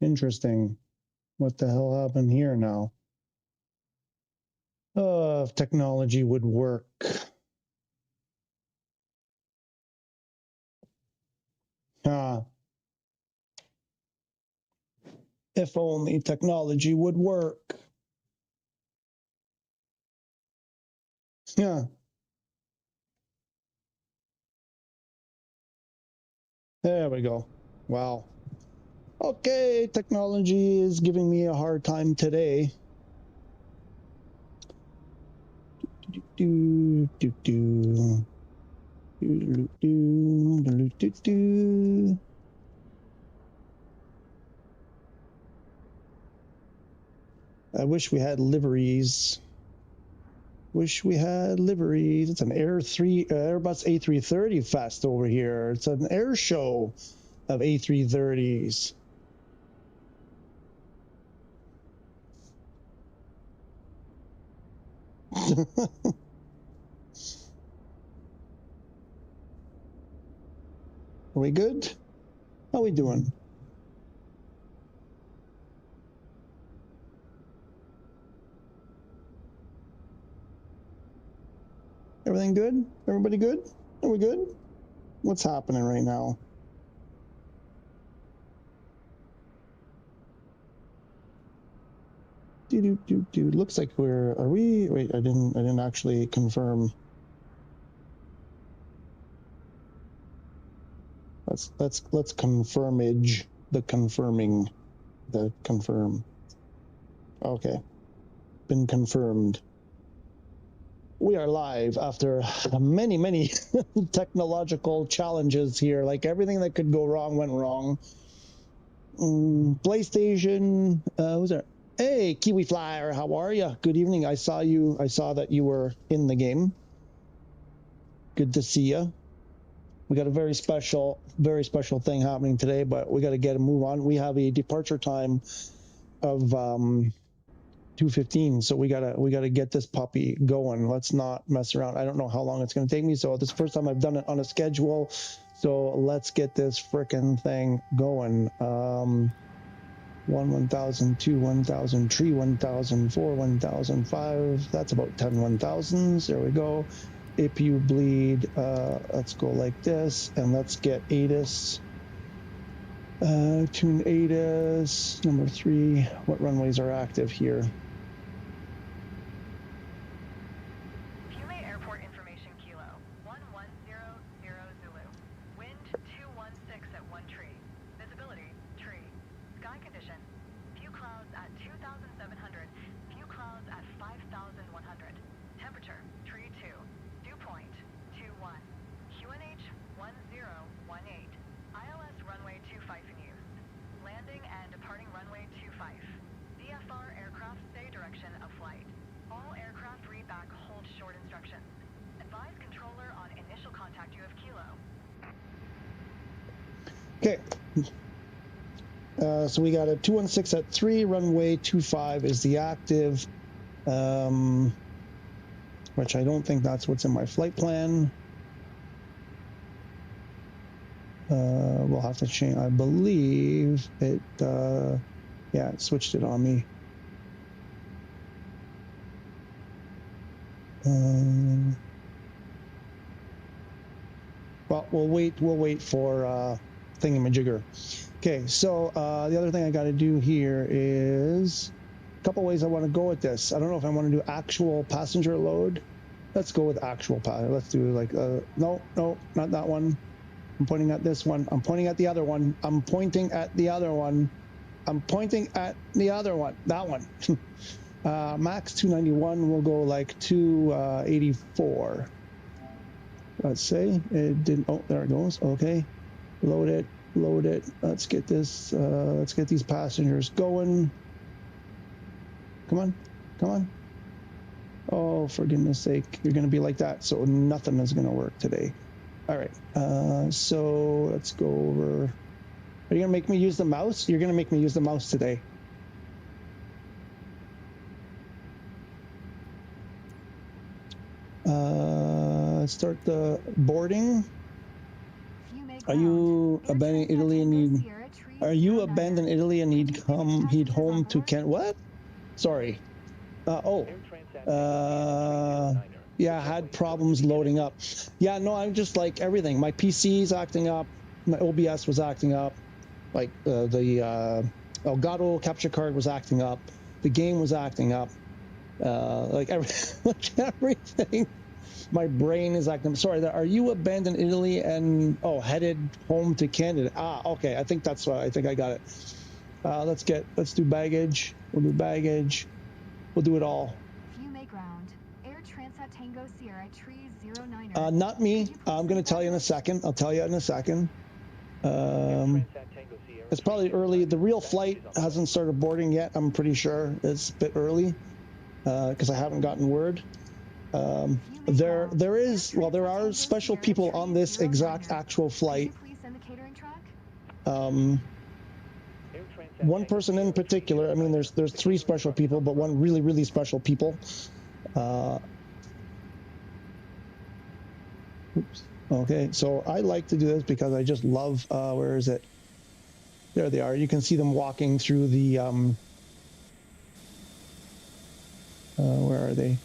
Interesting. What the hell happened here now? If technology would work. If only technology would work. Yeah. There we go. Wow. Okay, technology is giving me a hard time today. I wish we had liveries. Wish we had liveries. It's an Airbus A330 fest over here. It's an air show of A330s. Are we good? How we doing? Everything good? Everybody good? Are we good? What's happening right now? Looks like we're. Are we? Wait, I didn't actually confirm. Let's confirmage the confirming. The confirm. Okay, been confirmed. We are live after many technological challenges here. Like everything that could go wrong went wrong. PlayStation. Who's there? Hey, Kiwi Flyer, how are you? Good evening. I saw you. I saw that you were in the game. Good to see you. We got a very special thing happening today, but we got to get a move on. We have a departure time of 2:15, so we gotta get this puppy going. Let's not mess around. I don't know how long it's going to take me, so this is the first time I've done it on a schedule. So let's get this frickin' thing going. 1, 1,000, 2, 1,000, 3, 1,000, 4, 1,005. That's about 10 1,000s. There we go. If you bleed, let's go like this, and let's get ATIS. Tune ATIS. Number 3. What runways are active here? Fiume Airport information kilo 1100 Zulu. Wind 216 at 1 tree. Visibility tree. Sky condition. Few clouds at 2,700. Few clouds at 5,100. Temperature tree 2. Dew point 21. QNH 1018. ILS runway 25 in use. Landing and departing runway 25. VFR aircraft stay direction of flight. All aircraft read back hold short instructions. Advise controller on initial contact you have kilo. Okay. So we got a 216 at 3, runway 25 is the active, which I don't think that's what's in my flight plan. We'll have to change. I believe it, yeah, it switched it on me. Well, we'll wait for thingamajigger. Okay, so the other thing I got to do here is a couple ways I want to go with this. I don't know if I want to do actual passenger load. Let's go with actual passenger. Let's do like no, not that one. I'm pointing at this one. I'm pointing at the other one. I'm pointing at the other one. I'm pointing at the other one. That one. Max 291. We'll go like 284. Let's say it didn't. Oh, there it goes. Okay, load it. Load it. Let's get this. Let's get these passengers going. Come on, come on. Oh, for goodness sake, you're going to be like that. So nothing is going to work today. All right. So let's go over. Are you going to make me use the mouse? You're going to make me use the mouse today. Start the boarding. Are Are you abandoning Italy and need? Are you abandon Italy and he'd home to Kent? What? Sorry. Yeah, I had problems loading up. Yeah, no, I'm just like everything. My PC's acting up. My OBS was acting up. Like the Elgato capture card was acting up. The game was acting up. Like everything. My brain is acting. Sorry, are you abandoned Italy and headed home to Canada? Ah, okay. I think that's what I think I got it. Let's do baggage. We'll do baggage. We'll do it all. Ground. Air Transat Tango Sierra Tree 09. Not me. I'm going to tell you in a second. I'll tell you in a second. It's probably early. The real flight hasn't started boarding yet. I'm pretty sure it's a bit early because I haven't gotten word. There are special people on this exact actual flight. One person in particular. I mean, there's three special people, but one really, really special people. Oops. Okay, so I like to do this because I just love. Where is it? There they are. You can see them walking through the. Where are they?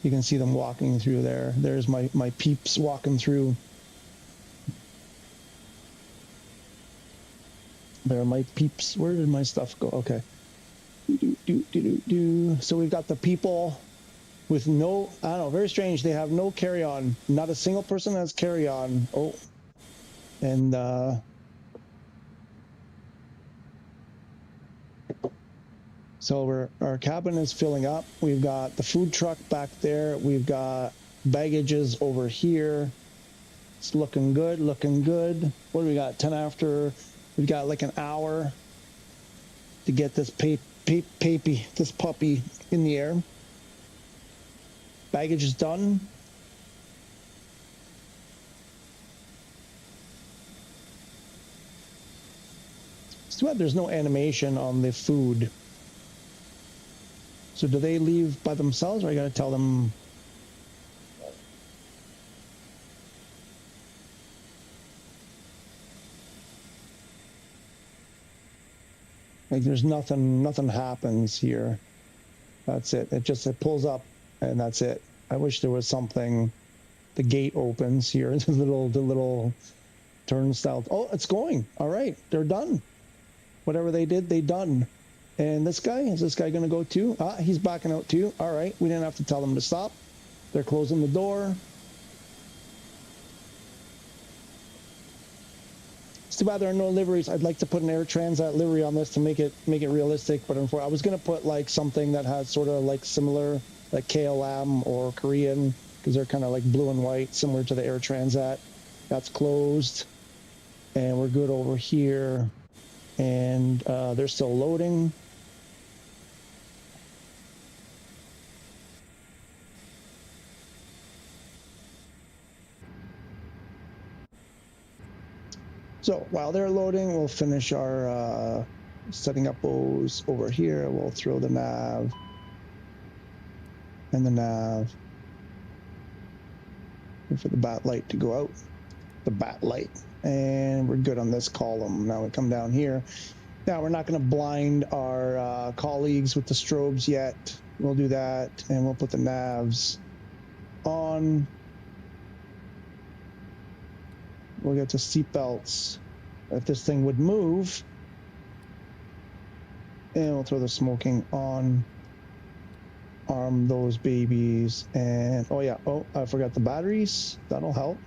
You can see them walking through there. There's my peeps walking through. There are my peeps. Where did my stuff go? Okay. So we've got the people with no, I don't know, very strange. They have no carry-on. Not a single person has carry-on. Oh. And so our cabin is filling up. We've got the food truck back there. We've got baggages over here. It's looking good, looking good. What do we got? 10 after. We've got like an hour to get this this puppy in the air. Baggage is done. It's too bad there's no animation on the food. So do they leave by themselves, or I gotta tell them? Like there's nothing happens here. That's it. It pulls up and that's it. I wish there was something. The gate opens here. The little turnstile. Oh, it's going. All right, they're done. Whatever they did, they done. And is this guy going to go too? He's backing out too. All right, we didn't have to tell them to stop. They're closing the door. It's too bad there are no liveries. I'd like to put an Air Transat livery on this to make it realistic, but unfortunately, I was going to put like something that has sort of like similar, like KLM or Korean, because they're kind of like blue and white, similar to the Air Transat. That's closed, and we're good over here, and they're still loading. So while they're loading, we'll finish our setting up those over here. We'll throw the nav and the nav. Wait for the bat light to go out. The bat light. And we're good on this column. Now we come down here. Now we're not going to blind our colleagues with the strobes yet. We'll do that, and we'll put the navs on. We'll get to seatbelts if this thing would move. And we'll throw the smoking on. Arm those babies. And I forgot the batteries. That'll help.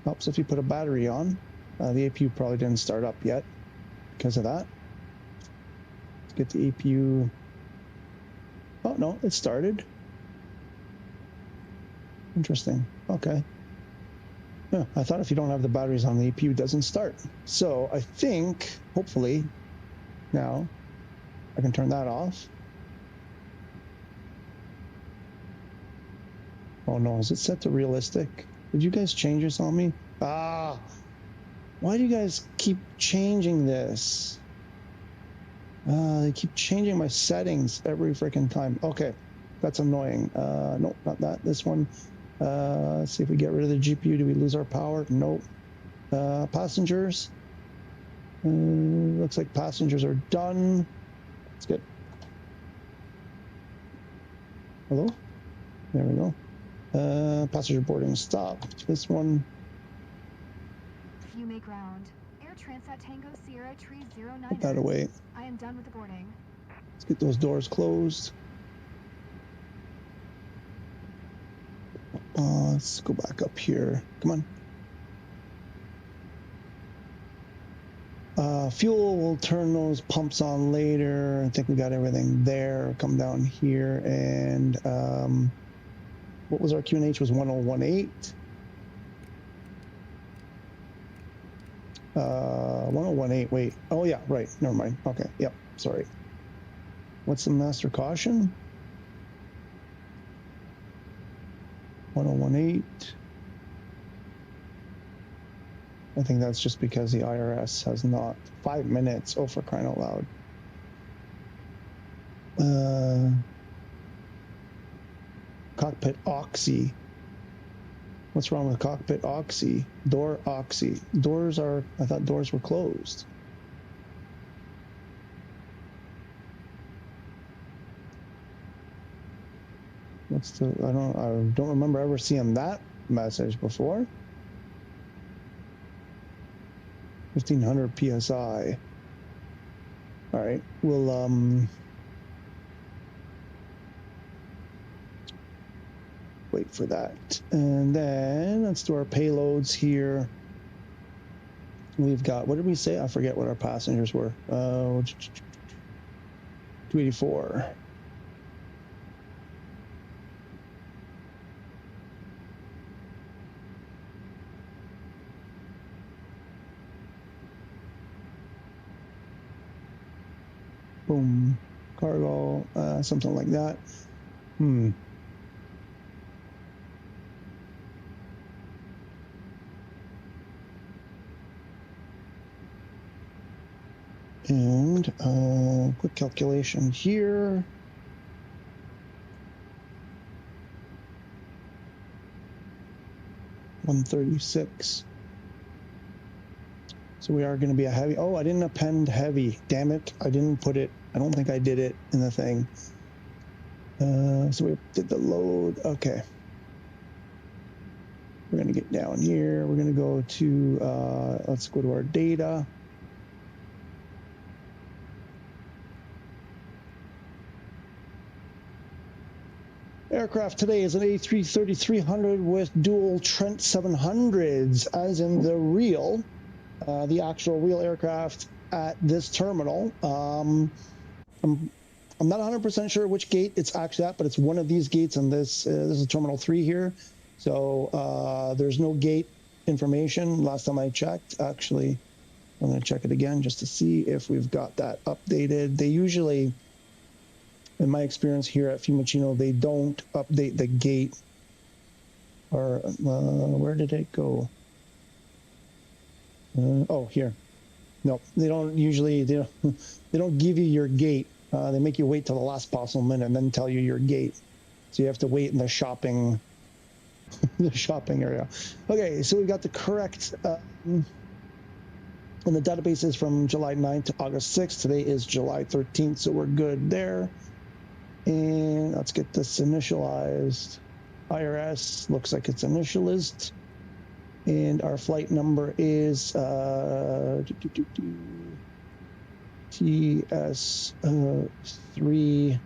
Helps if you put a battery on. The APU probably didn't start up yet because of that. Let's get the APU. Oh no, it started. Interesting. Okay. Yeah, I thought if you don't have the batteries on, the APU doesn't start. So I think, hopefully, now I can turn that off. Oh no, is it set to realistic? Did you guys change this on me? Why do you guys keep changing this? They keep changing my settings every freaking time. Okay, That's annoying. Nope, not that. This one. Let's see if we get rid of the GPU. Do we lose our power? Nope. Passengers. Looks like passengers are done. Let's get. Hello? There we go. Passenger boarding stopped. This one. You may ground. Air Transat Tango Sierra Tree 09. Put that away. I am done with the boarding. Let's get those doors closed. Let's go back up here. Come on. Fuel, we'll turn those pumps on later. I think we got everything there. Come down here and what was our QNH? Was 1018. 1018. Wait. Oh yeah, right. Never mind. Okay. Yep. Sorry. What's the master caution? 1018. I think that's just because the IRS has not 5 minutes. Oh, for crying out loud. Cockpit oxy. What's wrong with cockpit oxy? Door oxy. Doors are, I thought doors were closed. What's the, I don't remember ever seeing that message before. 1500 PSI. All right, we'll wait for that. And then let's do our payloads here. We've got, what did we say? I forget what our passengers were. 284. Boom, cargo, something like that. And quick calculation here. $136. So we are going to be a heavy. Oh, I didn't append heavy. Damn it. I didn't put it. I don't think I did it in the thing. So we did the load. Okay. We're going to get down here. We're going to go to, let's go to our data. Aircraft today is an A330-300 with dual Trent 700s, as in the real. The actual real aircraft at this terminal. I'm not 100% sure which gate it's actually at, but it's one of these gates, and this is Terminal 3 here. So there's no gate information last time I checked. Actually, I'm going to check it again just to see if we've got that updated. They usually, in my experience here at Fiumicino, they don't update the gate. Or where did it go? Oh, here. No, they don't usually. They don't give you your gate. They make you wait till the last possible minute and then tell you your gate. So you have to wait in the shopping, the shopping area. Okay, so we've got the correct. And the database is from July 9th to August 6th. Today is July 13th, so we're good there. And let's get this initialized. IRS looks like it's initialized. And our flight number is TS 309.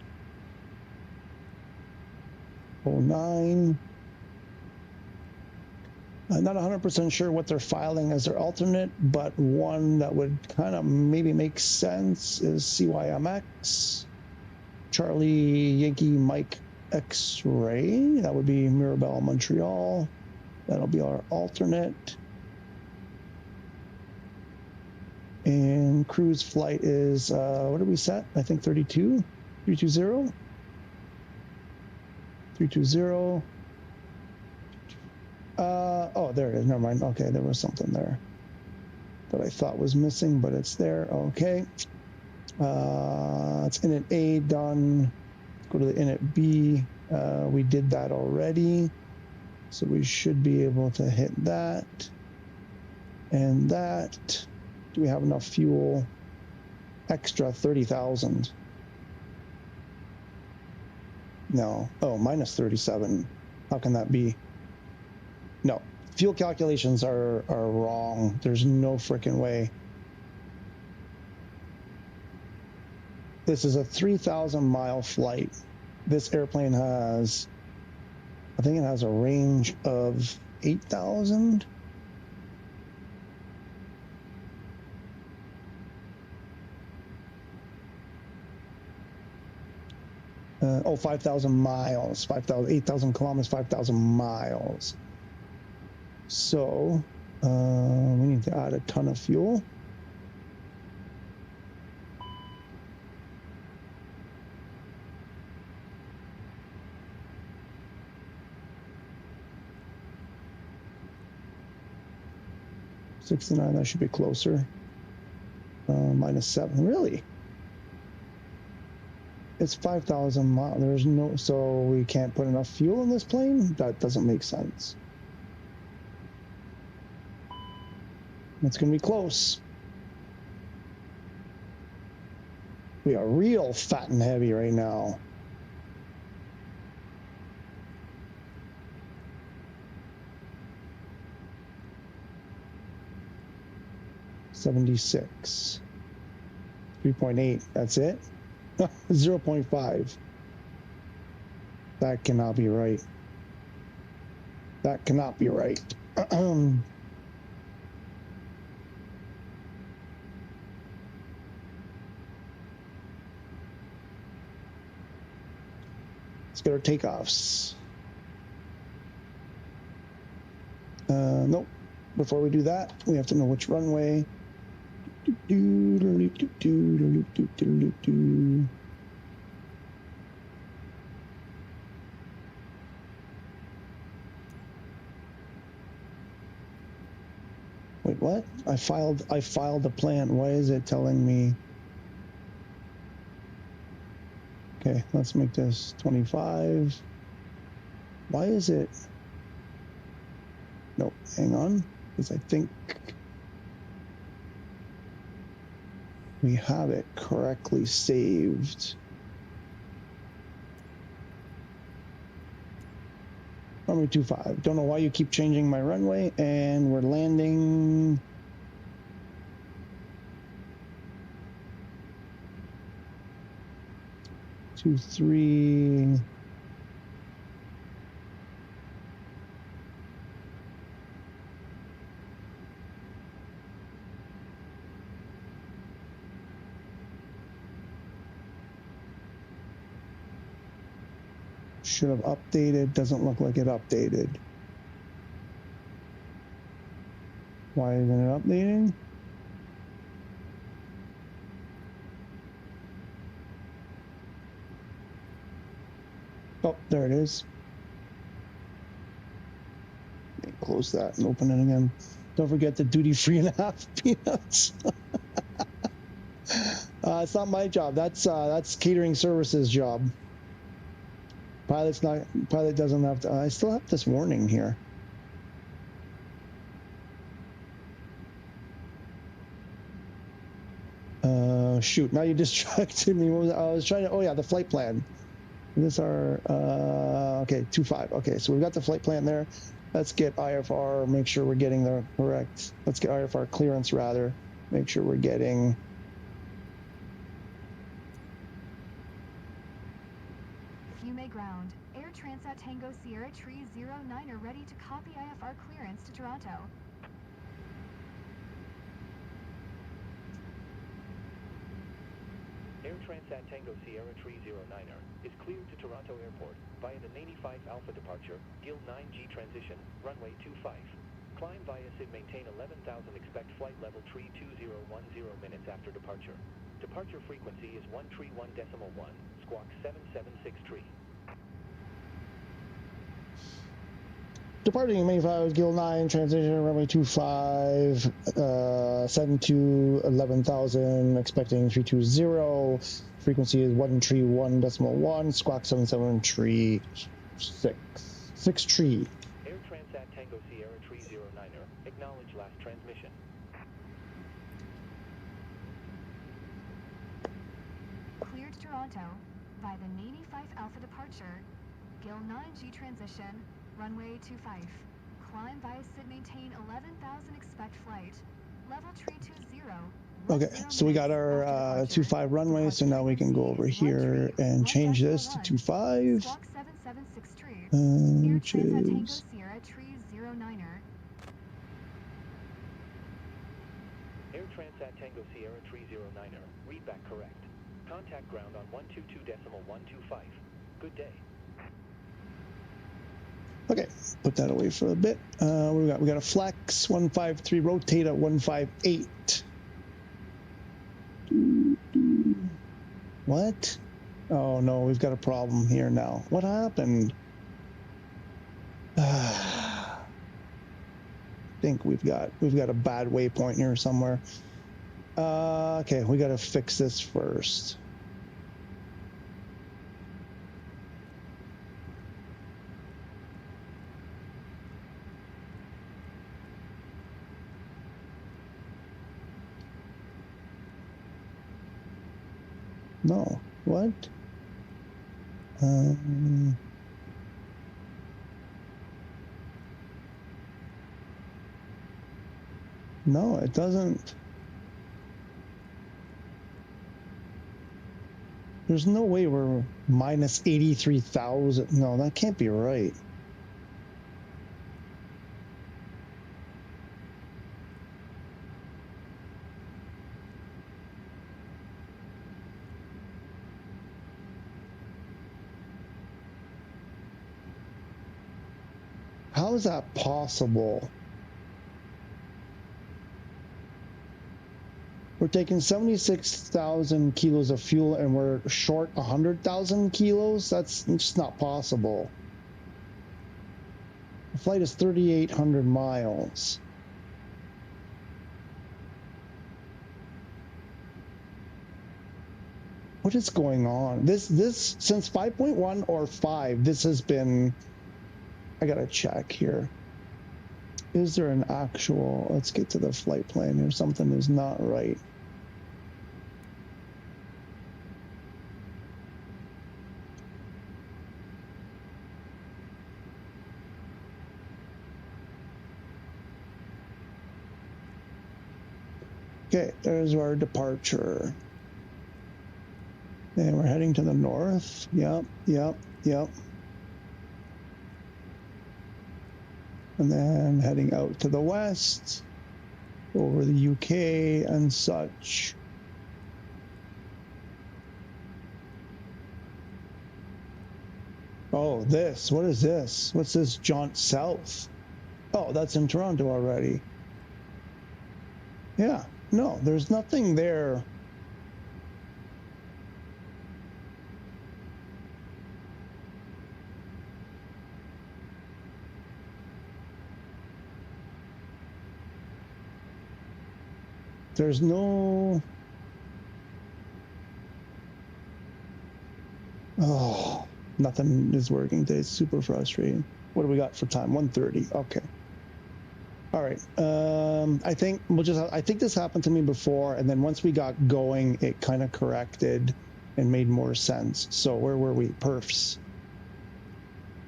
I'm not 100% sure what they're filing as their alternate, but one that would kind of maybe make sense is CYMX, Charlie Yankee Mike X-Ray. That would be Mirabel, Montreal. That'll be our alternate. And cruise flight is, what did we set? I think 32? 320? 320. Oh, there it is. Never mind. Okay, there was something there that I thought was missing, but it's there. Okay. It's in an A done. go to the init B. We did that already. So we should be able to hit that and that. Do we have enough fuel? Extra 30,000. No. Oh, minus 37. How can that be? No. Fuel calculations are wrong. There's no freaking way. This is a 3,000 mile flight. This airplane has, I think it has a range of 8,000. Oh, 5,000 miles, 8,000 kilometers, 5,000 miles. So we need to add a ton of fuel. $69, that should be closer. Minus 7, really? It's 5,000 miles. There's no, so we can't put enough fuel in this plane? That doesn't make sense. It's going to be close. We are real fat and heavy right now. $76. 3.8. That's it. 0.5. That cannot be right. That cannot be right. Let's get our takeoffs. Nope. Before we do that, we have to know which runway. Wait, what? I filed the plan. Why is it telling me? Okay, let's make this 25. Why is it? Nope, hang on, because I think we have it correctly saved. Runway 25. Don't know why you keep changing my runway, and we're landing. Two, three. Should have updated. Doesn't look like it updated. Why isn't it updating? Oh, there it is. Close that and open it again. Don't forget the duty-free and a half peanuts. It's not my job. That's catering services job. Pilot doesn't have to. I still have this warning here. Shoot! Now you distracted me. What was I was trying to? Oh yeah, the flight plan. This are okay. 25. Okay, so we've got the flight plan there. Let's get IFR. Make sure we're getting the correct. Let's get IFR clearance rather. Make sure we're getting. You may ground. Air Transat Tango Sierra Tree 09 are ready to copy IFR clearance to Toronto. Air Transat Tango Sierra Tree 09er is cleared to Toronto Airport via the 85 Alpha departure, GIL 9G transition, runway 25. Climb via SID maintain 11,000, expect flight level tree 2010 minutes after departure. Departure frequency is 131.1, squawk 776 tree. Departing main 5, GIL 9, transition, runway 25, 72, 11,000, expecting 320, Frequency is 131.1, squawk 77 tree 6 tree. Air Transat Tango Sierra 309er, acknowledge last transmission. Cleared Toronto by the 95 Alpha departure, Gil 9G transition, runway 25. Climb via Sid, maintain 11,000, expect flight. Level tree 20. Okay, so we got our 25 runway, so now we can go over here and change this to 25, Squawk 776 tree. which Air Transat Tango is, Sierra 309er. Air Transat Tango Sierra 309er, read back correct. Contact ground on 122.125. Good day. okay, put that away for a bit. What do we got? We got a flex 153, rotate at 158. What? Oh no, we've got a problem here now. What happened? I think we've got a bad waypoint here somewhere. Okay, we got to fix this first. No, what? No, it doesn't. There's no way we're minus 83,000. No, that can't be right. How is that possible? We're taking 76,000 kilos of fuel and we're short 100,000 kilos? That's just not possible. The flight is 3,800 miles. What is going on? This since 5.1 or 5, this has been, I gotta check here. Is there an actual, let's get to the flight plan here. Something is not right. Okay, there's our departure. And we're heading to the north. Yep. And then heading out to the west, over the UK and such. Oh, this, what is this? What's this, jaunt south? Oh, that's in Toronto already. Yeah, no, there's nothing there. There's no... Oh, nothing is working today. It's super frustrating. What do we got for time? 1:30. Okay. All right. I think I think this happened to me before, and then once we got going, it kind of corrected and made more sense. So where were we? Perfs.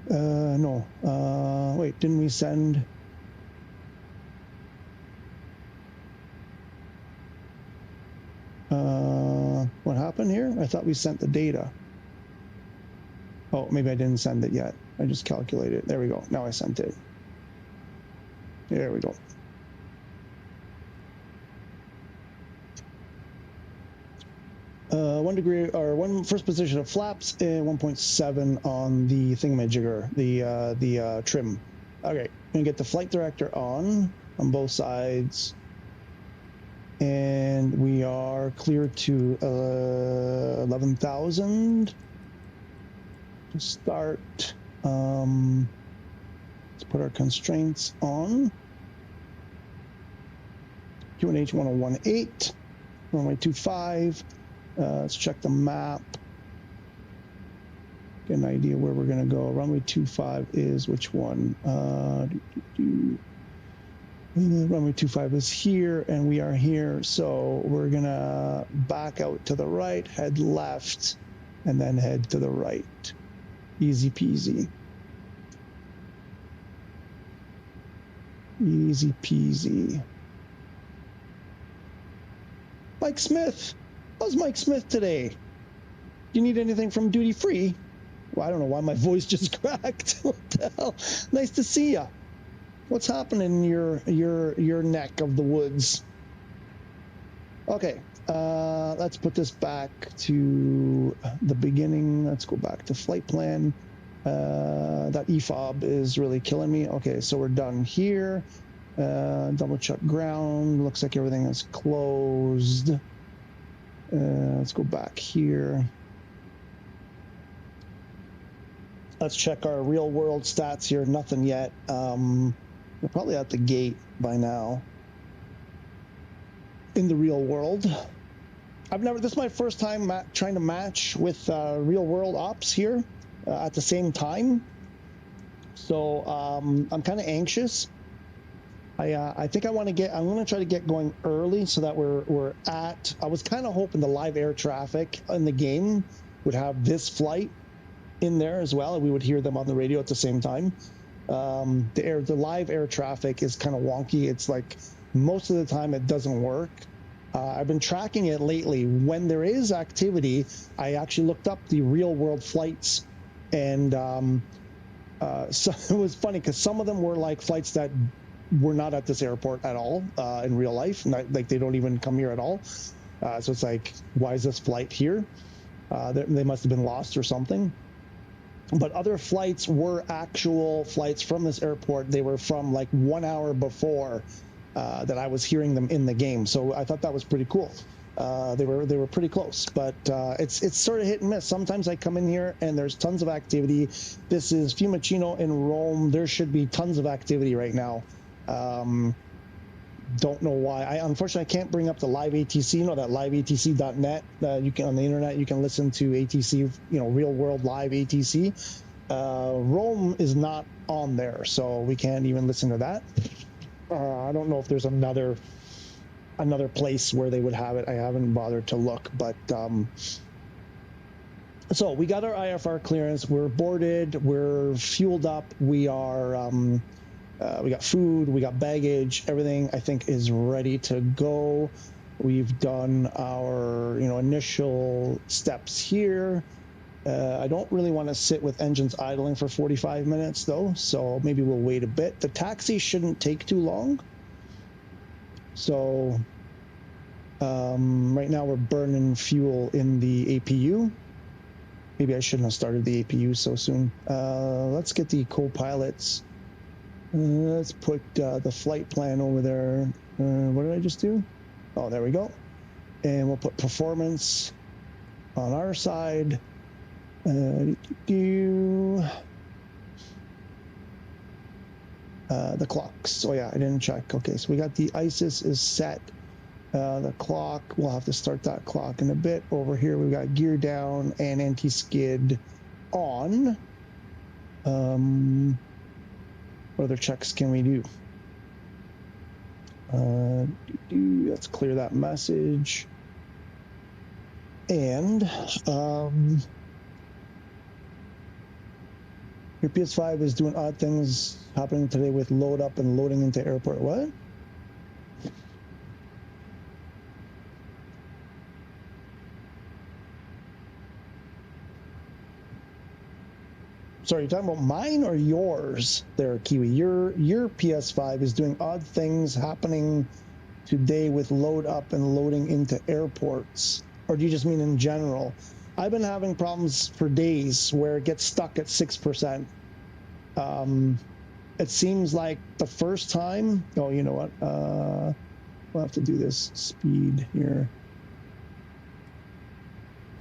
No. Wait, didn't we send... what happened here? I thought we sent the data. Oh, maybe I didn't send it yet. I just calculated. There we go. Now I sent it. There we go. One degree or one first position of flaps and 1.7 on the thingamajigger, the trim. Okay, gonna get the flight director on both sides. And we are clear to 11,000 to start. Let's put our constraints on. QNH 1018, runway 25, Let's check the map. Get an idea where we're going to go. Runway 25 is which one? Runway 25 is here, and we are here. So we're going to back out to the right, head left, and then head to the right. Easy peasy. Easy peasy. Mike Smith. How's Mike Smith today? You need anything from duty free? Well, I don't know why my voice just cracked. What the hell? Nice to see ya. What's happening in your neck of the woods? Okay, let's put this back to the beginning. Let's go back to flight plan. That EFOB is really killing me. Okay, so we're done here. Double check ground. Looks like everything is closed. Let's go back here. Let's check our real world stats here. Nothing yet. We're probably at the gate by now. In the real world. This is my first time trying to match with real world ops here at the same time. So I'm kind of anxious. I think I'm going to try to get going early so that I was kind of hoping the live air traffic in the game would have this flight in there as well, and we would hear them on the radio at the same time. The live air traffic is kind of wonky. It's like most of the time it doesn't work. I've been tracking it lately. When there is activity, I actually looked up the real world flights, and so it was funny because some of them were like flights that were not at this airport at all in real life. Like they don't even come here at all. So it's like, why is this flight here? They must have been lost or something. But other flights were actual flights from this airport. They were from like 1 hour before that I was hearing them in the game. So I thought that was pretty cool. They were pretty close, but it's sort of hit and miss. Sometimes I come in here and there's tons of activity. This is Fiumicino in Rome. There should be tons of activity right now. Don't know why. Unfortunately, I can't bring up the live ATC. You know that liveatc.net. You can on the internet. You can listen to ATC. Real world live ATC. Rome is not on there, so we can't even listen to that. I don't know if there's another place where they would have it. I haven't bothered to look, but so we got our IFR clearance. We're boarded. We're fueled up. We are. We got food, we got baggage, everything I think is ready to go. We've done our initial steps here. I don't really want to sit with engines idling for 45 minutes though, so maybe we'll wait a bit. The taxi shouldn't take too long. So right now we're burning fuel in the APU. Maybe I shouldn't have started the APU so soon. Let's get the co-pilots. Let's put the flight plan over there. What did I just do? Oh, there we go. And we'll put performance on our side. The clocks. Oh yeah, I didn't check. Okay, so we got the ISIS is set. The clock, we'll have to start that clock in a bit. Over here, we've got gear down and anti-skid on. What other checks can we do? Let's clear that message. And your PS5 is doing odd things happening today with load up and loading into airport. What? Sorry, you're talking about mine or yours there, Kiwi? Your PS5 is doing odd things happening today with load up and loading into airports. Or do you just mean in general? I've been having problems for days where it gets stuck at 6%. It seems like the first time... Oh, you know what? We'll have to do this speed here.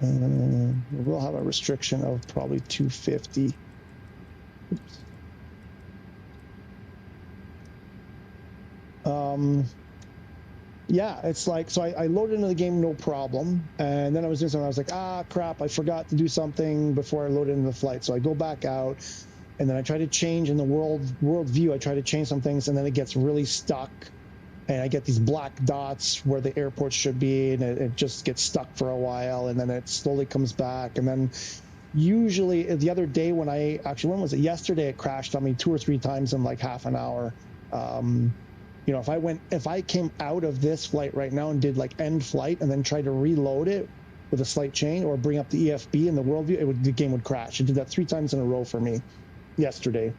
We'll have a restriction of probably 250. Oops. yeah, it's like, so I loaded into the game, no problem. And then I was doing something, I was like, ah, crap, I forgot to do something before I loaded into the flight. So I go back out, and then I try to change in the world view. I try to change some things, and then it gets really stuck. And I get these black dots where the airport should be, and it just gets stuck for a while, and then it slowly comes back. And then usually the other day when when was it? Yesterday, it crashed on me 2 or 3 times in like half an hour. You know, if I came out of this flight right now and did like end flight and then tried to reload it with a slight change or bring up the EFB in the world view, the game would crash. It did that 3 times in a row for me yesterday.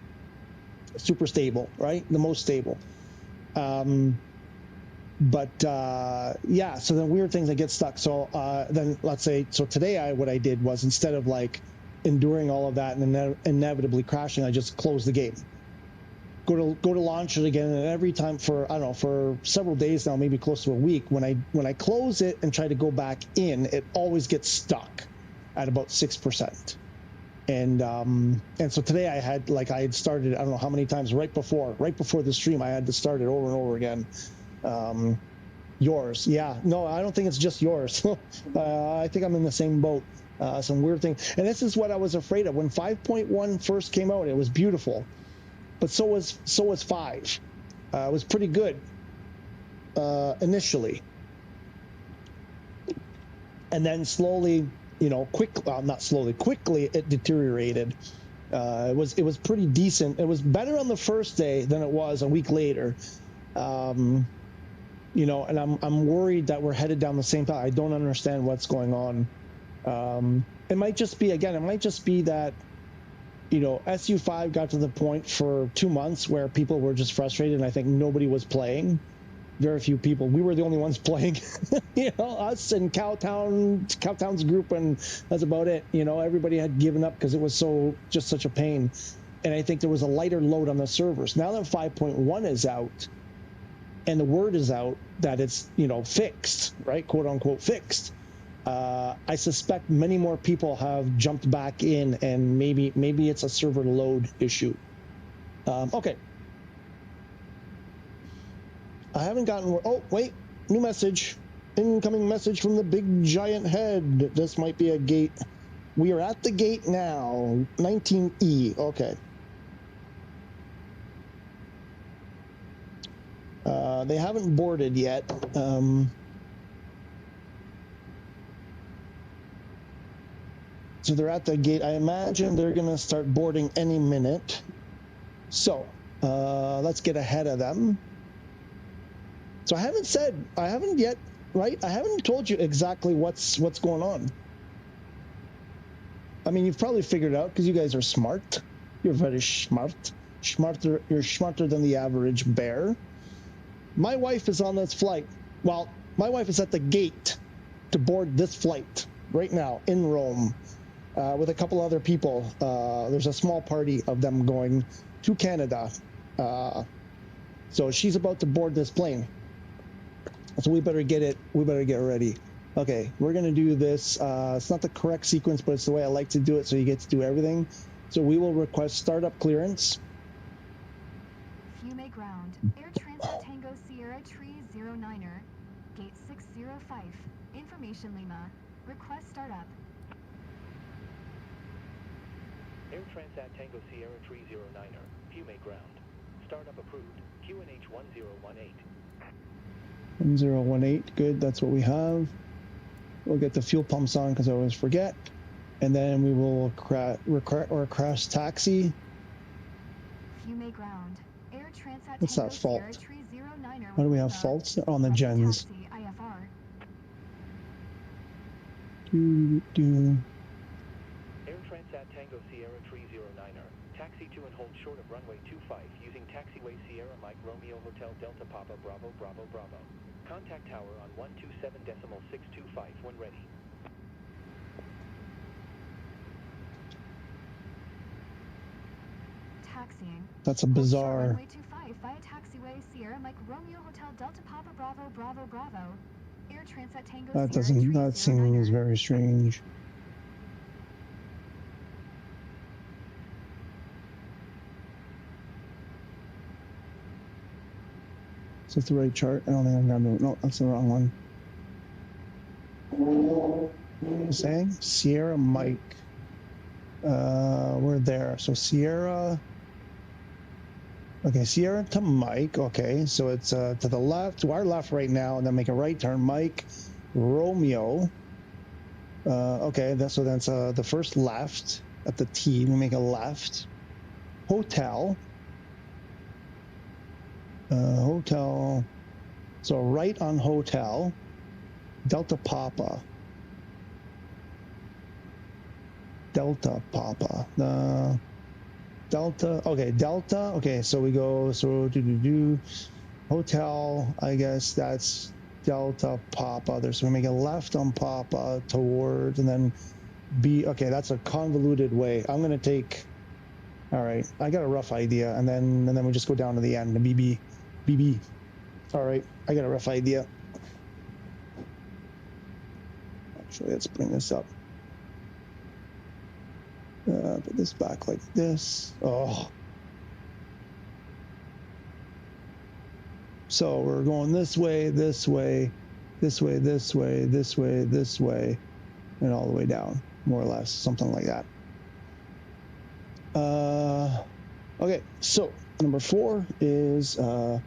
Super stable, right? The most stable. Yeah, so then weird things that get stuck. So then let's say, so today what I did was, instead of like enduring all of that and inevitably crashing, I just closed the game. Go to launch it again, and every time for, I don't know, for several days now, maybe close to a week, when I close it and try to go back in, it always gets stuck at about 6%. And so today I had started, I don't know how many times right before the stream, I had to start it over and over again. Yours, yeah, no, I don't think it's just yours. I think I'm in the same boat. Some weird thing, and this is what I was afraid of when 5.1 first came out. It was beautiful, but so was 5. It was pretty good initially, and then slowly, you know, quickly it deteriorated. It was pretty decent. It was better on the first day than it was a week later. You know, and I'm worried that we're headed down the same path. I don't understand what's going on. It might just be that, you know, SU5 got to the point for 2 months where people were just frustrated, and I think nobody was playing. Very few people. We were the only ones playing. You know, us and Cowtown's group, and that's about it. You know, everybody had given up because it was just such a pain. And I think there was a lighter load on the servers. Now that 5.1 is out, and the word is out that it's, you know, fixed, right? Quote unquote fixed. I suspect many more people have jumped back in, and maybe it's a server load issue. Okay. I haven't gotten, oh, wait, new message. Incoming message from the big giant head. This might be a gate. We are at the gate now. 19E, okay. They haven't boarded yet. So they're at the gate. I imagine they're going to start boarding any minute. So let's get ahead of them. So I haven't yet, right? I haven't told you exactly what's going on. I mean, you've probably figured it out because you guys are smart. You're very smart. You're smarter than the average bear. My wife is on this flight. Well, my wife is at the gate to board this flight right now in Rome with a couple other people. There's a small party of them going to Canada. So she's about to board this plane. So we better get ready. Okay, we're going to do this. It's not the correct sequence, but it's the way I like to do it, so you get to do everything. So we will request startup clearance. Fume ground. Air Transat Tango Sierra Tree 09er. Gate 605. Information Lima. Request startup. Air Transat Tango Sierra Tree 09er. Fume ground. Startup approved. QNH 1018. 1018, good, that's what we have. We'll get the fuel pumps on because I always forget. And then we will crash taxi. Fume ground. Air Transat What's that Tango fault? Sierra Tree 09er. Why do we have faults on the gens? Taxi IFR. Air Transat Tango Sierra Tree 09er. Taxi to and hold short of runway 25 using taxiway Sierra Mike Romeo Hotel Delta Papa Bravo Bravo Bravo. Contact tower on 127.625 when ready. Taxiing. That's a bizarre. Runway 25 via taxiway Sierra Mike Romeo Hotel Delta Papa Bravo Bravo Bravo. Air Transat Tango That seems very strange. Is this the right chart? I don't think I'm gonna do. No, that's the wrong one. What are you saying? Sierra Mike. We're there. So Sierra. Okay, Sierra to Mike. Okay, so it's to the left, to our left right now, and then make a right turn. Mike, Romeo. Okay, so that's the first left at the T. We make a left. Hotel. Hotel. So right on hotel. Delta Papa. Delta Papa. Delta. Okay, Delta. Okay, so we go. So hotel. I guess that's Delta Papa. There. So we make a left on Papa towards, and then B. Okay, that's a convoluted way. I'm gonna take. All right, I got a rough idea, and then we just go down to the end. The BB. All right, I got a rough idea. Actually, let's bring this up. Put this back like this. Oh. So we're going this way, this way, this way, this way, this way, this way, and all the way down, more or less, something like that. Okay, so number 4 is, nope,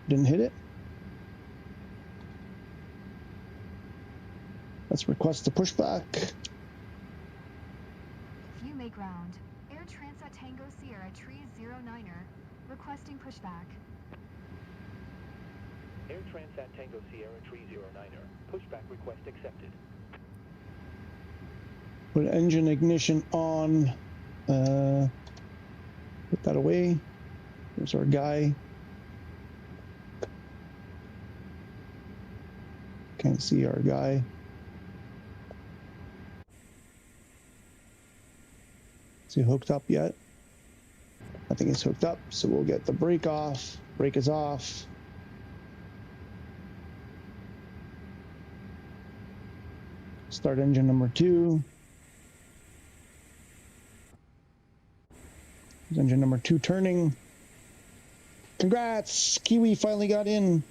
didn't hit it. Let's request a pushback. If you make ground, Air Transat Tango Sierra 309er, requesting pushback. Air Transat Tango Sierra 309er, pushback request accepted. Put engine ignition on. Put that away. There's our guy. Can't see our guy. Is he hooked up yet? I think he's hooked up, so we'll get the brake off. Brake is off. Start engine number 2. Engine number 2 turning. Congrats! Kiwi finally got in.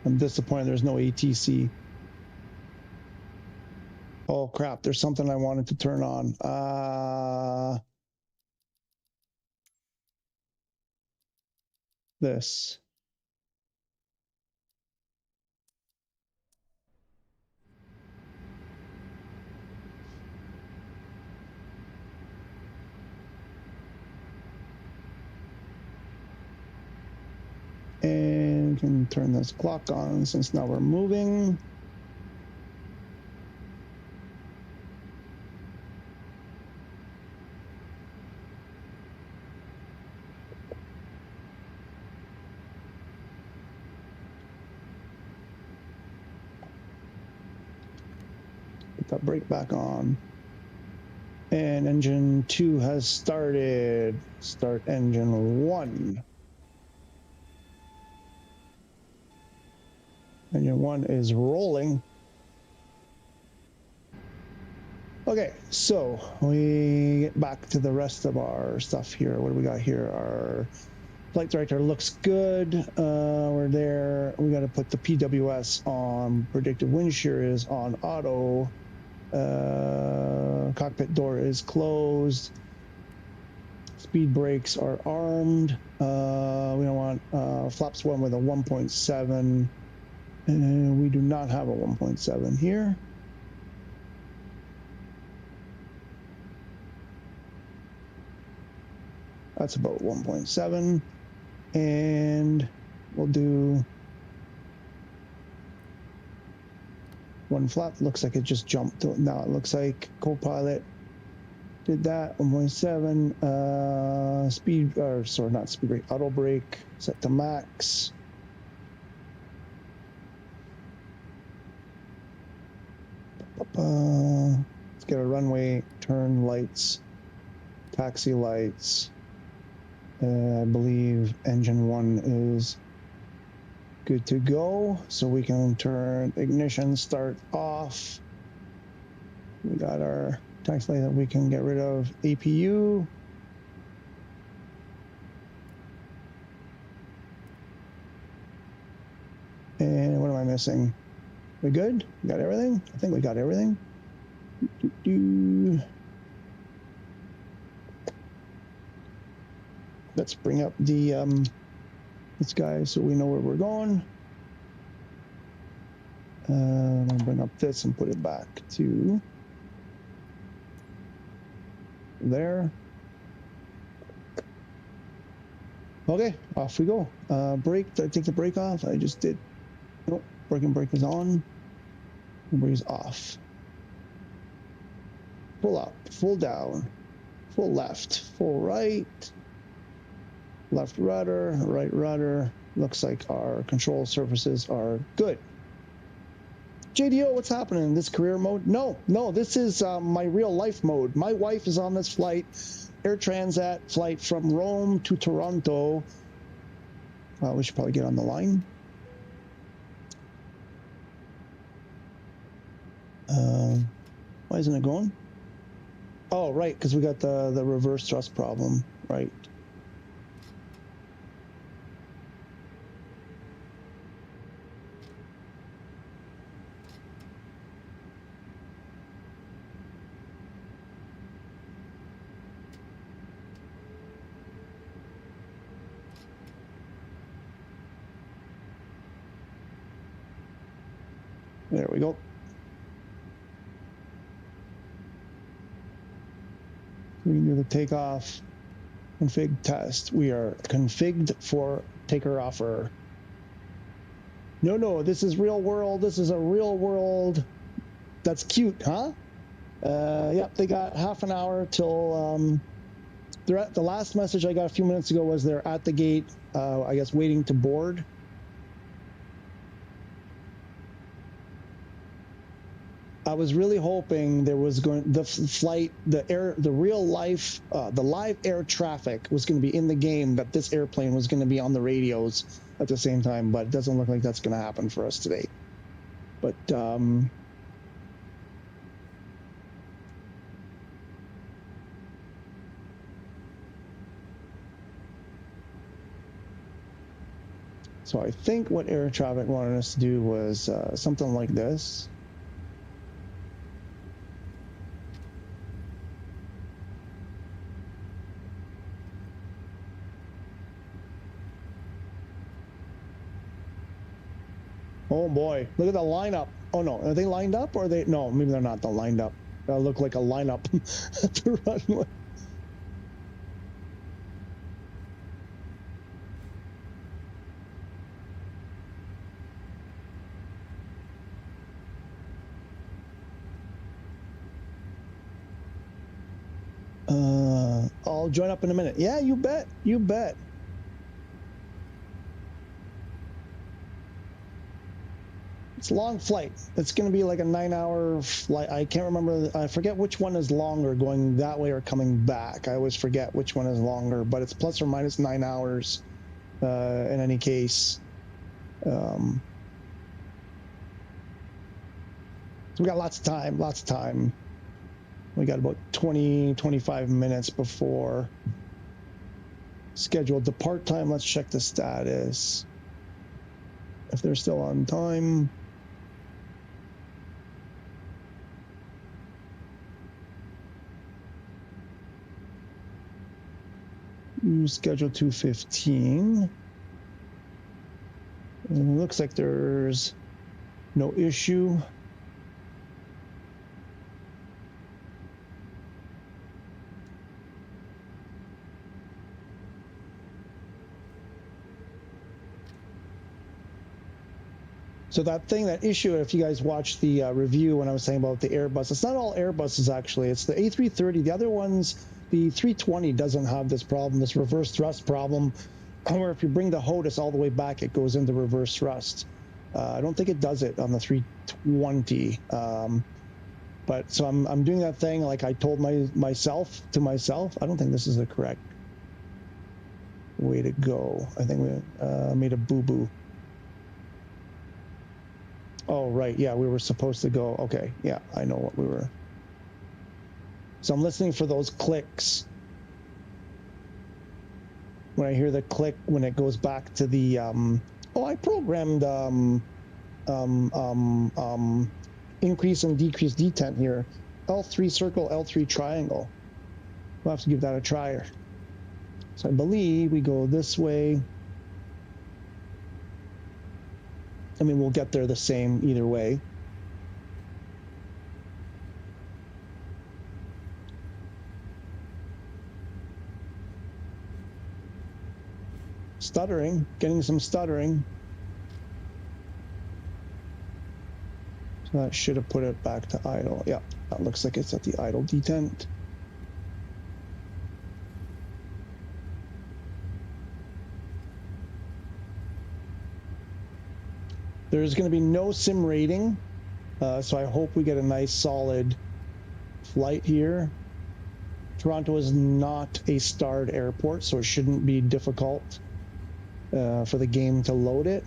I'm disappointed there's no ATC. Oh crap, there's something I wanted to turn on. This. And can turn this clock on since now we're moving. Put that brake back on. And engine 2 has started. Start engine 1. Engine 1 is rolling. Okay, so we get back to the rest of our stuff here. What do we got here? Our flight director looks good. We're there. We got to put the PWS on. Predictive wind shear is on auto. Cockpit door is closed. Speed brakes are armed. We don't want flaps 1 with a 1.7. We do not have a 1.7 here. That's about 1.7. And we'll do one flap. Looks like it just jumped. Now it looks like Copilot did that. 1.7. Speed, or sorry, not speed brake, auto brake set to max. Let's get a runway turn lights, taxi lights. I believe engine 1 is Good to go. So we can turn ignition, start off. We got our tax light that we can get rid of APU. And what am I missing? We good? We got everything? I think we got everything. Let's bring up the this guy so we know where we're going. I'll bring up this and put it back to there. Okay, off we go. Brake, did I take the brake off? I just did. Nope, brake is on. Brake is off. Full up, full down, full left, full right. Left rudder, right rudder. Looks like our control surfaces are good. JDO, what's happening in this career mode? No, this is my real life mode. My wife is on this flight, Air Transat flight from Rome to Toronto. We should probably get on the line. Why isn't it going? Oh, right, because we got the reverse thrust problem, right? There we go. We can do the takeoff config test. We are configured for taker offer. No, this is real world. This is a real world. That's cute, huh? Yep, they got half an hour till they're at, the last message I got a few minutes ago was they're at the gate, I guess waiting to board. I was really hoping there was going the flight, the real life, the live air traffic was going to be in the game, that this airplane was going to be on the radios at the same time, but it doesn't look like that's going to happen for us today. But so I think what air traffic wanted us to do was something like this. Oh boy, look at the lineup. Oh no, are they lined up or are they? No, maybe they're not lined up. That'll look like a lineup at the runway. I'll join up in a minute. Yeah, you bet. You bet. It's a long flight. It's going to be like a 9-hour flight. I can't remember. I forget which one is longer, going that way or coming back. I always forget which one is longer, but it's plus or minus 9 hours in any case. So we got lots of time. We got about 20-25 minutes before scheduled depart time. Let's check the status. If they're still on time. Schedule 2:15. It looks like there's no issue. So that issue, if you guys watched the review when I was saying about the Airbus, it's not all Airbuses actually. It's the A330. The other ones, the 320 doesn't have this problem, this reverse thrust problem, where if you bring the HOTUS all the way back, it goes into reverse thrust. I don't think it does it on the 320. But so I'm doing that thing like I told myself. I don't think this is the correct way to go. I think we made a boo-boo. Oh, right. Yeah, we were supposed to go. Okay. Yeah, I know what we were. So I'm listening for those clicks. When I hear the click, when it goes back to the, oh, I programmed increase and decrease detent here. L3 circle, L3 triangle. We'll have to give that a try. So I believe we go this way. I mean, we'll get there the same either way. Stuttering, getting some stuttering. So that should have put it back to idle. Yeah, that looks like it's at the idle detent. There's going to be no sim rating, so I hope we get a nice solid flight here. Toronto is not a starred airport, so it shouldn't be difficult for the game to load it.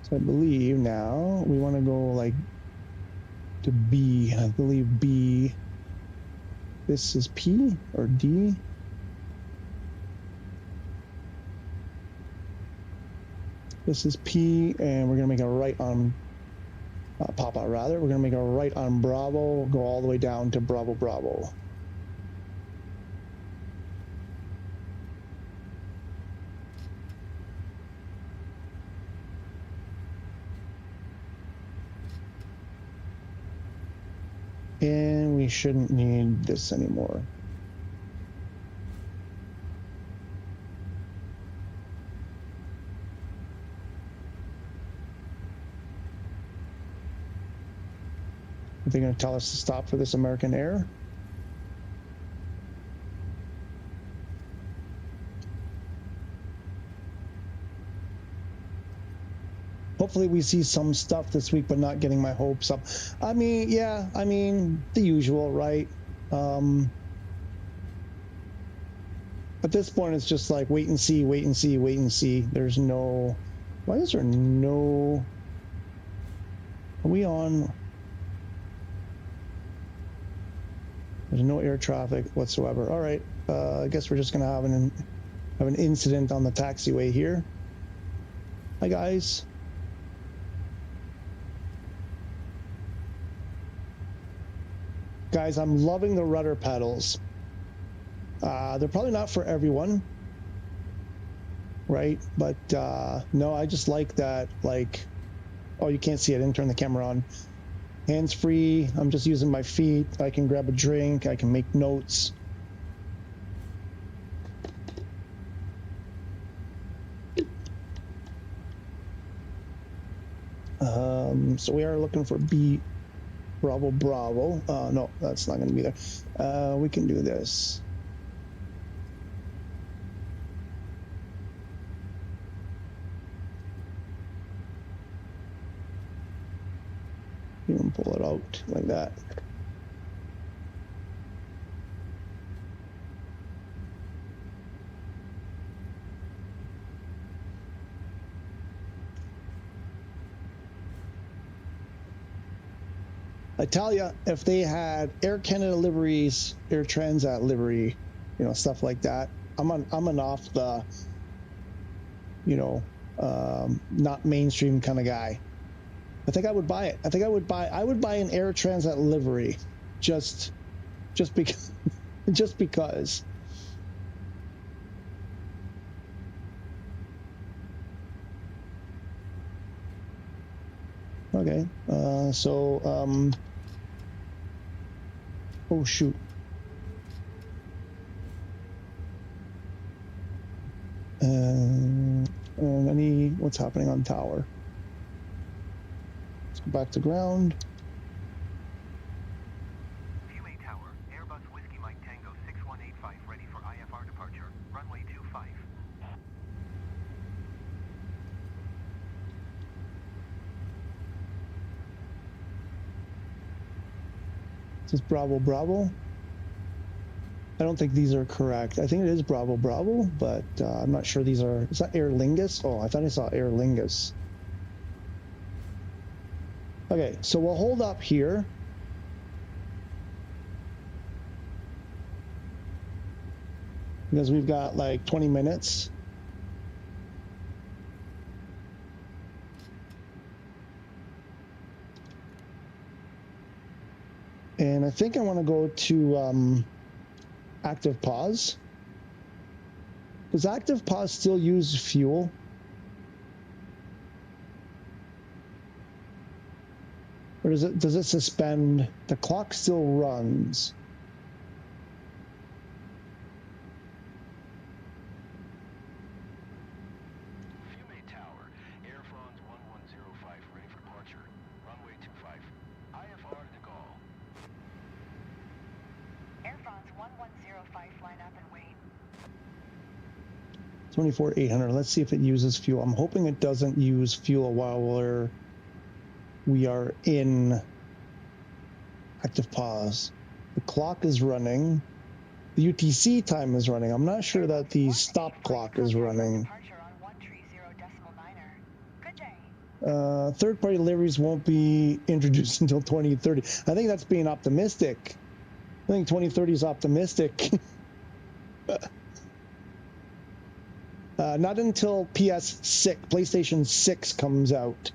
So I believe now we want to go like to B. I believe B. This is P or D. This is P, and we're going to make a right on Papa, rather. We're going to make a right on Bravo, go all the way down to Bravo, Bravo. And we shouldn't need this anymore. Are they going to tell us to stop for this American Air? Hopefully we see some stuff this week, but not getting my hopes up. I mean, yeah, I mean, the usual, right? At this point, it's just like wait and see, wait and see, wait and see. There's no... Why is there no... Are we on... There's no air traffic whatsoever. All right, I guess we're just gonna have an incident on the taxiway here. Hi guys. Guys, I'm loving the rudder pedals. They're probably not for everyone, right? But no, I just like that. Like, oh, you can't see it. I didn't turn the camera on. Hands-free, I'm just using my feet. I can grab a drink, I can make notes. So we are looking for B, Bravo, Bravo. No, that's not gonna be there. We can do this. You can pull it out like that. I tell you, if they had Air Canada liveries, Air Transat livery, you know, stuff like that, I'm an off the, you know, not mainstream kind of guy. I think I would buy it. I would buy an Air Transat livery, just because, just because. Okay, so oh shoot. What's happening on tower? Let's go back to ground. View A tower, Airbus Whiskey Mike Tango 6185 ready for IFR departure, runway 25. This is Bravo, Bravo. I don't think these are correct. I think it is Bravo, Bravo, but I'm not sure these are... Is that Aer Lingus? Oh, I thought I saw Aer Lingus. Okay, so we'll hold up here. Because we've got like 20 minutes. And I think I want to go to active pause. Does active pause still use fuel? Or does it suspend? The clock still runs. Fiume Tower, Air France 1105, ready for departure. Runway 25. IFR to Gaulle. Air France 1105, line up and wait. 24,800. Let's see if it uses fuel. I'm hoping it doesn't use fuel while we are in active pause. The clock is running. The UTC time is running. I'm not sure that the stop clock is running. Departure on 130.9er. Good day. Third-party deliveries won't be introduced until 2030. I think that's being optimistic. I think 2030 is optimistic. Not until PS6, PlayStation 6 comes out.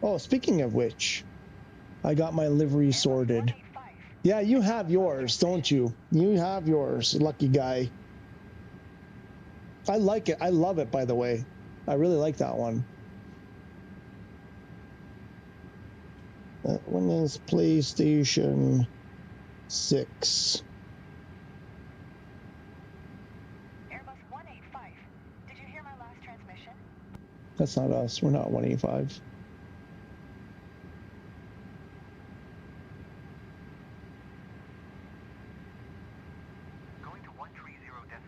Oh, speaking of which, I got my livery sorted. Yeah, you have yours, don't you? You have yours, lucky guy. I like it. I love it, by the way. I really like that one. That one is PlayStation 6. Airbus 185. Did you hear my last transmission? That's not us. We're not 185.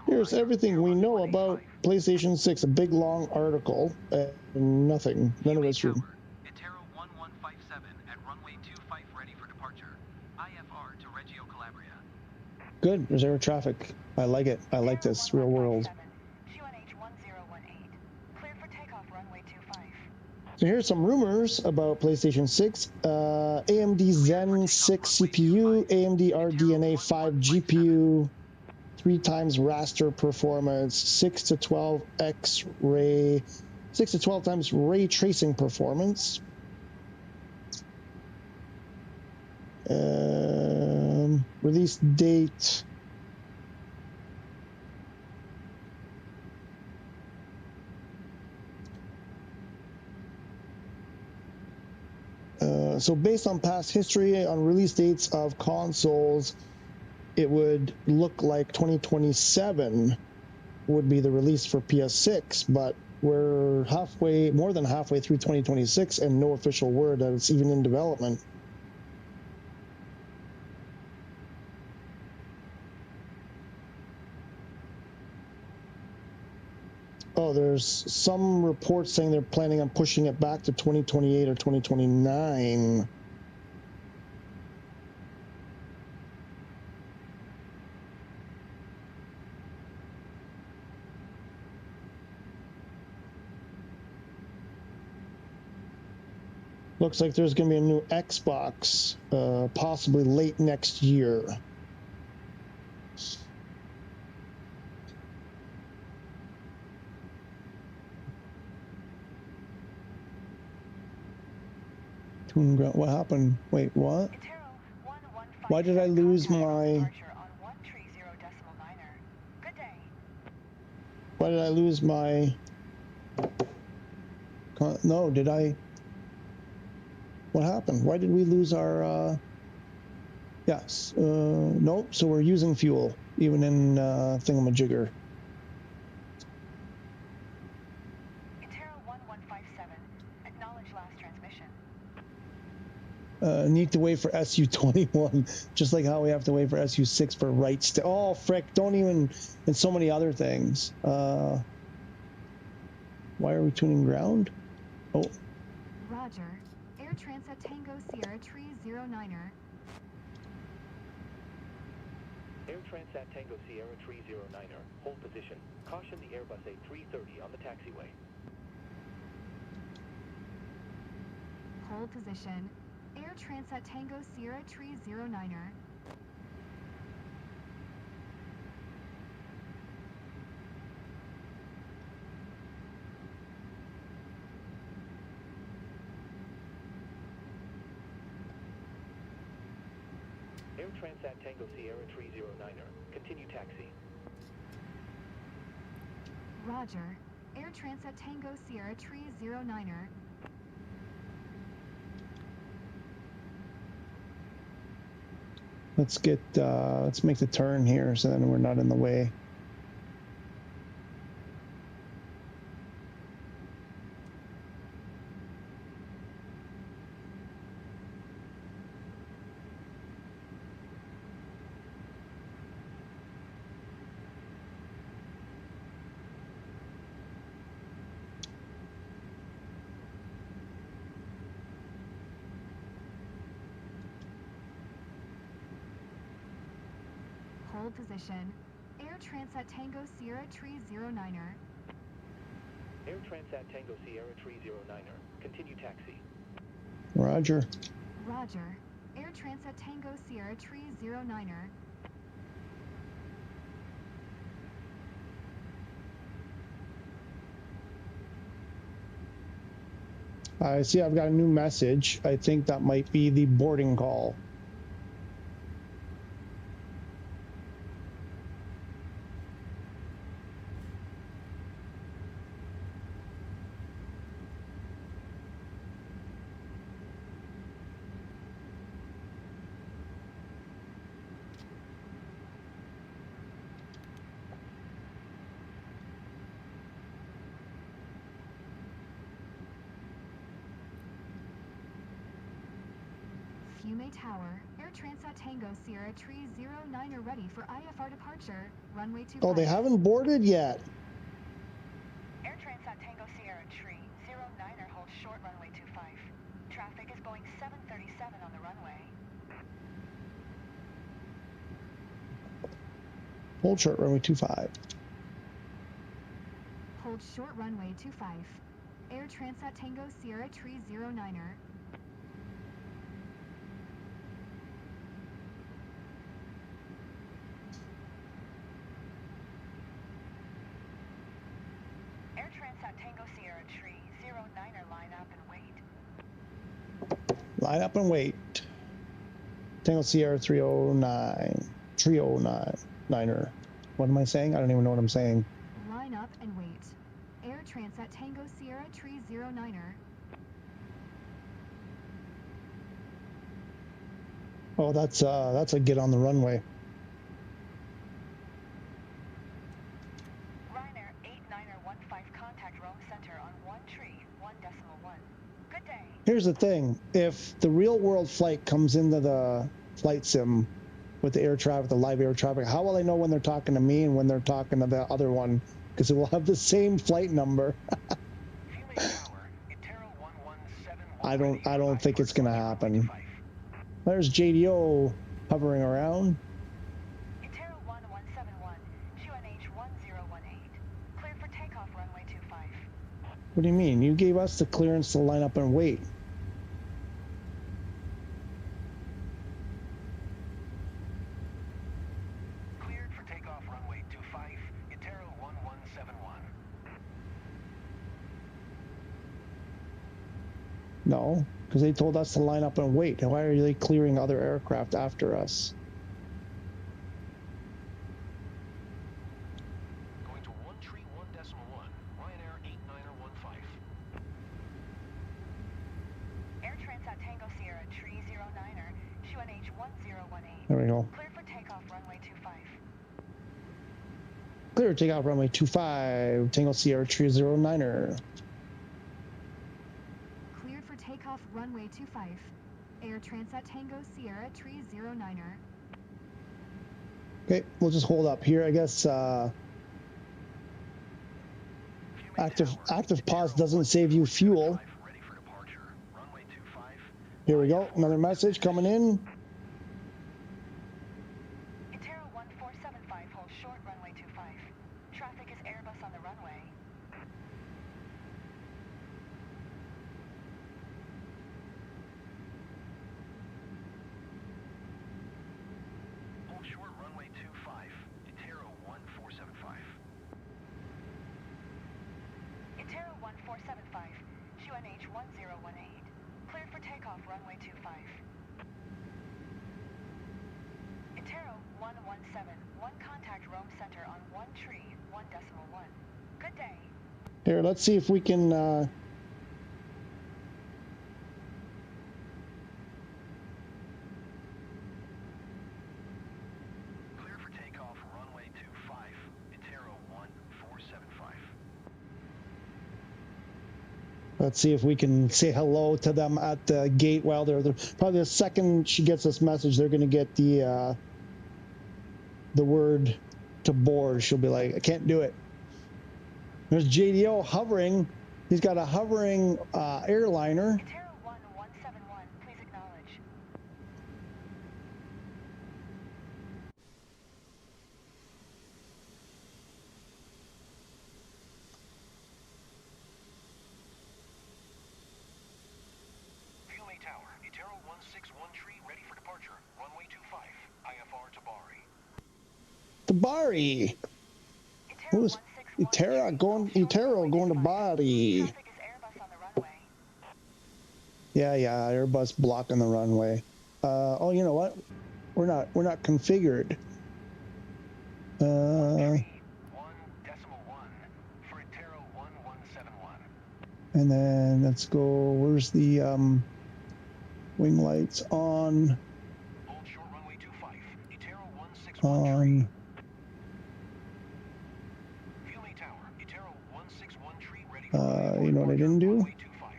Here's everything we know about PlayStation 6. A big long article and nothing. None of it's true. Itero 1157 at runway 25 ready for departure. IFR to Reggio Calabria. Good. There's air traffic. I like it. I like this real world. QNH 1018. Cleared for takeoff runway 25. So here's some rumors about PlayStation 6. AMD Zen 6 CPU, AMD RDNA 5 GPU, 3 times raster performance, 6 to 12 X-ray, 6 to 12 times ray tracing performance. Release date. So based on past history on release dates of consoles, it would look like 2027 would be the release for PS6, but we're more than halfway through 2026 and no official word that it's even in development. Oh, there's some reports saying they're planning on pushing it back to 2028 or 2029. Looks like there's going to be a new Xbox, possibly late next year. What happened? Wait, what? Why did I lose my... Why did I lose my... No, did I... What happened? Why did we lose our... Yes. Nope, so we're using fuel, even in thingamajigger. Need to wait for SU-21, just like how we have to wait for SU-6 for rights to... Oh, frick, don't even... And so many other things. Why are we tuning ground? Oh. Roger. Air Transat Tango Sierra 309er. Air Transat Tango Sierra 309er. Hold position. Caution the Airbus A330 on the taxiway. Hold position. Air Transat Tango Sierra Tree 09er. Air Transat Tango Sierra 309er. Continue taxi. Roger. Air Transat Tango Sierra Tree 09er. Let's make the turn here so then we're not in the way. Hold position. Air Transat Tango Sierra Tree 09er. Air Transat Tango Sierra 309er. Continue taxi. Roger. Roger. Air Transat Tango Sierra Tree 09er. I see I've got a new message. I think that might be the boarding call. Fiume Tower. Air Transat Tango Sierra Tree 09er ready for IFR departure. Runway 25. Oh, they haven't boarded yet. Air Transat Tango Sierra Tree 09er holds short runway 25. Traffic is Boeing 737 on the runway. Hold short runway 25. Hold short runway 25. Air Transat Tango Sierra Tree 09er. Air Transat Tango Sierra Tree 09er line up and wait. Line up and wait. Tango Sierra 309. 309er. What am I saying? I don't even know what I'm saying. Line up and wait. Air Transat Tango Sierra Tree 09er. Oh, that's a get on the runway. Ryanair 89er15 contact Rome Center on 1 tree 1.1. Good day. Here's the thing. If the real world flight comes into the flight sim with the air traffic, the live air traffic, how will I know when they're talking to me and when they're talking to the other one? Because it will have the same flight number. Fiume Tower. Itero 1171. I don't think it's gonna happen. There's JDO hovering around. Itero 1171, QNH 1018. Cleared for takeoff runway 25. What do you mean? You gave us the clearance to line up and wait. Cleared for takeoff runway 25. Itero 1171. No, because they told us to line up and wait. Why are they clearing other aircraft after us? Going to 1 tree 1.1. Ryanair 89er15. Air Transat Tango Sierra Tree 09er, QNH 1018. There we go. Cleared for takeoff runway 25. Clear takeoff runway 25. Tango Sierra Tree 09er. Cleared for takeoff runway 25. Air Transat Tango Sierra Tree 09er. Okay, we'll just hold up here. I guess active pause doesn't save you fuel. Ready for departure. Runway 25. Here we go. Another message coming in. Itero 1475 holds short runway 25. Traffic is Airbus on the runway. 1475, QNH 1018. Cleared for takeoff, runway 25. Intero 117, one contact Rome Center on 1 tree, 1.1. Good day. Here, let's see if we can... Clear for takeoff, runway 25, Intero 1475. Let's see if we can say hello to them at the gate while they're probably the second she gets this message, they're going to get the word to board. She'll be like, I can't do it. There's JDO hovering. He's got a hovering airliner. Intero 1171, please acknowledge. Fuel A Tower, Intero 161 tree, ready for departure. Runway 25, IFR to Bari. Tabari. Who's Utero going to Bari? Traffic is Airbus on the runway. Yeah, Airbus blocking the runway. Oh, you know what? We're not configured. 1.1 for Intero 1171. And then let's go. Where's the wing lights on? Hold short runway 25, Intero 161 tree. On. Fuel A Tower, Intero 161 tree, ready for You know what I didn't do? runway 25.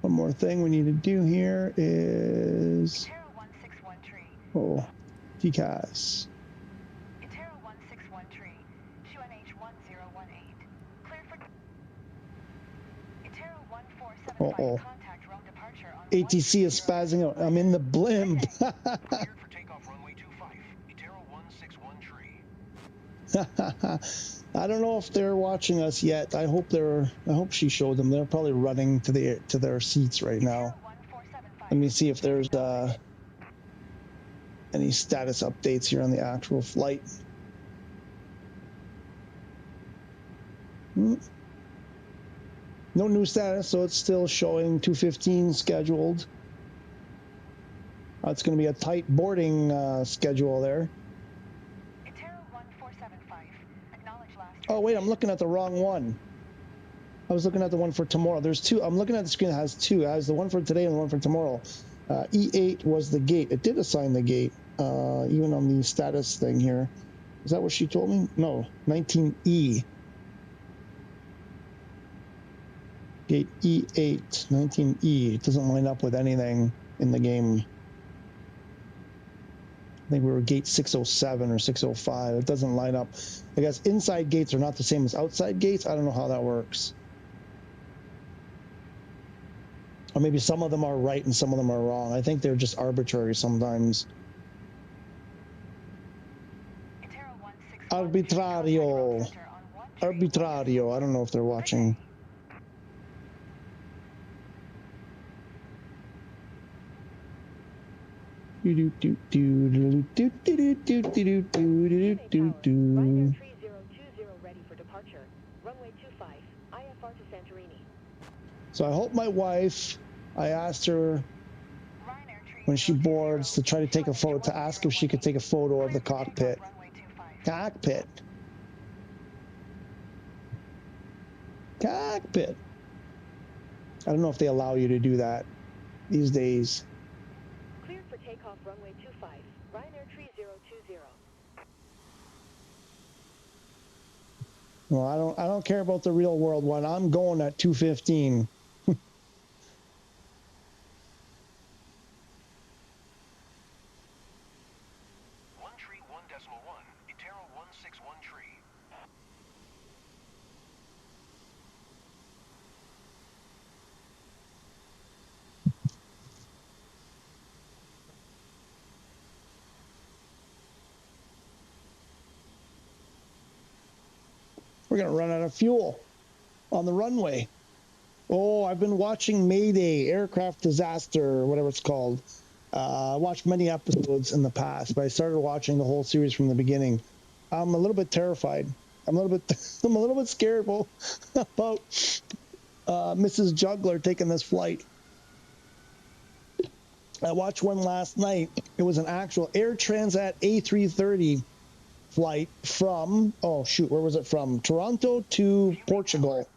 One more thing we need to do here is Intero 161 tree. TCAS. Intero 161 tree. QNH 1018. Cleared for... Intero 1475, contact Rome departure on... ATC is spazzing out. I'm in the blimp. Cleared for takeoff, runway 25, Intero 161 tree. I don't know if they're watching us yet. I hope she showed them. They're probably running to their seats right now. Let me see if there's any status updates here on the actual flight. No new status, so it's still showing 2:15 scheduled. It's going to be a tight boarding schedule there. Intero 1475. Acknowledge last... Oh wait, I'm looking at the wrong one. I was looking at the one for tomorrow. There's two. I'm looking at the screen that has two. It has the one for today and the one for tomorrow. E8 was the gate. It did assign the gate, even on the status thing here. Is that what she told me? No, 19E. Gate E8, 19E. It doesn't line up with anything in the game. I think we were gate 607 or 605. It doesn't line up. I guess inside gates are not the same as outside gates. I don't know how that works. Or maybe some of them are right and some of them are wrong. I think they're just arbitrary sometimes. Arbitrario. Arbitrario. I don't know if they're watching. Ryanair 3020 ready for departure. Runway 25, IFR to Santorini. So I hope my wife, I asked her when she boards to try to take a photo, to ask if she could take a photo of the cockpit. Cockpit. Cockpit. I don't know if they allow you to do that these days. Cleared for takeoff, runway 25, Ryanair 3020. Well, I don't care about the real world one. I'm going at 2:15. 1.1, Intero 161 tree. We're going to run out of fuel on the runway. Oh, I've been watching Mayday, Aircraft Disaster, or whatever it's called. I watched many episodes in the past, but I started watching the whole series from the beginning. I'm a little bit terrified. I'm a little bit scared about Mrs. Juggler taking this flight. I watched one last night. It was an actual Air Transat A330 flight from, oh shoot, where was it from? Toronto to Portugal.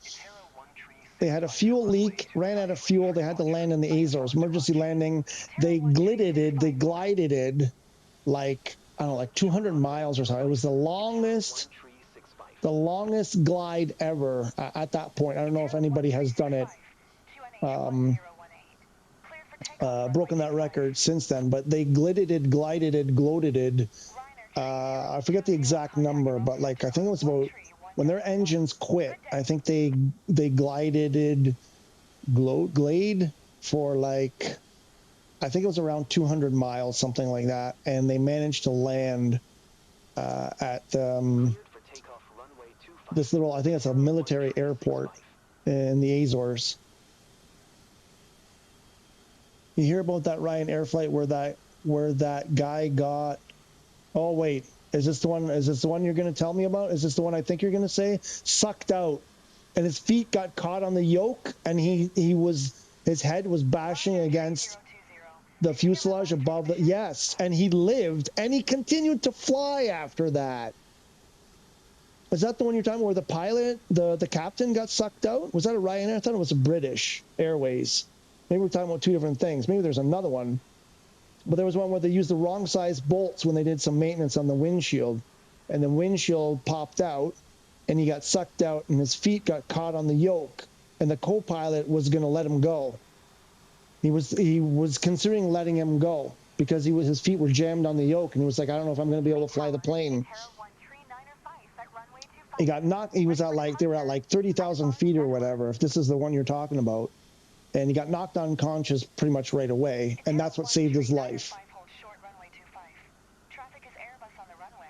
They had a fuel leak, ran out of fuel. They had to land in the Azores, emergency landing. They glided like, I don't know, like 200 miles or so. It was the longest glide ever at that point. I don't know if anybody has done it, broken that record since then, but they glided. I forget the exact number, but like, I think it was about, when their engines quit, I think they glided for like, I think it was around 200 miles, something like that, and they managed to land at this little, I think it's a military airport in the Azores. You hear about that Ryanair flight where that guy got, oh wait, is this the one you're going to tell me about? Is this the one I think you're going to say? Sucked out, and his feet got caught on the yoke, and his head was bashing against the fuselage above the, yes, and he lived, and he continued to fly after that. Is that the one you're talking about where the pilot, the captain got sucked out? Was that a Ryanair? I thought it was a British Airways. Maybe we're talking about two different things. Maybe there's another one. But there was one where they used the wrong size bolts when they did some maintenance on the windshield. And the windshield popped out, and he got sucked out, and his feet got caught on the yoke. And the co-pilot was going to let him go. He was considering letting him go because his feet were jammed on the yoke, and he was like, I don't know if I'm going to be able to fly the plane. He got knocked. He was at like, they were at like 30,000 feet or whatever, if this is the one you're talking about. And he got knocked unconscious pretty much right away, and that's what saved his life.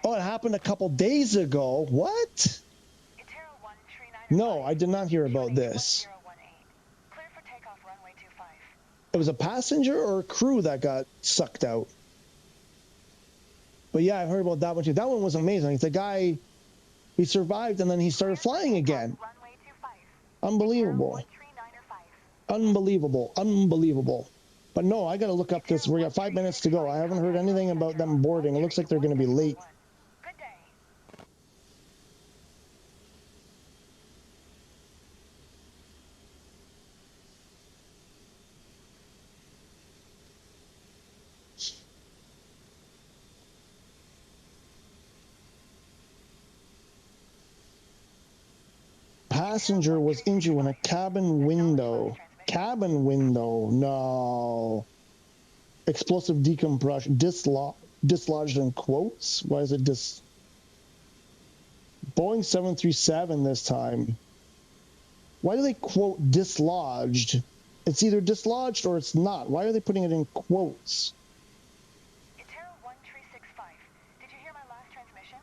Oh, it happened a couple days ago. What? No, I did not hear about this. It was a passenger or a crew that got sucked out. But yeah, I heard about that one too. That one was amazing. The guy, he survived, and then he started flying again. Unbelievable. Unbelievable. But no, I got to look up this. We got 5 minutes to go. I haven't heard anything about them boarding. It looks like they're going to be late. Passenger was injured when a cabin window, no. Explosive decompression, dislodged in quotes? Why is it Boeing 737 this time. Why do they quote dislodged? It's either dislodged or it's not. Why are they putting it in quotes? Did you hear my last transmission?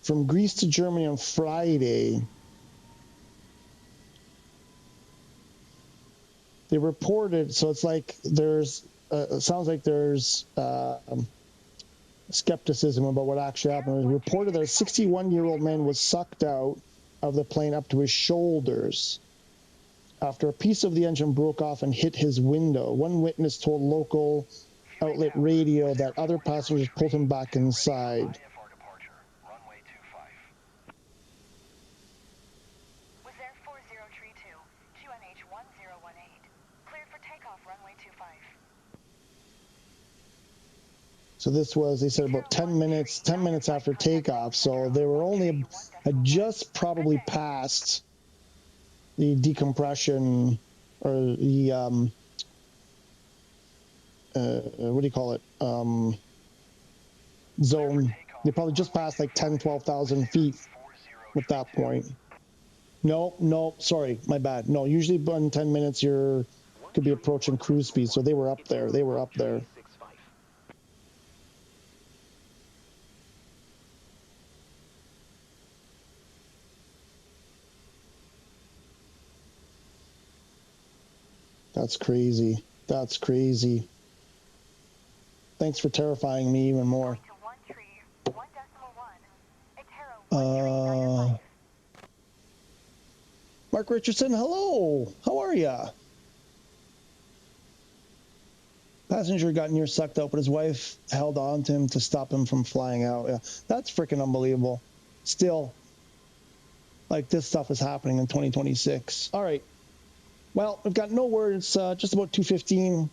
From Greece to Germany on Friday. They reported, so it's like there's, it sounds like there's skepticism about what actually happened. It was reported that a 61-year-old man was sucked out of the plane up to his shoulders after a piece of the engine broke off and hit his window. One witness told local outlet radio that other passengers pulled him back inside. So this was, they said, about 10 minutes after takeoff. So they were only had just probably passed the decompression or the, what do you call it, zone. They probably just passed like 10, 12,000 feet at that point. No, sorry, my bad. No, usually in 10 minutes could be approaching cruise speed. So they were up there. That's crazy. Thanks for terrifying me even more. Mark Richardson, hello. How are ya? Passenger got near sucked out, but his wife held on to him to stop him from flying out. Yeah, that's freaking unbelievable. Still, like, this stuff is happening in 2026. All right. Well, we've got no word. It's just about 2:15.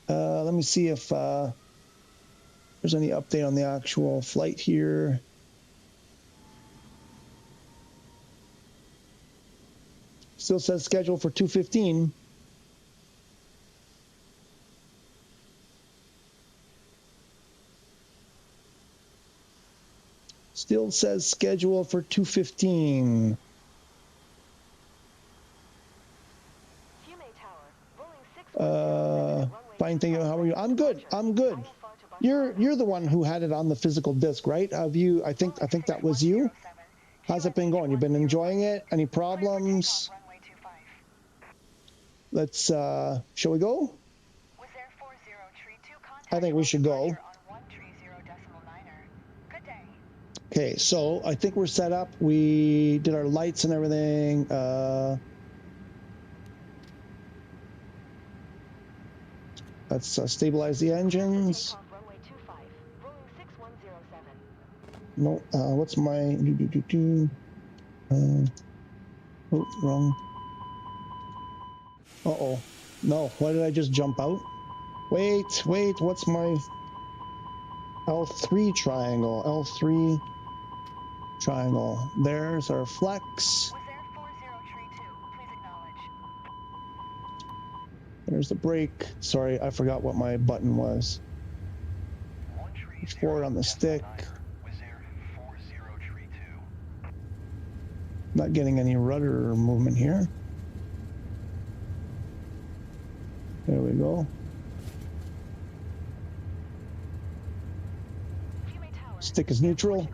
Let me see if there's any update on the actual flight here. Still says scheduled for 2:15. Still says scheduled for 2:15. Fine, thank you. How are you? I'm good. I'm good. You're the one who had it on the physical disc, right? Have you? I think that was you. How's it been going? You've been enjoying it? Any problems? Let's. Shall we go? I think we should go. Okay, so I think we're set up. We did our lights and everything. Let's stabilize the engines. No, what's my oh, wrong. Uh-oh. No, why did I just jump out? Wait, what's my L3 triangle? L3 triangle. There's our flex. There's the brake. Sorry, I forgot what my button was. It's forward on the stick. Not getting any rudder movement here. There we go. Stick is neutral.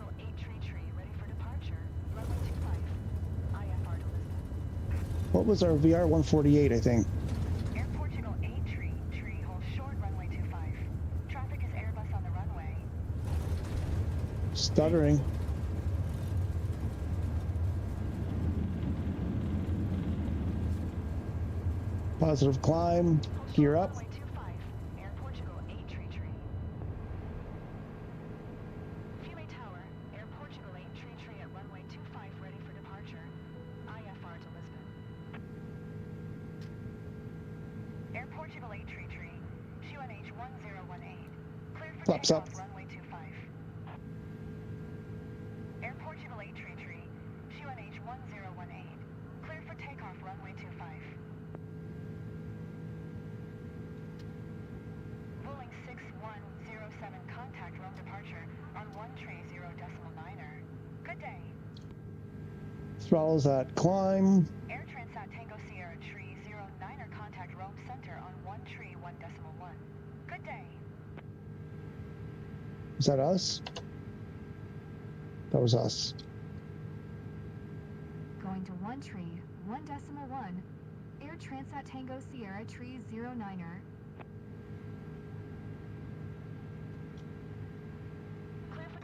What was our VR 148, I think? Air Portugal 8 tree, hold short, runway 25. Traffic is Airbus on the runway. Stuttering. Positive climb, gear up. Air Portugal 8 tree. Fiume Tower, Air Portugal 8 tree at runway 25, ready for departure. IFR to Lisbon. Air Portugal 8 tree, QNH 1018. Cleared for Flaps up. takeoff, runway 25. Air Portugal 8 tree, QNH 1018. Cleared for takeoff, runway 25. Rolling 6107, contact roam departure on 130.9er. Good day. Throttles at climb. Air Transat Tango Sierra Tree 09er, contact roam center on 131.1. Good day. Is that us? That was us. Going to 1 tree, 1.1. Air Transat Tango Sierra Tree 09er. Clear for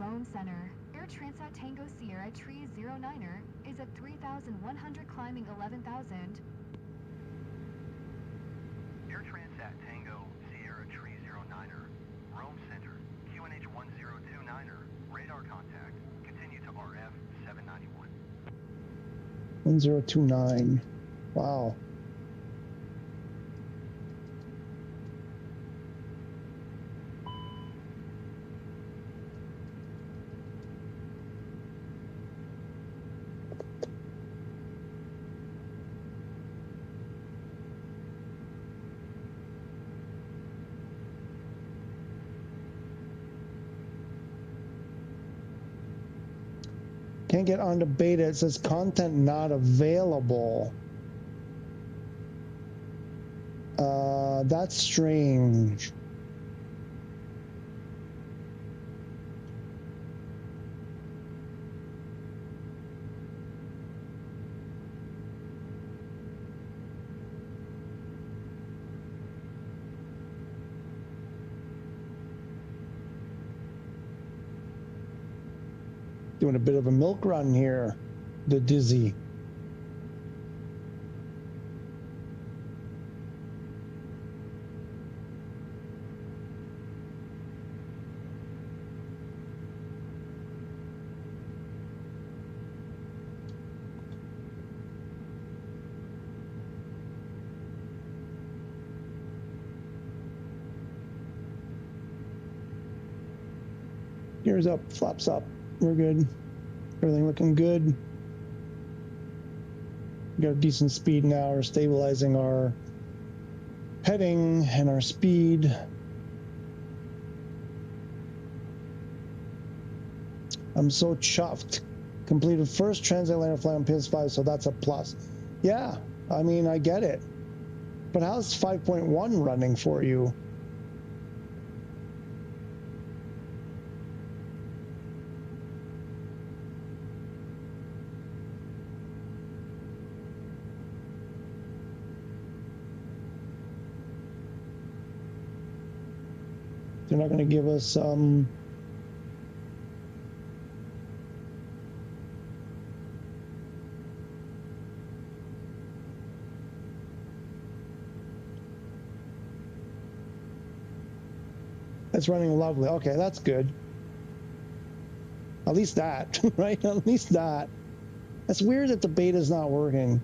Rome Center. Air Transat Tango Sierra Tree 09er is at 3,100 climbing 11,000. Air Transat Tango Sierra Tree 09er, Rome Center, QNH 1029er, radar contact, continue to RF 791. 1029. Wow. Can't get onto beta. It says content not available. That's strange. Doing a bit of a milk run here. the dizzy. Gears up, flaps up. We're good. Everything looking good. We got a decent speed now. We're stabilizing our heading and our speed. I'm so chuffed. Completed first transatlantic flight on PS5, so that's a plus. Yeah, I mean, I get it. But how's 5.1 running for you? They're not going to give us it's running lovely. Okay, that's good. At least that, right? At least that. That's weird that the beta's not working.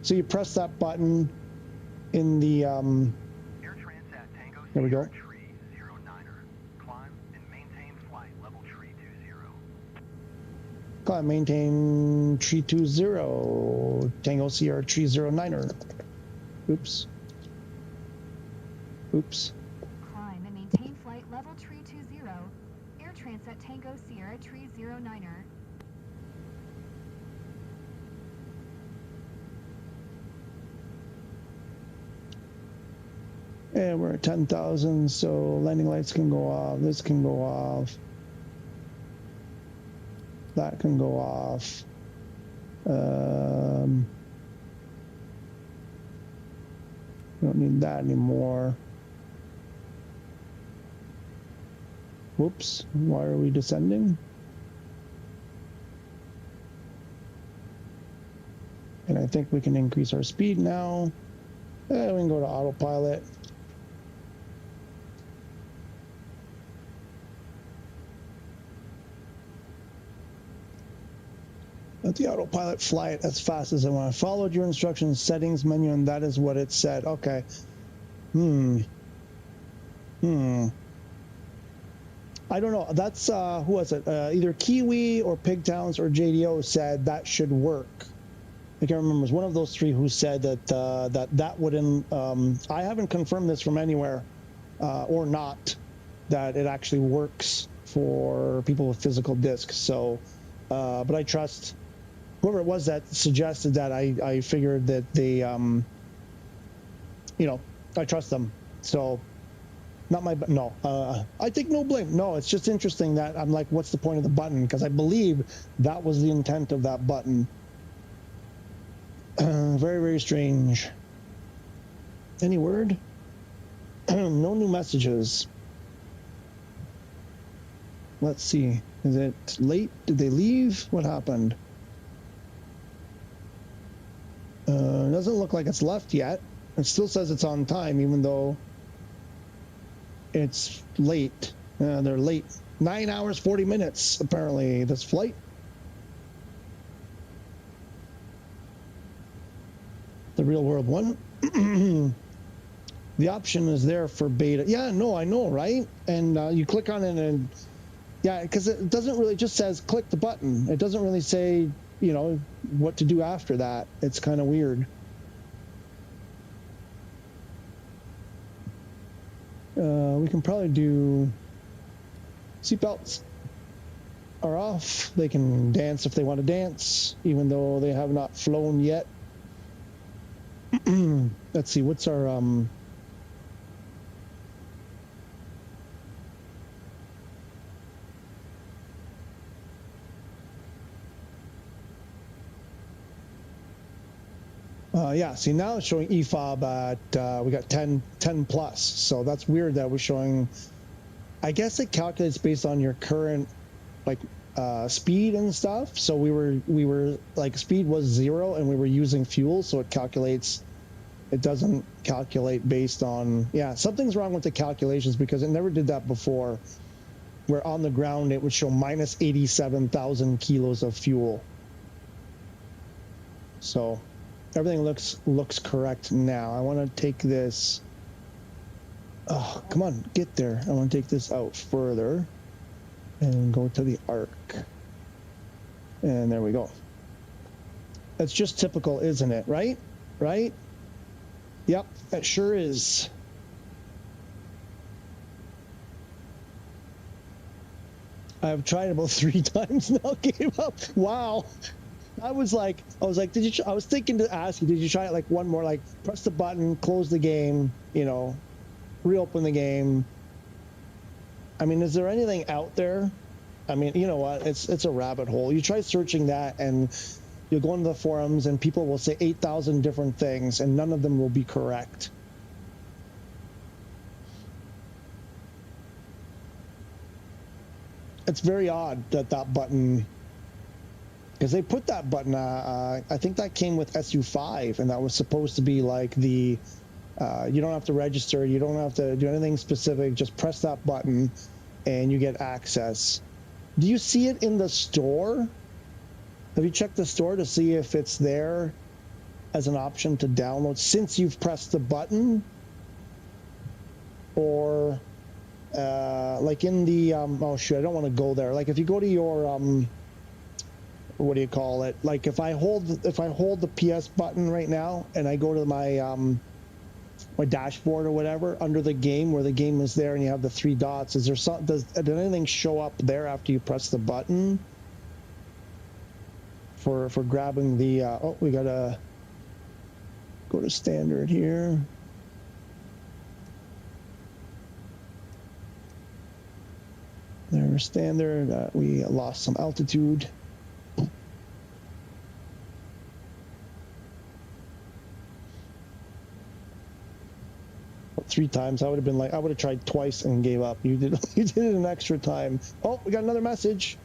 So you press that button in the Air Transat Tango there we go. Tree 09er. Climb and maintain flight level tree 20. Climb, maintain tree 20. Tango Sierra tree 09er. Oops. Oops. Climb and maintain flight level tree 20. Air Transat Tango Sierra tree 09er. And we're at 10,000, so landing lights can go off. This can go off. That can go off. We don't need that anymore. Whoops, why are we descending? And I think we can increase our speed now. And we can go to autopilot. Let the autopilot fly it as fast as I want. I followed your instructions, settings menu, and that is what it said. Okay. I don't know. That's who was it? Either Kiwi or Pigtowns or JDO said that should work. I can't remember. It was one of those three who said that that wouldn't. I haven't confirmed this from anywhere, or not, that it actually works for people with physical discs. So, but I trust whoever it was that suggested that. I figured that they, you know, I trust them. So. Not my, no, I take no blame. No, it's just interesting that I'm like, what's the point of the button? Because I believe that was the intent of that button. Very, very strange. Any word? No new messages. Let's see. Is it late? Did they leave? What happened? Doesn't look like it's left yet. It still says it's on time, even though it's late. They're late. 9 hours, 40 minutes, apparently, this flight. The real world one. The option is there for beta. Yeah, no, I know, right? And you click on it and, yeah, because it doesn't really, just says click the button. It doesn't really say, you know, what to do after that. It's kind of weird. We can probably do seatbelts are off. They can dance if they want to dance, even though they have not flown yet. Let's see, what's our yeah, see now it's showing EFOB at, we got 10 plus. So that's weird that we're showing, I guess it calculates based on your current, like, speed and stuff. So we were like, speed was 0 and we were using fuel, so it doesn't calculate based on, yeah, something's wrong with the calculations because it never did that before, where on the ground it would show minus 87,000 kilos of fuel. So everything looks correct now. I want to take this, oh, come on, get there. I want to take this out further and go to the arc. And there we go. That's just typical, isn't it? Right? Right? Yep, that sure is. I've tried about 3 times now, gave up. Wow. I was like, I was thinking to ask you, did you try it like one more, like press the button, close the game, you know, reopen the game? I mean, is there anything out there? I mean, you know what? It's a rabbit hole. You try searching that and you'll go into the forums and people will say 8,000 different things and none of them will be correct. It's very odd that button, because they put that button, I think that came with SU5 and that was supposed to be like the, you don't have to register, you don't have to do anything specific, just press that button and you get access. Do you see it in the store? Have you checked the store to see if it's there as an option to download since you've pressed the button? Or like in the, oh shoot, I don't want to go there. Like if you go to your, what do you call it? Like if I hold the PS button right now and I go to my, my dashboard or whatever, under the game where the game is there and you have the 3 dots, is there some, does anything show up there after you press the button for grabbing the, oh, we gotta go to standard here. There's standard, we lost some altitude. 3 times. I would have been like, I would have tried twice and gave up. You did it an extra time. Oh, we got another message.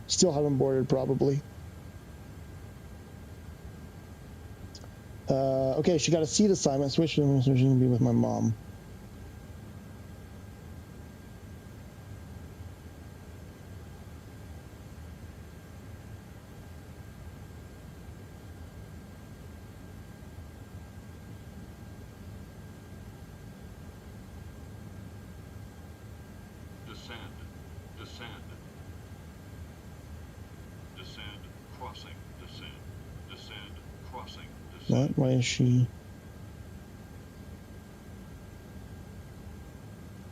Still haven't boarded, probably. Okay, she got a seat assignment. Switch to be with my mom. What? Why is she?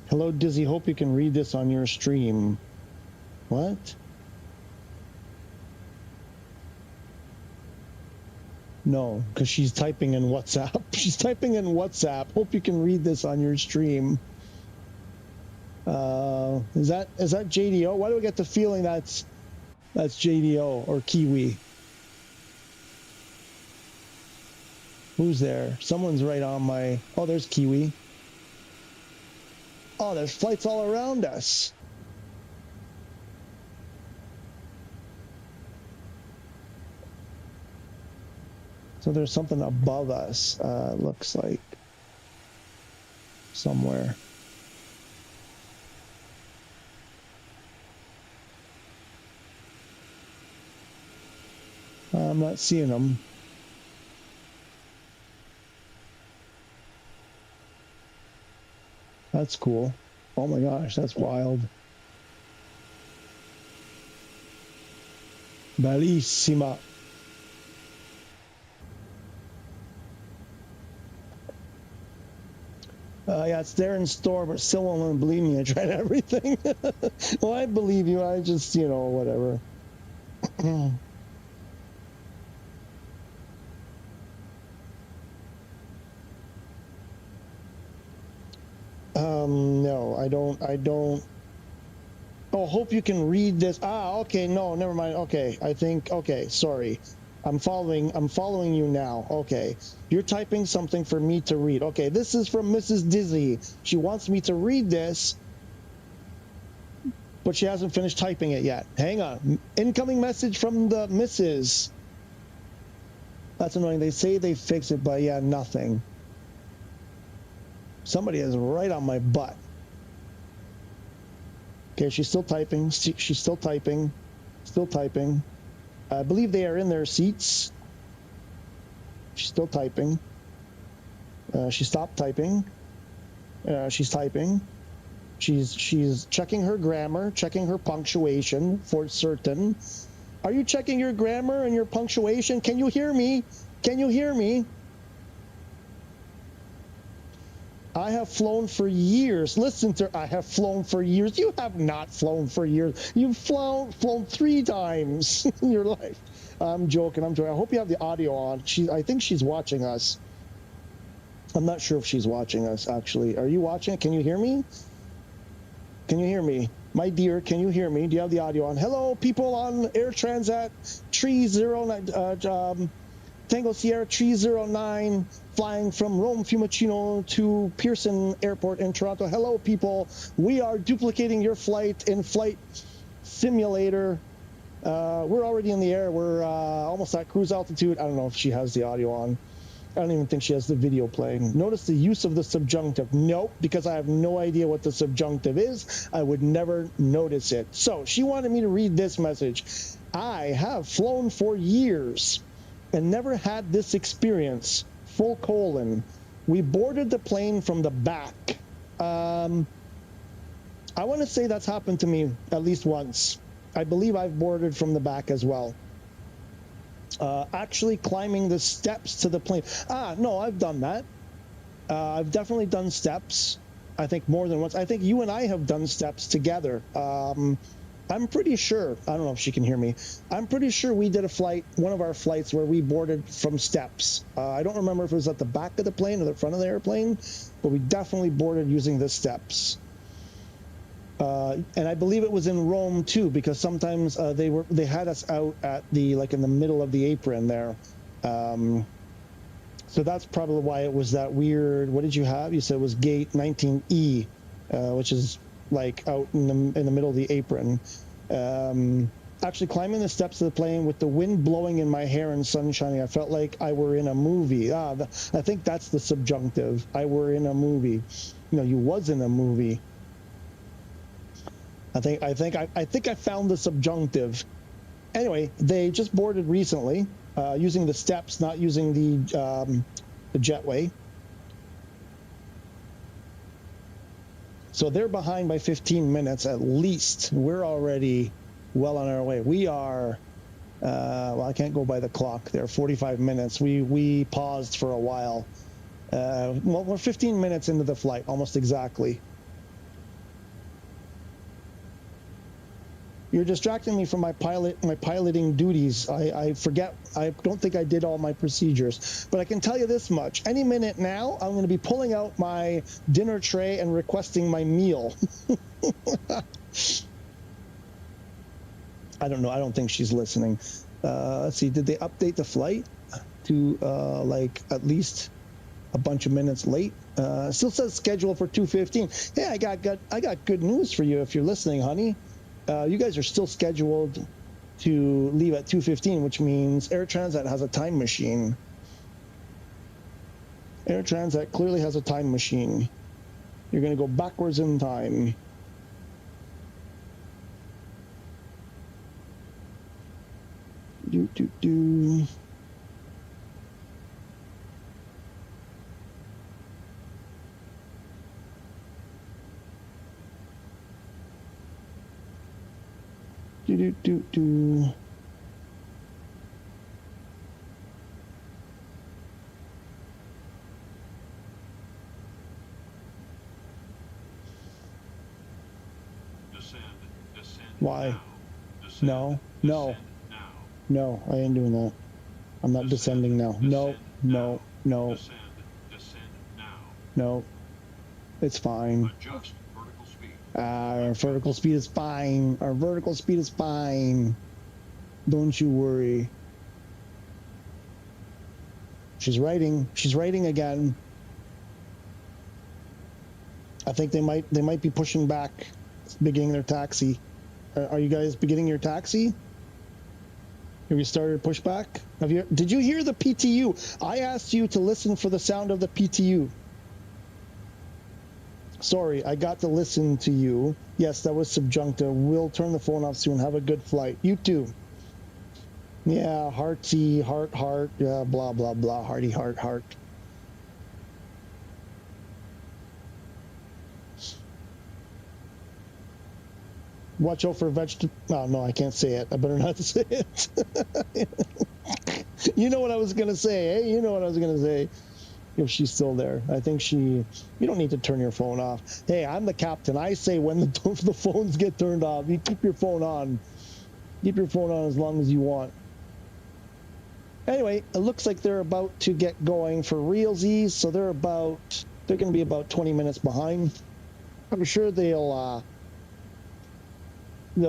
Hello, Dizzy. Hope you can read this on your stream. What? No, because she's typing in WhatsApp. She's typing in WhatsApp. Hope you can read this on your stream. Is that JDO? Why do we get the feeling that's JDO or Kiwi? Who's there? Someone's right on my... Oh, there's Kiwi. Oh, there's flights all around us. So there's something above us, looks like. Somewhere. I'm not seeing them. That's cool. Oh my gosh, that's wild. Bellissima. Yeah, it's there in store, but still won't believe me. I tried everything. Well, I believe you. I just, you know, whatever. No, I don't. Oh, hope you can read this. Ah, okay, no, never mind. Okay, I think, okay, sorry. I'm following you now. Okay, you're typing something for me to read. Okay, this is from Mrs. Dizzy. She wants me to read this, but she hasn't finished typing it yet. Hang on. Incoming message from the missus. That's annoying. They say they fix it, but yeah, nothing. Somebody is right on my butt. Okay, she's still typing. She's still typing. Still typing. I believe they are in their seats. She's still typing. She stopped typing. She's typing. She's checking her grammar, checking her punctuation for certain. Are you checking your grammar and your punctuation? Can you hear me? Can you hear me? I have flown for years. Listen to her. I have flown for years. You have not flown for years. You've flown 3 times in your life. I'm joking. I'm joking. I hope you have the audio on. I think she's watching us. I'm not sure if she's watching us, actually. Are you watching? Can you hear me? Can you hear me? My dear, can you hear me? Do you have the audio on? Hello, people on Air Transat 309, Tango Sierra 309, flying from Rome Fiumicino to Pearson Airport in Toronto. Hello, people. We are duplicating your flight in Flight Simulator. We're already in the air. We're almost at cruise altitude. I don't know if she has the audio on. I don't even think she has the video playing. Notice the use of the subjunctive. Nope, because I have no idea what the subjunctive is. I would never notice it. So she wanted me to read this message. I have flown for years and never had this experience. : We boarded the plane from the back. I want to say that's happened to me at least once. I believe I've boarded from the back as well. Actually climbing the steps to the plane. No, I've done that. I've definitely done steps. I think more than once. I think you and I have done steps together. I'm pretty sure. I don't know if she can hear me. I'm pretty sure we did a flight, one of our flights, where we boarded from steps. I don't remember if it was at the back of the plane or the front of the airplane, but we definitely boarded using the steps. And I believe it was in Rome too, because sometimes they had us out at in the middle of the apron there. So that's probably why it was that weird. What did you have? You said it was gate 19E, which is like out in the middle of the apron. Actually climbing the steps of the plane with the wind blowing in my hair and sun shining, I felt like I were in a movie. I think that's the subjunctive. I were in a movie. You was in a movie. I think I found the subjunctive. Anyway, they just boarded recently, using the steps, not using the jetway. So they're behind by 15 minutes at least. We're already well on our way. We are, well, I can't go by the clock there, 45 minutes. We paused for a while. Well, we're 15 minutes into the flight, almost exactly. You're distracting me from my piloting duties. I forget. I don't think I did all my procedures. But I can tell you this much. Any minute now, I'm going to be pulling out my dinner tray and requesting my meal. I don't know. I don't think she's listening. Let's see. Did they update the flight to at least a bunch of minutes late? Still says schedule for 2:15. Hey, I got good news for you if you're listening, honey. You guys are still scheduled to leave at 2:15, which means Air Transat has a time machine. Air Transat clearly has a time machine. You're going to go backwards in time. Do. Do. Descend Why? now. Descend, No. descend now. No, I ain't doing that. I'm not descending now. No. Descend now. No. It's fine. Adjust vertical speed. Our vertical speed is fine. Our vertical speed is fine. Don't you worry. She's writing. She's writing again. I think they might be pushing back, beginning their taxi. Are you guys beginning your taxi? Have you started pushback? Did you hear the PTU? I asked you to listen for the sound of the PTU. Sorry, I got to listen to you. Yes, that was subjunctive. We'll turn the phone off soon. Have a good flight. You too. Yeah, hearty, heart, yeah, blah, blah, blah, hearty, heart. Watch out for vegetable. Oh, no, I can't say it. I better not say it. You know what I was going to say, eh? You know what I was going to say. If she's still there. I think you don't need to turn your phone off. Hey, I'm the captain. I say when the phones get turned off, you keep your phone on. Keep your phone on as long as you want. Anyway, it looks like they're about to get going for realsies, so they're going to be about 20 minutes behind. I'm sure they'll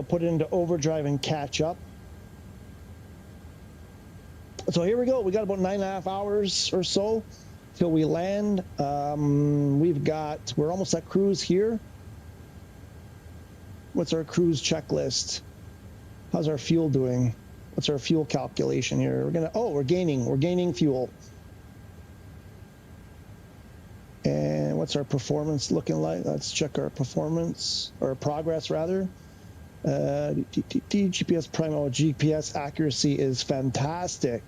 put it into overdrive and catch up. So here we go. We got about 9.5 hours or so till we land. We're almost at cruise here. What's our cruise checklist? How's our fuel doing? What's our fuel calculation here? We're gaining fuel. And what's our performance looking like? Let's check our performance, or progress rather. GPS prime. GPS accuracy is fantastic.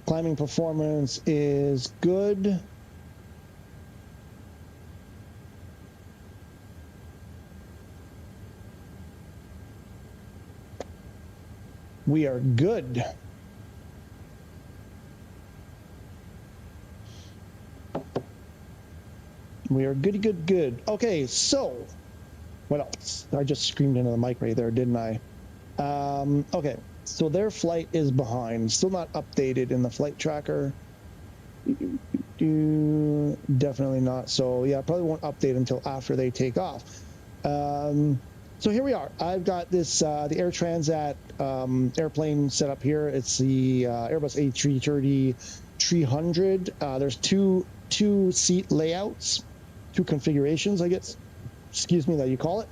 Climbing performance is good. We are good. We are good. Okay, so what else? I just screamed into the mic right there, didn't I? Okay, so their flight is behind. Still not updated in the flight tracker. Definitely not. So yeah, probably won't update until after they take off. So here we are. I've got this the Air Transat airplane set up here. It's the Airbus A330-300. There's two seat layouts, two configurations, I guess. Excuse me, that you call it.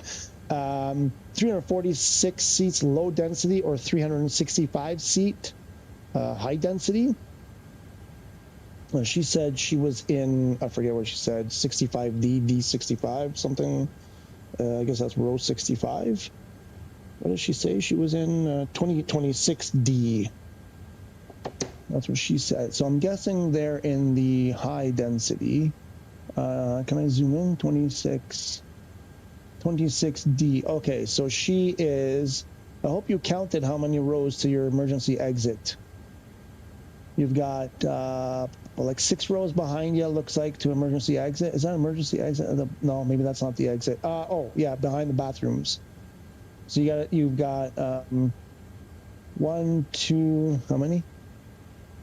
346 seats low density or 365 seat high density. She said she was in, I forget what she said, 65D, D65, something. I guess that's row 65. What did she say? She was in 2026D. That's what she said. So I'm guessing they're in the high density. Can I zoom in? 26D. Okay, so she is, I hope you counted how many rows to your emergency exit. You've got like 6 rows behind you, looks like, to emergency exit. Is that emergency exit? No, maybe that's not the exit. Oh, yeah, behind the bathrooms. So you've got 1, 2, how many?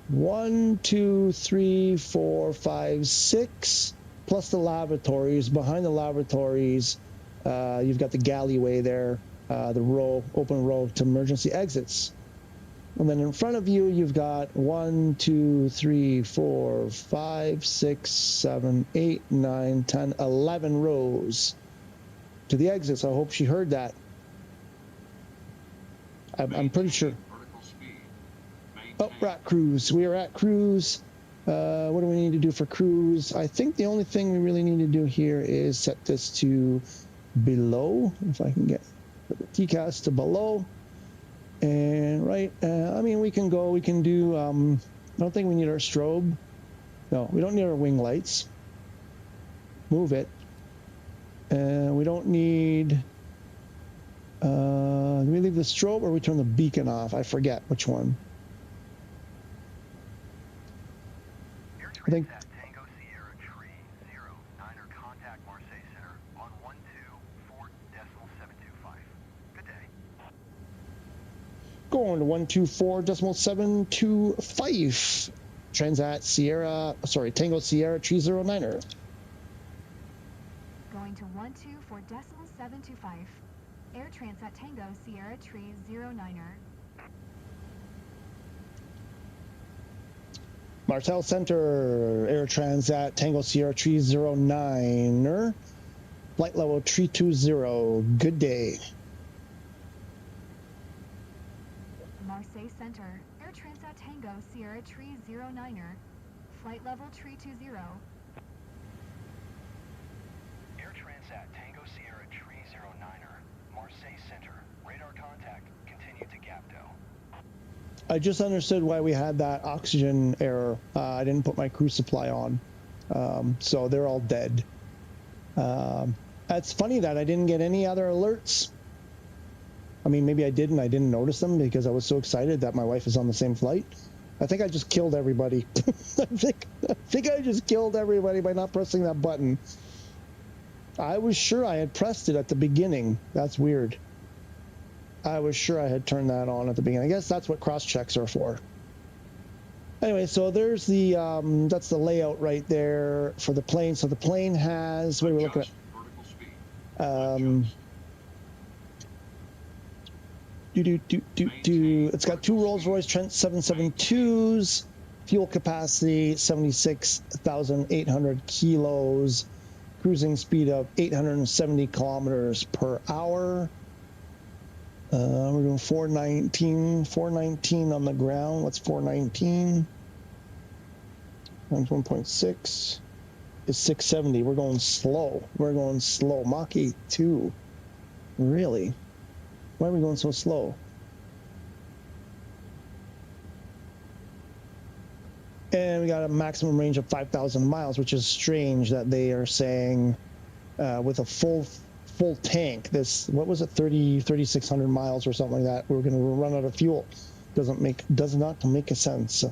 1, 2, 3, 4, 5, 6, plus the lavatories. Behind the lavatories, you've got the galleyway there, the open row to emergency exits. And then in front of you, you've got 1, 2, 3, 4, 5, 6, 7, 8, 9, 10, 11 rows to the exits. I hope she heard that. I'm pretty sure. Oh, we're at cruise. We are at cruise. What do we need to do for cruise? I think the only thing we really need to do here is set this to below. If I can get the TCAS to below. And right, I mean, we can do, I don't think we need our strobe. No, we don't need our wing lights. Move it. We don't need, do we leave the strobe or we turn the beacon off? I forget which one. Air I think. Transat Tango Sierra Tree 09er contact Marseille Center on 124.725. Good day. Going to 124.725. Transat Tango Sierra 309er. Going to 124.725. Air Transat Tango Sierra 309er. Martel Center, Air Transat Tango Sierra 309er. Flight level 320. Good day. Marseille Center, Air Transat Tango Sierra 309er, flight level 320. Air Transat Tango Sierra 309er, Marseille Center. Radar contact. Continue to Gapdo. I just understood why we had that oxygen error. I didn't put my crew supply on. So they're all dead. It's funny that I didn't get any other alerts. I mean, maybe I did and I didn't notice them because I was so excited that my wife is on the same flight. I think I just killed everybody. I think I just killed everybody by not pressing that button. I was sure I had pressed it at the beginning. That's weird. I was sure I had turned that on at the beginning. I guess that's what cross checks are for. Anyway, so there's the that's the layout right there for the plane. So the plane has, what are we looking at? It's got two Rolls-Royce Trent 772s, fuel capacity 76,800 kilos, cruising speed of 870 kilometers per hour. We're doing 419 on the ground. What's 419? Times 1.6 is 670. We're going slow. Mach 82. Really? Why are we going so slow? And we got a maximum range of 5,000 miles, which is strange that they are saying with a full tank, this, what was it, 3,600 miles or something like that, we're going to run out of fuel. Does not make a sense.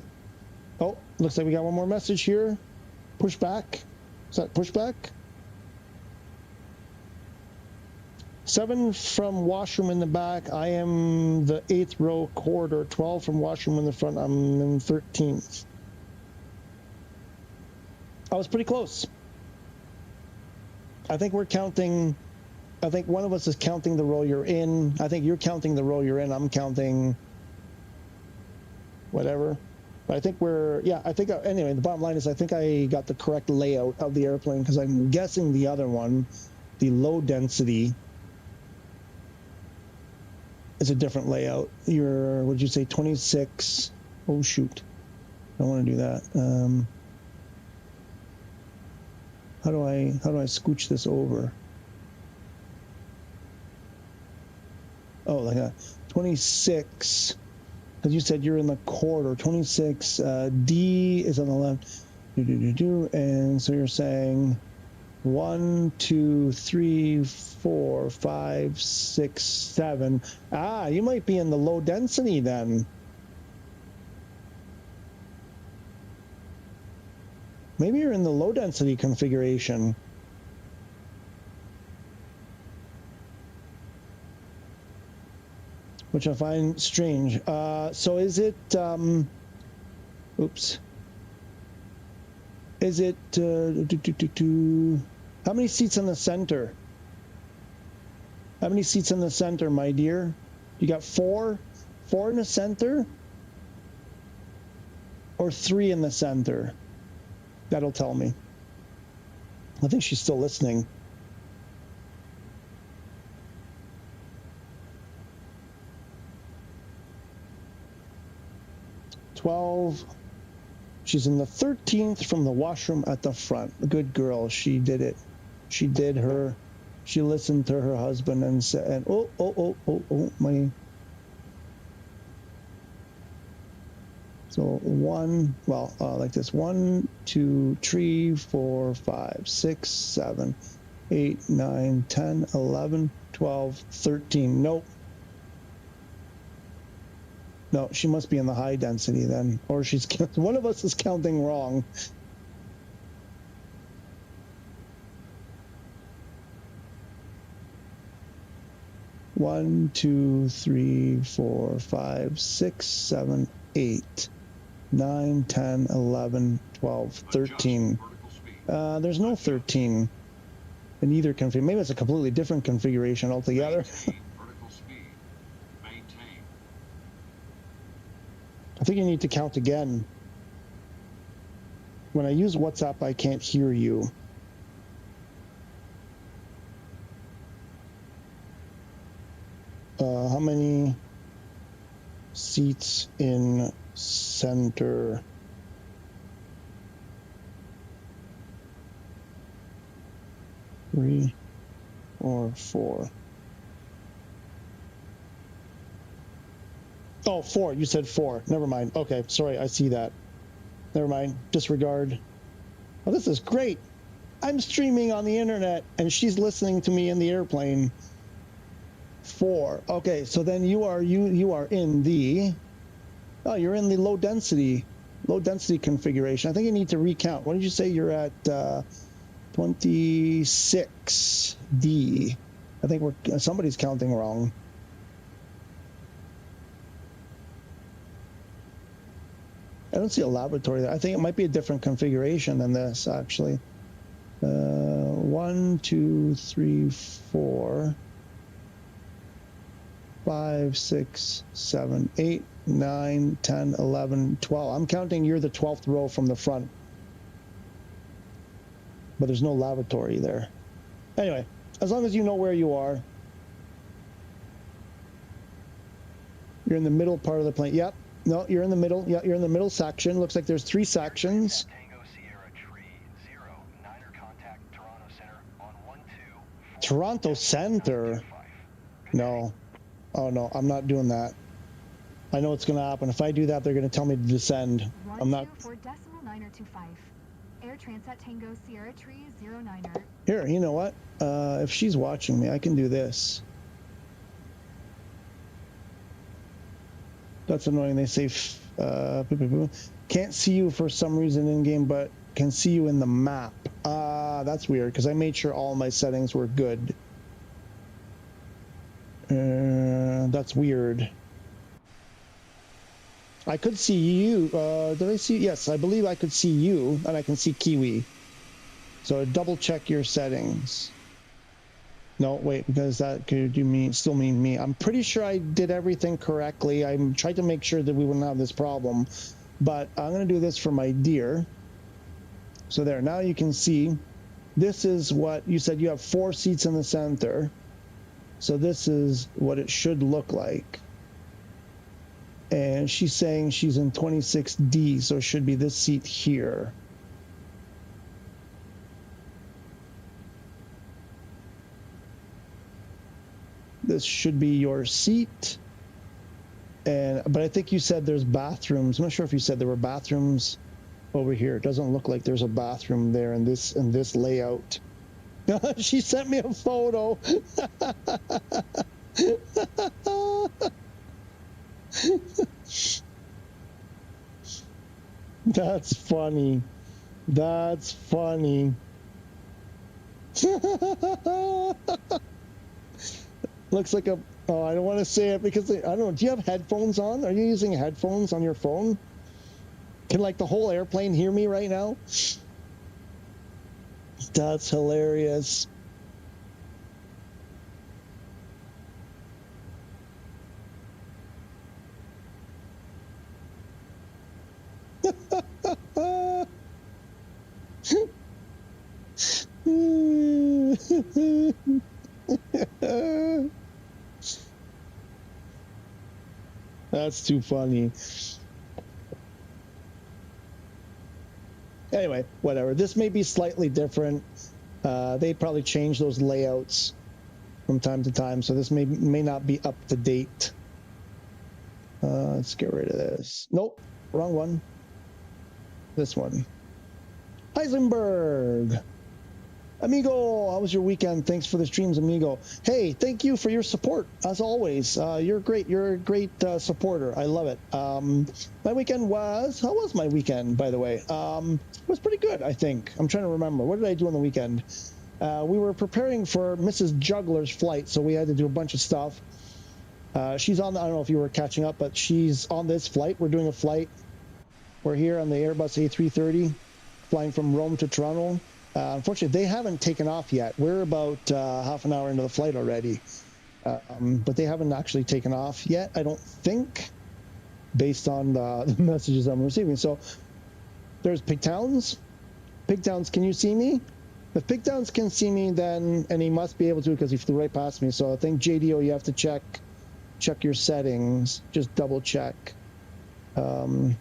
Oh, looks like we got one more message here. Pushback. Is that pushback? 7 from washroom in the back. I am the 8th row corridor. 12 from washroom in the front. I'm in 13th. I was pretty close. I think we're counting. I think one of us is counting the row you're in. I think you're counting the row you're in. I'm counting whatever. But I think we're, yeah, I think, anyway, the bottom line is I think I got the correct layout of the airplane because I'm guessing the other one, the low density, is a different layout. You're, what did you say, 26? Oh, shoot. I don't want to do that. How do I scooch this over? Oh, like that. 26, because you said you're in the corridor. 26, D is on the left. And so you're saying 1, 2, 3, 4, 5, 6, 7. Ah, you might be in the low density then. Maybe you're in the low density configuration. Which I find strange. So is it, oops. Is it, how many seats in the center? How many seats in the center, my dear? You got 4? 4 in the center? Or 3 in the center? That'll tell me. I think she's still listening. She's in the 13th from the washroom at the front. Good girl. She did it. She listened to her husband and said, my. So like this. 1, 2, 3, 4, 5, 6, 7, 8, 9, 10, 11, 12, 13. Nope. No, she must be in the high density then, or she's one of us is counting wrong. One, 2, 3, 4, 5, 6, 7, 8, 9, 10, 11, 12, 13. There's no 13 in either configuration. Maybe it's a completely different configuration altogether. I think you need to count again. When I use WhatsApp, I can't hear you. How many seats in center? Three or four? Oh, four. You said four. Never mind. Okay, sorry. I see that. Never mind. Disregard. Oh, this is great. I'm streaming on the internet, and she's listening to me in the airplane. Four. Okay, so then you are in the. Oh, you're in the low density configuration. I think you need to recount. What did you say? You're at 26D. I think somebody's counting wrong. I don't see a laboratory there. I think it might be a different configuration than this, actually. 1, 2, 3, 4, 5, 6, 7, 8, 9, 10, 11, 12. I'm counting you're the 12th row from the front. But there's no lavatory there. Anyway, as long as you know where you are. You're in the middle part of the plane. Yep. No, you're in the middle. Yeah, you're in the middle section. Looks like there's 3 sections. Tango Sierra Tree 0, Niner contact Toronto Center on 12. Toronto Center? No. Oh, no, I'm not doing that. I know what's going to happen. If I do that, they're going to tell me to descend. I'm not. 124.925. Air Transat Tango Sierra Tree 09er. Here, you know what? If she's watching me, I can do this. That's annoying. They say can't see you for some reason in game, but can see you in the map. That's weird because I made sure all my settings were good. That's weird. I could see you. Did I see? Yes, I believe I could see you, and I can see Kiwi. So double check your settings. No, wait, because that could still mean me. I'm pretty sure I did everything correctly. I tried to make sure that we wouldn't have this problem, but I'm going to do this for my deer. So there, now you can see, this is what you said. You have 4 seats in the center. So this is what it should look like. And she's saying she's in 26D, so it should be this seat here. This should be your seat. But I think you said there's bathrooms. I'm not sure if you said there were bathrooms over here. It doesn't look like there's a bathroom there in this layout. She sent me a photo. That's funny. That's funny. Looks like a. Oh, I don't want to say it because I don't know. Do you have headphones on? Are you using headphones on your phone? Can like the whole airplane hear me right now? That's hilarious. That's too funny. Anyway, whatever. This may be slightly different. They probably change those layouts from time to time, so this may not be up to date. Let's get rid of this. Nope, wrong one. This one. Heisenberg. Amigo, how was your weekend? Thanks for the streams, amigo. Hey, thank you for your support, as always. You're great. You're a great supporter. I love it. My weekend was... How was my weekend, by the way? It was pretty good, I think. I'm trying to remember. What did I do on the weekend? We were preparing for Mrs. Juggler's flight, so we had to do a bunch of stuff. She's on... I don't know if you were catching up, but she's on this flight. We're doing a flight. We're here on the Airbus A330, flying from Rome to Toronto. Unfortunately, they haven't taken off yet. We're about half an hour into the flight already. But they haven't actually taken off yet, I don't think, based on the messages I'm receiving. So there's Pigtowns. Pigtowns, can you see me? If Pigtowns can see me, then, and he must be able to because he flew right past me. So I think JDO, you have to check check your settings. Just double check. And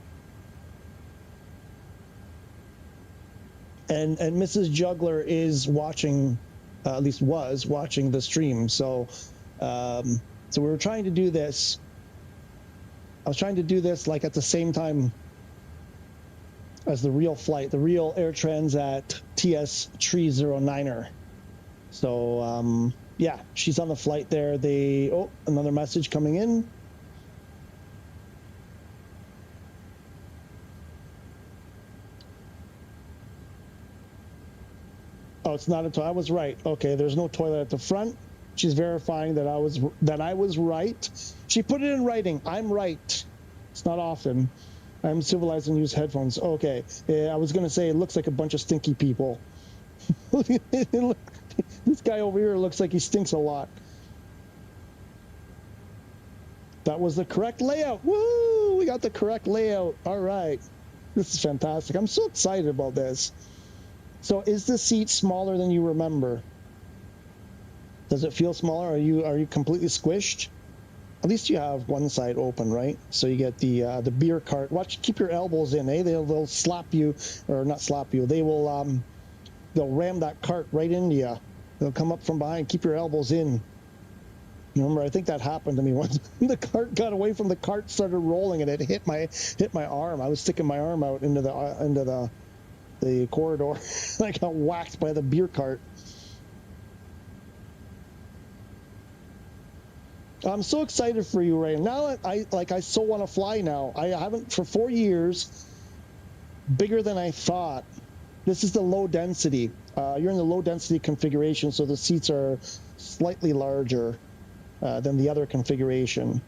Mrs. Juggler is watching, at least was watching the stream. So we were trying to do this. I was trying to do this like at the same time as the real flight, the real Air Transat TS309er. So yeah, she's on the flight there. Oh, another message coming in. Oh, it's not a toilet. I was right. Okay, there's no toilet at the front. She's verifying that I was right. She put it in writing. I'm right. It's not often. I'm civilized and use headphones. Okay. I was going to say it looks like a bunch of stinky people. This guy over here looks like he stinks a lot. That was the correct layout. Woo! We got the correct layout. All right. This is fantastic. I'm so excited about this. So is the seat smaller than you remember? Does it feel smaller? Are you completely squished? At least you have one side open, right? So you get the beer cart. Watch, keep your elbows in, eh? They'll slap you, or not slap you. They will they'll ram that cart right into you. They'll come up from behind. Keep your elbows in. Remember, I think that happened to me once. The cart got away from the cart, started rolling, and it hit my arm. I was sticking my arm out into the corridor. I got whacked by the beer cart. I'm so excited for you, Ray. Now I so want to fly now. I haven't for 4 years. Bigger than I thought. This is the low density. You're in the low density configuration, so the seats are slightly larger than the other configuration.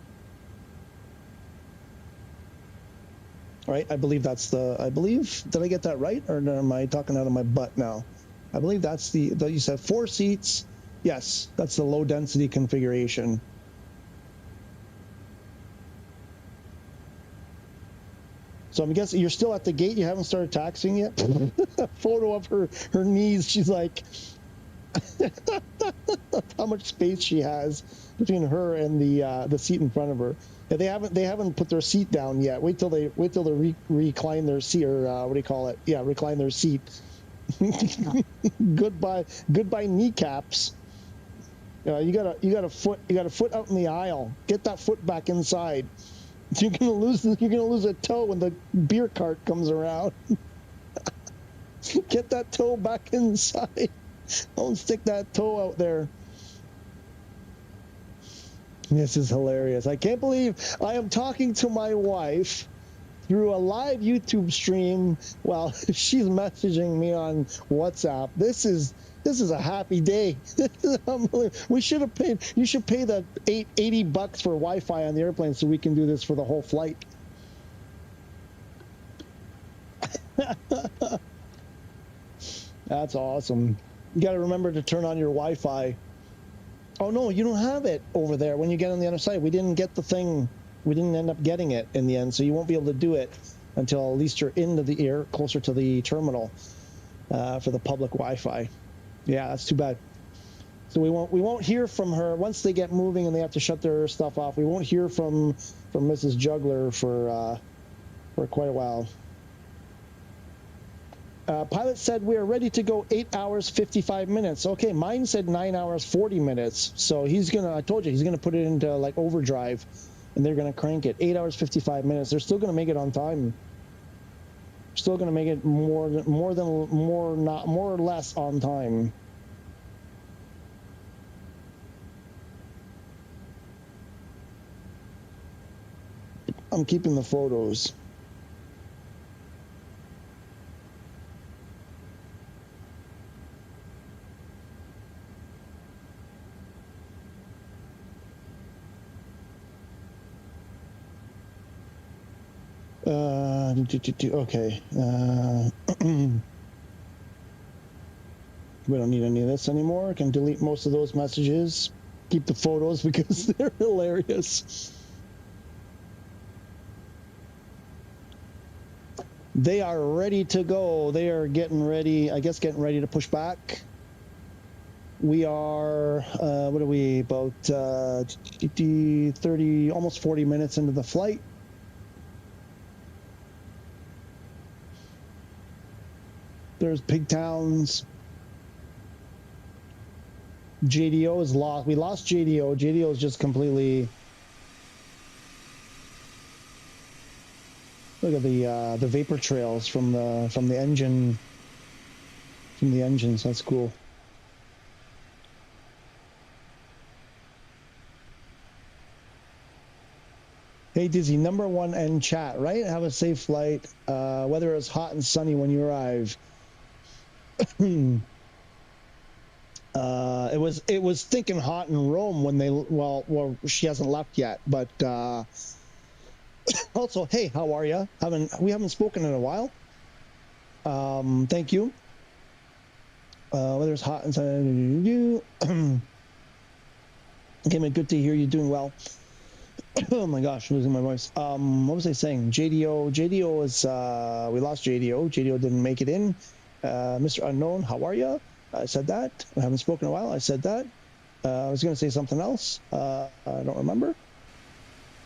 Right? I believe that's the. Did I get that right, or am I talking out of my butt now? I believe that's you said 4 seats. Yes, that's the low density configuration. So I'm guessing you're still at the gate. You haven't started taxiing yet. A photo of her knees. She's like, how much space she has between her and the seat in front of her. Yeah, they haven't put their seat down yet. Wait till they recline their seat, or what do you call it? Yeah, recline their seat. Goodbye kneecaps. You got a foot out in the aisle. Get that foot back inside. You're gonna lose a toe when the beer cart comes around. Get that toe back inside. Don't stick that toe out there. This is hilarious. I can't believe I am talking to my wife through a live YouTube stream while she's messaging me on WhatsApp. This is a happy day. We should have paid. You should pay the $80 for Wi-Fi on the airplane so we can do this for the whole flight. That's awesome. You got to remember to turn on your Wi-Fi. Oh no, you don't have it over there when you get on the other side. We didn't get the thing. We didn't end up getting it in the end, so you won't be able to do it until at least you're into the air, closer to the terminal for the public Wi-Fi. Yeah, that's too bad. So we won't hear from her once they get moving and they have to shut their stuff off. We won't hear from Mrs. Juggler for quite a while. Pilot said we are ready to go 8 hours 55 minutes. Okay, mine said 9 hours 40 minutes. So I told you he's gonna put it into like overdrive, and they're gonna crank it 8 hours 55 minutes. They're still gonna make it on time. Still gonna make it more or less on time. I'm keeping the photos. Okay. We don't need any of this anymore. I can delete most of those messages. Keep the photos because they're hilarious. They are ready to go. They are getting ready, I guess, getting ready to push back. We are, what are we, about 30, almost 40 minutes into the flight. There's Pigtowns. JDO is lost. We lost JDO. JDO is just completely... Look at the vapor trails from the engine, from the engines. That's cool. Hey Dizzy, #1 end chat, right? Have a safe flight. Weather is hot and sunny when you arrive. It was stinking hot in Rome when they, well, she hasn't left yet, but also, hey, how are you? We haven't spoken in a while. Thank you. Weather's hot and sunny. Okay, man, good to hear you doing well. Oh my gosh, I'm losing my voice. What was I saying? JDO is, we lost JDO. JDO didn't make it in. Mr. Unknown, how are you? I said that. I haven't spoken in a while. I said that. I was going to say something else. I don't remember.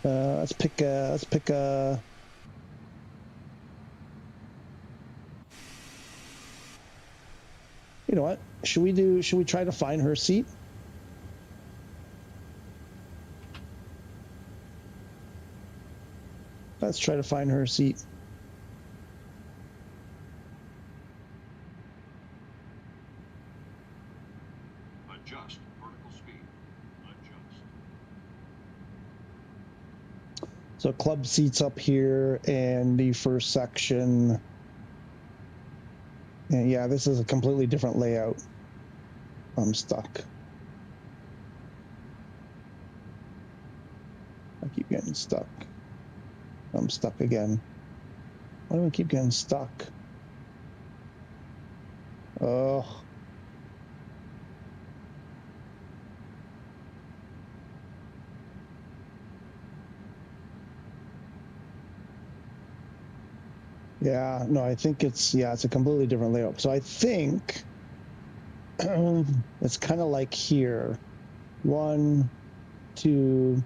Let's pick a... You know what? Should we try to find her seat? Let's try to find her seat. Adjust vertical speed. Adjust. So club seats up here and the first section. And yeah, this is a completely different layout. I'm stuck. I keep getting stuck. I'm stuck again. Why do I keep getting stuck? Oh. Yeah, no, I think it's a completely different layout. So I think it's kind of like here. 1, 2,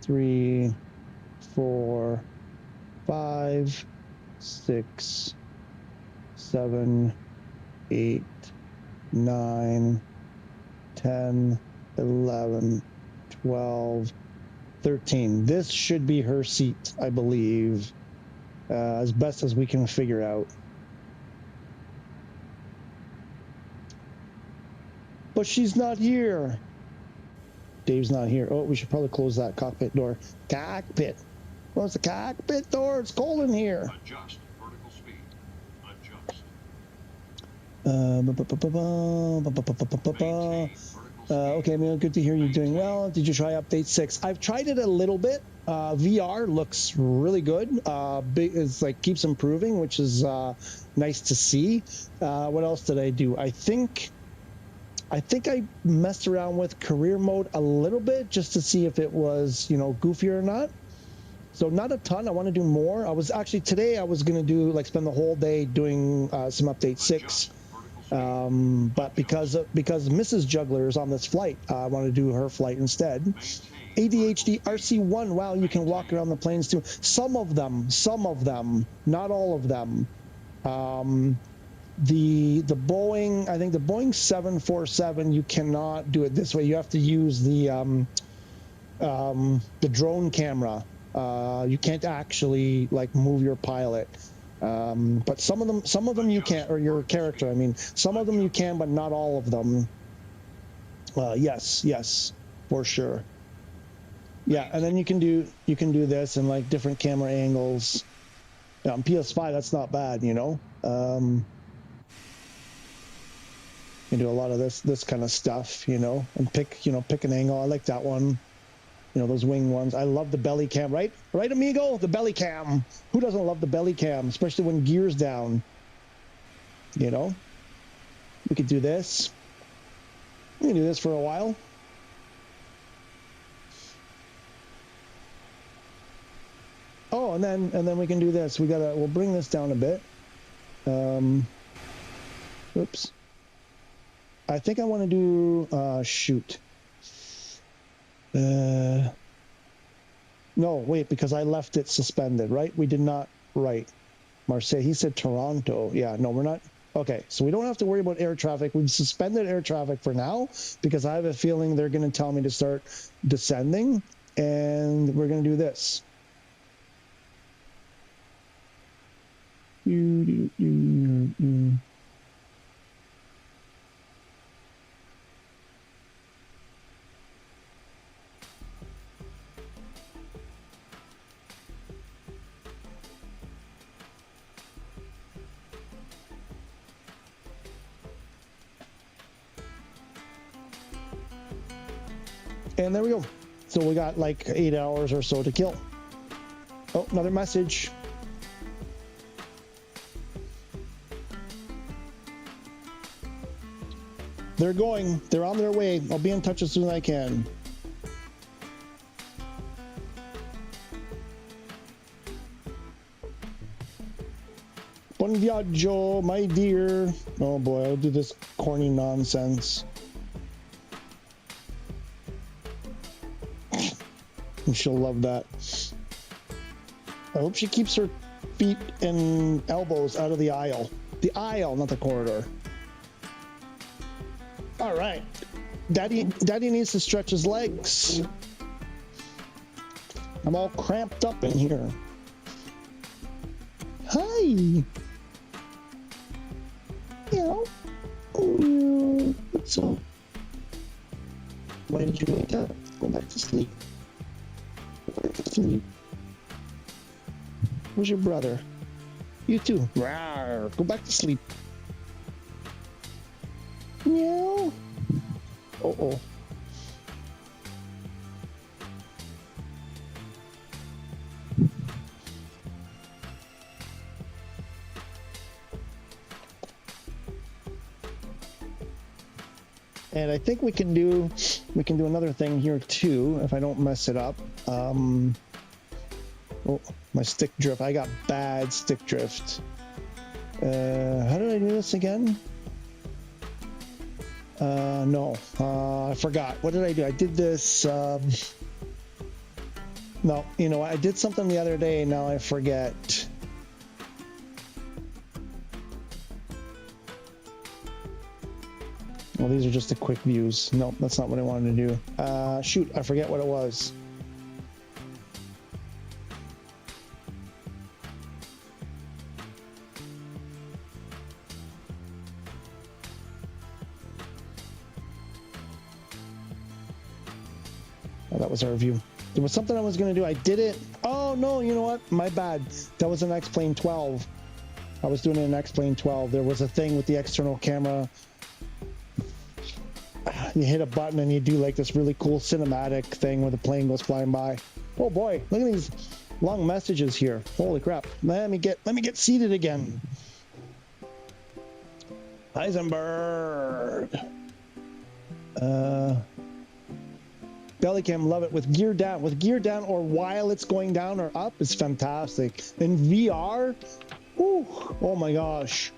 3, 4, 5, 6, 7, 8, 9, 10, 11, 12, 13. This should be her seat, I believe, as best as we can figure out. But she's not here. Dave's not here. Oh, we should probably close that cockpit door. Cockpit. What's the cockpit door? It's cold in here. Adjust vertical speed. Adjust. Okay, man, good to hear you doing well. Did you try update 6? I've tried it a little bit. VR looks really good. It's like keeps improving, which is nice to see. What else did I do? I think I messed around with career mode a little bit just to see if it was, goofier or not. So not a ton. I want to do more. Today I was going to do spend the whole day doing some update 6. But because Mrs. Juggler is on this flight, I want to do her flight instead. ADHD RC1. Wow, you can walk around the planes too. Some of them, not all of them. The Boeing, I think the Boeing 747, you cannot do it this way. You have to use the drone camera. You can't actually move your pilot. But some of them you can, or your character. I mean, some of them you can, but not all of them. Yes, for sure. Yeah, and then you can do this in different camera angles. Yeah, on PS5, that's not bad, You can do a lot of this kind of stuff, and pick an angle. I like that one. Those wing ones. I love the belly cam, right? Right, amigo? The belly cam. Who doesn't love the belly cam, especially when gear's down? We could do this. We can do this for a while. Oh, and then we can do this. We'll bring this down a bit. Oops. I think I want to do, shoot. No, wait, because I left it suspended, right? We did not, right. Marseille, he said Toronto. Yeah, no, we're not. Okay, so we don't have to worry about air traffic. We've suspended air traffic for now because I have a feeling they're going to tell me to start descending, and we're going to do this. And there we go. So we got like 8 hours or so to kill. Oh, another message. They're going. They're on their way. I'll be in touch as soon as I can. Buon viaggio, my dear. Oh boy, I'll do this corny nonsense. She'll love that. I hope she keeps her feet and elbows out of the aisle. The aisle, not the corridor. All right. Daddy needs to stretch his legs. I'm all cramped up in here. Hi. Meow. Oh, what's up? Why did you wake up? Go back to sleep. Where's your brother? You too. Rawr. Go back to sleep. Meow. Oh. And I think we can do another thing here too if I don't mess it up. Oh, my stick drift. I got bad stick drift. How did I do this again? No, I forgot. What did I do? I did this. No, you know, I did something the other day. Now I forget. Well, these are just the quick views. No, that's not what I wanted to do. Shoot, I forget what it was. Oh, that was our view. There was something I was going to do. I did it. Oh, no, you know what? My bad. That was an X-Plane 12. I was doing it in X-Plane 12. There was a thing with the external camera. You hit a button and you do like this really cool cinematic thing where the plane goes flying by. Oh boy, look at these long messages here. Holy crap. Let me get seated again. Heisenberg. Bellycam, love it. With gear down or while it's going down or up is fantastic. In VR, ooh, oh my gosh.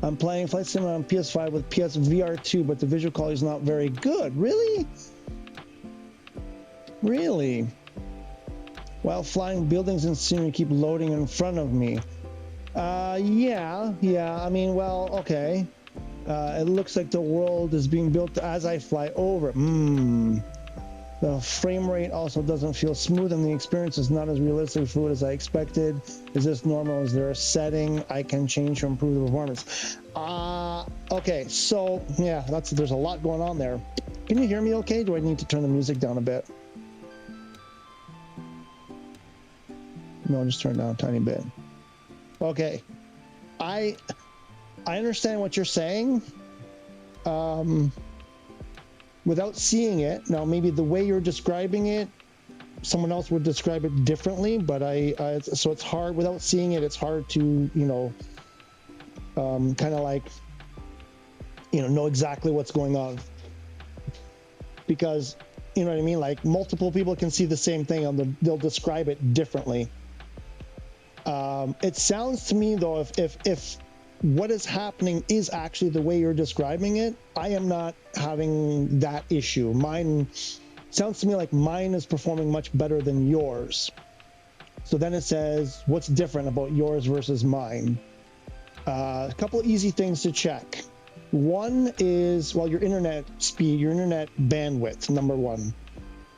I'm playing Flight Sim on PS5 with PSVR 2, but the visual quality is not very good. Really? Really? While flying, buildings and scenery keep loading in front of me. Yeah. I mean, well, okay. It looks like the world is being built as I fly over. The frame rate also doesn't feel smooth, and the experience is not as realistic fluid as I expected. Is this normal? Is there a setting I can change to improve the performance? Okay, so yeah, there's a lot going on there. Can you hear me okay? Do I need to turn the music down a bit? No, just turn it down a tiny bit. Okay, I understand what you're saying. Without seeing it, now maybe the way you're describing it, someone else would describe it differently, but so it's hard, without seeing it, it's hard to, kind of like, know exactly what's going on. Because, you know what I mean? Like multiple people can see the same thing and they'll describe it differently. It sounds to me though, if what is happening is actually the way you're describing it. I am not having that issue. Mine sounds to me like mine is performing much better than yours. So then it says, what's different about yours versus mine? A couple of easy things to check. One is, well, your internet speed, your internet bandwidth, number one.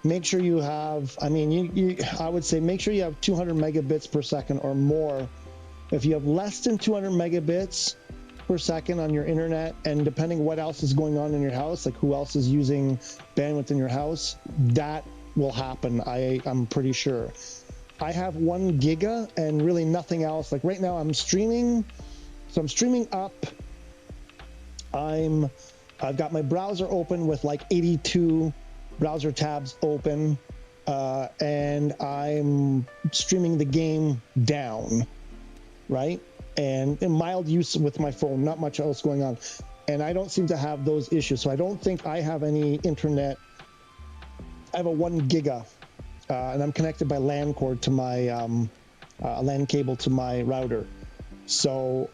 Make sure you have, I mean, I would say make sure you have 200 megabits per second or more. If you have less than 200 megabits per second on your internet, and depending what else is going on in your house, like who else is using bandwidth in your house, that will happen, I'm pretty sure. I have 1 giga and really nothing else. Like right now I'm streaming, so I'm streaming up. I've got my browser open with like 82 browser tabs open, and I'm streaming the game down, right? And in mild use with my phone, not much else going on. And I don't seem to have those issues. So I don't think I have any internet. I have a 1 giga, and I'm connected by LAN cord to my LAN cable to my router. So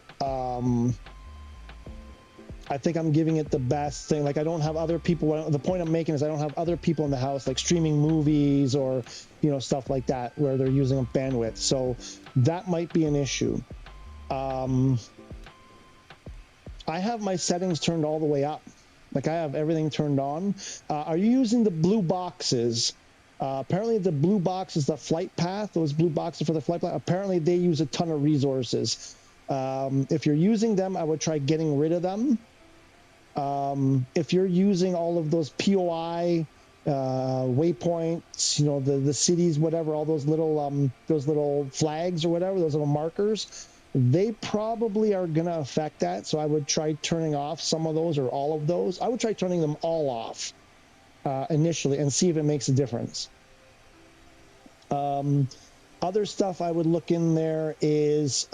I think I'm giving it the best thing. Like I don't have other people. The point I'm making is I don't have other people in the house like streaming movies or, you know, stuff like that where they're using up bandwidth. So that might be an issue. I have my settings turned all the way up. Like I have everything turned on. Are you using the blue boxes? Apparently the blue box is the flight path. Those blue boxes for the flight path. Apparently they use a ton of resources. If you're using them, I would try getting rid of them. If you're using all of those POI waypoints, you know, the cities, whatever, all those little flags or whatever, those little markers, they probably are going to affect that. So I would try turning off some of those or all of those. I would try turning them all off initially and see if it makes a difference. Other stuff I would look in there is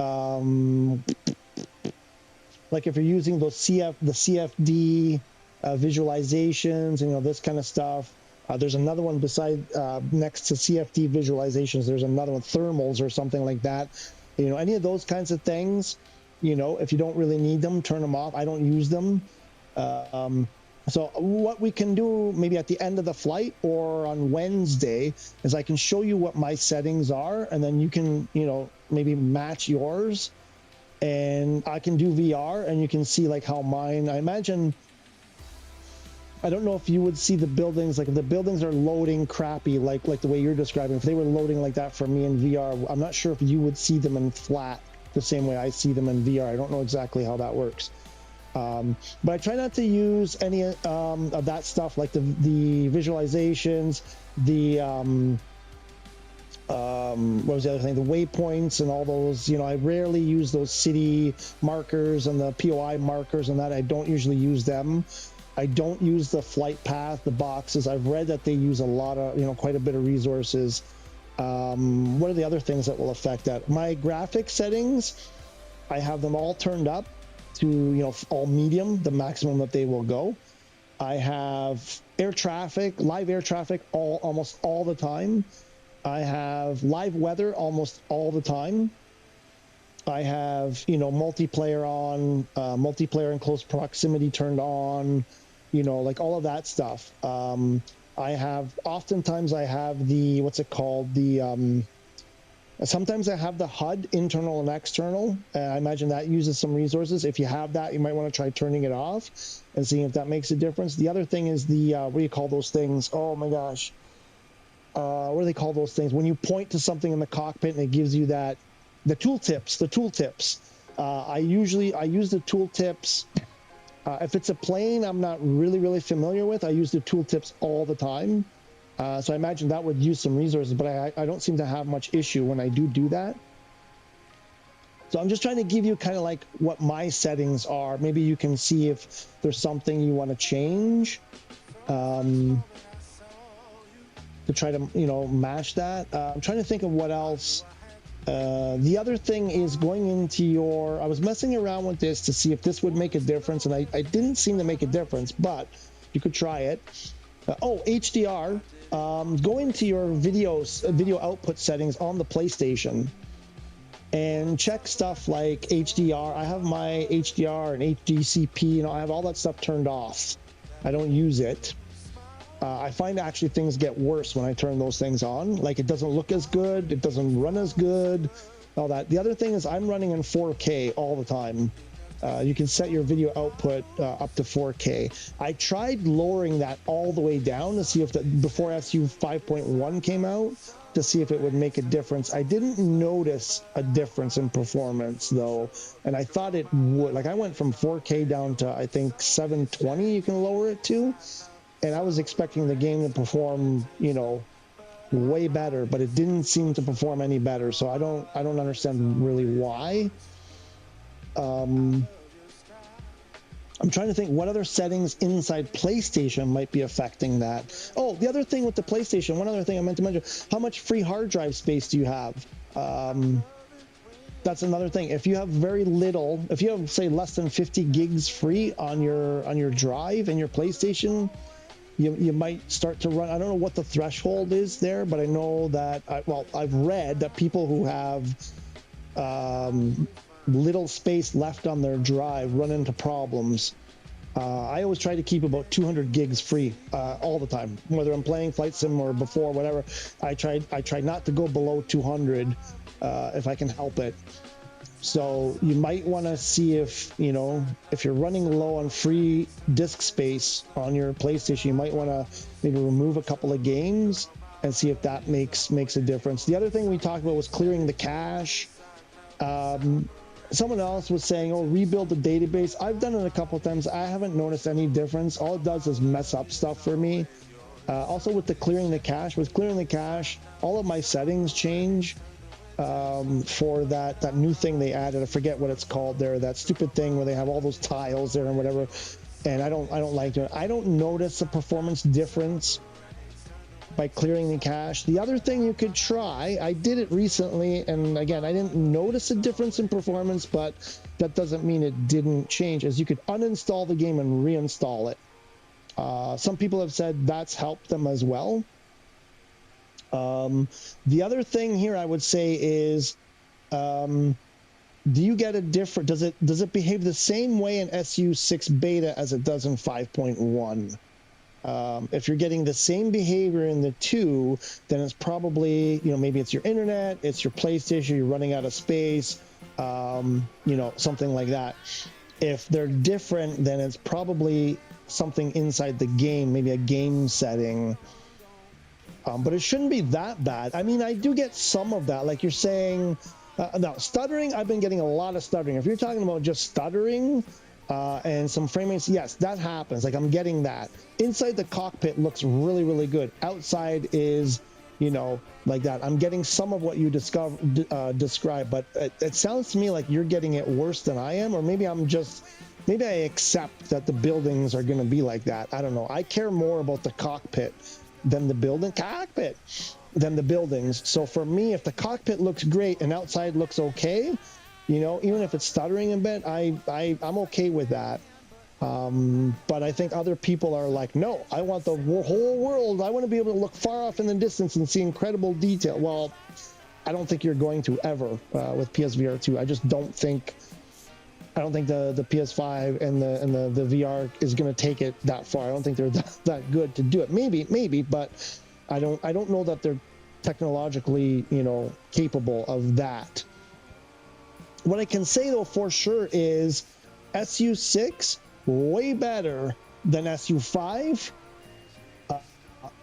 like if you're using those the CFD visualizations, you know, this kind of stuff. There's another one beside next to CFD visualizations. There's another one, thermals or something like that. You know, any of those kinds of things, you know, if you don't really need them, turn them off. I don't use them. So what we can do maybe at the end of the flight or on Wednesday is I can show you what my settings are, and then you can, you know, maybe match yours, and I can do VR and you can see like how mine, I imagine, I don't know if you would see the buildings, like if the buildings are loading crappy, like the way you're describing, if they were loading like that for me in VR, I'm not sure if you would see them in flat the same way I see them in VR. I don't know exactly how that works. But I try not to use any of that stuff, like the visualizations, the what was the other thing, the waypoints and all those. You know, I rarely use those city markers and the POI markers and that. I don't usually use them. I don't use the flight path, the boxes. I've read that they use a lot of, you know, quite a bit of resources. What are the other things that will affect that? My graphic settings, I have them all turned up to, you know, all medium, the maximum that they will go. I have air traffic, live air traffic almost all the time. I have live weather almost all the time. I have, you know, multiplayer on, multiplayer in close proximity turned on, you know, like all of that stuff. Oftentimes I have the, what's it called? Sometimes I have the HUD, internal and external. I imagine that uses some resources. If you have that, you might want to try turning it off and seeing if that makes a difference. The other thing is the, what do you call those things? Oh my gosh. What do they call those things? When you point to something in the cockpit and it gives you that, the tooltips. I use the tooltips. If it's a plane I'm not really familiar with, I use the tooltips all the time. So I imagine that would use some resources, but I don't seem to have much issue when I do that. So I'm just trying to give you kind of like what my settings are. Maybe you can see if there's something you want to change to try to, you know, match that. I'm trying to think of what else. The other thing is going into your, I was messing around with this to see if this would make a difference, and I didn't seem to make a difference, but you could try it. HDR. Go into your video output settings on the PlayStation, and check stuff like HDR. I have my HDR and HDCP, I have all that stuff turned off. I don't use it. I find actually things get worse when I turn those things on. Like, it doesn't look as good, it doesn't run as good, all that. The other thing is I'm running in 4K all the time. You can set your video output up to 4K. I tried lowering that all the way down to see if before SU 5.1 came out, to see if it would make a difference. I didn't notice a difference in performance though, and I thought it would. Like, I went from 4K down to, I think, 720 you can lower it to, and I was expecting the game to perform, way better, but it didn't seem to perform any better. So I don't understand really why. I'm trying to think what other settings inside PlayStation might be affecting that. Oh, the other thing with the PlayStation, one other thing I meant to mention, how much free hard drive space do you have? That's another thing. If you have very little, if you have, say, less than 50 gigs free on your drive in your PlayStation, you might start to run. I don't know what the threshold is there, but I know that, I've read that people who have little space left on their drive run into problems. I always try to keep about 200 gigs free all the time, whether I'm playing Flight Sim or before, whatever. I try not to go below 200 if I can help it. So you might want to see if you're running low on free disk space on your PlayStation, you might want to maybe remove a couple of games and see if that makes a difference. The other thing we talked about was clearing the cache. Someone else was saying, rebuild the database. I've done it a couple of times. I haven't noticed any difference. All it does is mess up stuff for me. Also with the clearing the cache, all of my settings change for that new thing they added. I forget what it's called there, that stupid thing where they have all those tiles there and whatever. And I don't like it. I don't notice a performance difference by clearing the cache. The other thing you could try, I did it recently, and again, I didn't notice a difference in performance, but that doesn't mean it didn't change, is you could uninstall the game and reinstall it. Some people have said that's helped them as well. The other thing here I would say is, do you get a different, does it behave the same way in SU6 beta as it does in 5.1? If you're getting the same behavior in the 2, then it's probably, maybe it's your internet, it's your PlayStation, you're running out of space, something like that. If they're different, then it's probably something inside the game, maybe a game setting. But it shouldn't be that bad. I mean, I do get some of that. Like you're saying, now stuttering, I've been getting a lot of stuttering. If you're talking about just stuttering, and some frame rates, yes, that happens. Like, I'm getting that. Inside the cockpit looks really, really good. Outside is, like that. I'm getting some of what you describe, but it sounds to me like you're getting it worse than I am, or maybe maybe I accept that the buildings are going to be like that. I don't know. I care more about the cockpit than the buildings. So for me, if the cockpit looks great and outside looks okay, even if it's stuttering a bit, I'm okay with that. But I think other people are like, no, I want the whole world. I want to be able to look far off in the distance and see incredible detail. Well, I don't think you're going to ever with PSVR 2. I don't think the PS5 and the VR is going to take it that far. I don't think they're that good to do it. Maybe, but I don't know that they're technologically, capable of that. What I can say though for sure is SU6 way better than SU5,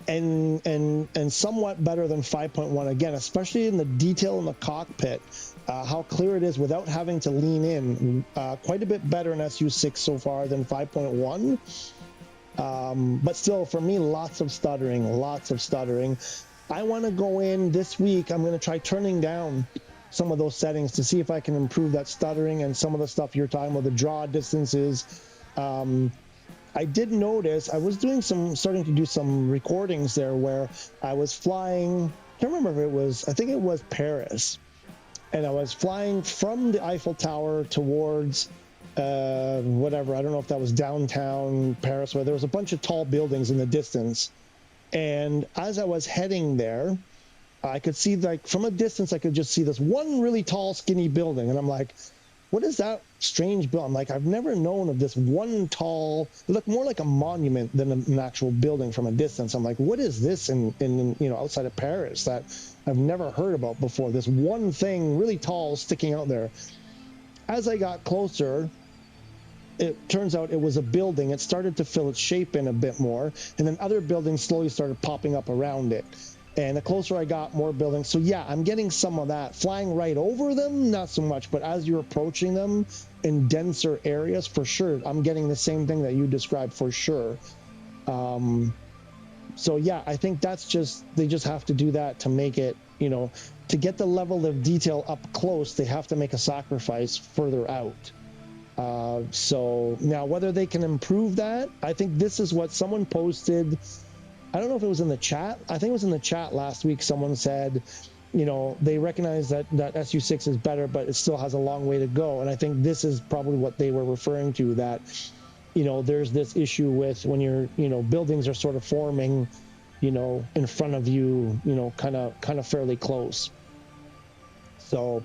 and somewhat better than 5.1. Again, especially in the detail in the cockpit, how clear it is without having to lean in. Quite a bit better in SU6 so far than 5.1. But still, for me, lots of stuttering. I want to go in this week. I'm going to try turning down some of those settings to see if I can improve that stuttering and some of the stuff you're talking about, the draw distances. I did notice I was starting to do some recordings there where I was flying. I can't remember if I think it was Paris, and I was flying from the Eiffel Tower towards whatever. I don't know if that was downtown Paris, where there was a bunch of tall buildings in the distance. And as I was heading there, I could see, like, from a distance, I could just see this one really tall, skinny building. And I'm like, what is that strange building? I'm like, I've never known of this one tall, it looked more like a monument than an actual building from a distance. I'm like, what is this in you know, outside of Paris that I've never heard about before? This one thing really tall sticking out there. As I got closer, it turns out it was a building. It started to fill its shape in a bit more, and then other buildings slowly started popping up around it. And the closer I got, more buildings. So yeah, I'm getting some of that. Flying right over them, not so much, but as you're approaching them in denser areas, for sure, I'm getting the same thing that you described, for sure. So yeah, I think that's just, they just have to do that to make it, you know, to get the level of detail up close, they have to make a sacrifice further out. So now whether they can improve that, I think this is what someone posted. I don't know if it was in the chat. I think it was in the chat last week. Someone said, you know, they recognize that SU6 is better, but it still has a long way to go. And I think this is probably what they were referring to, that, you know, there's this issue with when you're, you know, buildings are sort of forming, you know, in front of you, you know, kind of fairly close. So,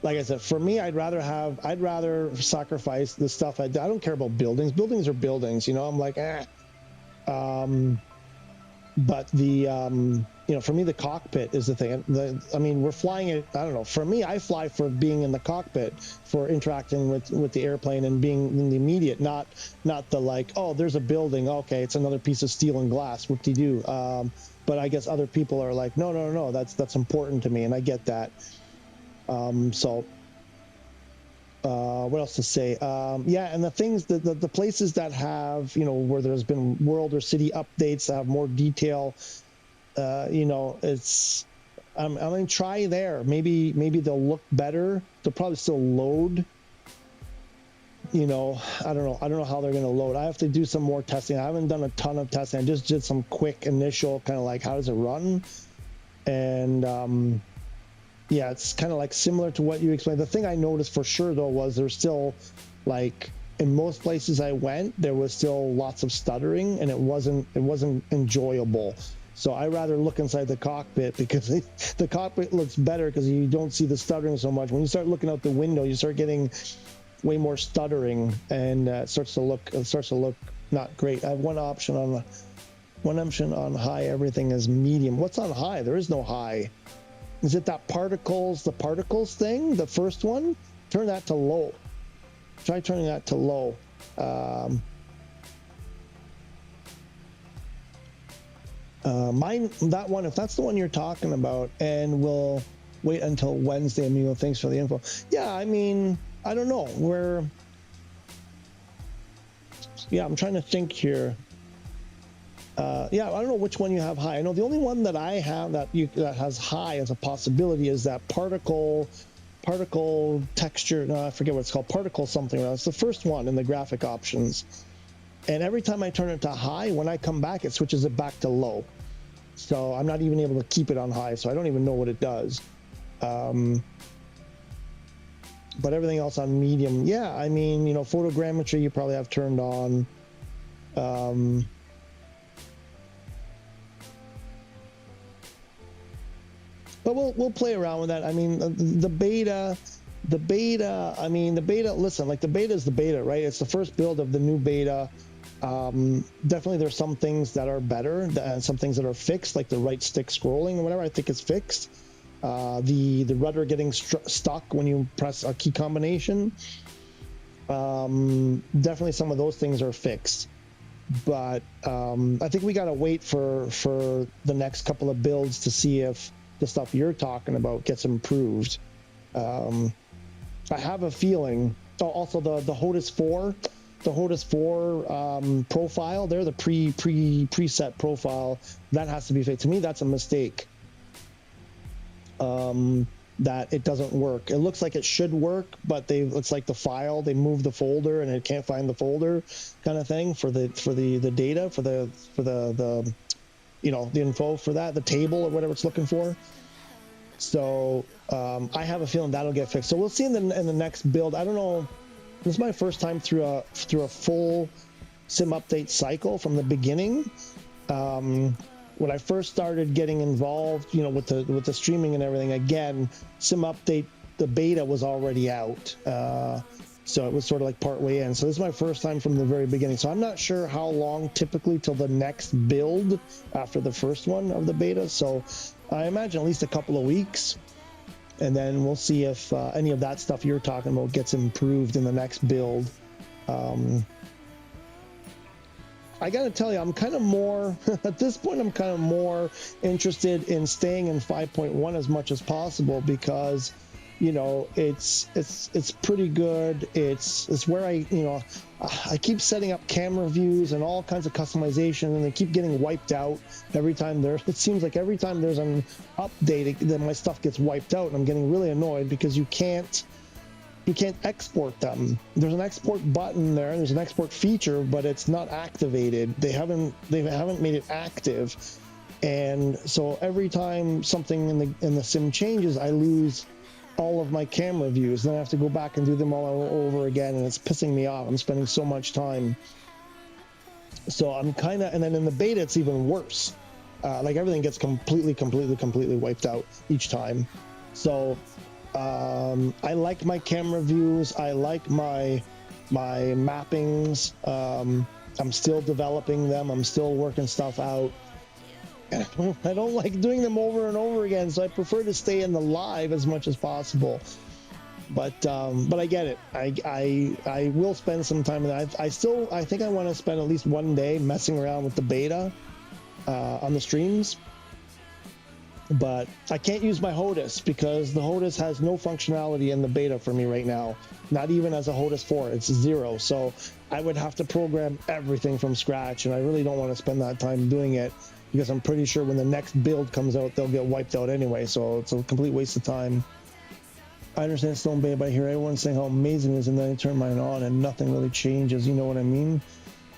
like I said, for me, I'd rather sacrifice the stuff. I don't care about buildings. Buildings are buildings, you know. I'm like, but the, you know, for me, the cockpit is the thing. I mean, we're flying it. I don't know. For me, I fly for being in the cockpit, for interacting with the airplane and being in the immediate, not the like, oh, there's a building. Okay, it's another piece of steel and glass. Whoop-de-doo. But I guess other people are like, no, that's important to me, and I get that. So what else to say? Yeah, and the things, the places that have, you know, where there's been world or city updates that have more detail, you know, it's, I'm gonna try there. Maybe they'll look better. They'll probably still load. You know, I don't know how they're gonna load. I have to do some more testing. I haven't done a ton of testing. I just did some quick initial kind of like, how does it run? And yeah, it's kind of like similar to what you explained. The thing I noticed for sure, though, was there's still, like, in most places I went, there was still lots of stuttering, and it wasn't enjoyable. So I rather look inside the cockpit, because the cockpit looks better because you don't see the stuttering so much. When you start looking out the window, you start getting way more stuttering, and it starts to look not great. I have one option on high. Everything is medium. What's on high? There is no high. Is it that the particles thing, the first one? Turn that to low. Try turning that to low. That one, if that's the one you're talking about, and we'll wait until Wednesday, Amigo, thanks for the info. Yeah, I mean, I don't know. I'm trying to think here. Yeah, I don't know which one you have high. I know the only one that I have that has high as a possibility is that particle texture. No, I forget what it's called. Particle something. It's the first one in the graphic options. And every time I turn it to high, when I come back, it switches it back to low. So I'm not even able to keep it on high. So I don't even know what it does. But everything else on medium, yeah. I mean, you know, photogrammetry you probably have turned on. But we'll play around with that. I mean, the beta. I mean, the beta. Listen, like, the beta is the beta, right? It's the first build of the new beta. Definitely, there's some things that are better, and some things that are fixed, like the right stick scrolling or whatever. I think it's fixed. The rudder getting stuck when you press a key combination. Definitely, some of those things are fixed. But I think we gotta wait for the next couple of builds to see if the stuff you're talking about gets improved. I have a feeling. Oh, also the HOTAS 4, profile there, the preset profile, that has to be fixed. To me, that's a mistake. That it doesn't work. It looks like it should work, but it's like the file, they moved the folder and it can't find the folder, kind of thing, for the data, for the you know, the info for that, the table or whatever it's looking for. So I have a feeling that'll get fixed. So we'll see in the next build. I don't know. This is my first time through a full sim update cycle from the beginning. when I first started getting involved, you know, with the streaming and everything, again, Sim Update, the beta was already out. So it was sort of like part way in. So this is my first time from the very beginning. So I'm not sure how long typically till the next build after the first one of the beta. So I imagine at least a couple of weeks. And then we'll see if any of that stuff you're talking about gets improved in the next build. I gotta tell you, I'm kind of more, at this point, I'm kind of more interested in staying in 5.1 as much as possible because, you know, it's pretty good. It's where I keep setting up camera views and all kinds of customization, and they keep getting wiped out every time it seems like every time there's an update, then my stuff gets wiped out, and I'm getting really annoyed because you can't export them. There's an export button there, there's an export feature, but it's not activated. They haven't made it active. And so every time something in the sim changes, I lose all of my camera views. Then I have to go back and do them all over again, and it's pissing me off. I'm spending so much time. So I'm kind of, and then in the beta, it's even worse. Like everything gets completely wiped out each time. So I like my camera views. I like my mappings. I'm still developing them. I'm still working stuff out. I don't like doing them over and over again, so I prefer to stay in the live as much as possible. But I get it. I will spend some time in that. I think I want to spend at least one day messing around with the beta on the streams. But I can't use my HOTAS because the HOTAS has no functionality in the beta for me right now. Not even as a HOTAS 4, it's 0. So I would have to program everything from scratch, and I really don't want to spend that time doing it because I'm pretty sure when the next build comes out, they'll get wiped out anyway. So it's a complete waste of time. I understand it's still in beta, but I hear everyone saying how amazing it is, and then I turn mine on and nothing really changes. You know what I mean?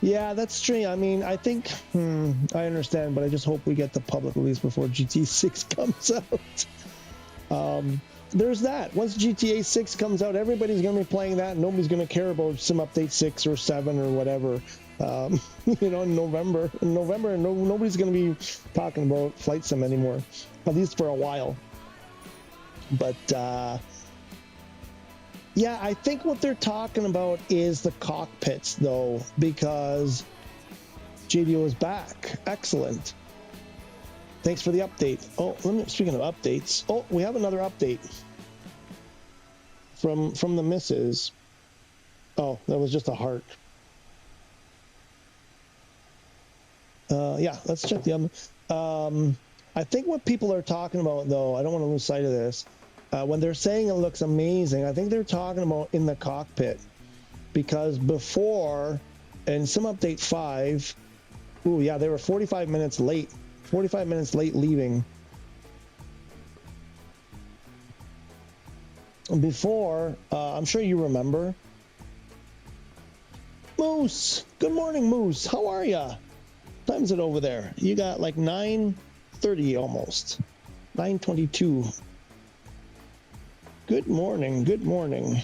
Yeah, that's true. I mean, I think, I understand, but I just hope we get the public release before GTA 6 comes out. There's that. Once GTA 6 comes out, everybody's going to be playing that. Nobody's going to care about Sim Update 6 or 7 or whatever. You know, in November, nobody's going to be talking about Flight Sim anymore, at least for a while. But, yeah, I think what they're talking about is the cockpits, though, because JDO is back. Excellent. Thanks for the update. Oh, speaking of updates, oh, we have another update from the missus. Oh, that was just a heart. Yeah, let's check the other. I think what people are talking about, though, I don't want to lose sight of this. When they're saying it looks amazing, I think they're talking about in the cockpit. Because before, in Sim Update 5, ooh, yeah, they were 45 minutes late. 45 minutes late leaving. Before, I'm sure you remember. Moose! Good morning, Moose. How are ya? What time is it over there? You got like 9:30 almost. 9:22. Good morning, good morning.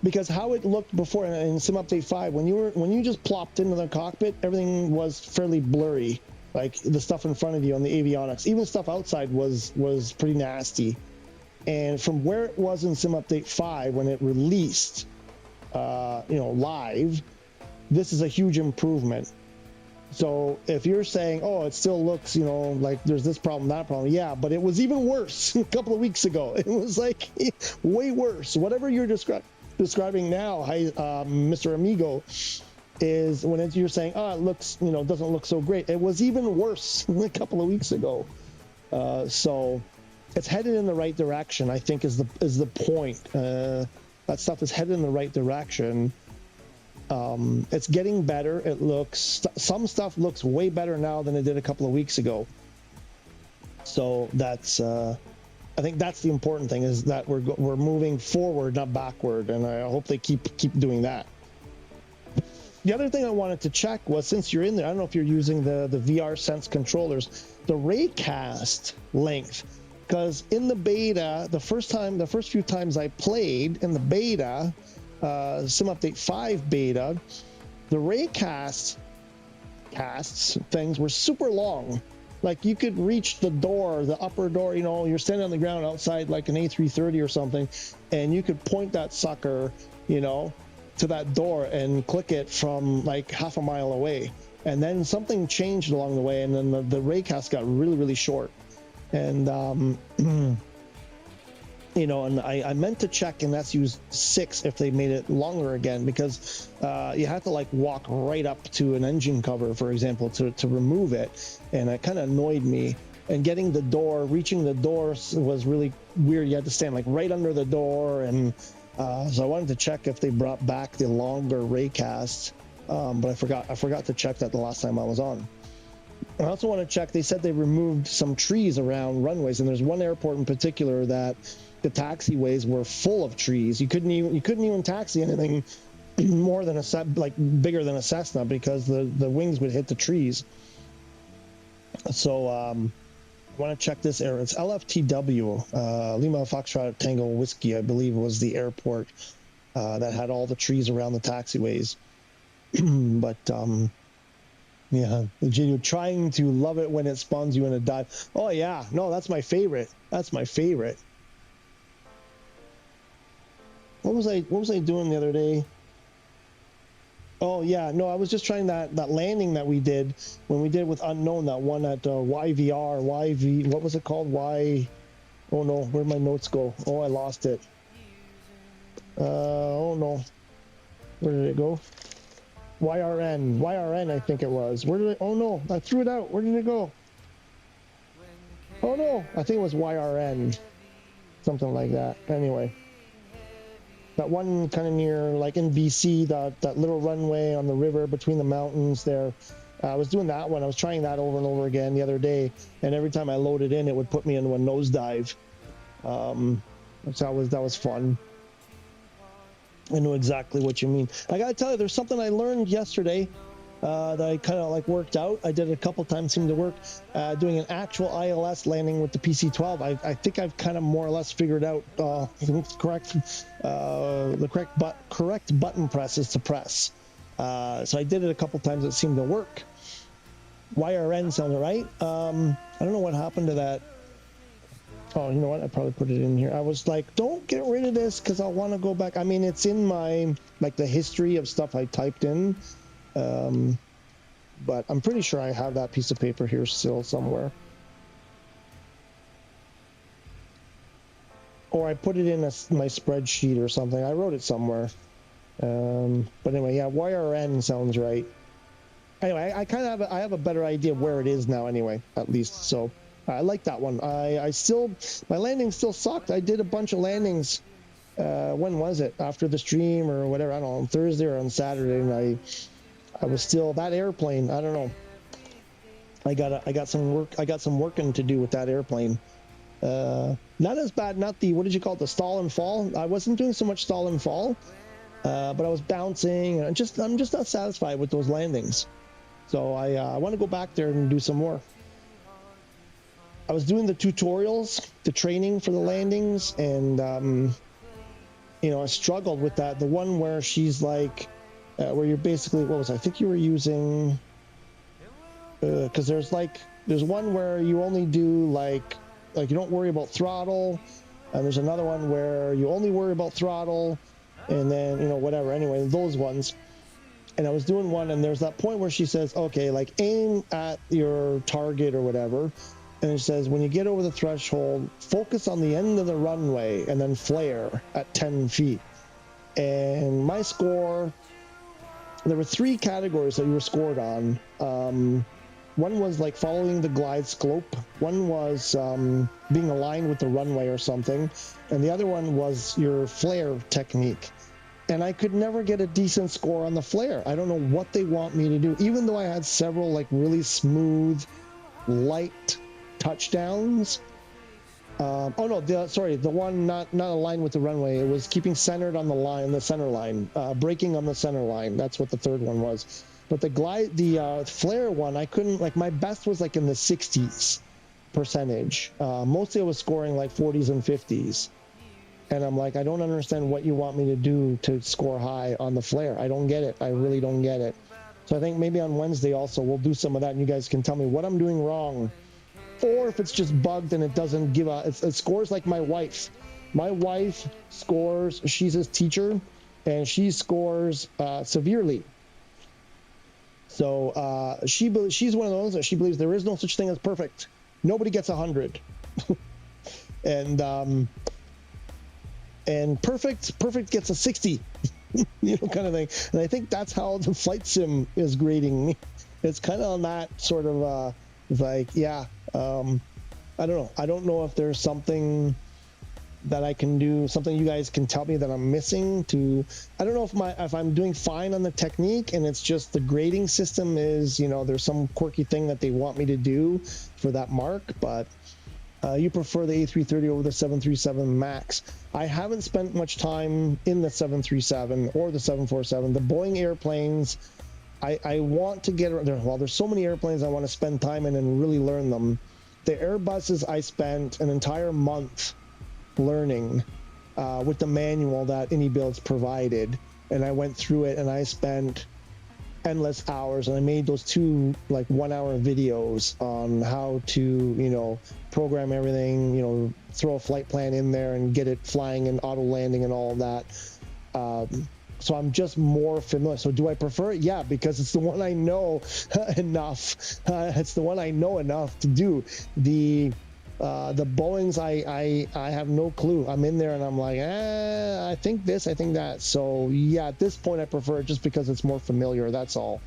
Because how it looked before in Sim Update 5, when you just plopped into the cockpit, everything was fairly blurry. Like the stuff in front of you on the avionics, even stuff outside was pretty nasty. And from where it was in Sim Update 5 when it released, live, this is a huge improvement. So if you're saying, oh, it still looks, like there's this problem, that problem, yeah, but it was even worse a couple of weeks ago. It was like way worse. Whatever you're describing now, Mr. Amigo, is when you're saying, oh, it looks, doesn't look so great. It was even worse a couple of weeks ago. So it's headed in the right direction, I think, is the point. That stuff is headed in the right direction. It's getting better. It looks, some stuff looks way better now than it did a couple of weeks ago. So that's, I think that's the important thing, is that we're moving forward, not backward, and I hope they keep doing that. The other thing I wanted to check was, since you're in there, I don't know if you're using the VR Sense controllers, the raycast length, because in the beta, the first few times I played in the beta, Sim Update 5 beta, the raycast casts things were super long. Like you could reach the door, the upper door, you know, you're standing on the ground outside like an A330 or something, and you could point that sucker, you know, to that door and click it from like half a mile away. And then something changed along the way, and then the raycast got really, really short. And, you know, and I meant to check in SU-6 if they made it longer again, because you have to like walk right up to an engine cover, for example, to remove it. And it kind of annoyed me. And getting the door, reaching the door was really weird. You had to stand like right under the door. And so I wanted to check if they brought back the longer raycast. But I forgot to check that the last time I was on. I also want to check, they said they removed some trees around runways, and there's one airport in particular that the taxiways were full of trees. You couldn't even taxi anything more than bigger than a Cessna, because the wings would hit the trees. So I want to check this area. It's LFTW, Lima Foxtrot Tango Whiskey, I believe, was the airport that had all the trees around the taxiways. But yeah, you're trying to love it when it spawns you in a dive. Oh yeah, no, that's my favorite. That's my favorite. What was I doing the other day? Oh yeah, no, I was just trying that landing that we did when we did with Unknown, that one at YV, what was it called? Oh no, where'd my notes go? Oh, I lost it. Oh no, where did it go? YRN, I think it was. Where did it? Oh no, I threw it out. Where did it go? Oh no, I think it was YRN, something like that. Anyway, that one kind of near, like in BC, that little runway on the river between the mountains there. I was doing that one. I was trying that over and over again the other day, and every time I loaded in, it would put me into a nosedive. So that was fun. I know exactly what you mean. I gotta tell you, there's something I learned yesterday that I kind of like worked out. I did it a couple times, seemed to work. Doing an actual ILS landing with the PC-12. I think I've kind of more or less figured out the correct button presses to press. So I did it a couple times. It seemed to work. YRN sounded right. I don't know what happened to that. Oh, you know what? I probably put it in here. I was like, don't get rid of this because I want to go back. I mean, it's in my, like, the history of stuff I typed in. But I'm pretty sure I have that piece of paper here still somewhere. Or I put it in my spreadsheet or something. I wrote it somewhere. But anyway, yeah, YRN sounds right. Anyway, I kind of have a better idea of where it is now anyway, at least. So I like that one. My landing still sucked. I did a bunch of landings. When was it? After the stream or whatever? I don't know, on Thursday or on Saturday, and I was still that airplane. I don't know. I got some working to do with that airplane. Not as bad. Not the, what did you call it? The stall and fall. I wasn't doing so much stall and fall, but I was bouncing. And I'm just not satisfied with those landings. So I want to go back there and do some more. I was doing the tutorials, the training for the landings, and I struggled with that. The one where she's like, where you're basically, I think you were using, because there's one where you only do like you don't worry about throttle, and there's another one where you only worry about throttle, and then whatever. Anyway, those ones. And I was doing one, and there's that point where she says, okay, like aim at your target or whatever. And it says, when you get over the threshold, focus on the end of the runway and then flare at 10 feet. And my score, there were 3 categories that you were scored on. One was like following the glide slope. One was being aligned with the runway or something. And the other one was your flare technique. And I could never get a decent score on the flare. I don't know what they want me to do. Even though I had several like really smooth, light touchdowns. The one not aligned with the runway. It was keeping centered on the center line, braking on the center line. That's what the third one was. But the flare one, I couldn't, like, my best was like in the 60s percentage. Mostly I was scoring like 40s and 50s. And I'm like, I don't understand what you want me to do to score high on the flare. I don't get it. I really don't get it. So I think maybe on Wednesday also we'll do some of that, and you guys can tell me what I'm doing wrong, or if it's just bugged and it doesn't give a. It scores like my wife. My wife scores. She's a teacher, and she scores severely. So she's one of those that she believes there is no such thing as perfect. Nobody gets 100, and perfect gets a 60. Kind of thing. And I think that's how the flight sim is grading me. It's kind of on that sort of I don't know. I don't know if there's something that I can do, something you guys can tell me that I'm missing to. I don't know if I'm doing fine on the technique and it's just the grading system is, there's some quirky thing that they want me to do for that mark, but you prefer the A330 over the 737 MAX. I haven't spent much time in the 737 or the 747. The Boeing airplanes, I want to get there. Well, there's so many airplanes I want to spend time in and really learn them. The Airbuses, I spent an entire month learning with the manual that AnyBuilds provided, and I went through it and I spent endless hours, and I made those 2 1-hour videos on how to program everything, throw a flight plan in there and get it flying and auto landing and all of that. So I'm just more familiar. So do I prefer it? Yeah, because it's the one I know enough. It's the one I know enough to do. The Boeings, I have no clue. I'm in there and I'm like, I think this, I think that. So yeah, at this point I prefer it just because it's more familiar. That's all.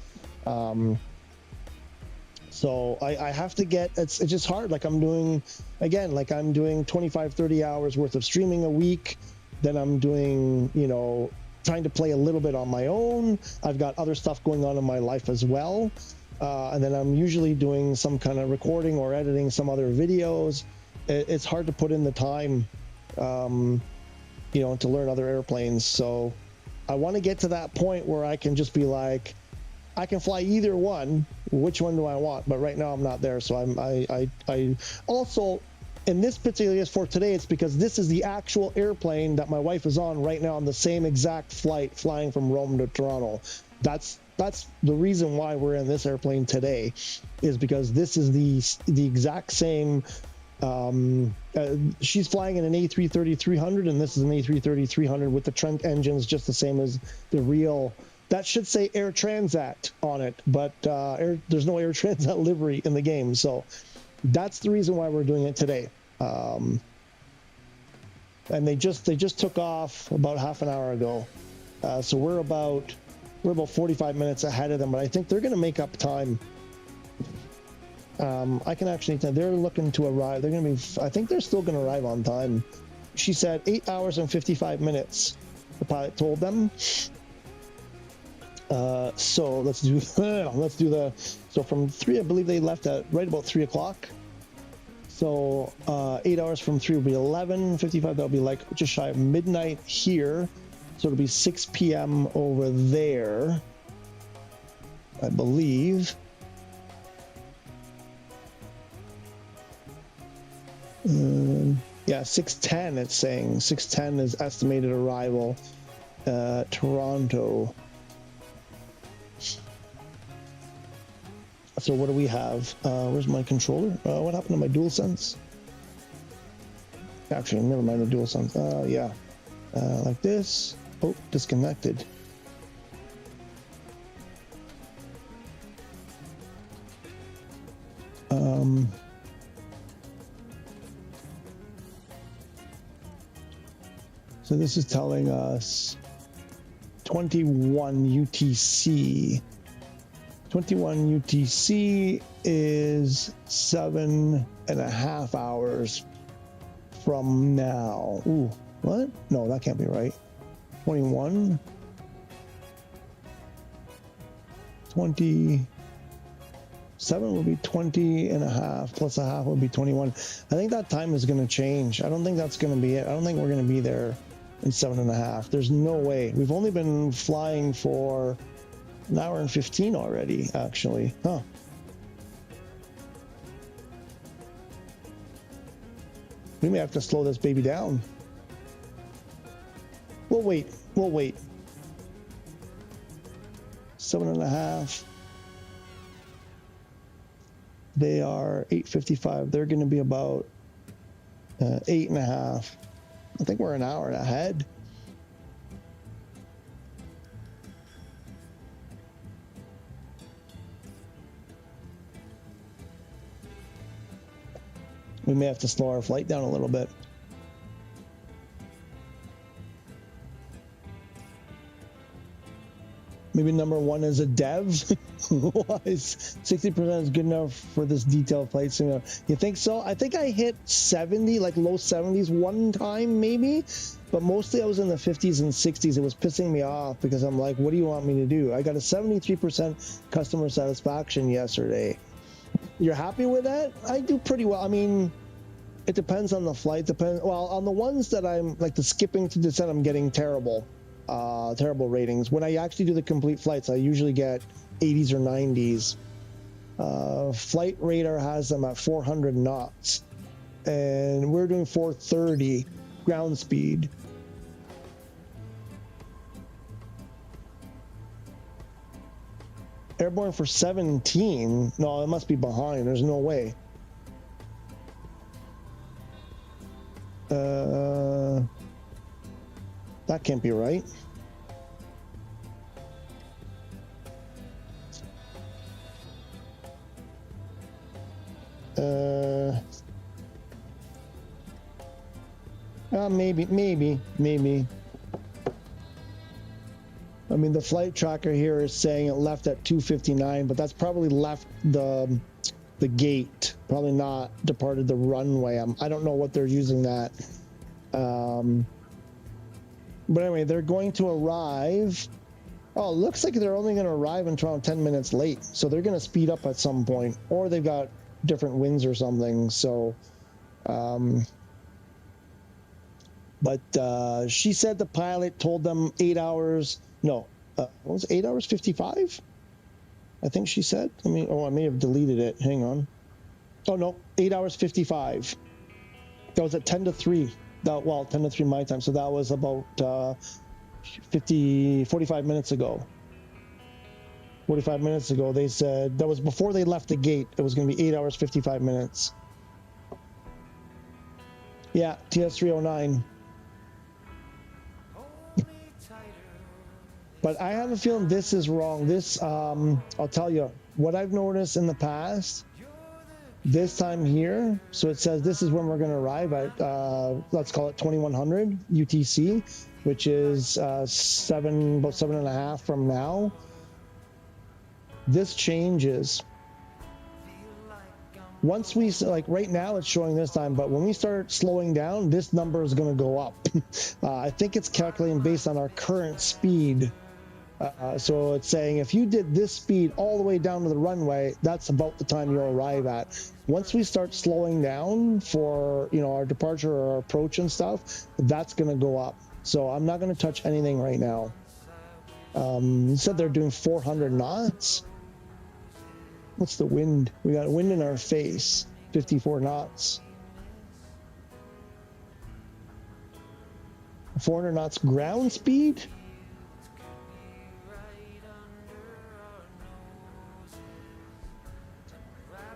So I have to get, it's just hard. I'm doing 25, 30 hours worth of streaming a week. Then I'm doing, trying to play a little bit on my own. I've got other stuff going on in my life as well. And then I'm usually doing some kind of recording or editing some other videos. It's hard to put in the time, to learn other airplanes. So I want to get to that point where I can just be like, I can fly either one. Which one do I want? But right now I'm not there. So I also, in this particular case for today, it's because this is the actual airplane that my wife is on right now on the same exact flight flying from Rome to Toronto. That's the reason why we're in this airplane today, is because this is the exact same. She's flying in an A330-300, and this is an A330-300 with the Trent engines just the same as the real. That should say Air Transat on it, but there's no Air Transat livery in the game, so that's the reason why we're doing it today. And they just took off about half an hour ago, so we're about 45 minutes ahead of them, but I think they're going to make up time. I can actually tell they're looking to arrive. They're going to be, I think they're still going to arrive on time. She said 8 hours and 55 minutes, the pilot told them. So let's do so from 3, I believe they left at right about 3 o'clock. So 8 hours from 3 will be 11:55. That'll be just shy of midnight here. So it'll be 6 p.m. over there, I believe. Yeah, 6:10 it's saying. 6:10 is estimated arrival. Toronto. So what do we have? Where's my controller? What happened to my DualSense? Actually, never mind the DualSense. Yeah. Like this. Oh, disconnected. So this is telling us 21 UTC. 21 UTC is 7.5 hours from now. Ooh, what? No, that can't be right. 21. 27 would be 20 and a half, plus a half would be 21. I think that time is going to change. I don't think that's going to be it. I don't think we're going to be there in 7.5. There's no way. We've only been flying for an hour and 15 already, actually. Huh. We may have to slow this baby down. We'll wait. 7.5. They are 8:55. They're going to be about 8.5. I think we're an hour ahead. We may have to slow our flight down a little bit. Maybe number one is a dev. Why is 60% is good enough for this detailed flight simulator? You think so? I think I hit 70, like low 70s one time maybe, but mostly I was in the 50s and 60s. It was pissing me off because I'm like, what do you want me to do? I got a 73% customer satisfaction yesterday. You're happy with that? I do pretty well. I mean, it depends on the flight. Well, on the ones that I'm like the skipping to descent, I'm getting terrible ratings. When I actually do the complete flights, I usually get 80s or 90s. Flight Radar has them at 400 knots, and we're doing 430 ground speed. Airborne for 17? No, it must be behind. There's no way. That can't be right. Maybe. I mean, the flight tracker here is saying it left at 2:59, but that's probably left the gate. Probably not departed the runway. I don't know what they're using that. But anyway, they're going to arrive. Oh, it looks like they're only going to arrive in around 10 minutes late. So they're going to speed up at some point, or they've got different winds or something. So, but she said the pilot told them 8 hours. No, what was it, 8 hours 55? I think she said. I may have deleted it. Hang on. Oh no, 8 hours 55. That was at 10 to 3. 10 to 3 my time. So that was about 45 minutes ago. 45 minutes ago, they said that was before they left the gate. It was going to be 8 hours 55 minutes. Yeah, TS309. But I have a feeling this is wrong. This, I'll tell you, what I've noticed in the past, this time here, so it says this is when we're going to arrive at, let's call it 2100 UTC, which is about 7.5 from now. This changes. Once we, like right now it's showing this time, but when we start slowing down, this number is going to go up. I think it's calculating based on our current speed. So it's saying if you did this speed all the way down to the runway, that's about the time you'll arrive at. Once we start slowing down for, our departure or our approach and stuff, that's going to go up. So I'm not going to touch anything right now. You said they're doing 400 knots. What's the wind? We got wind in our face, 54 knots. 400 knots ground speed?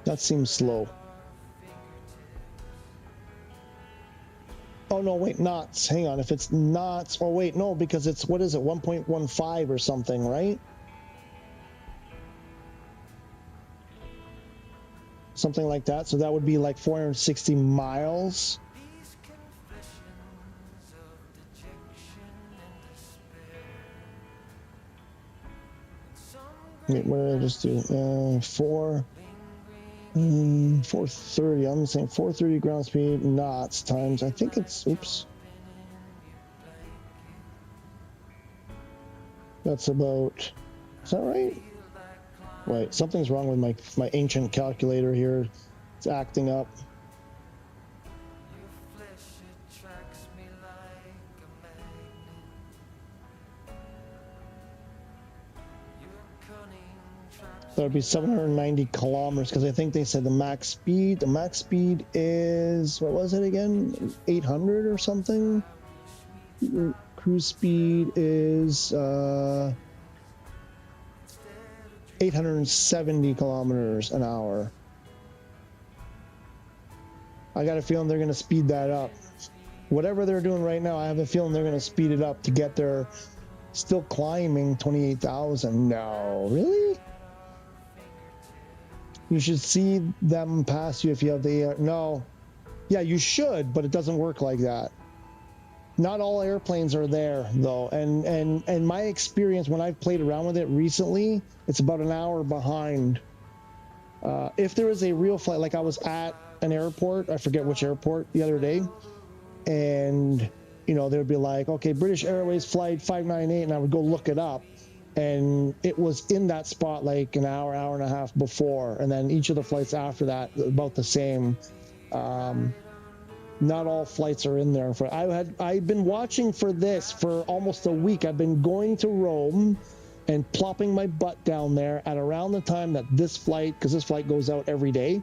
That seems slow. Oh, no, wait, knots. Hang on. If it's knots, oh, wait, no, because it's, what is it, 1.15 or something, right? Something like that. So that would be like 460 miles. Wait, what did I just do? 430. I'm saying 430 ground speed knots times. I think it's, oops. That's about, is that right? Wait, something's wrong with my ancient calculator here. It's acting up. That would be 790 kilometers, because I think they said the max speed is, what was it again? 800 or something? Cruise speed is 870 kilometers an hour. I got a feeling they're going to speed that up. Whatever they're doing right now, I have a feeling they're going to speed it up to get their still climbing 28,000. No, really? You should see them pass you if you have the air. No. Yeah, you should, but it doesn't work like that. Not all airplanes are there, though. And my experience when I've played around with it recently, it's about an hour behind. If there is a real flight, like I was at an airport, I forget which airport the other day, and you know, they'd be like, okay, British Airways flight 598, and I would go look it up, and it was in that spot like an hour and a half before, and then each of the flights after that about the same. Not all flights are in there. I've been watching for this for almost a week. I've been going to Rome and plopping my butt down there at around the time that this flight, because this flight goes out every day,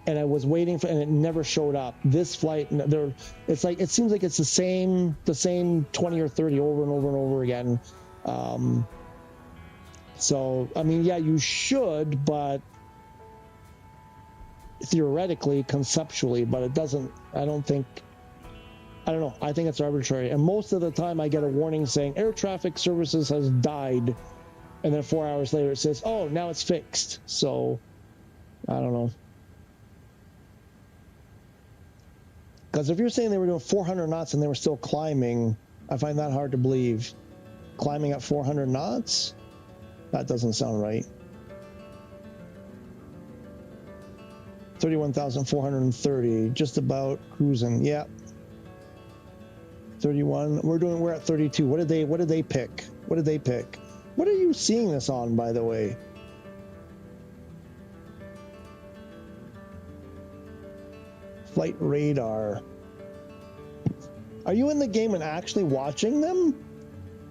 and I was waiting for, and it never showed up. This flight, it's like, it seems like it's the same 20 or 30 over and over and over again. So I mean, yeah, you should, but theoretically, conceptually, but it doesn't, I don't know, I think it's arbitrary. And most of the time I get a warning saying air traffic services has died, and then 4 hours later it says, oh, now it's fixed. So I don't know, because if you're saying they were doing 400 knots and they were still climbing, I find that hard to believe. Climbing at 400 knots, that doesn't sound right. 31,430, just about cruising. Yeah. 31. We're at 32. What did they pick? What did they pick? What are you seeing this on, by the way? Flight radar. Are you in the game and actually watching them?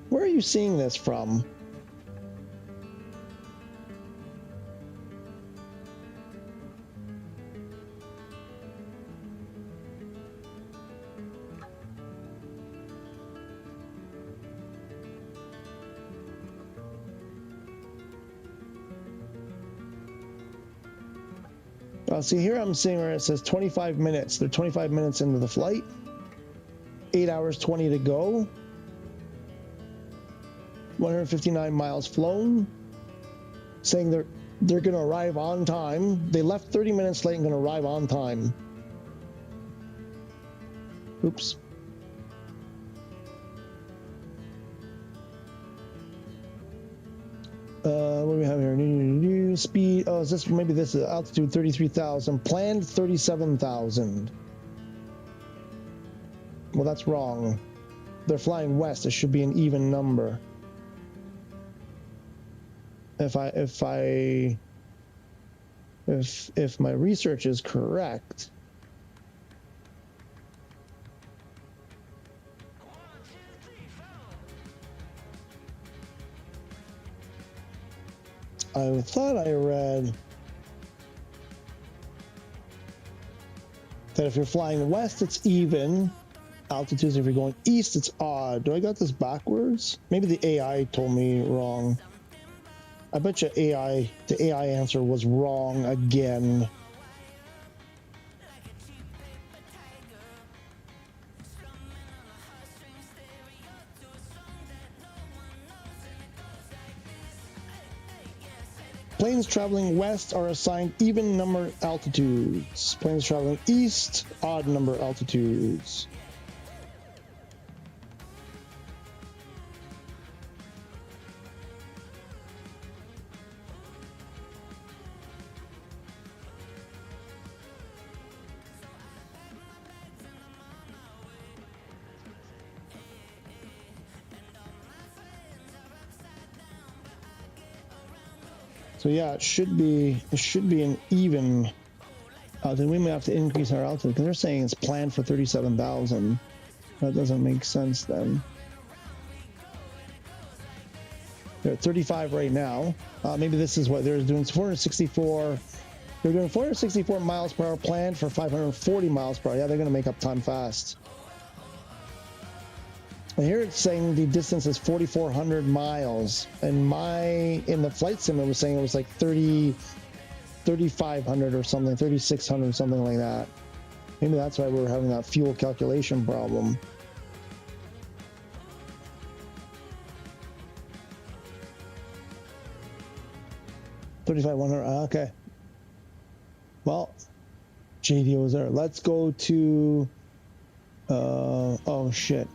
Where are you seeing this from? See, here I'm seeing where it says 25 minutes. They're 25 minutes into the flight. 8 hours, 20 to go. 159 miles flown. Saying they're going to arrive on time. They left 30 minutes late and going to arrive on time. Oops. What do we have here? New speed. Oh, is this, maybe this is altitude 33,000. Planned 37,000. Well, that's wrong. They're flying west. It should be an even number. If my research is correct. I thought I read that if you're flying west, it's even. Altitudes, if you're going east, it's odd. Do I got this backwards? Maybe the AI told me wrong. I bet you the AI answer was wrong again. Planes traveling west are assigned even number altitudes. Planes traveling east, odd number altitudes. So yeah, it should be an even. Then we may have to increase our altitude because they're saying it's planned for 37,000. That doesn't make sense then. They're at 35 right now. Maybe this is what they're doing. 464. They're doing 464 miles per hour planned for 540 miles per hour. Yeah, they're going to make up time fast. And here it's saying the distance is 4,400 miles, and in the flight sim it was saying it was like 3,500 or something, 3,600, something like that. Maybe that's why we were having that fuel calculation problem. $3,500. Okay. Well, JDO's there. Let's go to. Oh shit.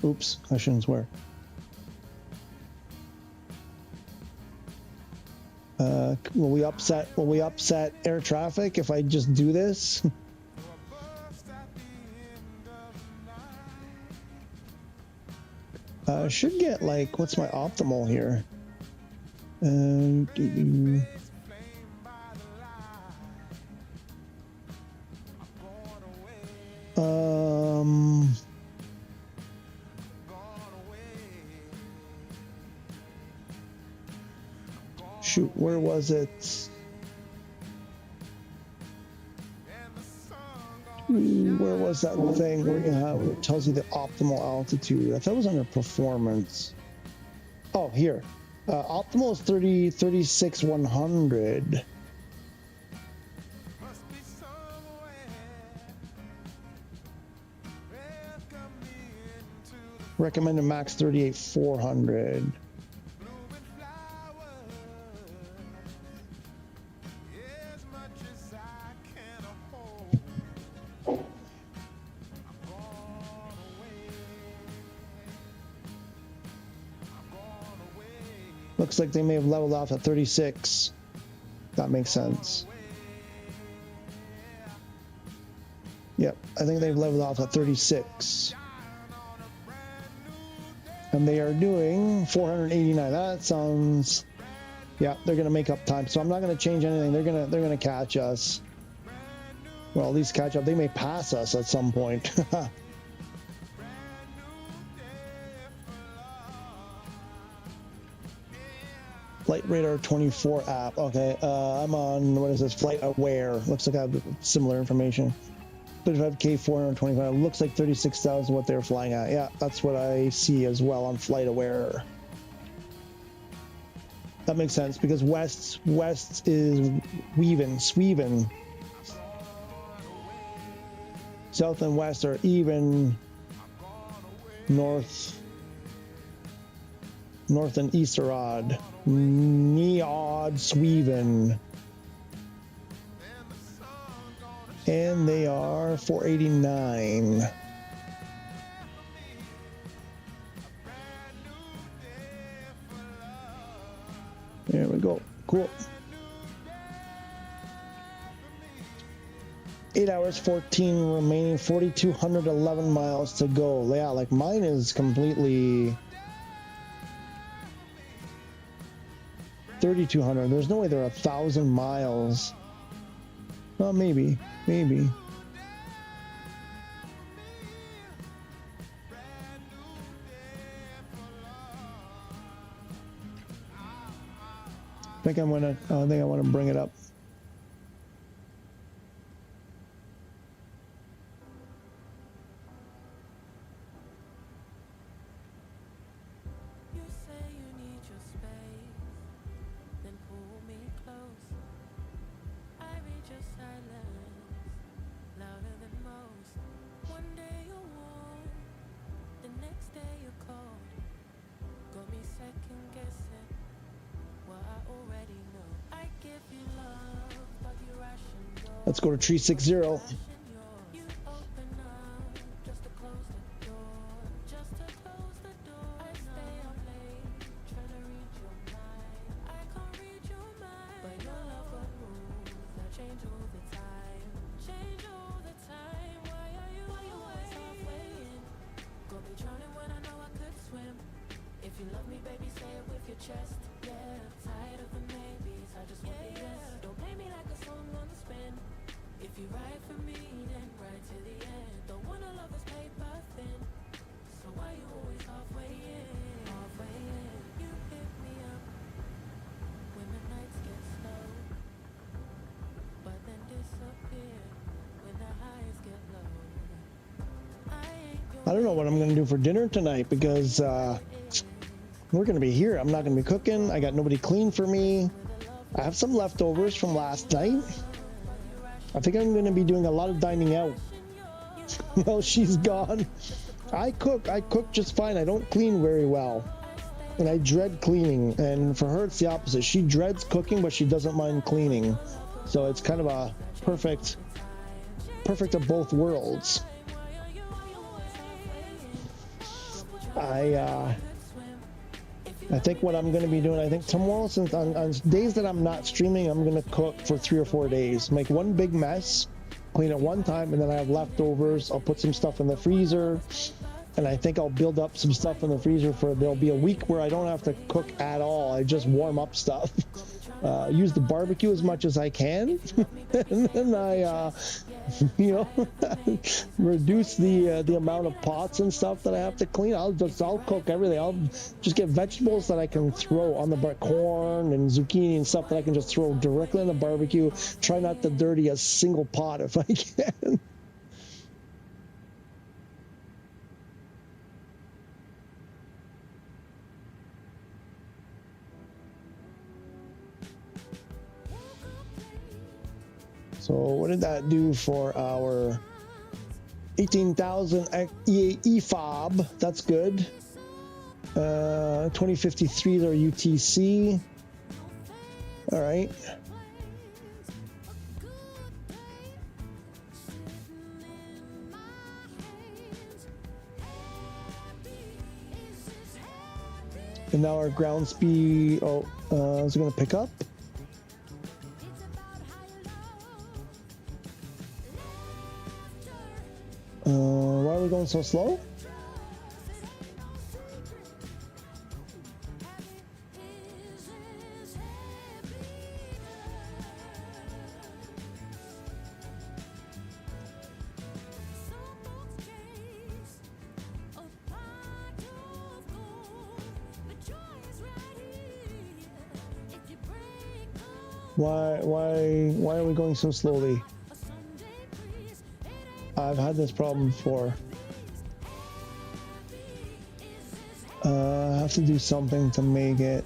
Oops, I shouldn't swear. Will we upset air traffic if I just do this? I should get, like, what's my optimal here? Shoot, where was it? Where was that thing where you have, it tells you the optimal altitude? I thought it was under performance. Oh, here. Optimal is 36,100. Recommended max 38,400. Looks like they may have leveled off at 36. That makes sense. Yep, I think they've leveled off at 36. And they are doing 489. That sounds, yeah, they're gonna make up time. So I'm not gonna change anything. They're gonna catch us. Well, at least catch up. They may pass us at some point. Flight Radar 24 app. Okay, I'm on, what is this? Flight Aware. Looks like I have similar information. 35K 425. Looks like 36,000 what they're flying at. Yeah, that's what I see as well on Flight Aware. That makes sense because west is Sweven. South and west are even. North and east are odd. Neod Sweven. And they are 489. There we go. Cool. 8 hours, 14 remaining, 4,211 miles to go. Yeah, like mine is completely 3,200. There's no way they're 1,000 miles. Well, maybe. I think I want to bring it up. Let's go to tree 60. I don't know what I'm going to do for dinner tonight because we're going to be here. I'm not going to be cooking. I got nobody clean for me. I have some leftovers from last night. I think I'm going to be doing a lot of dining out. Well, she's gone. I cook just fine. I don't clean very well. And I dread cleaning. And for her, it's the opposite. She dreads cooking, but she doesn't mind cleaning. So it's kind of a perfect of both worlds. I think what I'm going to be doing, I think tomorrow, since on days that I'm not streaming, I'm going to cook for 3 or 4 days. Make one big mess, clean it one time, and then I have leftovers. I'll put some stuff in the freezer, and I think I'll build up some stuff in the freezer for, there'll be a week where I don't have to cook at all. I just warm up stuff. Use the barbecue as much as I can, and then I, reduce the amount of pots and stuff that I have to clean. I'll cook everything. I'll just get vegetables that I can throw on the corn and zucchini and stuff that I can just throw directly in the barbecue. Try not to dirty a single pot if I can. So what did that do for our 18,000 EFOB? That's good. 2053 is our UTC. All right. And now our ground speed, is it going to pick up? Why are we going so slow? Why are we going so slowly? I've had this problem before. I have to do something to make it.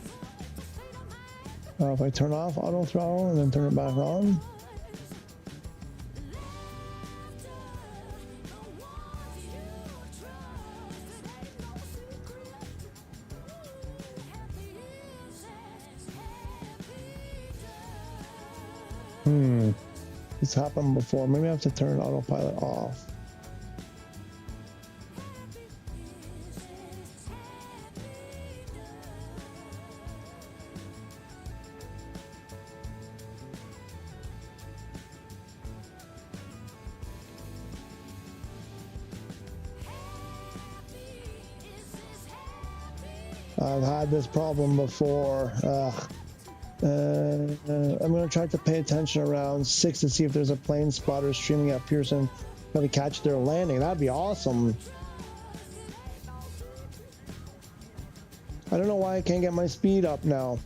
If I turn off auto throttle and then turn it back on. It's happened before. Maybe I have to turn autopilot off. I've had this problem before. I'm going to try to pay attention around 6 to see if there's a plane spotter streaming at Pearson. Maybe catch their landing. That'd be awesome. I don't know why I can't get my speed up now.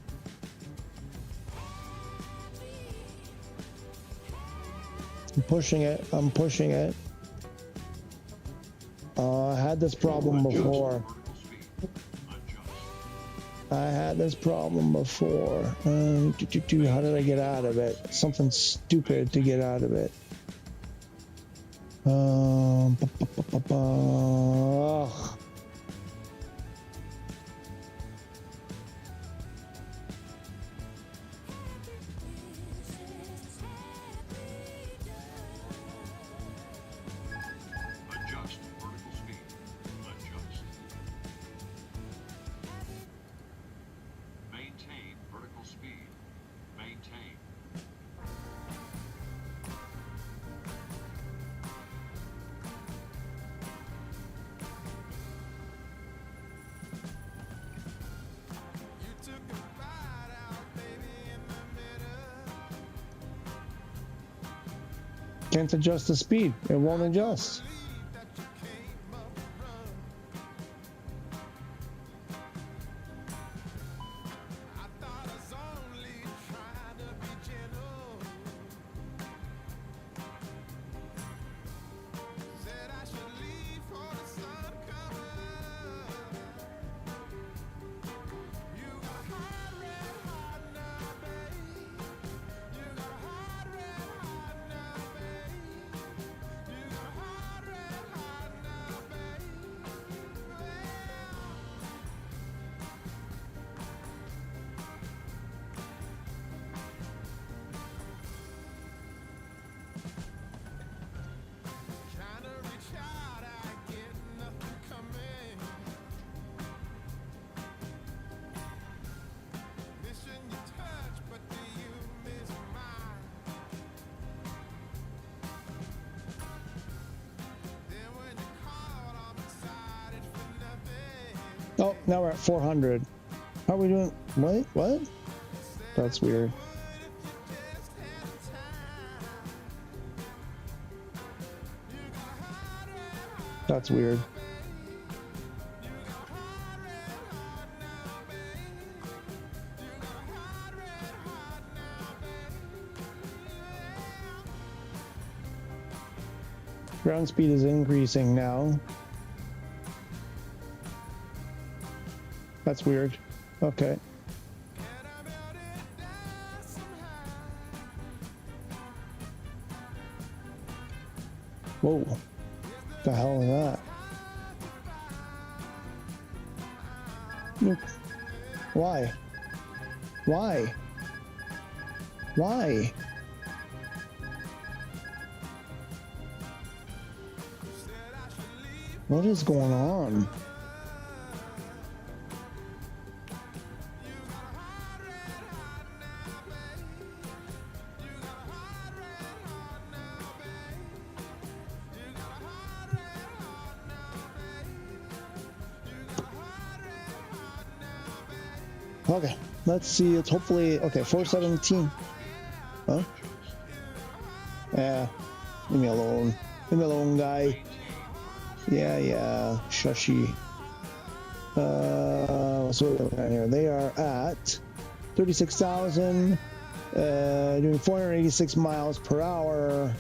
I'm pushing it. I had this problem before. How did I get out of it? Something stupid to get out of it. Adjust vertical speed. Adjust. Maintain vertical speed. Maintain. Can't adjust the speed. It won't adjust. Oh, now we're at 400. How are we doing? What? What? That's weird. That's weird. Ground speed is increasing now. That's weird. Okay. Whoa. The hell is that? Nope. Why? Why? Why? What is going on? Okay, let's see. It's hopefully okay. 417. Huh? Yeah. Leave me alone. Leave me alone, guy. Yeah. Shushy. So what are we looking at here? They are at 36,000. Doing 486 miles per hour.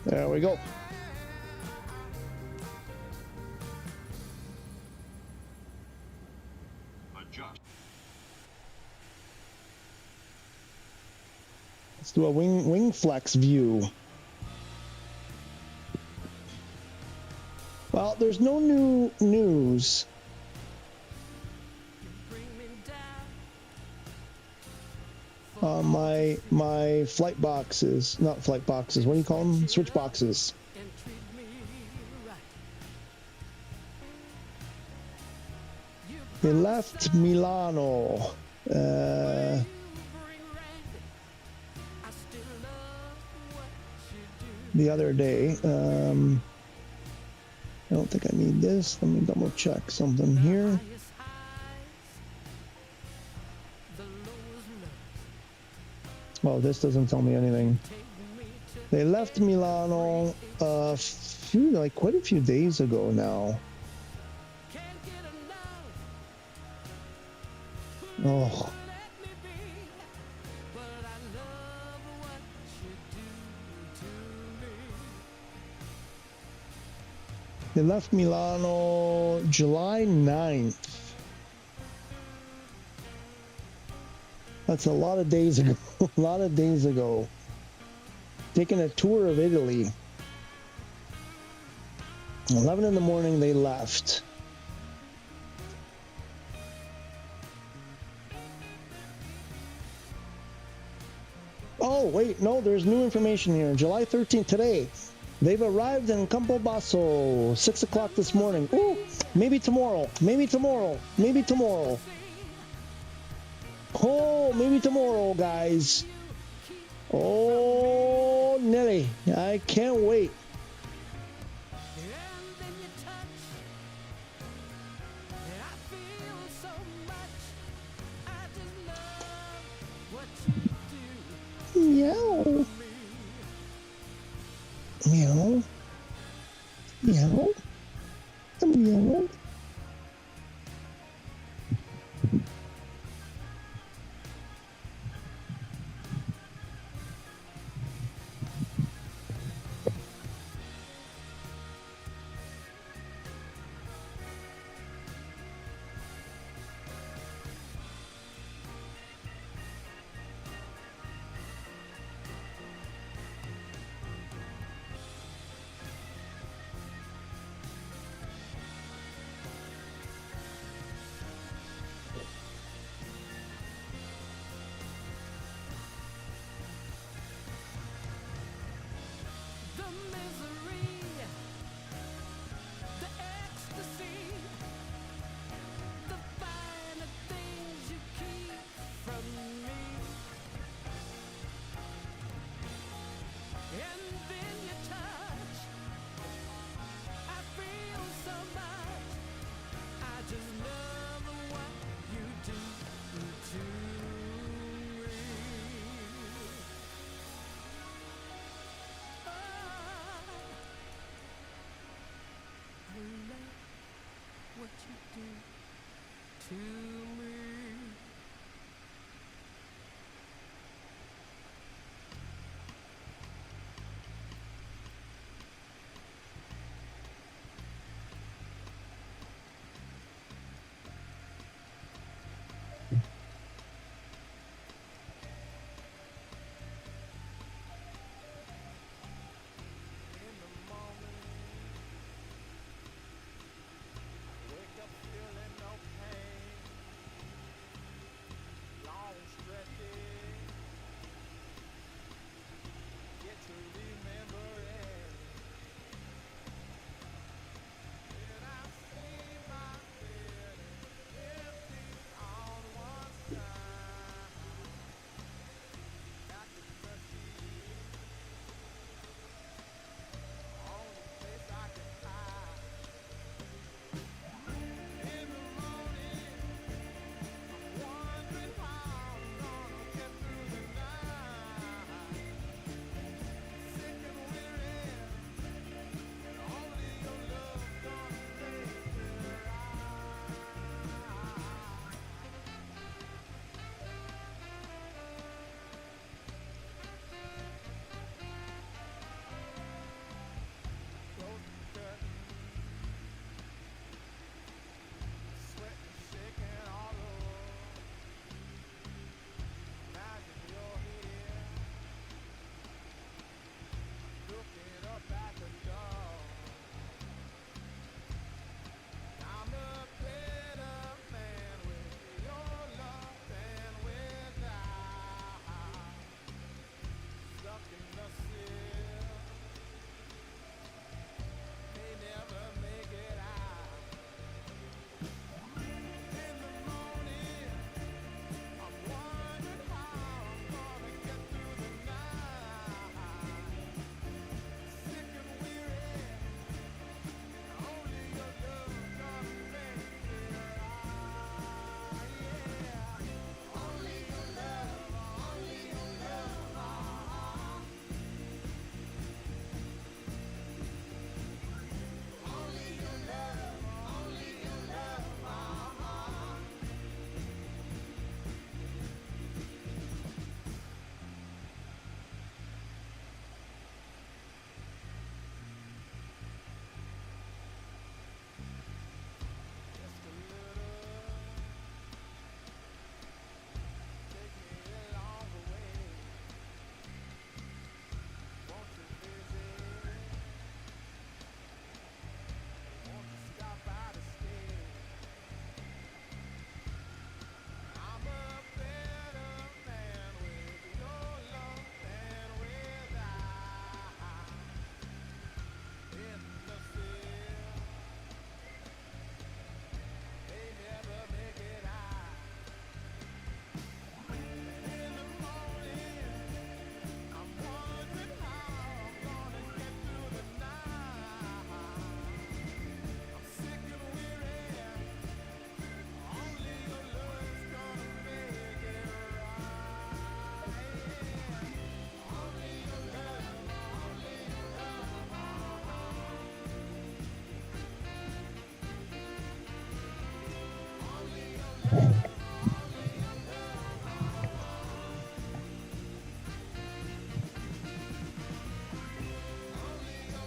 There we go. Adjust. Let's do a wing flex view. Well, there's no new news. My flight boxes, not flight boxes. What do you call them? Switch boxes. They left Milano. The other day. I don't think I need this. Let me double check something here. Oh, this doesn't tell me anything. They left Milano quite a few days ago now. Oh. They left Milano July 9th. That's a lot of days ago. A lot of days ago. Taking a tour of Italy. 11 in the morning they left. Oh, wait, no, there's new information here. July 13th, today. They've arrived in Campobasso, 6 o'clock this morning. Ooh, maybe tomorrow. Maybe tomorrow. Maybe tomorrow. Oh, maybe tomorrow, guys. Oh, Nelly, I can't wait. Meow. Meow. Meow. Meow.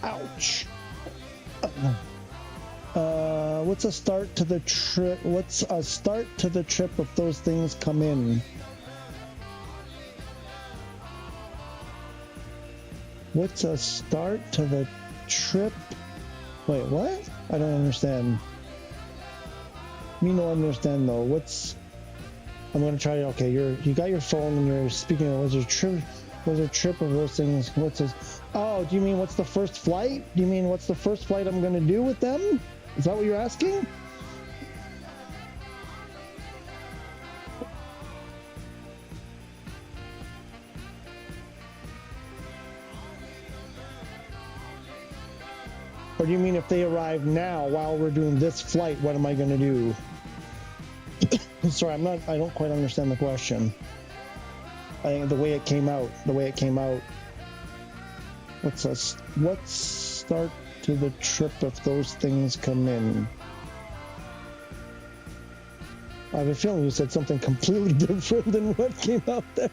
Ouch. What's a start to the trip? What's a start to the trip if those things come in? What's a start to the trip? Wait, what? I don't understand. Me no understand though. What's? I'm gonna try. Okay, you got your phone and you're speaking. Was there trip? Was there trip of those things? What's this? Oh, do you mean what's the first flight? Do you mean what's the first flight I'm gonna do with them? Is that what you're asking? Or do you mean if they arrive now while we're doing this flight, what am I going to do? Sorry, I don't quite understand the question. I think the way it came out, what's start to the trip if those things come in? I have a feeling you said something completely different than what came out there.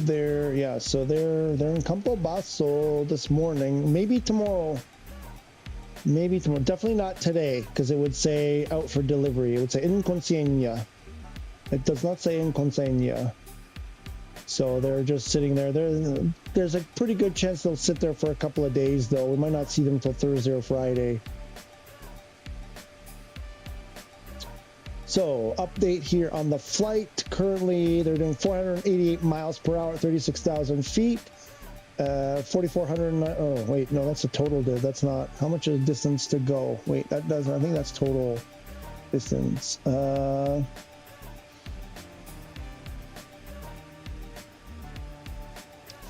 They're yeah, so they're in Campo Basso this morning. Maybe tomorrow. Definitely not today, because it would say out for delivery. It would say in consegna. It does not say in consegna. So they're just sitting there. There's a pretty good chance they'll sit there for a couple of days, though. We might not see them until Thursday or Friday. So, update here on the flight. Currently, they're doing 488 miles per hour, 36,000 feet. 4,400. Oh, wait, no, that's a total. That's not. How much is distance to go? Wait, that doesn't. I think that's total distance.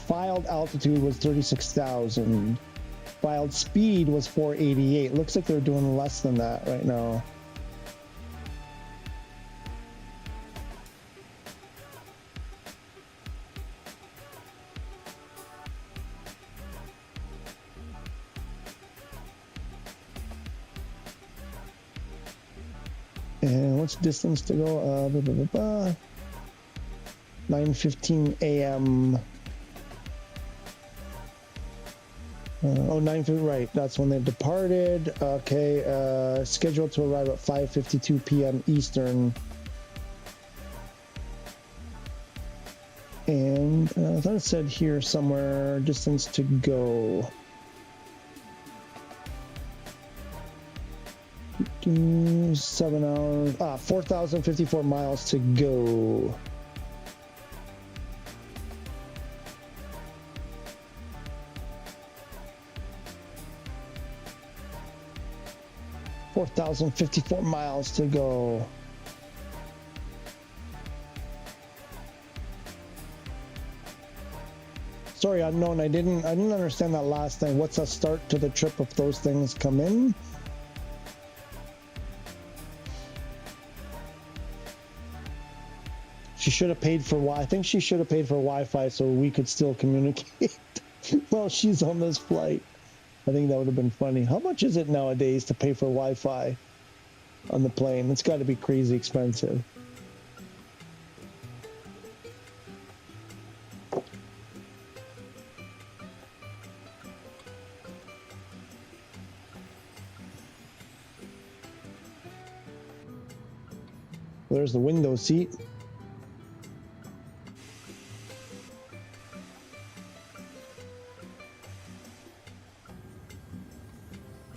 Filed altitude was 36,000. Filed speed was 488. Looks like they're doing less than that right now. And what's distance to go? 9:15 a.m. 9:50, right, that's when they departed. Okay, scheduled to arrive at 5:52 p.m. Eastern. And I thought it said here somewhere distance to go. 7 hours. 4,054 miles to go. $4,054 miles to go. Sorry, unknown. I didn't understand that last thing. What's a start to the trip if those things come in? She should have paid for I think she should have paid for Wi-Fi so we could still communicate while she's on this flight. I think that would have been funny. How much is it nowadays to pay for Wi-Fi on the plane? It's got to be crazy expensive. There's the window seat.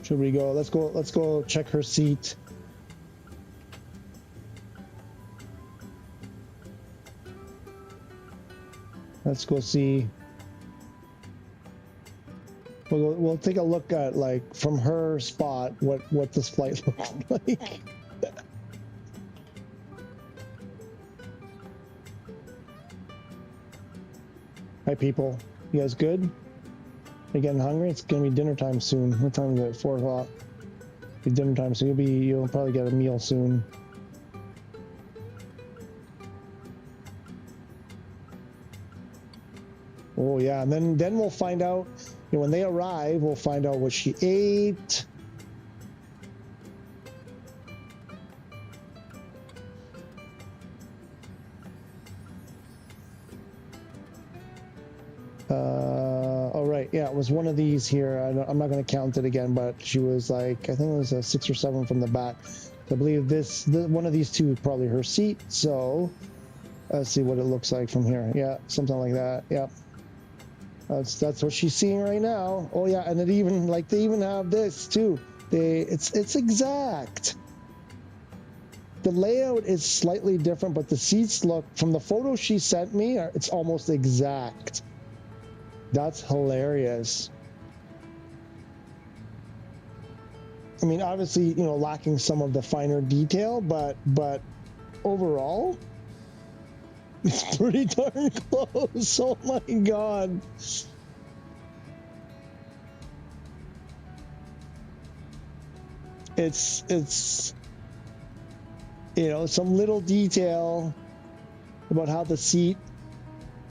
Should we go? Let's go check her seat. Let's go see. We'll take a look at, like, from her spot what this flight looks like. Hi people, you guys good? You're getting hungry? It's gonna be dinner time soon. What time is it? 4 o'clock. Be dinner time, so you'll probably get a meal soon. Oh yeah, and then we'll find out. You know, when they arrive, we'll find out what she ate. Oh right, yeah, it was one of these here. I'm not going to count it again, but she was like, I think it was a 6 or 7 from the back. I believe one of these two is probably her seat. So let's see what it looks like from here. Yeah, something like that. Yeah, that's what she's seeing right now. Oh yeah, and they even have this too. It's exact. The layout is slightly different, but the seats look, from the photo she sent me, it's almost exact. That's hilarious. I mean, obviously, you know, lacking some of the finer detail, but overall, it's pretty darn close. Oh my God. It's you know, some little detail about how the seat,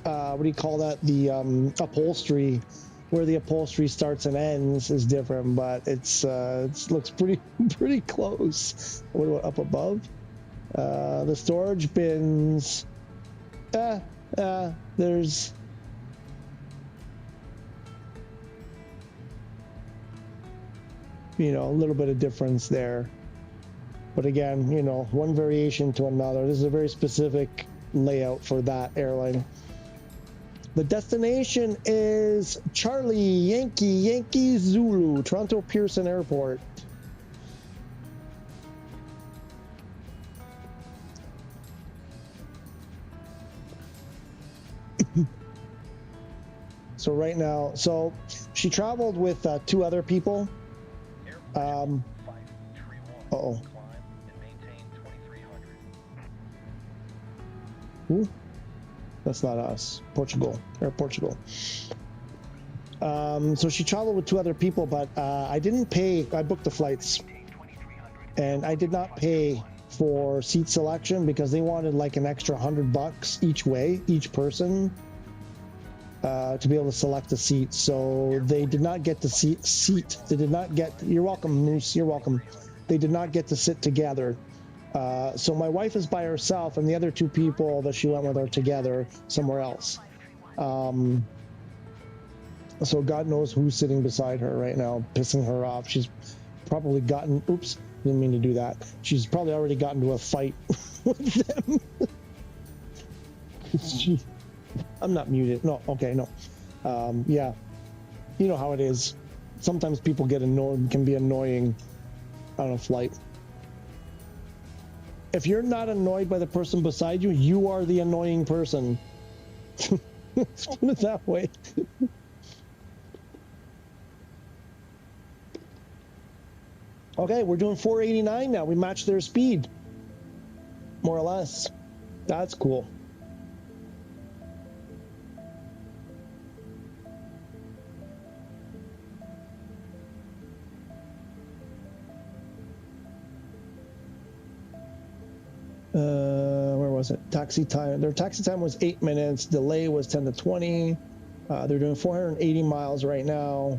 what do you call that? The upholstery, where the upholstery starts and ends is different, but it looks pretty close. What about up above? The storage bins. There's you know, a little bit of difference there. But again, you know, one variation to another. This is a very specific layout for that airline. The destination is Charlie Yankee Zulu, Toronto Pearson Airport. So right now, so she traveled with 2 other people. Uh-oh. Ooh, that's not us. Portugal. Air Portugal. So she traveled with 2 other people, but I didn't pay. I booked the flights, and I did not pay for seat selection because they wanted like an extra $100 each way, each person, to be able to select a seat. So they did not get the seat. They did not get. You're welcome, Moose. You're welcome. They did not get to sit together. So my wife is by herself, and the other 2 people that she went with are together somewhere else. So God knows who's sitting beside her right now, pissing her off. She's probably gotten, oops, didn't mean to do that. She's probably already gotten into a fight with them. I'm not muted. No, okay, no. Yeah, you know how it is. Sometimes people get annoyed, can be annoying on a flight. If you're not annoyed by the person beside you, you are the annoying person. Let's put it that way. Okay, we're doing 489 now. We matched their speed, more or less. That's cool. Where was it? Taxi time. Their taxi time was 8 minutes. Delay was 10 to 20. They're doing 480 miles right now.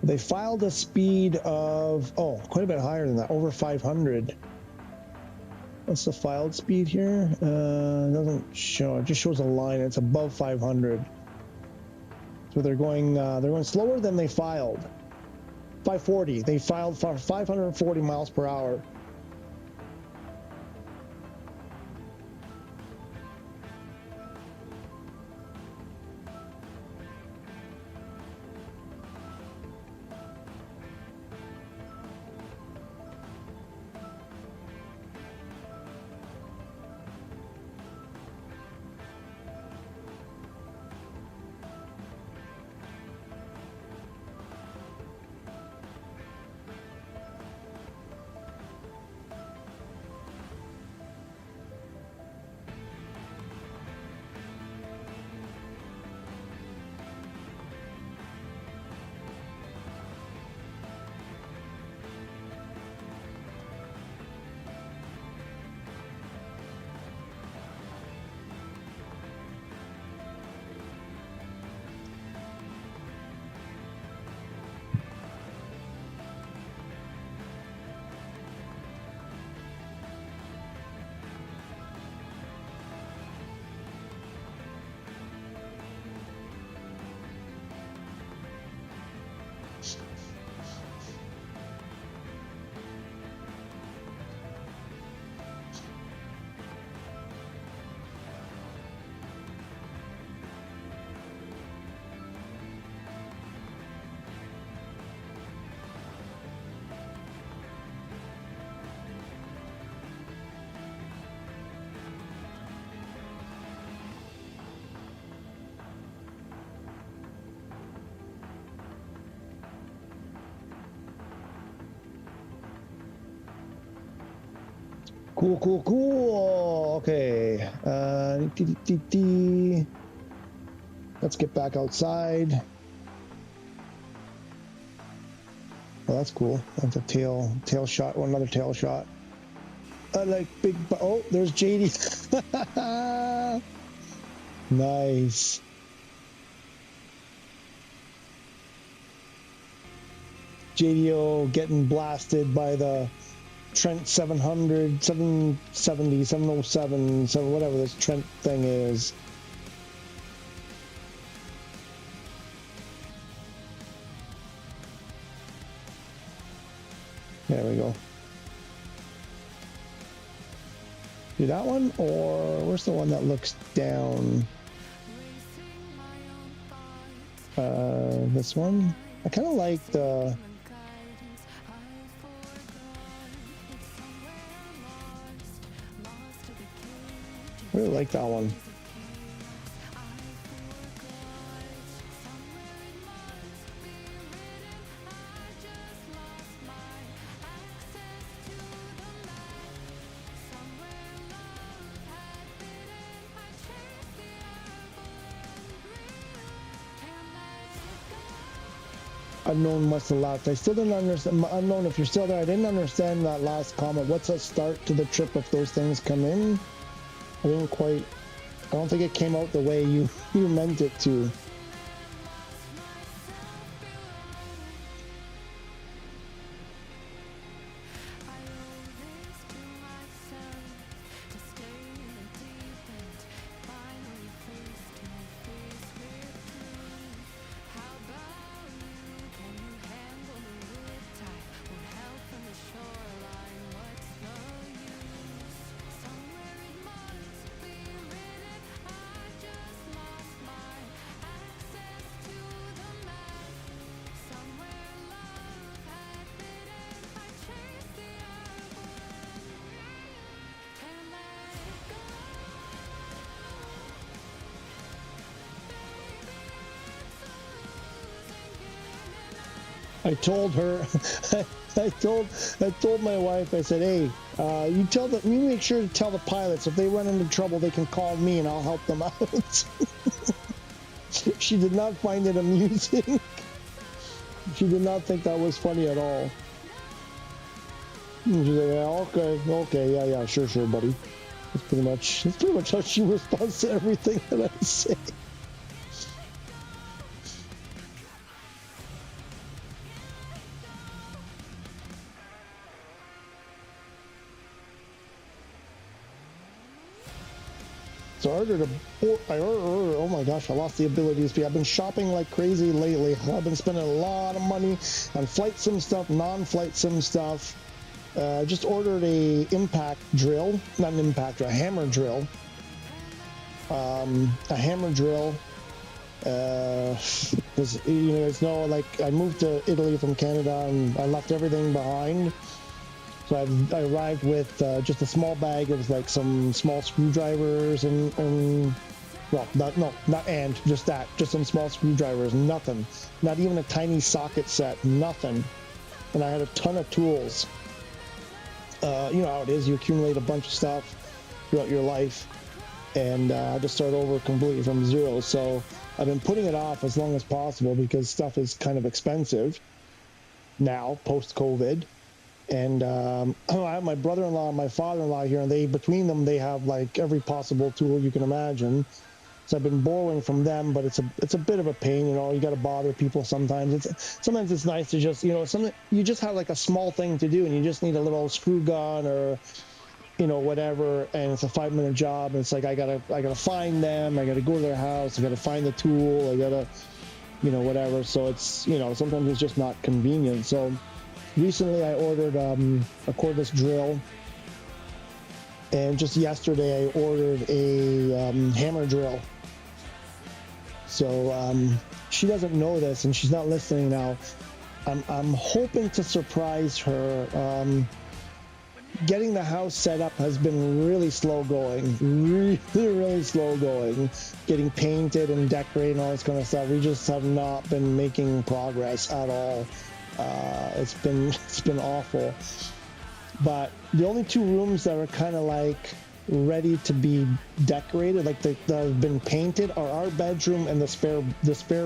They filed a speed of, oh, quite a bit higher than that, over 500. What's the filed speed here? It doesn't show. It just shows a line. It's above 500. So they're going slower than they filed. 540. They filed for 540 miles per hour. Cool, cool, cool. Okay. Let's get back outside. Oh, that's cool. That's a tail shot. Or another tail shot. I like big. Oh, there's JD. Nice. JDO getting blasted by the Trent 700, 770, 707, so whatever this Trent thing is. There we go. Do that one, or where's the one that looks down? This one? I kind of like the... I really like that one. Unknown must have laughed. I still didn't understand. Unknown, if you're still there, I didn't understand that last comment. What's a start to the trip if those things come in? I didn't quite. I don't think it came out the way you meant it to. I told her, I told my wife, I said, hey, you make sure to tell the pilots if they run into trouble, they can call me and I'll help them out. She did not find it amusing. She did not think that was funny at all. She's like, yeah, okay, yeah, sure, buddy. That's pretty much how she responds to everything that I say. So I ordered oh my gosh, I lost the ability to speak. I've been shopping like crazy lately. I've been spending a lot of money on flight sim stuff, non-flight sim stuff. Just ordered a impact drill, not an impact drill, a hammer drill. A hammer drill. Because, there's no, like, I moved to Italy from Canada and I left everything behind. So I arrived with just a small bag of like some small screwdrivers and well, just some small screwdrivers, nothing, not even a tiny socket set, nothing. And I had a ton of tools. You know how it is, you accumulate a bunch of stuff throughout your life, and I just start over completely from zero. So I've been putting it off as long as possible because stuff is kind of expensive now, post-COVID. And I have my brother-in-law and my father-in-law here, and between them they have like every possible tool you can imagine. So I've been borrowing from them, but it's a bit of a pain, you got to bother people sometimes. Sometimes it's nice to just, you just have like a small thing to do and you just need a little screw gun or whatever, and it's a 5-minute job, and it's like I gotta find them, I gotta go to their house, I gotta find the tool, I gotta whatever. So it's sometimes it's just not convenient. So recently I ordered a cordless drill, and just yesterday I ordered a hammer drill. So she doesn't know this and she's not listening now. I'm hoping to surprise her. Getting the house set up has been really slow going, really slow going. Getting painted and decorated and all this kind of stuff. We just have not been making progress at all. It's been awful. But the only two rooms that are kind of like ready to be decorated, like that have been painted, are our bedroom and the spare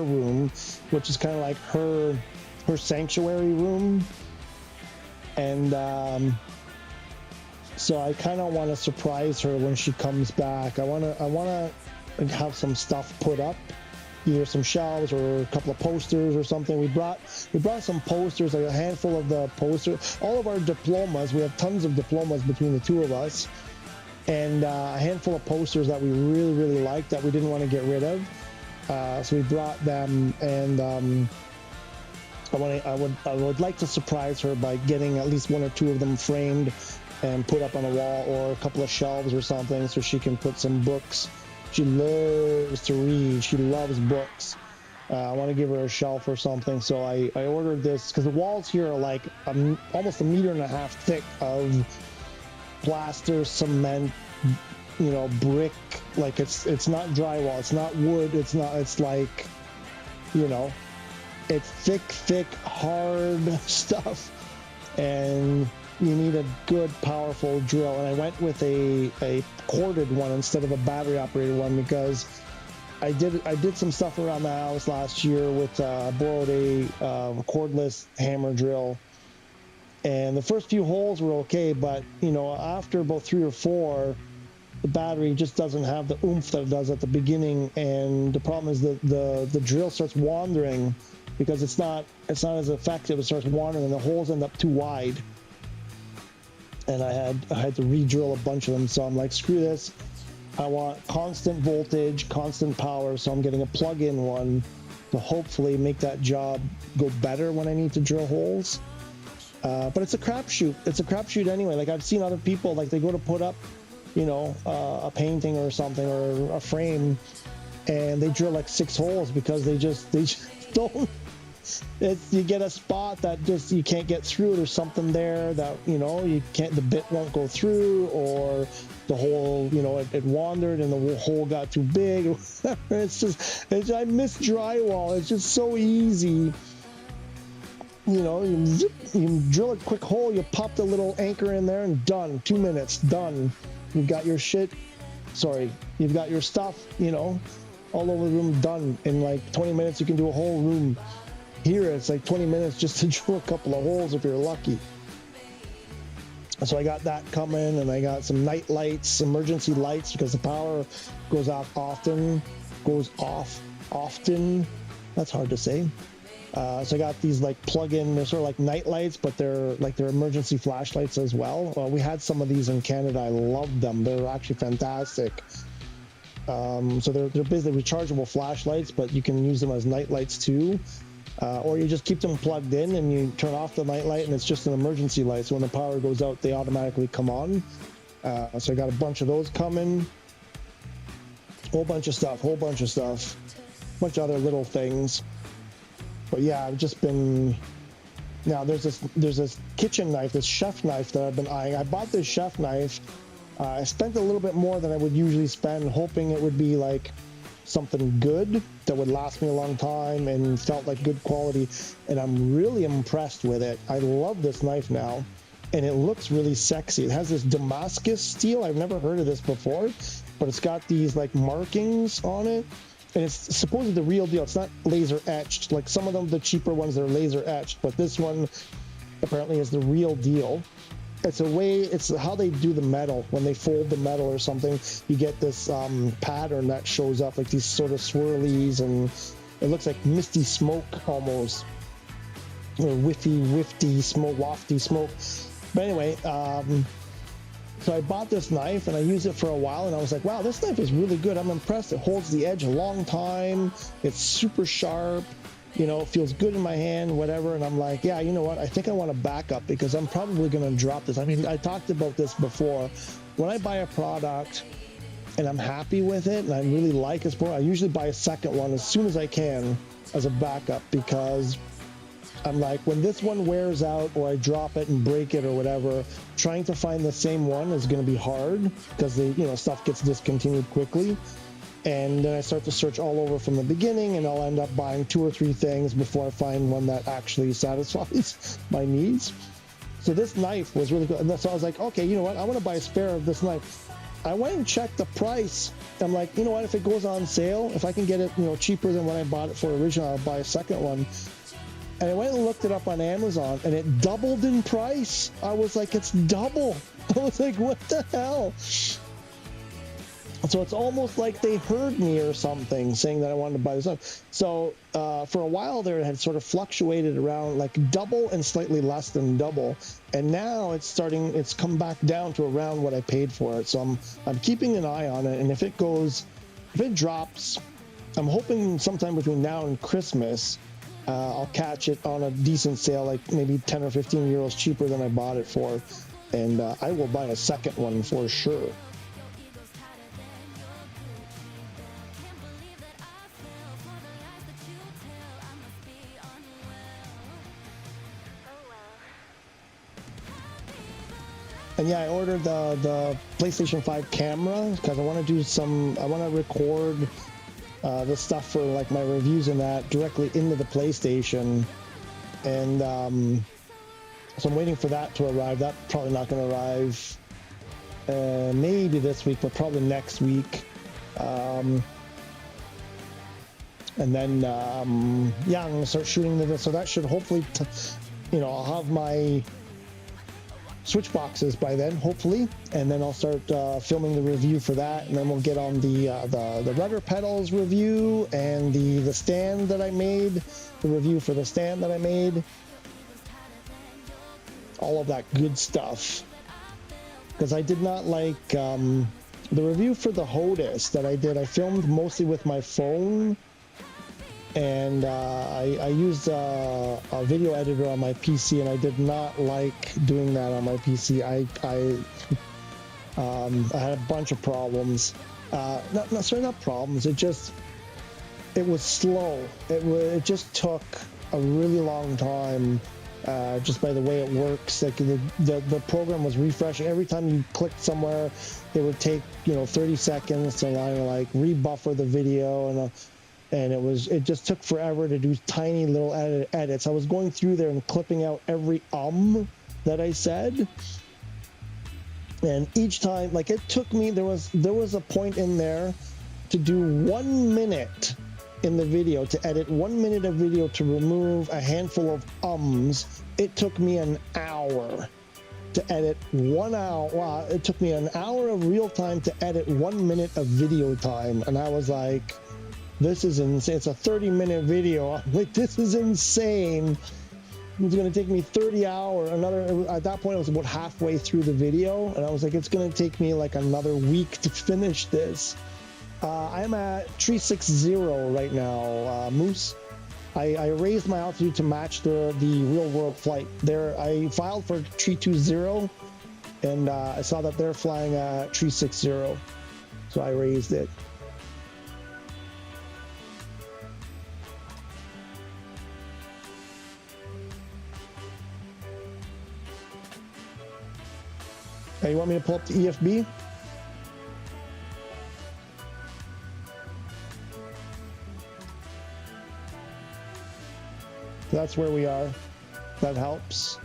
room, which is kind of like her sanctuary room. And so I kind of want to surprise her when she comes back. I want to have some stuff put up, either some shelves or a couple of posters or something. We brought some posters, like a handful of the posters, all of our diplomas. We have tons of diplomas between the two of us, and a handful of posters that we really, really liked that we didn't want to get rid of. So we brought them, and I would like to surprise her by getting at least one or two of them framed and put up on a wall, or a couple of shelves or something, so she can put some books. She loves to read. She loves books. I want to give her a shelf or something, so I ordered this because the walls here are like almost 1.5 meters thick of plaster, cement, brick. Like it's not drywall, it's not wood, it's like, it's thick, hard stuff, and you need a good, powerful drill. And I went with a corded one instead of a battery operated one, because I did some stuff around the house last year with borrowed a cordless hammer drill, and the first few holes were okay, but after about 3 or 4, the battery just doesn't have the oomph that it does at the beginning, and the problem is that the drill starts wandering because it's not as effective. It starts wandering and the holes end up too wide, and I had to re-drill a bunch of them. So I'm like, screw this, I want constant voltage, constant power, so I'm getting a plug-in one to hopefully make that job go better when I need to drill holes. But it's a crapshoot. It's a crapshoot anyway. Like, I've seen other people, like, they go to put up, a painting or something, or a frame, and they drill like 6 holes because they just don't. You get a spot that just you can't get through. There's something there that you can't. The bit won't go through, or the hole, it wandered and the hole got too big. I miss drywall. It's just so easy. You drill a quick hole, you pop the little anchor in there, and done. 2 minutes, done. You've got your you've got your stuff, all over the room, done. In like 20 minutes, you can do a whole room. Here, it's like 20 minutes just to drill a couple of holes if you're lucky. So I got that coming, and I got some night lights, emergency lights, because the power goes off often. That's hard to say. So I got these like plug-in, they're sort of like night lights, but they're emergency flashlights as well. We had some of these in Canada. I loved them. They're actually fantastic. So they're basically rechargeable flashlights, but you can use them as night lights too. Or you just keep them plugged in and you turn off the night light and it's just an emergency light. So when the power goes out, they automatically come on. So I got a bunch of those coming. Whole bunch of stuff. Bunch of other little things. But yeah, I've just been. Now there's this kitchen knife, this chef knife that I've been eyeing. I bought this chef knife. I spent a little bit more than I would usually spend, hoping it would be like something good that would last me a long time and felt like good quality. And I'm really impressed with it. I love this knife now, and it looks really sexy. It has this Damascus steel. I've never heard of this before, but it's got these like markings on it. And it's supposedly the real deal. It's not laser etched. Like some of them, the cheaper ones, they're laser etched, but this one apparently is the real deal. It's how they do the metal. When they fold the metal or something, you get this pattern that shows up, like these sort of swirlies, and it looks like misty smoke almost, or wafty smoke. But anyway, so I bought this knife and I used it for a while, and I was like, wow, this knife is really good. I'm impressed. It holds the edge a long time. It's super sharp. It feels good in my hand, whatever. And I'm like, yeah, you know what? I think I want a backup, because I'm probably going to drop this. I mean, I talked about this before. When I buy a product and I'm happy with it and I really like it, I usually buy a second one as soon as I can as a backup, because I'm like, when this one wears out or I drop it and break it or whatever, trying to find the same one is going to be hard, because stuff gets discontinued quickly. And then I start to search all over from the beginning, and I'll end up buying 2 or 3 things before I find one that actually satisfies my needs. So this knife was really good. And so I was like, okay, you know what? I want to buy a spare of this knife. I went and checked the price. I'm like, you know what? If it goes on sale, if I can get it, you know, cheaper than what I bought it for originally, I'll buy a second one. And I went and looked it up on Amazon, and it doubled in price. I was like, it's double. I was like, what the hell? So it's almost like they heard me or something, saying that I wanted to buy this up. So for a while there, it had sort of fluctuated around like double and slightly less than double, and now it's come back down to around what I paid for it. So I'm keeping an eye on it, and if it drops, I'm hoping sometime between now and Christmas, I'll catch it on a decent sale, like maybe 10 or 15 euros cheaper than I bought it for, and I will buy a second one for sure. And yeah, I ordered the PlayStation 5 camera because I want to record the stuff for like my reviews and that directly into the PlayStation. And so I'm waiting for that to arrive. That's probably not going to arrive maybe this week, but probably next week. And then, yeah, I'm going to start shooting this. So that should hopefully, I'll have my switch boxes by then, hopefully, and then I'll start filming the review for that, and then we'll get on the rudder pedals review and the stand that I made, the review for the stand that I made, all of that good stuff. Because I did not like the review for the HOTUS that I did. I filmed mostly with my phone, and I used a video editor on my PC, and I did not like doing that on my PC. I had a bunch of problems. Not problems. It was slow. It just took a really long time. Just by the way it works, like the program was refreshing every time you clicked somewhere. It would take 30 seconds to like rebuffer the video, and it just took forever to do tiny little edits. I was going through there and clipping out every that I said, and each time, like, it took me, there was a point in there to do 1 minute in the video, to edit 1 minute of video to remove a handful of ums. It took me an hour to edit 1 hour. Wow, it took me an hour of real time to edit 1 minute of video time, and I was like, this is insane. It's a 30-minute video. I'm like, this is insane. It's going to take me 30 hours. At that point, I was about halfway through the video, and I was like, it's going to take me like another week to finish this. I'm at 360 right now, Moose. I raised my altitude to match the real-world flight. There, I filed for 320, and I saw that they're flying at 360, so I raised it. Hey, you want me to pull up the EFB? That's where we are. That helps.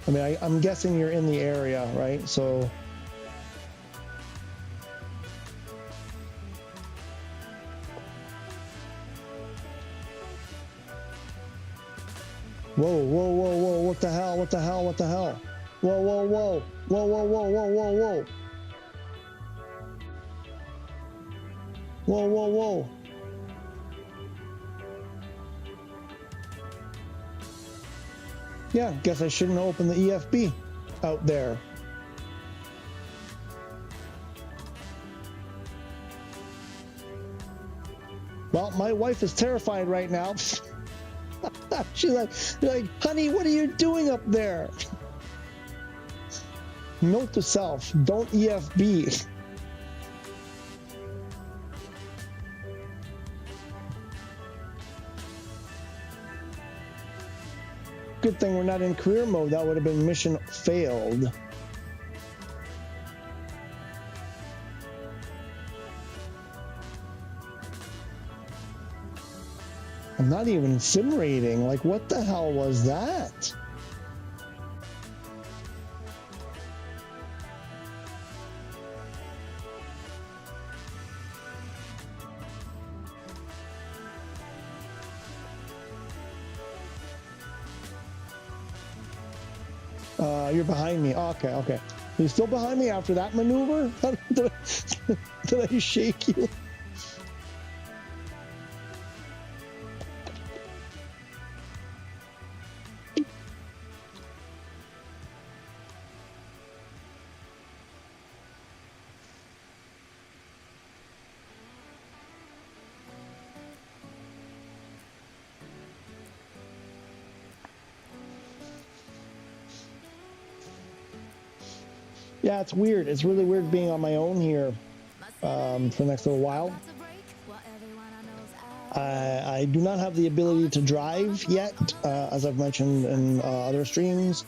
I mean, I'm guessing you're in the area, right? So whoa, whoa, whoa, whoa, what the hell, what the hell, what the hell? Whoa, whoa, whoa, whoa, whoa, whoa, whoa, whoa, whoa. Whoa, whoa, whoa. Yeah, guess I shouldn't open the EFB out there. Well, my wife is terrified right now. She's like, honey, what are you doing up there? Note to self, don't EFB. Good thing we're not in career mode. That would have been mission failed. I'm not even sim rating. Like, what the hell was that? You're behind me. Oh, okay, okay. You're still behind me after that maneuver? Did I shake you? Yeah, it's weird. It's really weird being on my own here for the next little while. I do not have the ability to drive yet, as I've mentioned in other streams.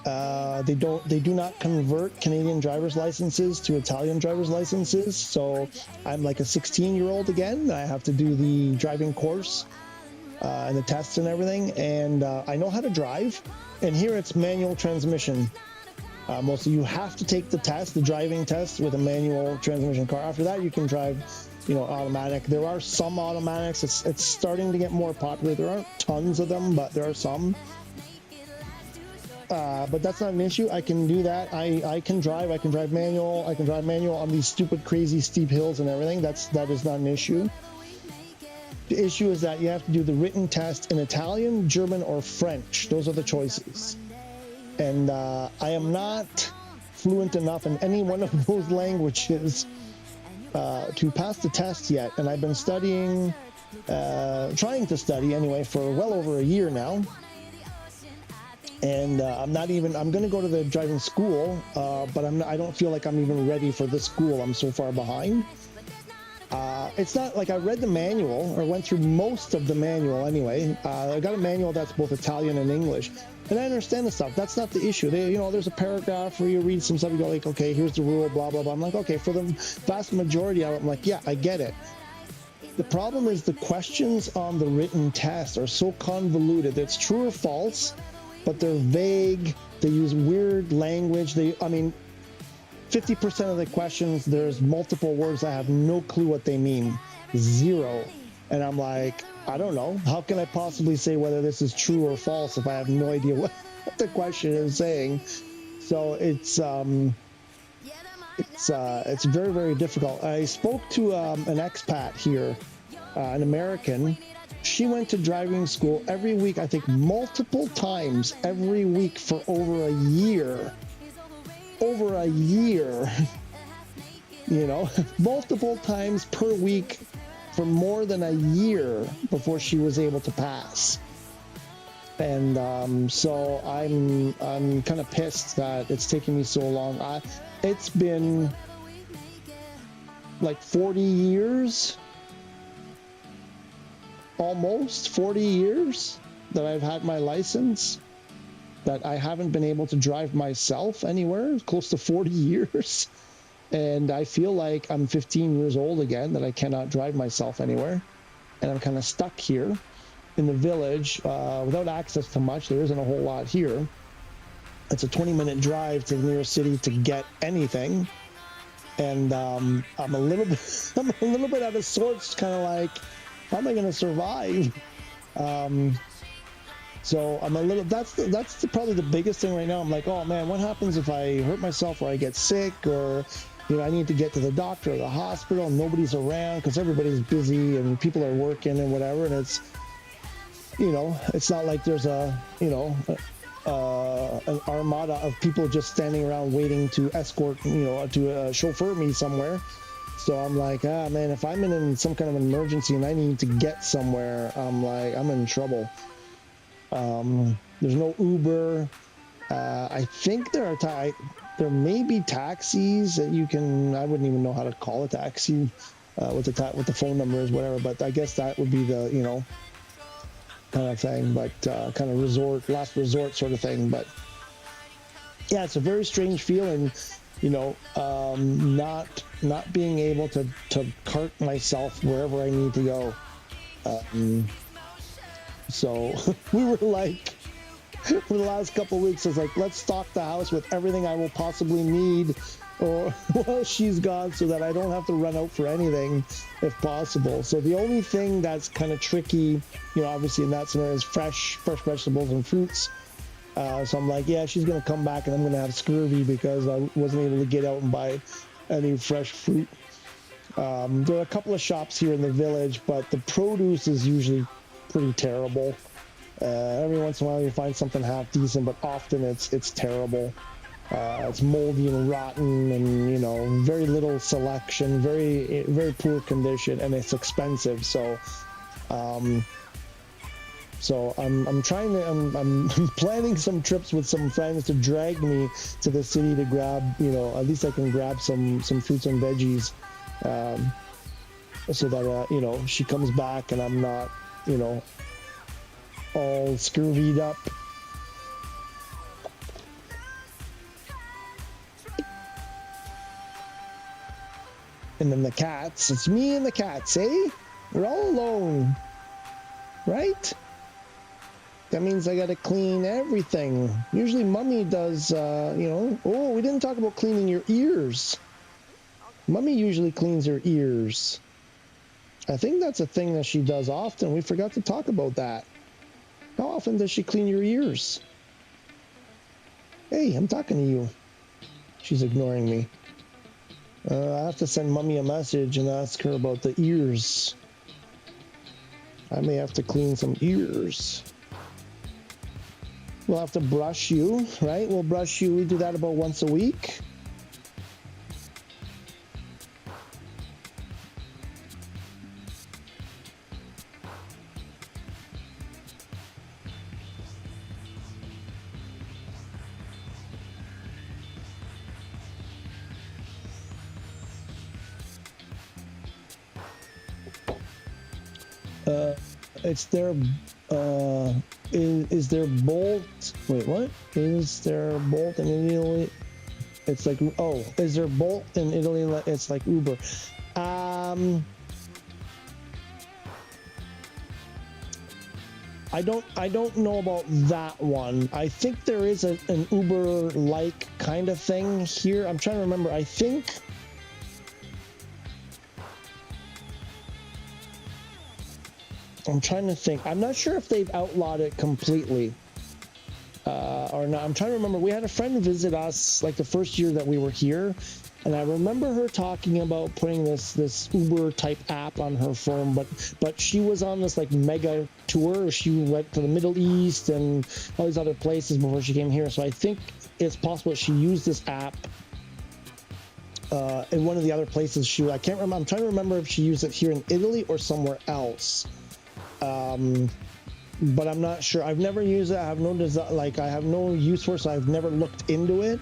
They do not convert Canadian driver's licenses to Italian driver's licenses, so I'm like a 16-year-old again. I have to do the driving course and the tests and everything, and I know how to drive. And here it's manual transmission. Mostly you have to take the test, the driving test, with a manual transmission car. After that, you can drive, you know, automatic. There are some automatics. It's starting to get more popular. There aren't tons of them, but there are some. But that's not an issue. I can do that. I can drive. I can drive manual. I can drive manual on these stupid, crazy, steep hills and everything. That is not an issue. The issue is that you have to do the written test in Italian, German, or French. Those are the choices. And I am not fluent enough in any one of those languages to pass the test yet. And I've been studying, trying to study anyway, for well over a year now. And I'm going to go to the driving school, but I don't feel like I'm even ready for the school. I'm so far behind. It's not like I read the manual, or went through most of the manual anyway. I got a manual that's both Italian and English. And I understand the stuff. That's not the issue. You know, there's a paragraph where you read some stuff, you go like, okay, here's the rule, blah, blah, blah. I'm like, okay, for the vast majority of it, I'm like, yeah, I get it. The problem is the questions on the written test are so convoluted. It's true or false, but they're vague. They use weird language. 50% of the questions, there's multiple words I have no clue what they mean. Zero. And I'm like, I don't know. How can I possibly say whether this is true or false if I have no idea what the question is saying? So it's very, very difficult. I spoke to an expat here, an American. She went to driving school every week, I think multiple times every week for over a year. Over a year. You know, multiple times per week for more than a year before she was able to pass. And so I'm kind of pissed that it's taking me so long. It's been like 40 years, almost 40 years that I've had my license, that I haven't been able to drive myself anywhere, close to 40 years. And I feel like I'm 15 years old again, that I cannot drive myself anywhere. And I'm kind of stuck here in the village without access to much. There isn't a whole lot here. It's a 20-minute drive to the nearest city to get anything. And I'm a little bit out of sorts, kind of like, how am I going to survive? So I'm a little, that's probably the biggest thing right now. I'm like, oh man, what happens if I hurt myself or I get sick, or, you know, I need to get to the doctor or the hospital and nobody's around because everybody's busy and people are working and whatever. And it's, you know, it's not like there's a, you know, an armada of people just standing around waiting to escort, you know, to chauffeur me somewhere. So I'm like, man, if I'm in some kind of an emergency and I need to get somewhere, I'm like, I'm in trouble. There's no Uber. I think there may be taxis that you can. I wouldn't even know how to call a taxi with the phone numbers, whatever. But I guess that would be the, you know, kind of thing. But kind of last resort sort of thing. But yeah, it's a very strange feeling, you know, not being able to cart myself wherever I need to go. So we were like, for the last couple of weeks, I was like, let's stock the house with everything I will possibly need or while she's gone, so that I don't have to run out for anything if possible. So the only thing that's kind of tricky, you know, obviously in that scenario, is fresh vegetables and fruits. So I'm like, yeah, she's gonna come back and I'm gonna have scurvy because I wasn't able to get out and buy any fresh fruit. There are a couple of shops here in the village, but the produce is usually pretty terrible. Every once in a while you find something half decent, but often it's terrible. It's moldy and rotten, and you know, very little selection, very poor condition, and it's expensive. So I'm planning some trips with some friends to drag me to the city to grab, you know, at least I can grab some fruits and veggies, so that you know, she comes back and I'm not, you know, all scurvied up. And then the cats, it's me and the cats, eh? We're all alone, right? That means I gotta clean everything. Usually Mummy does, you know. Oh, we didn't talk about cleaning your ears. Mummy usually cleans her ears. I think that's a thing that she does often. We forgot to talk about that. How often does she clean your ears? Hey, I'm talking to you. She's ignoring me. I have to send Mummy a message and ask her about the ears. I may have to clean some ears. We'll have to brush you, right? We'll brush you. We do that about once a week. It's their, is there Bolt? Wait, what? Is there Bolt in Italy? It's like, oh, is there Bolt in Italy? It's like Uber. I don't know about that one. I think there is an Uber-like kind of thing here. I'm trying to remember. I think I'm trying to think. I'm not sure if they've outlawed it completely or not. I'm trying to remember. We had a friend visit us like the first year that we were here, and I remember her talking about putting this Uber type app on her phone. But she was on this like mega tour. She went to the Middle East and all these other places before she came here. So I think it's possible that she used this app in one of the other places. I can't remember. I'm trying to remember if she used it here in Italy or somewhere else. But I'm not sure. I've never used it. I have no I have no use for it, so I've never looked into it.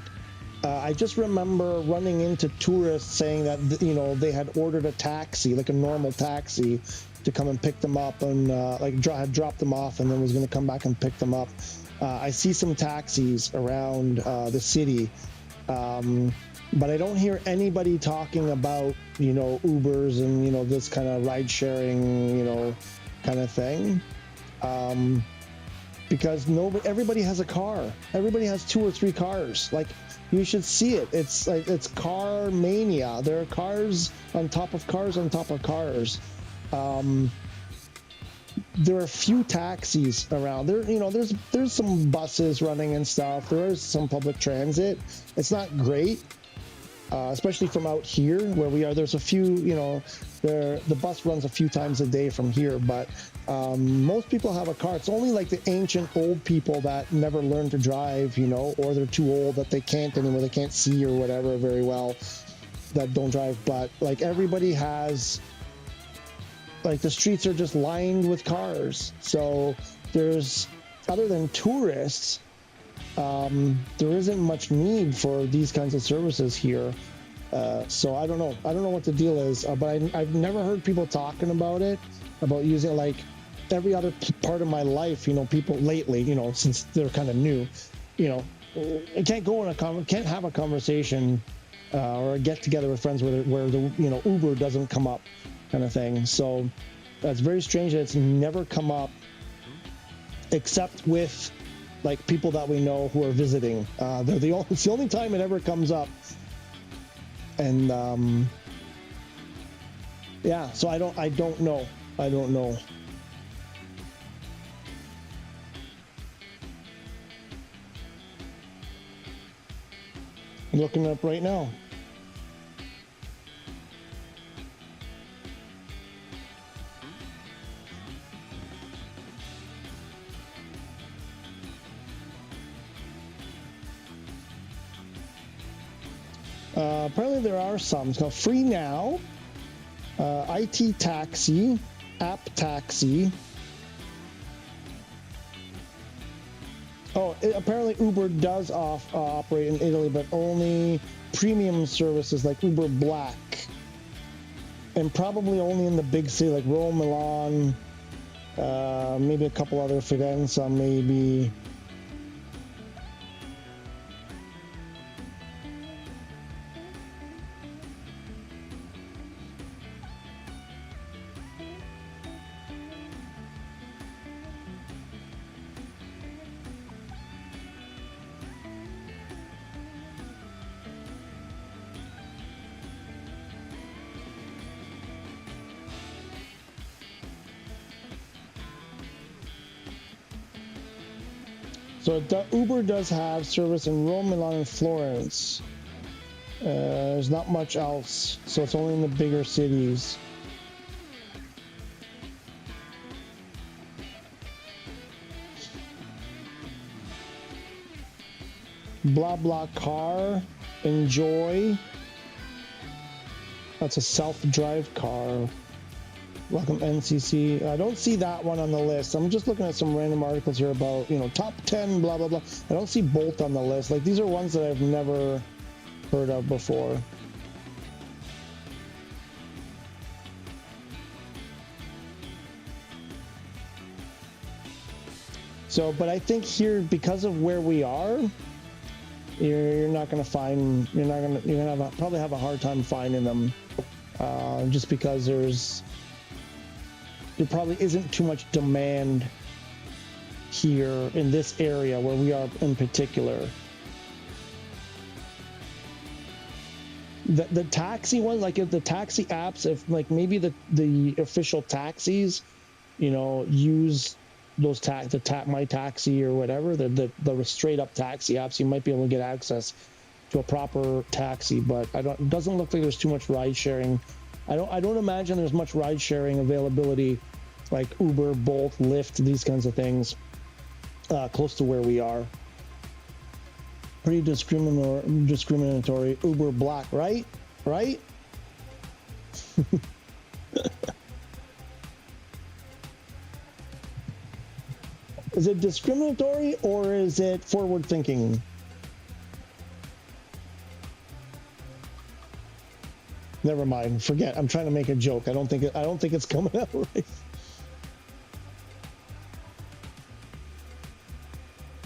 I just remember running into tourists saying that, you know, they had ordered a taxi, like a normal taxi, to come and pick them up and had dropped them off and then was going to come back and pick them up. I see some taxis around the city, but I don't hear anybody talking about, you know, Ubers and, you know, this kind of ride sharing, you know, kind of thing, because everybody has a car. Everybody has 2 or 3 cars. Like, you should see it. It's like, it's car mania. There are cars on top of cars on top of cars. There are few taxis around. There, you know, there's some buses running and stuff. There is some public transit. It's not great, especially from out here where we are. There's a few, you know, the bus runs a few times a day from here, but most people have a car. It's only like the ancient old people that never learned to drive, you know, or they're too old that they can't anymore, they can't see or whatever very well, that don't drive. But like, everybody has, like, the streets are just lined with cars. So there's, other than tourists, there isn't much need for these kinds of services here. So I don't know what the deal is, but I've never heard people talking about it, about using it. Like, every other part of my life, you know, people lately, you know, since they're kind of new, you know, I can't go can't have a conversation or a get together with friends where the, you know, Uber doesn't come up, kind of thing. So that's very strange that it's never come up, except with like people that we know who are visiting. It's the only time it ever comes up. And yeah, so I don't know. I'm looking it up right now. Apparently there are some. It's called Free Now, IT Taxi, App Taxi. Oh, apparently Uber does operate in Italy, but only premium services like Uber Black. And probably only in the big city like Rome, Milan, maybe a couple other Firenze, maybe. So Uber does have service in Rome, Milan, and Florence. There's not much else, so it's only in the bigger cities. Blah blah car, enjoy. That's a self-drive car. Welcome NCC. I don't see that one on the list. I'm just looking at some random articles here about, you know, top 10, blah, blah, blah. I don't see Bolt on the list. Like, these are ones that I've never heard of before. So, but I think here, because of where we are, you're not going to find, you're going to probably have a hard time finding them, just because there probably isn't too much demand here in this area where we are in particular. The taxi ones, like if the taxi apps, if like maybe the official taxis, you know, use those My Taxi or whatever, the straight up taxi apps, you might be able to get access to a proper taxi. But it doesn't look like there's too much ride sharing. I don't imagine there's much ride sharing availability like Uber, Bolt, Lyft, these kinds of things close to where we are. Pretty discriminatory. Uber Black, right? Right? Is it discriminatory or is it forward thinking? Never mind. Forget. I'm trying to make a joke. I don't think it's coming out right.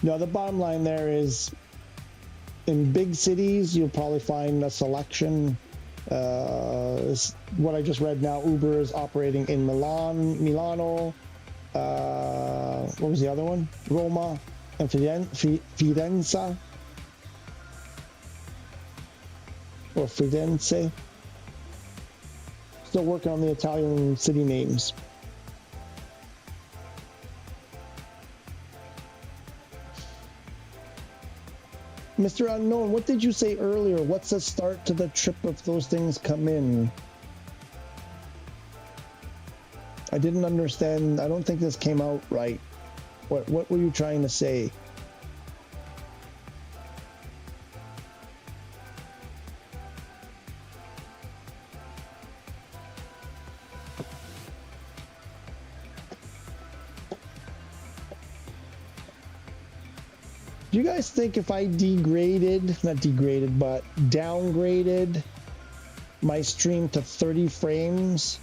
No, the bottom line there is, in big cities, you'll probably find a selection. What I just read now, Uber is operating in Milano. What was the other one? Roma and Firenze. Or Firenze. Still working on the Italian city names. Mr. Unknown, what did you say earlier? What's the start to the trip if those things come in? I didn't understand. I don't think this came out right. What were you trying to say? Do you guys think if I downgraded my stream to 30 frames,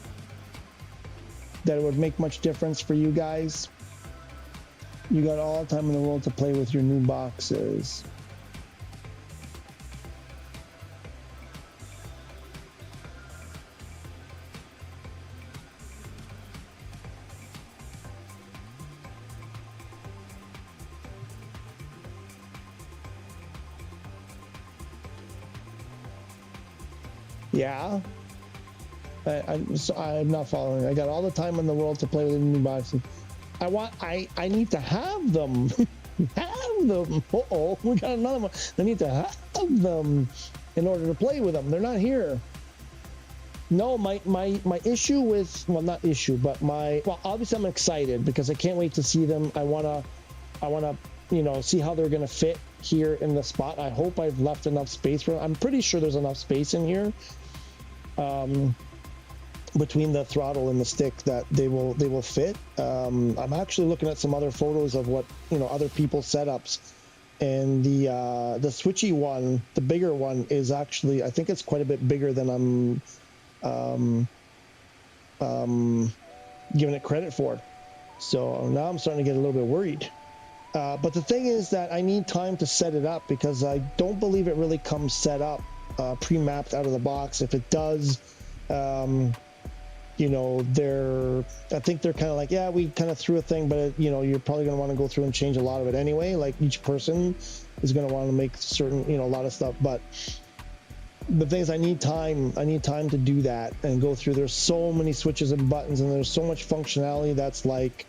that it would make much difference for you guys? You got all the time in the world to play with your new boxes. Yeah, I'm not following. I got all the time in the world to play with the new boxes. I need to have them. Have have them. Uh-oh, we got another one. I need to have them in order to play with them. They're not here. No, my issue with, well, not issue, but well, obviously I'm excited because I can't wait to see them. I wanna, see how they're gonna fit here in the spot. I hope I've left enough space for. I'm pretty sure there's enough space in here, between the throttle and the stick that they will fit. I'm actually looking at some other photos of what other people's setups, and the switchy one, the bigger one, is actually, I think it's quite a bit bigger than I'm giving it credit for. So now I'm starting to get a little bit worried. But the thing is that I need time to set it up because I don't believe it really comes set up pre-mapped out of the box. If it does, I think they're kind of like, yeah, we kind of threw a thing, but you're probably going to want to go through and change a lot of it anyway. Like each person is going to want to make certain, a lot of stuff, but the thing is, I need time to do that and go through. There's so many switches and buttons, and there's so much functionality that's like,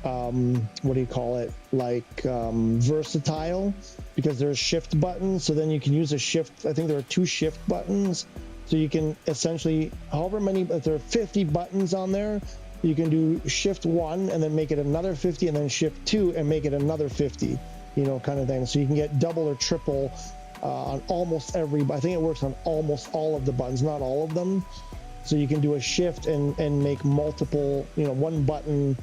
what do you call it? Like versatile, because there's shift buttons. So then you can use a shift. I think there are 2 shift buttons. So you can essentially, however many, if there are 50 buttons on there, you can do shift 1 and then make it another 50, and then shift 2 and make it another 50, kind of thing. So you can get double or triple on almost every, I think it works on almost all of the buttons, not all of them. So you can do a shift and make multiple, one button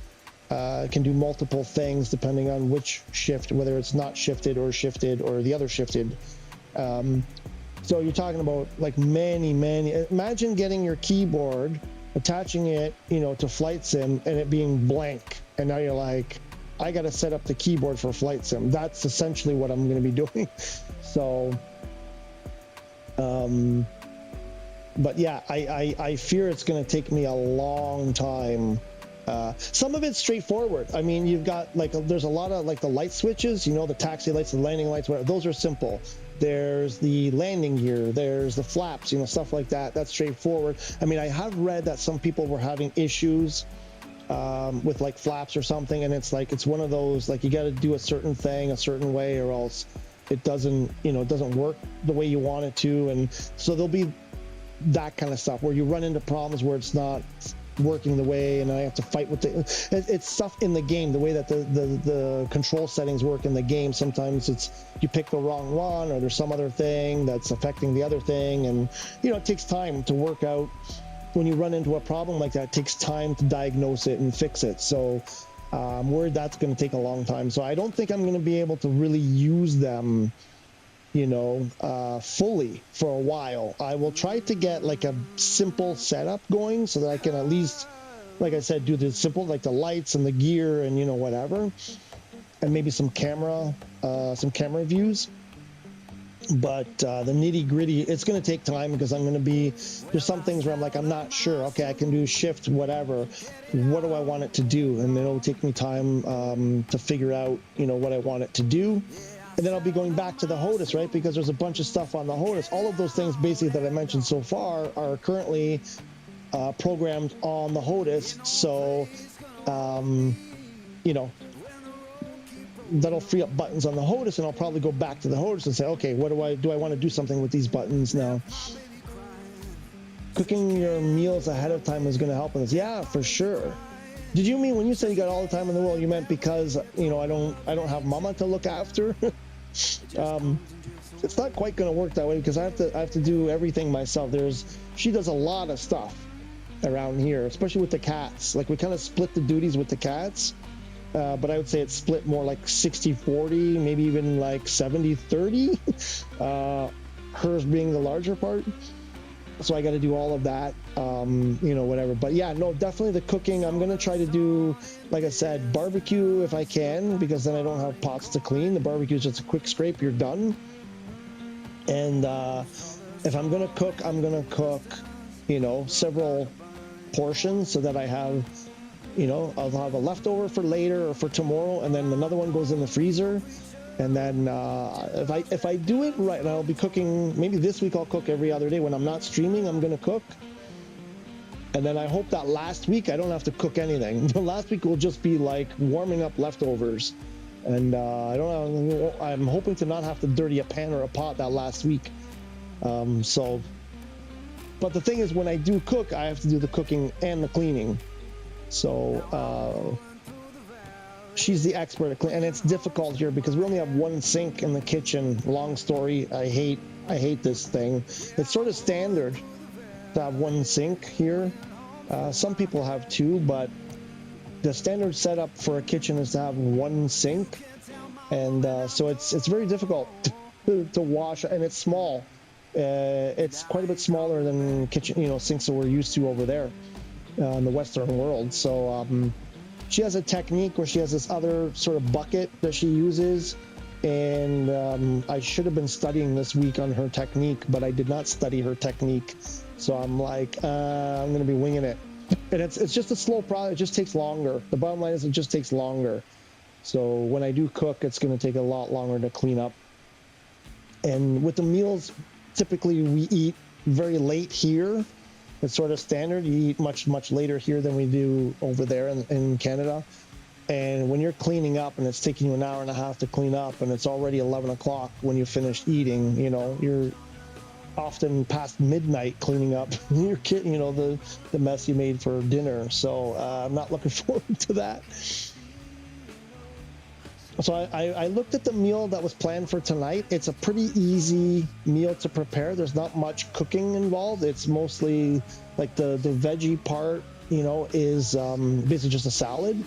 can do multiple things depending on which shift, whether it's not shifted or the other shifted. So you're talking about like many, imagine getting your keyboard, attaching it, to Flight Sim, and it being blank. And now you're like, I got to set up the keyboard for Flight Sim. That's essentially what I'm going to be doing. So, but yeah, I fear it's going to take me a long time. Some of it's straightforward. I mean, you've got there's a lot of the light switches, the taxi lights, the landing lights, whatever. Those are simple. There's the landing gear, there's the flaps, stuff like that. That's straightforward. I mean, I have read that some people were having issues with flaps or something, and it's one of those, you got to do a certain thing a certain way, or else it doesn't work the way you want it to. And so there'll be that kind of stuff where you run into problems where it's not working the way, and I have to fight with it's stuff in the game, the way that the control settings work in the game. Sometimes it's you pick the wrong one, or there's some other thing that's affecting the other thing, and it takes time to work out. When you run into a problem like that, it takes time to diagnose it and fix it. So I'm worried that's going to take a long time. So I don't think I'm going to be able to really use them fully for a while. I will try to get a simple setup going so that I can at least, like I said, do the simple, the lights and the gear and whatever, and maybe some camera views. But the nitty gritty, it's going to take time because I'm going to be, there's some things where I'm not sure. Okay, I can do shift whatever. What do I want it to do? And it'll take me time to figure out what I want it to do. And then I'll be going back to the HOTAS, right? Because there's a bunch of stuff on the HOTAS. All of those things basically that I mentioned so far are currently programmed on the HOTAS. So, that'll free up buttons on the HOTAS, and I'll probably go back to the HOTAS and say, okay, what do I want to do something with these buttons now? Cooking your meals ahead of time is going to help with this. Yeah, for sure. Did you mean when you said you got all the time in the world, you meant because I don't have mama to look after? It's not quite going to work that way because I have to do everything myself. She does a lot of stuff around here, especially with the cats. We kind of split the duties with the cats, but I would say it's split more 60-40, maybe even 70-30. Hers being the larger part. So I got to do all of that, whatever. But yeah, no, definitely the cooking. I'm going to try to do, like I said, barbecue if I can, because then I don't have pots to clean. The barbecue is just a quick scrape, you're done. And if I'm going to cook, I'm going to cook, several portions so that I have, I'll have a leftover for later or for tomorrow, and then another one goes in the freezer. And then if I do it right, and I'll be cooking, maybe this week I'll cook every other day. When I'm not streaming, I'm going to cook. And then I hope that last week I don't have to cook anything. The last week will just be warming up leftovers. And I don't know, I'm hoping to not have to dirty a pan or a pot that last week. So, but the thing is, when I do cook, I have to do the cooking and the cleaning. So she's the expert at cleaning, and it's difficult here because we only have one sink in the kitchen. Long story. I hate this thing. It's sort of standard to have one sink here. Some people have two, but the standard setup for a kitchen is to have one sink, and so it's very difficult to wash, and it's small. It's quite a bit smaller than kitchen, sinks that we're used to over there in the Western world. So she has a technique where she has this other sort of bucket that she uses, and I should have been studying this week on her technique, but I did not study her technique. So I'm like, I'm going to be winging it. And it's just a slow process. It just takes longer. The bottom line is it just takes longer. So when I do cook, it's going to take a lot longer to clean up. And with the meals, typically we eat very late here. It's sort of standard. You eat much, much later here than we do over there in Canada. And when you're cleaning up and it's taking you an hour and a half to clean up and it's already 11 o'clock when you finish eating, you're often past midnight cleaning up your kit, the mess you made for dinner. So I'm not looking forward to that. So I looked at the meal that was planned for tonight. It's a pretty easy meal to prepare. There's not much cooking involved. It's mostly like the veggie part, is basically just a salad.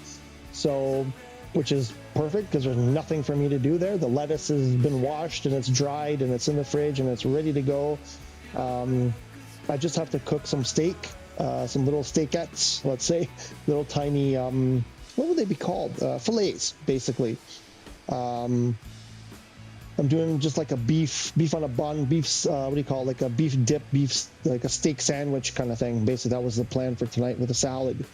So, which is perfect because there's nothing for me to do there. The lettuce has been washed and it's dried and it's in the fridge and it's ready to go. I just have to cook some steak, some little steakettes, let's say, little tiny, what would they be called? Fillets, basically. I'm doing just like a beef on a bun, what do you call it? Like a beef dip, like a steak sandwich kind of thing. Basically, that was the plan for tonight with a salad.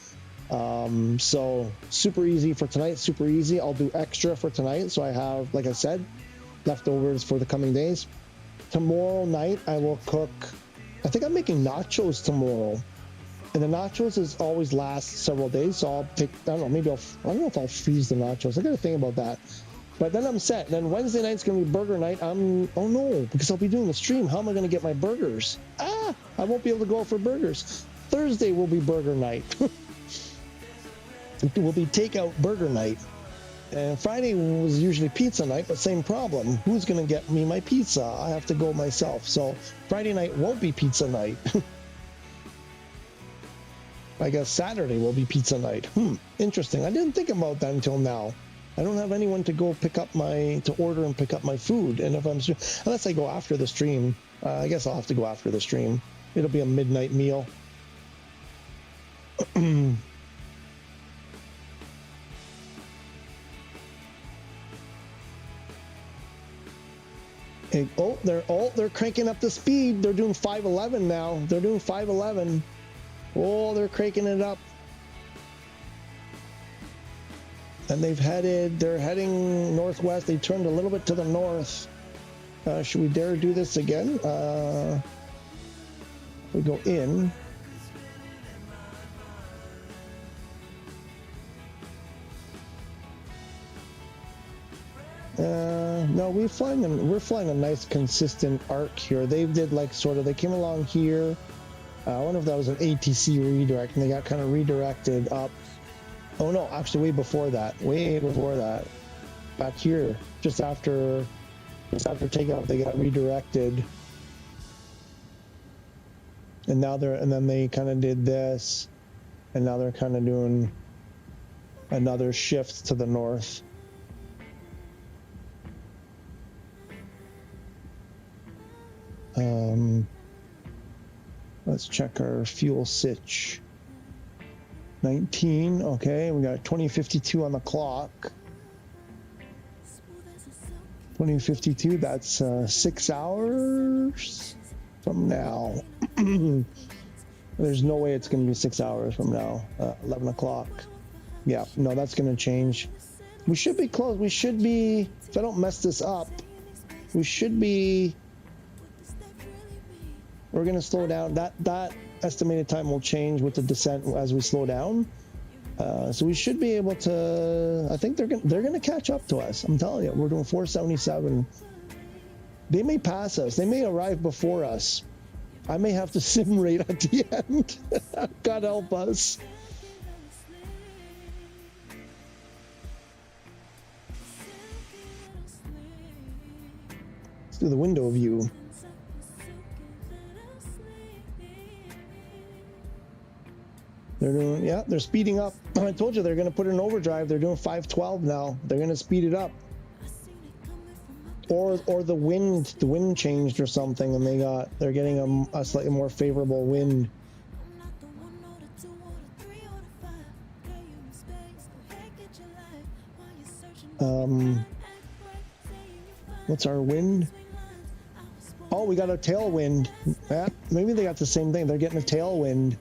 So super easy for tonight, super easy. I'll do extra for tonight. So I have, like I said, leftovers for the coming days. Tomorrow night, I will cook, I think I'm making nachos tomorrow. And the nachos is always lasts several days. So I'll take, I don't know, I don't know if I'll freeze the nachos. I got to think about that. But then I'm set. Then Wednesday night's going to be burger night. Oh no, because I'll be doing the stream. How am I going to get my burgers? I won't be able to go out for burgers. Thursday will be burger night. It will be takeout burger night. And Friday was usually pizza night, but same problem. Who's going to get me my pizza? I have to go myself. So Friday night won't be pizza night. I guess Saturday will be pizza night. Interesting. I didn't think about that until now. I don't have anyone to go to order and pick up my food. And if unless I go after the stream, I guess I'll have to go after the stream. It'll be a midnight meal. They're cranking up the speed. They're doing 511 now. They're doing 511. Oh, they're cranking it up. And they're heading northwest. They turned a little bit to the north. Should we dare do this again? We go in. No, we're flying a nice consistent arc here. They did they came along here. I wonder if that was an ATC redirect, and they got kind of redirected up. Oh no, actually way before that. Back here, just after takeoff, they got redirected. And then they kind of did this, and now they're kind of doing another shift to the north. Let's check our fuel sitch. 19, okay, we got 2052 on the clock. 2052, that's 6 hours from now. There's no way it's going to be 6 hours from now. 11 o'clock. Yeah, no, that's going to change. We should be close. We should be, if I don't mess this up, we should be, we're going to slow down. That estimated time will change with the descent as we slow down. So we should be able to. I think they're gonna catch up to us. I'm telling you, we're doing 477. They may pass us. They may arrive before us. I may have to sim rate at the end. God help us. Let's do the window view. They're doing, yeah, they're speeding up. I told you they're going to put it in overdrive. They're doing 512 now. They're going to speed it up. Or the wind changed or something, and they're getting a slightly more favorable wind. What's our wind? Oh, we got a tailwind. Yeah, maybe they got the same thing. They're getting a tailwind.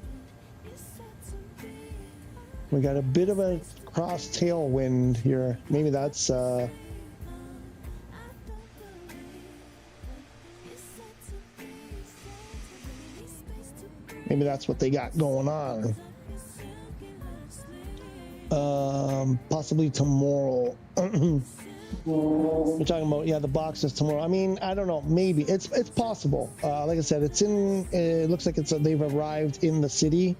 We got a bit of a cross tailwind here. Maybe that's maybe that's what they got going on. Possibly tomorrow. We're talking about, yeah, the boxes tomorrow. I mean, I don't know. Maybe it's possible. Like I said, it looks like they've arrived in the city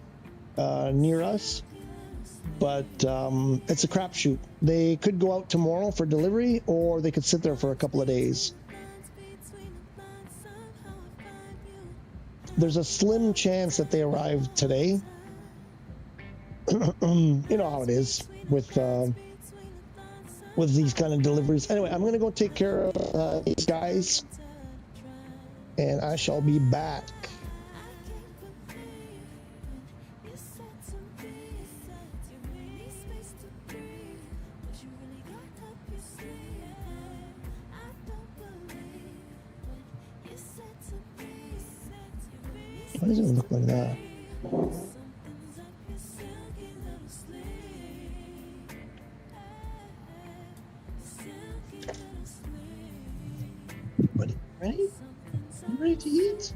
near us. But it's a crapshoot. They could go out tomorrow for delivery, or they could sit there for a couple of days. There's a slim chance that they arrive today. You know how it is with these kind of deliveries. Anyway, I'm gonna go take care of these guys, and I shall be back. Why does it look like that? Buddy, ready? You ready to eat?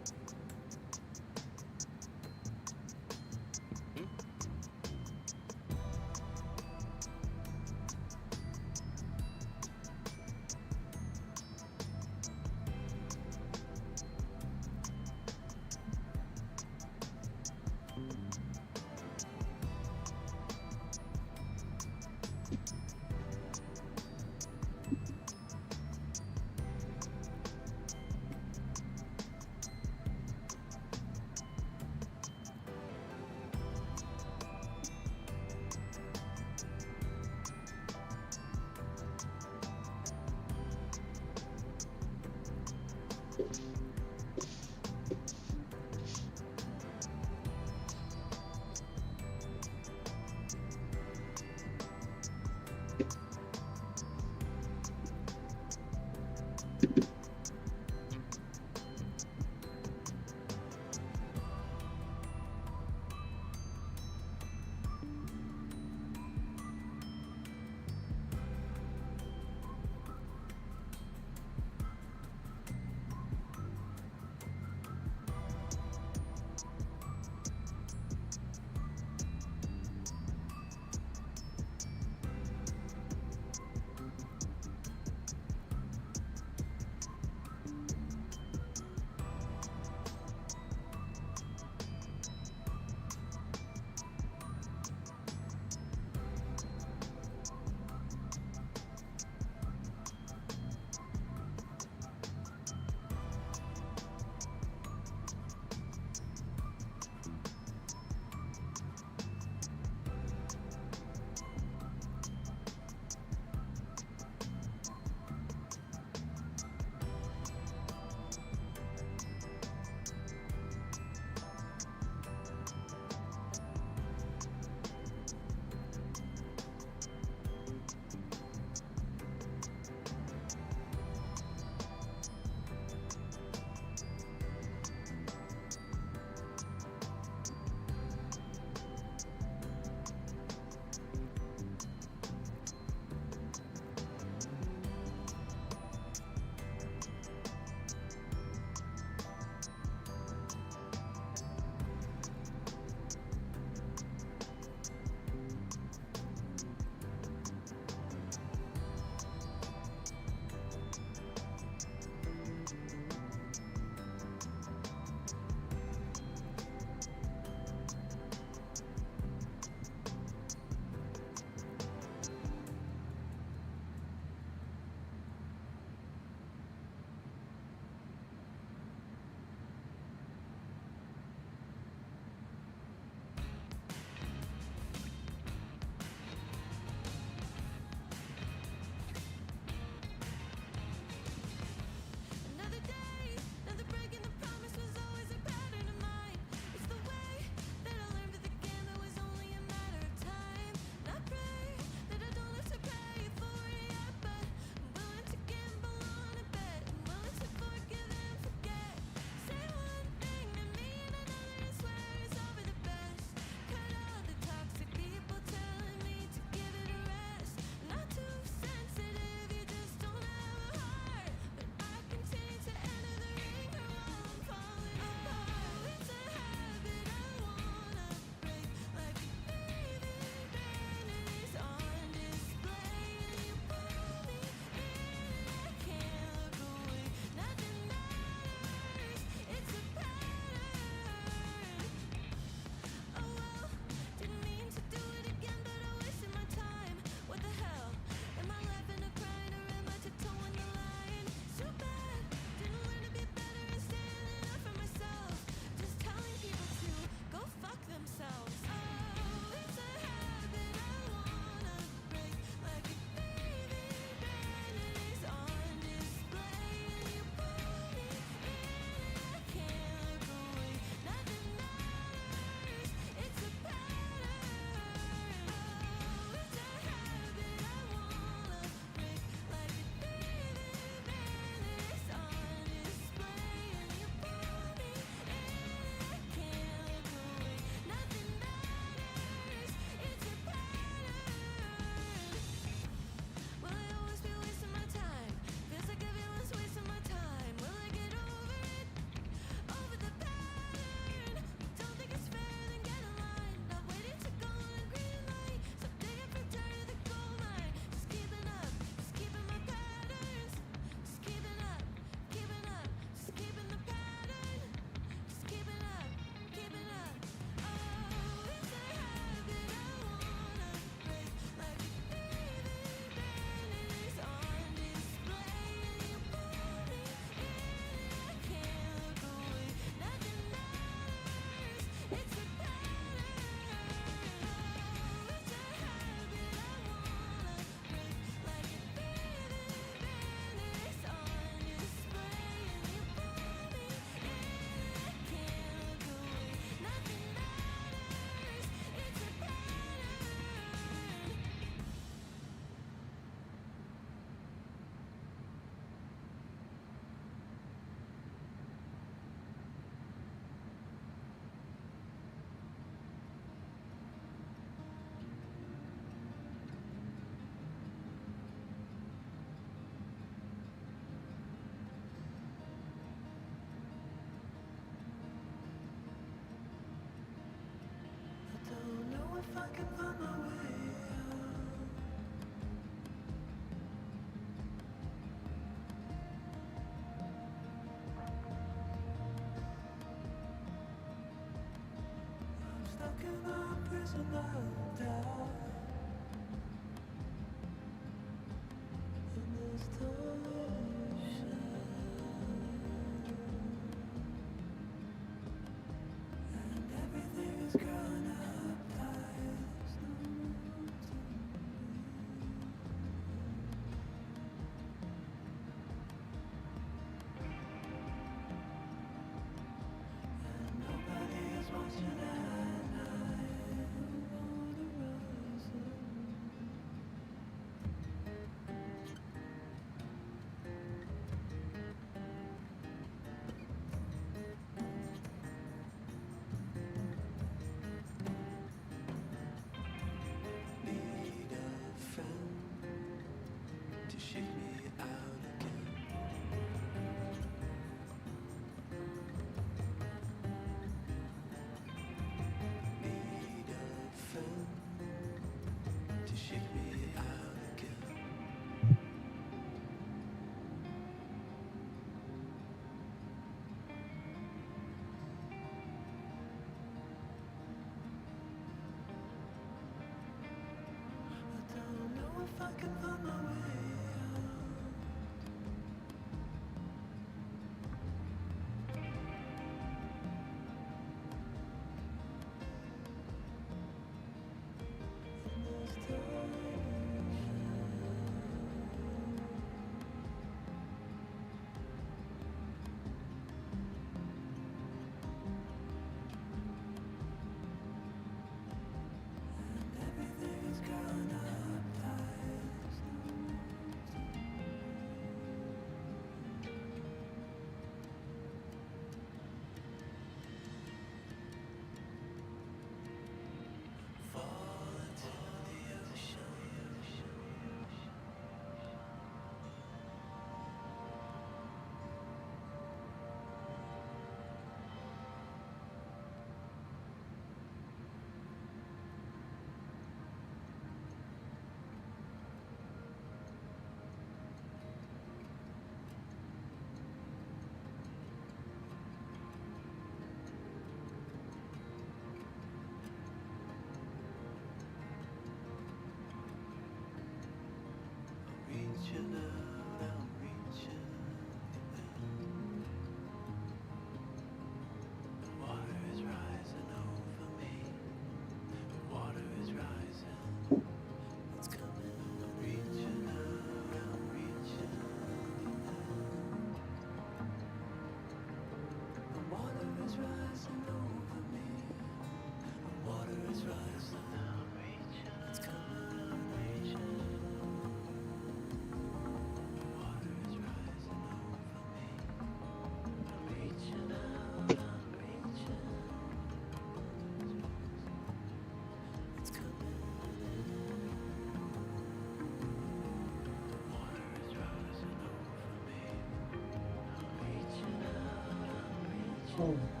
Oh.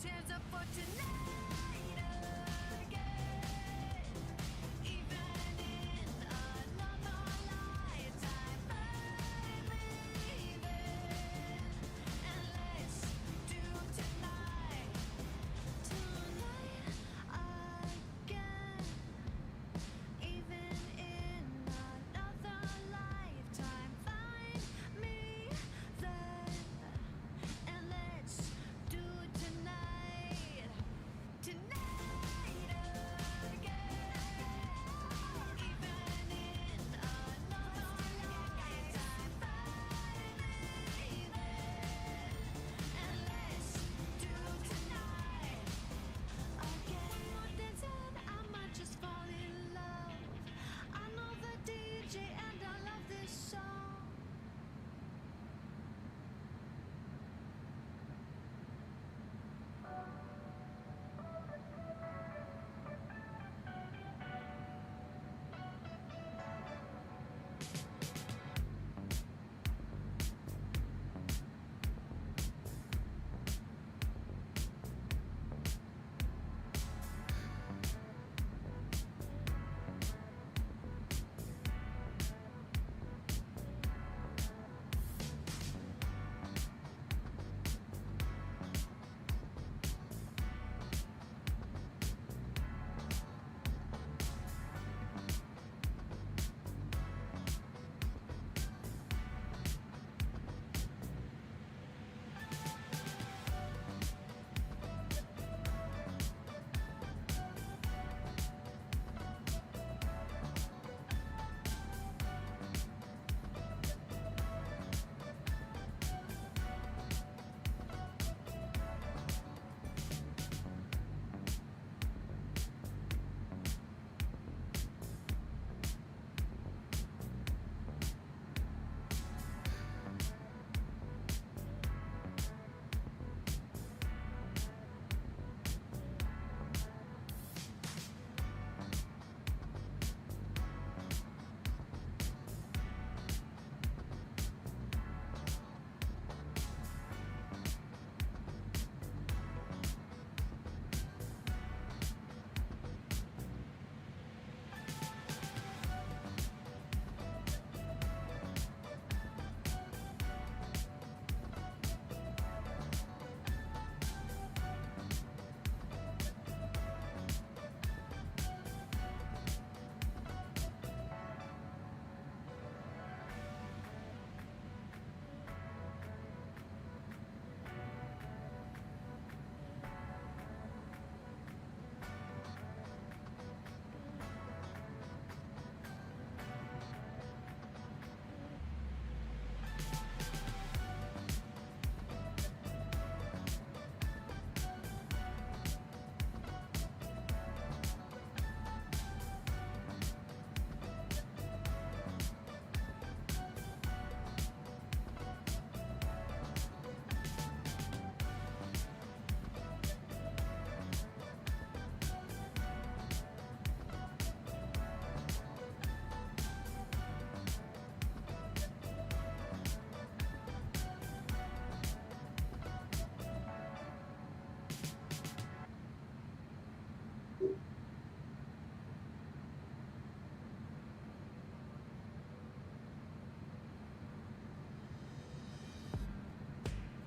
Hands up for tonight again. Even in another lifetime, baby. And let's do tonight again. Even in another lifetime, find me there. And let's do tonight again. Even in another lifetime, find me there. And let's do tonight again. More dancing, I might just fall in love. I know the DJ and I love this song.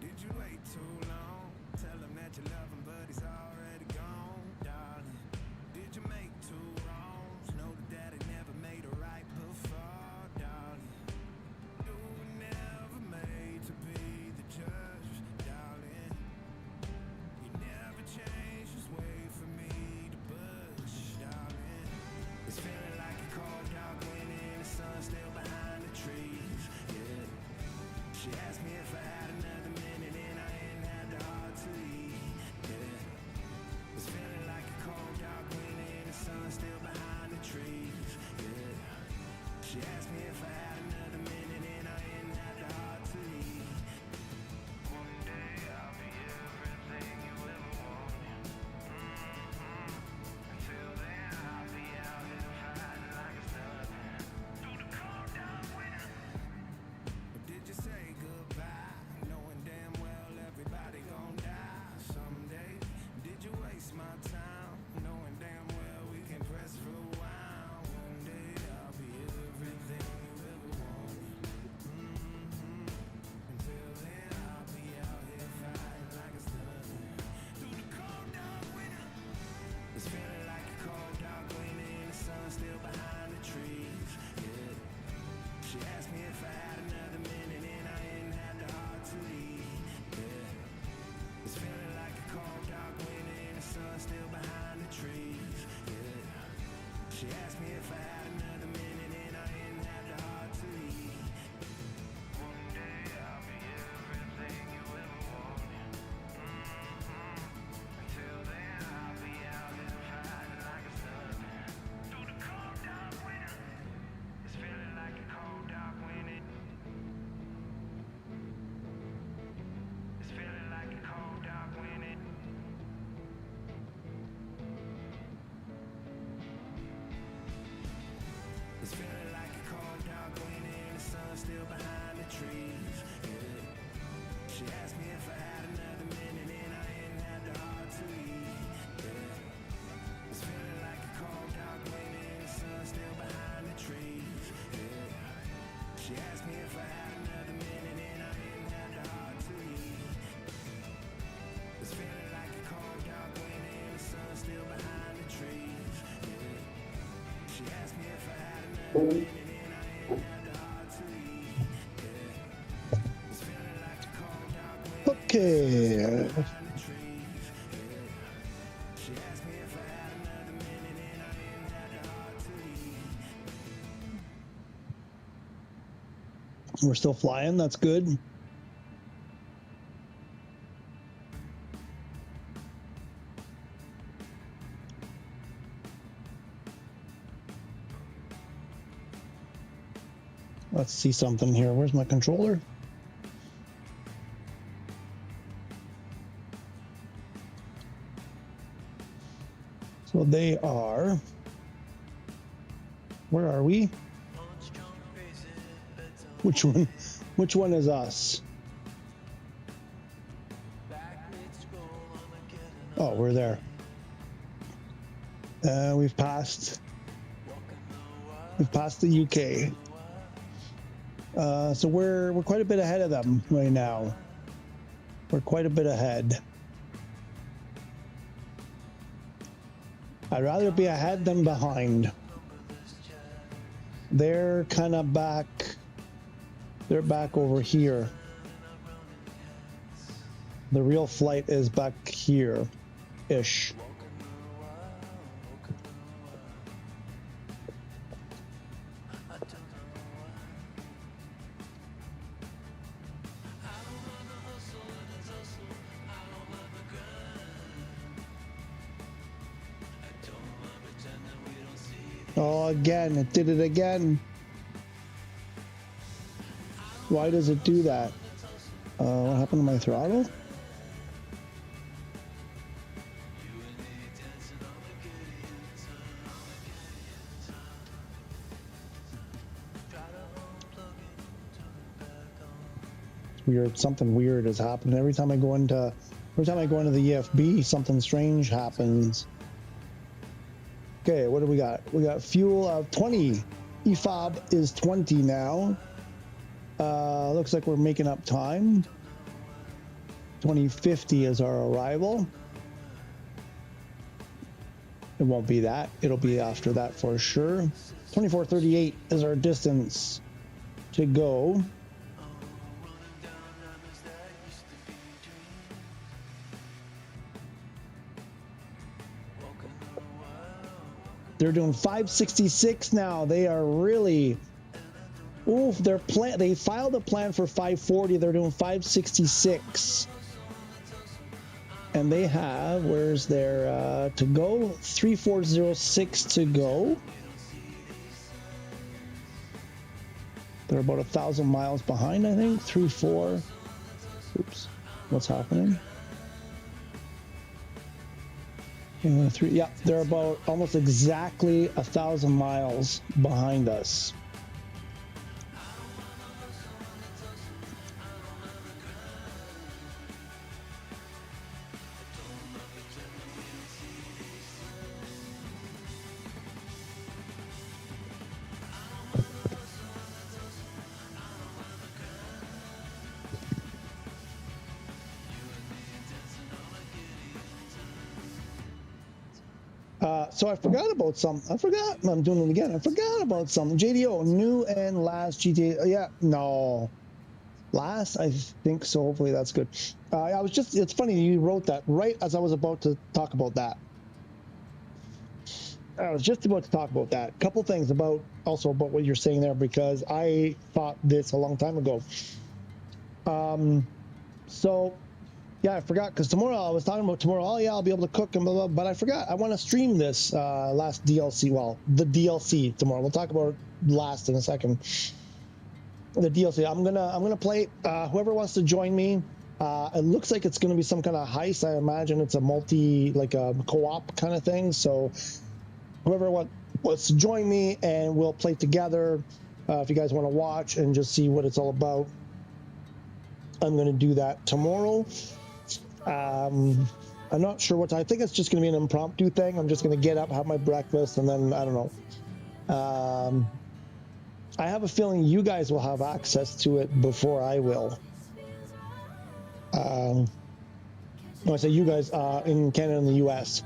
Did you wait too long? Tell him that you love him, but he's already gone, darling. Did you make two wrongs? Know that daddy never made a right before, darling. You were never made to be the judge, darling. You never changed, just wait for me to push, darling. It's feeling like a cold dog winning, the sun still behind the trees, yeah. She asked me if I had another minute and I ain't had She asked me if I had another minute and I didn't have the heart to leave. One day I'll be everything you ever wanted. Until then I'll be out here fighting like a son. Through the cold dark winter, it's feeling like a cold dark winter. It's feeling like a cold dark winter. It's feeling like a cold dark winter and the sun's still behind the trees. Yeah. She asked me if I had another minute and I didn't have the heart to leave. Yeah. It's feeling like a cold dark winter and the sun's still behind the trees. Yeah. She asked me if I had another minute and I didn't have the heart to leave. It's feeling like a cold dark winter and the sun's still behind the trees. Yeah. She asked me if I had another minute and I didn't have the heart to leave. Yeah. It's feeling like a cold dark winter Okay. behind the trees. Yeah. She asked me if I had another minute and I didn't have the heart to leave. We're still flying. That's good. Let's see something here. Where's my controller? So they are. Where are we? Which one? Which one is us? Oh, we're there. We've passed the UK. So we're quite a bit ahead of them right now. We're quite a bit ahead. I'd rather be ahead than behind. They're kind of back. They're back over here. The real flight is back here-ish. Oh, again, it did it again. Why does it do that? What happened to my throttle? It's weird. Something weird has happened. Every time I go into the EFB, something strange happens. Okay, what do we got? We got fuel of 20. EFOB is 20 now. Looks like we're making up time. 2050 is our arrival. It won't be that. It'll be after that for sure. 2438 is our distance to go. They're doing 566 now. They are really, oof, they filed a plan for 540. They're doing 566. And they have, where's their to go? 3406 to go. They're about 1,000 miles behind, I think. 34. Oops, what's happening? Yeah, they're about almost exactly 1,000 miles behind us. So I forgot about something. I'm doing it again. I forgot about something. JDO, new and last GTA. Yeah, no. Last, I think so. Hopefully that's good. It's funny you wrote that right as I was about to talk about that. I was just about to talk about that. Couple things about what you're saying there, because I thought this a long time ago. So yeah, I forgot, because tomorrow I was talking about tomorrow. Oh yeah, I'll be able to cook and blah, blah, but I forgot. I want to stream this last DLC. Well, the DLC tomorrow. We'll talk about last in a second. The DLC. I'm gonna play. Whoever wants to join me. It looks like it's gonna be some kind of heist. I imagine it's a like a co-op kind of thing. So whoever wants to join me, and we'll play together. If you guys want to watch and just see what it's all about, I'm gonna do that tomorrow. I'm not sure what time. I think it's just going to be an impromptu thing. I'm just going to get up, have my breakfast, and then I don't know. I have a feeling you guys will have access to it before I will. When I say you guys, in Canada and the US,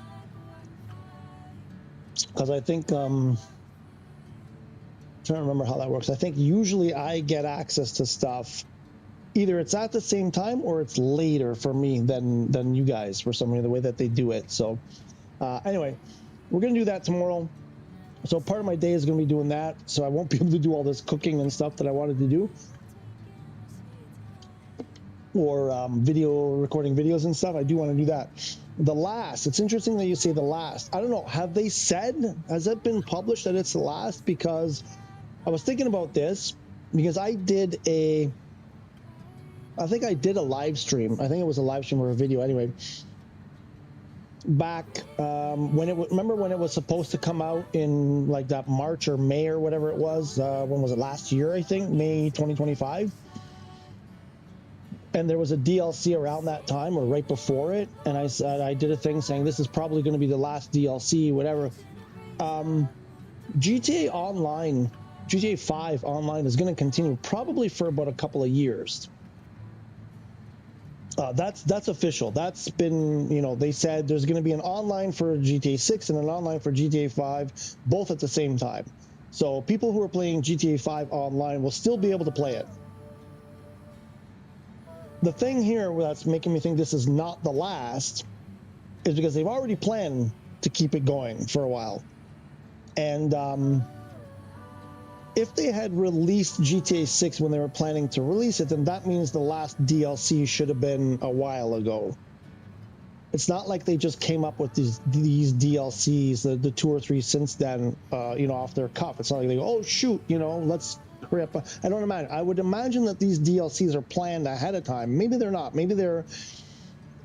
because I think I'm trying to remember how that works. I think usually I get access to stuff. Either it's at the same time or it's later for me than you guys, for some reason, the way that they do it. So anyway, we're going to do that tomorrow. So part of my day is going to be doing that. So I won't be able to do all this cooking and stuff that I wanted to do. Or recording videos and stuff. I do want to do that. The last, it's interesting that you say the last. I don't know. Have they said, has it been published that it's the last? Because I was thinking about this, because I think I did a live stream. I think it was a live stream or a video anyway. Back remember when it was supposed to come out in like that March or May or whatever it was. When was it? Last year, I think, May 2025. And there was a DLC around that time or right before it. And I said, I did a thing saying this is probably going to be the last DLC, whatever. GTA 5 Online is going to continue probably for about a couple of years. That's official. That's been, they said there's going to be an online for GTA 6 and an online for GTA 5, both at the same time. So people who are playing GTA 5 online will still be able to play it. The thing here that's making me think this is not the last is because they've already planned to keep it going for a while. And if they had released GTA 6 when they were planning to release it, then that means the last DLC should have been a while ago. It's not like they just came up with these DLCs, the 2 or 3 since then, off their cuff. It's not like they go, oh shoot, let's hurry up. I don't imagine. I would imagine that these DLCs are planned ahead of time. Maybe they're not. Maybe they're.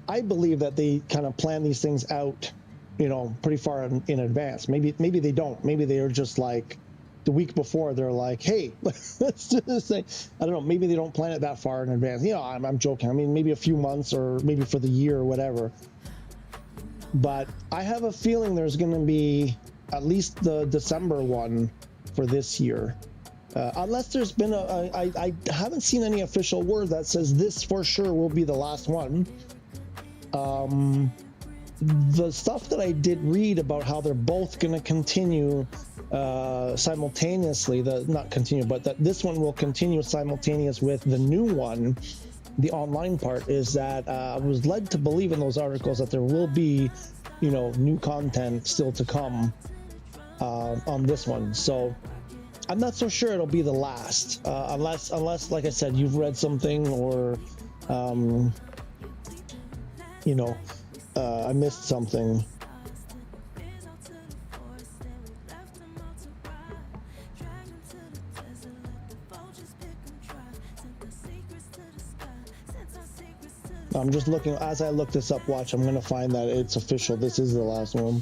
I believe that they kind of plan these things out, pretty far in advance. Maybe they don't. Maybe they are just like. The week before, they're like, hey, let's do this thing. I don't know. Maybe they don't plan it that far in advance. I'm joking. I mean, maybe a few months or maybe for the year or whatever. But I have a feeling there's going to be at least the December one for this year. Unless there's been I haven't seen any official word that says this for sure will be the last one. The stuff that I did read about how they're both going to continue simultaneously, that this one will continue simultaneous with the new one, the online part, is that I was led to believe in those articles that there will be, new content still to come on this one. So I'm not so sure it'll be the last, unless, like I said, you've read something or, I missed something. I'm just looking, as I look this up, watch, I'm going to find that it's official. This is the last one.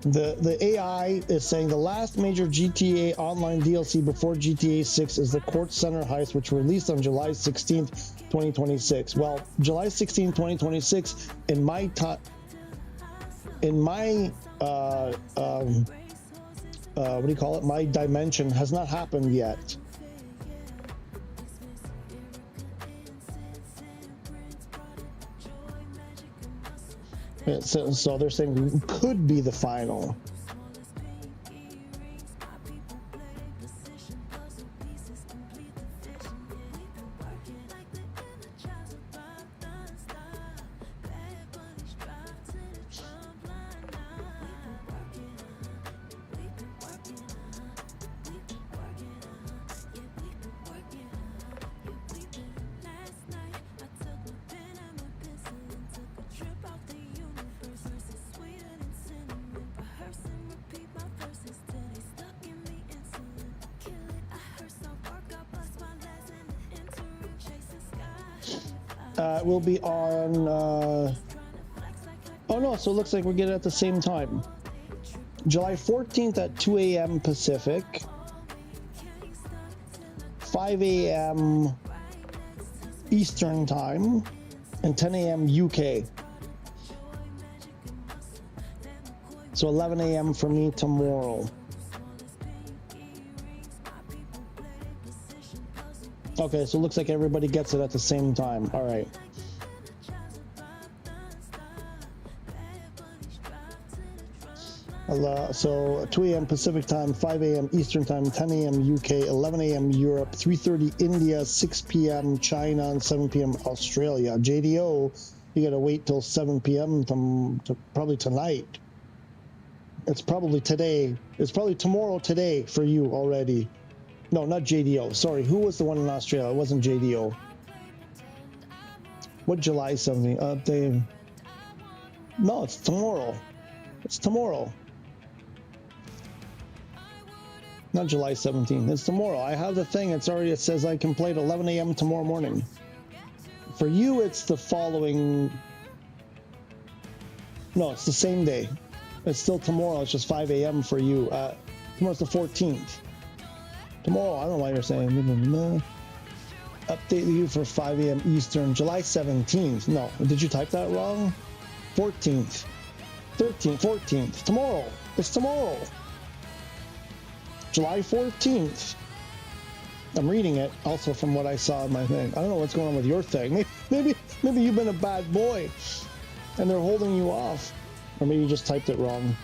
The AI is saying the last major GTA Online DLC before GTA 6 is the Court Center heist, which released on July 16th, 2026. Well, July 16th, 2026, in my my dimension has not happened yet. So they're saying could be the final. It will be on. Oh no! So it looks like we get it at the same time. July 14th at 2 a.m. Pacific, 5 a.m. Eastern Time, and 10 a.m. UK. So 11 a.m. for me tomorrow. Okay, so it looks like everybody gets it at the same time. All right. So 2 a.m. Pacific Time, 5 a.m. Eastern Time, 10 a.m. UK, 11 a.m. Europe, 3:30 India, 6 p.m. China, and 7 p.m. Australia. JDO, you gotta wait till 7 p.m. to probably tonight. It's probably today. It's probably tomorrow today for you already. No, not JDO. Sorry, who was the one in Australia? It wasn't JDO. What July 17th? No, it's tomorrow. It's tomorrow. Not July 17th. It's tomorrow. I have the thing. It's already. It says I can play at 11 a.m. tomorrow morning. For you, it's the following. No, it's the same day. It's still tomorrow. It's just 5 a.m. for you. Tomorrow's the 14th. Tomorrow, I don't know why you're saying. Update you for 5 a.m. Eastern. July 17th. No, did you type that wrong? 14th. 13th, 14th. Tomorrow. It's tomorrow. July 14th. I'm reading it also from what I saw in my thing. I don't know what's going on with your thing. Maybe you've been a bad boy and they're holding you off. Or maybe you just typed it wrong.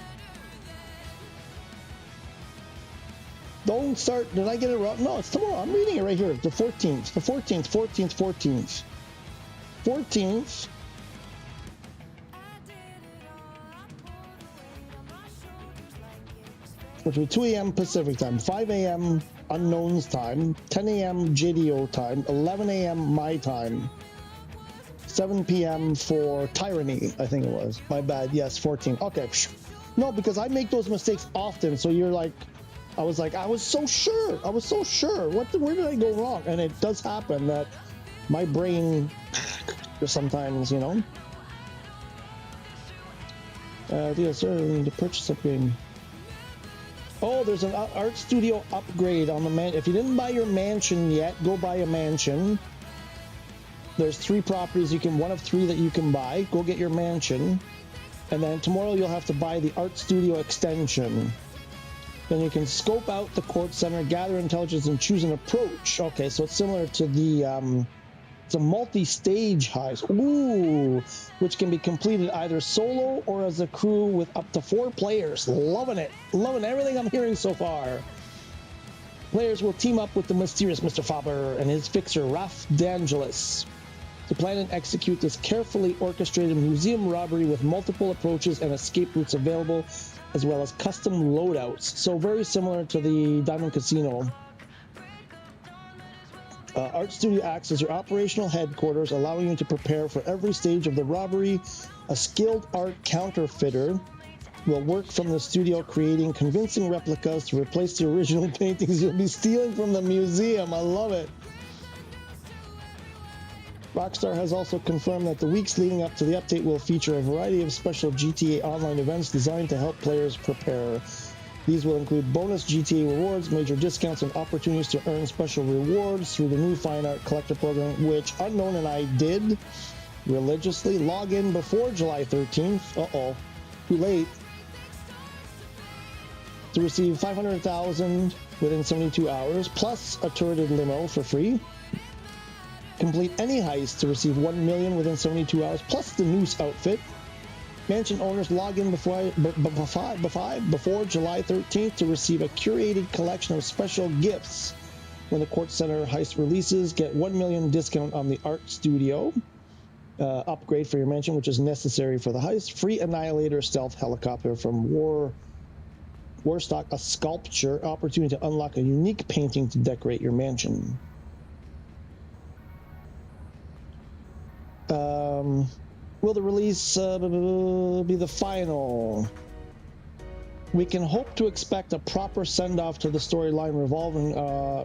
Don't start. Did I get it wrong? No, it's tomorrow. I'm reading it right here. The 14th. The 14th. 14th. 14th. 14th. Which will be 2 a.m. Pacific Time, 5 a.m. Unknowns Time, 10 a.m. JDO Time, 11 a.m. my time, 7 p.m. for Tyranny, I think it was. My bad. Yes, 14. Okay. No, because I make those mistakes often. So you're like, I was so sure. Where did I go wrong? And it does happen that my brain sometimes, you know. Yes, sir. We need to purchase upgrade. Oh, there's an art studio upgrade on the man. If you didn't buy your mansion yet, go buy a mansion. There's 3 properties one of 3 that you can buy. Go get your mansion. And then tomorrow you'll have to buy the art studio extension. Then you can scope out the court center, gather intelligence, and choose an approach. Okay, so it's similar to the, it's a multi-stage heist. Ooh, which can be completed either solo or as a crew with up to 4 players. Loving it. Loving everything I'm hearing so far. Players will team up with the mysterious Mr. Faber and his fixer, Raf D'Angelis, to plan and execute this carefully orchestrated museum robbery with multiple approaches and escape routes available, as well as custom loadouts. So very similar to the Diamond Casino. Art Studio acts as your operational headquarters, allowing you to prepare for every stage of the robbery. A skilled art counterfeiter will work from the studio, creating convincing replicas to replace the original paintings you'll be stealing from the museum. I love it. Rockstar has also confirmed that the weeks leading up to the update will feature a variety of special GTA Online events designed to help players prepare. These will include bonus GTA rewards, major discounts, and opportunities to earn special rewards through the new Fine Art Collector program, which Unknown and I did religiously. Log in before July 13th. Uh-oh. Too late. To receive 500,000 within 72 hours, plus a turreted limo for free. Complete any heist to receive 1 million within 72 hours, plus the Noose outfit. Mansion owners log in before July 13th to receive a curated collection of special gifts. When the Court Center heist releases, get 1 million discount on the art studio upgrade for your mansion, which is necessary for the heist. Free Annihilator stealth helicopter from Warstock, a sculpture, opportunity to unlock a unique painting to decorate your mansion. Will the release be the final? We can hope to expect a proper send-off to the storyline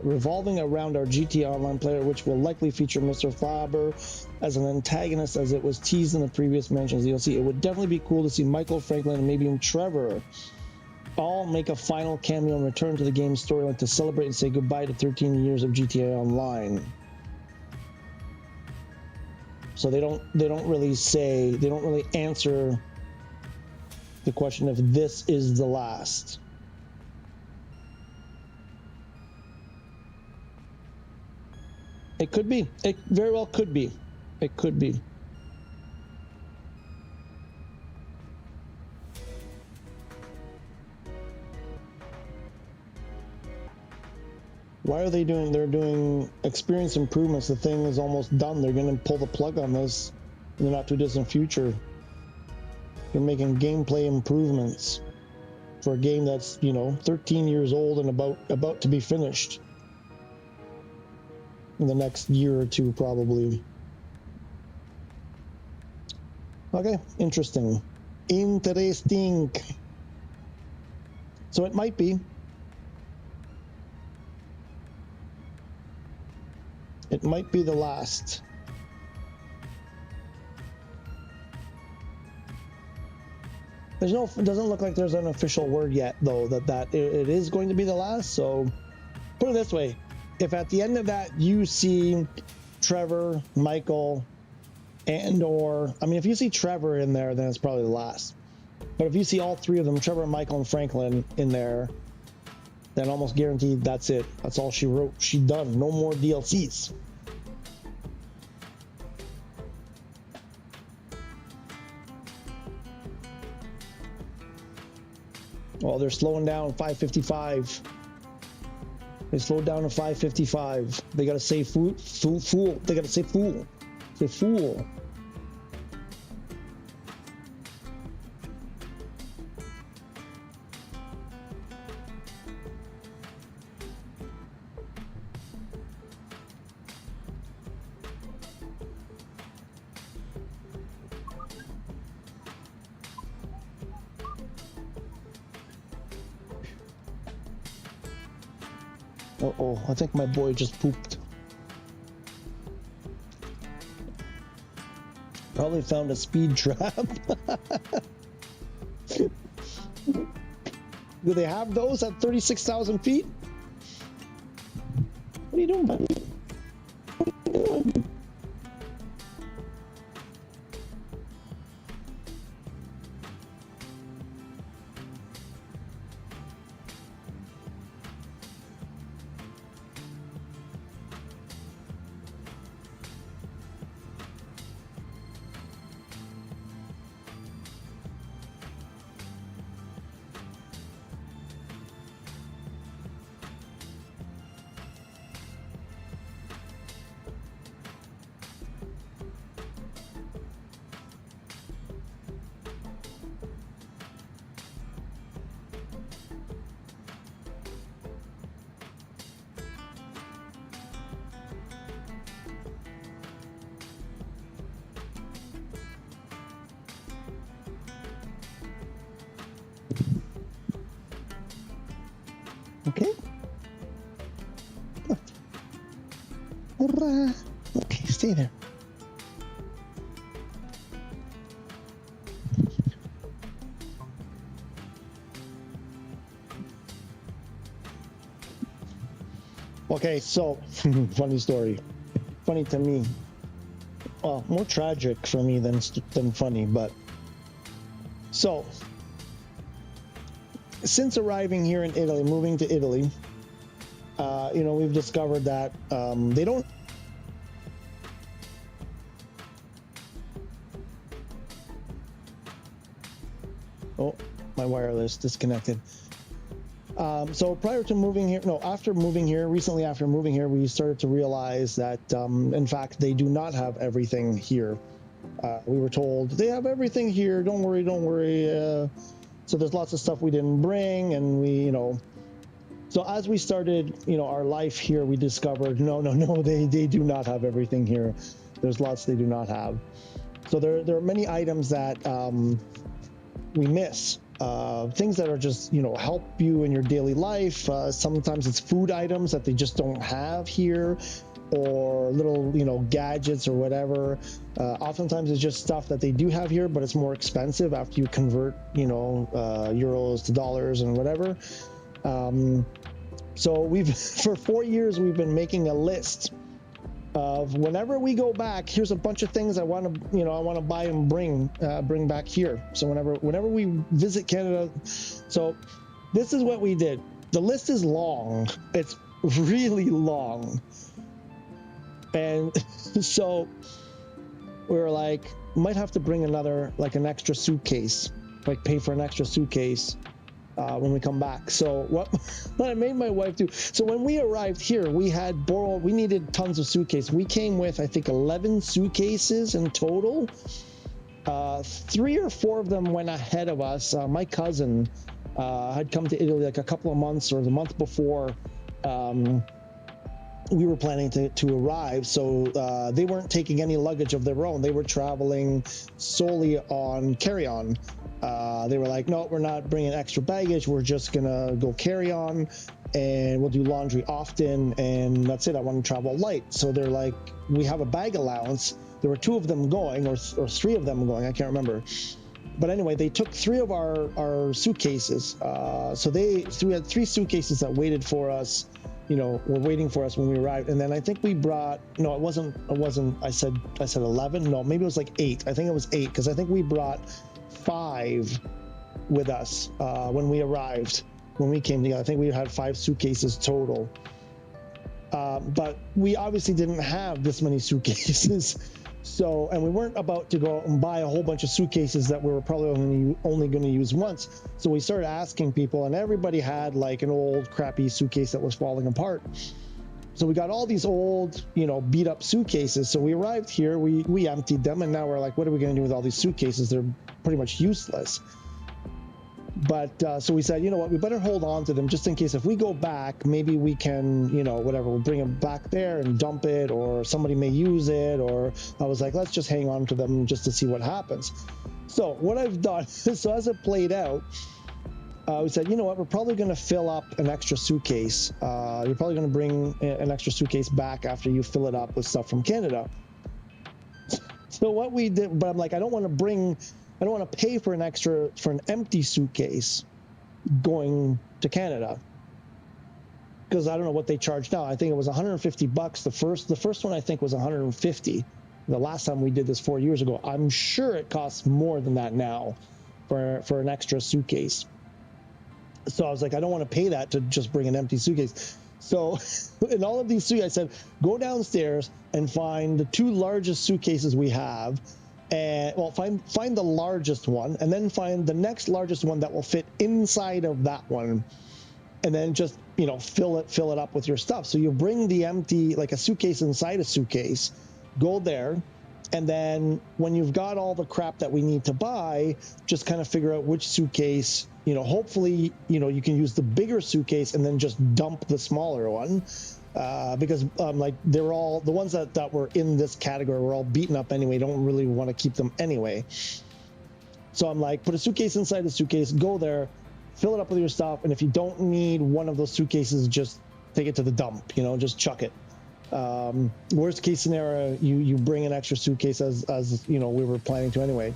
revolving around our GTA Online player, which will likely feature Mr. Faber as an antagonist, as it was teased in the previous mentions DLC. It would definitely be cool to see Michael, Franklin, and maybe even Trevor all make a final cameo and return to the game's storyline to celebrate and say goodbye to 13 years of GTA Online. So they don't really answer the question if this is the last. It could be. It very well could be. It could be. Why are they doing? They're doing experience improvements. The thing is almost done. They're going to pull the plug on this in the not too distant future. They're making gameplay improvements for a game that's, 13 years old and about to be finished in the next year or two, probably. Okay, interesting. Interesting. So it might be. It might be the last. It doesn't look like there's an official word yet, though, that it is going to be the last. So put it this way, if at the end of that you see Trevor, Michael, if you see Trevor in there, then it's probably the last. But if you see all three of them, Trevor, Michael, and Franklin in there, then almost guaranteed that's it. That's all she wrote. She done. No more DLCs. Oh, they're slowing down 555. They slowed down to 555. They gotta say fool. They gotta say fool. Say fool. Uh-oh, I think my boy just pooped. Probably found a speed trap. Do they have those at 36,000 feet? What are you doing, buddy? What are you doing? Okay. Good. Hurrah. Okay, stay there. Okay, so funny story. Funny to me. Well, more tragic for me than funny, but so since arriving here in Italy, moving to Italy, we've discovered that they don't. Oh, my wireless disconnected. So prior to moving here, recently after moving here, we started to realize that, in fact, they do not have everything here. We were told they have everything here. Don't worry. So there's lots of stuff we didn't bring, and so as we started, our life here, we discovered, no, they do not have everything here. There's lots they do not have. So there are many items that we miss things that are just, help you in your daily life. Sometimes it's food items that they just don't have here, or little, gadgets or whatever. Oftentimes it's just stuff that they do have here, but it's more expensive after you convert, euros to dollars and whatever. So we've, for 4 years, we've been making a list of whenever we go back, here's a bunch of things I want to buy and bring back here. So whenever we visit Canada, so this is what we did. The list is long. It's really long. And so we were like, might have to bring an extra suitcase, pay for an extra suitcase when we come back. So what I made my wife do, so when we arrived here, we needed tons of suitcases. We came with, I think, 11 suitcases in total. 3 or 4 of them went ahead of us. My cousin had come to Italy like a couple of months or the month before we were planning to arrive. So they weren't taking any luggage of their own. They were traveling solely on carry-on. They were like, no, we're not bringing extra baggage. We're just going to go carry on, and we'll do laundry often. And that's it. I want to travel light. So they're like, we have a bag allowance. There were 2 of them going, or 3 of them going. I can't remember. But anyway, they took 3 of our suitcases. So we had 3 suitcases that waited for us, were waiting for us when we arrived. And then I think we brought, no, it wasn't, I said 11. No, maybe it was like 8. I think it was 8, because I think we brought 5 with us when we arrived, when we came together. I think we had 5 suitcases total. But we obviously didn't have this many suitcases. So, and we weren't about to go out and buy a whole bunch of suitcases that we were probably only going to use once. So we started asking people, and everybody had like an old crappy suitcase that was falling apart. So we got all these old, beat up suitcases. So we arrived here, we emptied them, and now we're like, what are we going to do with all these suitcases? They're pretty much useless. But so we said, you know what, we better hold on to them just in case if we go back, maybe we can, whatever, we'll bring them back there and dump it, or somebody may use it. Or I was like, let's just hang on to them just to see what happens. So what I've done, so as it played out, we said, you know what, we're probably going to fill up an extra suitcase. You're probably going to bring an extra suitcase back after you fill it up with stuff from Canada. So what we did, but I'm like, I don't want to pay for an empty suitcase going to Canada, because I don't know what they charge now. I think it was $150. The first one I think was $150. The last time we did this 4 years ago. I'm sure it costs more than that now for an extra suitcase. So I was like, I don't want to pay that to just bring an empty suitcase. So in all of these suitcases, I said, go downstairs and find the 2 largest suitcases we have. And find the largest one, and then find the next largest one that will fit inside of that one, and then just fill it up with your stuff. So you bring the empty, like a suitcase inside a suitcase, go there, and then when you've got all the crap that we need to buy, just kind of figure out which suitcase, hopefully you can use the bigger suitcase and then just dump the smaller one. Because they were all, the ones that were in this category were all beaten up anyway. Don't really want to keep them anyway. So I'm like, put a suitcase inside the suitcase, go there, fill it up with your stuff, and if you don't need one of those suitcases, just take it to the dump, just chuck it. Worst case scenario, you bring an extra suitcase as we were planning to anyway.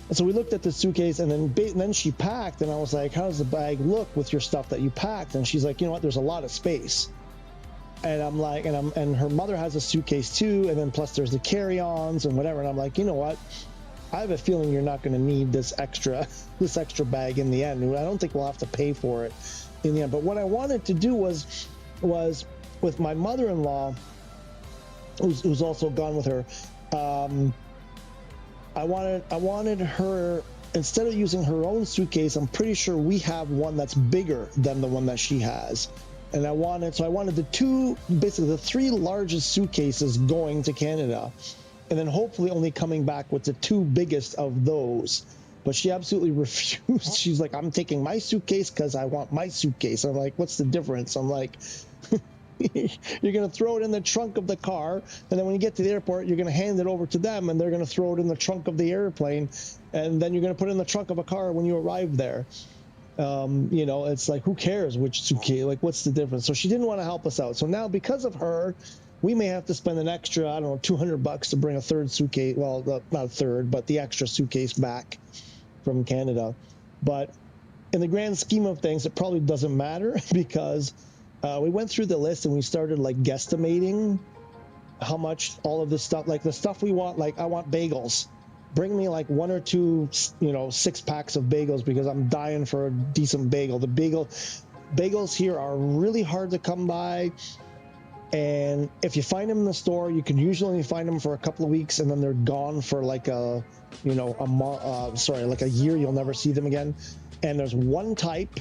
And so we looked at the suitcase, and then she packed, and I was like, how does the bag look with your stuff that you packed? And she's like, you know what, there's a lot of space. And I'm like, and her mother has a suitcase too, and then plus there's the carry-ons and whatever. And I'm like, you know what, I have a feeling you're not going to need this extra bag in the end. I don't think we'll have to pay for it in the end. But what I wanted to do was with my mother-in-law, who's also gone with her. I wanted her, instead of using her own suitcase, I'm pretty sure we have one that's bigger than the one that she has. And I wanted the 3 largest suitcases going to Canada, and then hopefully only coming back with the 2 biggest of those. But she absolutely refused. She's like, I'm taking my suitcase because I want my suitcase. I'm like, what's the difference? I'm like, You're going to throw it in the trunk of the car, and then when you get to the airport, you're going to hand it over to them, and they're going to throw it in the trunk of the airplane, and then you're going to put it in the trunk of a car when you arrive there. You know, it's like, who cares which suitcase? Like, what's the difference? So she didn't want to help us out. So now, because of her, we may have to spend an extra, I don't know, $200 to bring a third suitcase. Well, not a third, but the extra suitcase back from Canada. But in the grand scheme of things, it probably doesn't matter because we went through the list and we started like guesstimating how much all of this stuff, like the stuff we want, like I want bagels. Bring me like 1 or 2, you know, 6 packs of bagels because I'm dying for a decent bagel. The bagels here are really hard to come by. And if you find them in the store, you can usually only find them for a couple of weeks and then they're gone for like a, you know, like a year. You'll never see them again. And there's one type,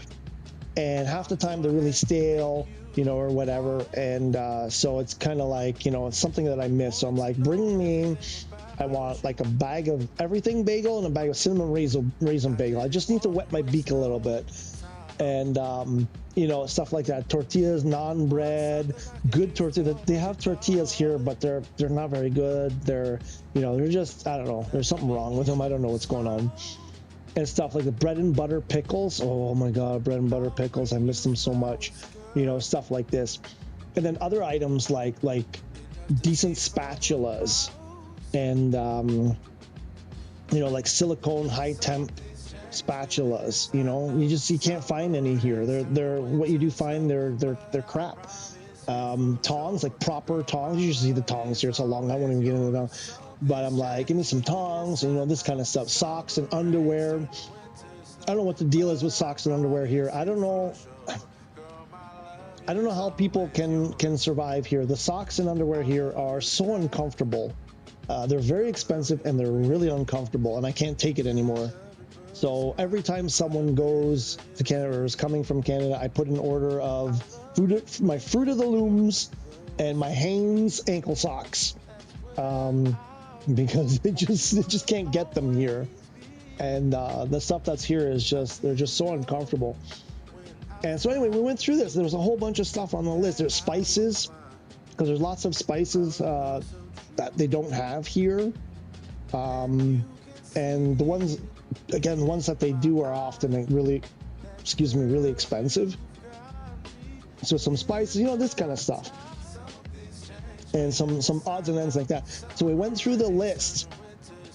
and half the time they're really stale, you know, or whatever. And so it's kind of like, you know, it's something that I miss. So I'm like, bring me, I want like a bag of everything bagel and a bag of cinnamon raisin bagel. I just need to wet my beak a little bit. And, you know, stuff like that. Tortillas, naan bread, good tortillas. They have tortillas here, but they're not very good. They're, you know, they're just, I don't know. There's something wrong with them. I don't know what's going on. And stuff like the bread and butter pickles. Oh my God, bread and butter pickles. I miss them so much. You know, stuff like this. And then other items like decent spatulas and, you know, like silicone high temp spatulas. You know, you can't find any here. They're what you do find, they're crap. Tongs, like proper tongs. You should see the tongs here. It's a long, I won't even get into them. But I'm like, give me some tongs, and, you know, this kind of stuff. Socks and underwear. I don't know what the deal is with socks and underwear here. I don't know how people can survive here. The socks and underwear here are so uncomfortable. They're very expensive and they're really uncomfortable, and I can't take it anymore. So every time someone goes to Canada or is coming from Canada, I put an order of my Fruit of the Looms and my Hanes ankle socks, because they just can't get them here. And the stuff that's here is they're just so uncomfortable. And so anyway, we went through this. There was a whole bunch of stuff on the list. There's spices, because there's lots of spices that they don't have here. And the ones that they do are often really expensive. So some spices, you know, this kind of stuff. And some odds and ends like that. So we went through the list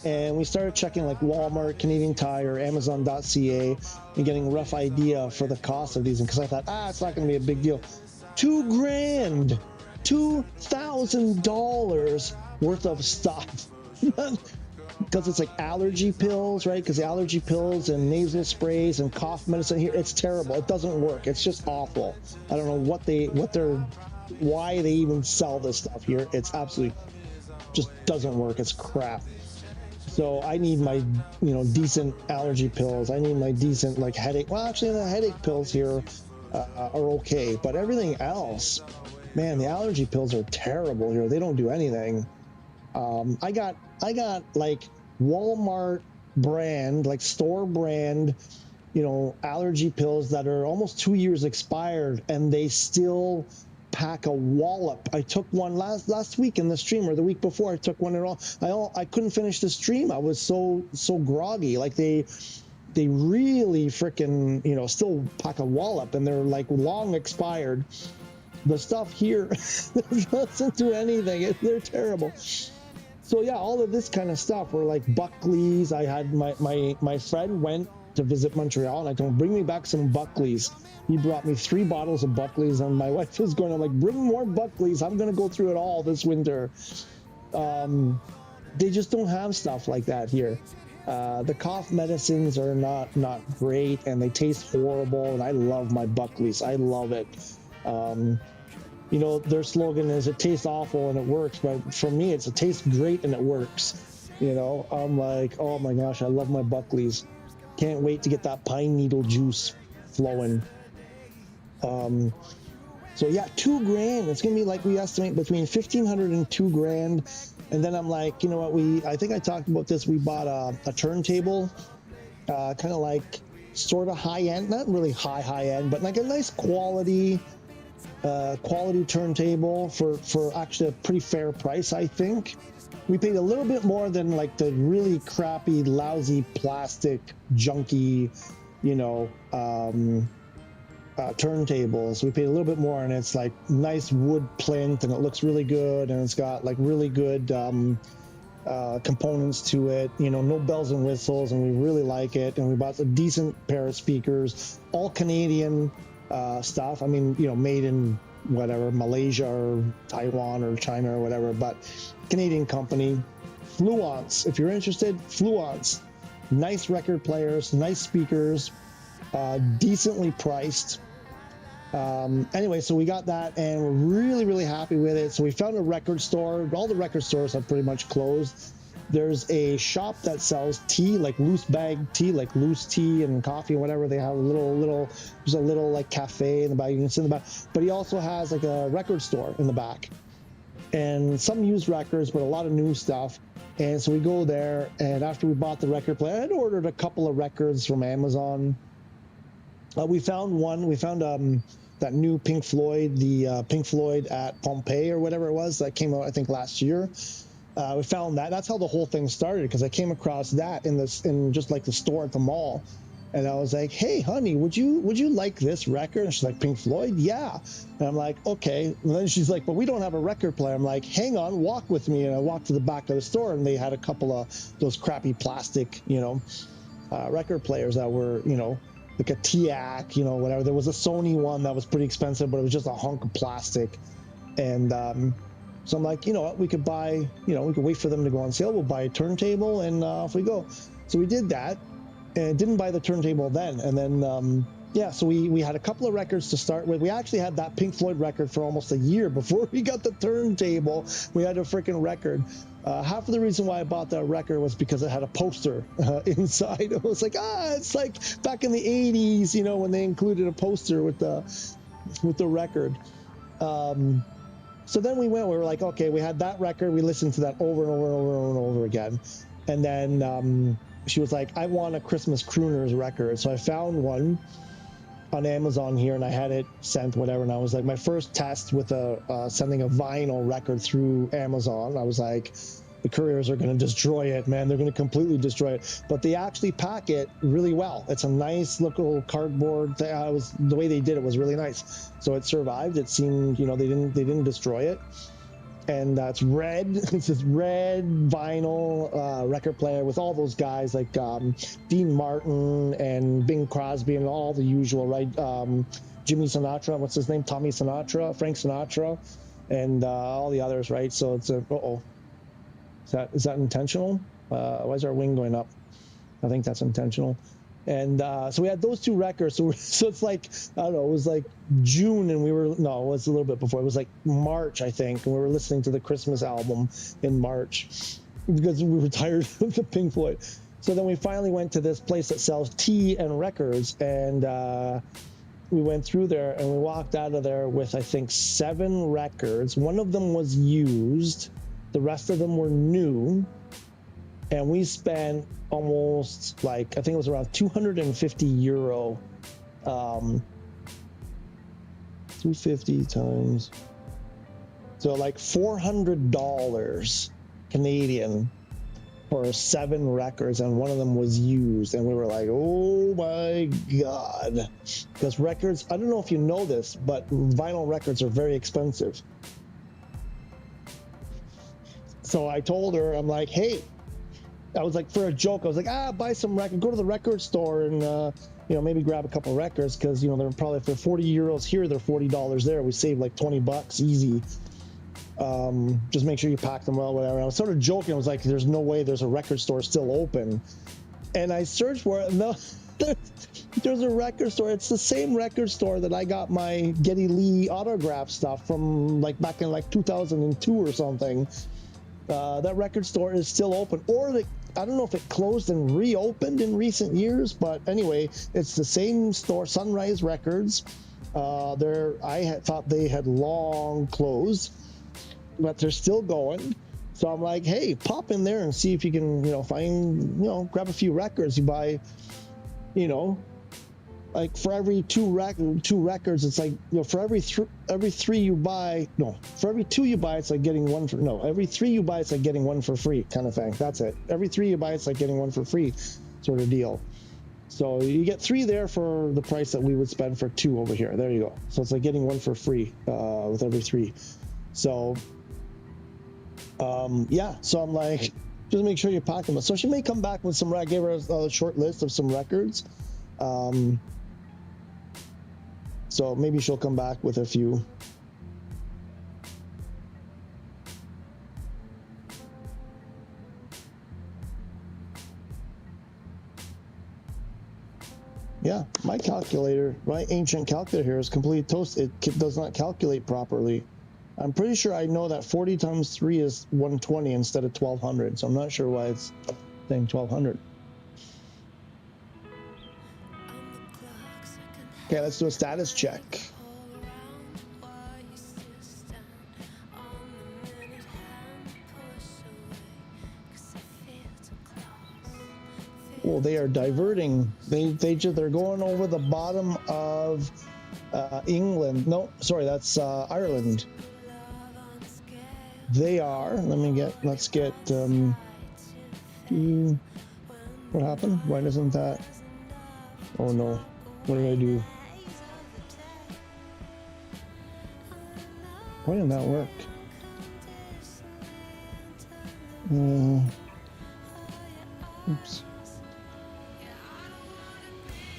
and we started checking like Walmart, Canadian Tire, Amazon.ca, and getting a rough idea for the cost of these. And because I thought, it's not going to be a big deal. $2,000, $2,000 worth of stuff. Because it's like allergy pills, right? Because the allergy pills and nasal sprays and cough medicine here, it's terrible. It doesn't work. It's just awful. I don't know why they even sell this stuff here. It's absolutely just doesn't work. It's crap. So I need my, you know, decent allergy pills. I need my decent like headache. Well, actually, the headache pills here are okay, but everything else, man, the allergy pills are terrible here. They don't do anything. I got like Walmart brand, like store brand, you know, allergy pills that are almost 2 years expired, and they still pack a wallop. I took one last week in the stream, or the week before. I took one at all. I couldn't finish the stream. I was so groggy. Like they really freaking, you know, still pack a wallop, and they're like long expired. The stuff here doesn't do anything. They're terrible. So yeah, all of this kind of stuff were like Buckley's. I had my friend went to visit Montreal, and I told him, bring me back some Buckley's. He brought me 3 bottles of Buckley's, and my wife was going, I'm like, bring more Buckley's. I'm going to go through it all this winter. They just don't have stuff like that here. The cough medicines are not great, and they taste horrible, and I love my Buckley's. I love it. You know, their slogan is it tastes awful and it works, but for me, it tastes great and it works. You know, I'm like, oh my gosh, I love my Buckley's. Can't wait to get that pine needle juice flowing. So yeah, $2,000. It's gonna be like, we estimate between $1,500 and $2,000. And then I'm like, you know what? I think I talked about this. We bought a turntable, kind of like sort of high end, not really high end, but like a nice quality quality turntable for actually a pretty fair price, I think. We paid a little bit more than like the really crappy, lousy plastic, junky, you know, turntables. We paid a little bit more, and it's like nice wood plinth, and it looks really good, and it's got like really good components to it, you know, no bells and whistles, and we really like it. And we bought a decent pair of speakers, all Canadian stuff. I mean, you know, made in whatever, Malaysia or Taiwan or China or whatever, but Canadian company. Fluence, if you're interested, Fluence. Nice record players, nice speakers, decently priced. Anyway, so we got that, and we're really, really happy with it. So we found a record store. All the record stores have pretty much closed. There's a shop that sells tea, like loose bag tea, like loose tea and coffee and whatever. They have a there's a little like cafe in the back. You can sit in the back. But he also has like a record store in the back, and some used records, but a lot of new stuff. And so we go there, and after we bought the record player, I had ordered a couple of records from Amazon. We found one. We found that new Pink Floyd, the Pink Floyd at Pompeii or whatever it was that came out, I think, last year. We found that. That's how the whole thing started, because I came across that in just like the store at the mall, and I was like, "Hey, honey, would you like this record?" And she's like, "Pink Floyd, yeah." And I'm like, "Okay." And then she's like, "But we don't have a record player." I'm like, "Hang on, walk with me." And I walked to the back of the store, and they had a couple of those crappy plastic, you know, record players that were, you know, like a TIAC, you know, whatever. There was a Sony one that was pretty expensive, but it was just a hunk of plastic. And so I'm like, you know what, we could buy, you know, we could wait for them to go on sale. We'll buy a turntable, and off we go. So we did that, and didn't buy the turntable then. And then, yeah, so we had a couple of records to start with. We actually had that Pink Floyd record for almost a year before we got the turntable. We had a freaking record. Half of the reason why I bought that record was because it had a poster inside. It was like, it's like back in the 80s, you know, when they included a poster with the record. So then we were like, okay, we had that record. We listened to that over and over and over and over again. And then she was like, I want a Christmas Crooners record. So I found one on Amazon here, and I had it sent, whatever. And I was like, my first test with sending a vinyl record through Amazon, I was like, the couriers are going to destroy it, man. They're going to completely destroy it. But they actually pack it really well. It's a nice little cardboard thing. The way they did it was really nice. So it survived. It seemed, you know, they didn't destroy it. And it's red. It's this red vinyl record player with all those guys like Dean Martin and Bing Crosby and all the usual, right? Jimmy Sinatra, what's his name? Tommy Sinatra, Frank Sinatra, and all the others, right? So it's is that intentional? Why is our wing going up? I think that's intentional. And so we had those two records. So it's like, I don't know, it was like June, and it was a little bit before. It was like March, I think, and we were listening to the Christmas album in March because we were tired of the Pink Floyd. So then we finally went to this place that sells tea and records, and we went through there, and we walked out of there with, I think, 7 records. One of them was used. The rest of them were new. And we spent almost, like, I think it was around €250. 250 times. So like $400 Canadian for 7 records, and one of them was used. And we were like, oh my God. Because records, I don't know if you know this, but vinyl records are very expensive. So I told her, I'm like, hey, I was like, for a joke, I was like, buy some record, go to the record store and, you know, maybe grab a couple of records, because, you know, they're probably for €40 here, they're $40 there. We save like $20 easy. Just make sure you pack them well, whatever. I was sort of joking. I was like, there's no way there's a record store still open. And I searched for it. No, there's a record store. It's the same record store that I got my Geddy Lee autograph stuff from, like back in like 2002 or something. That record store is still open, or I don't know if it closed and reopened in recent years, but anyway, it's the same store, Sunrise Records. I thought they had long closed, but they're still going. So I'm like, hey, pop in there and see if you can, you know, find, you know, grab a few records. You buy, you know, like for every two records, it's like, you know, for every three you buy, no, for every two you buy, it's like getting one for, no, every three you buy, it's like getting one for free kind of thing. That's it. Every three you buy, it's like getting one for free sort of deal. So you get three there for the price that we would spend for two over here. There you go. So it's like getting one for free with every three. So yeah, so I'm like, just make sure you pack them. So she may come back with some, I gave her a short list of some records. So maybe she'll come back with a few. Yeah, my calculator, my ancient calculator here is completely toast. It does not calculate properly. I'm pretty sure I know that 40 times 3 is 120 instead of 1200. So I'm not sure why it's saying 1200. Okay, let's do a status check. Well, they are diverting. They're going over the bottom of England. No, sorry, that's Ireland. They are. Let's get. What happened? Why doesn't that? Oh no! What did I do? Why didn't that work? Oops.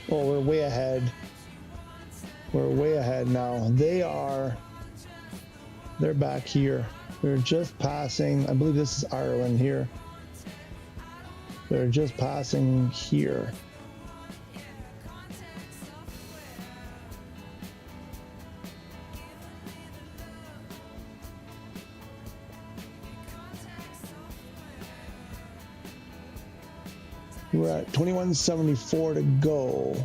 Oh, we're way ahead. We're way ahead now. They're back here. They're just passing. I believe this is Ireland here. They're just passing here. We're at 2174 to go.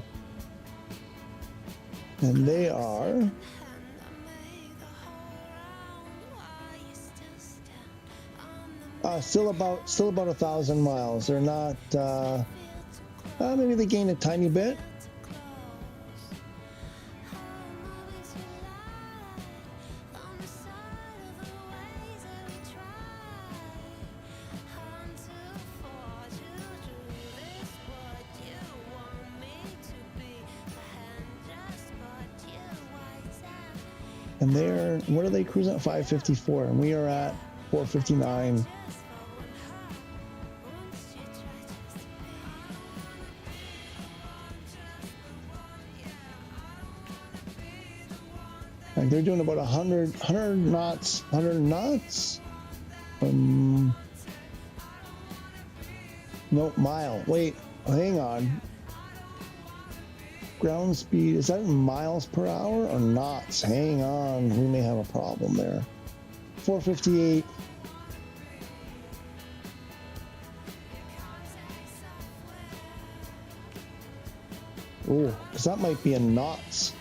And they are still about 1,000 miles. They're not maybe they gained a tiny bit. And what are they cruising at? 554, and we are at 459. Like they're doing about 100 knots, 100 knots. No, mile. Wait, hang on. Ground speed, is that in miles per hour or knots? Hang on, we may have a problem there. 458. Oh, because that might be in knots.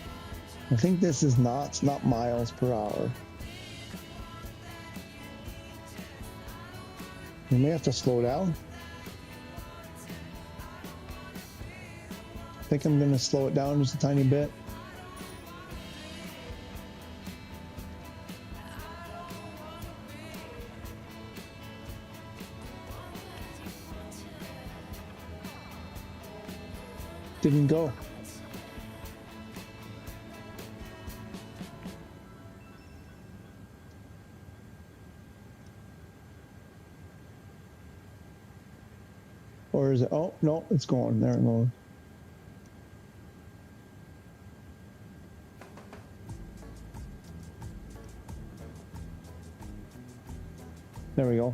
I think this is knots, not miles per hour. We may have to slow down. I think I'm going to slow it down just a tiny bit. Didn't go. Or is it? Oh, no, it's going. There it goes. There we go.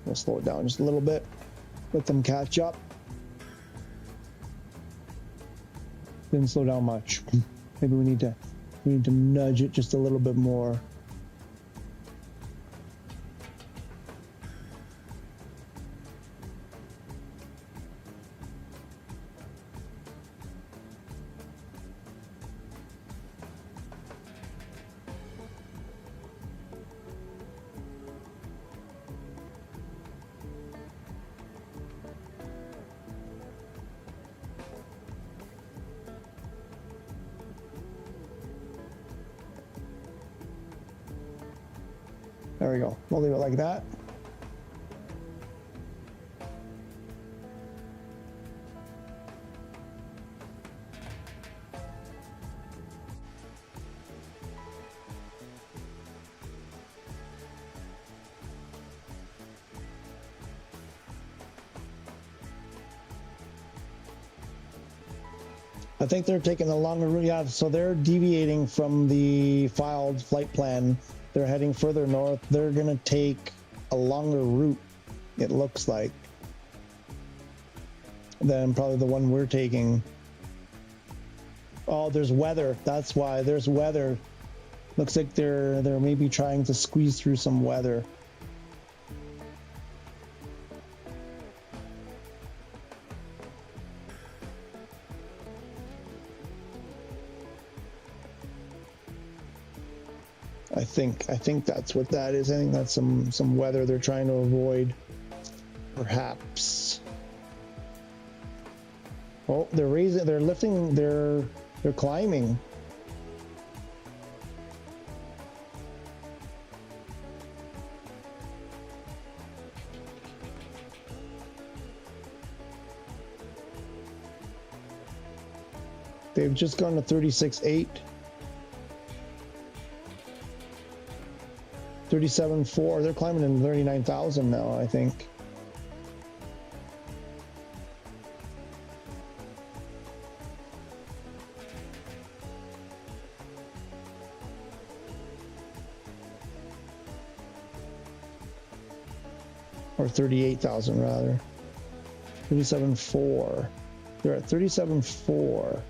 We'll slow it down just a little bit. Let them catch up. Didn't slow down much. Maybe we need to nudge it just a little bit more. There we go. We'll leave it like that. I think they're taking a longer route. Yeah, so they're deviating from the filed flight plan. They're heading further north. They're going to take a longer route, it looks like, than probably the one we're taking. Oh, there's weather. That's why. There's weather. Looks like they're maybe trying to squeeze through some weather. I think that's what that is. I think that's some weather they're trying to avoid, perhaps. Oh, they're lifting, they're climbing. They've just gone to 36.8. 37.4. They're climbing in 39,000 now, I think. Or 38,000 rather. 37.4. They're at 37.4.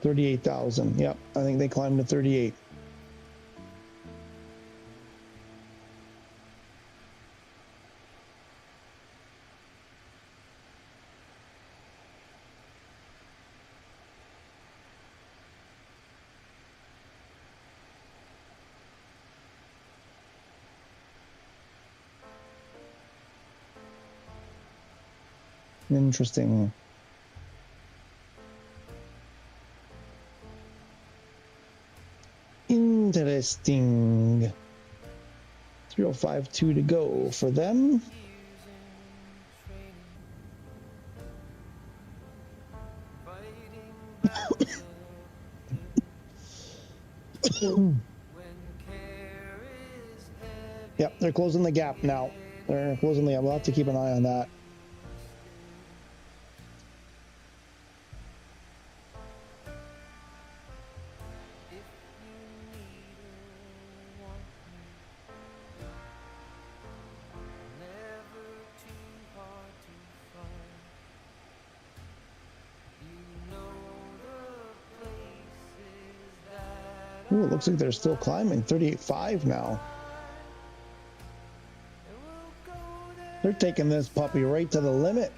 $38,000. Yep, I think they climbed to 38. Interesting. Interesting. 3052 to go for them. Yep, they're closing the gap now. They're closing the gap. We'll have to keep an eye on that. Ooh, it looks like they're still climbing. 38.5 now. They're taking this puppy right to the limit.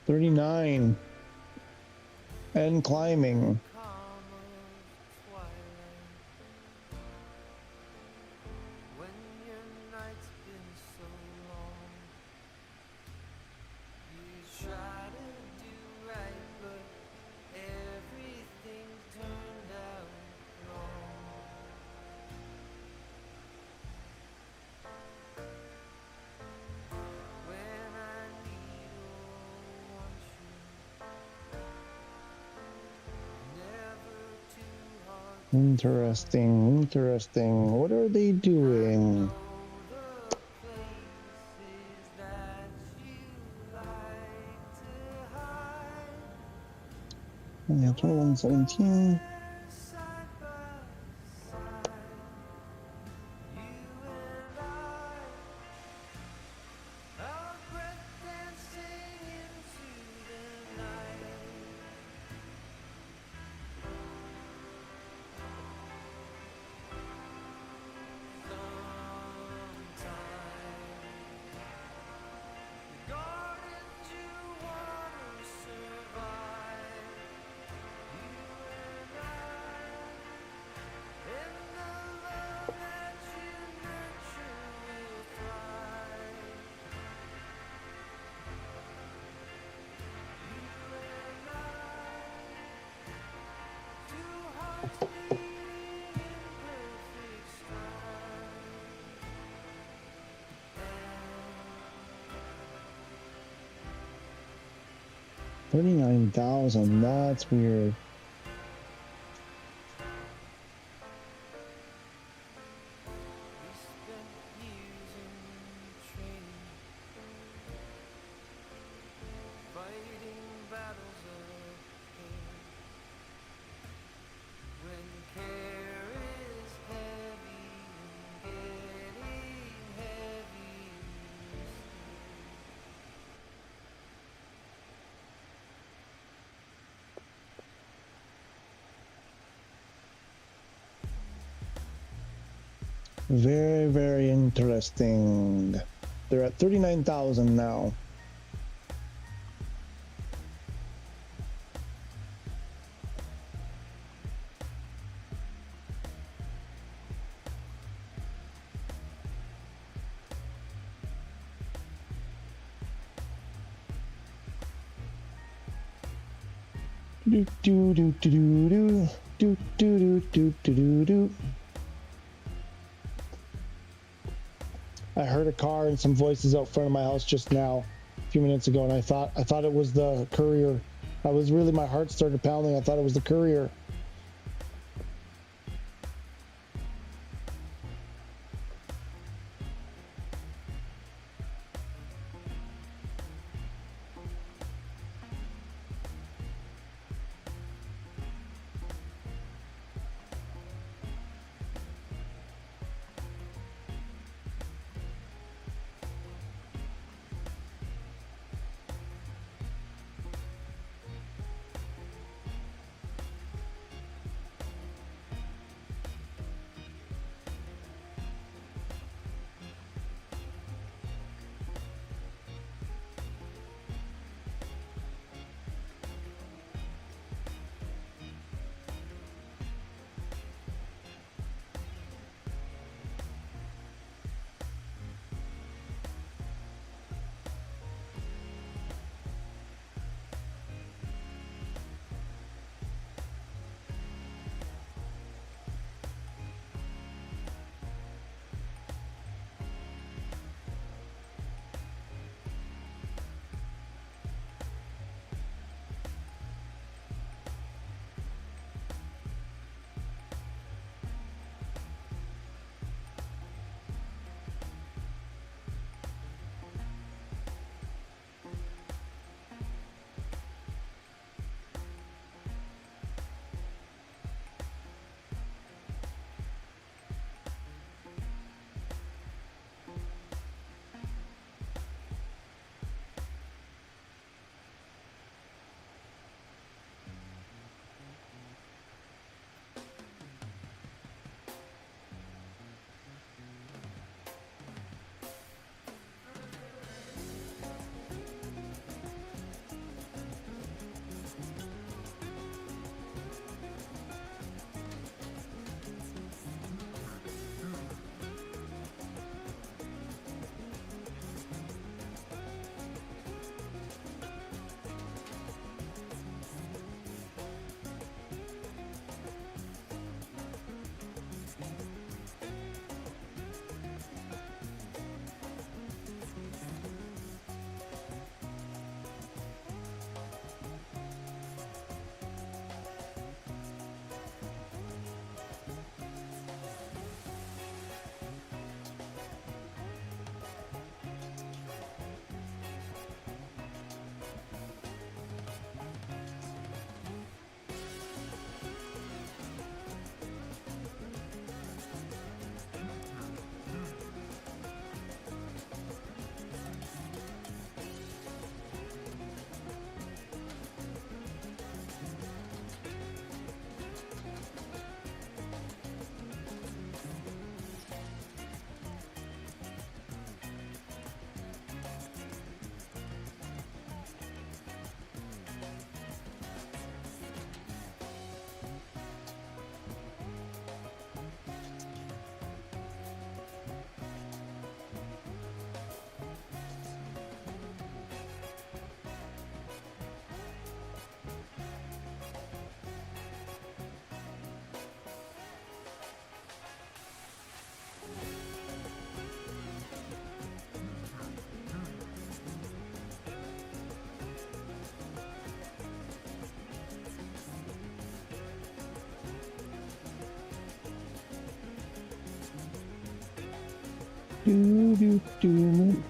$39 and climbing. Interesting, interesting. What are they doing? Yeah, 2117. 39,000. That's weird. We spent years in training, fighting battles of pain. When care is heavy and getting heavier still. Very, very interesting. They're at 39,000 now. Do do do do do do do do do do do do. I heard a car and some voices out front of my house just now, a few minutes ago, and I thought it was the courier. I was really, my heart started pounding. I thought it was the courier. Do, do, do.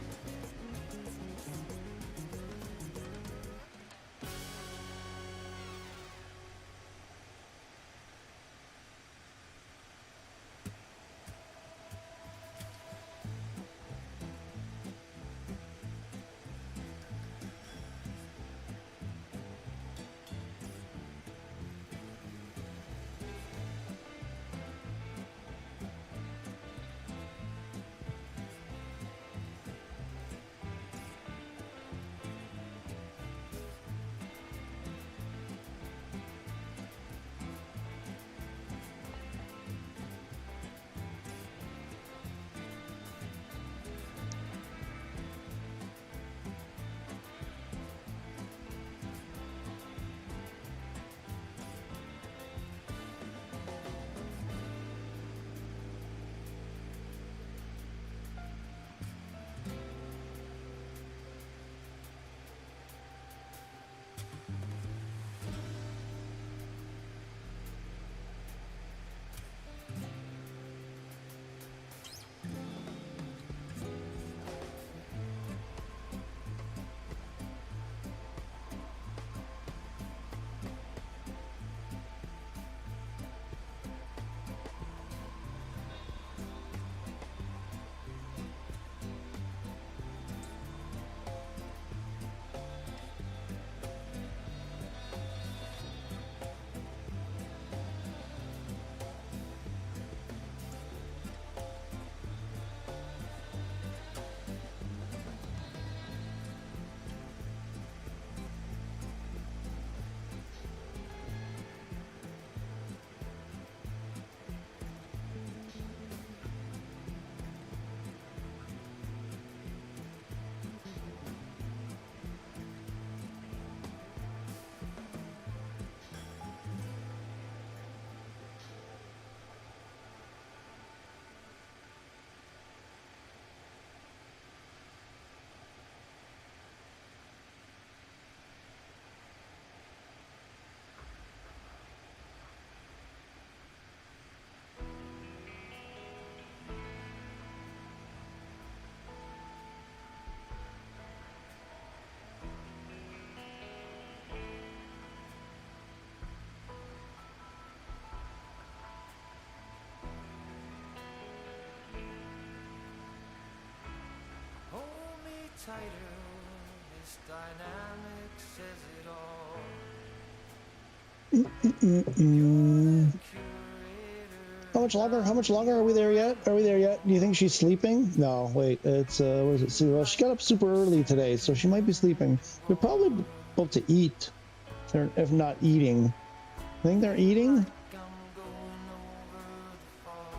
Hold me tighter, this dynamic says it all. How much longer? How much longer? Are we there yet? Are we there yet? Do you think she's sleeping? No, wait. It's what is it? See, well, she got up super early today, so she might be sleeping. They're probably about to eat, if not eating. I think they're eating. I'm going over the falls.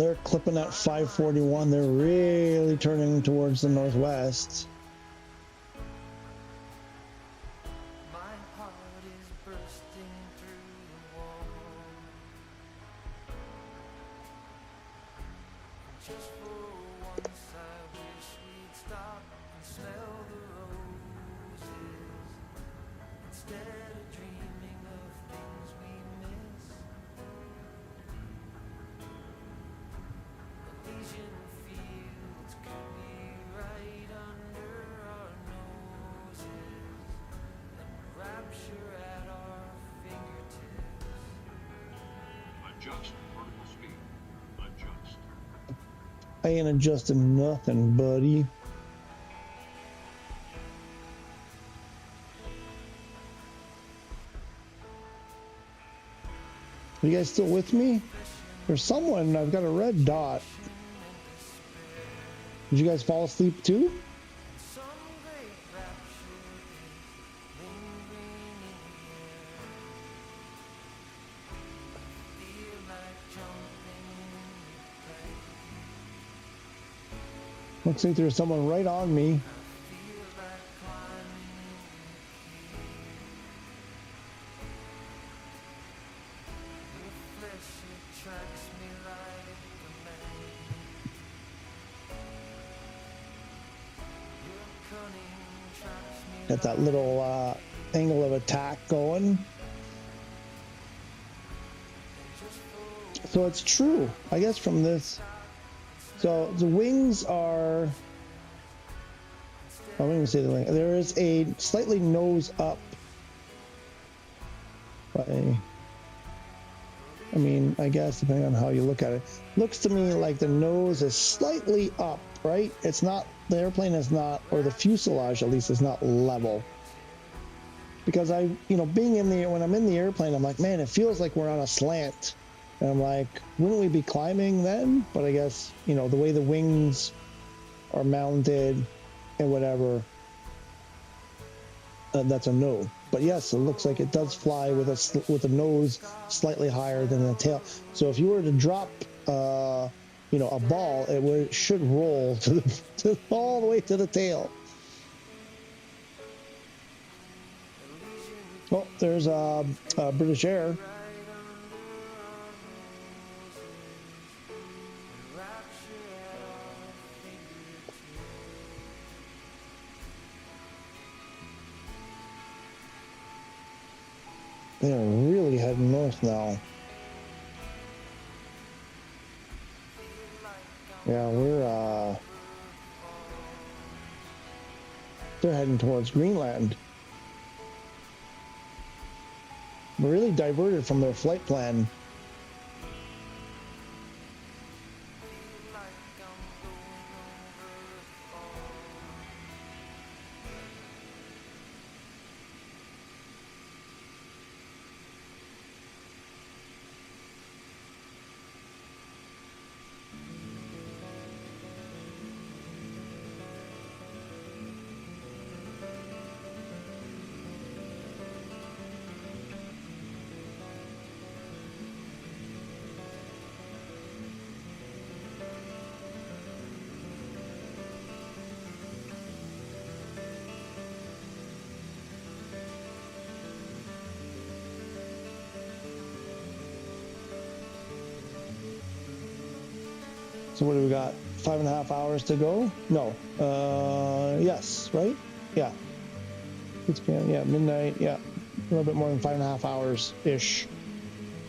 They're clipping at 541. They're really turning towards the northwest. My heart is bursting through the wall. Just for once I wish we'd stop and smell the roses instead of dreaming of things we miss. Elysian fields could be right under our noses, and rapture at our fingertips. Adjust vertical speed. Adjust. I ain't adjusting nothing, buddy. Are you guys still with me? There's someone, I've got a red dot. Did you guys fall asleep too? Some great rapture is lingering in the air. Feel like jumping in the Looks like there's someone right on me. feel like climbing your flesh attracts me like a magnet. Your cunning traps me Got that little angle of attack going. So it's true, I guess, from this. So the wings are. I'm going to say the wing. There is a slightly nose up. I mean, I guess depending on how you look at it, looks to me like the nose is slightly up, right? It's not, the airplane is not, or the fuselage at least is not level. Because being in the, when I'm in the airplane, I'm like, man, it feels like we're on a slant. And I'm like, wouldn't we be climbing then? But I guess, the way the wings are mounted and whatever, that's a no. But yes, it looks like it does fly with a nose slightly higher than the tail. So if you were to drop, a ball, it should roll all the way to the tail. Oh, there's British Air. They're really heading north now. Yeah, they're heading towards Greenland. We're really diverted from their flight plan. So what do we got? 5.5 hours to go? No. Yes, right? Yeah. 6 p.m. Yeah, midnight. Yeah. A little bit more than 5.5 hours-ish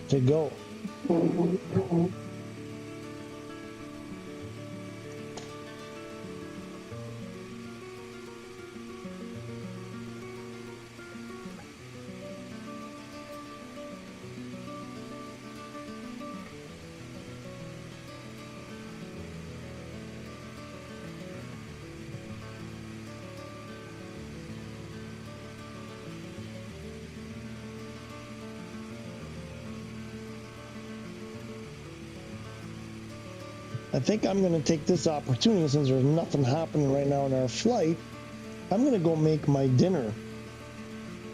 to go. I think I'm going to take this opportunity, since there's nothing happening right now in our flight. I'm going to go make my dinner.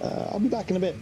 I'll be back in a bit.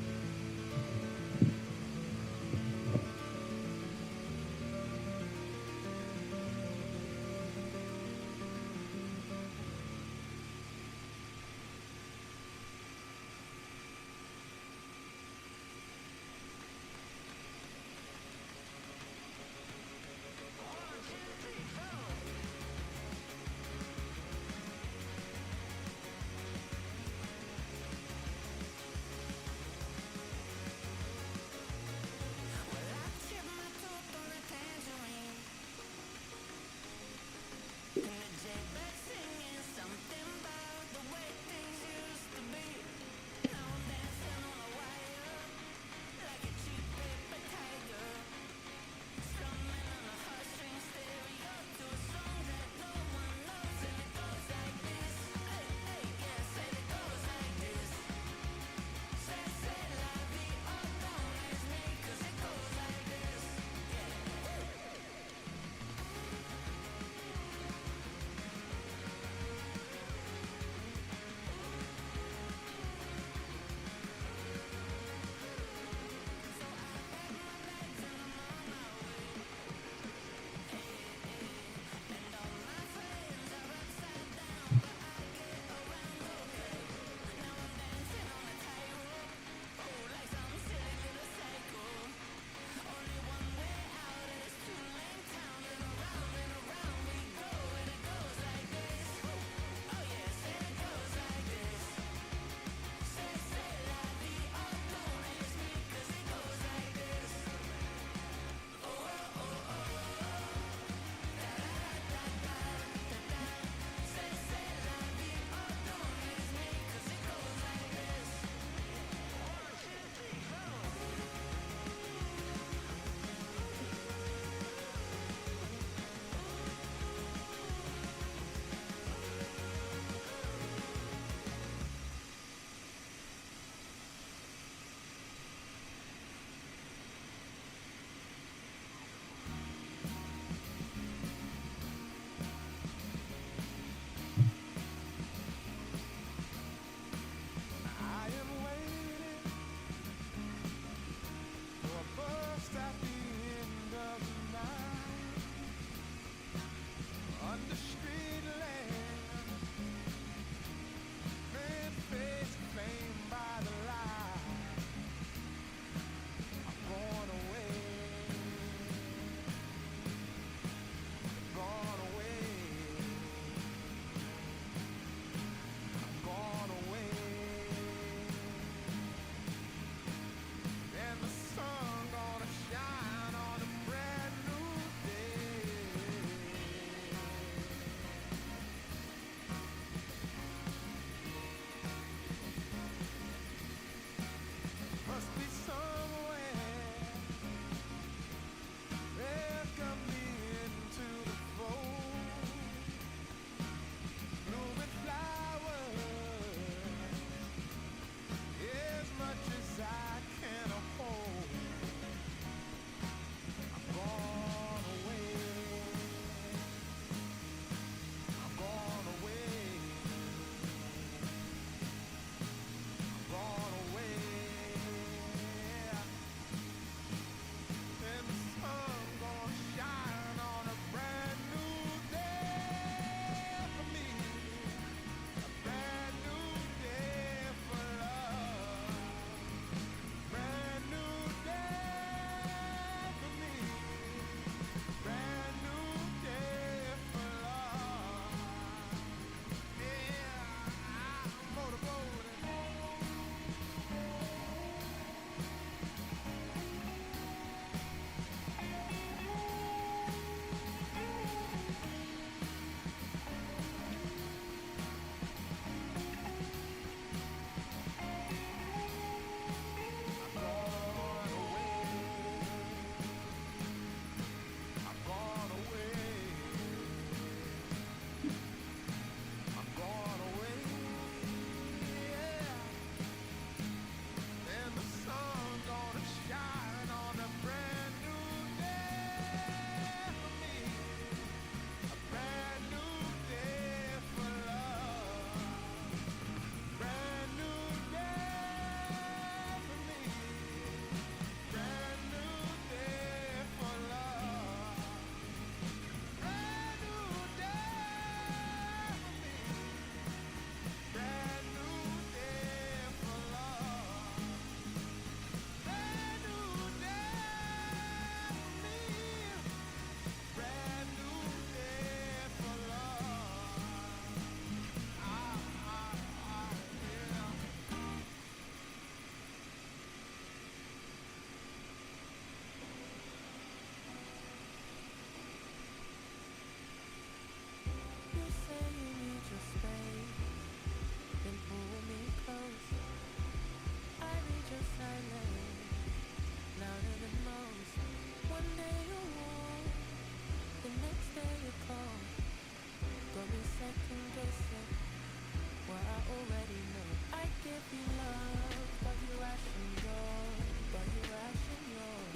already know. I give you love, but you ration yours.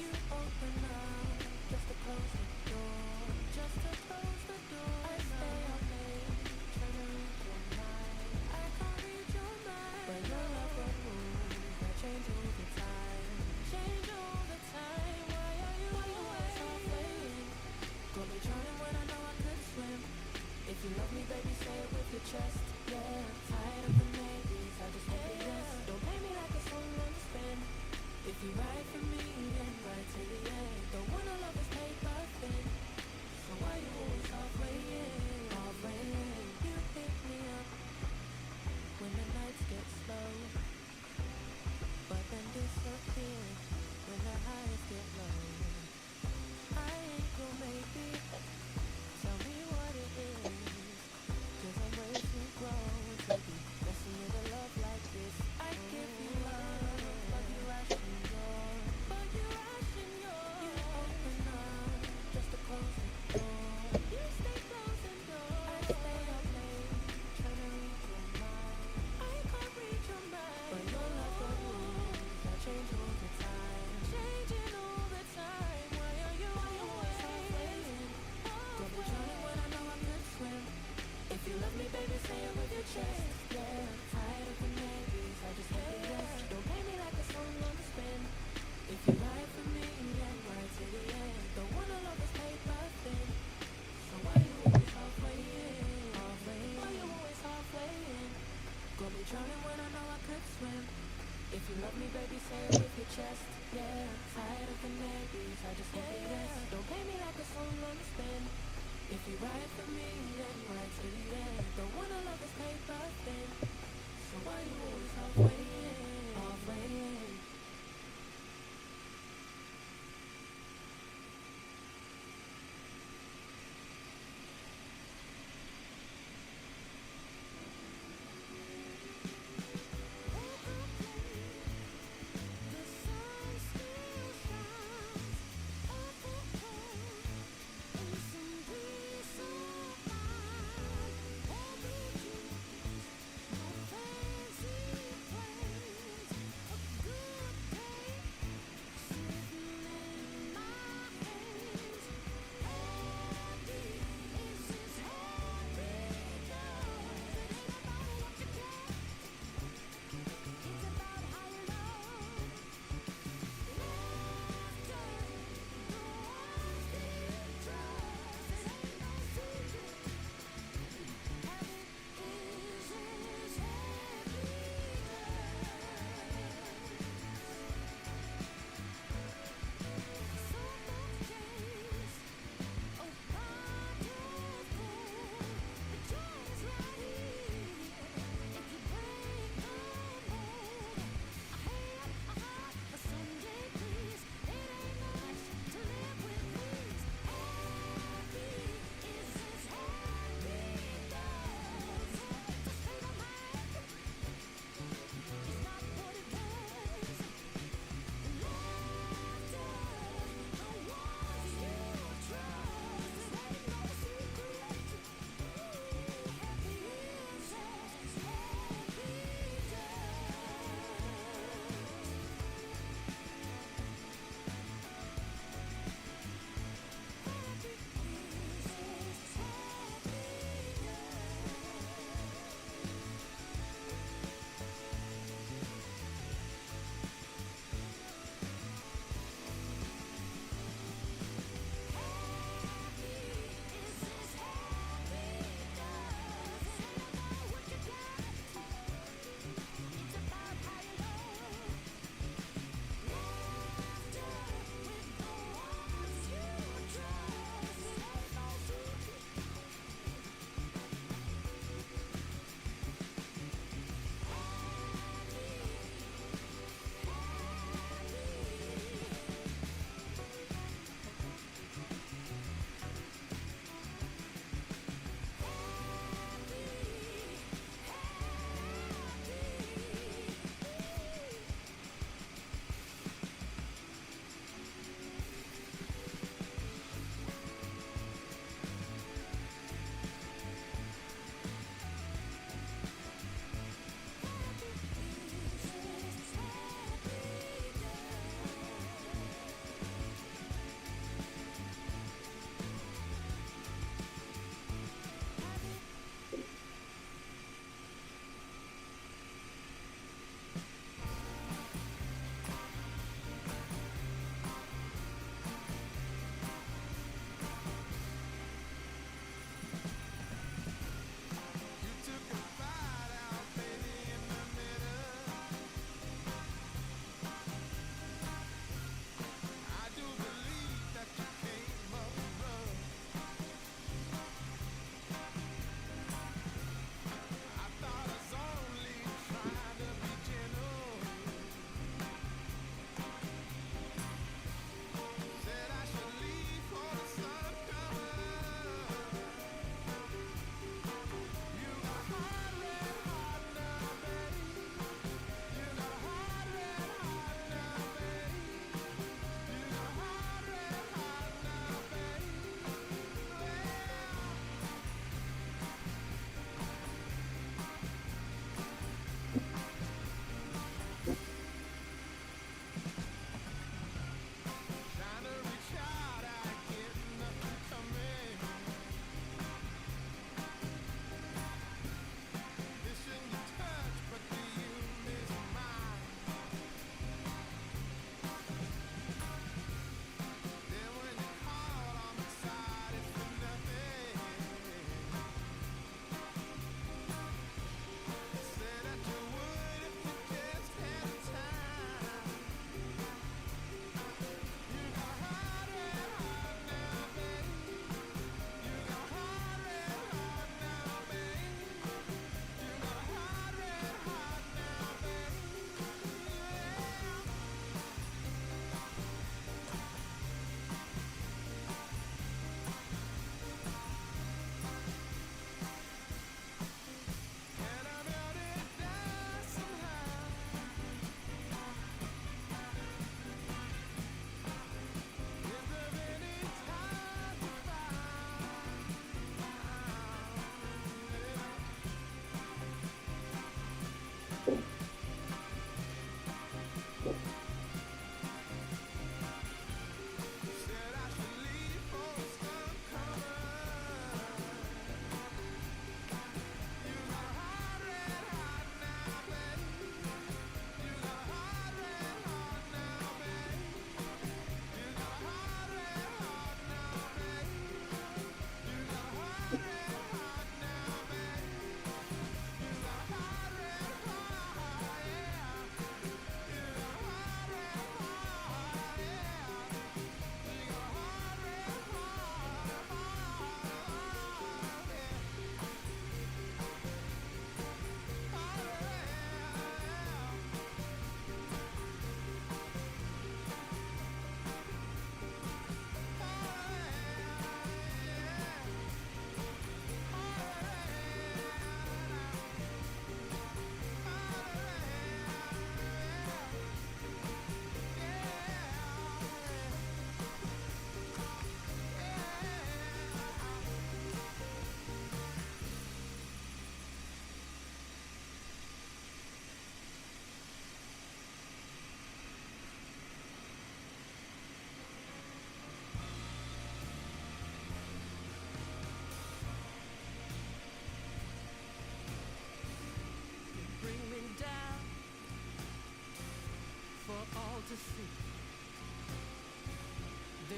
You open up just to close the door. I stay up late, trying to read your mind. I can't read your mind, but your love got rules that change all the time. Why are you always halfway in? Got me drowning when I know I could swim. If you love me, baby, say it with your chest. Yeah, tired of the maybes, I just want the yes. Don't play me like a song on spin. If you ride for me, then ride to the end. Don't wanna love is paper thin. So why you always halfway in? You pick me up when the nights get slow, but then disappear when the highs get low. I ain't your maybe. Tell me what it is, 'cause I'm way too grown to be messing with a love like this. I give you love, but you ration yours. You open up just to close the door. You stay closing doors. I stay up late, trying to read your mind. I can't read your mind, but your love got rules that change all the time. Why are you always halfway in? Got me drowning when I know I could swim. If you love me, baby, say it with your chest. Yeah, tired of the maybes, I just want the yes. Don't play me like a song on the spin. If you ride for me, then ride to the end. Don't wanna love is paper thin. So why you always halfway in? Why you always halfway in? Got me drowning when I know I could swim. If you love me, baby, say it with your chest. Yeah, tired of the maybes, I just want the yes. Don't play me like a song on the spin. If you ride for me, then ride to the end. Don't wanna love is paper thin. So why you always halfway in? Halfway in. The sun still shines up the pole in some breeze so fine.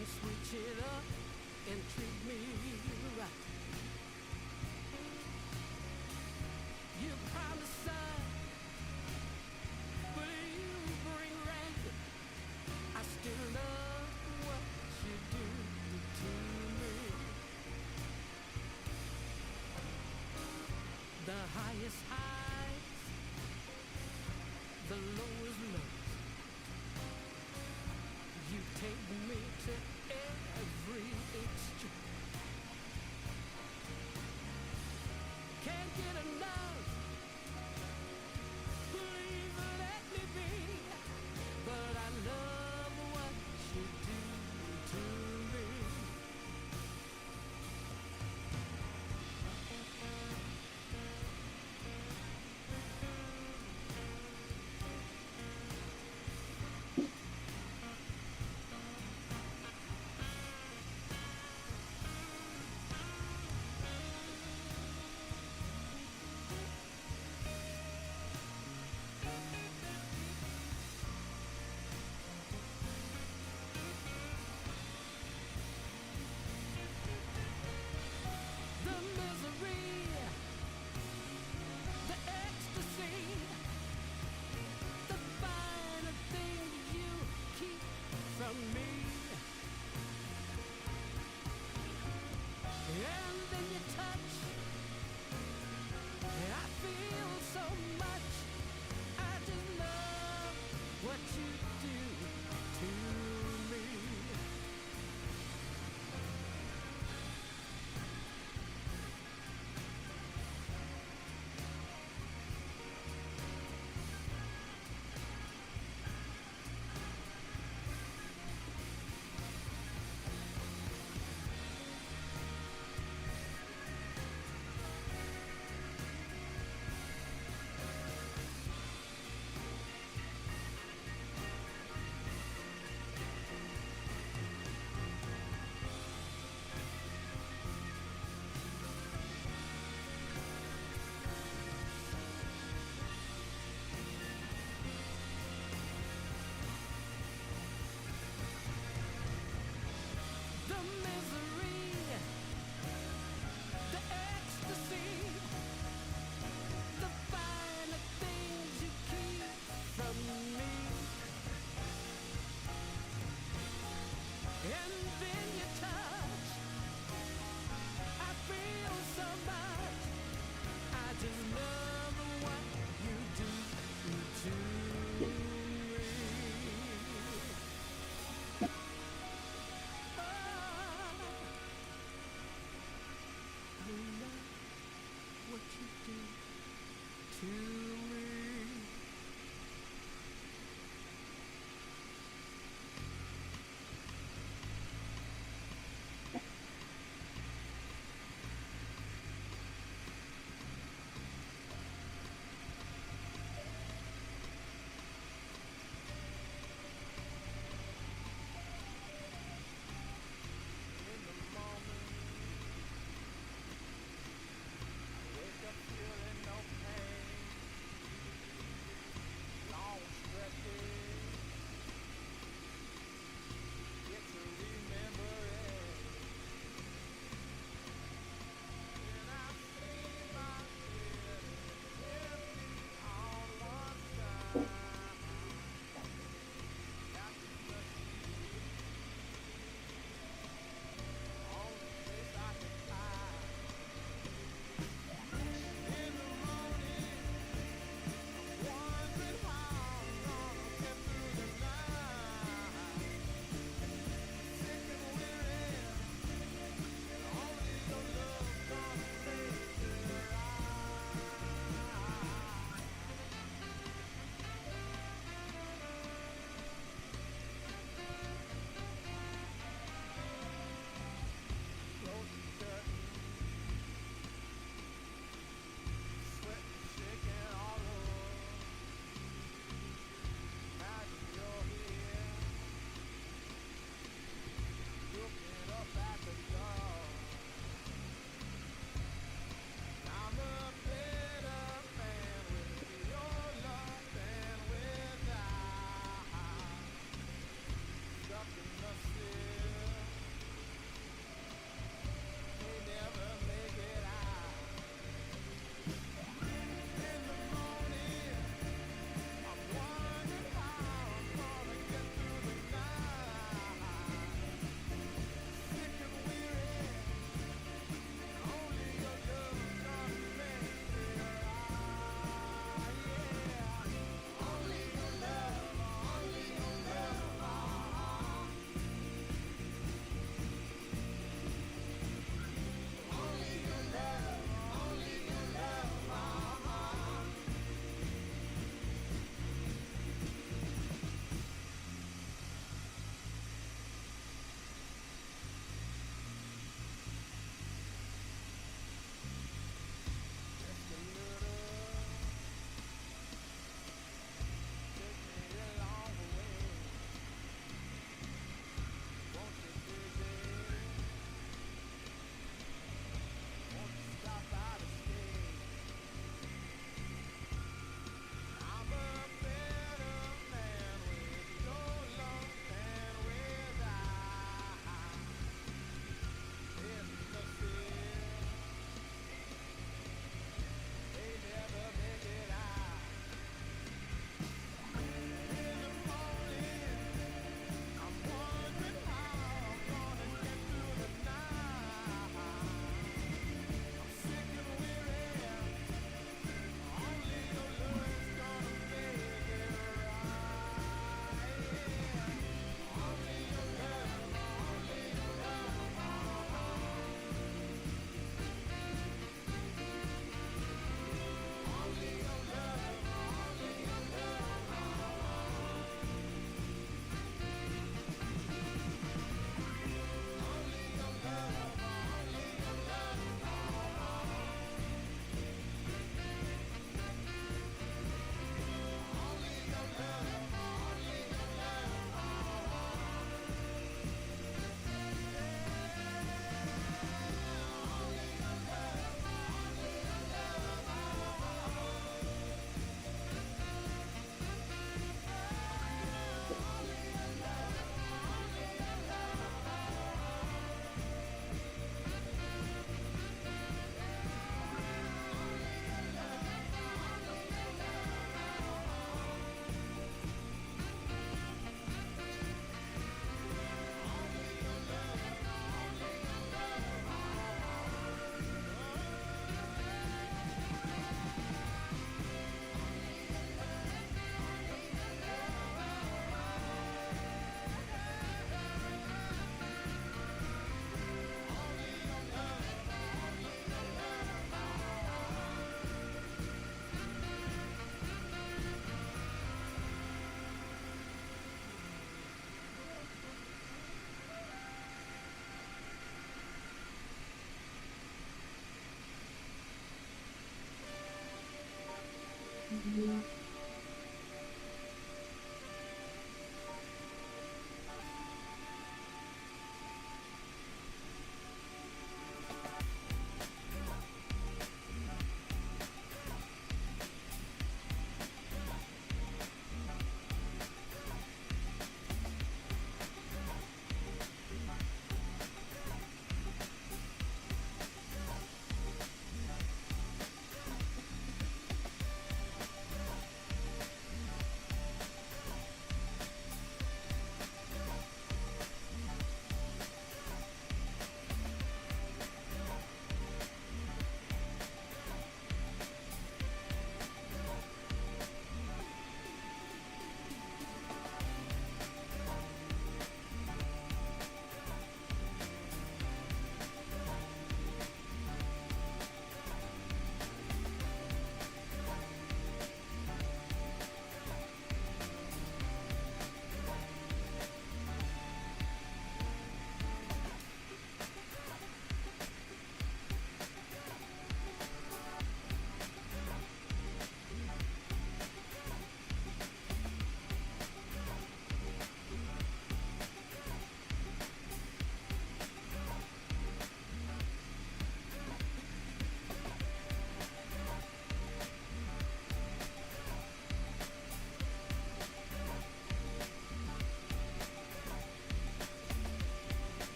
and switch it up and treat me right. You promise, son, but you bring rain. I still love what you do to me. The highest highs, the lowest lows. You take me to every extreme. Can't get enough. Please let me be. But I love what you do to me. The misery, the ecstasy, the finer things you keep from me. And then you touch, I feel so much. I just love what you do to me. The misery, the ecstasy, the finer things you keep from me. And then you touch, I feel so much. I just love what you do to me. Oh, I love what you do to me. In the morning, I wake up feeling no pain.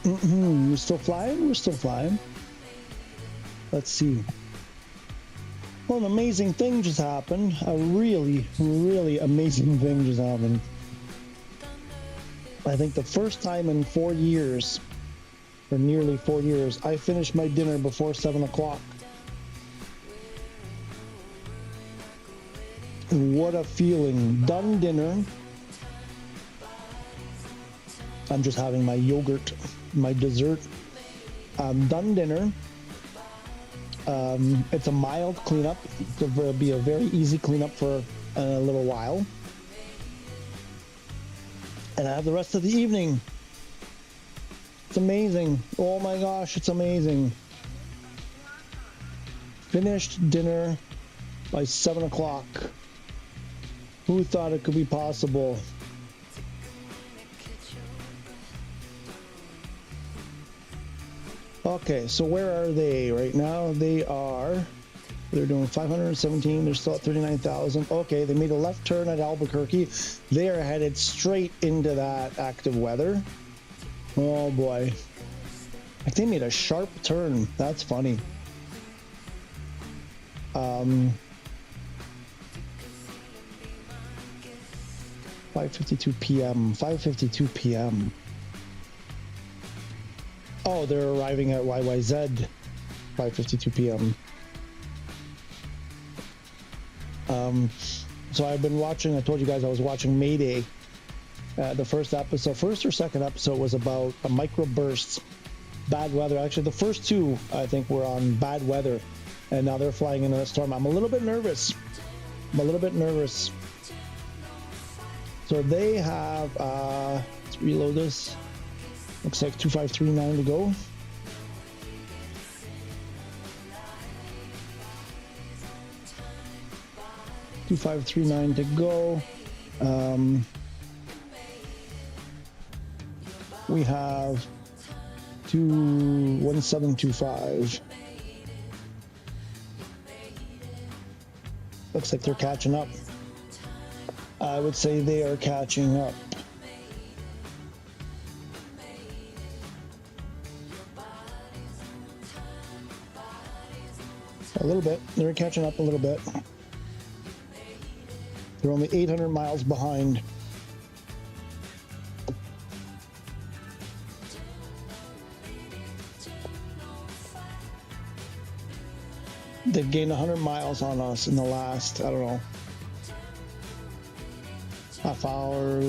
We're still flying? We're still flying. Let's see. Well, an amazing thing just happened. A really, really amazing thing just happened. I think the first time in 4 years, or nearly 4 years, I finished my dinner before 7 o'clock. What a feeling. Done dinner. I'm just having my yogurt, my dessert. Done dinner. It's a mild cleanup. It'll be a very easy cleanup for a little while. And I have the rest of the evening. It's amazing. Oh my gosh, it's amazing. Finished dinner by 7 o'clock. Who thought it could be possible? Okay, so where are they right now? They're doing 517. They're still at 39,000. Okay, they made a left turn at Albuquerque. They are headed straight into that active weather. Oh boy. Like they made a sharp turn. That's funny. 5:52 p.m. 5:52 p.m. Oh, they're arriving at YYZ. 5:52 p.m. So I've been watching. I told you guys I was watching Mayday. The first or second episode was about a microburst, bad weather. Actually, the first two I think were on bad weather, and now they're flying into a storm. I'm a little bit nervous. So they have, let's reload this. Looks like 2539 to go. $2539 to go. We have 1725. Looks like they're catching up. I would say they are catching up. A little bit. They're catching up a little bit. They're only 800 miles behind. They've gained 100 miles on us in the last, I don't know, half hour,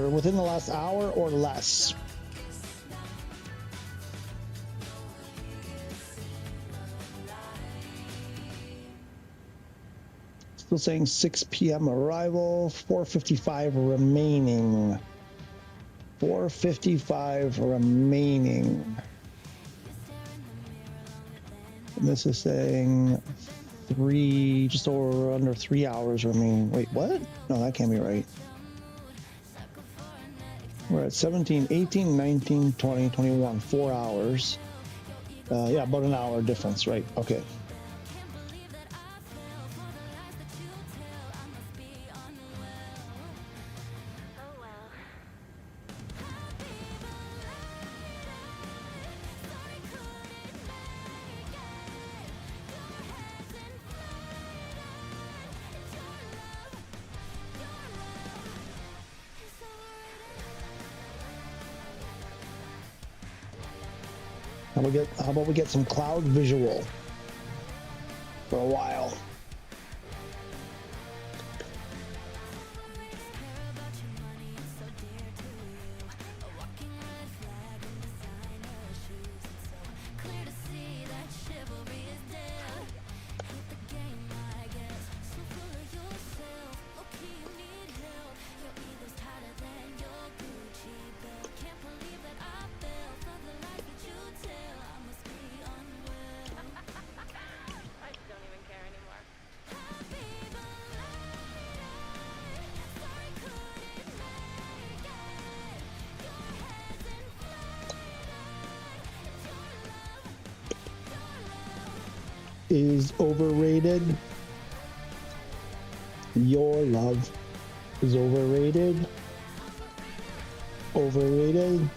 within the last hour or less. Still saying 6 p.m. arrival, 4:55 remaining. 4:55 remaining. And this is saying just over under 3 hours remaining. Wait, what? No, that can't be right. We're at 17, 18, 19, 20, 21, 4 hours. Yeah, about an hour difference, right? Okay. How about we get some cloud visual for a while? Is overrated. Your love is overrated. Overrated.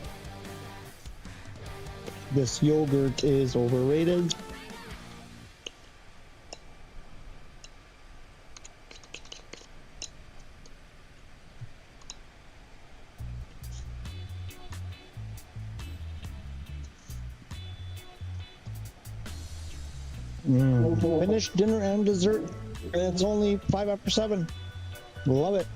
This yogurt is overrated. Finished dinner and dessert, and it's only 5 after 7. Love it.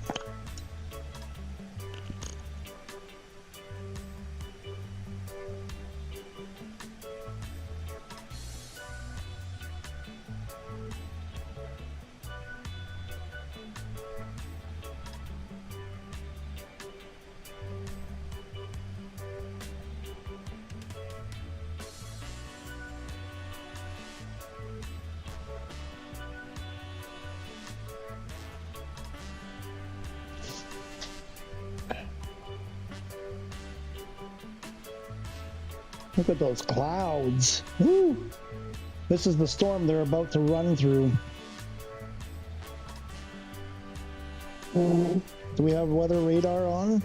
Look at those clouds. Woo! This is the storm they're about to run through. Do we have weather radar on?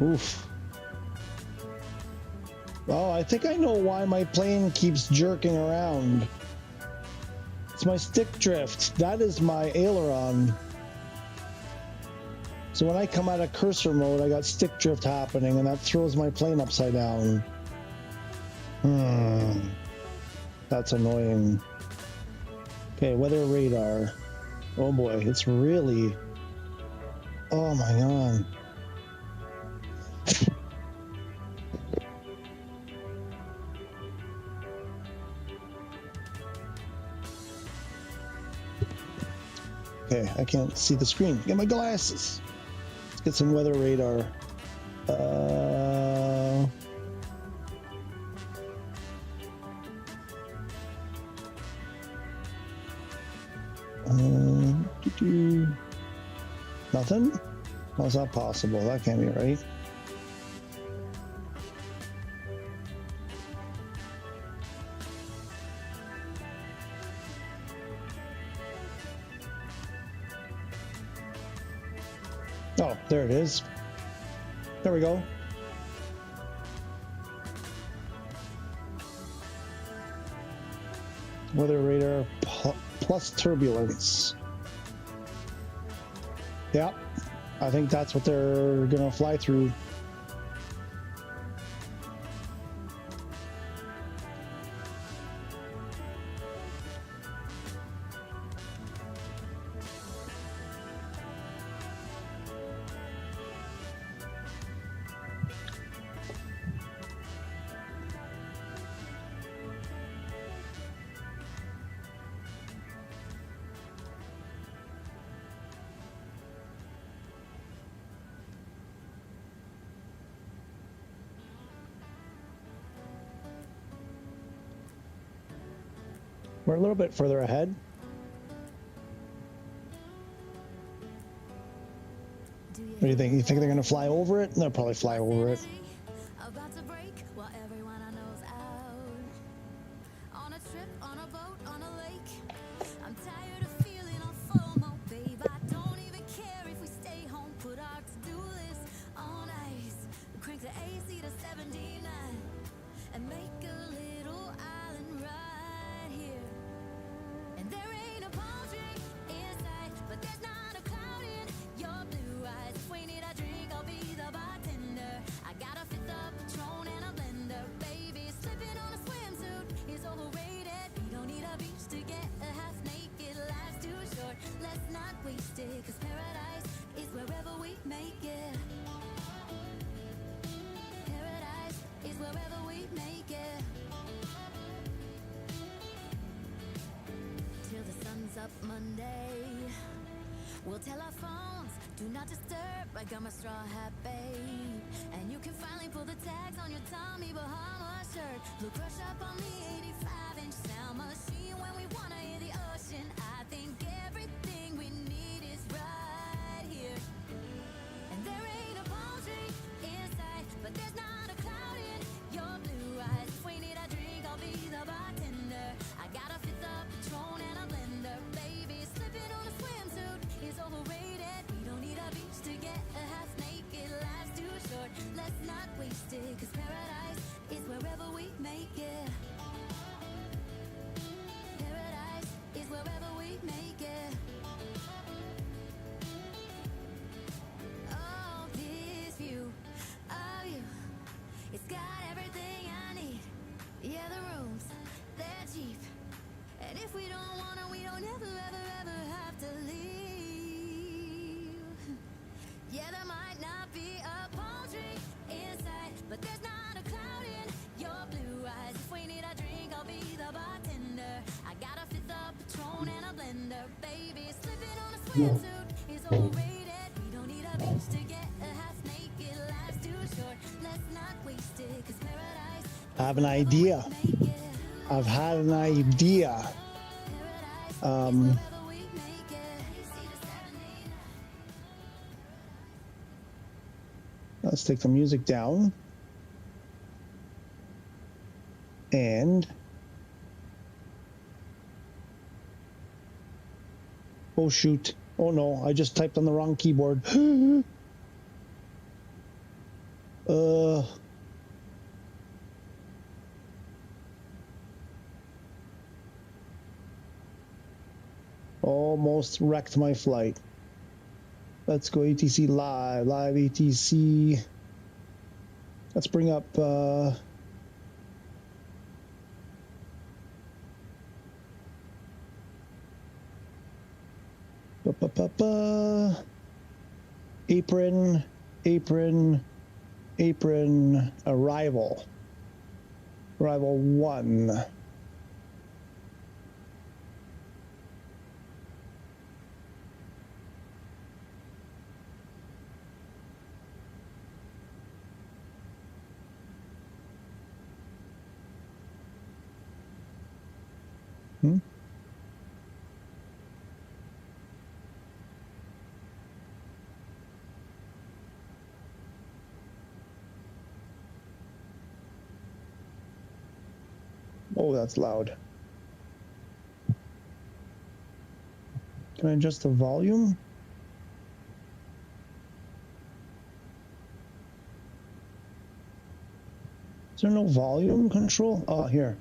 Oof. Oh, I think I know why my plane keeps jerking around. It's my stick drift. That is my aileron. So when I come out of cursor mode, I got stick drift happening, and that throws my plane upside down. That's annoying. Okay, weather radar. Oh boy, it's really... Oh my god. Okay, I can't see the screen. Get my glasses. Let's get some weather radar. Nothing? How's that possible? That can't be right. Oh, there it is. There we go. Weather radar plus turbulence. Yeah, I think that's what they're gonna fly through. We're a little bit further ahead. What do you think? You think they're gonna fly over it? They'll probably fly over it. About to break while everyone I know's out. On a trip, on a boat, on a lake. I'm tired of feeling on FOMO, babe. I don't even care if we stay home. Put our to-do list on ice. Crank the AC to 79 and make a little island right here. And there ain't a palm tree in sight, but there's not a cloud in your blue eyes. If we need a drink, I'll be the bartender. I got a fifth of Patron and a blender. Baby, slipping on a swimsuit is overrated. We don't need a beach to get a half naked. Life's too short, let's not waste it. Cause paradise is wherever we make it. Paradise is wherever we make it. Till the sun's up Monday, we'll tell our phones, do not disturb. I got my straw hat, babe. And you can finally pull the tags on your Tommy Bahama shirt. Look, crush up on the 85-inch sound machine when we wanna hear the ocean. I think everything we need is right here. And there ain't a palm tree in sight, but there's not a cloud in your blue eyes. If we need a drink, I'll be the bartender. I got a fifth of Patron and a blender. Baby, slip surrender, baby. Slipping on a swimsuit is overrated. We don't need a beach to get a half naked. Life's too short, let's not waste it. 'Cause paradise I have an idea. make it. I've had an idea. Paradise is wherever we make it. See the 789. Let's take the music down. And oh shoot. Oh no, I just typed on the wrong keyboard. Almost wrecked my flight. Let's go ATC live ATC. Let's bring up apron arrival 1. Oh, that's loud. Can I adjust the volume? Is there no volume control? Oh, here.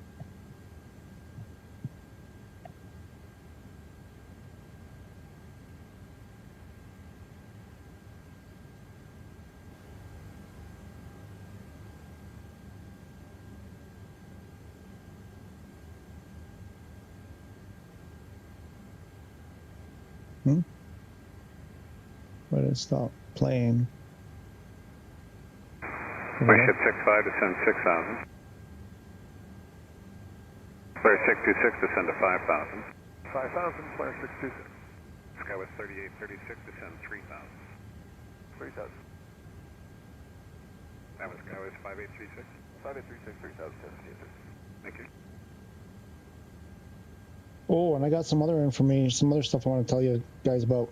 Why did it stop playing? Wish at 65, descend 6,000. Flare 626, descend to 5,000. 5,000, flare 626. Skywest 3836, descend 3,000. 3,000. That was Skywest 5836. 5836, 3,000, 10, Thank you. Oh, and I got some other information, some other stuff I want to tell you guys about.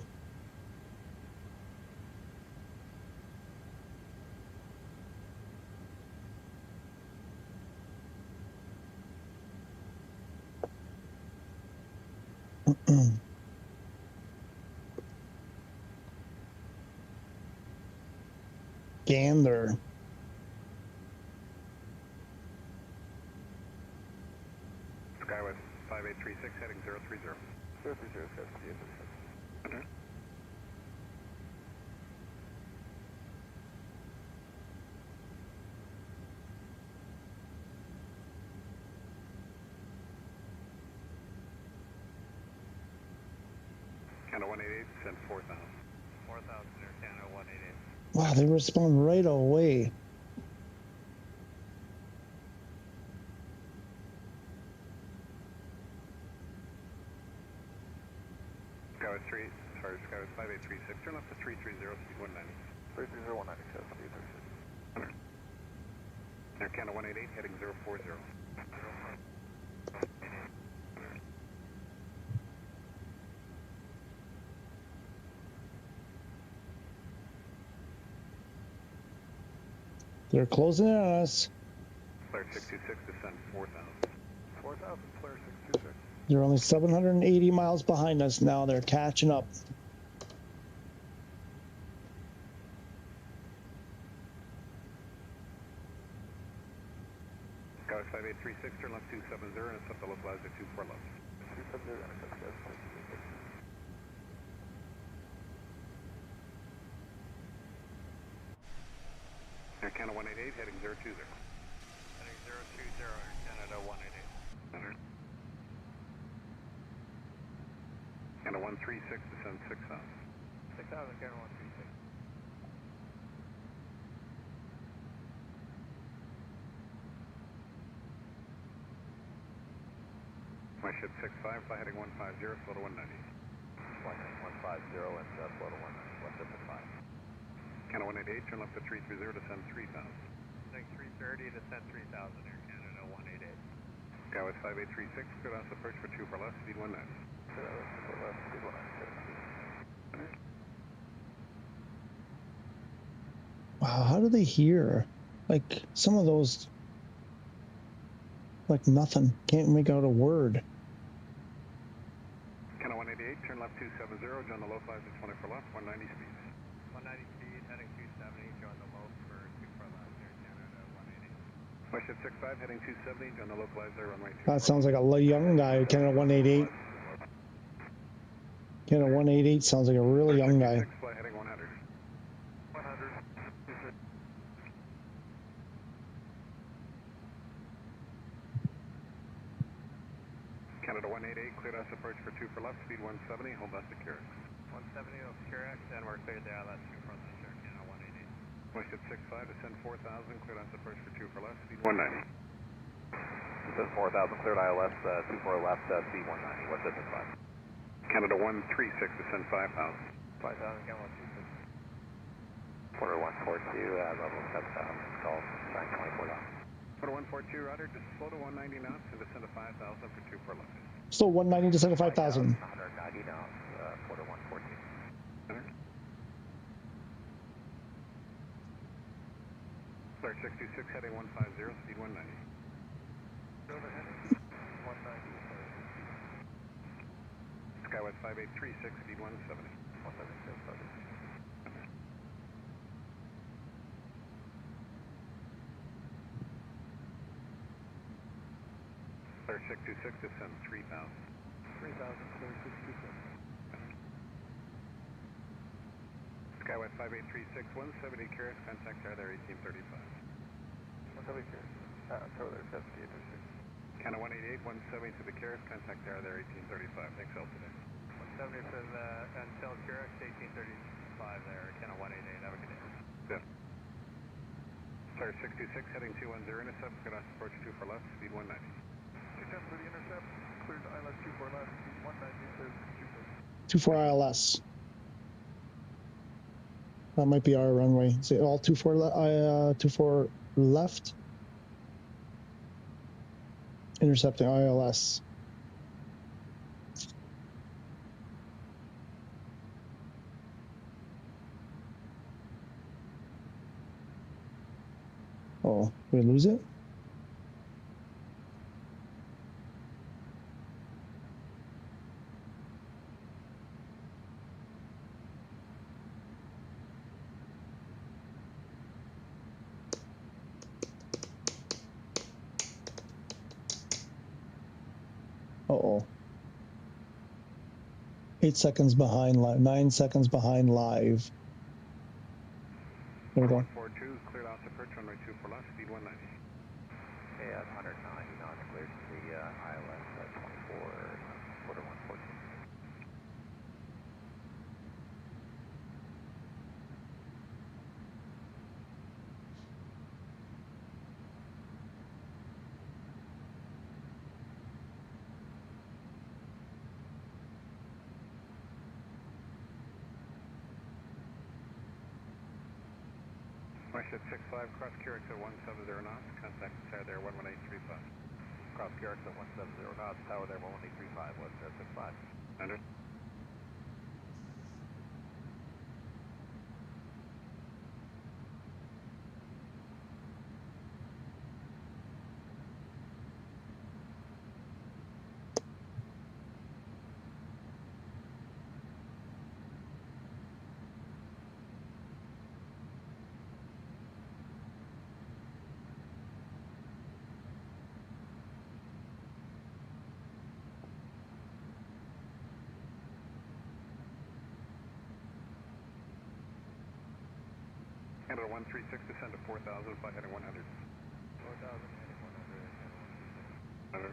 Gander. Skywest 5836, heading 030. 030, 5836. Okay. Canada 188, descend 4,000. 4,000 there, Canada 188. Wow, they respond right away. Skywest 5836, turn left to 330, speed 190. 330, 196, 5836. Air Canada 188, heading 040. They're closing in on us. Flare 626, descend 4,000. 4,000, flare 626. They're only 780 miles behind us now. They're catching up. Skywest 5836, turn left 270, and accept the localizer 24 left. 270, and accept the localizer 24 left. Air Canada 188, heading 020. Heading 020, Air Canada 188. Center. Canada 136, descend 6,000. 6,000, Canada 136. My ship 65, fly heading 150, slow to 190. Fly heading 150 and slow to 190, 175. Canada 188, turn left to 330, descend 3000. Heading 330, descend 3000, Air Canada 188. Skywest 5836, clear last approach for 2 for left, speed 190. Clear out 2 for left, speed 190. Wow, how do they hear? Like some of those, like nothing. Can't make out a word. Canada 188, turn left 270, join the low flies at 20 for left, 190 speed. 190 speed, heading 270, join the low for 2 for left, Air Canada 188. My ship 65, heading 270, join the localizer, runway 2 That sounds like a young guy. Canada 188. Canada 188 sounds like a really young guy. Fly heading 100. 100. Canada 188, clear us approach for 2 for left, speed 170, hold us to Curacks. 170 of Curacks, and we're cleared there, that's 2 for left, Air Canada 188. My ship 65, descend 4000, clear us approach for 2 for left, speed 190. Descend 4000, cleared ILS, 2 for left, speed 190, what's distance 5? Canada 136, descend 5000. 5000, Canada 126. Quarter 142, level 7000, call, sign 24 knots. Quarter 142, roger, just slow to 190 knots and descend to 5000 for 2 for left. Still 190 to 75,000. 190 knots, quarter 142. Center. Clear 626, heading 150, speed 190. Overhead, 190. Skywest 5836, speed 170. 176, sorry. Clear 626, descend 3000. 3000, clear 626. Skywest 5836, 170 Curacks, contact tower there 1835. 170 Curacks, tower there 7836. Canada 188, 170 to the Curacks, contact tower there 1835. Thanks, Altitude. 170 to the until Curacks, 1835 there, Canada 188, have a good day. Good. Clear 626, heading 210, intercept, good on approach 2 for left, speed 190. 210 for the intercept, cleared ILS 2 for left, speed 190, cleared 24 ILS. That might be our runway. Is it all 24 left? Intercepting ILS. Oh, did we lose it? Uh-oh. 8 seconds behind live. 9 seconds behind live. There we go. 142, cleared off approach runway 2 for left, speed 190. Okay, 190 knots, cleared to the ILS 24, quarter 114. My ship 65, cross Curacks at 170 knots, contact tower there 11835. Cross Curacks at 170 knots, tower there 11835, what's 65? 100. Canada 136, descend to 4000, fly heading 100. 4,000, heading 100, 100.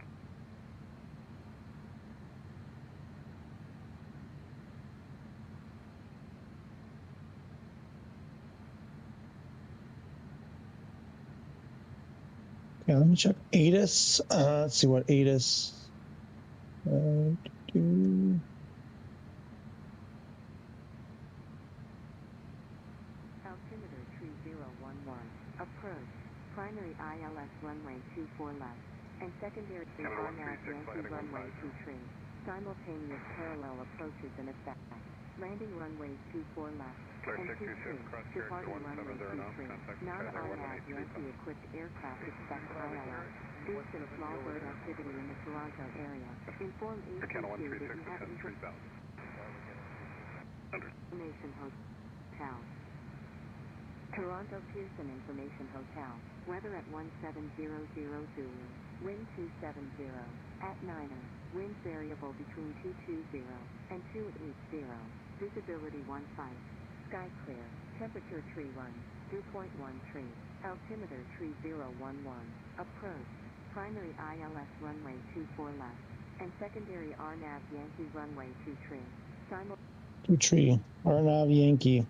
Yeah, let me check ATIS. Let's see what ATIS. ILS runway 24 left, and secondary Canada RNAV 136, Yankee heading runway 15. 23. Simultaneous parallel approaches in effect. Landing runways 24 left, Clear and 627, cross Carrick to departing runway 1709, 23. contact Non-RNAV 1835. Yankee-equipped aircraft expect ILS. Boost and small bird activity in the Toronto area. Inform Canada ATC that 136, you have descend 3000. information hotel. Toronto Pearson Information Hotel. Weather at 1700 Zulu. Wind 270. At 9er. Wind variable between 220 and 280. Visibility 15. Sky clear. Temperature tree 1. Dew point 13. Altimeter tree 011. Approach. Primary ILS runway 24 left. And secondary RNAV Yankee runway 23. Two tree. RNAV Yankee.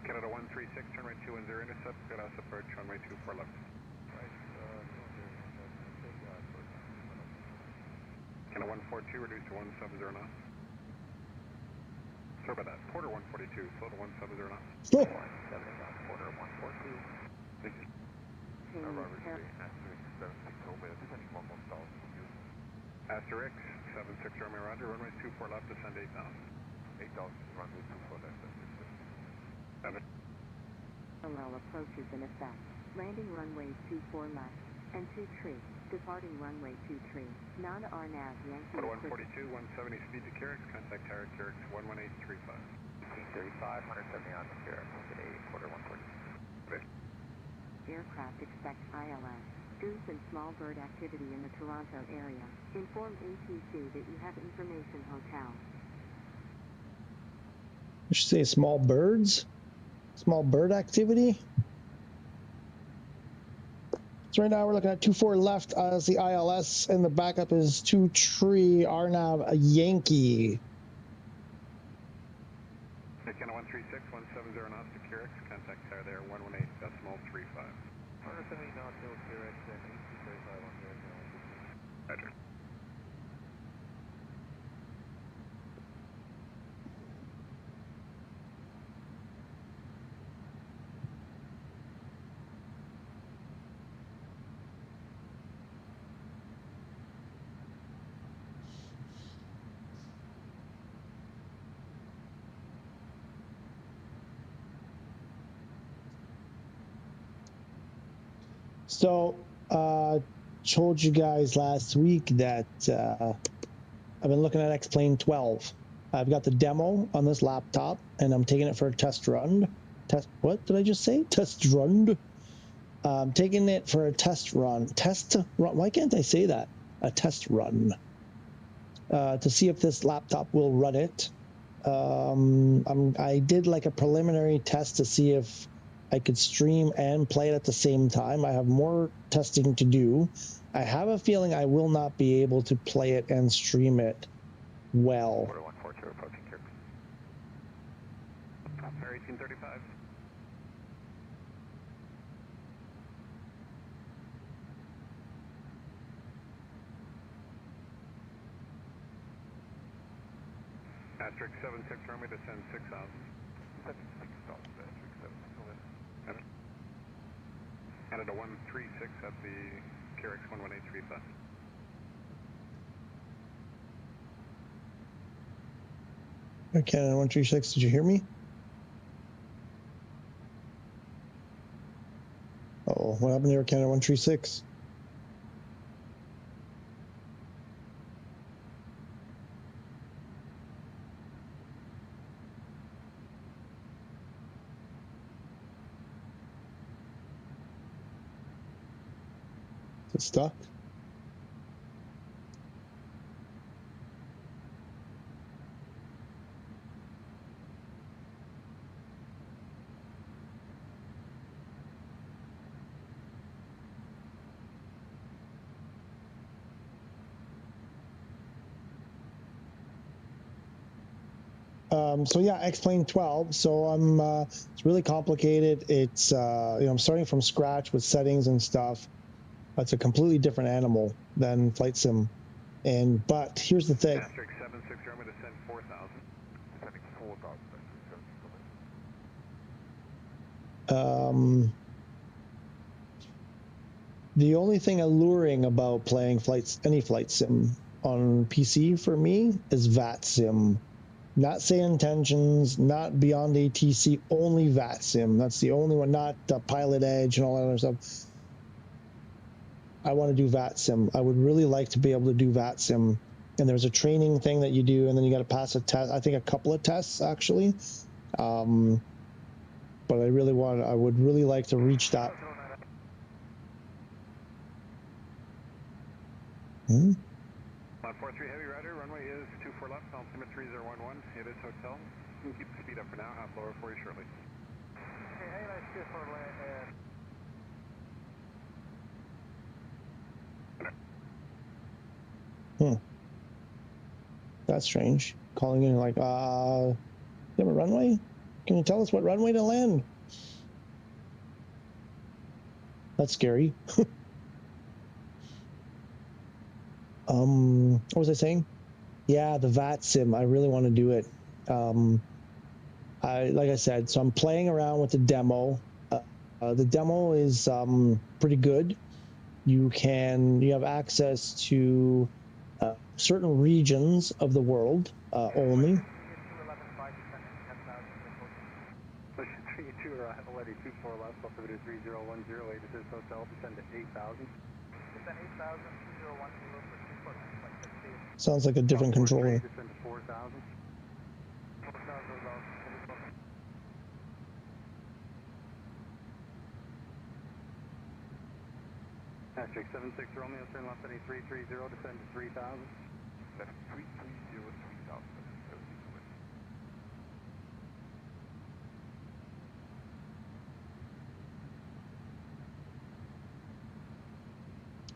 Canada 136, turn right 210, intercept, good house approach, runway 24 left. Canada 142, reduce to 170 knots. Sorry about that, Porter 142, slow to 170 knots. Oh. 170 knots, Porter 142. Thank you. Robert Street, Asterisk 76 over, descending 1 more stalls. Asterisk 76 Romeo Roger, runway 24 left, descend 8000. 8000, runway 24 left, Parallel approaches in effect. Landing runways 24 left and 23. Departing runway 23. Non-RNAV Yankee. Porter 142, 170 speed to Carrick. Contact tower Carrick 11835. 1835, 170 on the Carrick. Today, Porter 142. Aircraft expect ILS. Goose and small bird activity in the Toronto area. Inform ATC that you have information hotel. You should say small birds? Small bird activity? So right now we're looking at 24 left as the ILS, and the backup is 2 tree RNAV Yankee. Canada 136, 170 knots to Carrick. Contact tower there 118.35. 170 knots to Carrick and 1835 on there. Roger. So, told you guys last week that I've been looking at X-Plane 12. I've got the demo on this laptop, and I'm taking it for a test run. What did I just say? Test run? I'm taking it for a test run. Test run? Why can't I say that? A test run. To see if this laptop will run it. I did like a preliminary test to see if I could stream and play it at the same time. I have more testing to do. I have a feeling I will not be able to play it and stream it well. Porter 142 approaching Carrick. 1835. Asterisk 76 runway descend 6000. 76,000, Asterisk 76 over. Canada 136 at the Carrick 11835. Canada 136, did you hear me? Oh, what happened to Canada 136? Is it stuck? So yeah, X-Plane 12. So I'm it's really complicated. It's I'm starting from scratch with settings and stuff. It's a completely different animal than Flight Sim. But here's the thing. Asterisk 76 runway descend 4000. Descending 4000. The only thing alluring about playing any flight sim on PC for me is VAT sim. Not Say Intentions, not Beyond ATC, only VAT sim. That's the only one, not Pilot Edge and all that other stuff. I want to do VAT sim. I would really like to be able to do VAT sim. And there's a training thing that you do, and then you got to pass a test. I think a couple of tests actually. But I would really like to reach that. 143 Heavy Rider, runway is 24 left, altimeter 3011. It is hotel. You can keep the speed up for now, half lower for you shortly. Hey, nice good for land. That's strange. Calling in like, you have a runway? Can you tell us what runway to land? That's scary. What was I saying? Yeah, the VAT sim. I really want to do it. Like I said, so I'm playing around with the demo. The demo is pretty good. You have access to certain regions of the world only. 32 or already 24 left, altimeter 3010, latest is hotel, descend to 8,000. Descend 8,000, 2010 for 24 left. Sounds like a different controller. Descend to 4,000. 4,000 Asterisk 76 Romeo, turn left at 330, descend to 3,000. That's 330, 3,000.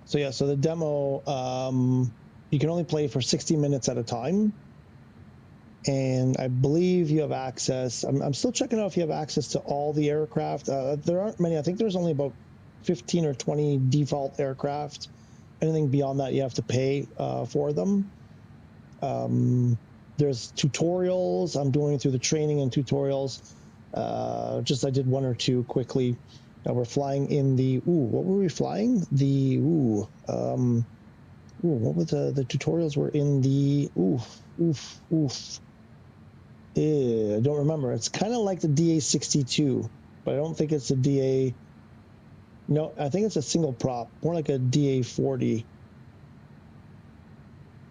So yeah, so the demo, you can only play for 60 minutes at a time. And I believe you have access. I'm still checking out if you have access to all the aircraft. There aren't many. I think there's only about 15 or 20 default aircraft. Anything beyond that, you have to pay for them. There's tutorials. I'm doing through the training and tutorials. I did one or two quickly. We're flying in the, what were we flying? What were the tutorials were in the, I don't remember. It's kind of like the DA62, but I don't think it's a DA. No, I think it's a single prop, more like a DA40.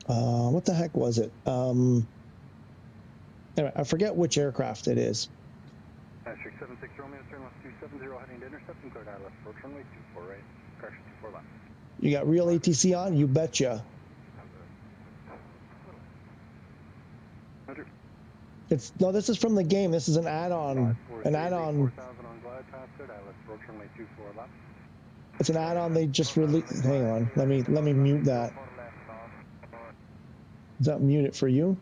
What the heck was it? Anyway, I forget which aircraft it is. Asterisk 76 Romeo, turn left 270, heading to intercept and clear out left, approach runway 24 right, correction 24 left. You got real ATC on? You betcha. No, this is from the game. This is an add-on. An add-on. 4,000 on glide path, clear out left, approach runway 24 left. It's an add-on they just released. Hang on, let me mute that. Does that mute it for you?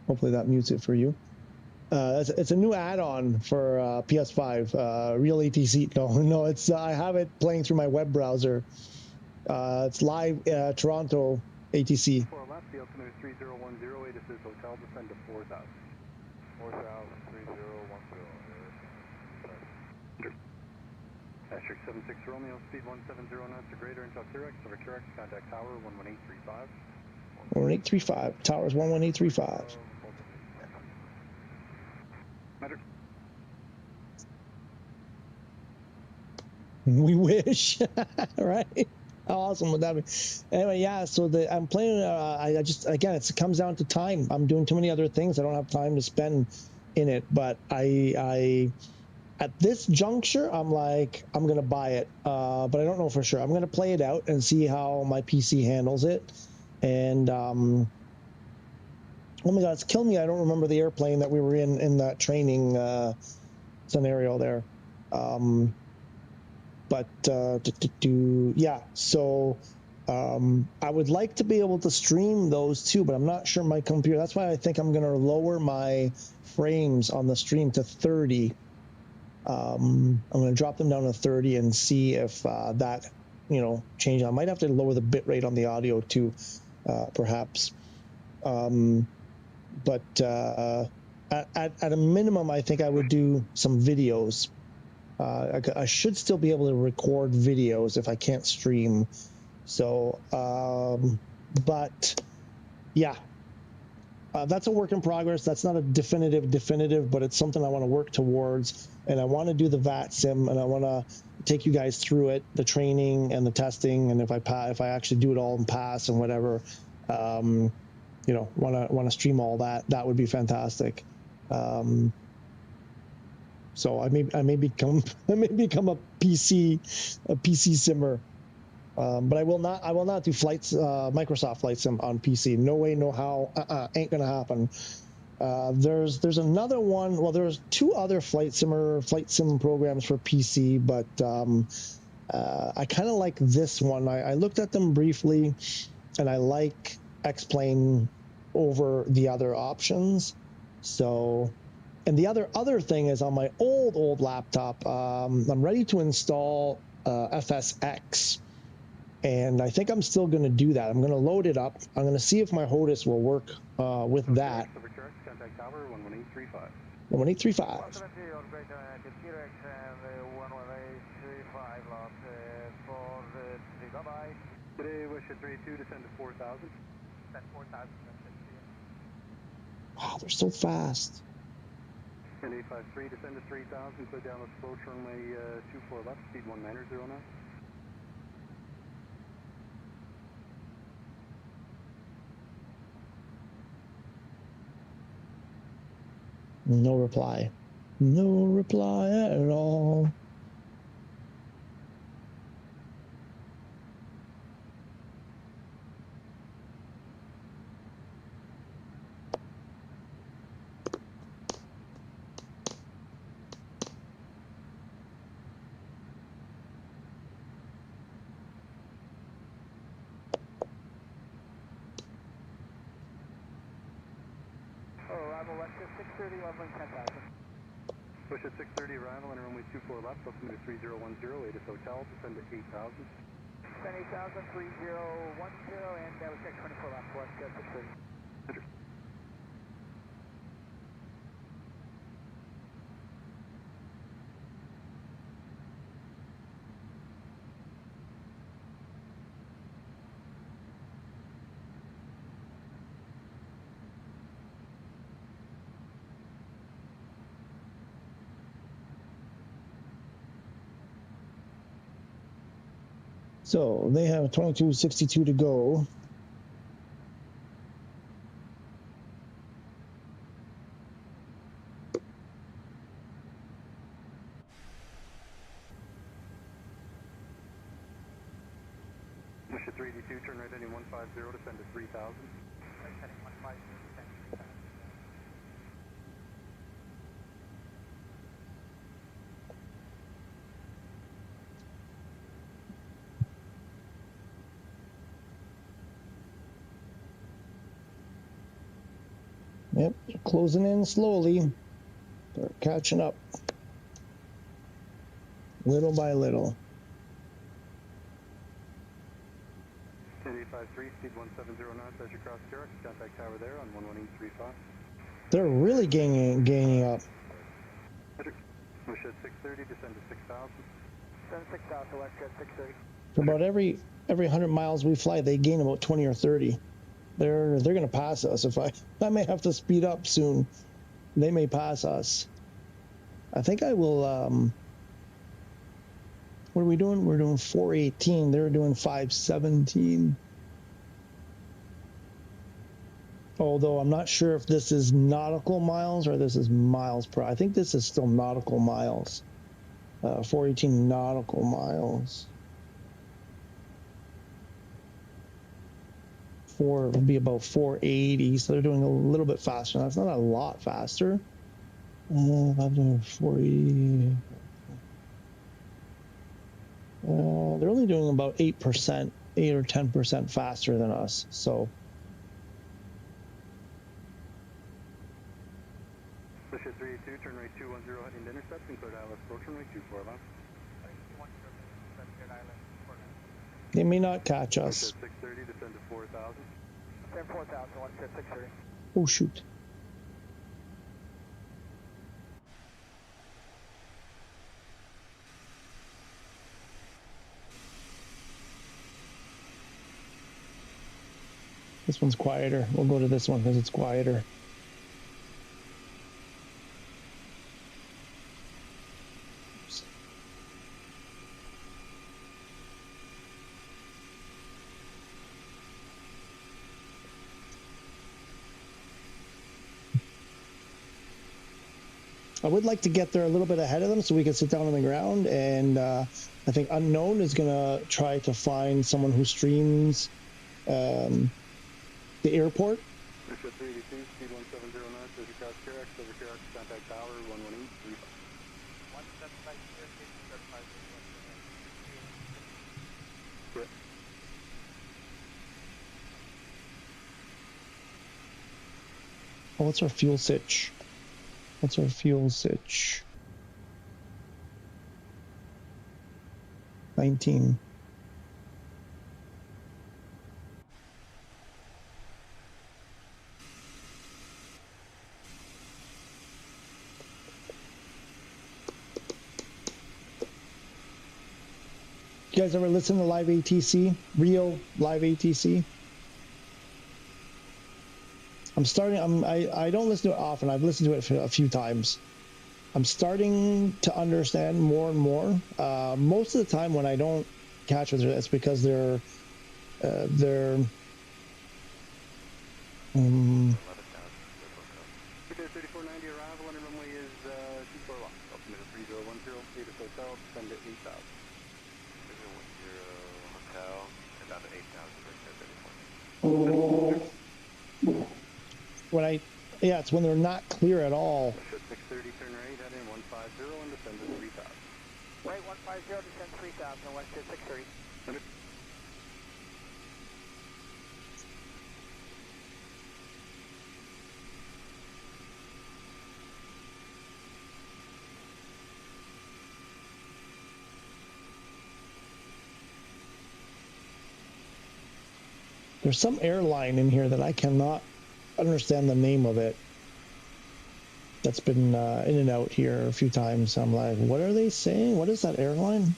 Hopefully that mutes it for you. It's a new add-on for PS5. Real ATC. No, it's I have it playing through my web browser. It's live Toronto ATC. 4 left, the altimeter 3010, latest is hotel, descend to 4,000. 4,000, 3010. Asterisk 76 Romeo, speed 170 knots or greater until Curex, over Curex, contact tower 11835. 11835, towers 11835. We wish, right? How awesome would that be? Anyway, yeah. So I'm playing. It comes down to time. I'm doing too many other things. I don't have time to spend in it. But I at this juncture, I'm gonna buy it. But I don't know for sure. I'm gonna play it out and see how my PC handles it. And oh my God, it's killing me. I don't remember the airplane that we were in that training scenario there. Yeah, so I would like to be able to stream those too, but I'm not sure my computer. That's why I think I'm going to lower my frames on the stream to 30. I'm going to drop them down to 30 and see if that, changes. I might have to lower the bit rate on the audio too, perhaps. At a minimum, I think I would do some videos. I should still be able to record videos if I can't stream. So, but yeah, that's a work in progress. That's not a definitive, but it's something I want to work towards. And I want to do the VAT sim, and I want to take you guys through it, the training and the testing. And if I actually do it all and pass and whatever, you know, want to stream all that. That would be fantastic. So I may become a PC simmer. But I will not do flights, Microsoft Flight Sim on PC. No way, no how. Ain't gonna happen. There's another one. Well, there's two other flight sim programs for PC, but I kind of like this one. I looked at them briefly, and I like X-Plane over the other options. So, and the other thing is on my old laptop, I'm ready to install FSX. And I think I'm still going to do that. I'm going to load it up. I'm going to see if my HOTAS will work with that. Contact tower 11835. 11835. Today, wish at 32, descend to 4,000. Send 4,000, Wow, they're so fast. 853, descend to 3,000, clear down the approach runway 24 left, speed 190 now. No reply. No reply at all. Arrival Western 630, leveling 10,000. Push at 630, arrival and runway 24 left, altimeter 3010, ATIS Hotel, descend to 8,000. Send 8,000, 3010, and that was check 24 left, west 630. Enter. So they have 2262 to go. Push at 382, turn right heading 150, descend to 3,000. Right heading 150, descend to 3,000. Yep, closing in slowly. They're catching up. Little by little. 853, speed 170 knots as you cross Zurich, contact tower there on 11835. They're really gaining up. Enter. Push at 630, descend to 6,000. Send 6,000, west jet 630. For about every 100 miles we fly, they gain about 20 or 30. They're going to pass us. If I may have to speed up soon. They may pass us. I think I will. What are we doing? We're doing 418. They're doing 517. Although I'm not sure if this is nautical miles or this is miles per. I think this is still nautical miles. 418 nautical miles. Would be about 480, so they're doing a little bit faster. That's not a lot faster. I'm doing 480. They're only doing about 8%, 8 or 10% faster than us. So. Push at 382, turn right 210, heading to intercept, and clear Dallas approach runway 24 left. They may not catch us. Push at 630, descend to 4,000. Send 4,000, west jet 630. Oh, shoot. This one's quieter. We'll go to this one because it's quieter. I would like to get there a little bit ahead of them so we can sit down on the ground, and I think Unknown is going to try to find someone who streams the airport. Richard 382, speed 1709, says you cross Kirax, over Kirax, contact tower 118, 35. 175, Correct. Oh, what's our fuel sitch? What's our fuel sitch? 19. You guys ever listen to live ATC? Real live ATC? I don't listen to it often. I've listened to it a few times. I'm starting to understand more and more. Most of the time when I don't catch it, it's because they're 3490 arrival on the runway is 24 lock. Altimeter 3010, Airbus Hotel, descend to 8,000. 3010 Hotel, and down to 8,000, yeah, it's when they're not clear at all. 630, turn right, head in 150 and descend to 3,000. Right 150, descend 3,000, west to 630. There's some airline in here that I cannot understand the name of it. That's been in and out here a few times. I'm like, what are they saying? What is that airline?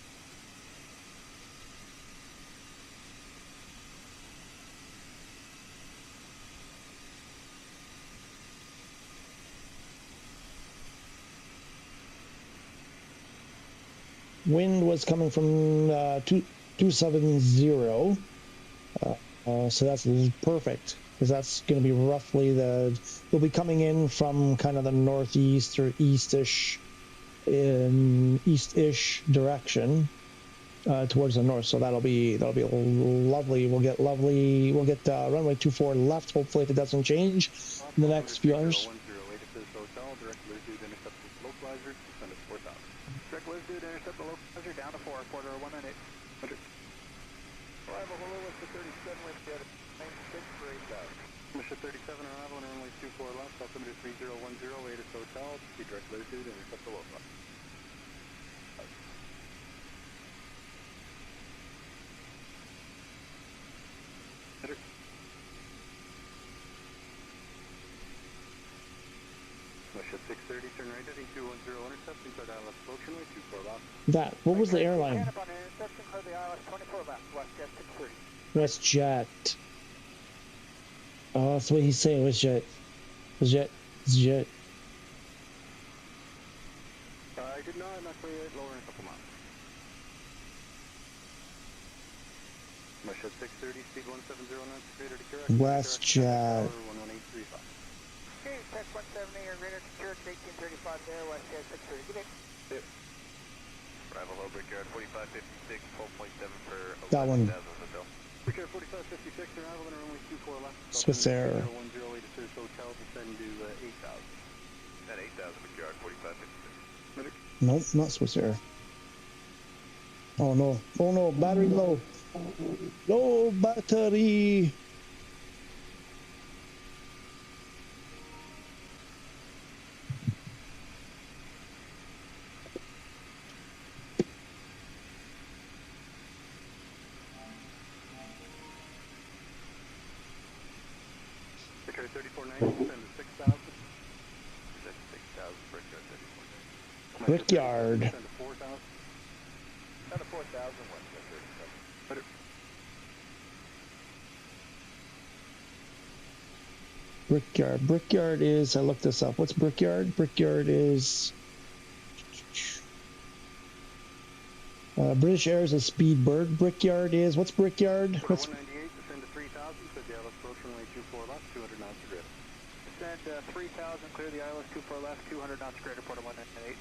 Wind was coming from 270. So that's perfect, because that's going to be roughly they'll be coming in from kind of the northeast or east-ish direction towards the north. So that'll be lovely. We'll get runway 24 left, hopefully, if it doesn't change in the next few hours. Direct Lisbon, intercept the localizer down to 4, quarter 198. Arrival, hello, west to 37, wind at 96 for 8,000. Mission 37, arrival, and runway 24 left, altimeter 3010, Airbus Hotel, proceed direct Lisbon, intercept the localizer. Mission 630, turn right heading 210, intercept, inside ILS approach runway 24 left. That, what was the airline? WestJet. Oh, that's what he's saying. WestJet. WestJet. WestJet. I did not clear it lower in a couple miles. Mission 630, speed 1709, straight to correct. WestJet. 11835. Okay, Tech 170 or greater to Church 1835 there, WestJet 630. Good day. Yep. Arrival low, Brickyard 4556, 12.7 for 11,000 hotel. Brickyard 4556, arrival in runway 24 left. Swiss Air. 010 to Sears Hotel, descend to 8,000. At 8,000, Brickyard 4556. Nope, not Swiss Air. Oh no, battery low. Low battery. Brickyard 3490, descend to 6,000. Descend to 6,000, Brickyard 3490. Brickyard. Descend to 4,000. Descend to 4,000, 137. Brickyard. Brickyard is, I looked this up. What's Brickyard? Brickyard is British Air is a Speedbird. Brickyard is, what's Brickyard? What's 198, descend to 3,000, clear the ILS approach runway 24 left, 200 knots to grid. Descend 3,000, clear the ILS 24 left, 200 knots grid, report at 198.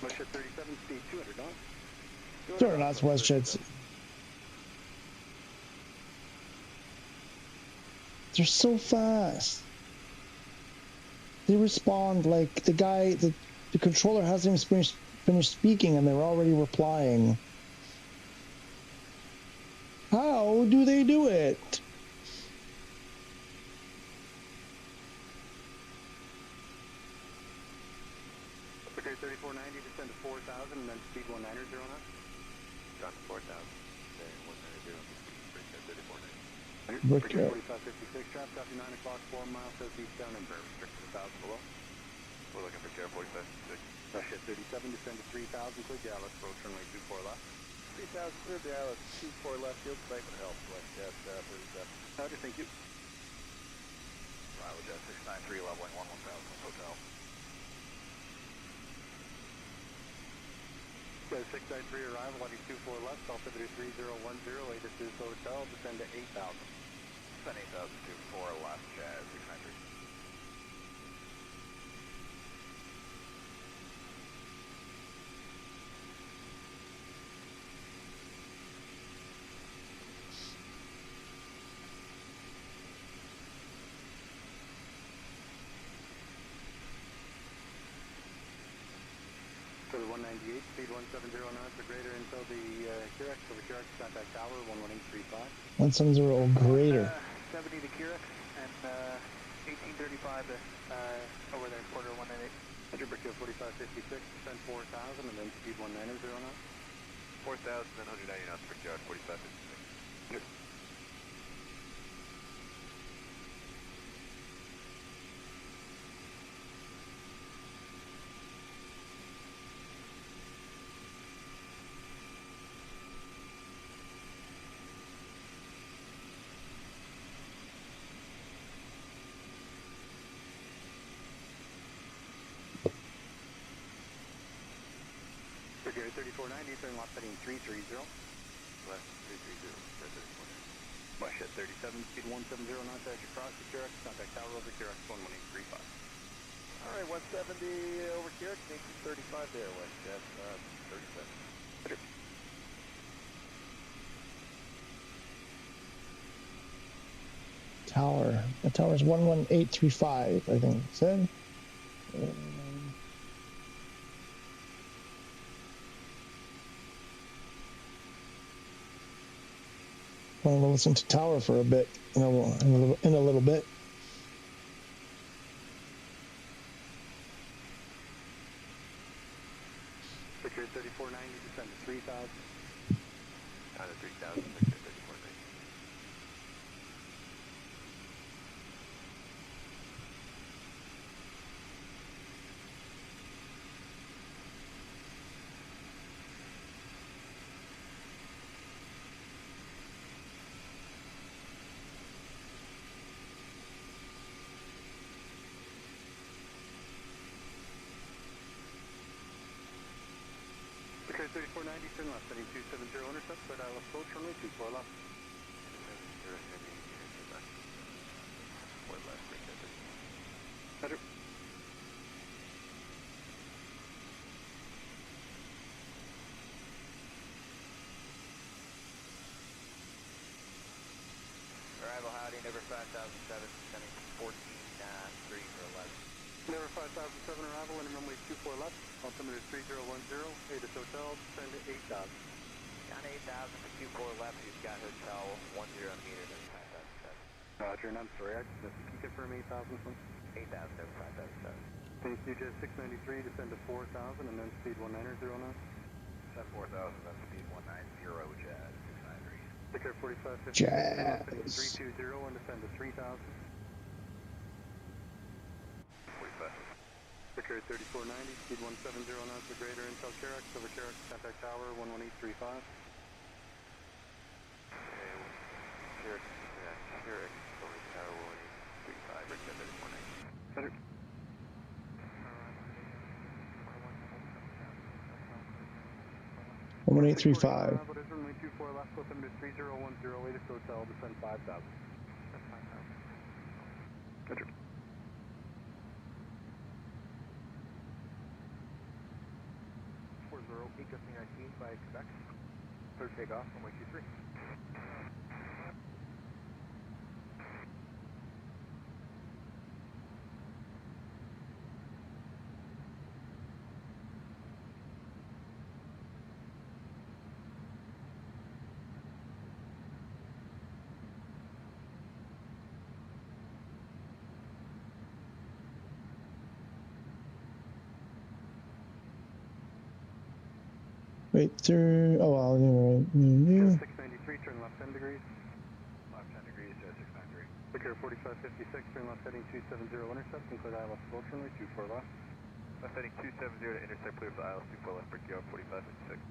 Westjet 37, speed 200 knots. 200 knots, Westjets. They're so fast. They respond like the guy, the controller hasn't even finished speaking and they're already replying. How do they do it? Okay, 3490, descend to 4,000, and then speed 190, 0 knots. Down to 4,000. Okay, 190, Brickyard 3490. Brickyard. 4556, trap, copy 9 o'clock, 4 miles southeast down and bear, restricted 1,000 below. We're looking for Air 4556. Westjet 37, descend to 3,000, clear the ILS approach runway 24 left. 3,000, clear the ILS 24 left, field site would help, Westjet 37. Roger, thank you. Bravo Jet 693, leveling 11,000, hotel. Got a 693 arrival, heading 24 left, altimeter 3010, latest is hotel, descend to 8,000. Descend 8,000 to 4 left, Jazz 693. For the 198, speed 170 knots or greater until the QRX, over QRX, contact tower 11835. 170 or greater. 70 to Keurig and 1835 over there, quarter 198. Enter Brickyard 4556, descend 4,000, and then speed 190 knots. 4,000 and 190 knots, Brickyard 4556. Brickyard 3490, turn left heading 330. Left 330, Westjet 37, speed 170 knots as you cross the QRX, contact tower over QRX 11835. Alright, 170 over Keurig, 1835 there, Westjet 37. Tower. The tower's 11835, I think it said. Well, we'll listen to tower for a bit, in a little bit. Brickyard 3490, descend to 3,000. Down to 3,000, Brickyard 3490. Brickyard 3490, turn left heading 270 intercept, clear ILS approach runway 24 left. 4 left, Brickyard 3490. Roger. arrival, howdy, Never 5007, descending 14, 3 for 11. Never 5007 arrival, and runway 24 left, altimeter 3010, ATIS Hotel, descend to 8,000. Down 8,000 for 24 left, you've got hotel 10 meters, Never 5007. Roger, and I'm sorry, can you confirm 8,000, please? 8,000, Never 5007. Thank you, Jazz 693, descend to 4,000, and then speed 190, 09. Descend 4,000, then speed 190, Jazz 693. Take care 4550, Jazz. 320, and descend to 3,000. 45. Take care 3490, speed 170 knots or greater, Intel Carrick, over Carrick, contact tower 11835. Okay, Carrick, over tower 11835, bridge at 190. Better. 1835. But it's runway 24 left, altimeter 3010, latest hotel, descend 5,000. 40, Ecos 19 by Quebec. Third takeoff, runway 23. Wait, through. Oh, well, you're right. 693, turn left 10 degrees. Left 10 degrees, 693. Take care 4556, turn left heading 270, intercept, and clear ILS approach runway 24 left. Left heading 270 to intercept, clear for ILS 24 left, Brickyard 4556.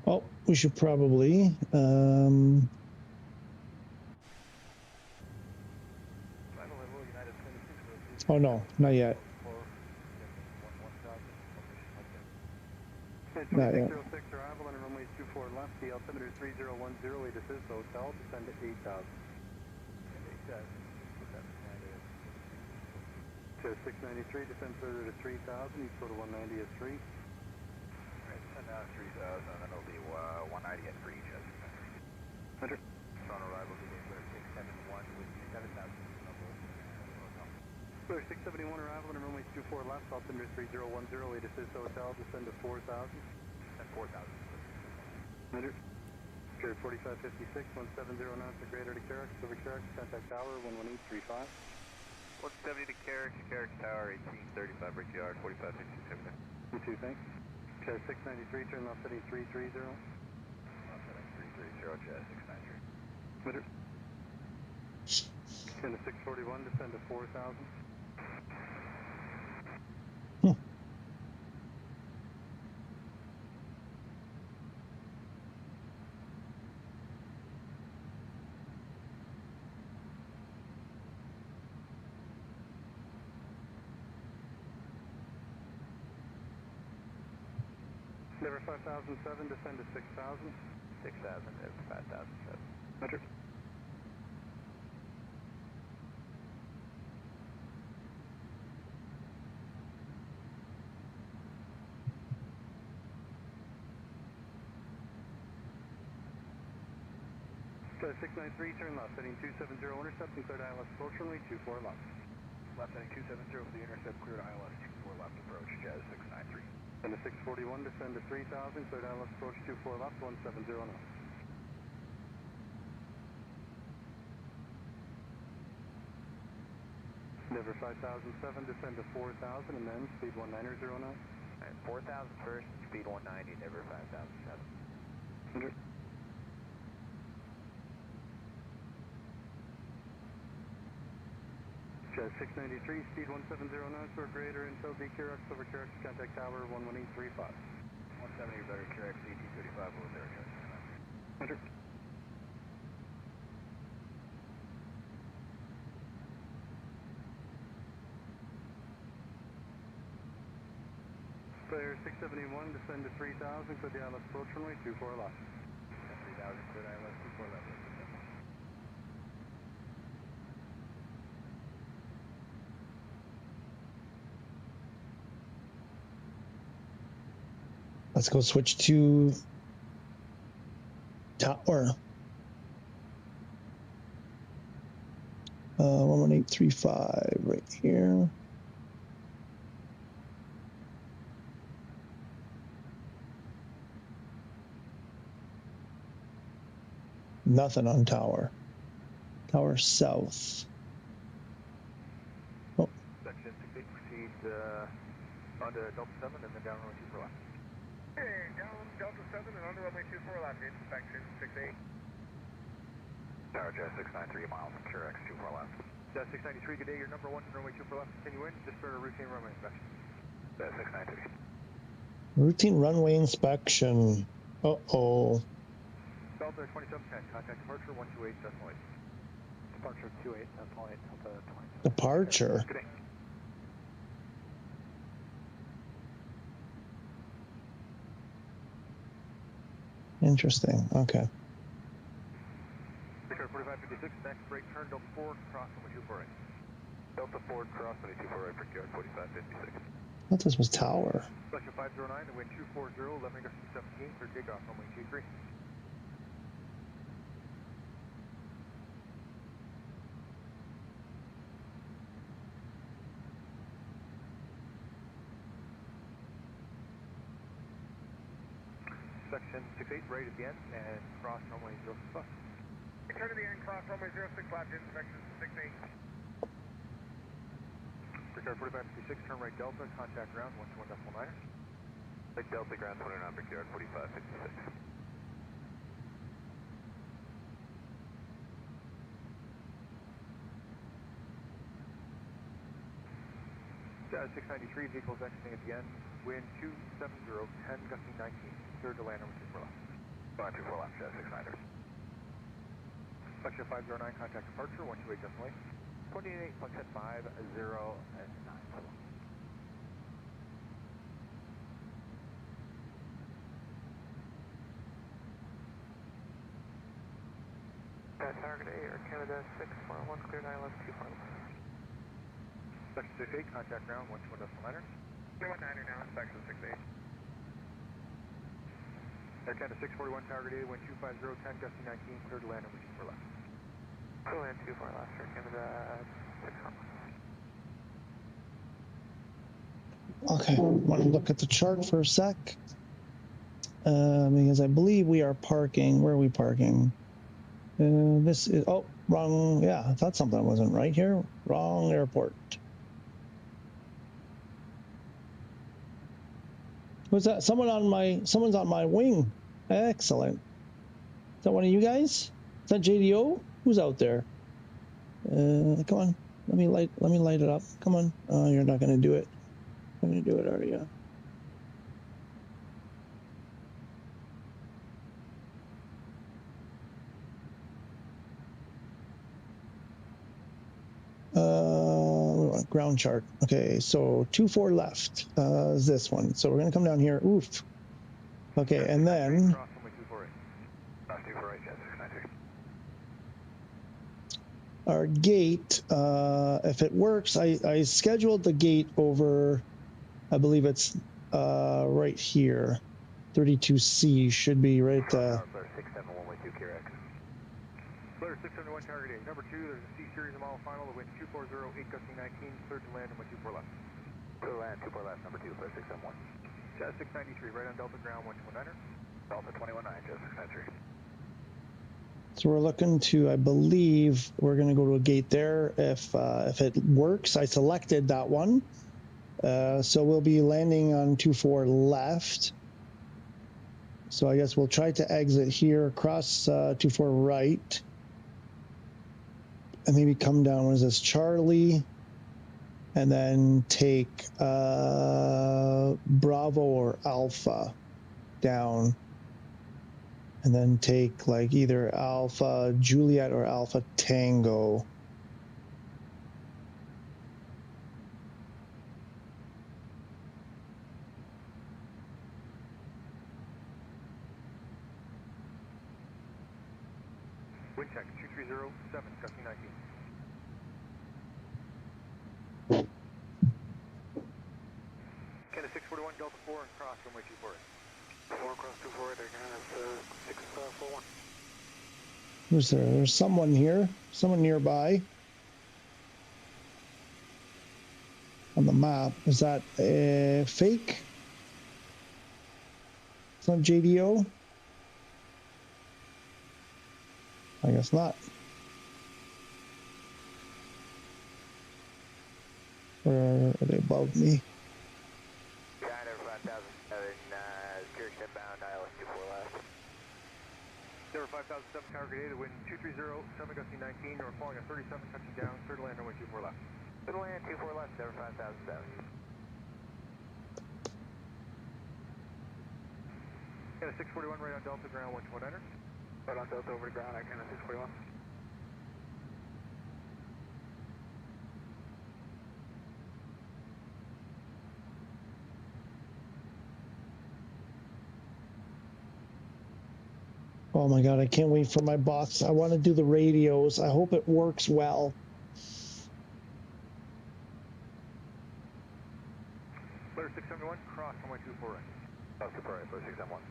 Oh, we should probably. Oh, no, not yet. Not yet. 606 arrival on runway 24 left, the altimeter 3010, ATIS is hotel, descend to 8,000. 693, descend further to 3,000, east go to 190 at 3. Alright, descend down to 3,000, and then it'll be 190 at 3, Jazz 693. On arrival, clear 671 with 7,000. Clear 671 arrival on runway 24 left, altimeter 3010, ATIS is hotel, descend to 4,000. Descend 4,000. Clear 4556, 170 knots or greater to Carrick, over Carrick, contact tower 11835. 170 to Carrick Tower, 1835, Brickyard 4556. You too, thanks. Jazz 693, turn left heading 330. Left heading 330, Jazz 693. Turn to 641, descend to 4,000. Never 5007, descend to 6,000. 6,000, Never 5007. Metric. Jazz 693, turn left, heading 270, intercept, and cleared ILS approach runway 24 left. Left heading 270 for the intercept, cleared ILS 24 left approach, Jazz 693. And to 641, descend to 3,000, cleared ILS approach 24 left, 170 knots. Never 5007, descend to 4,000, and then speed 190 knots. Alright, 4,000 first, speed 190, Never 5007. Jazz 693, speed 170 knots or greater until D Carrick, over Carrick, contact tower 11835. 170 or better, Carrick, CT35 over there, Jazz 693. Player 671, descend to 3000, clear the ILS approach runway 24 left. 3000, clear ILS 24 left. Let's go switch to tower. 11835 right here. Nothing on tower. Tower south. Oh. Section 68, proceed onto Delta 7 and then down runway 24 left. Hey, down Delta 7 and onto runway 24 left, inspection 68. Tower Jet 693 miles, QRX 24 left. Jet 693, good day, you're number 1, runway 24 left, continue in, just start a routine runway inspection. Jet 693. Routine runway inspection. Uh-oh. Delta 2710, contact departure 128 decimal 8. Departure 28 decimal 8, Delta 27. Departure. Good day. Interesting. Okay. Record 4556, next break turn Delta 4, cross runway 24 right. Delta 4, cross runway 24 right, break yard 4556. I thought this was tower. Selection 509, the wind 240, 11 gusty 17, for takeoff runway 23. Section 68, right at the end, and cross runway 06 left. Return to the end, cross runway 06 left, inspection 68. Record 4556, turn right Delta, contact ground 121.9. Right Delta, ground 29, break yard 4556. Jet 693, vehicles exiting at the end, wind 270, 10 gusty 19, clear to land number 24 left. Line 24 left, Jet 693. Section 509, contact departure 128 decimal 8. 28, function 50 and 9. Target A, Air Canada 641, clear ILS 24 left. Section 68, contact ground 121 decimal 9. 219 now, inspection 68. Air Canada 641, target A, wind 250, 10 gusty 19, clear to land number 24 left. Clear land 24 left, Air Canada 641. Okay. Want to look at the chart for a sec. Because I believe we are parking. Where are we parking? This is, oh, wrong. Yeah, I thought something wasn't right here. Wrong airport. Who's that? Someone's on my wing. Excellent. Is that one of you guys? Is that JDO? Who's out there? Come on. Let me light it up. Come on. Oh, you're not gonna do it. You're gonna do it, are you? Ground chart. Okay, so 24 left is this one. So we're gonna come down here. Oof. Okay, and then our gate. If it works, I scheduled the gate over. I believe it's right here. 32C should be right. Blair 671 with 2 QRX. Blair 671 target A. Number 2, there's a C series of model final, the wind 240, 8 gusty 19, clear to land, number 24 left. Clear to land, 24 left, number 2, Blair 671. Jet 693, right on Delta ground, 129er. Delta 219, Jet 693. So we're looking to, I believe, we're going to go to a gate there. If it works, I selected that one. So we'll be landing on 24 left. So I guess we'll try to exit here, cross 24 right. And maybe come down, what is this, Charlie? And then take Bravo or Alpha down. And then take like either Alpha Juliet or Alpha Tango. Wind check, 2307, gusting 19. Canada 641, Delta 4, and cross runway 24. 4 cross 24, they're going to 641. Who's there? There's someone here. Someone nearby. On the map. Is that fake? It's not JDO? I guess not. Or are they above me? China 5007, Zurich inbound, ILS 24 left. Denver 5007, Tower Grenada, wind 230, gusting 19, we're falling at 37, touching down, clear to land, runway 24 left. Clear to land, 24 left, Denver 5007. Canada 641, right on Delta, ground 129er. Right on Delta, over to ground, at Canada 641. Oh my god, I can't wait for my box. I want to do the radios. I hope it works well. Flare 671, cross runway 24 right. Cross 24 right, Flare 671.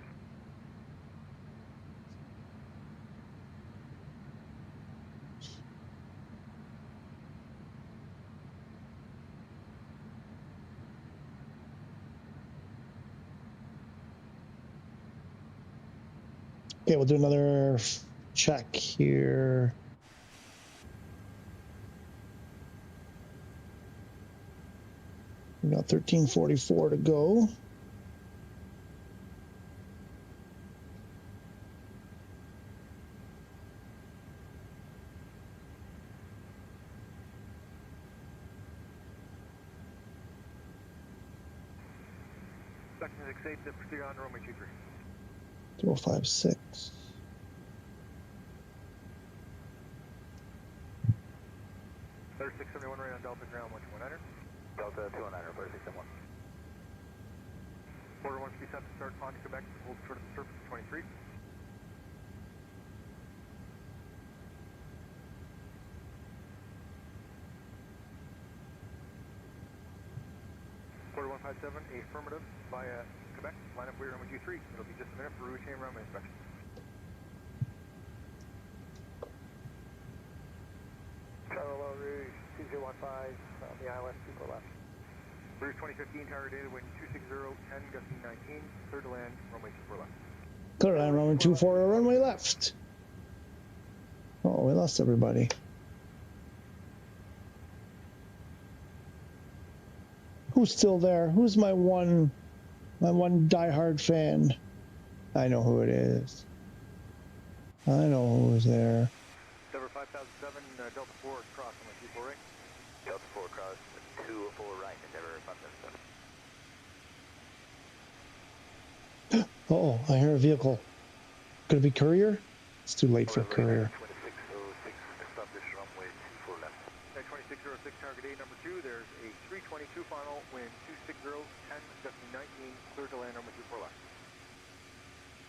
Okay, we'll do another check here. We got 1344 to go. Section 68, proceed on runway 23. 2056. Flare 671, right on Delta, ground 129er. Delta 219er, Flare 671. Order 1 to be set to start on to Quebec, hold short of the surface 23. Order 157, affirmative via Quebec, line up where runway 23. It'll be just a minute for routine runway inspection. Charlo Rouge 2015 on the ILS 24 left. Rouge 2015, tower data, wind 260, 10, gusting 19, clear to land, runway 24 left. Clear to land, runway 24, runway left. Oh, we lost everybody. Who's still there? Who's my one diehard fan? I know who it is. I know who's there. Denver 5007, Delta 4, cross on the 24 right. Delta 4, cross 204 right, Denver 577. Oh, I hear a vehicle. Could it be courier? It's too late for courier. 2606, establish runway 24 left. 2606, target A number 2, there's a 322 final, wind 260, 10, gusting 19, clear to land, runway 24 left.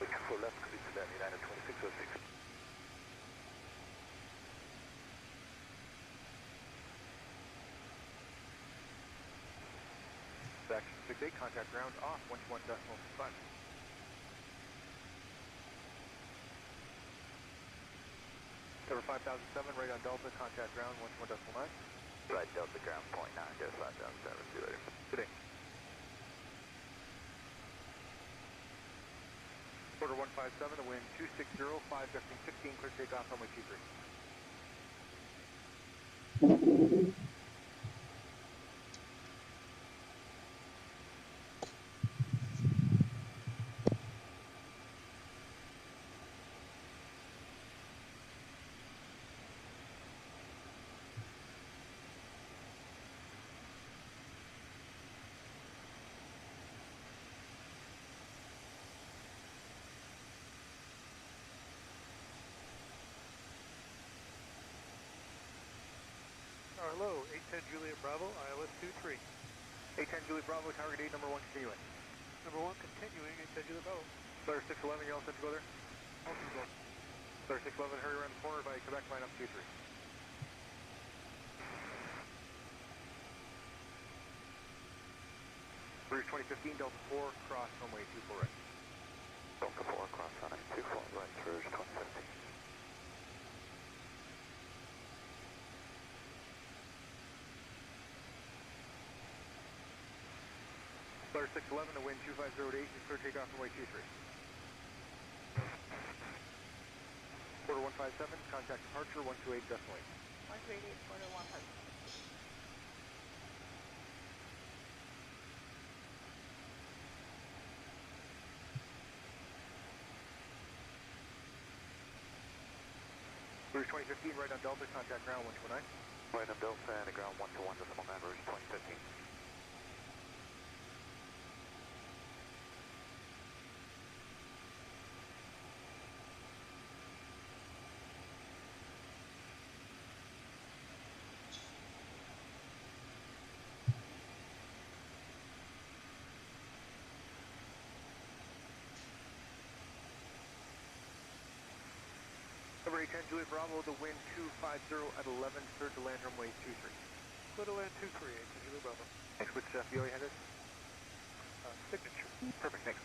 24 left, clear to land, United 2606. Action 68, contact ground off, 121.5. Denver 5007, right on Delta, contact ground, 121.9. Right, Delta ground, 0.9, Denver 5007, see you later. Good day. Order 157, the wind 260, 5 gusting 16, clear takeoff, runway 23. Hello, 810 Juliet Bravo, ILS 23. 810 Juliet Bravo, tower gate number 1 continuing. Number 1 continuing, 810 Juliet Bravo. Flare 611, you all set to go there? All set to go. Clear 611, hurry around the corner by Quebec, line up 23. Rouge 2015, Delta 4, cross runway 24 right. Delta 4, cross runway 24 right, Rouge 2015. Clear 611, the wind 2508, you clear takeoff runway 23. Quarter 157, contact departure 128 decimal 8. 138, quarter 157. Rouge 2015, right on Delta, contact ground 129. Right on Delta and ground 121 decimal 9, Rouge 2015. Number 810, Juliet Bravo, the wind 250 at 11, cleared to land runway 23. Clear to land 23, 810 Juliet Bravo. Thanks, which FBO you had this? Signature. Perfect, thanks.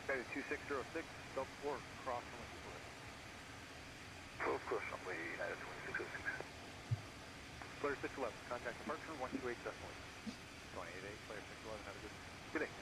United 2606, Delta 4, cross runway 24. Full cross runway United 2606. Clear 611, contact departure 128 decimal 8. 288, clear 611, have a good day.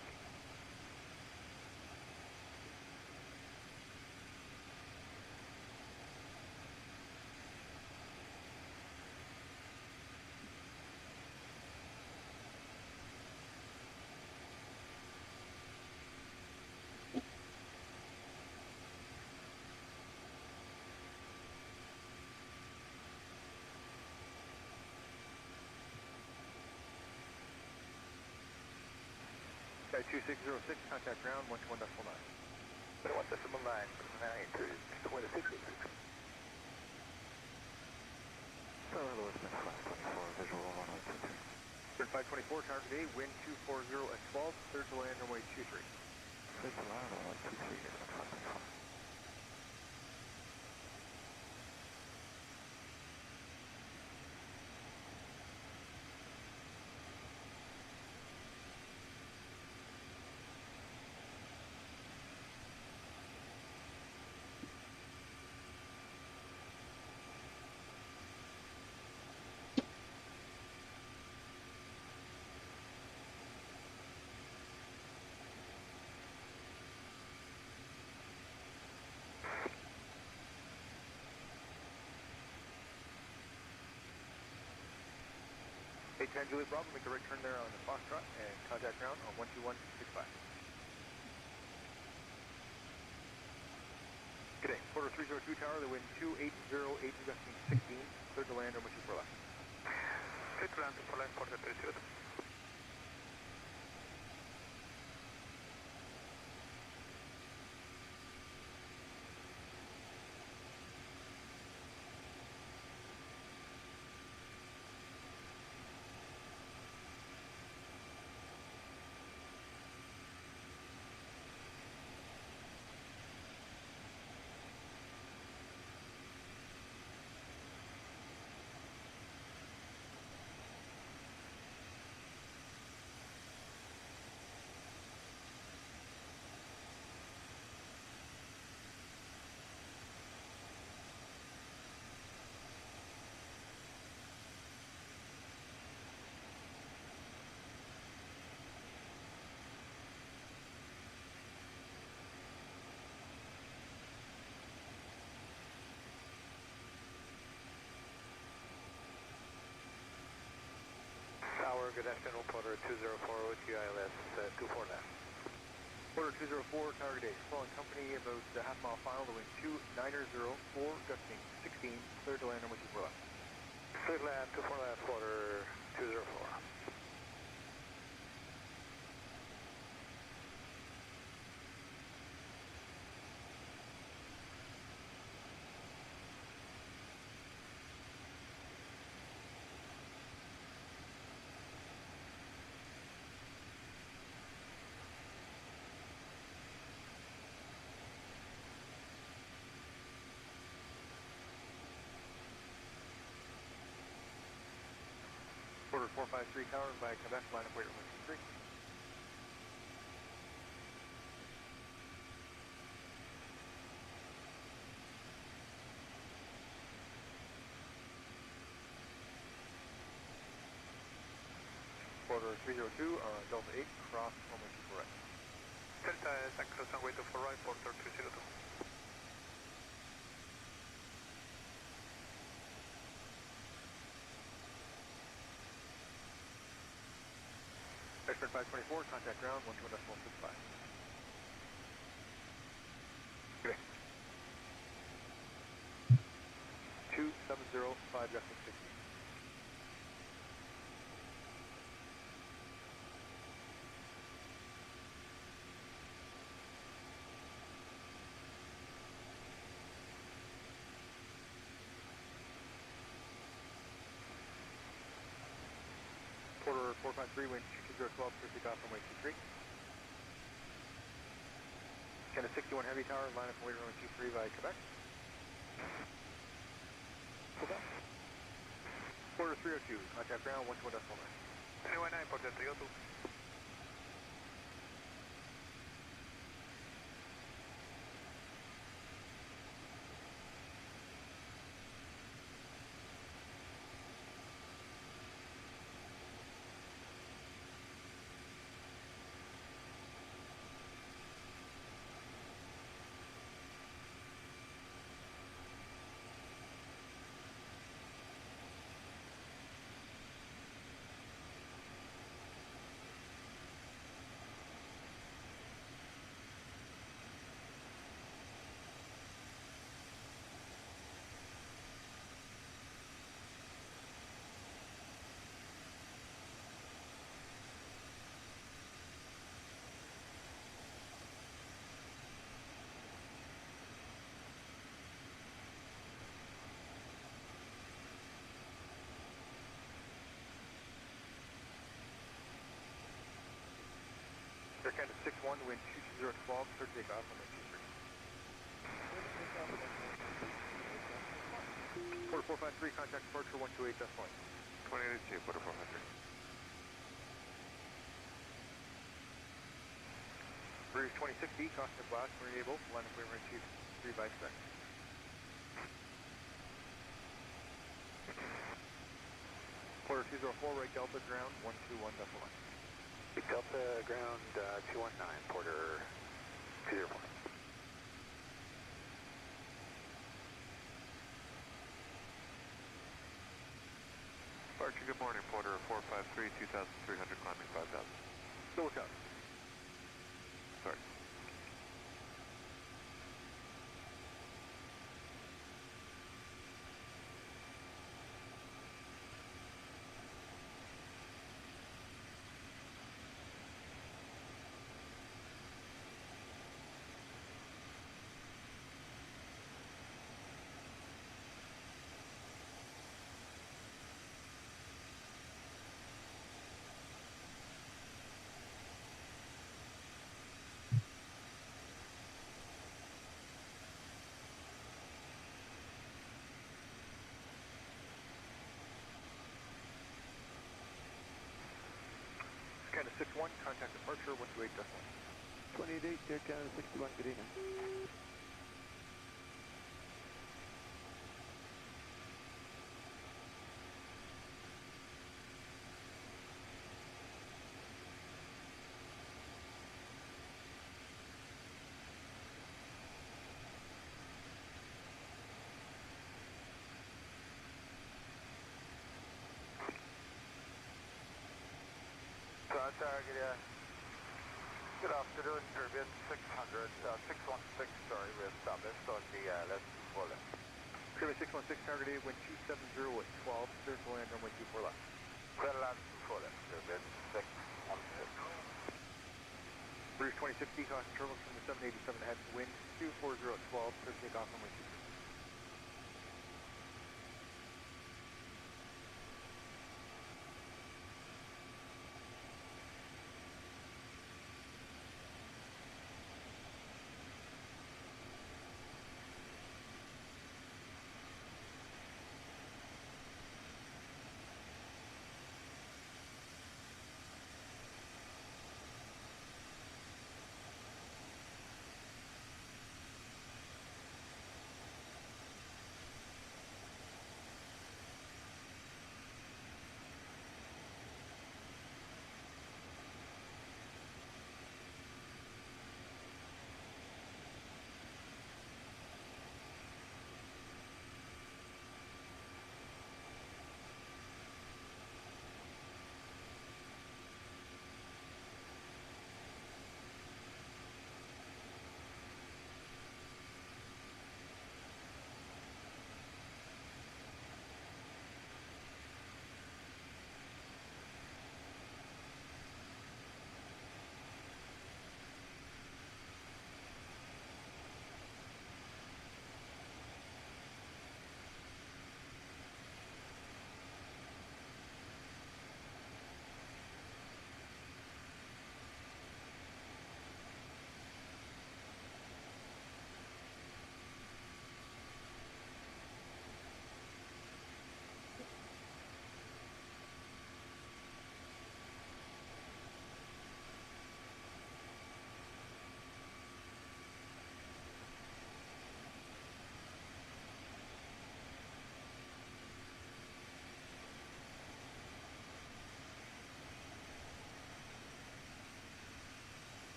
United 2606, contact ground 121 decimal 9. 21 decimal 9, 9 to 2606. Tower lowest been 524, visual runway 23. Turn 524, target A, wind 240 at 12, cleared to land runway 23. Cleared to land runway 23, is 524. A10 Juliet Bravo, make a right turn there on the Foxtrot and contact ground on 12165. Good day, quarter 302 tower, the wind 2808, gusting 16, cleared to land on 24 left. Clear to land for land, quarter 302. Tower, good afternoon, Porter 204, GILS 24 left. Porter 204, target A, following company about half mile final, the wind 2904, gusting 16, cleared to land on 24 left. Clear land, 24 left, quarter 204. Quarter 453 tower by Quebec, line of weight runway 23. Quarter 302, Delta 8, cross runway 24 right. Delta 5 cross runway 24 right, quarter 302. Expert 524, contact ground, 12.65. Okay. 2705.60. Quarter 453, wind 22012, clear takeoff runway 23. Canada 61 heavy tower, line up and wait runway 23 by Quebec. Quebec. Quarter 302, contact ground 12.9. 319, quarter 302. Air Canada 61, wind 22012, clear takeoff runway 23. Quarter 453, contact departure 128, that's fine. 2882, quarter 453. Breeze 26D, cosmic blast, marine able, line of weight runway 23 by Quebec. Quarter 204, right Delta, ground 121.1. Delta ground 219, Porter 204. Archie, good morning. Porter 453, 2,300, climbing 5,000. Still look out. Sorry. Canada 61, contact departure 128.1. 28, Air Canada 61, good evening. Good afternoon, Caribbean 600, 616, sorry, we established on the left full left. Caribbean 616, target 8, wind 270 at 12, clear to land runway 24 left. Clear to land 24 left, Airbus 616. Bruce 26D, caution turbulence from the 787 ahead, wind 240 at 12, clear to take off runway 23.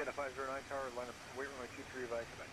And a 509 tower, line up, wait runway 23 via Quebec.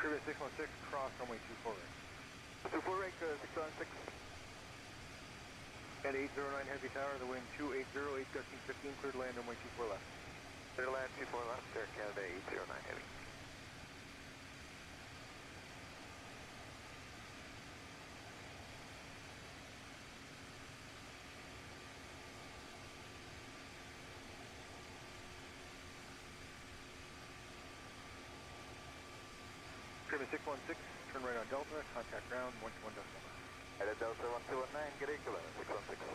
Airbus 616, cross runway 24 right. 24 right, 616. And 809 heavy tower, the wind 280, 8 gusting 15, clear to land runway 24 left. Clear to land 24 left, Air Canada 809 heavy. Airbus 616, turn right on Delta, contact ground 121 decimal. Headed Delta 1219, get equal 616.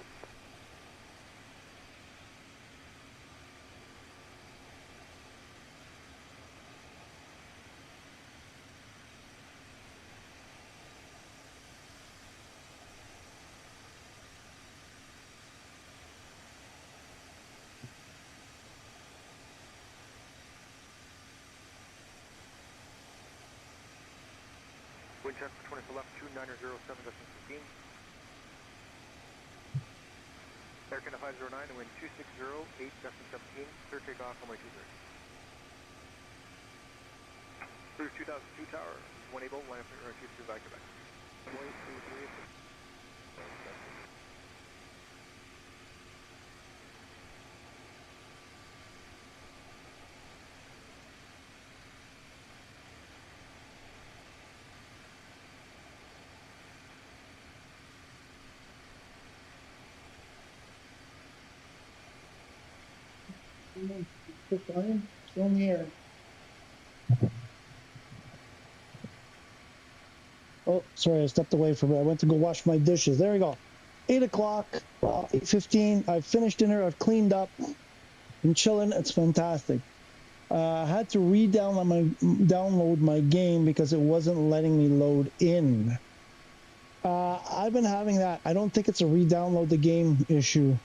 Wind transfer 24 left, 2907 gusting 15. Air Canada 509, the wind 260, 8 gusting 17, clear takeoff runway 23. Cruise 2002 tower, 1 able, line up runway 23 via Quebec. 123. Still in the air. Oh, sorry, I stepped away from it. I went to go wash my dishes. There we go. 8 o'clock, 8:15. I've finished dinner. I've cleaned up. Been chilling. It's fantastic. I had to download my game because it wasn't letting me load in. I've been having that. I don't think it's a re-download the game issue.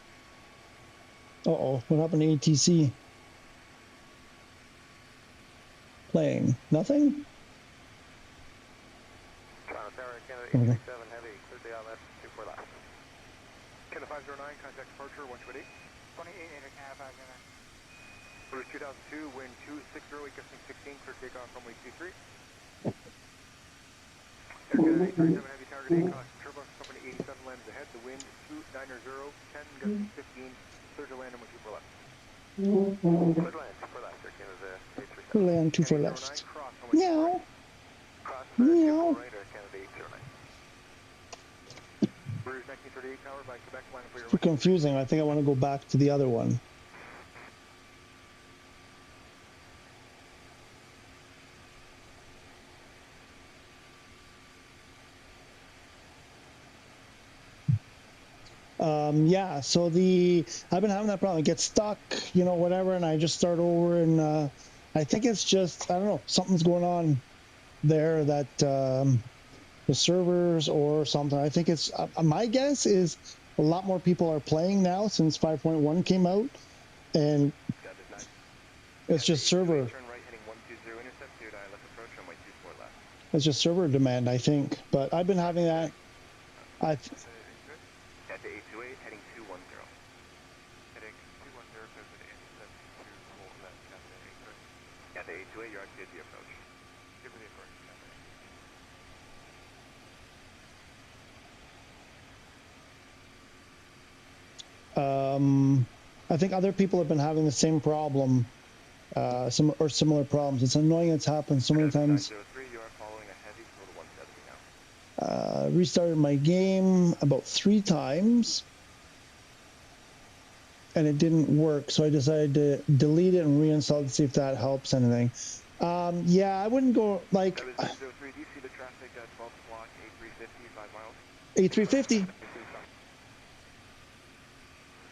Uh-oh, what happened to ATC? Playing. Nothing? Tower, Canada Okay. 837 Heavy, clear the outlet, 24 left. Canada 509, contact departure, 128. 28 Canada 509. Cruise 2002, wind 260, gusting 16, clear takeoff, runway 23. Air Canada 837 Heavy, Tower Gate, cost turbo, company 87 lands ahead, the wind 290, 10, gusting 15, clear to land, runway 24 left. Clear to land, 24 left, Air Canada 837. Clear land, 24 Canada left. 809, cross, runway 24 Meow. right. Cross, Meow. 24 right, Air Canada 809. Cruise 1938 Tower by Quebec, line for your Too confusing. I think I want to go back to the other one. Yeah, so I've been having that problem. It gets stuck, you know, whatever, and I just start over, and I think it's just, I don't know, something's going on there that the servers or something. I think it's, my guess is a lot more people are playing now since 5.1 came out, and it's just server. It's just server demand, I think. But I've been having that. At the 828, heading 210. Heading 210, clear for the intercept, 2 left, Captain 8. At the 828, you're actually at the approach. Give me the approach, Captain 8. I think other people have been having the same problem, similar problems. It's annoying. It's happened so many times. 903, you are following a heavy for the 170 now. Restarted my game about 3 times, and it didn't work. So I decided to delete it and reinstall it to see if that helps anything. Yeah, I wouldn't go like. 903, do you see the traffic at 12 o'clock, A350, 5 miles? A350.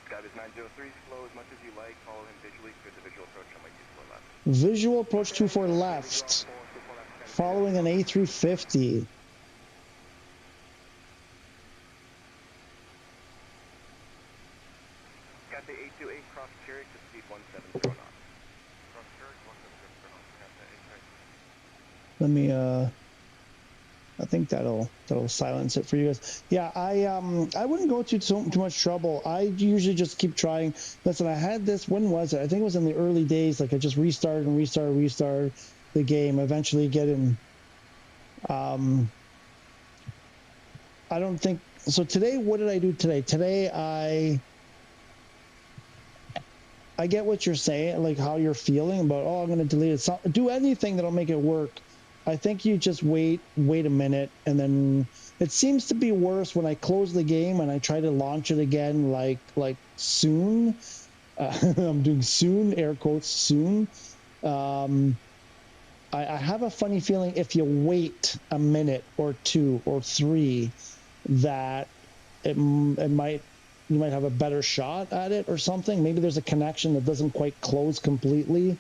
Skybiz 903, slow as much as you like, follow him visually through the visual approach on my 24 left. Visual approach 24 left, following an A350. Got the 828 cross Carrick to speed 170 knots. Cross Carrick 170 knots. Got the 830. Let me I think that'll silence it for you guys. Yeah, I wouldn't go to too much trouble. I usually just keep trying. Listen, I had this, when was it? I think it was in the early days. Like I just restarted and restarted the game, eventually getting I don't think so. Today, what did I do today? Today I get what you're saying, like how you're feeling about, oh, I'm going to delete it. So, do anything that'll make it work. I think you just wait a minute, and then it seems to be worse when I close the game and I try to launch it again, like soon. I'm doing soon, air quotes, soon. I have a funny feeling if you wait a minute or 2 or 3, that you might have a better shot at it or something. Maybe there's a connection that doesn't quite close completely.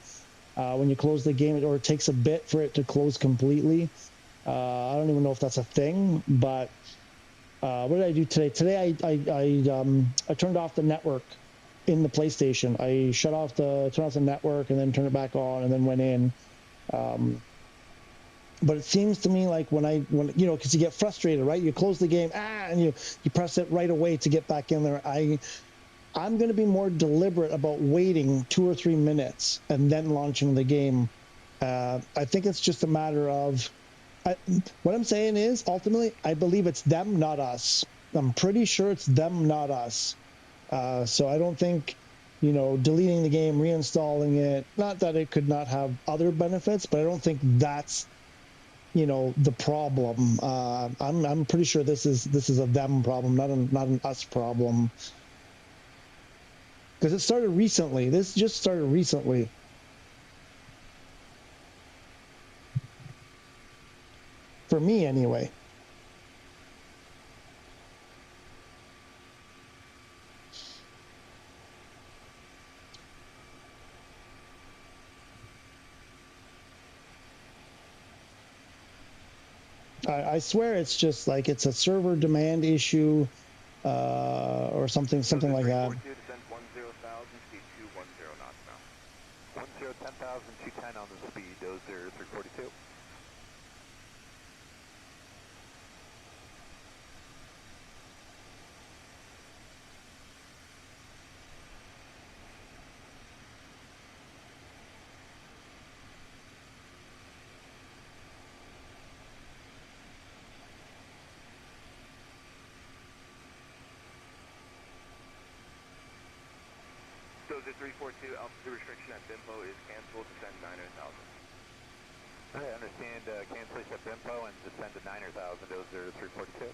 When you close the game, or it takes a bit for it to close completely. I don't even know if that's a thing, but what did I do today? Today I turned off the network in the PlayStation. I turned off the network and then turned it back on and then went in. But it seems to me like when you know, because you get frustrated, right? You close the game, and you press it right away to get back in there. I'm going to be more deliberate about waiting 2 or 3 minutes and then launching the game. I think it's just a matter of, what I'm saying is, ultimately, I believe it's them, not us. I'm pretty sure it's them, not us. So I don't think, you know, deleting the game, reinstalling it, not that it could not have other benefits, but I don't think that's, you know, the problem. I'm pretty sure this is a them problem, not an us problem. Because it started recently. This just started recently. For me, anyway. I swear it's just like it's a server demand issue or something like that. 10,000, speed 210 knots now. 10,000, 210 on the speed, dozer 342. Dozer 342, altitude restriction at Bimpo is canceled, descend 9,000. I understand cancellation at Bimpo and descend to 9,000, Dozer 342.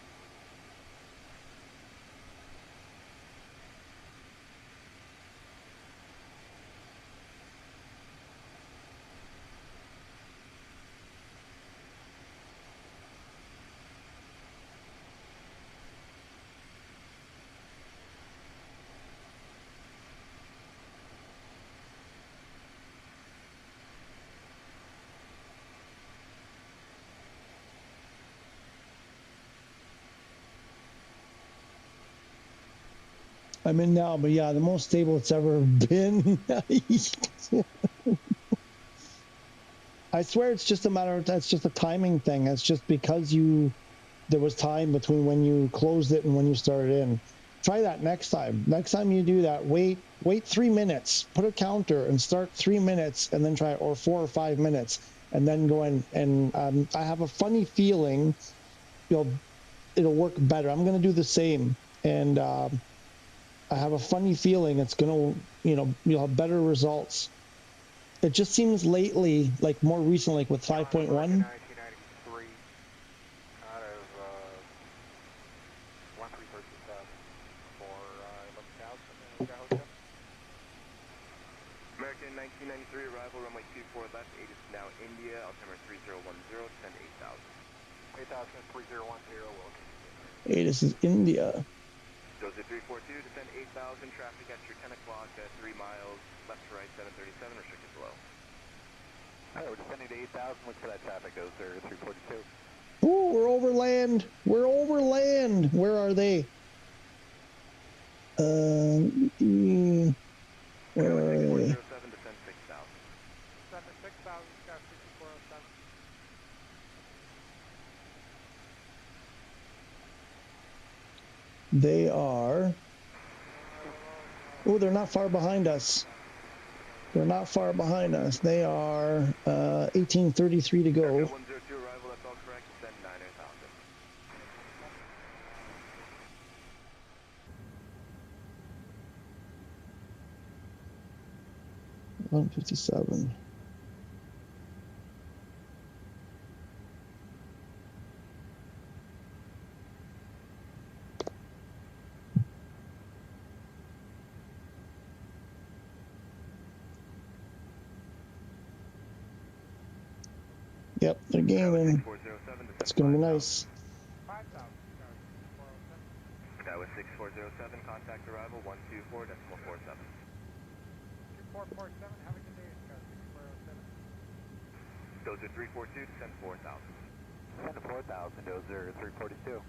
I'm in now, but yeah, the most stable it's ever been. I swear it's just a matter of, that's just a timing thing. It's just because there was time between when you closed it and when you started in. Try that next time. Next time you do that, wait 3 minutes, put a counter and start 3 minutes and then try, or 4 or 5 minutes and then go in. And I have a funny feeling it'll work better. I'm going to do the same. And I have a funny feeling it's going to, you'll have better results. It just seems lately, like more recently, like with 5.1. 1993, out of 1337 for 11,000. American 1993, arrival runway 24 left, 8 is now India, altimeter 3010, descend 8,000. 8,000, 3010, will continue. 8 is India. Dozer 342, descend 8,000, traffic at your 10 o'clock, 3 miles, left to right, 737, restricted below. Alright, we're descending to 8,000, look for that traffic, Dozer 342. Ooh, we're over land. We're over land. Where are they? Where are they? 407, descend 6,000. Descend 6,000, Sky 6407. They are. Oh, they're not far behind us. They're not far behind us. They are 1833 to go. 102 arrival, that's all correct. Descend 9,000. 157. Yep, they're gaining. It's going to be nice. 5,000, that was 6407, contact arrival 124.47. 2447, have a good day, Sky 6407. Dozer 342, descend 4,000. Descend to 4,000, Dozer 342.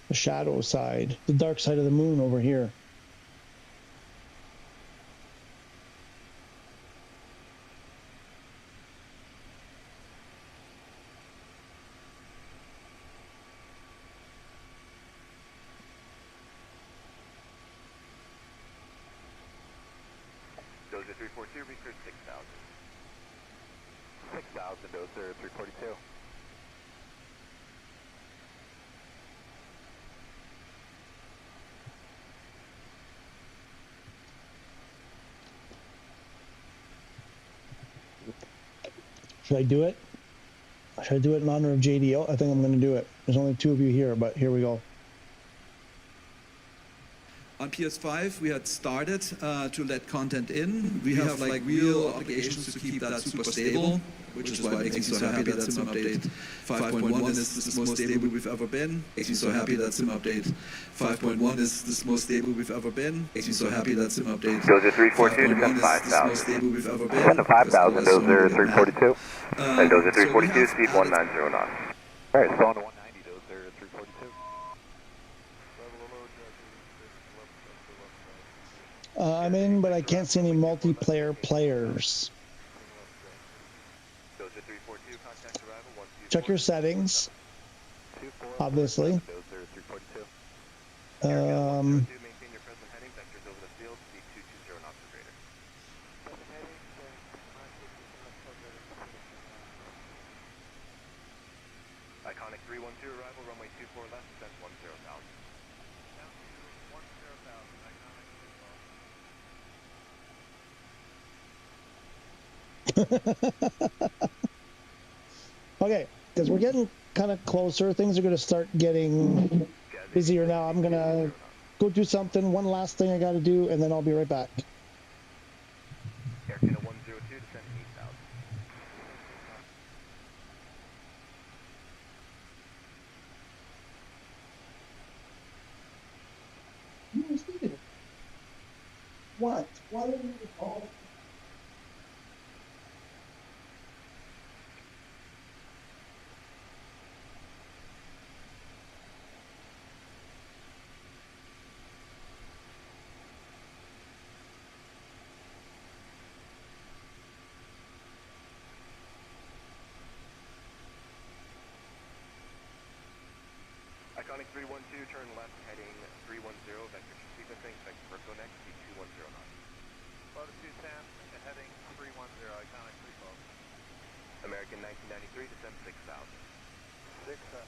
The shadow side, the dark side of the moon over here. Dozer 342, recruit 6,000. 6,000, Dozer 342. Should I do it? Should I do it in honor of JDO? I think I'm going to do it. There's only 2 of you here, but here we go. On PS5, we had started to let content in. We have like real obligations to keep that super stable, which is why it makes me so happy that Sim Update 5.1 is the most stable we've ever been. Makes me so happy that Sim Update 5.1 is the most stable we've ever been. Makes me so happy that Sim Update 5.1 is the most stable we've ever been. Send to 5,000, Dozer 342. And Dozer 342, speed 190 knots. All right, so on to 190, Dozer 342. I'm in, but I can't see any multiplayer players. Check your settings, obviously. Iconic 312 arrival, runway 24 left, descent 10,000. Okay, because we're getting kind of closer. Things are going to start getting busier now. I'm going to go do something. One last thing I got to do, and then I'll be right back. Air Canada 102, descend 8,000. What? Why did you call? Iconic 312, turn left, heading 310, vector sequencing, expect Verco next, speed 210 knots. Load 210, heading 310, Iconic 312. American 1993, descend 6,000. 6,000.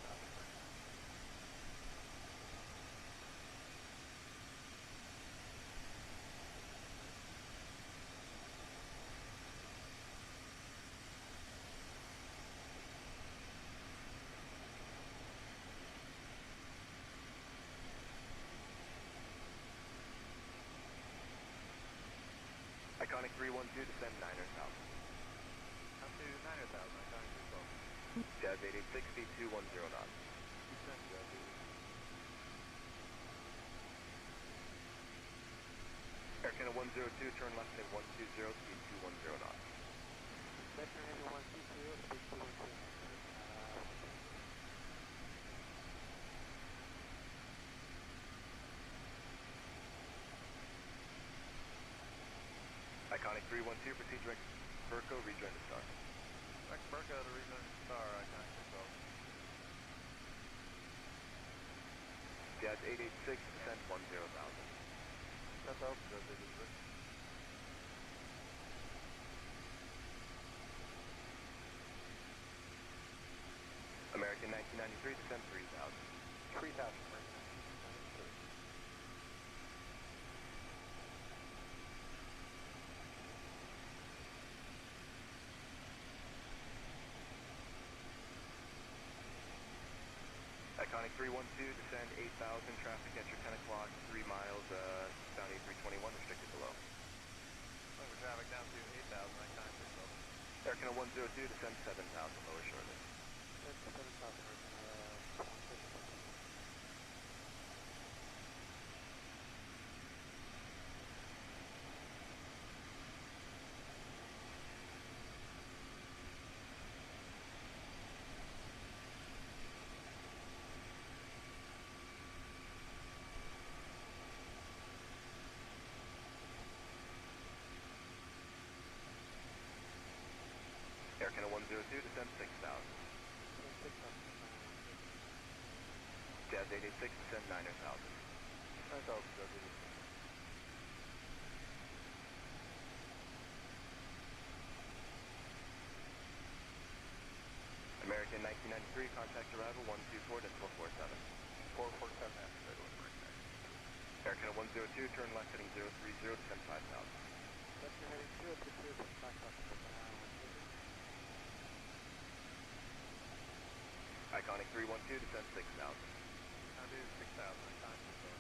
Iconic 312, descend 9,000. Up to 9,000, Iconic 312. Jazz 886, speed 210 knots. Descend, Jazz 886. Air Canada 102, turn left at 120, speed 210 knots. Vector heading 120, speed 210. Iconic 312, proceed direct Verco, rejoin the star. Direct Verco to rejoin the star, Iconic 312. Jazz 886, descend 10,000. That's out, Jazz 886. American 1993, descend 3,000. 3,000, Iconic 312, descend 8,000, traffic at your 10 o'clock, 3 miles, down A321, restricted below. Over traffic down to 8,000, Iconic 312. Air Canada 102, descend 7,000, lower shortly. 7,000, Air Canada 102, descend 6,000. Jazz 886, descend 9,000. 9,000, Jazz 886. American 1993, contact arrival 124.47. 447, after right away, right. Air Canada 102, turn left heading 030, descend 5,000. Left heading 030, descend 5,000. Iconic 312, descend 6,000. I'll do 6,000, Iconic 6,000.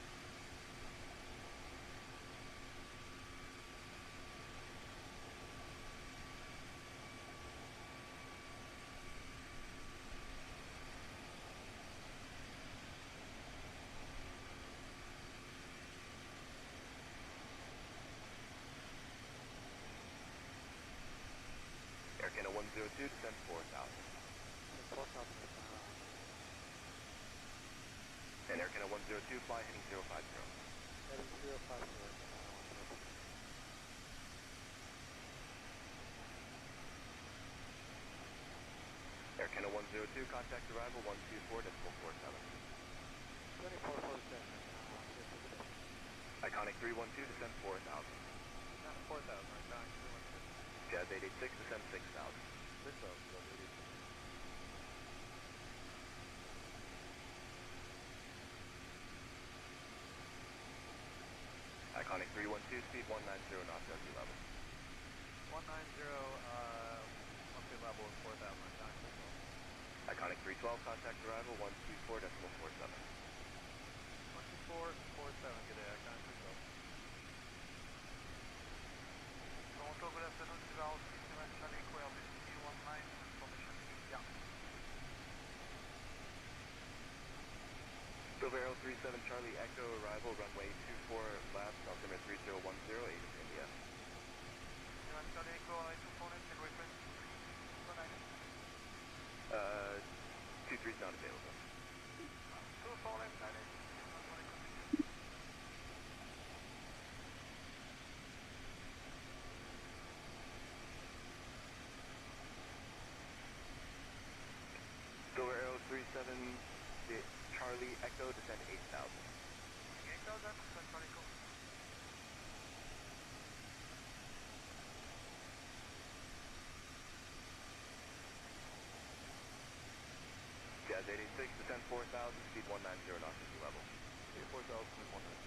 descend 4,000. 4,000. And Air Canada 102, fly heading 050. Heading 050. Air Canada 102, contact arrival 124.47. 2447. Iconic 312, descend 4,000. Descend 4,000, Iconic 312. Jazz 886, descend 6,000. 6,000, Jazz 886. Iconic 312, speed 190 knots, LZ level. 190, monthly level is 4,000, Iconic 312, contact arrival 124.47. 124.47, good day, Iconic 312. Toronto, good afternoon, Deval, system Charlie Echo, Airbus 319, information India. Silver Arrow 37, Charlie Echo, arrival runway 24 left, altimeter 3010, 8 is India. Charlie Echo, 24 left, and request 23 is not available. 24 left, 9 is. Silver Arrow 37, Charlie Echo, descend 8,000. 8,000, descend Charlie Echo. Jazz 886, descend 4,000, speed 190 knots at level. 4,000, 190.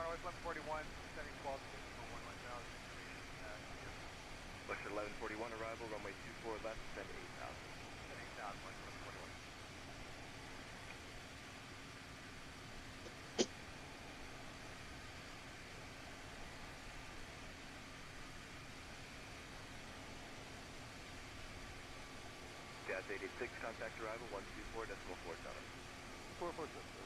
Western 1141, descending 12, for 11,000 information, Western 1141, arrival, runway 24 left, descend 8,000. Descend 8,000, Western 1141. Jazz 886, contact arrival, 124.47. 447.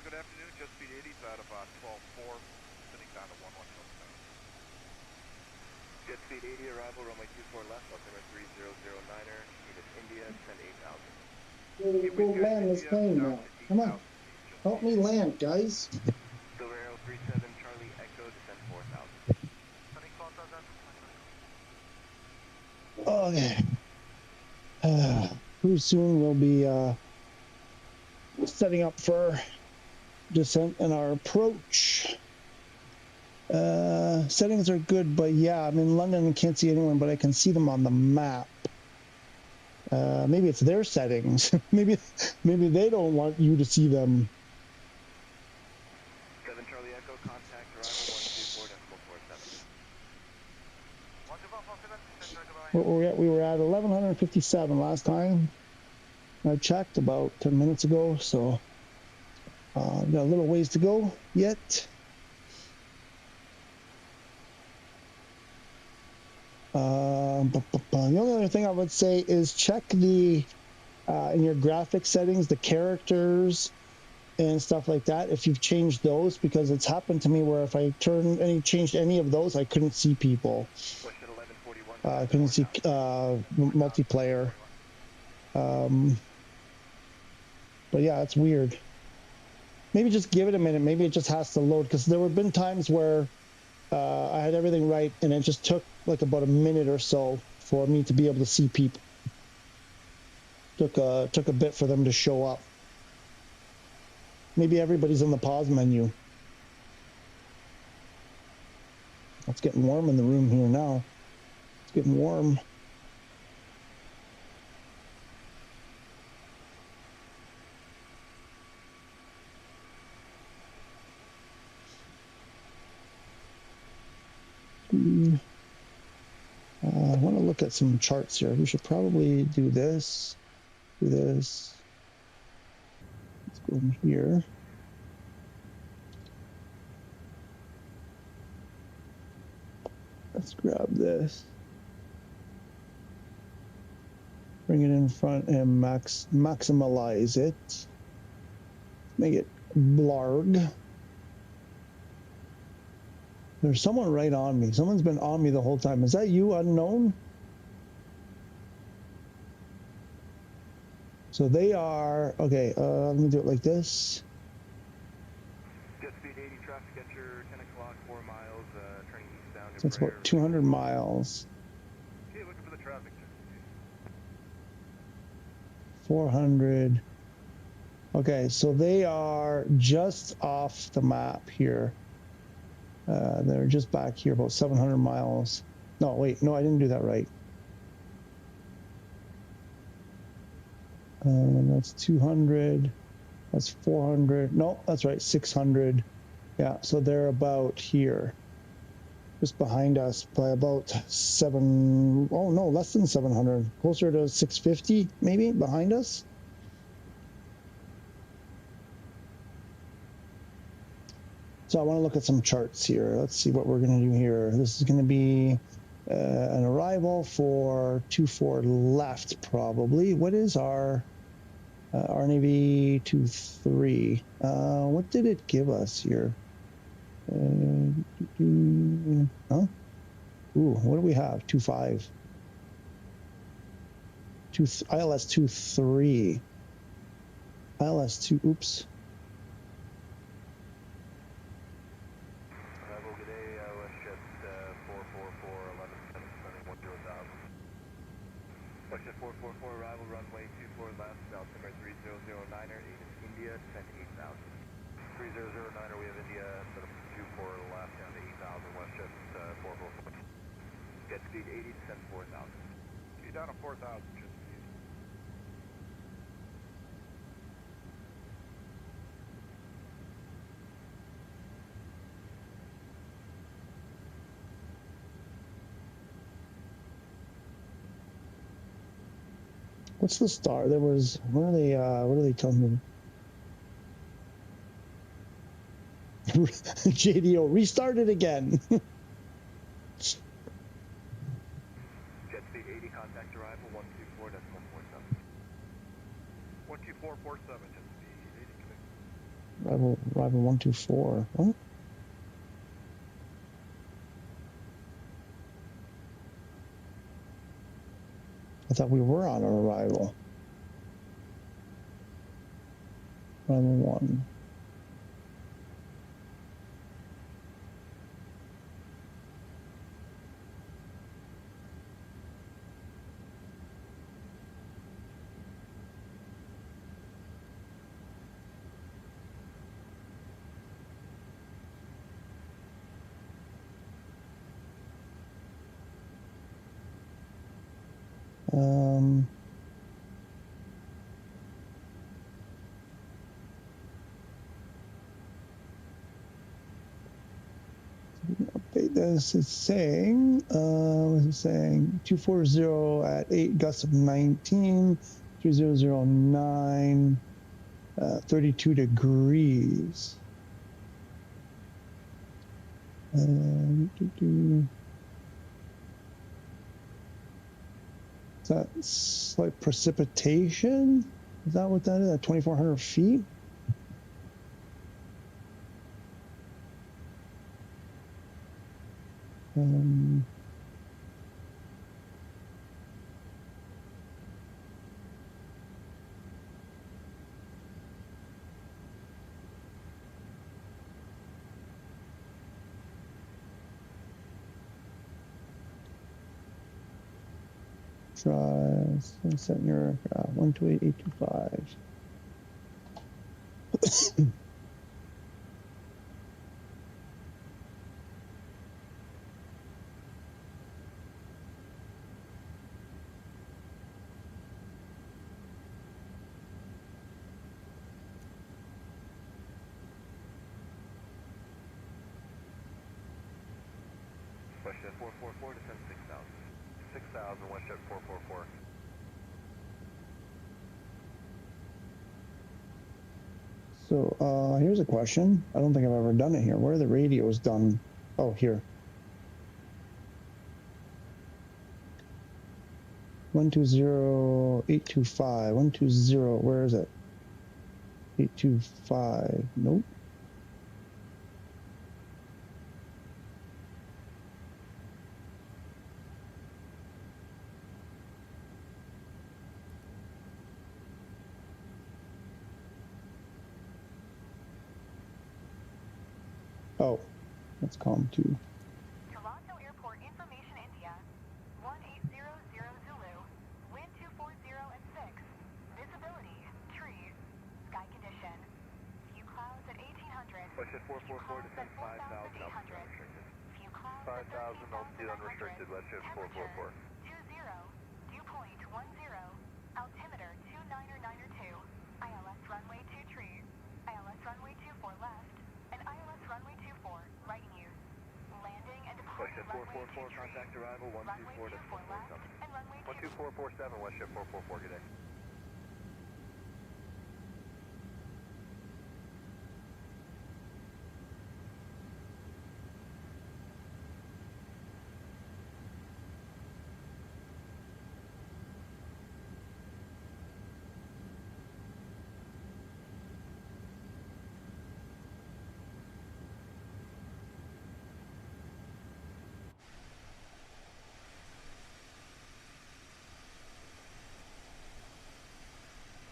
Good afternoon, just speed 80, it's out of 12-4, sitting down to 1107. Jet speed 80, arrival, runway 24 left, altimeter 3009er, Go land this plane now. Come on. Help me land, guys. Silver Arrow 37, Charlie Echo, descend 4,000. Okay. Pretty soon we'll be setting up for descent and our approach. Settings are good, but yeah, I'm in London and can't see anyone, but I can see them on the map. Maybe it's their settings. maybe they don't want you to see them. 7 Charlie Echo, contact arrival 124.47. We were at 1157 last time. I checked about 10 minutes ago, so got a little ways to go yet. The only other thing I would say is check the in your graphic settings, the characters and stuff like that, if you've changed those, because it's happened to me where if I changed any of those, I couldn't see people. I couldn't see multiplayer. But yeah, it's weird. Maybe just give it a minute. Maybe it just has to load, because there have been times where I had everything right, and it just took like about a minute or so for me to be able to see people. Took a bit for them to show up. Maybe everybody's in the pause menu. It's getting warm in the room here now. It's getting warm. I want to look at some charts here. We should probably do this. Do this. Let's go in here. Let's grab this. Bring it in front and maximize it. Make it blarg. There's someone right on me. Someone's been on me the whole time. Is that you, unknown? So they are, okay, let me do it like this. Jet speed 80, traffic at your 10 o'clock, 4 miles, turning eastbound. So it's about 200 miles. Okay, looking for the traffic. 400. Okay, so they are just off the map here. They're just back here, about 700 miles. No, wait, no, I didn't do that right. That's 200. That's 400. No, that's right, 600. Yeah, so they're about here. Just behind us by about less than 700. Closer to 650, maybe, behind us. So I want to look at some charts here. Let's see what we're going to do here. This is going to be an arrival for 24 left, probably. What is our RNAV 23? What did it give us here? Huh? Ooh, what do we have? 25. ILS 23. ILS 2. Oops. Westjet 444, arrival runway 24 left, altimeter 3009er, India, descend 8,000. 3009er, we have India, set up 24 left, down to 8,000, Westjet 444. Jet speed 80, descend 4,000. Okay, down to 4,000, jet speed. What's the star? There was, what are they telling me? JDO, restart it again. Jet speed 80, contact arrival 124.47. 124.47, jet speed 80, Arrival 124. What? I thought we were on arrival. Run 1. Update this. It's saying, what's it saying? 240 at 8 gusts of 19, 3009, 32 degrees. Is that slight precipitation? Is that what that is? At 2,400 feet? Try set your 128.825. WestJet 444, descend 6,000. 6,000, WestJet 444. So here's a question. I don't think I've ever done it here. Where are the radios done? Oh, here. 120.825. 120. Where is it? 825. Nope. Oh, that's column 2. Toronto Airport Information India, 1800 Zulu, wind 240 at 6, visibility, trees, sky condition, few clouds at 1800, WestJet 444, descend 5,000, altitude unrestricted. few clouds 5,000, altitude at unrestricted, WestJet 444. 20, dew point 10, altimeter 29er 2, ILS runway 23, ILS runway 24 left, and ILS runway 24 right in use. Landing and departing WestJet runway 444, contact arrival 124 to 24 left, and runway 12447, WestJet 444, good day.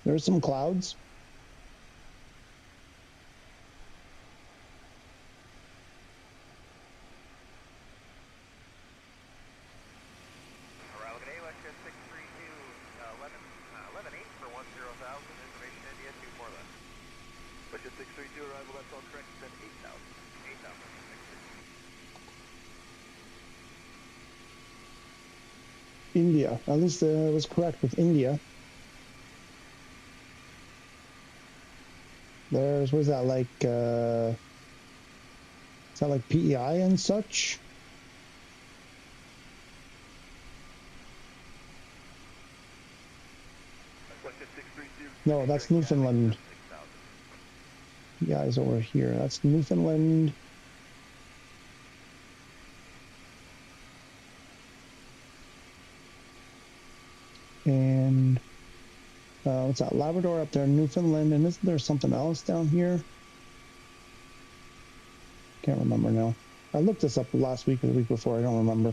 There's some clouds. Arrival good day, WestJet 632, 11.8 for 10,000, information India 24 left. WestJet 632, arrival, that's all correct, descend 8,000. 8,000. India. At least it was correct with India. There's, what is that, like, is that like PEI and such? No, that's Newfoundland. PEI is over here. That's Newfoundland. And what's that? Labrador up there, Newfoundland, and isn't there something else down here? Can't remember now. I looked this up last week or the week before. I don't remember.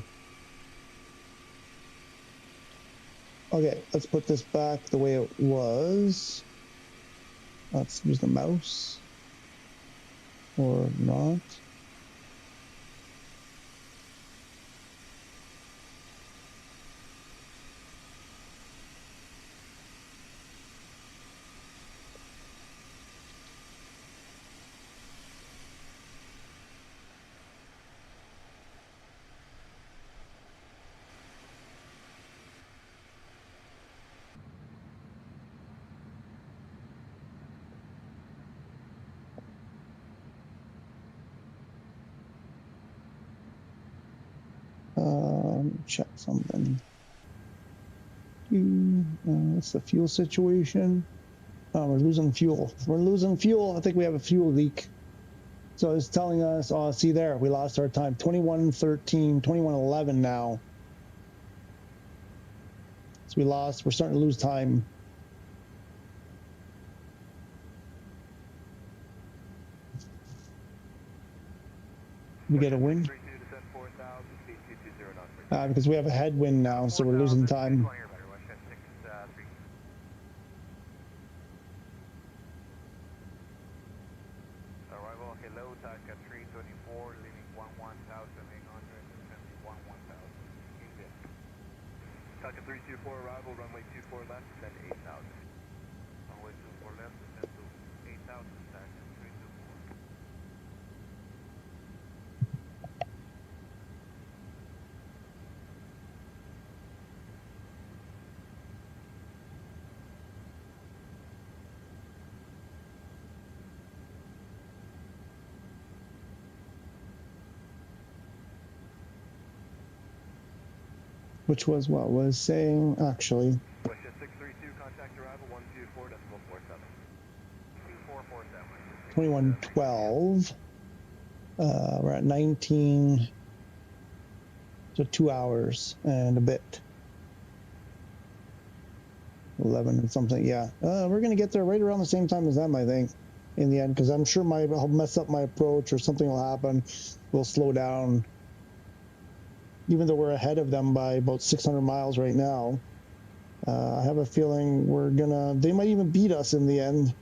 Okay, let's put this back the way it was. Let's use the mouse. Or not. Check something. What's the fuel situation? Oh, we're losing fuel. We're losing fuel. I think we have a fuel leak. So it's telling us, oh, see there, we lost our time. 21:13, 21:11 now. So we're starting to lose time. We get a wind? Because we have a headwind now, so we're losing time. Arrival hello, Taka 324, leaving 11,800, descending 11,000. Taka 324, arrival, runway 24 left, descend 8,000. Runway 24 left, descend to 8,000, Taka 324. Which was what was saying, actually. Question 632, contact arrival 124.47. 21:12. We're at 19. So 2 hours and a bit. 11 and something, yeah. We're going to get there right around the same time as them, I think, in the end, because I'm sure I'll mess up my approach or something will happen. We'll slow down. Even though we're ahead of them by about 600 miles right now, I have a feeling they might even beat us in the end.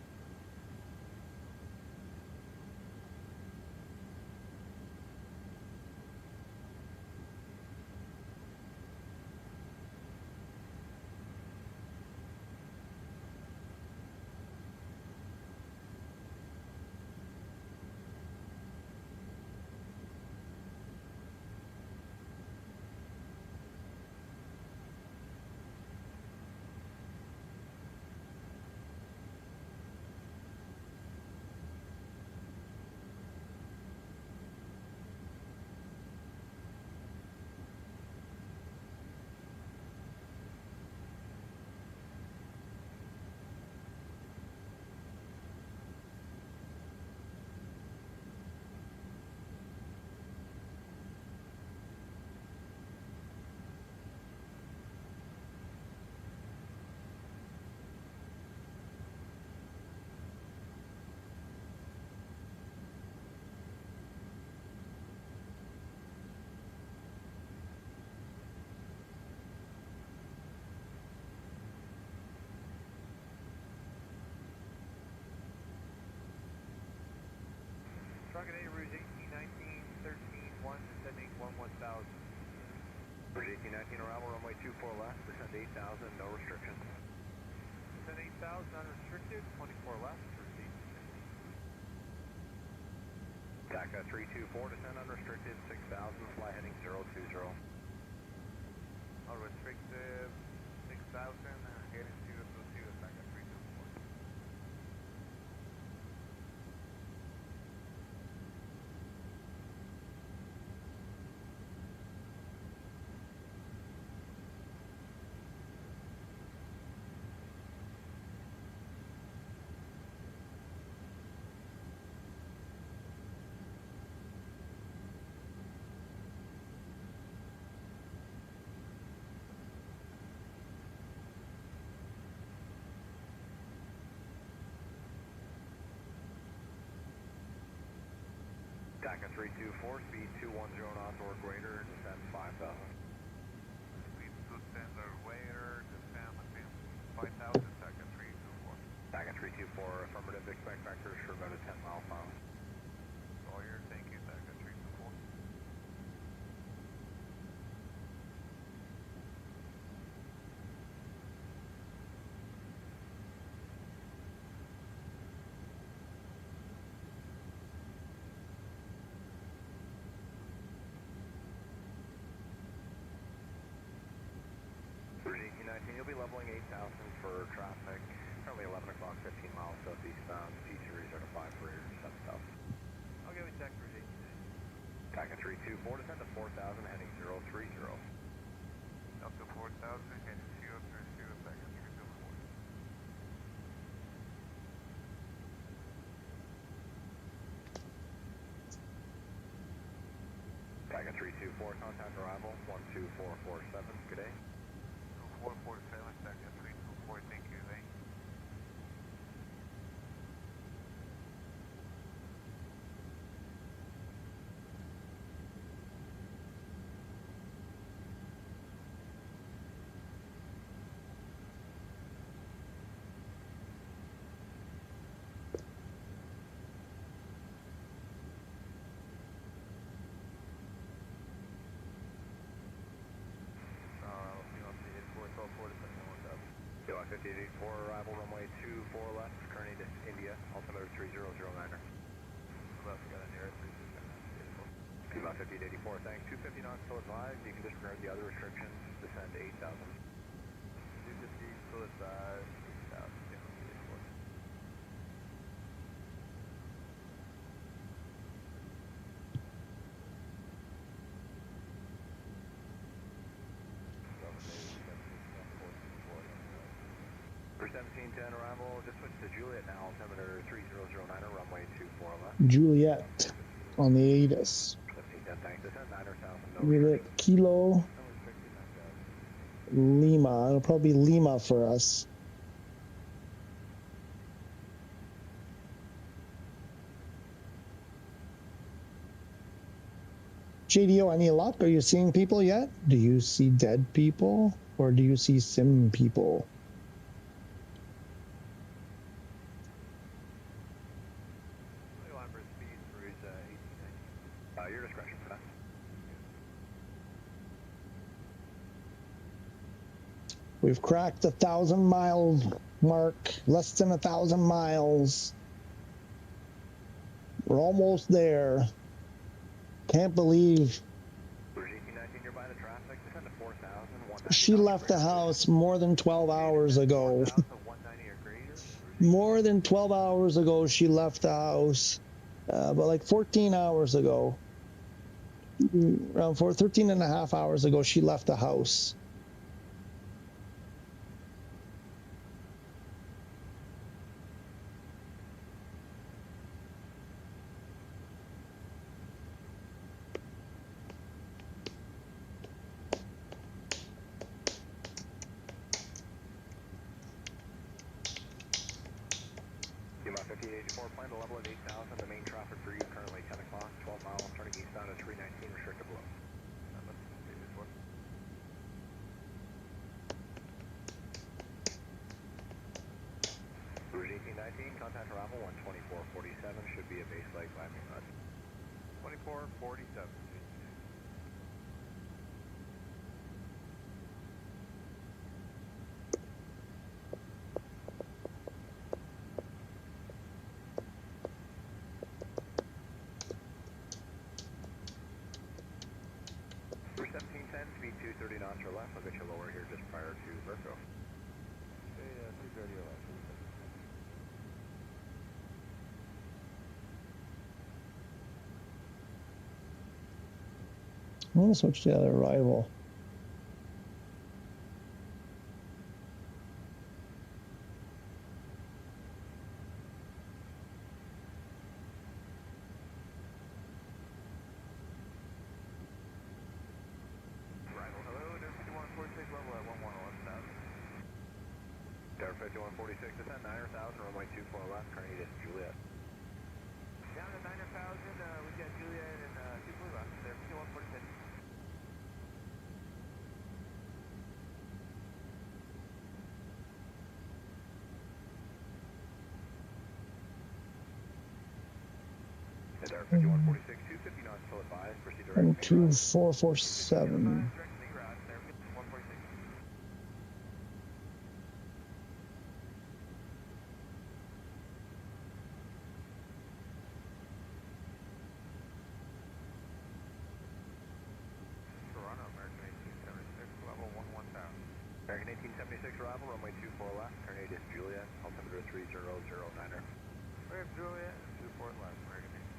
Target A, Rouge 1819, 13-1, descending 11,000. Rouge 1819, arrival, runway 24 left, descend 8,000, no restrictions. Descend 8,000, unrestricted, 24 left, proceed. Taka 324, descend unrestricted, 6,000, fly heading 020. Unrestricted, 6,000, heading 020, Taka 324. Taka 324, speed 210 knots or greater, descend 5,000. Speed 210 or greater, descend 5000, Taka 324. Taka 324, affirmative, expect vectors for about a 10-mile final. Sawyer, thank you, Taka 324. Bridge 1819, you'll be leveling 8,000 for traffic. Currently 11 o'clock, 15 miles southeastbound. C-series are to 5 for 7,000. Okay, we check Bridge 1819. Taka 324, descend to 4,000, heading 030. Up to 4,000, heading 030, Taka 324. Taka 324, contact arrival, 12447, good day. 2447, Taka 324, thank you, day. Kilo 5884, arrival runway 24 left, currently to India, altimeter 3009er. Left, got an air 367. Kilo 5884, thanks. 250 knots still advised, you can disregard the other restrictions, descend to 8,000. 250 still advised, 8,000, Kilo 5884. For 1710 arrival, just switch to Juliet now, altimeter 3009er, runway 24 left. Juliet on the ATIS. 1710, thanks. Descend 9,000. Juliet Kilo Lima. It'll probably be Lima for us. JDO, any luck? Are you seeing people yet? Do you see dead people or do you see sim people? Your discretion for that. We've cracked the 1,000-mile mark, less than 1,000 miles. We're almost there. Can't believe she left the house more than 12 hours ago. More than 12 hours ago, she left the house. But like 14 hours ago, around 13 and a half hours ago, she left the house. Kilo 5884, plan to level at 8,000. The main traffic for you currently 10 o'clock, 12 miles, turning eastbound at 319, restricted below. Rouge 1819, contact arrival 12447, should be a base leg landing run. 2447. For 1710, speed 230 knots or less, I'll get you lower here just prior to Verco. Okay, 230 or less. I'm going to switch to the other arrival. Arrival, hello, Air 5146, level at 11,000. Air 5146, descend 9,000, runway 24 left, currently to Juliet. Down to 9,000, we've got Juliet and 24 left, Air 5146. Air 5146, 250 knots till advised. Proceed direct. 12447. Toronto, American 1876, level 11000. American 1876 arrival, runway 24 left. Turn 8 is Juliet, altimeter 3009er. We have Juliet and 24 left, American 18.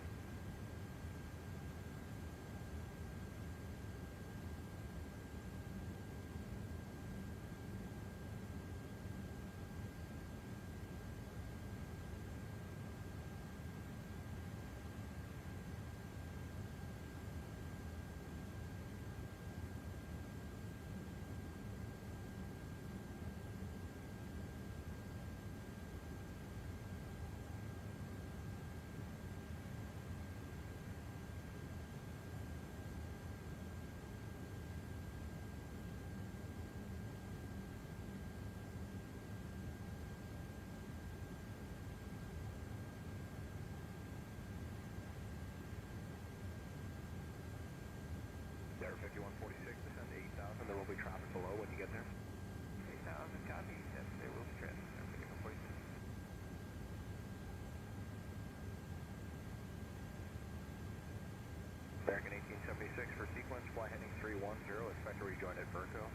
Air 5146, descend to 8,000. There will be traffic below when you get there. 8,000, copy. Yes, there will be traffic. Air 5146. American 1876 for sequence, fly heading 310. Expect to rejoin at Verco.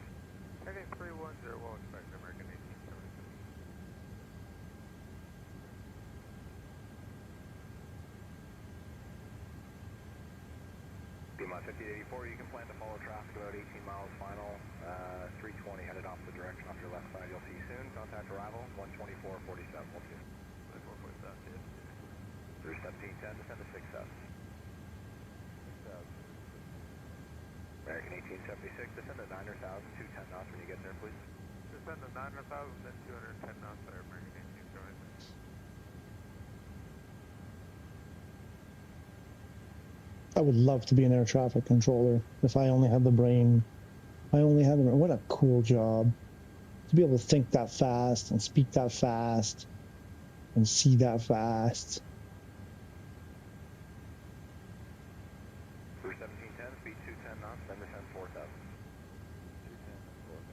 Heading 310, we'll expect American 1876. Lima 5084, you can plan to follow traffic about 18 miles final, 320 headed off the direction off your left side. You'll see you soon. Contact arrival, 12447. We'll see you. 12447, through 1710, descend to 6000. American 1876, descend to 9,000, 210 knots when you get there, please. Descend to 9,000, then 210 knots there, American 1876. I would love to be an air traffic controller if I only had the brain. What a cool job. To be able to think that fast and speak that fast and see that fast. Through 1710, speed 210 knots, then descend 4,000. 210, 4,000.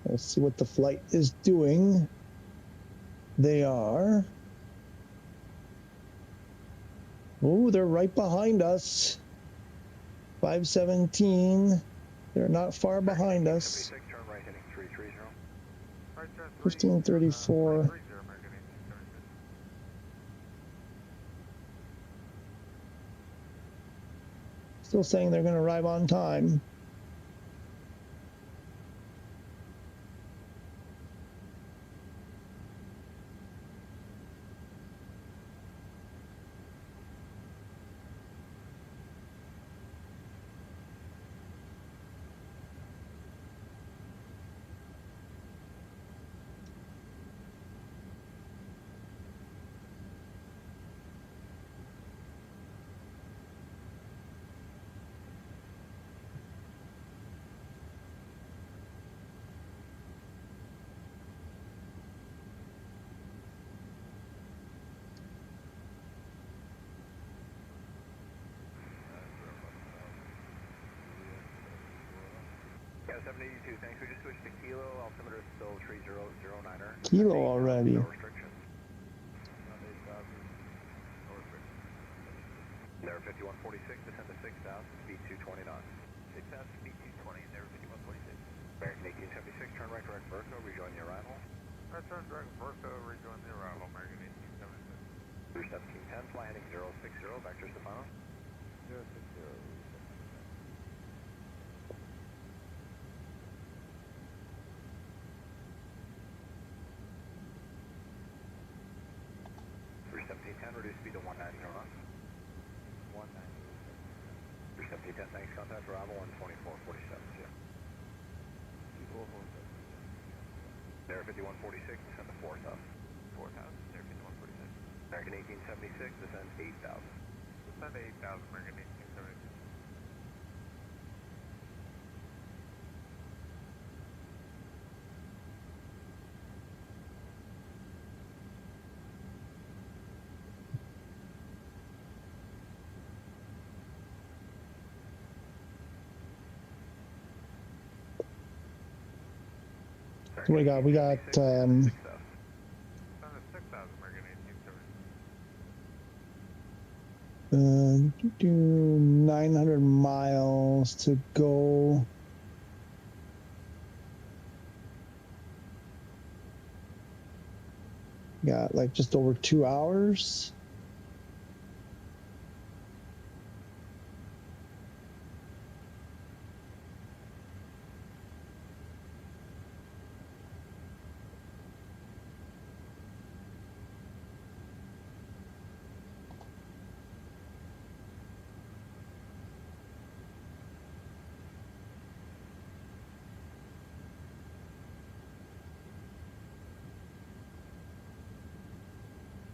Let's see what the flight is doing. They are... Oh, they're right behind us. 517. They're not far behind us. 1534. Still saying they're going to arrive on time. Yeah, 782, thanks. We just switched to Kilo. Altimeter is still 3009er. Kilo already. No restrictions. Air 5146, descend to 6,000, speed 220 knots. 6,000, speed 220, Air 5146. American 1876, turn right direct Verco, rejoin the arrival. Right turn direct Verco, rejoin the arrival, American 1876. Through 1710, fly heading 060, back to Stefano. 060. Through 1710, reduce speed to 190 knots. 190. Through 1710, thanks. Contact arrival 12447. Yeah. 2447. Air 5146, descend to 4,000. 4,000. Air 5146. American 1876, descend 8,000. Descend to 8,000, American 1876. What we got? We got Descend to 6,000, American 1876. 900 miles to go. Got like just over 2 hours.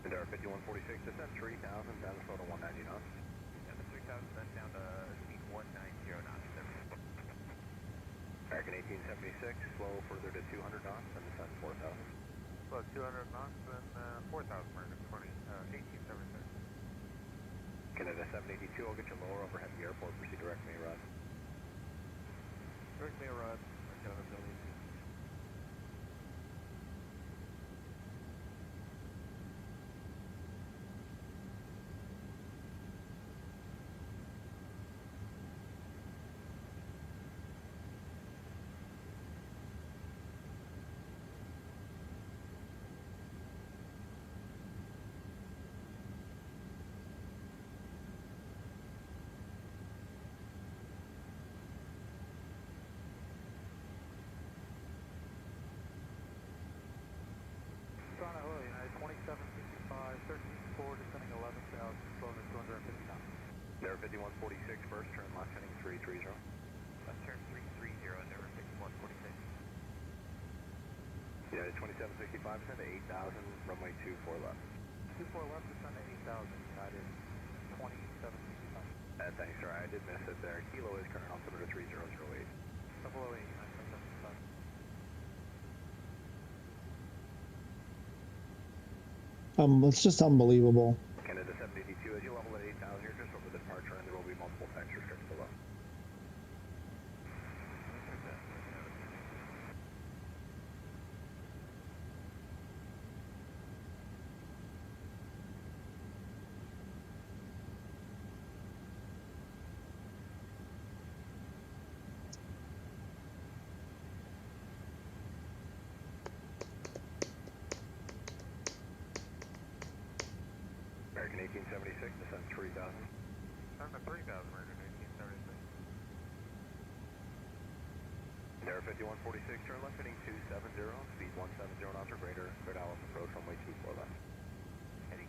Air 5146, descend 3,000, down to slow to 190 knots. And the 3,000, then down to speed 190 knots. American 1876, slow further to 200 knots, and descend 4,000. Slow 200 knots, then 4,000, American 1876. Canada 782, I'll get you lower overhead the airport, proceed direct May Rod. Direct May Rod, Canada 782. Hello, United 2765, 13-4, descending 11,000, slow to 250 knots. Air 5146, first turn left heading 330. Left turn 330, Endeavour 6146. United 2765, descend to 8,000, runway 24 left. 24 left, descend to 8,000, United 2765. Thanks, sir, I did miss it there. Kilo is current altimeter 3008. 008, United 2765. It's just unbelievable. Canada 782, as you level at 8,000, you're just over the departure, and there will be multiple tax restrictions below. American 1876, descend 3,000. Descend to 3,000, American 1876. Air 5146, turn left heading 270, speed 170 knots or greater, cleared ILS approach, runway 24 left. Heading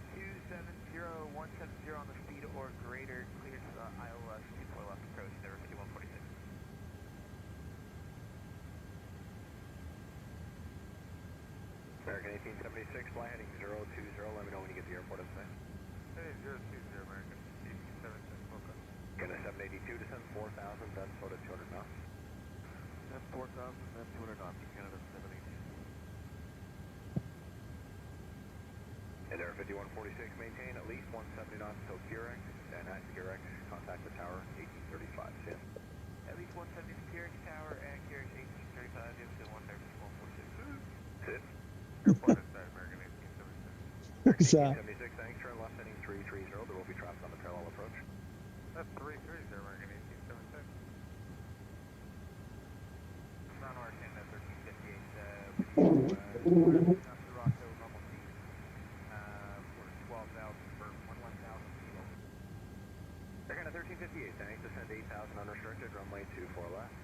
270, 170 on the speed or greater, cleared to the ILS 24 left approach, Air 5146. American 1876, fly heading 020, let me know when you get to the airport in space. Heading 020, American 1876, welcome. Canada 782, descend 4,000, then slow to 200 knots. Then 4,000, then 200 knots, Canada 782. And Air 5146, maintain at least 170 knots till QRX, and at QRX, contact the tower 1835, see ya. At least 170 to QRX tower and QRX 1835, you have to 146. Sit. Airport is that, American 1876. What's that? 1876, thanks, turn left heading 330, there will be traffic on the parallel approach. That's 330, American 1876. Non-R Canada 1358, Toronto, normal speed, for 12,000 for 11,000 kilo. They're going to 1358, thanks, descend 8,000 unrestricted, runway 24 left.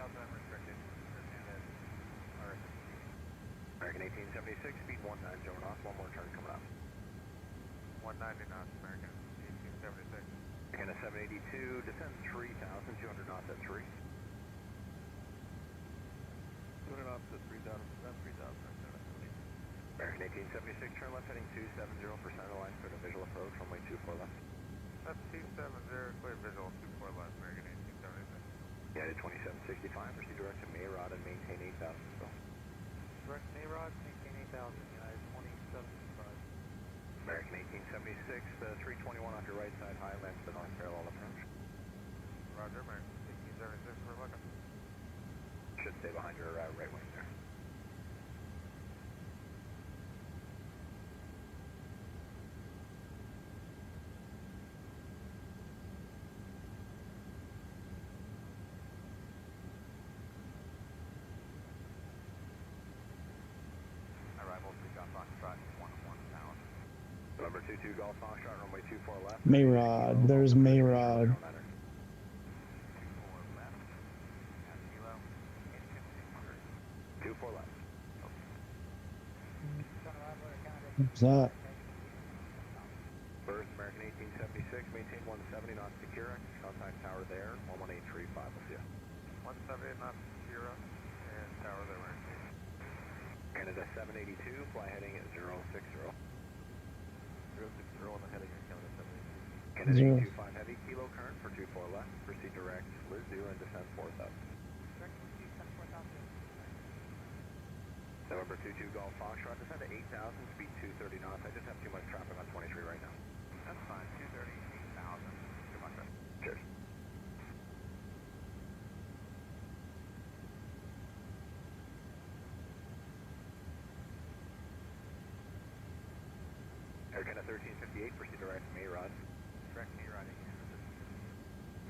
8,000 unrestricted, American 1876, speed 190 knots, one more turn coming up. 190 knots, American 1876. Canada 782, descend 3,000, 200 knots at 3. 200 knots at 3,000, then 3,000, American 1876, turn left heading 270 for center line, clear to visual approach, runway 24 left. That's 270, clear visual, 24 left, American 1876. United 2765, proceed direct to Mayrod and maintain 8,000 still. Direct Mayrod, maintain 8,000, United 2765. American 1876, 321 off your right side, high, land to the north parallel approach. Roger, American 1876, we're looking. Should stay behind your right wing there. Arrival to Golf Foxtrot 11,000. November 22 Golf Foxtrot, runway 24 left. Mayrod. There's Mayrod. 24 left. What's that? First, American 1876, maintain 170 knots to Kira. Contact tower there, 11835, we'll see you. 178 knots to Kira, and tower there, American 18. Canada 782, fly heading at 060. 060 on the heading, Canada 782. Canada 825 heavy, kilo current for 24 left. Proceed direct, Lizu and descend 4,000. November 22 Golf Foxtrot, descend to 8,000, speed 230 knots. I just have too much traffic on 23 right now. That's fine, 230, 8,000. Too much. Cheers. Air Canada 1358, proceed direct Mayrod. Direct Mayrod,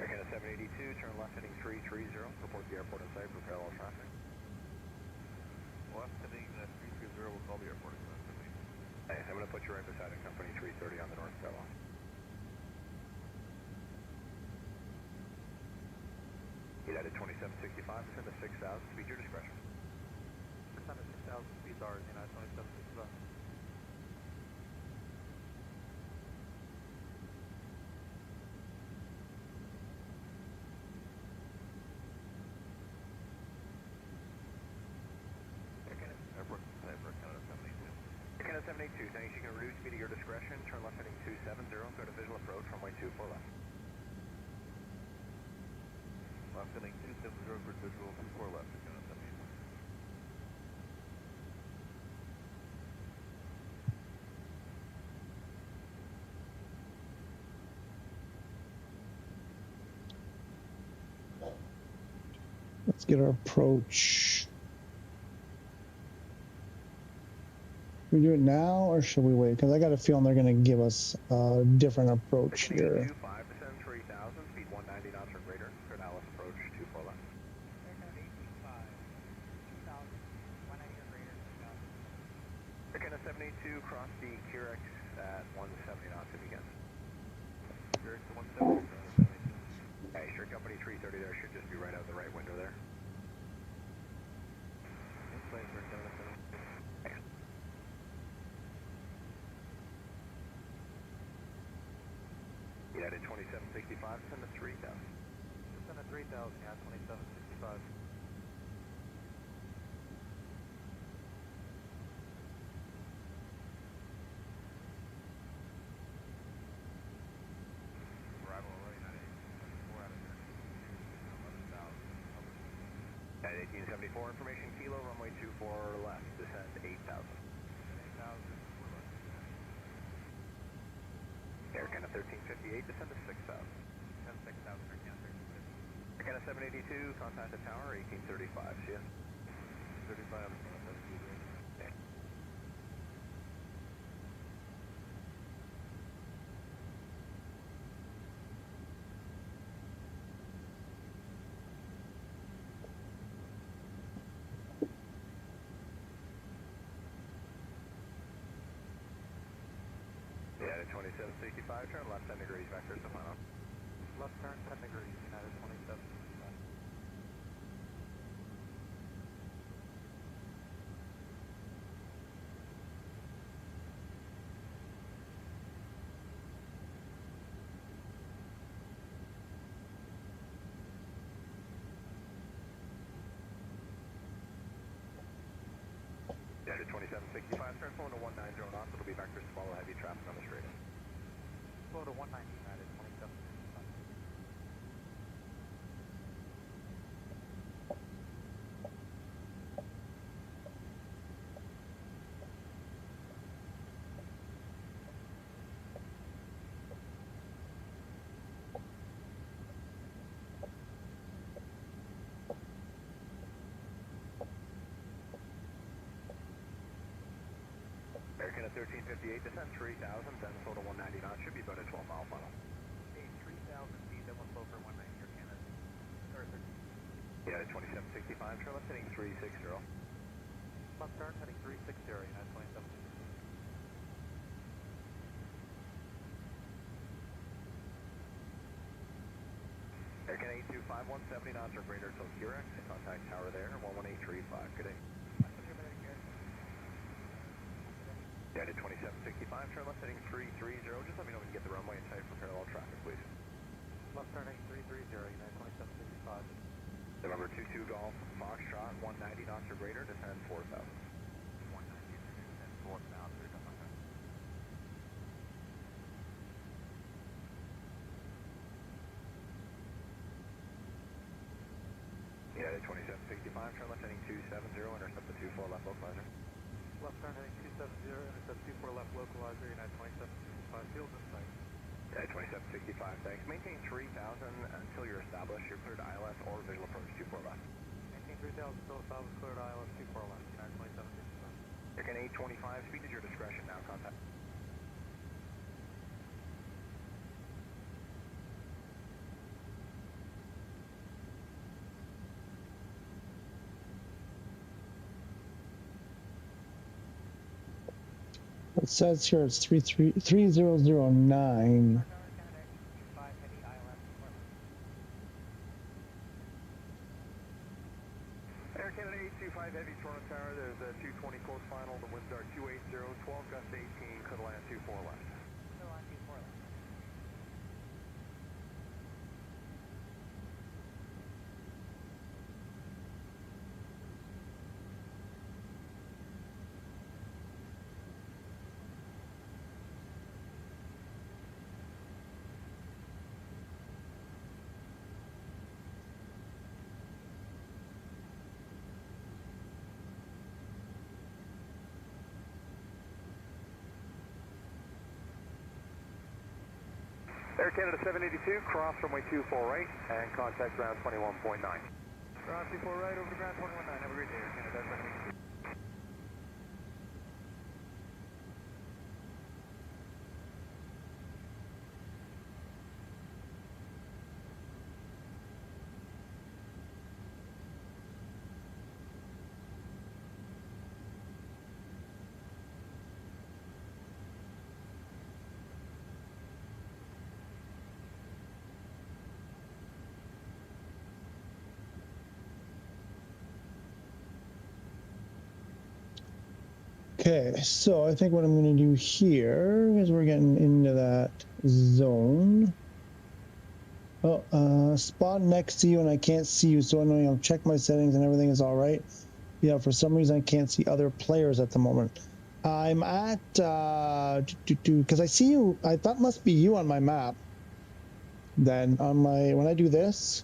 Air Canada 782, turn left heading 330, report the airport in sight for parallel traffic. Left heading 330 will call the airport. Hey, I'm going to put you right beside a company 330 on the north parallel. United 2765, descend to 6,000, speed your discretion. Descend to 6,000, speeds ours, United 2765. Canada 782, thanks. You can reduce speed at your discretion. Turn left heading 270, go to visual approach, runway 24 left. Left heading 270 for visual, 24 left, Canada 782. Let's get our approach. Should we do it now or should we wait? Because I got a feeling they're going to give us a different approach here. 25, descend 3,000, speed 190 knots or greater. Turn Alice approach 24 left. Air Canada 782, cross the Kirex at 170 knots to begin. Kirex to 170, Hey, sure, company 330 there should just be right out the right window there. United 2765, descend to 3,000. Descend to 3,000, yeah, 2765. Arrival already, United 1874 out of here. 11,000. 1874, information kilo, runway 24 left, descend 8,000. 8,000. Air Canada 1358, descend to 6,000. Descend 6,000, Air Canada 1358. Air Canada 782, contact the tower, 1835, see ya. 35, Okay. United 2765, turn left 10 degrees, vector to final. Left turn 10 degrees, United 2765. United 2765, turn 4 to 19 drone off, it'll be vectors to follow heavy traffic on the straight. Slow to 190, United 2765. 1858, descend 3,000, then total 190 knots, should be about a 12-mile funnel. 3,000 feet, then we'll slow for 190 Air Canada. Yeah, 2765, turn left heading 360. Left turn heading 360, United 2765. Air Canada 825, 170 knots or greater till QRX, contact tower there, 11835, good day. Yeah, 2765, turn left heading 330, just let me know when you get the runway and type for parallel traffic, please. Left turn heading 330, United 2765. November 22 Golf, Foxtrot, 190 knots or greater, descend 4,000. 190, descend 4,000, Yeah, 2765, turn left heading 270, intercept the 24 left localizer. Left turn heading 270, intercept 24 left localizer, United 2765, fields in sight. Yeah, 2765, thanks. Maintain 3,000 until you're established. You're cleared to ILS or visual approach 24 left. Maintain 3,000 until established, cleared to ILS 24 left, United 2765. You're getting 825, speed is your discretion now, contact. It says here it's 3009. Air Canada 825 Heavy Toronto Tower, there's a 220 close final, the winds are 280, 12 gust 18, could land 24 left. Could land 24 left. Air Canada 782, cross runway 24 right, and contact ground 21.9. Ground 24 right, over to ground 21.9. Have a great day, Air Canada 782. Okay, so I think what I'm going to do here is we're getting into that zone. Oh, spawn next to you and I can't see you, so annoying. I'll check my settings and everything is all right. Yeah, for some reason I can't see other players at the moment. I'm at because I see you. That must be you on my map. Then on my when I do this,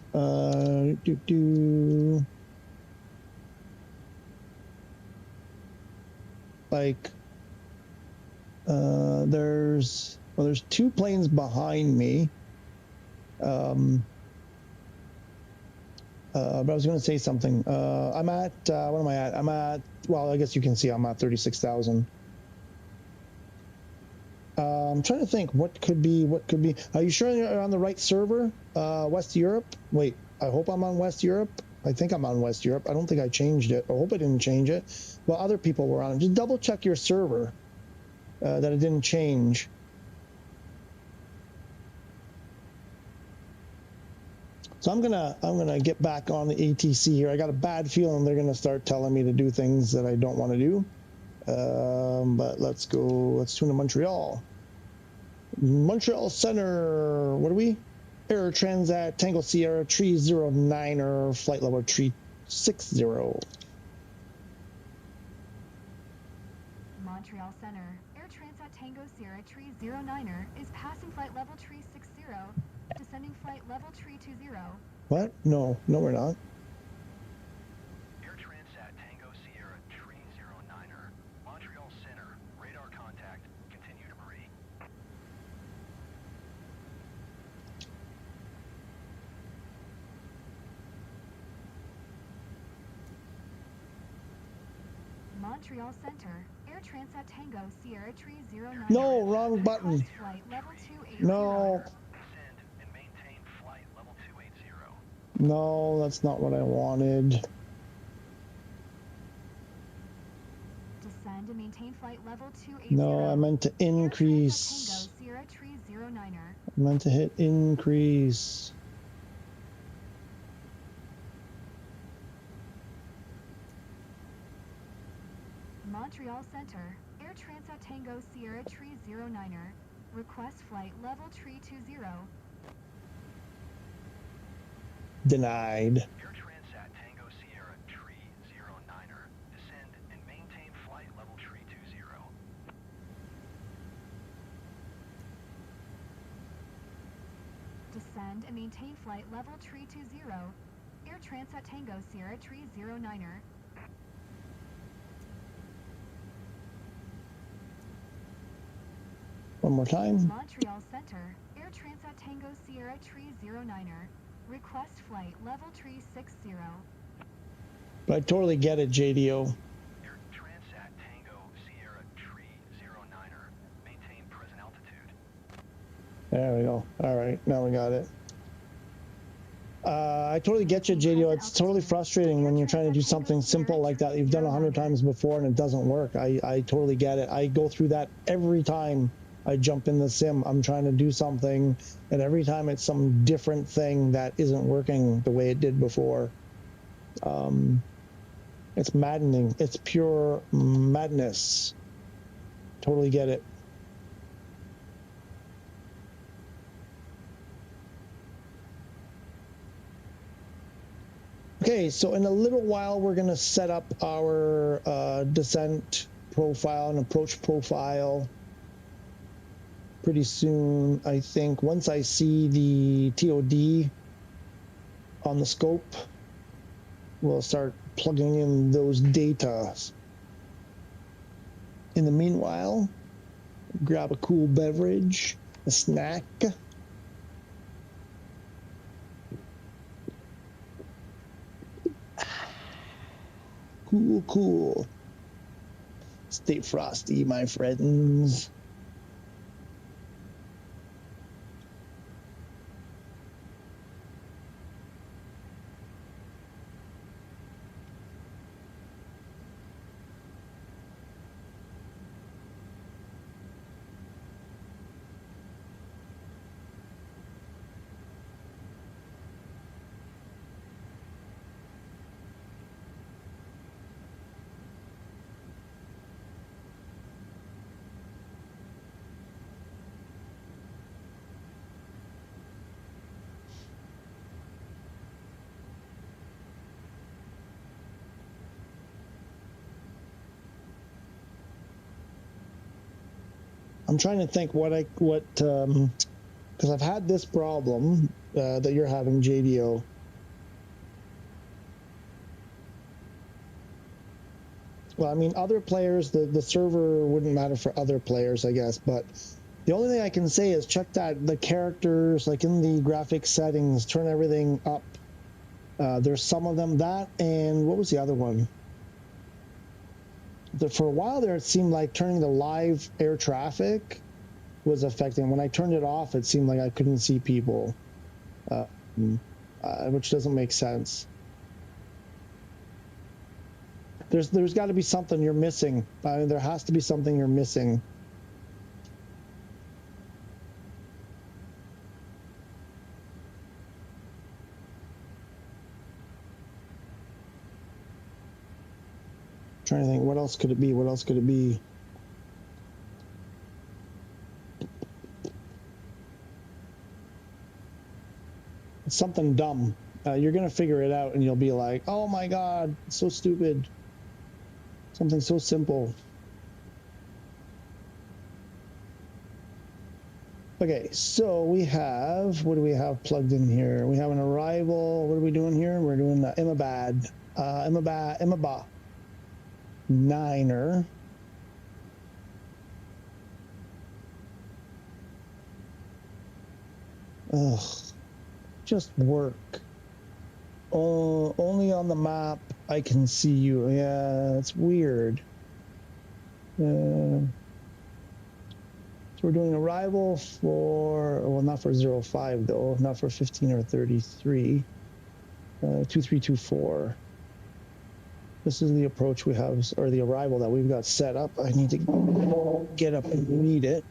like there's two planes behind me. But I was going to say something. I'm at what am I at? I'm at, well, I guess you can see I'm at 36,000. I'm trying to think what could be. Are you sure you're on the right server? West Europe. Wait, I hope I'm on West Europe. I think I'm on West Europe. I don't think I changed it. I hope I didn't change it. Well, other people were on it. Just double check your server that it didn't change. So I'm gonna get back on the ATC here. I got a bad feeling they're gonna start telling me to do things that I don't want to do. But let's go. Let's tune to Montreal. Montreal Center. What are we? Air Transat Tango Sierra 309er flight level 360. Montreal Center. Air Transat Tango Sierra 309er is passing flight level 360, descending flight level 320. What? No, we're not. Air Transat Tango Sierra 309er. Montreal Center. Radar contact. Continue to Marie. Montreal Center. Air Air Transat Tango Sierra Tree 09. No, wrong button. Request flight level 280. No. Descend and maintain flight level 280. No, that's not what I wanted. Descend and maintain flight level 280. No, I meant to increase. Air Transat Tango Sierra Tree 09er. I meant to hit increase. Montreal Center, Air Transat Tango Sierra Tree 09er. Request flight level tree 20. Denied. Air Transat Tango Sierra Tree 09er. Descend and maintain flight level tree 20. Descend and maintain flight level tree 20. Air Transat Tango Sierra Tree 09er. One more time. Montreal Center, Air Transat Tango Sierra Tree 09er. Request flight level tree 60. But I totally get it, JDO. Air Transat Tango Sierra Tree 09er. Maintain present altitude. There we go. All right, now we got it. I totally get you, JDO. It's totally frustrating when you're trying to do something simple like that you've done 100 times before and it doesn't work. I totally get it. I go through that every time I jump in the sim. I'm trying to do something, and every time it's some different thing that isn't working the way it did before. It's maddening. It's pure madness. Totally get it. Okay, so in a little while, we're going to set up our descent profile and approach profile pretty soon, I think. Once I see the TOD on the scope, we'll start plugging in those data. In the meanwhile, grab a cool beverage, a snack. Cool, cool. Stay frosty, my friends. I'm trying to think because I've had this problem that you're having, JDO. Well, I mean, other players, the server wouldn't matter for other players, I guess, but the only thing I can say is check the characters, like in the graphics settings, turn everything up. There's some of them, that, and what was the other one? For a while there, it seemed like turning the live air traffic was affecting. When I turned it off, it seemed like I couldn't see people, which doesn't make sense. There's got to be something you're missing. I mean, there has to be something you're missing. Trying to think, what else could it be? What else could it be? It's something dumb. You're gonna figure it out, and you'll be like, "Oh my God, it's so stupid." Something so simple. Okay, so we have, what do we have plugged in here? We have an arrival. What are we doing here? We're doing Imabad. Imaba. Niner. Ugh. Just work. Oh, only on the map I can see you. Yeah, it's weird. So we're doing arrival for, well, not for 05 though, not for 15 or 33, 2324. This is the approach we have, or the arrival that we've got set up. I need to get up and read it.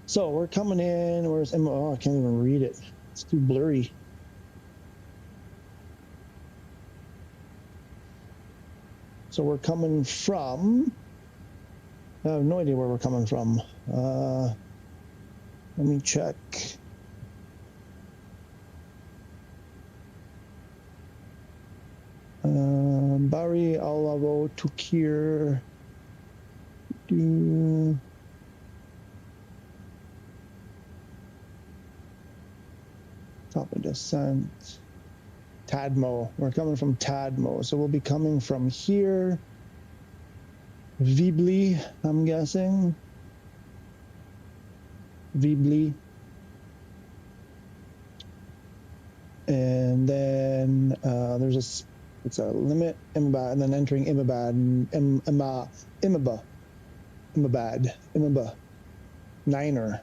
So we're coming in, where's, oh, I can't even read it. It's too blurry. So we're coming from, I have no idea where we're coming from. Let me check. Bari, Alavo, Tukir. Top of descent. Tadmo. We're coming from Tadmo. So we'll be coming from here. Vibli, I'm guessing. Vibli. And then there's it's a limit, Imabad, and then entering Imabad, Imabad, Niner.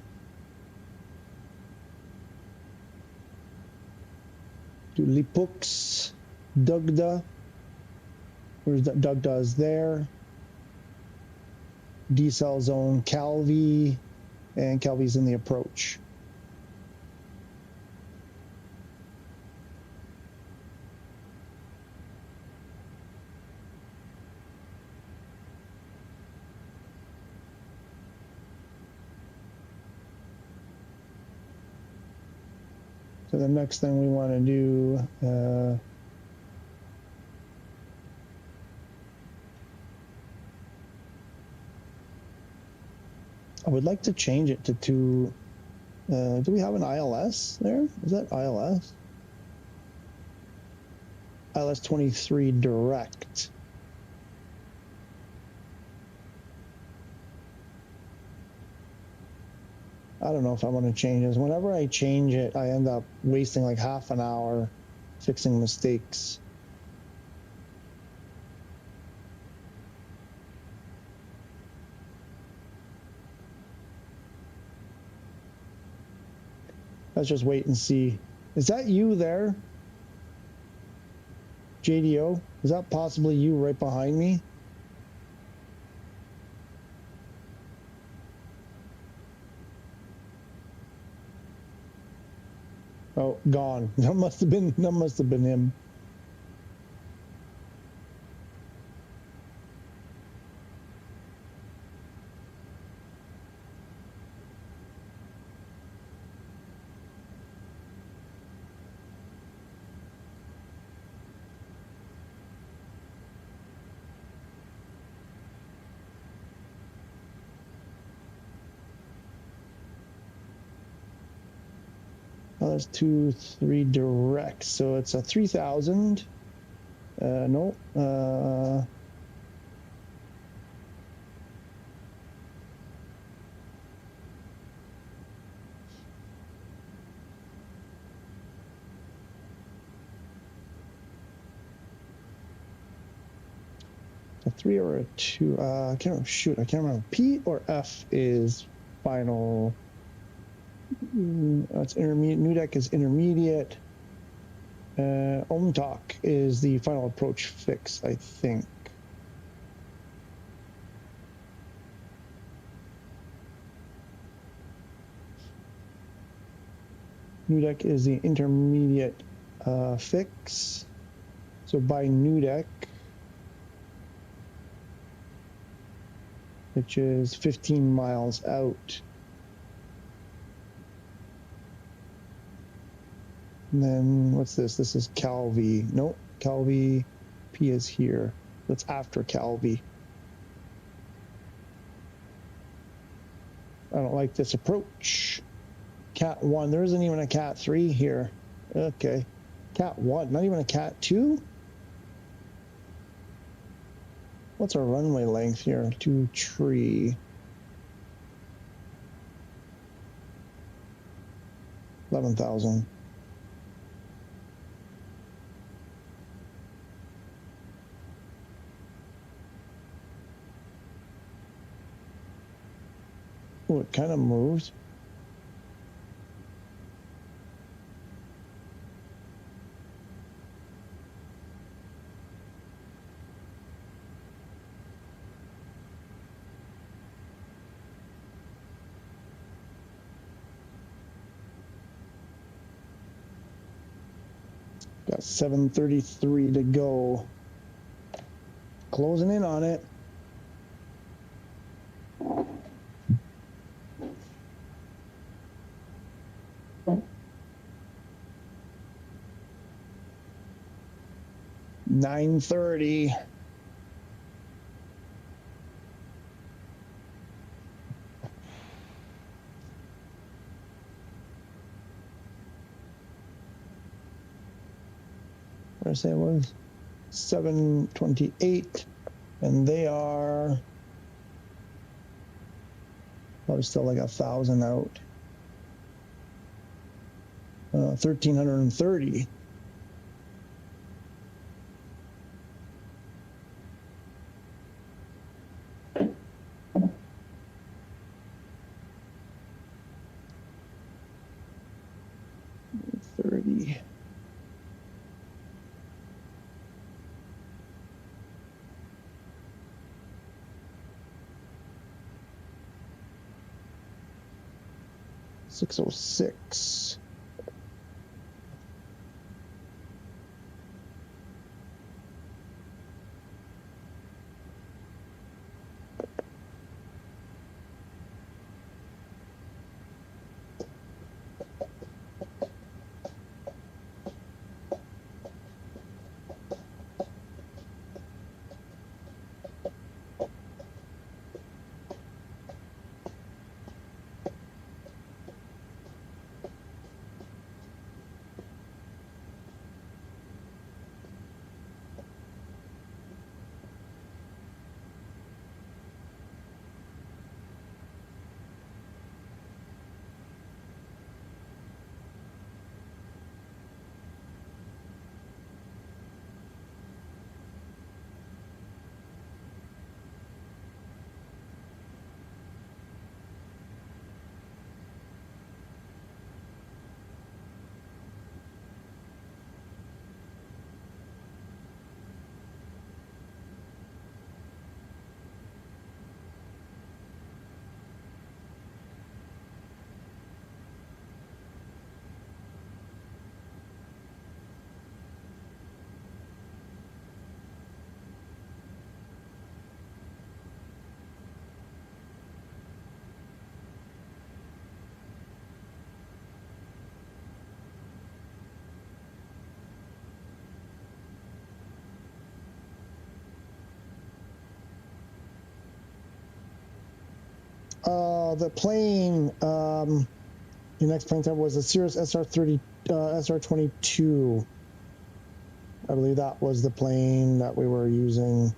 Do Lipux, Dugda. Where's that? Dugda is there. Decel zone, Calvi, and Calvi's in the approach. So the next thing we want to do, I would like to change it to two. Do we have an ILS there? Is that ILS? ILS 23 direct. I don't know if I want to change this. Whenever I change it, I end up wasting like half an hour fixing mistakes. Let's just wait and see. Is that you there? JDO? Is that possibly you right behind me? Oh, gone. That must have been him. Oh, that's 2-3 direct, so it's a 3000. No. A 3 or a 2. I can't remember. P or F is final. That's intermediate. NUDEC is intermediate. OMTOC is the final approach fix, I think. NUDEC is the intermediate fix. So by NUDEC, which is 15 miles out. And then what's this? This is Calvi. Nope, Calvi P is here. That's after Calvi. I don't like this approach. Cat 1. There isn't even a Cat 3 here. Okay. Cat 1. Not even a Cat 2? What's our runway length here? To tree. 11,000. Oh, it kind of moved. Got 7:33 to go. Closing in on it. $9:30. What did I say it was? 7:28, and they are probably still like 1,000 out. 1,330. $606. The plane, the next plane type was a Cirrus SR22. I believe that was the plane that we were using.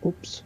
Oops.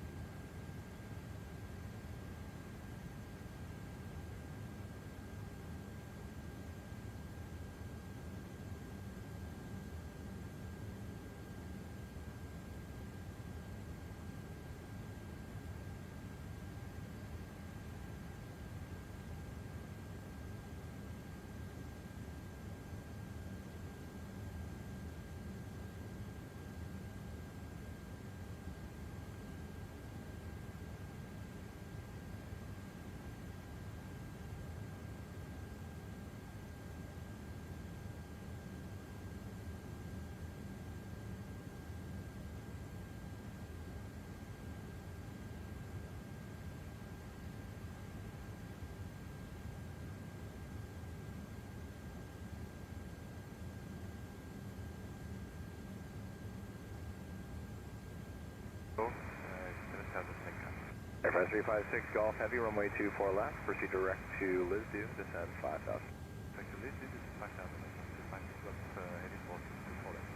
Airpass 356 Golf Heavy, runway 24 left, proceed direct to Lisdoo, descend 5,000. Direct to Lisdoo, this is 5,000, 256 left, heading for 24 left.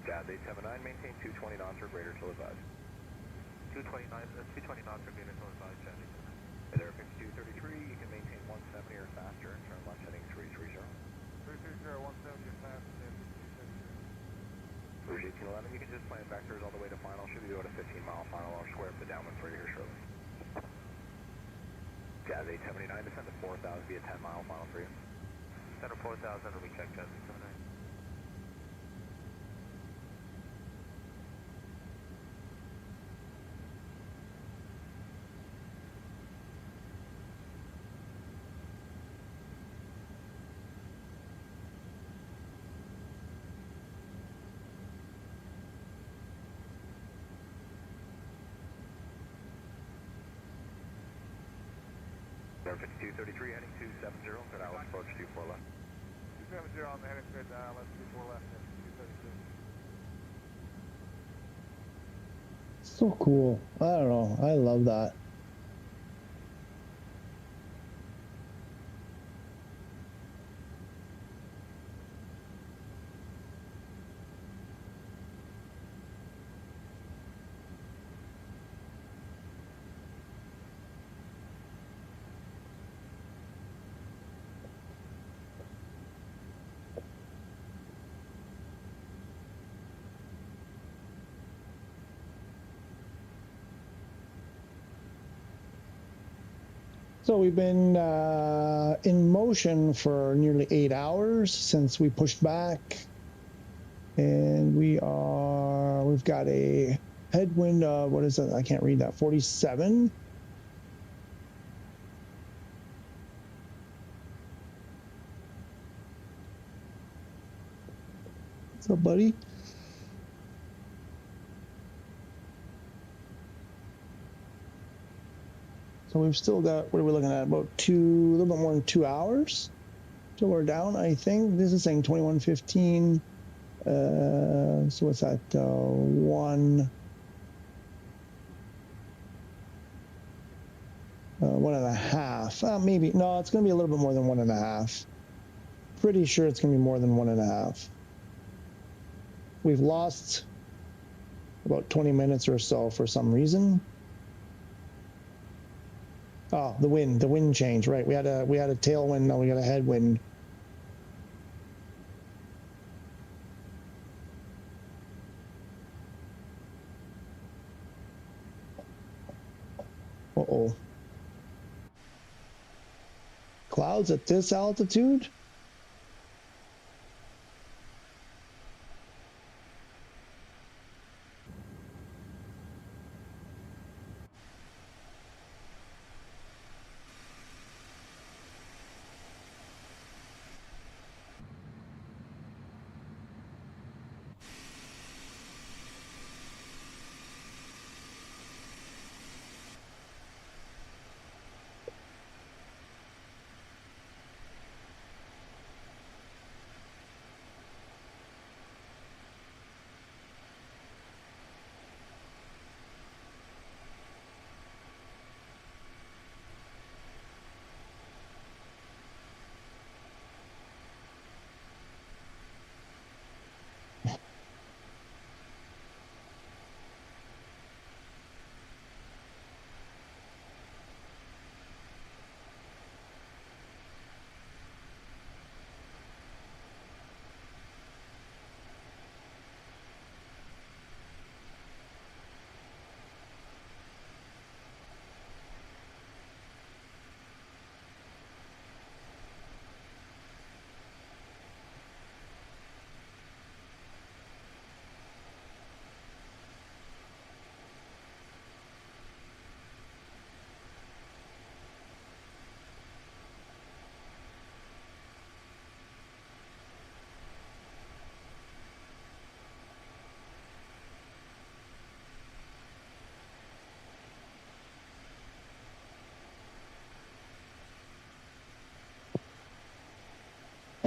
Jazz 879, maintain 220 knots or greater till advised. 220 knots or greater till advised, Jazz 879. At Air 5233, you can maintain 170 or faster, turn left heading 330. 330, 170 or faster, Air 5233. Rouge 1811, you can just plan vectors all the way to final. Should be about a 15-mile final. I'll square up the downwind for you here shortly. Jazz 879, descend to 4,000, be a 10-mile final for you. Center 4,000, will be checked, Jazz 879. Air 5233, heading 270, good hour, approach 24 left. 270 on the heading grid, let's 24 left, 232. So cool. I don't know. I love that. So we've been in motion for nearly 8 hours since we pushed back, and we've got a headwind of, what is it? I can't read that. 47. What's up, buddy? So we've still got, what are we looking at? About a little bit more than 2 hours till we're down, I think. This is saying 21:15. So what's that? 1.5. Maybe. No, it's going to be a little bit more than 1.5. Pretty sure it's going to be more than 1.5. We've lost about 20 minutes or so for some reason. Oh, the wind change, right? We had a tailwind, now we got a headwind. Uh-oh. Clouds at this altitude?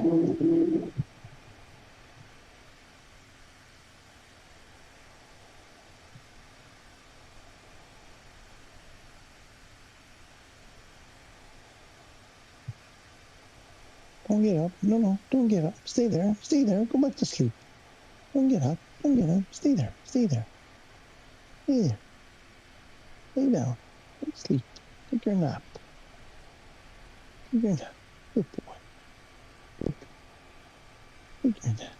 Don't get up. No, no, don't get up. Stay there. Stay there. Go back to sleep. Don't get up. Don't get up. Stay there. Stay there. Stay there. Lay down. Go to sleep. Take your nap. Take your nap. Good boy. Good boy. Take your nap.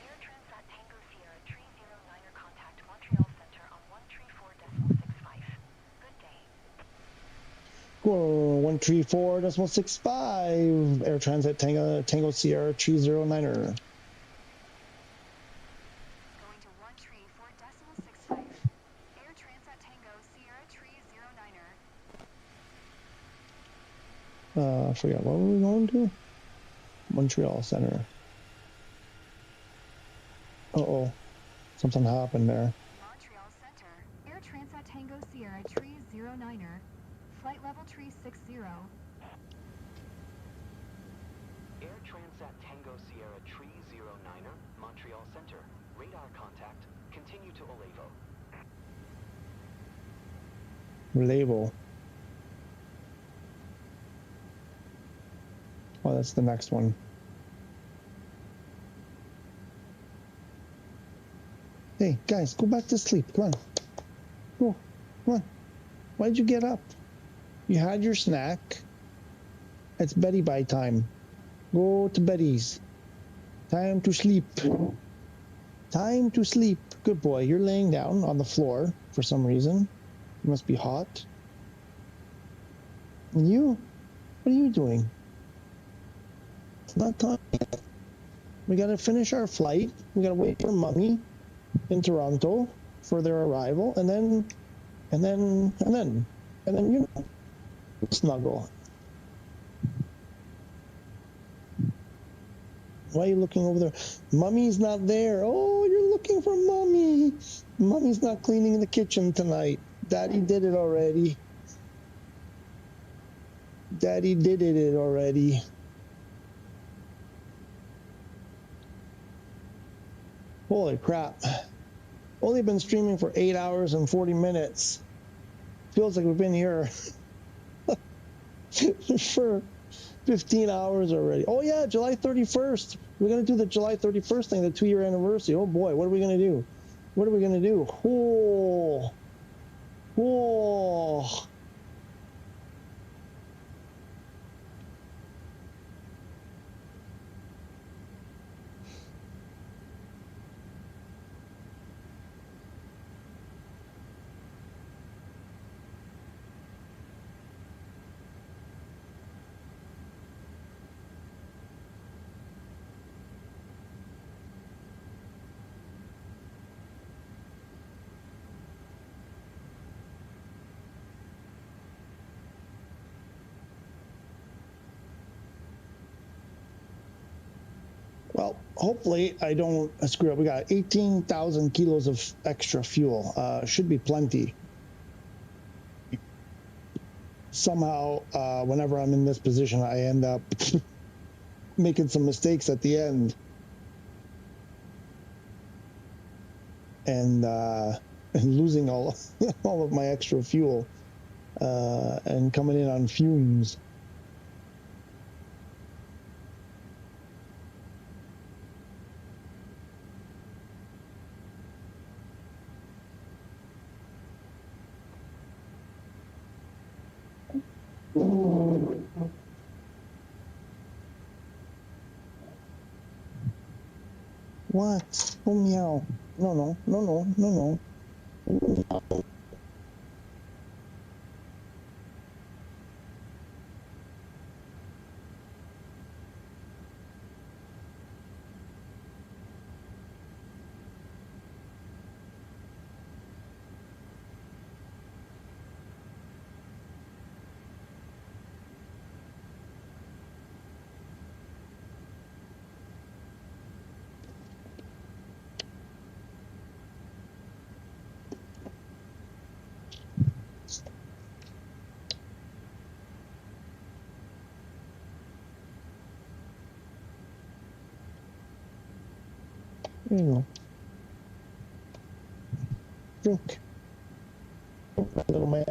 Air Transat Tango Sierra 309er contact Montreal Center on 134.65. Good day. Whoa, 134.65. Air Transat Tango Sierra 309er. Going to 134.65. Air Transat Tango Sierra 309er. I forgot what were we going to? Montreal Center. Uh-oh. Something happened there. Montreal Center. Air Transat Tango Sierra 309er. Flight level 360. Air Transat Tango Sierra 309er, Montreal Center. Radar contact. Continue to Olevo. Label. Oh, that's the next one. Hey, guys, go back to sleep. Come on. Go. Come on. Why'd you get up? You had your snack. It's Betty bye time. Go to Betty's. Time to sleep. Time to sleep. Good boy. You're laying down on the floor for some reason. You must be hot. And you? What are you doing? It's not time yet. We gotta finish our flight. We gotta wait for Mummy in Toronto for their arrival, and then you know, snuggle. Why are you looking over there? Mummy's not there. Oh, you're looking for Mummy. Mummy's not cleaning the kitchen tonight. Daddy did it already. Daddy did it already. Holy crap. Only been streaming for 8 hours and 40 minutes. Feels like we've been here for 15 hours already. Oh yeah, July 31st. We're going to do the July 31st thing, the 2-year anniversary. Oh boy, what are we going to do? What are we going to do? Oh. Oh. Well, hopefully I don't screw up. We got 18,000 kilos of extra fuel. Should be plenty. Somehow, whenever I'm in this position, I end up making some mistakes at the end. And losing all of my extra fuel and coming in on fumes. What? Oh, meow. No. There you go. Drink. Little man.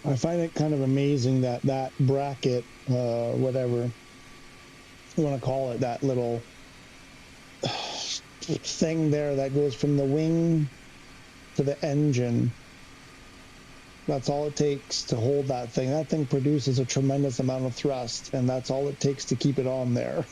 I find it kind of amazing that that bracket, whatever you want to call it, that little thing there that goes from the wing to the engine, that's all it takes to hold that thing. That thing produces a tremendous amount of thrust, and that's all it takes to keep it on there.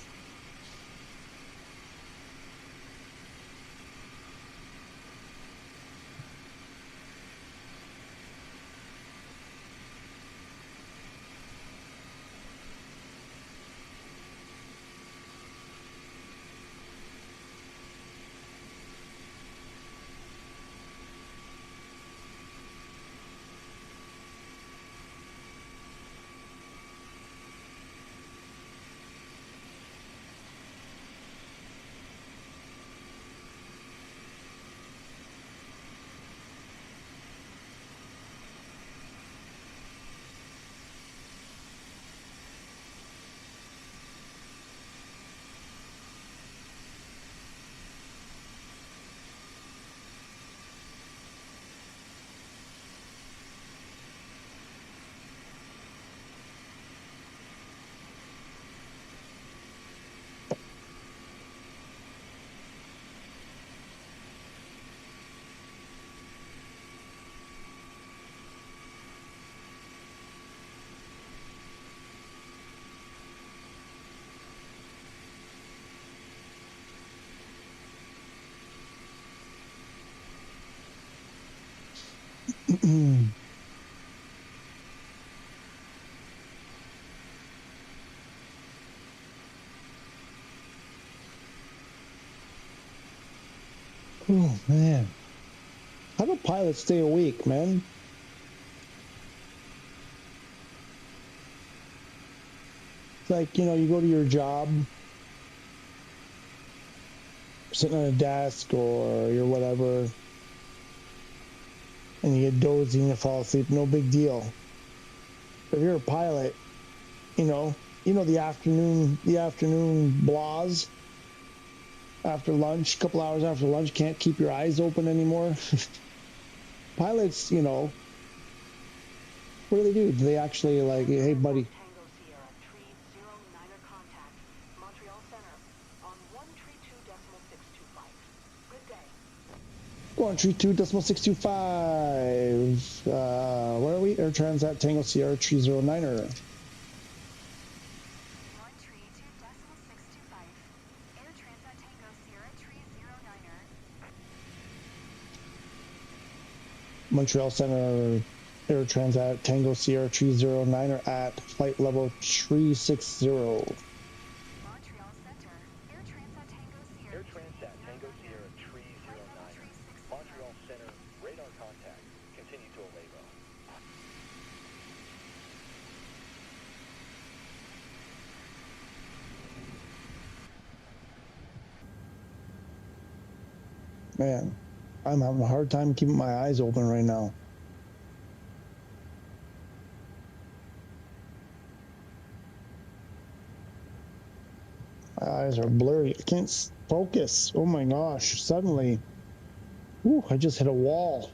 Oh man, how do pilots stay awake, man? It's like, you know, you go to your job, sitting on a desk or you're whatever, and you get dozy and you fall asleep, no big deal. But if you're a pilot, you know the afternoon blahs after lunch, a couple hours after lunch, can't keep your eyes open anymore. Pilots, you know, what do? Do they actually like, hey buddy, Going 32.625. Where are we? Air Transat Tango Sierra 309er. 132.625. Air Transat Tango Sierra 309er. Montreal Center, Air Transat Tango Sierra 309er at flight level 360. Montreal Center, Air Transat Tango Sierra. Air Transat Tango Sierra 309er. Montreal Center, radar contact. Continue to Alevo. Man, I'm having a hard time keeping my eyes open right now. My eyes are blurry. I can't focus. Oh my gosh, suddenly. Ooh, I just hit a wall.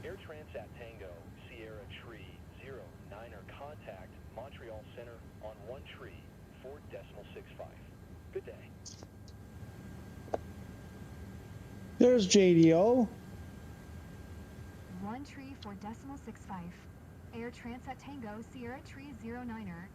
Air Transat Tango Sierra 309er contact Montreal Center on 13.4.65. Good day. There's JDO. 134.65. Air Transat Tango Sierra 309er.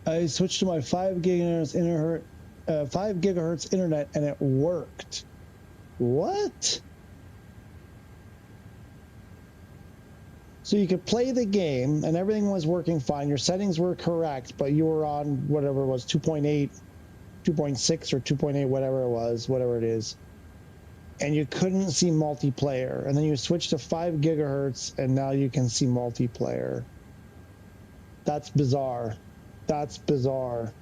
I switched to my 5 gigahertz internet and it worked. What? So you could play the game and everything was working fine. Your settings were correct, but you were on whatever it was, 2.8, 2.6 or 2.8, whatever it was, whatever it is. And you couldn't see multiplayer. And then you switched to 5 gigahertz and now you can see multiplayer. That's bizarre. That's bizarre.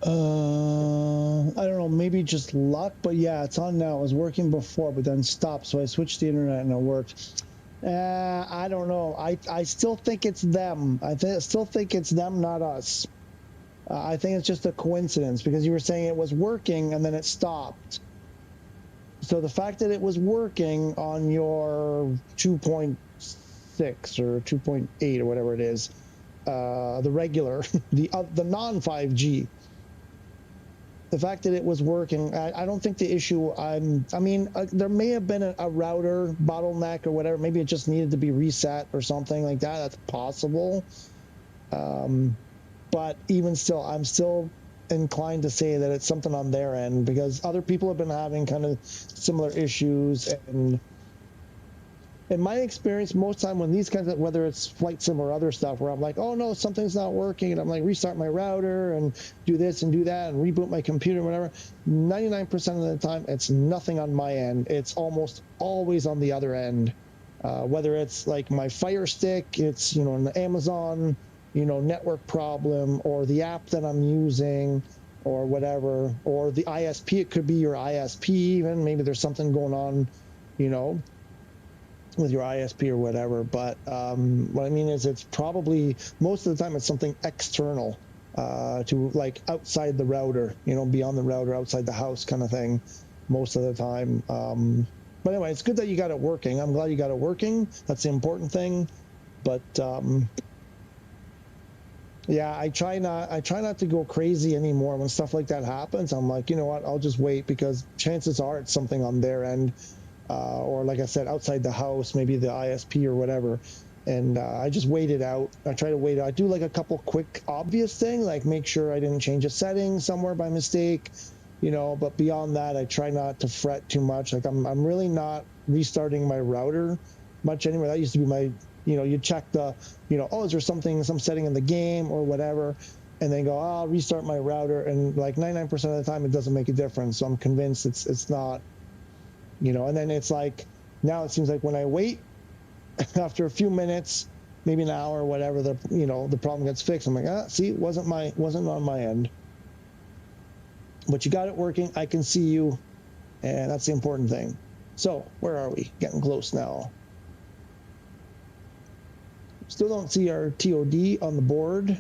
I don't know, maybe just luck, but yeah, it's on now. It was working before, but then stopped. So I switched the internet and it worked. I don't know. I still think it's them. Still think it's them, not us. I think it's just a coincidence because you were saying it was working and then it stopped. So the fact that it was working on your 2.6 or 2.8 or whatever it is, the regular, the non-5G, the fact that it was working, I don't think the issue, there may have been a router bottleneck or whatever. Maybe it just needed to be reset or something like that. That's possible. But even still, I'm still inclined to say that it's something on their end, because other people have been having kind of similar issues. And in my experience, most time when these kinds of, whether it's flight sim or other stuff, where I'm like, oh no, something's not working, and I'm like, restart my router and do this and do that and reboot my computer and whatever, 99% of the time it's nothing on my end. It's almost always on the other end. Whether it's like my Fire Stick, it's, you know, an Amazon, you know, network problem, or the app that I'm using, or whatever, or the ISP. It could be your ISP even. Maybe there's something going on, you know, with your ISP or whatever. But what I mean is, it's probably, most of the time, it's something external to, like, outside the router, you know, beyond the router, outside the house kind of thing, most of the time. But anyway, it's good that you got it working. I'm glad you got it working. That's the important thing. But yeah, I try not to go crazy anymore when stuff like that happens. I'm like, you know what, I'll just wait, because chances are it's something on their end. Or like I said, outside the house, maybe the ISP or whatever. And I just wait it out. I try to wait. I do like a couple quick, obvious things, like make sure I didn't change a setting somewhere by mistake, you know. But beyond that, I try not to fret too much. Like I'm really not restarting my router much anymore. That used to be my, you know, you check the, you know, oh, is there some setting in the game or whatever, and then go, oh, I'll restart my router. And like 99% of the time, it doesn't make a difference. So I'm convinced it's not. You know, and then it's like, now it seems like when I wait, after a few minutes, maybe an hour or whatever, the, you know, the problem gets fixed. I'm like, see, it wasn't on my end. But you got it working. I can see you, and that's the important thing. So where are we? Getting close now. Still don't see our TOD on the board,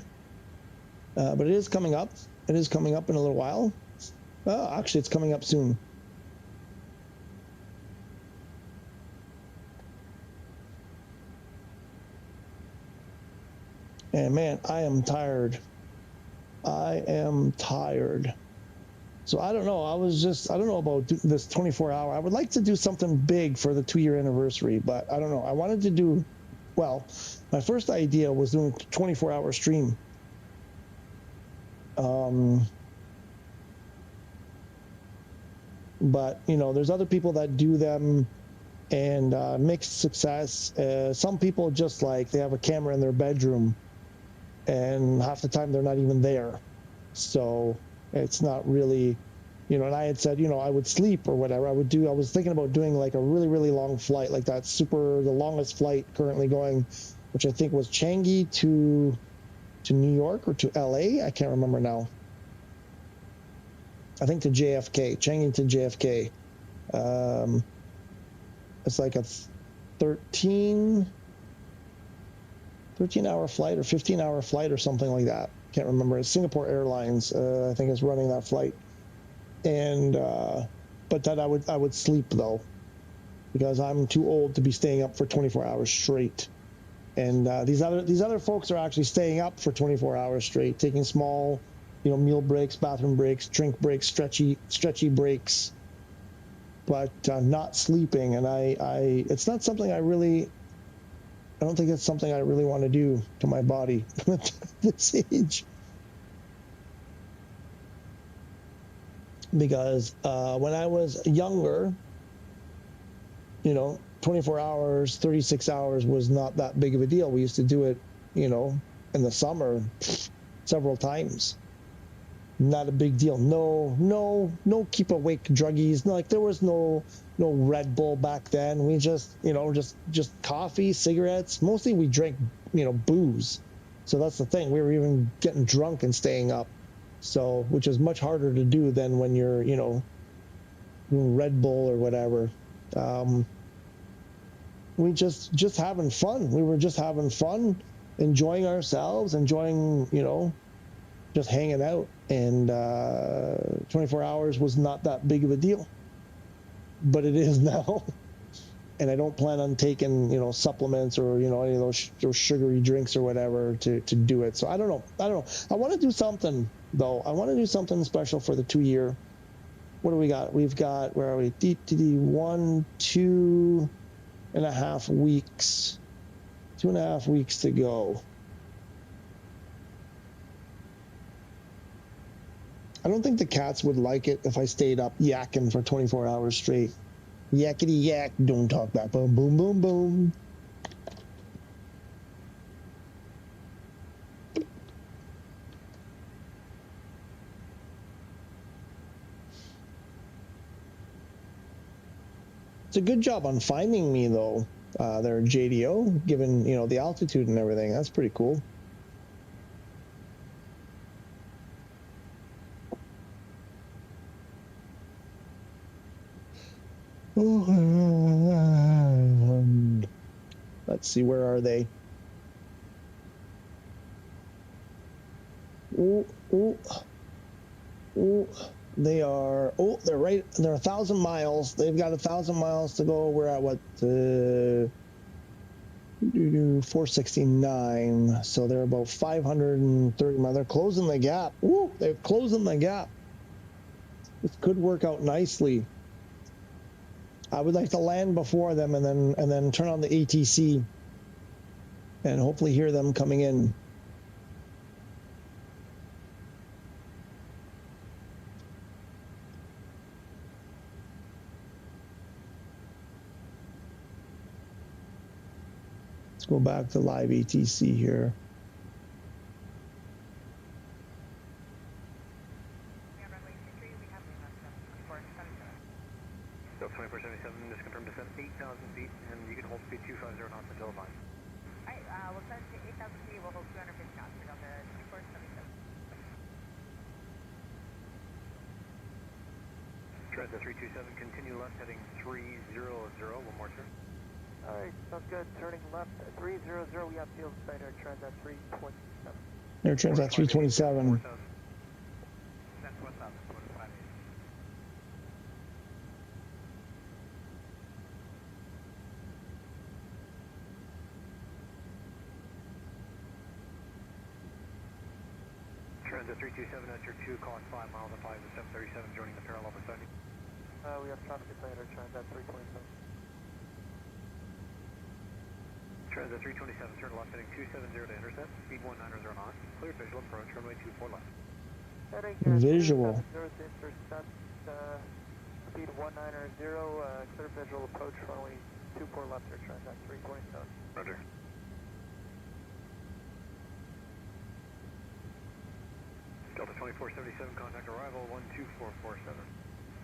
but it is coming up. It is coming up in a little while. Actually, it's coming up soon. And man, I am tired. I am tired. So I don't know. I don't know about this 24-hour. I would like to do something big for the 2-year anniversary, but I don't know. I wanted to do, well, my first idea was doing a 24-hour stream. But, you know, there's other people that do them, and mixed success. Some people just, like, they have a camera in their bedroom, and half the time they're not even there. So it's not really, you know, and I had said, you know, I would sleep or whatever. I was thinking about doing like a really, really long flight, like the longest flight currently going, which I think was Changi to New York or to LA. I can't remember now. I think to JFK, Changi to JFK. It's like a 13-hour flight or 15-hour flight or something like that. Can't remember. It's Singapore Airlines, I think, is running that flight. And but that I would sleep though, because I'm too old to be staying up for 24 hours straight. And these other folks are actually staying up for 24 hours straight, taking small, you know, meal breaks, bathroom breaks, drink breaks, stretchy breaks, but not sleeping. And it's not something I don't think it's something I really want to do to my body at this age. Because when I was younger, you know, 24 hours, 36 hours was not that big of a deal. We used to do it, you know, in the summer several times. Not a big deal. No keep awake druggies. No, like there was no Red Bull back then. We just, you know, just coffee, cigarettes. Mostly we drank, you know, booze. So that's the thing. We were even getting drunk and staying up. So, which is much harder to do than when you're, you know, doing Red Bull or whatever. We just having fun. We were just having fun, enjoying ourselves, enjoying, you know, just hanging out. And 24 hours was not that big of a deal, but it is now. and I don't plan on taking, you know, supplements or, you know, any of those sugary drinks or whatever to do it. So I don't know. I want to do something though. I want to do something special for the 2 year. What do we got? We've got, where are we? 2.5 weeks. 2.5 weeks to go. I don't think the cats would like it if I stayed up yakking for 24 hours straight. Yakety yak, don't talk back. Boom, boom, boom, boom. It's a good job on finding me, though, there, JDO, given, you know, the altitude and everything. That's pretty cool. Let's see, where are they? They are, they're 1,000 miles. They've got 1,000 miles to go. We're at what, 469. So they're about 530 miles. They're closing the gap. They're closing the gap. This could work out nicely. I would like to land before them and then turn on the ATC and hopefully hear them coming in. Let's go back to live ATC here. So 2477, just confirm descent 8,000 feet, and you can hold speed 250 knots until 5. Alright, we'll send to 8,000 feet, we'll hold 250 knots for Delta 2477. Transat 327, continue left, heading 300, one more turn. Alright, sounds good. Turning left at 300, we have field sight Air Transat 327. Air Transat 327. That's 1,000, 158. Transat 327 at your 2, call it 5 miles and 5 to 737, joining the parallel beside you. We have traffic at Air Transat 327. Transat 327, turn left, heading 270 to intercept, speed 190 knots, clear visual approach, runway 24 left. Heading Visual. 270 to intercept, speed 190, clear visual approach, runway 24 left, Air Transat 327. Roger. Delta 2477, contact arrival 12447.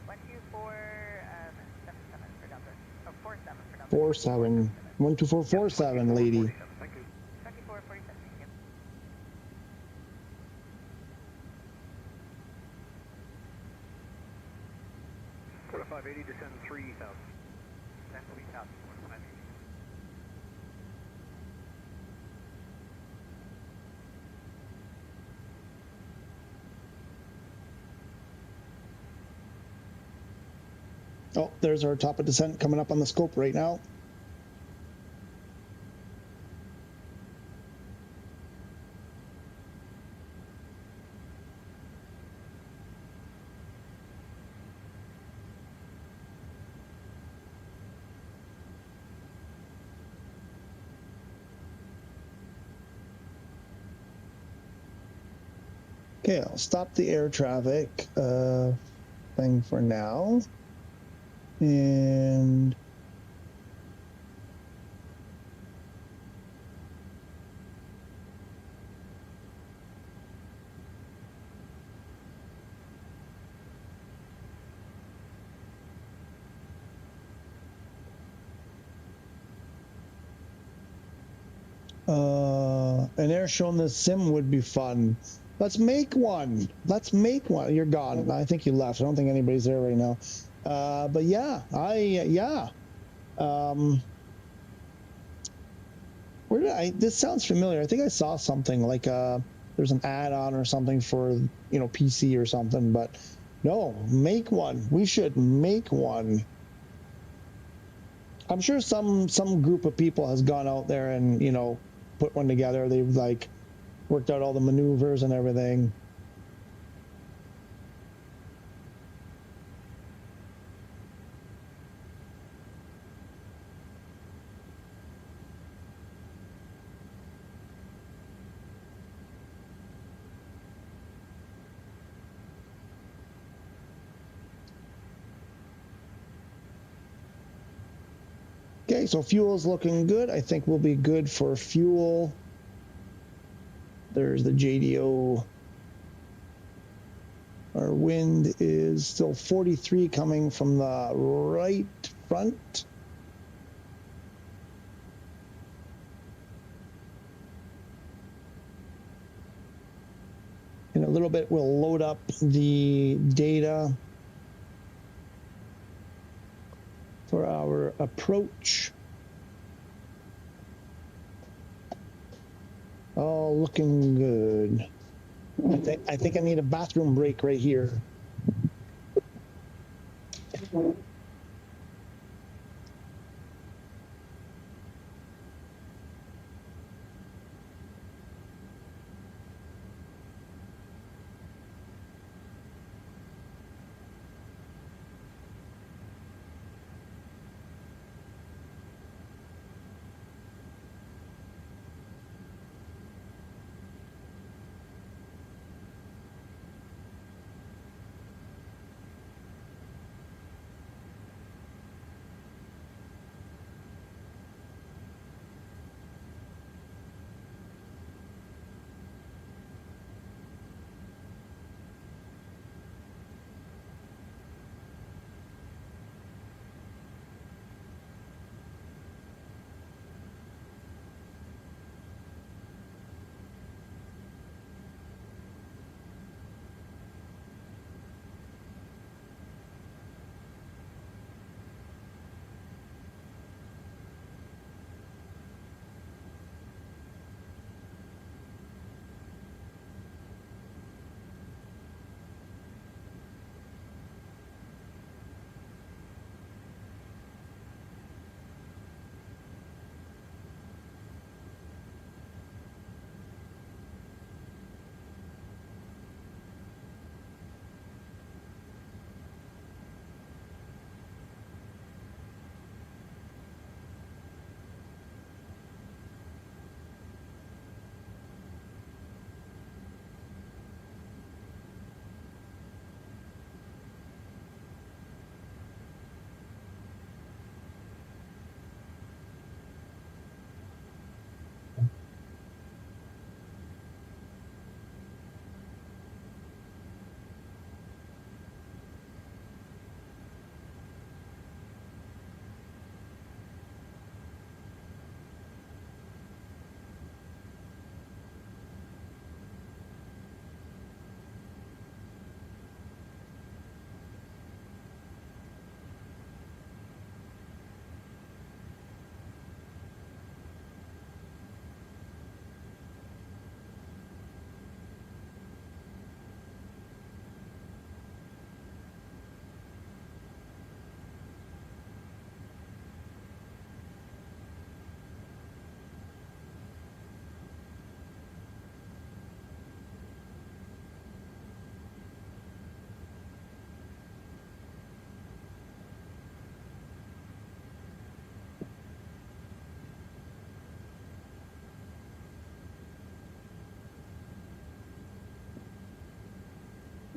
12477 for Delta. Oh, 47 for Delta. 47. 12447, lady. Thank you. 2447, thank you. Quarter 580, descend 3,000. Descend 3,000, quarter 580. Oh, there's our top of descent coming up on the scope right now. Okay, I'll stop the air traffic thing for now. And an air show on the sim would be fun. Let's make one. Let's make one. You're gone. I think you left. I don't think anybody's there right now. But yeah, where did I? This sounds familiar. I think I saw something like there's an add-on or something for, you know, PC or something. But no, make one. We should make one. I'm sure some group of people has gone out there and, you know, put one together. They've like worked out all the maneuvers and everything. Okay, so fuel's looking good. I think we'll be good for fuel. There's the JDO. Our wind is still 43 coming from the right front. In a little bit, we'll load up the data for our approach. All looking good. I think I need a bathroom break right here.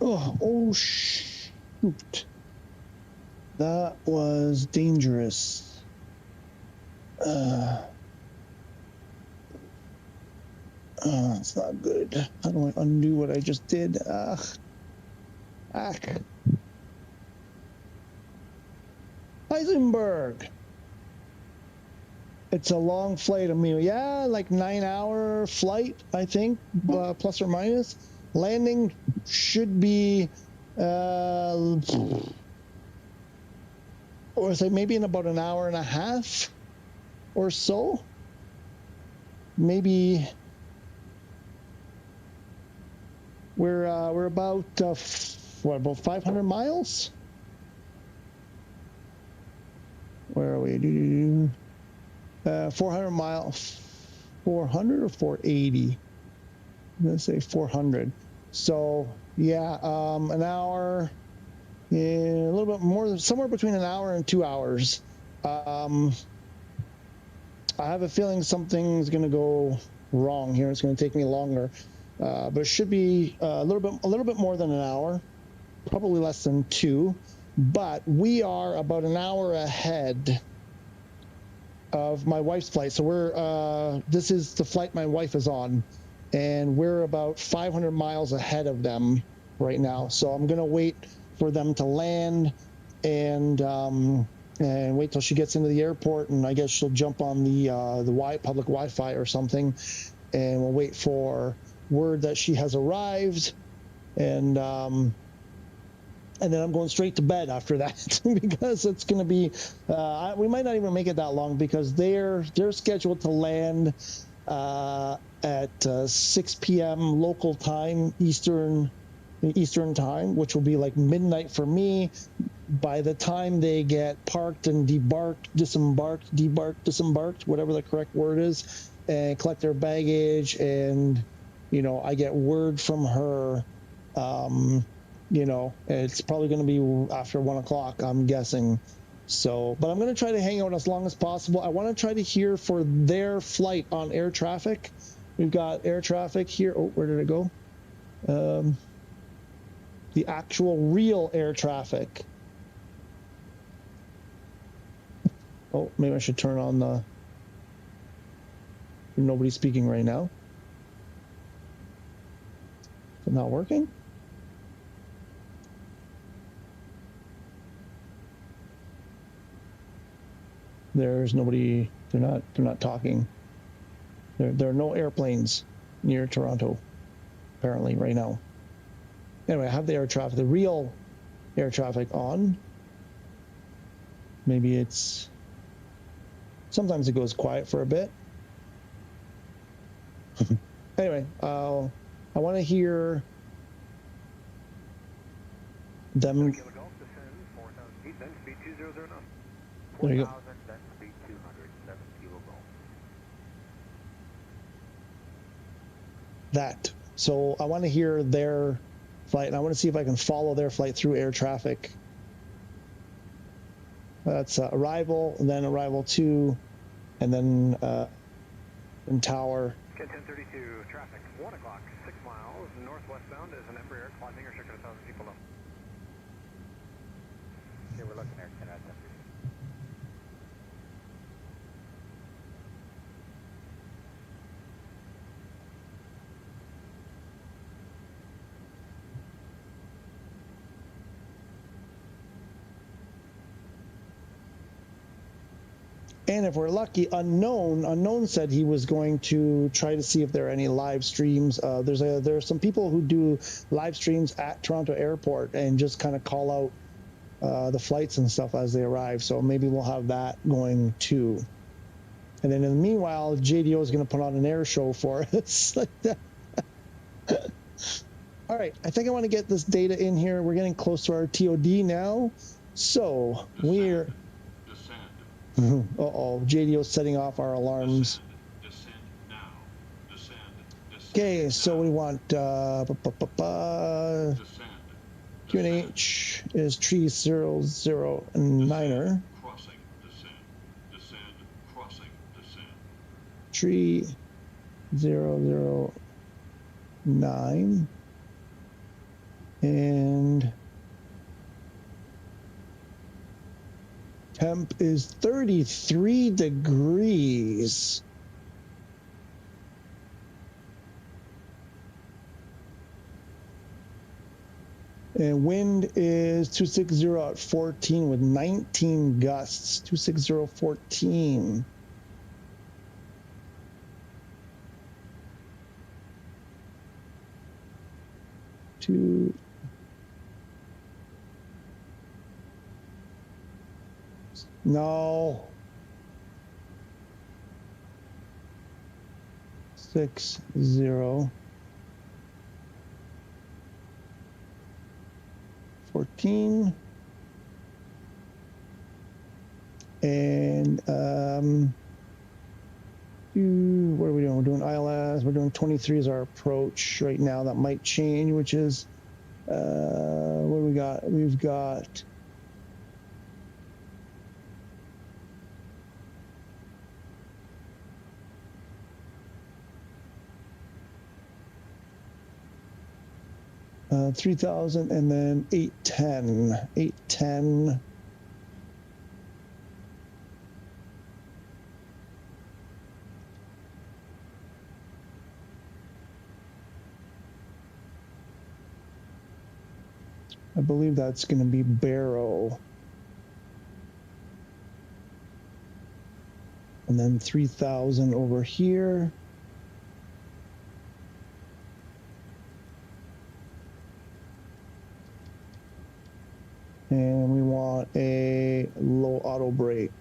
Oh, shoot. That was dangerous. It's not good. How do I undo what I just did? Heisenberg. It's a long flight, Emil. Yeah, like 9-hour flight, I think, plus or minus. Landing should be, or say maybe in about an hour and a half or so. Maybe we're about about 500 miles. Where are we? 400 miles. 400 or 480? I'm gonna say 400. So yeah, an hour, a little bit more, somewhere between an hour and 2 hours. I have a feeling something's gonna go wrong here. It's gonna take me longer, but it should be a little bit more than an hour, probably less than 2. But we are about an hour ahead of my wife's flight. So we're this is the flight my wife is on, and we're about 500 miles ahead of them right now. So I'm gonna wait for them to land and wait till she gets into the airport, and I guess she'll jump on the public Wi-Fi or something, and we'll wait for word that she has arrived, and then I'm going straight to bed after that because it's going to be, we might not even make it that long because they're scheduled to land at 6 p.m. local time, Eastern time, which will be like midnight for me. By the time they get parked and disembarked, whatever the correct word is, and collect their baggage, and, you know, I get word from her, you know, it's probably going to be after 1 o'clock, I'm guessing. So, but I'm going to try to hang out as long as possible. I want to try to hear for their flight on air traffic. We've got air traffic here. Oh, where did it go? The actual real air traffic. Oh, maybe I should turn on the... Nobody's speaking right now. Is it not working? There's nobody. They're not talking. There are no airplanes near Toronto, apparently, right now. Anyway, I have the air traffic, the real air traffic on. Maybe it's... Sometimes it goes quiet for a bit. Anyway, I want to hear them. There you go. That. So I want to hear their flight, and I want to see if I can follow their flight through air traffic. That's arrival, and then arrival 2, and then in tower. 1032 traffic, 1 o'clock, 6 miles, northwestbound is an Embraer climbing or checking 1,000 feet below. Okay, we're looking at 10 out of 10. And if we're lucky, Unknown said he was going to try to see if there are any live streams. There are some people who do live streams at Toronto Airport and just kind of call out the flights and stuff as they arrive. So maybe we'll have that going too. And then in the meanwhile, JDO is going to put on an air show for us. Like that. All right, I think I want to get this data in here. We're getting close to our TOD now. So we're... Uh-oh, JDO's setting off our alarms. Descend now. Okay, so we want QNH is tree 009er. Crossing, descend, crossing, descend. Tree 009. And temp is 33 degrees. And wind is 260 at 14 with 19 gusts. 260, 14. No. 60. 14. And what are we doing? We're doing ILS. We're doing 23 as our approach right now. That might change, which is what do we got? We've got uh, 3,000 and then 810. 810. I believe that's going to be Barrow. And then 3,000 over here. And we want a low auto brake.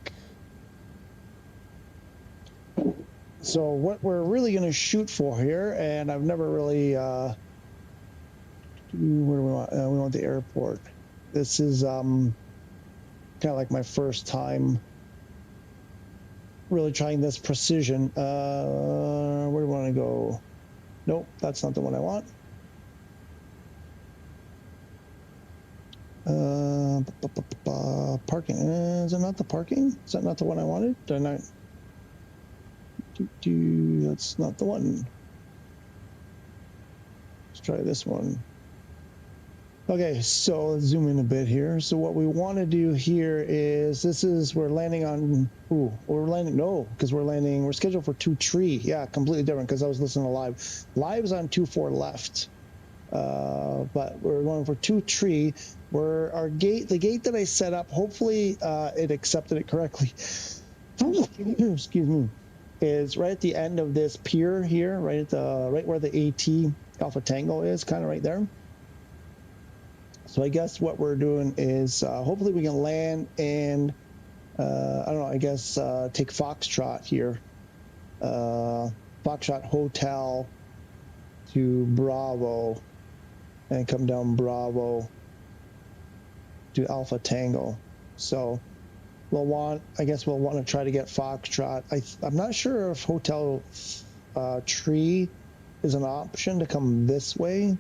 So what we're really going to shoot for here, and I've never really, where do we want? We want the airport. This is kind of like my first time really trying this precision. Where do we want to go? Nope, that's not the one I want. Parking. Is it not the parking? Is that not the one I wanted? Did I not? That's not the one. Let's try this one. Okay, so let's zoom in a bit here. So what we want to do here is, we're landing on, we're scheduled for 2-3. Yeah, completely different because I was listening to live. Live's on 2-4 left. But we're going for 2-3. The gate that I set up, hopefully it accepted it correctly. Excuse me. Is right at the end of this pier here, right where the AT Alpha Tango is, kind of right there. So I guess what we're doing is hopefully we can land and I don't know, I guess take Foxtrot here. Foxtrot Hotel to Bravo and come down Bravo to Alpha Tango. So we'll want to try to get Foxtrot. I'm not sure if Hotel Tree is an option to come this way.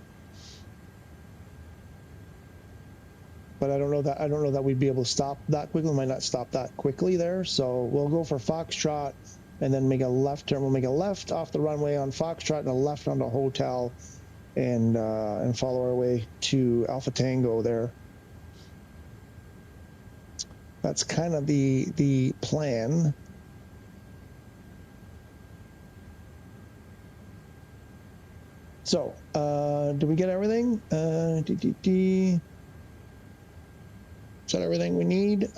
But I don't know that we'd be able to stop that quickly. We might not stop that quickly there. So we'll go for Foxtrot and then make a left turn. We'll make a left off the runway on Foxtrot and a left onto Hotel and follow our way to Alpha Tango there. That's kind of the plan. So, did we get everything? Is that everything we need?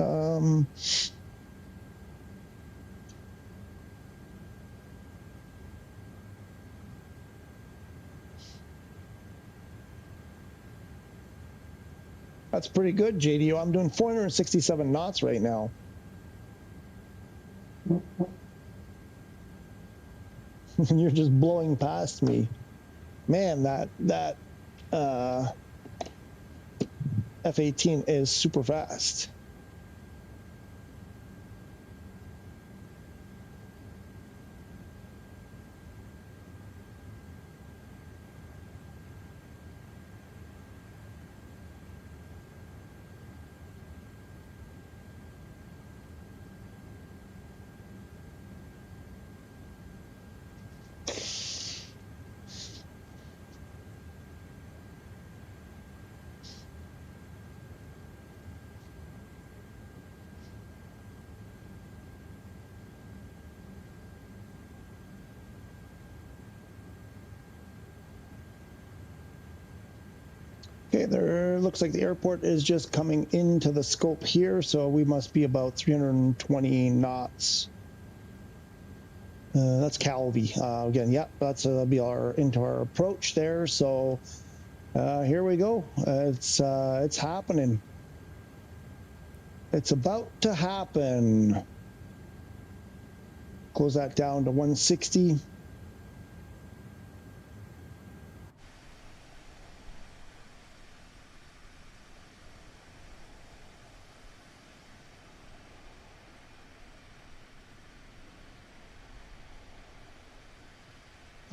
That's pretty good, JDO. I'm doing 467 knots right now. You're just blowing past me. Man, that F-18 is super fast. Okay, there looks like the airport is just coming into the scope here, so we must be about 320 knots. That's Calvi. Again, yep, that's be into our approach there. So here we go. It's happening. It's about to happen. Close that down to 160.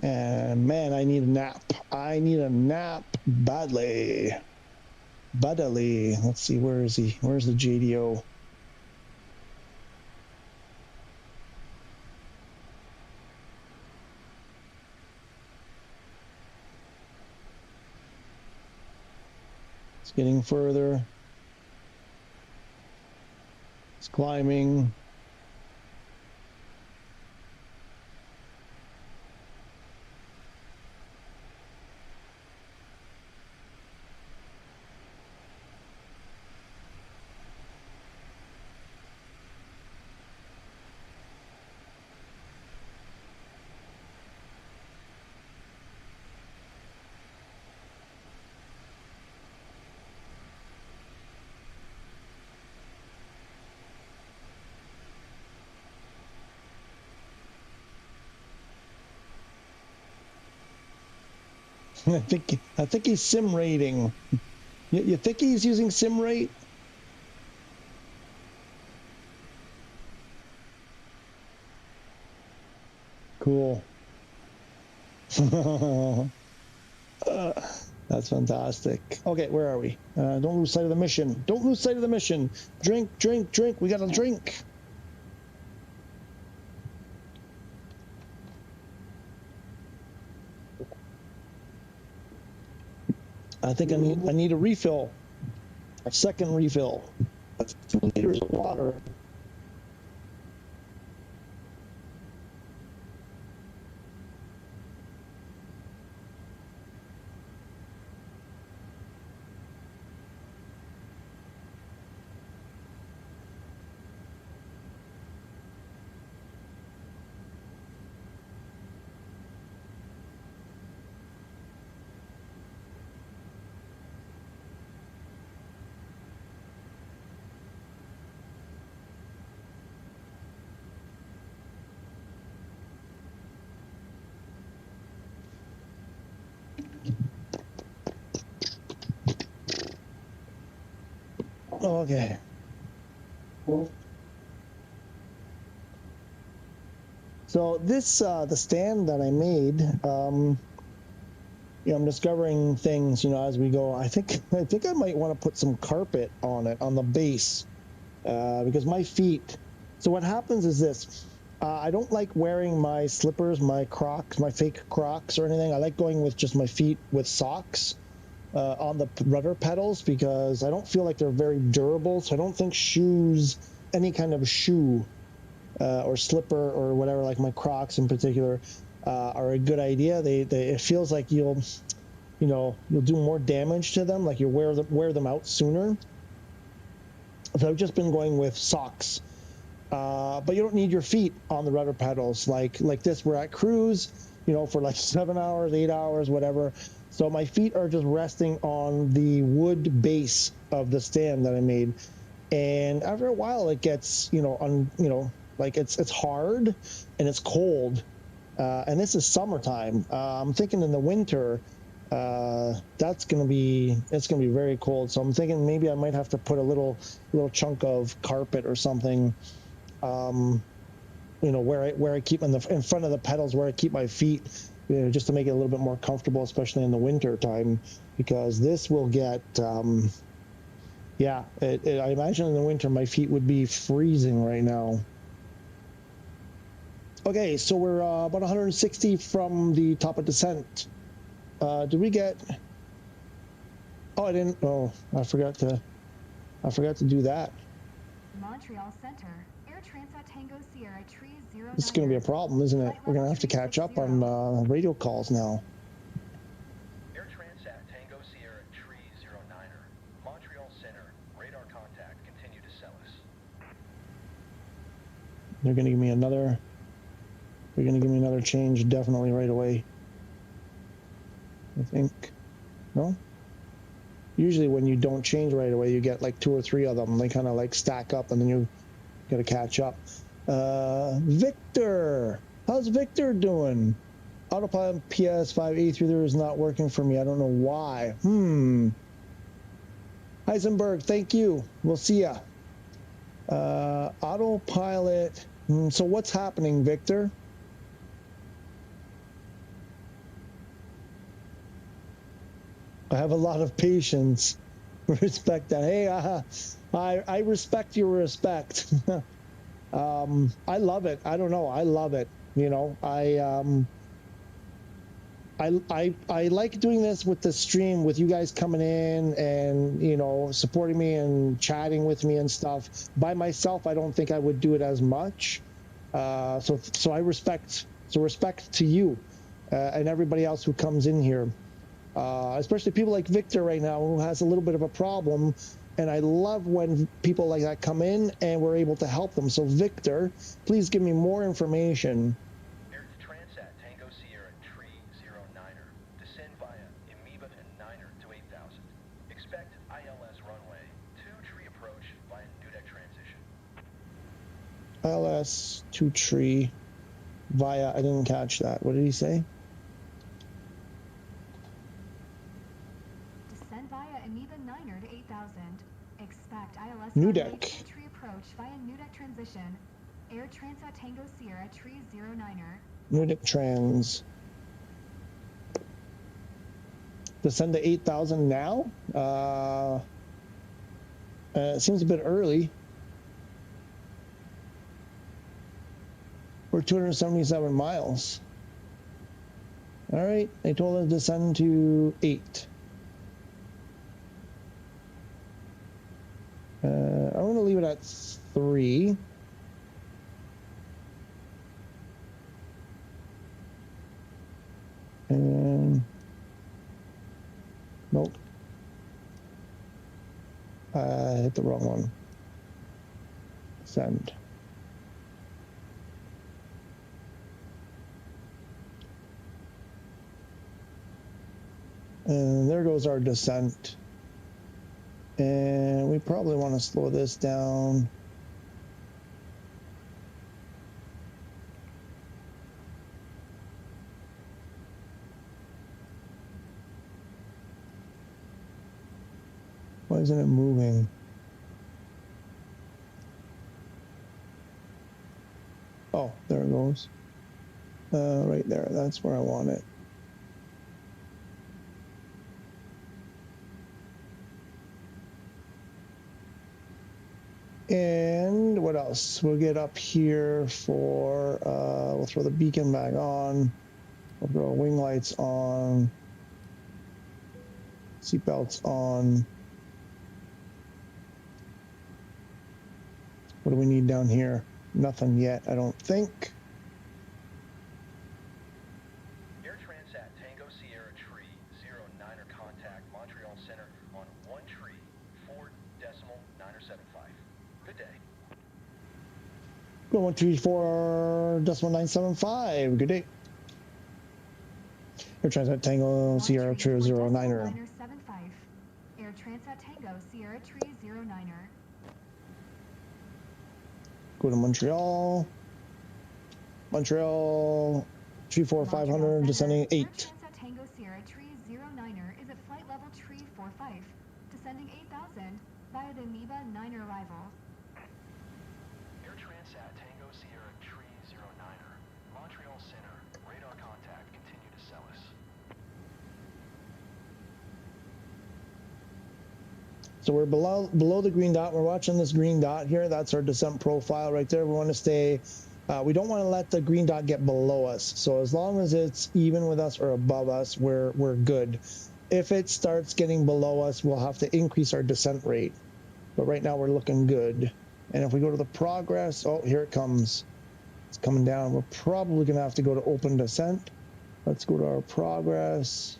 And man, I need a nap. I need a nap badly. Badly. Let's see, where is he? Where's the JDO? It's getting further. It's climbing. I think he's sim rating. You think he's using sim rate? Cool. That's fantastic. Okay, where are we? Don't lose sight of the mission. Don't lose sight of the mission. Drink, drink, drink. We got to drink. I think I need a refill, a second refill. That's 2 liters of water. Okay. So this the stand that I made, I'm discovering things, as we go. I think I might want to put some carpet on it, on the base, because my feet. So what happens is this: I don't like wearing my slippers, my Crocs, my fake Crocs or anything. I like going with just my feet with socks on the rudder pedals because I don't feel like they're very durable. So I don't think shoes, any kind of shoe or slipper or whatever, like my Crocs in particular, are a good idea. It feels like you'll do more damage to them, like you wear them out sooner. So I've just been going with socks, but you don't need your feet on the rudder pedals like this. We're at cruise, for like 7 hours, 8 hours, whatever. So my feet are just resting on the wood base of the stand that I made, and after a while it gets like it's hard and it's cold, and this is summertime. I'm thinking in the winter it's gonna be very cold. So I'm thinking maybe I might have to put a little chunk of carpet or something, where I keep in front of the pedals, where I keep my feet, just to make it a little bit more comfortable, especially in the winter time, because this will get I imagine in the winter my feet would be freezing right now. Okay, so we're about 160 from the top of descent. Did we get? Oh, I didn't. Oh, I forgot to do that. Montreal Center, Air Transat Tango Sierra Tree 09. This is going to be a problem, isn't it? We're going to have to catch up on radio calls now. Air Transat Tango Sierra Tree 09er, Montreal Center, radar contact, continue to sell us. They're going to give me another. They're going to give me another change definitely right away. I think. No? Usually when you don't change right away, you get like 2 or 3 of them. They kind of like stack up and then you got to catch up. Victor! How's Victor doing? Autopilot PS5 A330 is not working for me. I don't know why. Heisenberg, thank you. We'll see ya. Autopilot. So what's happening, Victor? I have a lot of patience. Respect that. Hey, I respect your respect. I love it. I don't know. I love it. You know, I like doing this with the stream, with you guys coming in and, you know, supporting me and chatting with me and stuff. By myself, I don't think I would do it as much. So I respect to you and everybody else who comes in here, especially people like Victor right now, who has a little bit of a problem. And I love when people like that come in and we're able to help them. So Victor, please give me more information. Air Transat Tango Sierra 309er. Descend via Amoeba and Niner to 8,000. Expect ILS runway 2 tree approach via new deck transition. ILS 2 tree via, I didn't catch that. What did he say? Descend via Amoeba Niner to 8,000. Expect ILS New runway deck. 2 tree approach via new deck transition. Air Transat Tango Sierra 309er. New deck trans. Descend to 8,000 now? It seems a bit early. We're 277 miles. All right, they told us to descend to 8. I'm going to leave it at 3. And nope. I hit the wrong one. Send. And there goes our descent. And we probably want to slow this down. Why isn't it moving? Oh, there it goes. Right there. That's where I want it. And what else? We'll get up here for, we'll throw the beacon back on. We'll throw wing lights on. Seatbelts on. What do we need down here? Nothing yet, I don't think. Air Transat Tango Sierra 309er contact Montreal Center on 1 tree 4.975. Good day. Go 134.975. Good day. Air Transat Tango Sierra 309er. Air Transat Tango Sierra 309er. Go to Montreal. Montreal 34500, descending 8. Air Transat Tango Sierra 309er is at flight level 345, descending 8,000 via the Amoeba Niner arrival. Air Transat Tango Sierra 309er. Montreal Center. Radar contact. Continue to Celis. So we're below the green dot. We're watching this green dot here. That's our descent profile right there. We want to stay, we don't want to let the green dot get below us. So as long as it's even with us or above us, we're good. If it starts getting below us, we'll have to increase our descent rate. But right now we're looking good. And if we go to the progress, oh, here it comes. It's coming down. We're probably going to have to go to open descent. Let's go to our progress.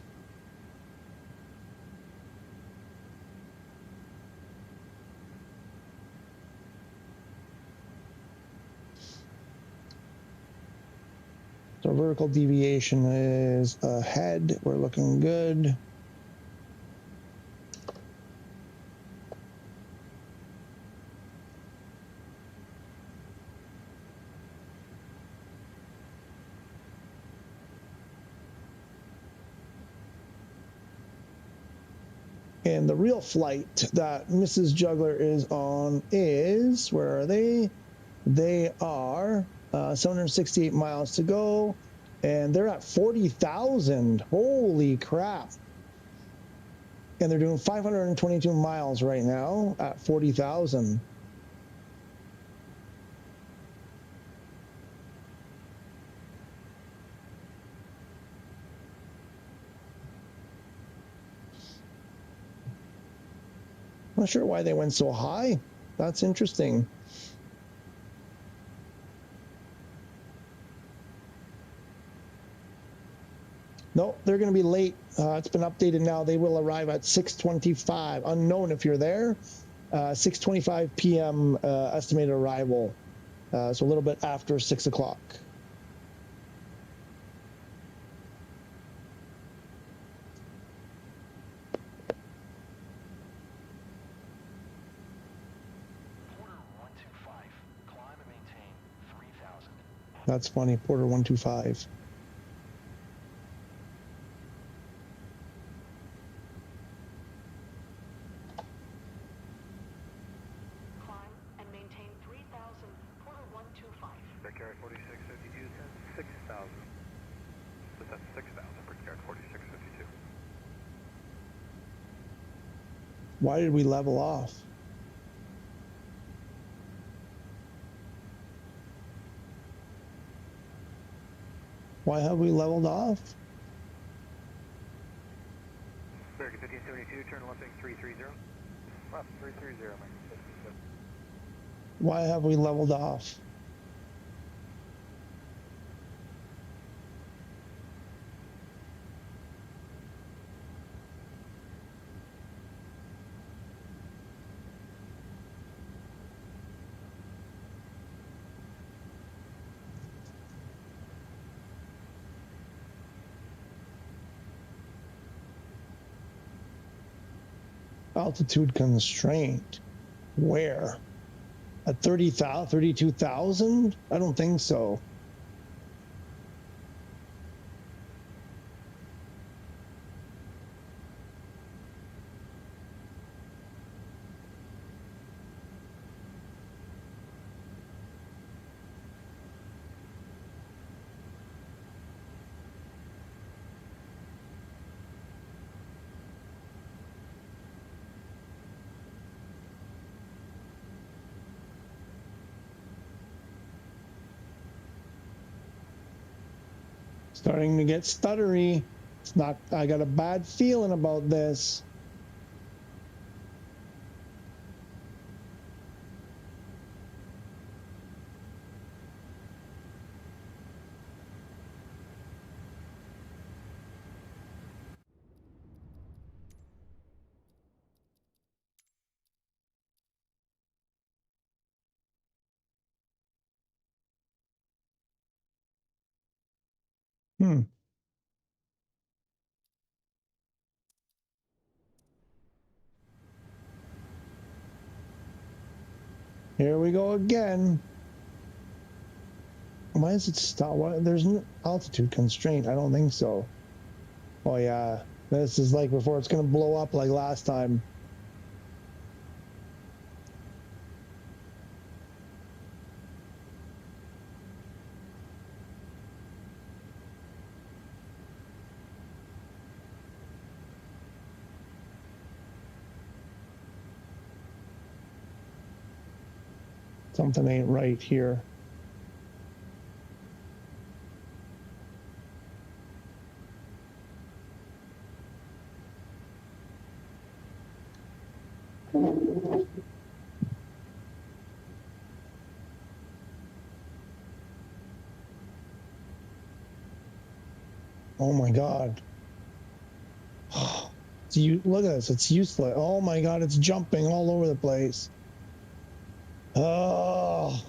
So vertical deviation is ahead. We're looking good. And the real flight that Mrs. Juggler is on is, where are they? They are 768 miles to go, and they're at 40,000. Holy crap. And they're doing 522 miles right now at 40,000. Not sure why they went so high. That's interesting. No, they're going to be late. It's been updated now. They will arrive at 6:25. Unknown if you're there. 6:25 p.m. Estimated arrival. So a little bit after 6 o'clock. That's funny, Porter 125. Climb and maintain 3,000. Porter 125. Brickyard 4652 says 6,000. So that's 6,000, Brickyard 4652. Why did we level off? Why have we leveled off? American 1572, turn left wing 330. Left 330, American 1572. Why have we leveled off? Altitude constraint. Where? At 30,000, 32,000? I don't think so. Starting to get stuttery. It's not, I got a bad feeling about this. Here we go again. Why is it stop? Why, there's no altitude constraint. I don't think so. Oh yeah, this is like before it's gonna blow up like last time. Something ain't right here. Oh my God. Look at this, it's useless. Oh my God, it's jumping all over the place. Oh.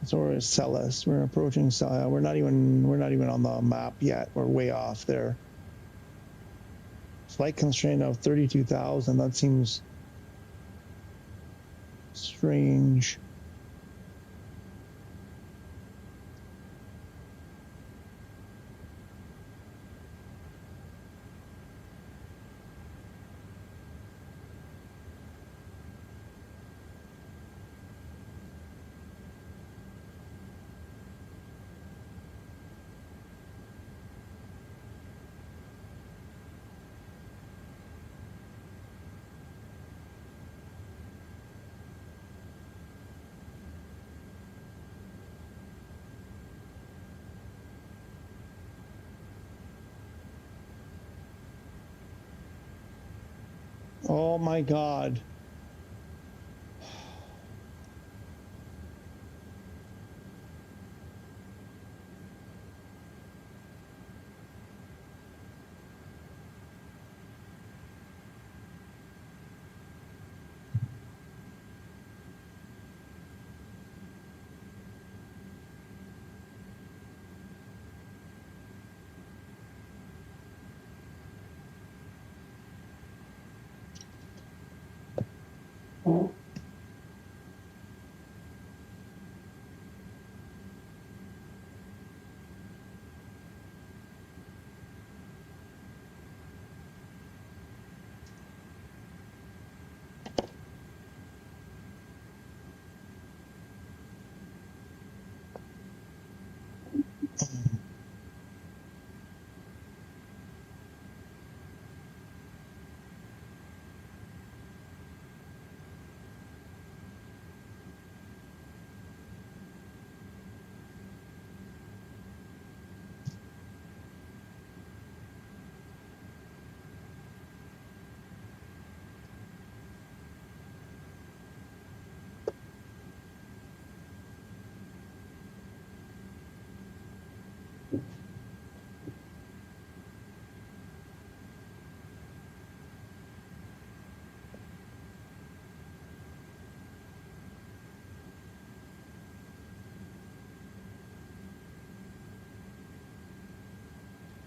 So we're at Celis. We're approaching Celis. We're not even on the map yet. We're way off there. Flight constraint of 32,000. That seems strange. Oh my God.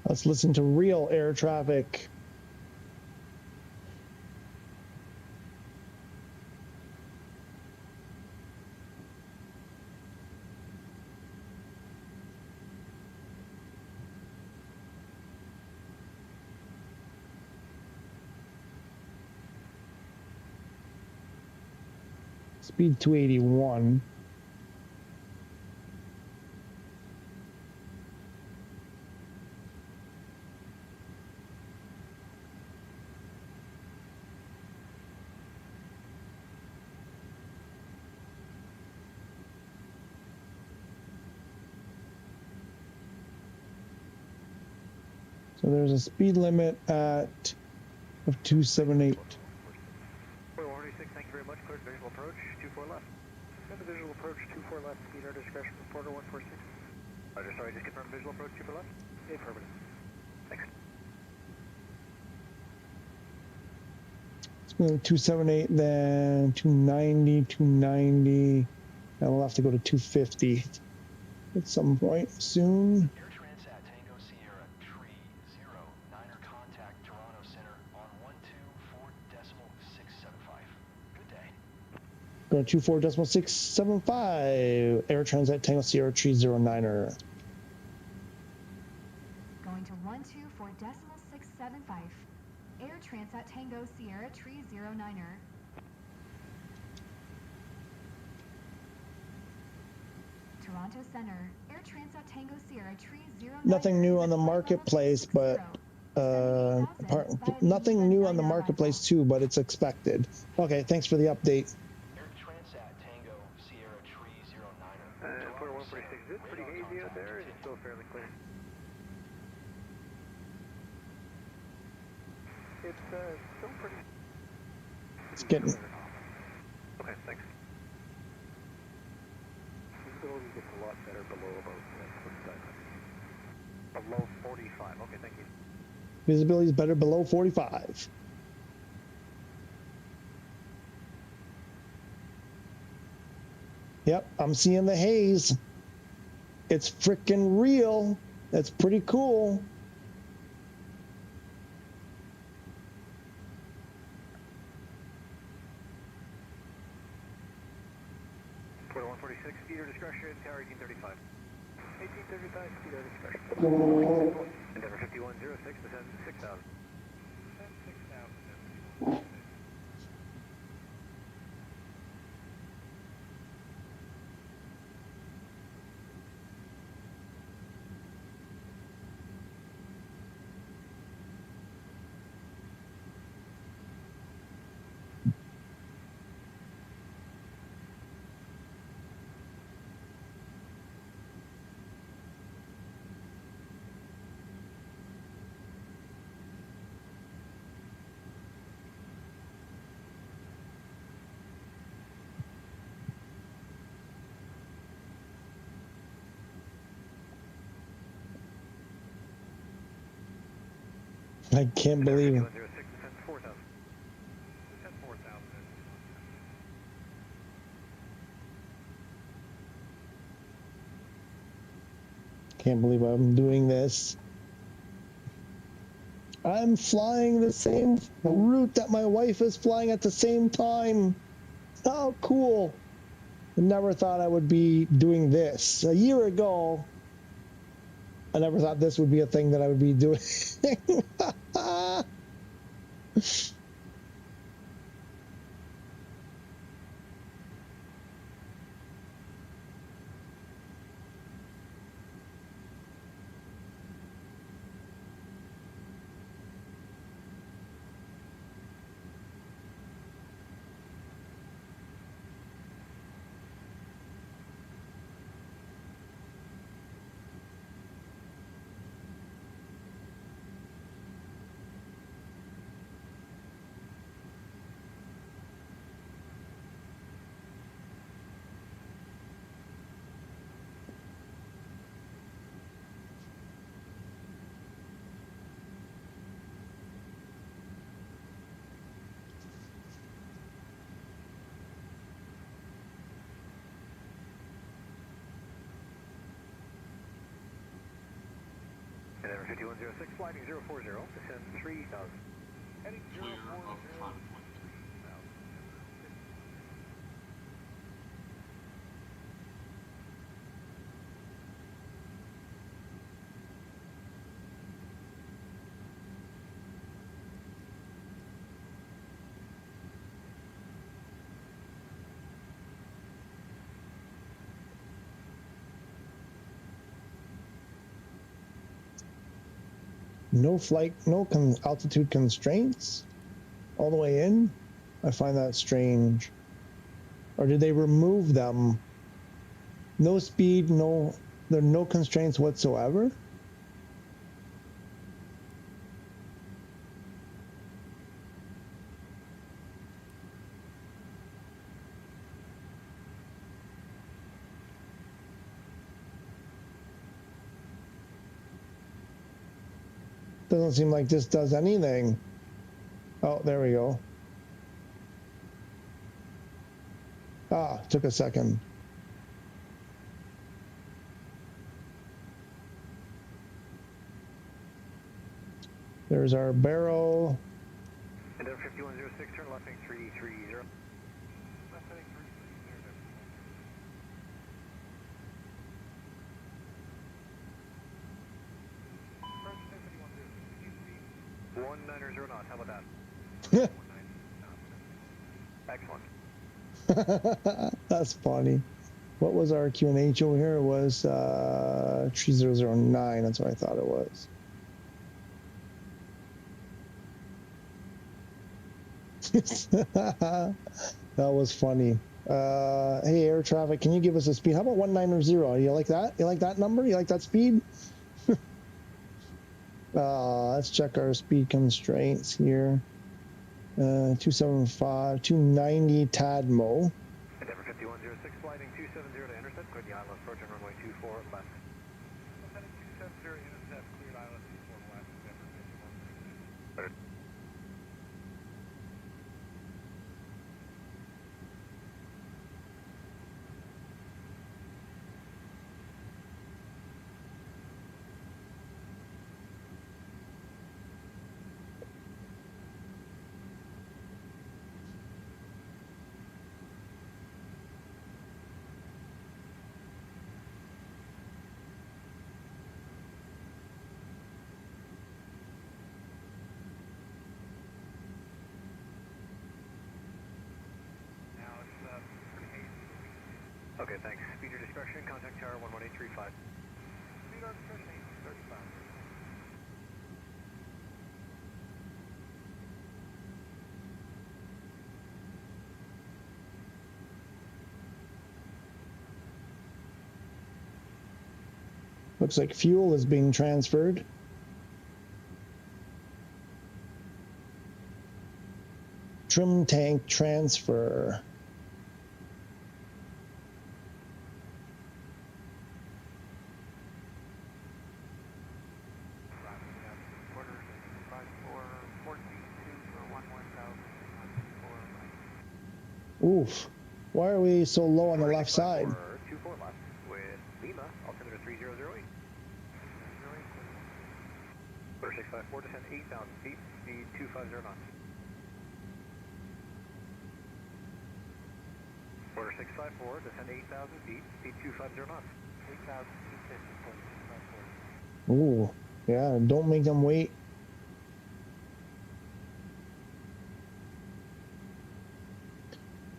Let's listen to real air traffic. Speed 281. So there's a speed limit of 278. 186, thank you very much. Cleared visual approach, 24 left. Send the visual approach, 24 left. Speed our discretion, reporter 146. Roger, sorry, just confirm visual approach, 24 left. Affirmative. Thanks. Let's go to 278, then 290, 290. And we'll have to go to 250 at some point soon. Air Transat Tango Sierra 309er contact Toronto Center on 124.675. Good day. Go to 24.675. Air Transat Tango Sierra 309er. Going to 124.675. Air Transat Tango Sierra 309er. Toronto Center, Air Transat Tango Sierra 309er. Nothing new on the marketplace, but nothing new on the marketplace too, but it's expected. Okay, thanks for the update. Air Transat Tango Sierra 309er. Reporter 146, is it pretty hazy out there? Is it still fairly clear? It's still pretty... It's getting... Okay, thanks. Visibility gets a lot better below about 45. Below 45, okay, thank you. Visibility is better below 45. Yep, I'm seeing the haze. It's freaking real. That's pretty cool. Porter 146, speed or discretion, tower 1835. 1835, speed or discretion. Endeavor 5106, descend 6000. Descend 6000. I can't believe it. 5106, descend 4,000. Descend 4,000. Can't believe I'm doing this. I'm flying the same route that my wife is flying at the same time. How cool. I never thought I would be doing this. A year ago, I never thought this would be a thing that I would be doing. Endeavour 5106, sliding 040, descend 3,000. Heading Clear 040. of conflict. No flight, no altitude constraints all the way in. I find that strange. Or did they remove them? No speed, there are no constraints whatsoever. Doesn't seem like this does anything. Oh, there we go. Ah, took a second. There's our barrel. Endeavour 5106, turn left heading 330. Left heading 330. 190 knots, how about that? Excellent. That's funny. What was our QNH over here? It was 3009. That's what I thought it was. That was funny. Hey, air traffic, can you give us a speed? How about 190? You like that? You like that number? You like that speed? Let's check our speed constraints here. 275, 290 TADMO. Endeavour 5106, sliding 270 to intercept, clear the ILS approach on runway 24 left. Heading 270, intercept, cleared ILS 24 left, Endeavour 5106. Okay, thanks. Speed your discretion, contact tower 11835. Speed our discretion 835. Looks like fuel is being transferred. Trim tank transfer. Oof. Why are we so low on the left side? 24 left with Lima, altimeter 3008. Order 654, descend 8,000 feet, speed 250 knots. Order 654, descend 8,000 feet, speed 250 knots. 8,000 feet, Ooh, yeah, don't make them wait.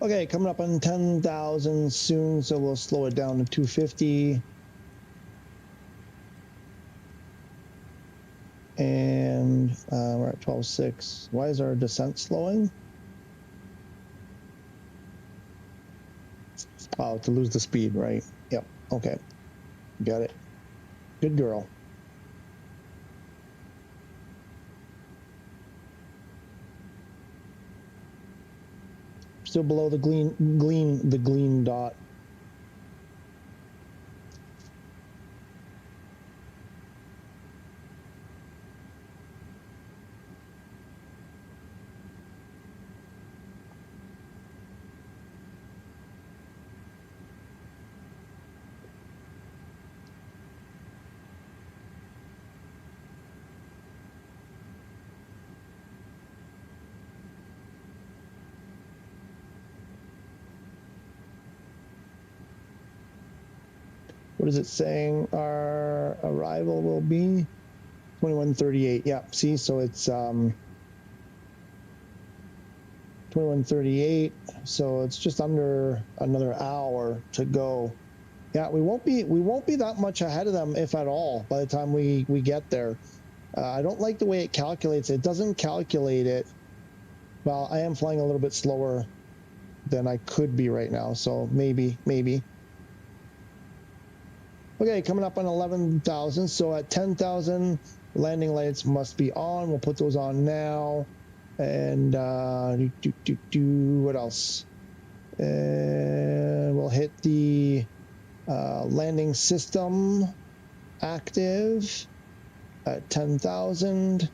Okay, coming up on 10,000 soon, so we'll slow it down to 250. And we're at 12.6. Why is our descent slowing? Oh, to lose the speed, right? Yep, okay. Got it. Good girl. Still below the green dot. What is it saying? Our arrival will be 21:38. Yeah, see, so it's 21:38. So it's just under another hour to go. Yeah, we won't be that much ahead of them, if at all, by the time we get there. I don't like the way it calculates. It doesn't calculate it. Well, I am flying a little bit slower than I could be right now, so maybe. Okay, coming up on 11,000. So at 10,000, landing lights must be on. We'll put those on now. And what else? And we'll hit the landing system active at 10,000.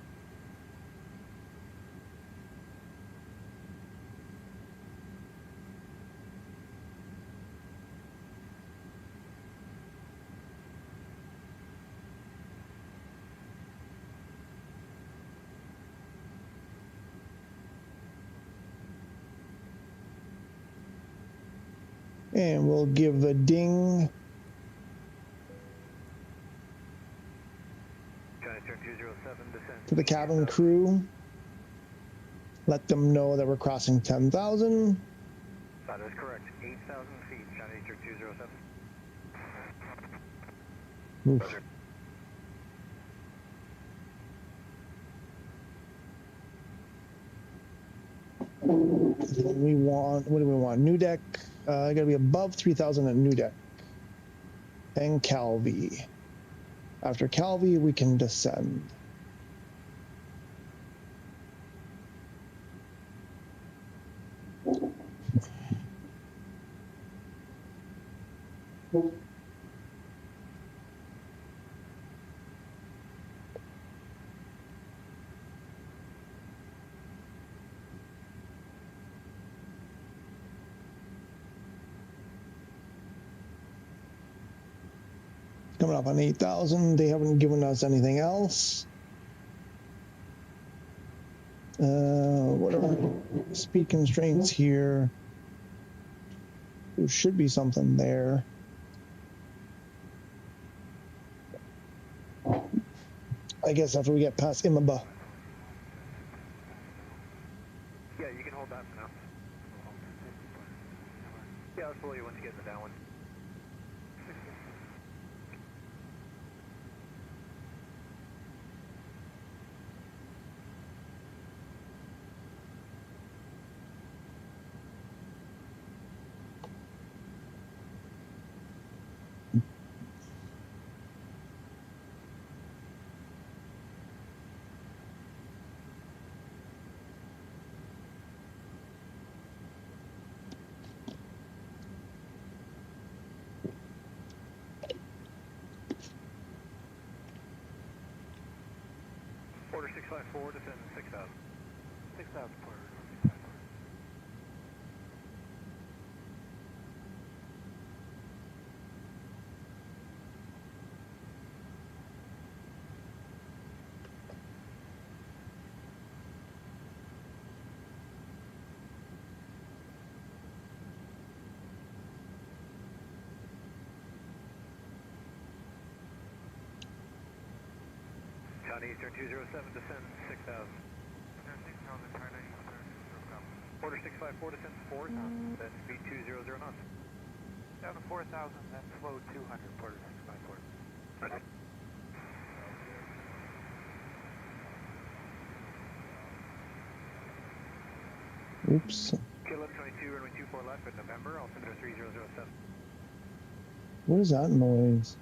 And we'll give the ding. To the cabin crew. Let them know that we're crossing 10,000. That is correct. 8,000 feet, China Eastern 207. Oof. Roger. We want, what do we want? New deck, gotta be above 3,000 at new deck. And Calvi. After Calvi, we can descend. Coming up on 8,000. They haven't given us anything else. What are speed constraints here? There should be something there. I guess after we get past Imaba. Yeah, you can hold that for now. Yeah, I'll slow you once you get in the downwind. Order 654, descend 6,000. 6,000 per order. John Eastern 207, descend 6,000. 6,000, China Eastern, Order 654, descend 4,000, then speed 200 knots. down to 4,000, then slow 200, quarter 654. Roger. Oops. Kilo 22, runway 24 left at November, altimeter 3007. What is that noise?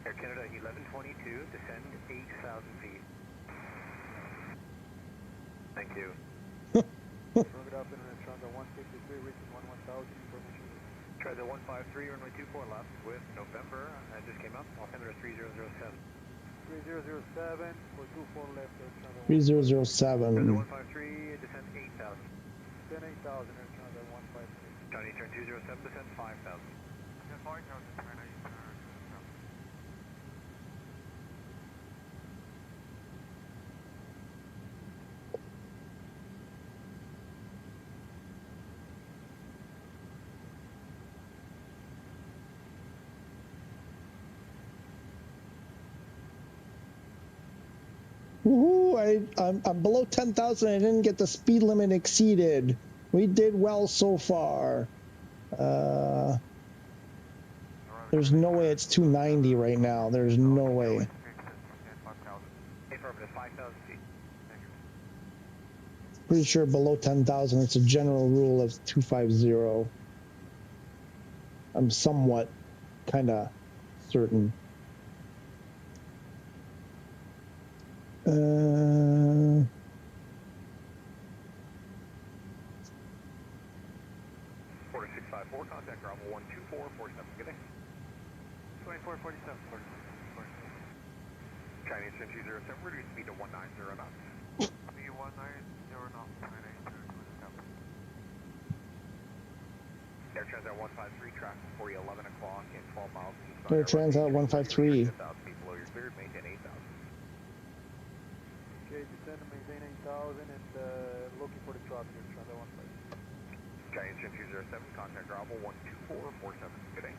Air Canada 1122, descend 8,000 feet. Thank you. Bring it up in Transit 153, reaching 11,000, information. Transit 153, runway 24 left with November, just came up, altimeter 3007. 3007 for 24 left, Air Transit 3007. Transit 153, descend 8,000. Then 8,000, Air Transit 153. John Eastern 207, descend 5,000. Then 5,000, China Eastern. Woohoo! I'm below 10,000. I didn't get the speed limit exceeded. We did well so far. There's no way it's 290 right now. There's no way. Affirmative, 5,000 feet. Pretty sure below 10,000 it's a general rule of 250. I'm somewhat kind of certain. Order 654, contact ground 12447. Good day. 2447, China Eastern 207, reduce speed to 190 knots. B 190 knots, China Eastern, with the company. Air Transat 153, traffic for you 11 o'clock and 12 miles. Air Transat 153. 1,000 feet below your cleared, maintain 8,000. Okay, descend and maintain 8,000 and looking for the traffic, Air Transit 153. China Eastern 207, contact ground 12447. Good day.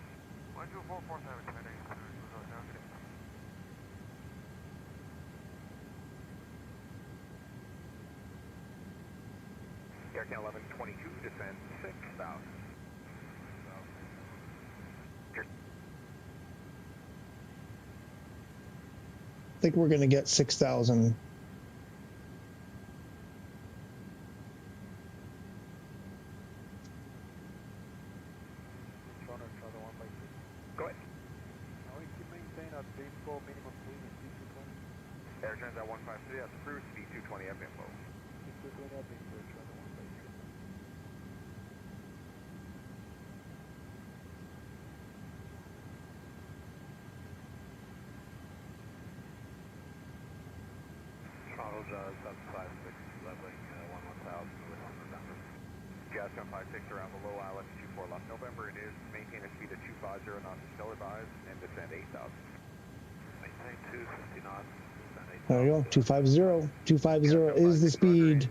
12447, China Eastern, good day. Air Can 1122, descend 6,000. I think we're going to get 6,000. Go ahead. Now we keep maintaining at baseball minimum speed of 220. Air Transat 153, that's approved, speed 220 up info. 220 up info, Air Transit 153. Toronto 756, leveling 11,000 with November. Gas 156 around the low island, 24 left November. It is maintain a speed of 250 knots, still advised, and descend 8,000. Maintain 250 knots, descend 8,000. There you go, 250. 250 is the speed.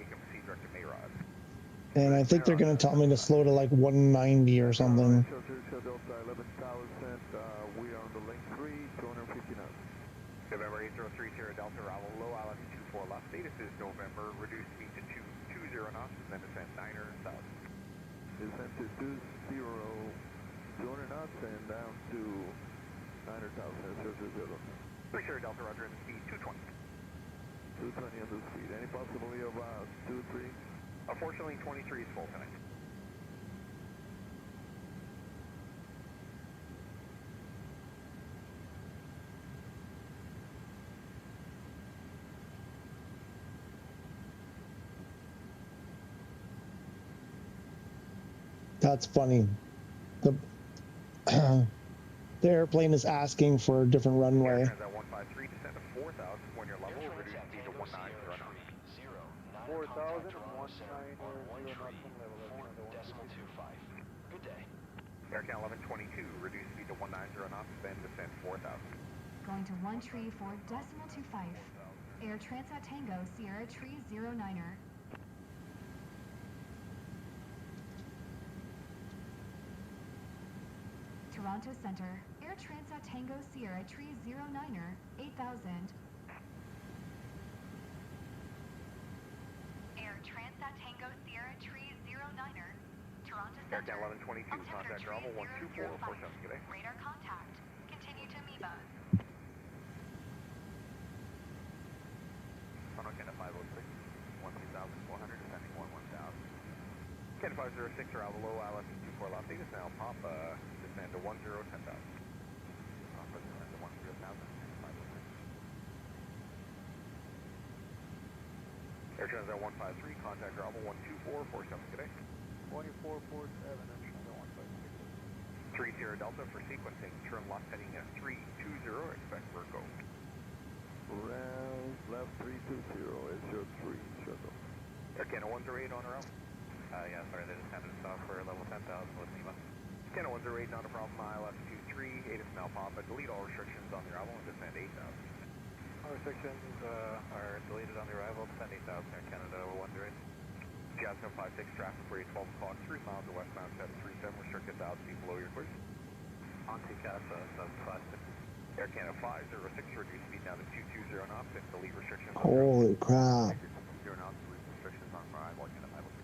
And I think they're going to tell me to slow to like 190 or something. Delta 11,000, we are on the link 3, 250 knots. November 8030 Sierra Delta, arrival low island, 24 left. Status is November, reduce speed to 220 knots, and then descend 9,000. Descend to 200 knots and down to 9,000. 3 Sierra Delta, roger, and speed 220. 220 on the speed. Any possibility of 23? Unfortunately, 23 is full tonight. That's funny. The airplane is asking for a different runway. 153, descend to 4,000 when you're level, reduce speed to 190 knots. 4,000, 190 Good day. Air Can 1122, reduce speed to 190 knots, then descend 4,000. Going to 1 tree for decimal 25. Air Transat Tango Sierra Tree 09er. Toronto Centre, Air Transat Tango Sierra Tree 09er, 8000. Air Transat Tango Sierra Tree 09er, Toronto Air Centre. Canada 1122, Altimeter contact Bravo tree 12447, good day. Radar contact. Continue to Amoeba. Toronto Canada 506, 12,400, descending 11,000. Canada 506, arrival low, ILS 24 left, is now Papa, descend to 10, 10,000. Papa, descend to 10,000, 506. Air Transat 153, contact Bravo 12447, good day. 2447, Air Transat 153. 30 Delta for sequencing, turn left heading at 320, expect Virgo. Round left 320, is your 3 shuttle. Air Canada 108 on our out. Yeah, sorry, they just handed us off for level 10,000 with NEMA. Canada 108, not a problem, ILS 23, 8 is now Papa, delete all restrictions on the arrival and descend 8,000. All restrictions are deleted on the arrival, descend 8,000, Air Canada 108. Jazz 756, traffic for 12 o'clock, 3 miles to westbound 737, restricted 1,000 feet below your clears. Onto Casa 756. Air Canada 506, reduce speed down to 220 knots and delete restrictions on Holy crap. 0 knots, delete restrictions on arrival, Canada 506.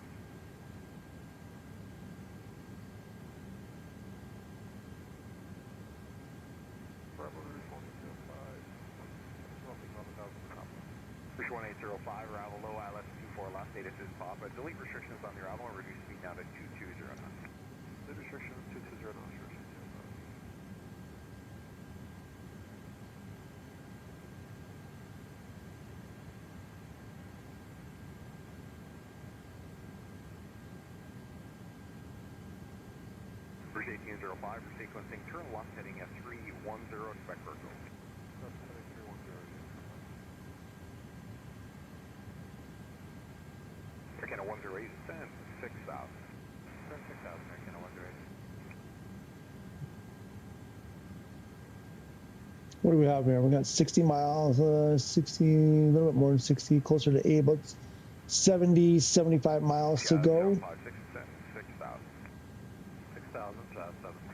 Fish 1805, arrival low, ILS 24 left, status is Papa. Delete restrictions on the arrival and reduce speed down to 220 knots. Delete restrictions 220 knots. 1805 for sequencing, turn left heading at 310, expect Virgo. Air Canada 108, send 6,000. Send 6,000, Air Canada 108. What do we have here? We got 60 miles, 60, a little bit more than 60, closer to 8, about 70, 75 miles to go. 56, send 6,000. 6,000, 756.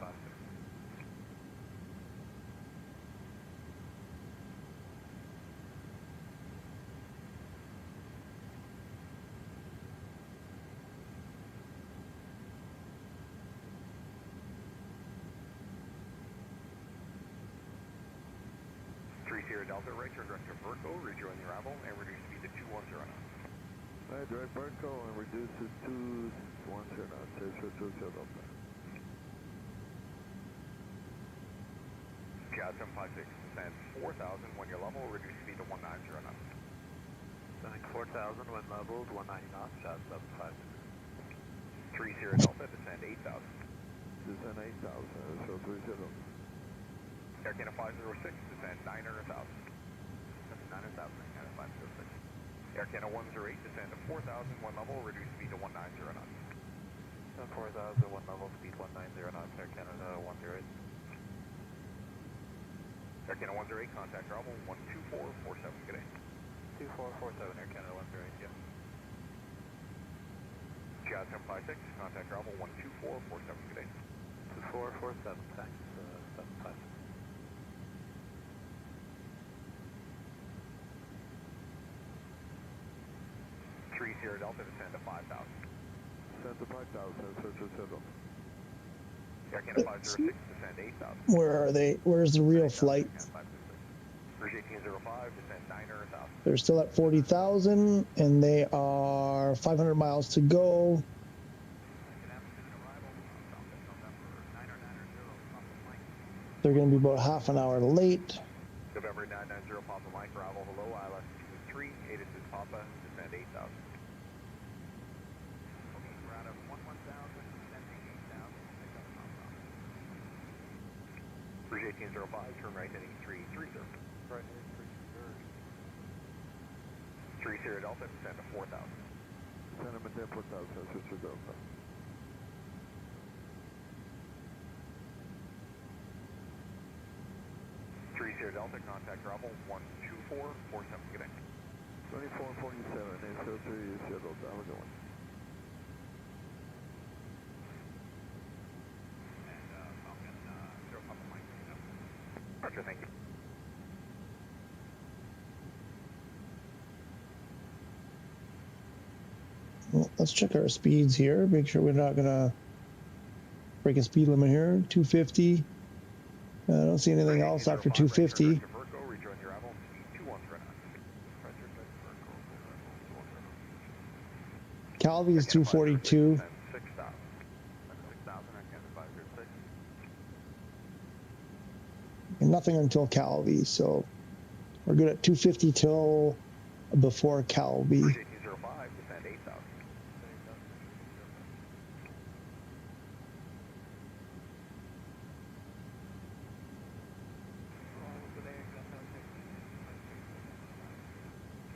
Sierra Delta, right turn direct to Virgo, rejoin the arrival, and reduce speed to 210 knots. Right, direct Virgo and reduce it to 210 knots. Delta. Jazz 756, descend 4,000 when you're level, reduce speed to 190 knots. Descending 4,000 when leveled, 190 knots, Jazz 756. 30 Delta, descend 8,000. Descend 8,000, so 30. Air Canada 506, descend 900,000. Descend 900,000, Air Canada 506. Air Canada 108, descend to 4,000, one level, reduce speed to 190 knots. Descend 4,000, one level, speed 190 knots, Air Canada 108. Air Canada 108, contact Bravo 12447, good day. 2447, Air Canada 108, yeah. Jazz 756, contact Bravo 12447, good day. 2447, thanks, 756. 30 Delta, descend to 5,000. Descend to 5,000, search and settle. Air Canada 506, descend 8,000. Where are they? Where's the real flight? Bridge 1805, descend 900,000. They're still at 40,000, and they are 500 miles to go. They're going to be about half an hour late. November 990, Papa Mike, arrival below, ILS 23, 8 is Papa, descend 8,000. We're out of 11,000, descending 8,000. Bridge 1805, turn right heading 330. Right heading 330. 30 Delta, descend to 4,000. Descend them at 4,000, search Delta. 30 Delta, contact Bravo 12447, good day. 2447, A330 Delta, have a good one. And Falcon Roger, thank you. Well, let's check our speeds here. Make sure we're not gonna break a speed limit here. 250. I don't see anything else after 250. Rejoin your arrival, speed 213 knots. Calvi is 242. 6,000. 6,000, again, 506. And nothing until Calvi, so we're good at 250 till before Calvi. 1805, descend 8,000.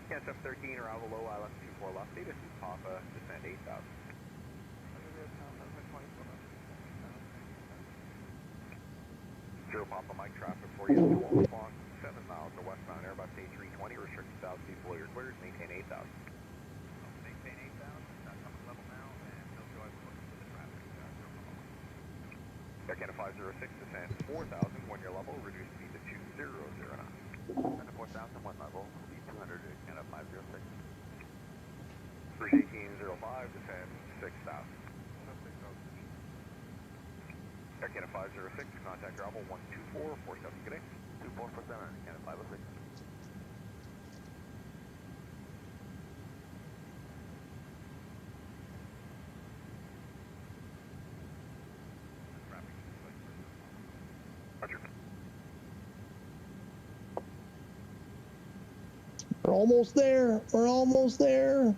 Kansas 13, arrival low, ILS 24 left, data to Papa, descend 8,000. Zero Papa Mike traffic for you, 2 o'clock, 7 miles to westbound Airbus A320, restricted south speed below your clears, maintain 8,000. Maintain 8,000, that's coming level now, and no joy, we're looking for the traffic. Air Canada 506, descend 4,000, 1 year level, reduce speed to 200 knots. Descend to 4,000, 1 level, speed 200, Air Canada 506. Bridge 1805, descend 6,000. Air Canada 506, contact your level 12447, good day. 2447, Air Canada 506. Roger. We're almost there. We're almost there.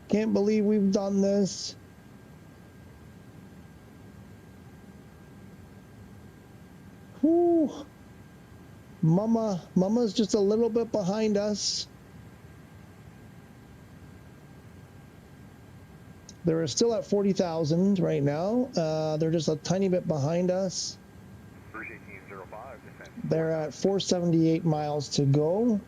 Can't believe we've done this. Whew. Mama's just a little bit behind us. They're still at 40,000 right now. They're just a tiny bit behind us. They're at 478 miles to go.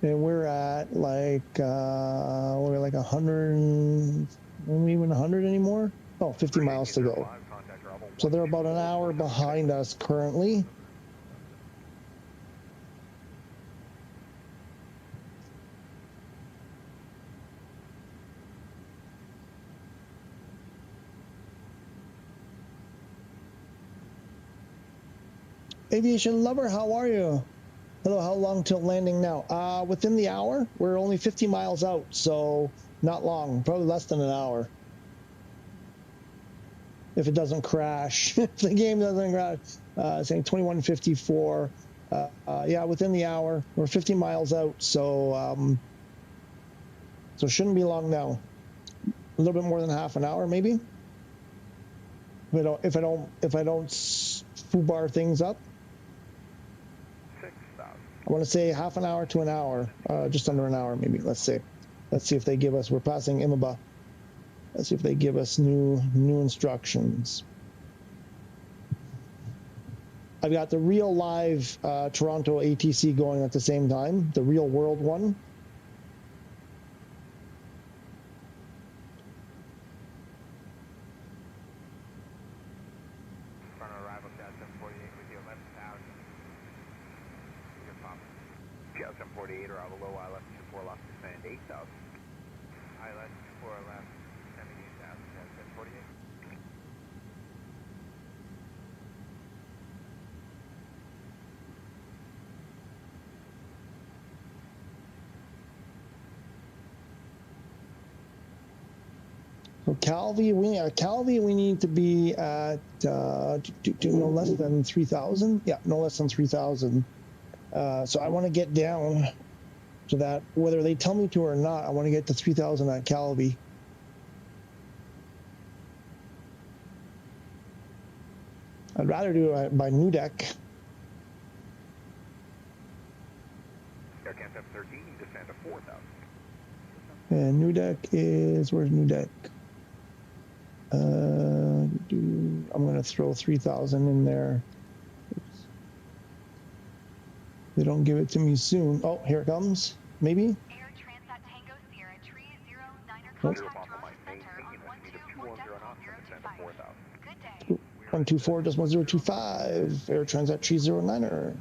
And we're at like, we're like 100, maybe even 100 anymore? Oh, 50 miles to go. So they're about an hour behind us currently. Aviation lover, how are you? Hello, how long till landing now? Within the hour. We're only 50 miles out, so not long. Probably less than an hour. If it doesn't crash. If the game doesn't crash. Saying 2154. Yeah, within the hour. We're 50 miles out, so so shouldn't be long now. A little bit more than half an hour, maybe. If I don't foobar things up. I want to say half an hour to an hour, just under an hour maybe. Let's say. Let's see if they give us. We're passing Imaba. Let's see if they give us new instructions. I've got the real live Toronto ATC going at the same time, the real world one. So Calvi, we need to be at no less than 3,000. Yeah, no less than 3,000. So I want to get down to that, whether they tell me to or not. I want to get to 3,000 at Calvi. I'd rather do it by Nudek. Air Canada 13, descend to 4,000. And Nudek is, where's Nudek? I'm going to throw 3,000 in there. Oops. They don't give it to me soon. Oh, here it comes. Maybe? Air Transat Tango Sierra 309er Nope. contact Toronto Center on 1214. 124.025, Air Transat 309er.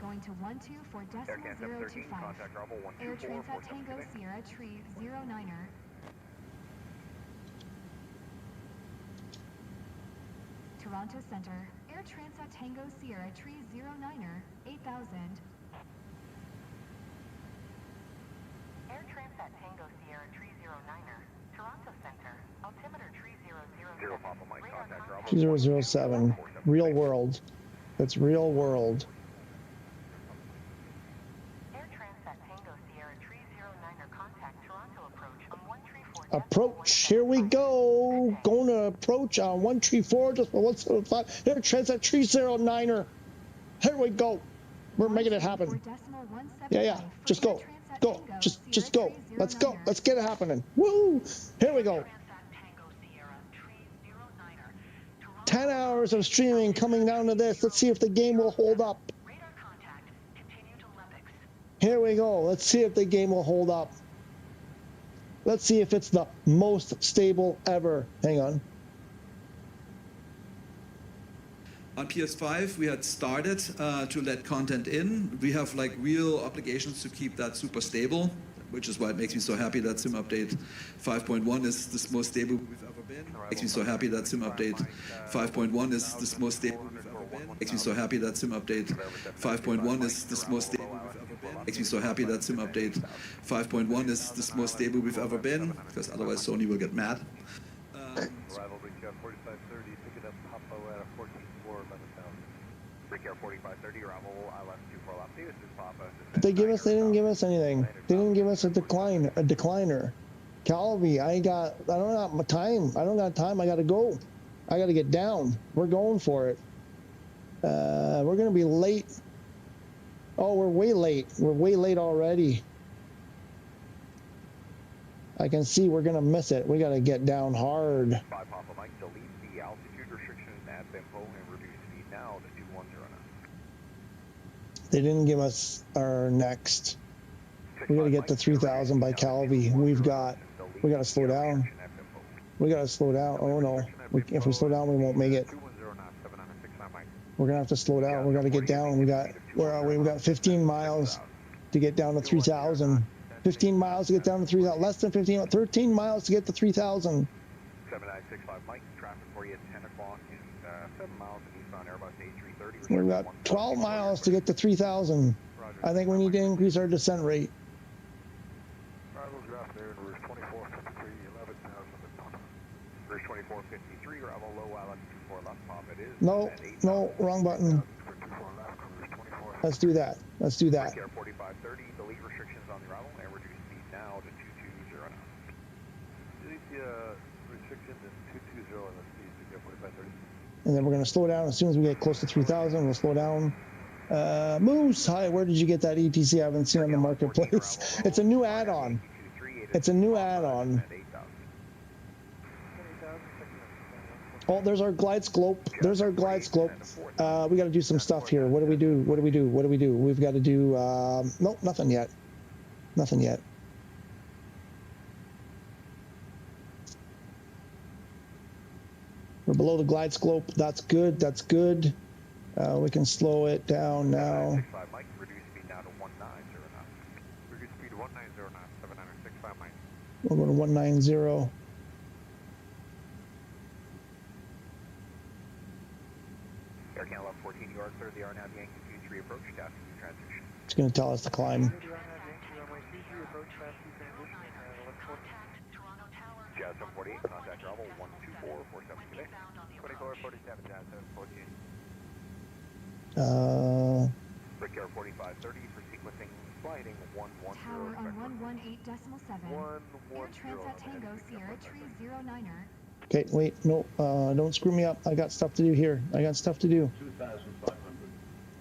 Going to 124.025. Air Transat Tango Sierra Tree 09er. Toronto Center, Air Transat Tango Sierra Tree 09er, 8000. Air Transat Tango Sierra 309er, Toronto Center, altimeter 3007. 3007, real world. That's real world. Air Transat Tango Sierra 309er, contact Toronto approach on 134. Approach, here we go. Going to approach on 134, just 175. Air Transat 309er. Here we go. We're making it happen. Yeah. Just go. Go. Just go. Let's go. Let's get it happening. Woo! Here we go. 10 hours of streaming coming down to this. Let's see if the game will hold up. Here we go. Let's see if the game will hold up. Let's see if it's the most stable ever. Hang on. On PS5, we had started to let content in. We have like real obligations to keep that super stable, which is why it makes me so happy that Sim Update 5.1 is the most stable we've ever been. Makes me so happy that Sim Update 5.1 is the most stable we've ever been. Makes me so happy that Sim Update 5.1 is the most stable we've ever been. Makes me so happy that Sim Update 5.1 is the most stable we've ever been, because otherwise Sony will get mad. Arrival Brickyard 4530, picking up Papa at a 14-4, 11,000. Brickyard 4530, arrival ILS 24 left. This is Papa. They didn't give us anything. They didn't give us a decliner. Calvi, I don't got my time. I don't got time. I got to go. I got to get down. We're going for it. We're going to be late. Oh, we're way late. We're way late already. I can see we're going to miss it. We got to get down hard. 5 Papa Mike, delete the altitude restriction at Bimpo and reduce speed now to 210 knots. They didn't give us our next. We got to get to 3,000 by Calvi. We got to slow down. We got to slow down. Oh no. If we slow down, we won't make it. We're going to have to slow down. We got to get down. Where are we? We got 15 miles to get down to 3,000. 15 miles to get down to 3,000. Less than 15, 13 miles to get to 3,000. 7965 Mike, traffic for you at 10 o'clock and 7 miles in eastbound Airbus A330. We've got 12 miles to get to 3,000. I think we need to increase our descent rate. Arrival draft there in Rouge 2453, 11,000. Rouge 2453, arrival low island 24 left, pop it is. No, wrong button. Let's do that. Let's do that. Air 4530, delete restrictions on the arrival and reduce speed now to 220 knots. Delete the restriction to 220 on the speed to Air 4530. And then we're going to slow down as soon as we get close to 3,000. We'll slow down. Moose, hi, where did you get that ETC? I haven't seen on the marketplace. It's a new add-on. It's a new add-on. Oh, there's our glide slope. There's our glide slope. We got to do some stuff here. What do we do? What do we do? What do we do? We've got to do, nope, nothing yet. Nothing yet. We're below the glide slope. That's good. That's good. We can slow it down now. Mike, reduce speed now to 190 knots. Reduce speed to 190 knots, 765 Mike. We're going to 190. Air Canada 14, you are clear. The RNAV Yankee 23 approach, task transition. It's going to tell us to climb. Jazz 748, contact level 12447 Quebec. 2447, Jazz 748. Brickyard 4530 for sequencing, sliding 110. Tower on 118.7. Air Transat Tango Sierra Tree 09er. Okay, wait, no, don't screw me up. I got stuff to do here. I got stuff to do. 2,500.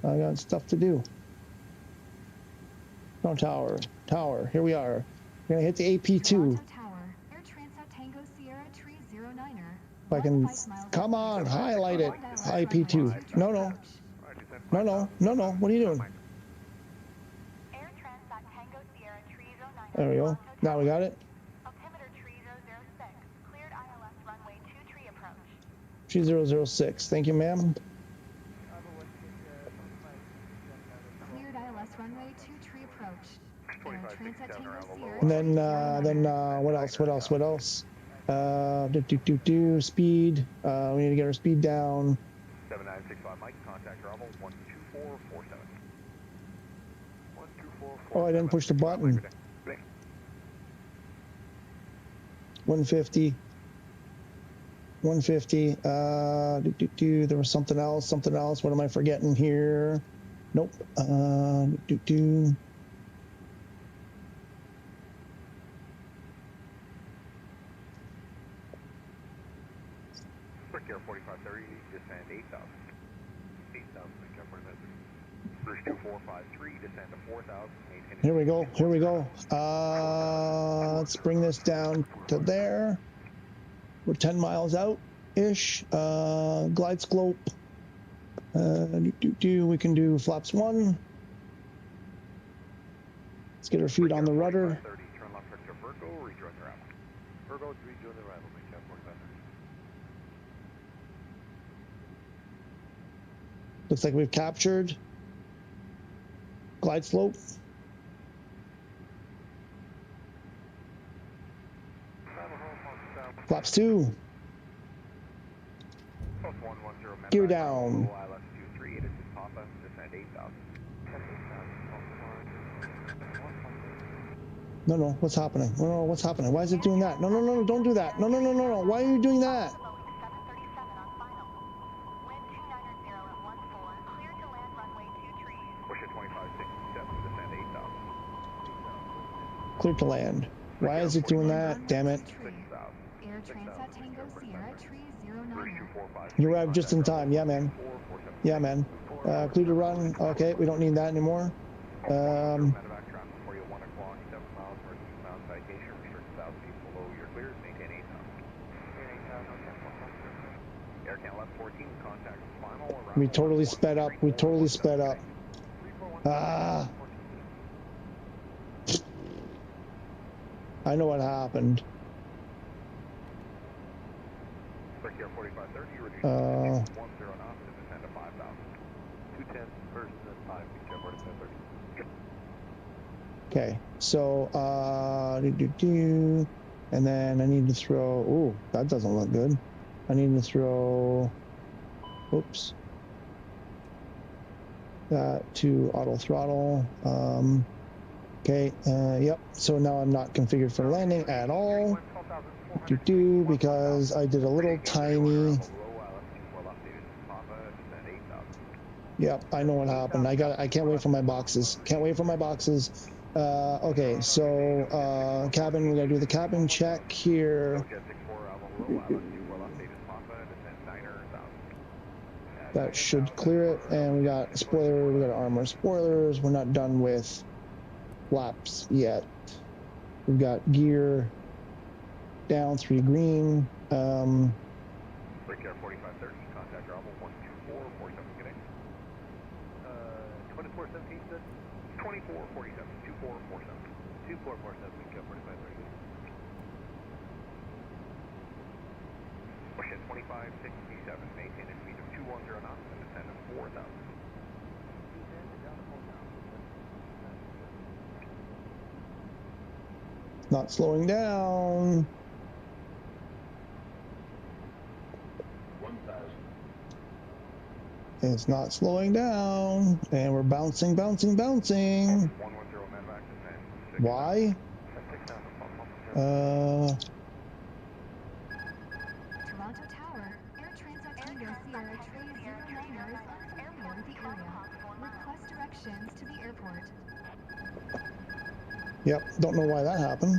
I got stuff to do. No, tower, here we are. We're gonna hit the AP2. Toronto Tower, Air Transat Tango Sierra Tree 09er. If I can, come on, highlight it. IP2. No, what are you doing? Air Transat Tango Sierra 309er. There we go. Now we got it. Altimeter 3006. Cleared ILS runway 3006. Thank you, ma'am. Cleared ILS runway 23 approach. Air Transat Tango Sierra. And then what else? Speed. We need to get our speed down. 7965 Mike, contact Bravo 12447. 12447. Oh, I didn't push the button. 150. 150. There was something else. What am I forgetting here? Nope. Quick Air 4530, descend 8,000. 8,000, Air 4530. First 2453, descend to 4,000. Here we go. Let's bring this down to there. We're 10 miles out-ish. Glide slope. We can do flaps 1. Let's get our feet on the rudder. Turn left to Virgo, rejoin the arrival. Virgo, rejoin the arrival, make Air 4530. Looks like we've captured glide slope. Flaps 2. Gear down. No, what's happening? No, what's happening? Why is it doing that? No, don't do that. No. Why are you doing that? Clear to land. Why is it doing that? Damn it. Air Transat Tango Sierra 309. You arrived just in time. Yeah, man. Clear to run. Okay, we don't need that anymore. We totally sped up. I know what happened. Okay, so and then I need to throw. Ooh, that doesn't look good. I need to throw. Oops. That to auto throttle. Okay. Yep. So now I'm not configured for landing at all. Because I did a little tiny. Yep, I know what happened. I can't wait for my boxes. Okay, so cabin. We gotta do the cabin check here. That should clear it. And we got spoiler. We got armor spoilers. We're not done with flaps yet. We've got gear down 3 green. Break Air 4530, contact Bravo 12447, good day. 2417 said? 2447, 2447. 2447, Break Air 4530. Push at 2567, maintain a speed of 210 knots and descend to 4,000. Not slowing down. 1,000. It's not slowing down. And we're bouncing. Why? Toronto Tower, Air Transat Tango Sierra 309er is unfamiliar with the area. Request directions to the airport. Yep, don't know why that happened.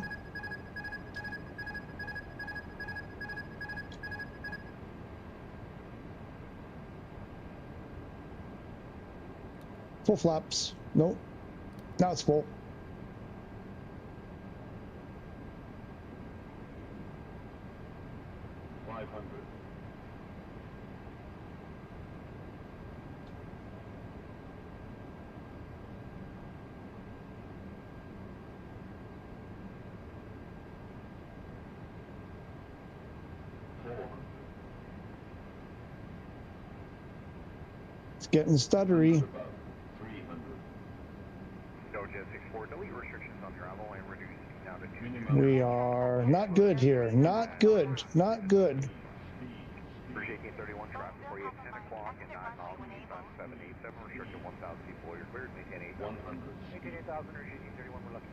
Full flaps. Nope. Now it's full. It's getting stuttery. Above 300. Doja 64, delete restrictions on travel and reduce speed now to 2. We are not good here. Not good. Not good. Appreciate 1831 traffic for you at 10 o'clock and 9 miles eastbound 787, restricted 1,000 people. You're cleared, maintain 8,000. 100. Maintain 8,000, Appreciate 1831, we're lucky.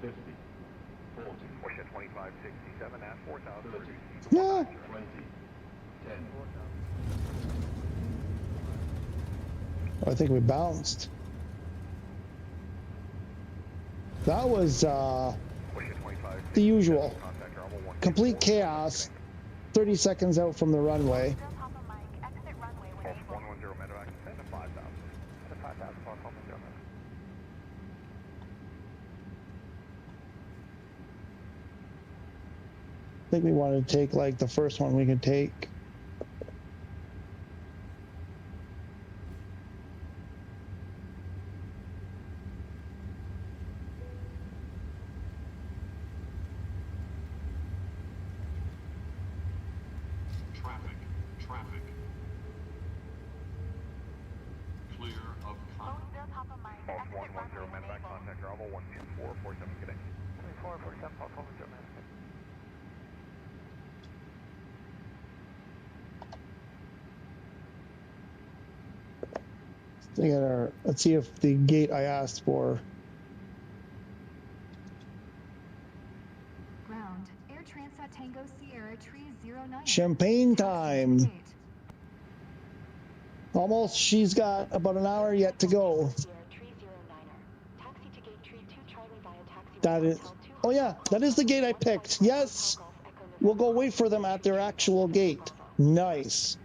50. 40. Push at 2567 at 4,000. 30. No. 20. 10. I think we bounced. That was the usual. Complete chaos. 30 seconds out from the runway. Still Papa Mike, exit runway when able. 110 medevac, send to 5,000. To 5,000, Paul Coleman, German. I think we wanted to take like the first one we could take. Traffic. Clear of contact. Still Papa Mike, False exit 110 runway when medevac, able. contact Bravo 12447, good day. 2447, Paul Coleman, German. Let's see if the gate I asked for. Ground. Air Transat Tango Sierra Tree 09. Champagne time. Gate. Almost. She's got about an hour yet to go. That is. Oh yeah, that is the gate I picked. Yes. We'll go wait for them at their actual gate. Nice.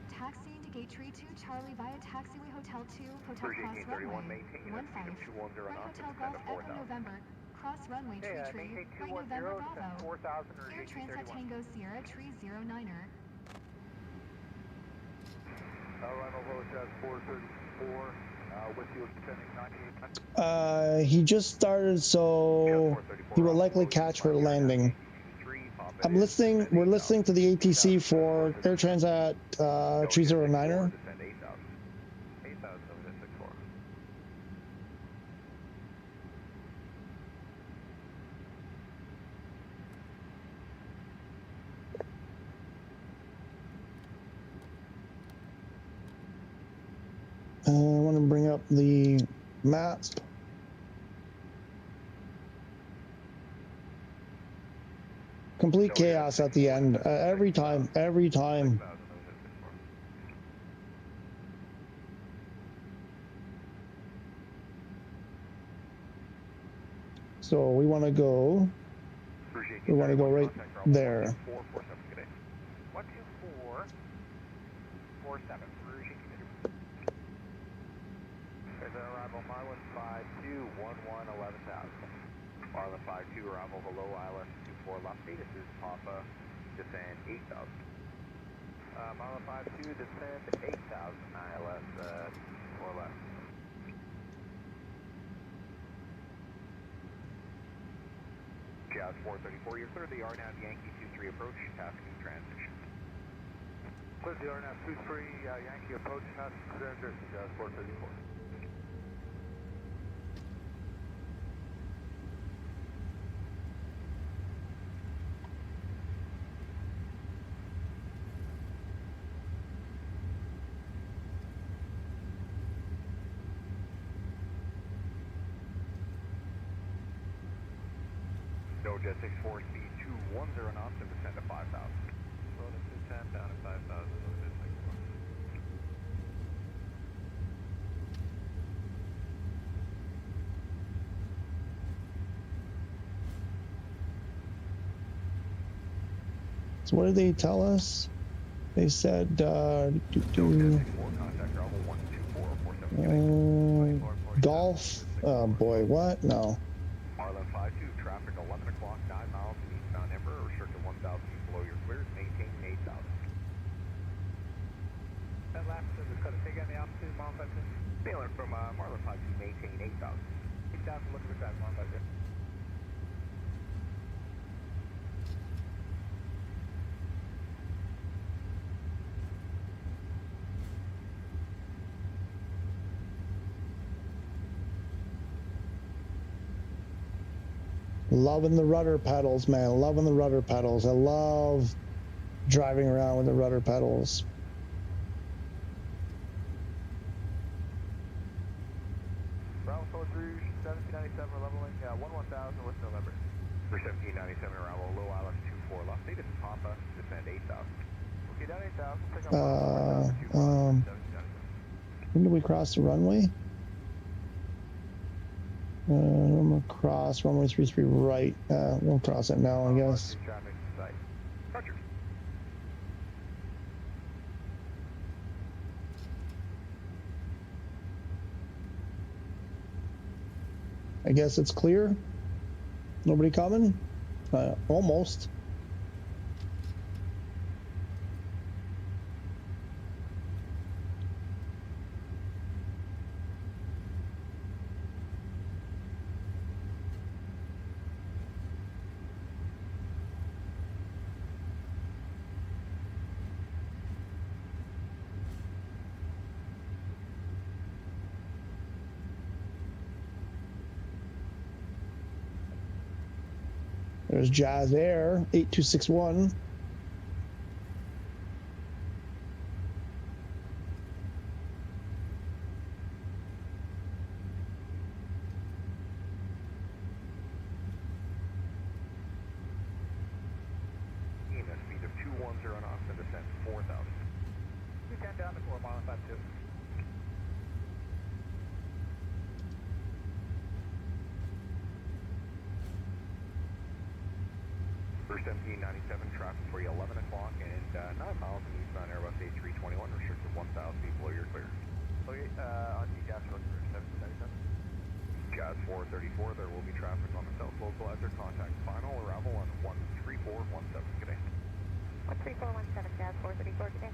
Taxiing to Gate Tree 2 Charlie via Taxiway Hotel 2, Hotel Cross 1831, Runway. maintain a 15. speed of 210 Right knots Hotel and Golf descend to Echo 4,000. November. Cross Runway Okay, Tree Tree. maintain Right 210, November descend Bravo. 4,000, Air Transat 1831. Tango Sierra Tree 09er. Arrival Road 434, with you extending 98. He just started, so he will likely catch her landing. I'm listening. We're listening to the ATC for Air Transat 309er. Descend 8,000. 8,000 over to 64. I want to bring up the map. Complete chaos at the end. Every time. 6,000 over to 64. So we want to go. Appreciate We want to go right 1831, there. 1447, good day. 12447, Appreciate 1831. There's an arrival Marlin 52, 11,000. Marlin 52, arrival below ILS 24 left. This is Papa, descend 8,000. Marlin 52, descend 8,000, ILS 4 left. Jazz 434, you're clear the RNAV Yankee 23 approach, tasking transition. Clear the RNAV 23, Yankee approach, pass transition, Jazz 434. Doja 64, speed 210 knots and descend to 5,000. Slow to 210, down to 5,000, over to 64. So what did they tell us? They said Doja 64, contact Bravo 12447. golf. Oh boy, what? No. Marlin 52, traffic 11 o'clock, 9 miles in eastbound Emperor, restricted 1,000 feet below your cleared, maintain 8,000. That last is going to take on the altitude, Marlin 52. Sailing from Marlin 52, maintain 8,000. 8,000, looking for track, Marlin 52. Loving the rudder pedals, man. Loving the rudder pedals. I love driving around with the rudder pedals. Bravo Solid Rouge, 1797, we're leveling 11,000 with November. For 1797, arrival low ILS 24 left, native Papa, descend 8,000. Okay, down 8,000, pick up 1797. When do we cross the runway? I'm gonna cross runway 33 right. We'll cross it now, I guess. Traffic site. Roger. I guess it's clear. Nobody coming? Almost. There's Jazz Air, 8261. A speed of 210 knots and descent 4,000. 210 down to 4 mile and 52. For 1797, traffic for you 11 o'clock and 9 miles in eastbound Airbus A321, restricted 1,000 feet below your clear. Okay, on the gas road for 1797. Jazz 434, there will be traffic on the south local after contact. Final arrival on 13417. Good day. 13417, Jazz 434, good day.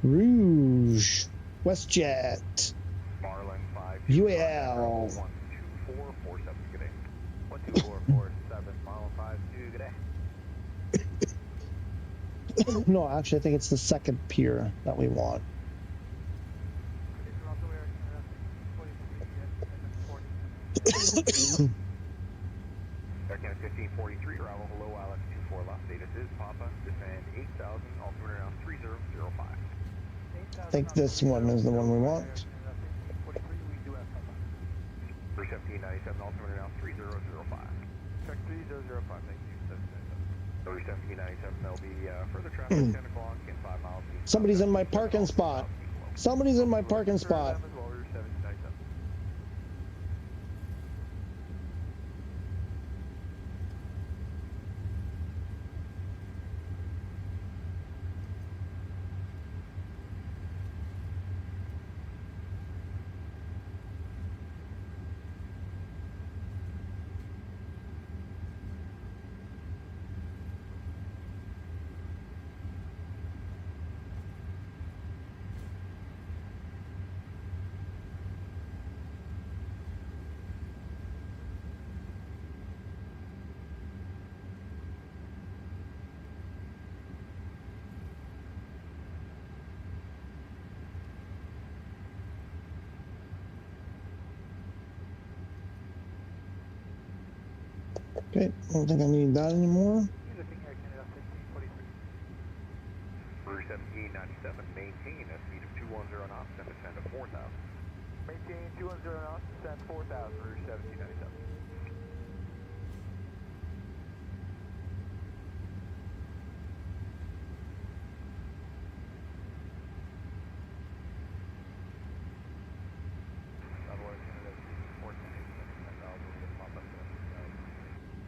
Rouge, WestJet, Marlin 5. UAL. 12447. Good day. 12447, mile 52. Good day. No, actually, I think it's the second pier that we want. Air Canada 1543, arrival below ILS 24 left. Status is Papa, descend 8,000, altimeter now 3005. I think this one is the one we want. For 1797, altimeter now 3005. Check 3005, thank you. 1797, there'll be further traffic 10 o'clock and 5 miles. Somebody's in my parking spot. Somebody's in my parking spot. Okay, I don't think I need that anymore. For 1797, maintain a speed of 210 knots and descend to 4,000. Maintain 210 knots, descend 4,000 for 1797.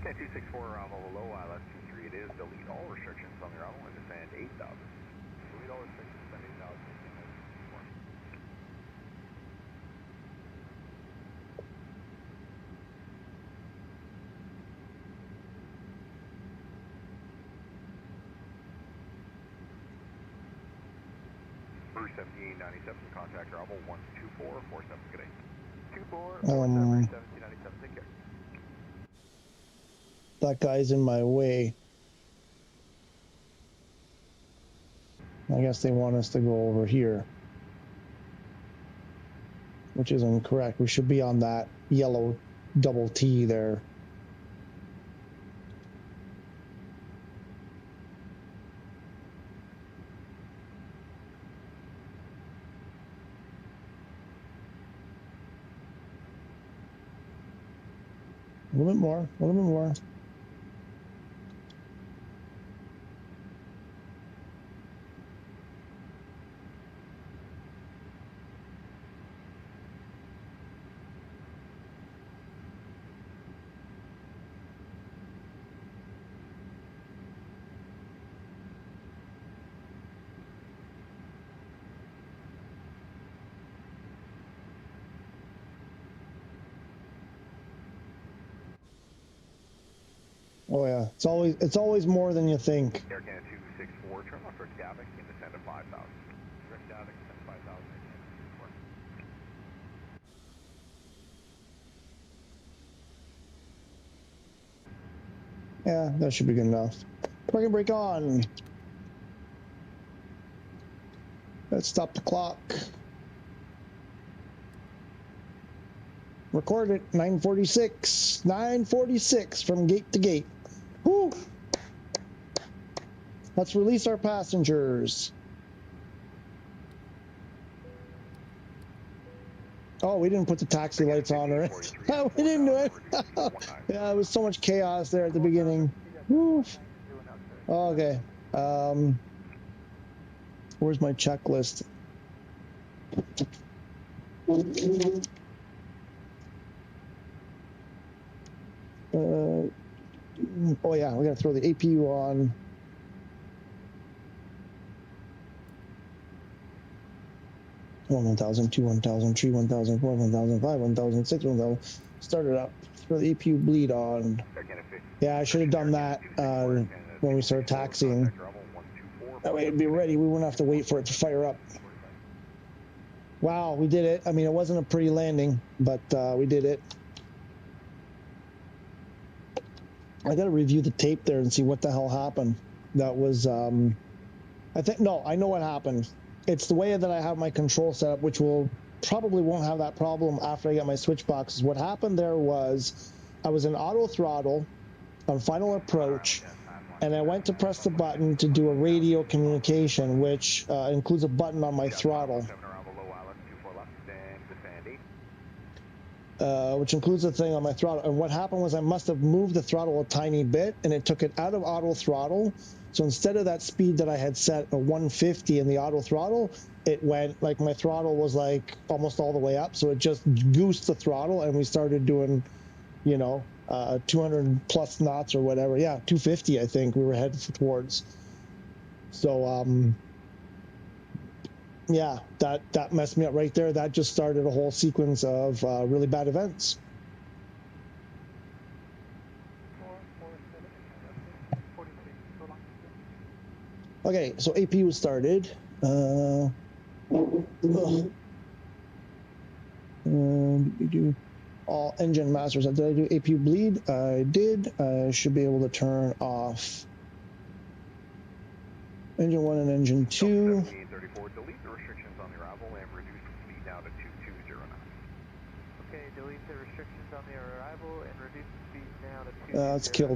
Okay, 264 arrival below ILS 23, it is delete all restrictions on the arrival and descend 8,000. Delete all restrictions, descend 8,000. For 1797, contact arrival 12447, good day. 2447, 1797, take care. That guy's in my way. I guess they want us to go over here, which is incorrect. We should be on that yellow double T there. A little bit more, a little bit more. Oh yeah, it's always more than you think. Air Canada 264, turn left for Gavik and descend to 5,000. Direct Gavik, descend to 5,000. Yeah, that should be good enough. Parking brake on. Let's stop the clock. Record it, 9:46. 9:46 from gate to gate. Woo! Let's release our passengers. Oh, we didn't put the taxi lights on, or we didn't do it. Yeah, it was so much chaos there at the beginning. Woo. Okay. Where's my checklist? Oh yeah, we gotta throw the APU on. One 1,000, 2 1,000, 3 1,000, 4 1,000, 5 1,000, 6 1,000. Start it up. Throw the APU bleed on. Yeah, I should have done that when we started taxiing. That way it'd be ready. We wouldn't have to wait for it to fire up. Wow, we did it. I mean, it wasn't a pretty landing, but we did it. I got to review the tape there and see what the hell happened. That was, I know what happened. It's the way that I have my control set up, which probably won't have that problem after I get my switch boxes. What happened there was I was in auto throttle on final approach, and I went to press the button to do a radio communication, which includes a button on my throttle. Which includes a thing on my throttle. And what happened was I must have moved the throttle a tiny bit, and it took it out of auto throttle. So instead of that speed that I had set a 150 in the auto throttle, it went like my throttle was like almost all the way up. So it just goosed the throttle, and we started doing, 200 plus knots or whatever. Yeah, 250, I think we were headed towards. So, yeah, that messed me up right there. That just started a whole sequence of really bad events. Okay, so APU started. All engine masters. Did I do APU bleed? I did. I should be able to turn off engine 1 and engine 2. Delete the restrictions on the arrival and reduce the speed now to 220 knots. Okay, delete the restrictions on the arrival and reduce the speed now to 220 knots. Let's kill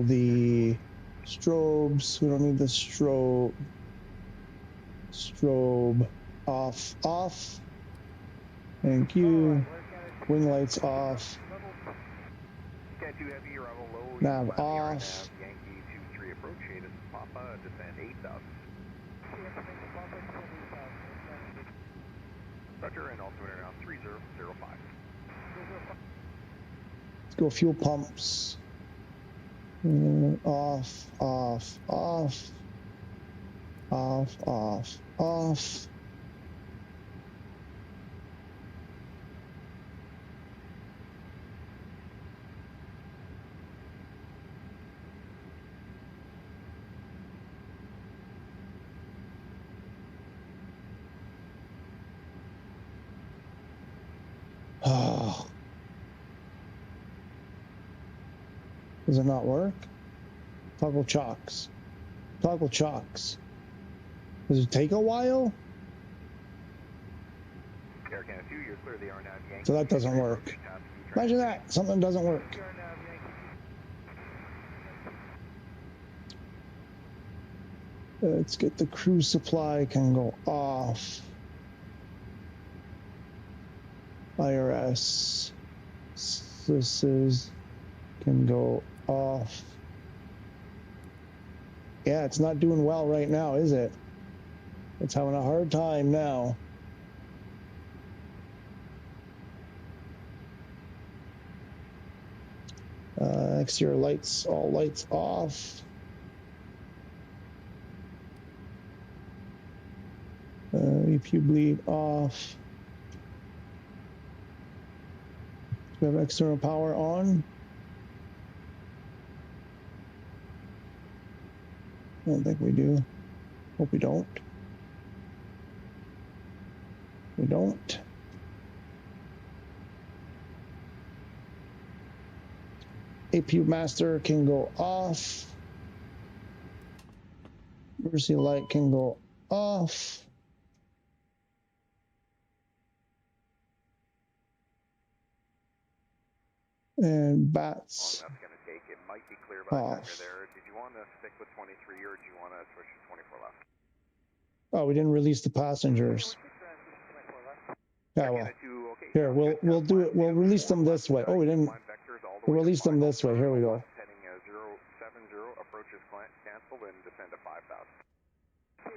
the strobes. We don't need the strobe. Strobe off. Thank you. Wing lights off. Nav off. Yankee 23 approach, Ada Papa, descend 8,000. Roger, and altimeter now 3005. Let's go fuel pumps. Off. Does it not work? Toggle chocks. Toggle chocks. Does it take a while? Air Canada 2, you're clear. They are now Yankee. So that doesn't work. Imagine that. Something doesn't work. Let's get the cruise supply can go off. IRS. This is can go off. Yeah, it's not doing well right now, is it? It's having a hard time now. Exterior lights, all lights off. EPU bleed off. We have external power on. I don't think we do. Hope we don't. We don't. APU master can go off. Emergency light can go off. And bats. That's going to take. It might be clear by off. there. Did you want to stick with 23 or do you want to switch to 24 left? Oh, we didn't release the passengers. Yeah, well, here we'll do it. We'll release them this way. Oh, we didn't. We'll release them this way. Here we go. Heading 070, approaches canceled and descend to 5,000. 5,000,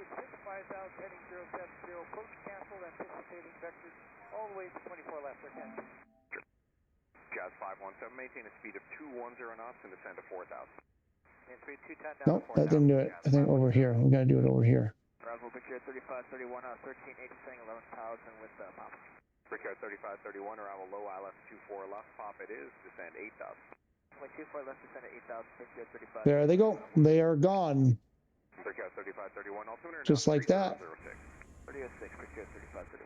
heading 070, approach canceled, anticipating vectors all the way to 24 left, or cancel. Jazz 517, maintain a speed of 210 knots and descend to 4,000. And 32 down Nope, that didn't do it. I think over here. We got to do it over here. Bravo, Victor 3531, 1380, saying 11,000 with Pop. Victor 3531, arrival low, ILS 24 left, Pop it is, descend 8,000. 24 left, descend to 8,000, Victor 35. There they go. They are gone. Victor 3531, altimeter. Just like that. 3006, Victor 3531.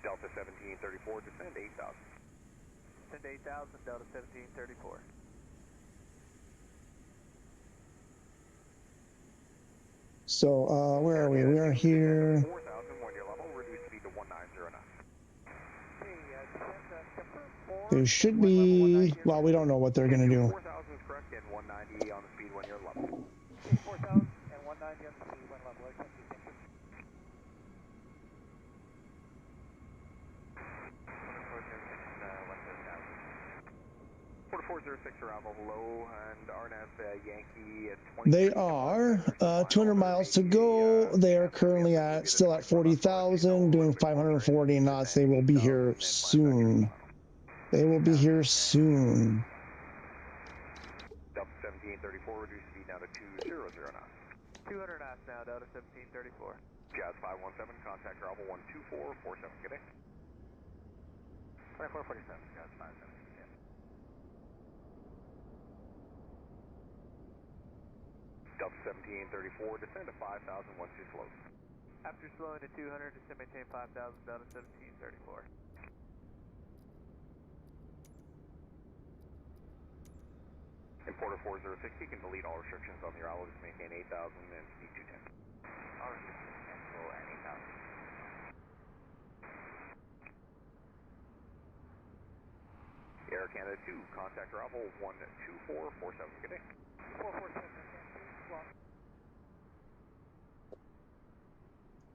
Delta 1734, descend 8,000. Descend 8,000, Delta 1734. So, where are we? We are here. 4,000, 1 year level, reduce speed to 190 knots. They should be, well, we don't know what they're going to do. 4,000 is correct and 190 on the speed 1 year level. 4,000 and 190 on the speed 1 level. Thank you. 4406 arrival low and RNAV Yankee at 20. They are 200 miles to go. They are currently still at 40,000, doing 540 knots. They will be here soon. They will be here soon. Delta 1734, reduce speed now to 200 knots. 200 knots now, Delta 1734. Jazz 517, contact arrival 12447, good day. 2447, Jazz 517. Delta 1734, descend to 5,000 once you slow. After slowing to 200, descend maintain 5,000, Delta 1734. Importer 4060, you can delete all restrictions on your ILS, maintain 8,000 and speed 210. All restrictions cancel and 8,000. Air Canada 2, contact arrival 12447, good day. 447,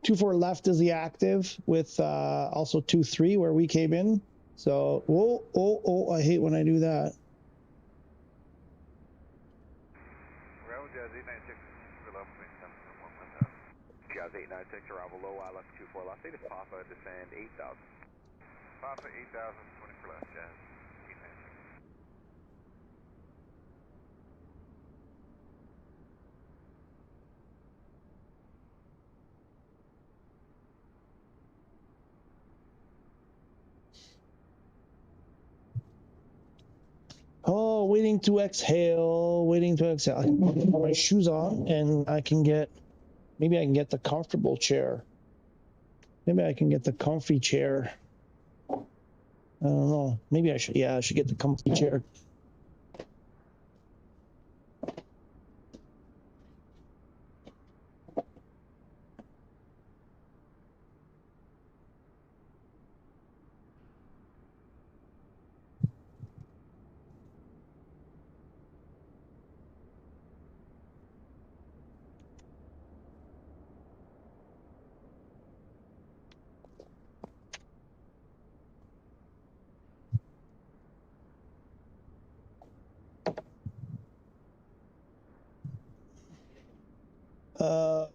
24 left is the active with also 23 where we came in. So, oh, I hate when I do that. Jazz 896, arrival low, ILS 24 left, status Papa, descend 8,000. Papa 8,000, 24 left, Jazz 896. Oh, waiting to exhale, waiting to exhale. I can put my shoes on and I can get, maybe I can get the comfortable chair. Maybe I can get the comfy chair. I don't know. Maybe I should. Yeah, I should get the comfy chair.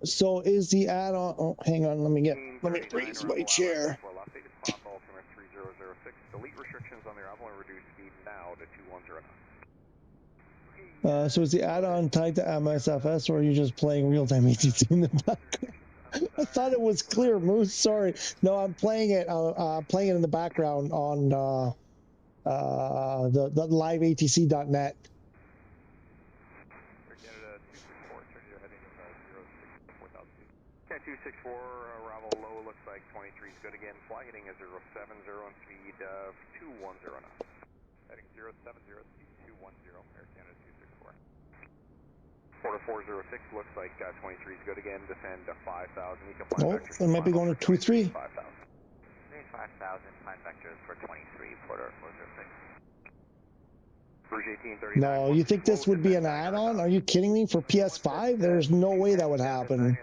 So is the add-on? Oh, hang on. Let me raise my chair. Delete restrictions on the arrival and reduce speed now to 210 knots. So is the add-on tied to MSFS, or are you just playing real-time ATC in the background? I thought it was clear, Moose. Sorry. No, I'm playing it. Playing it in the background on the liveatc.net. Cat 264, arrival low looks like 23 is good again. Fly heading is 070 and speed of 210 knots. Heading 070, speed 210, Air Canada 264. Quarter 406 looks like 23 is good again. Descend to 5,000. You can fly vectors. It might be going to 23. 5,000. 5,000, fine vectors for 23, quarter 406. No, you think this would be an add-on? Are you kidding me? For PS5? There's no way that would happen.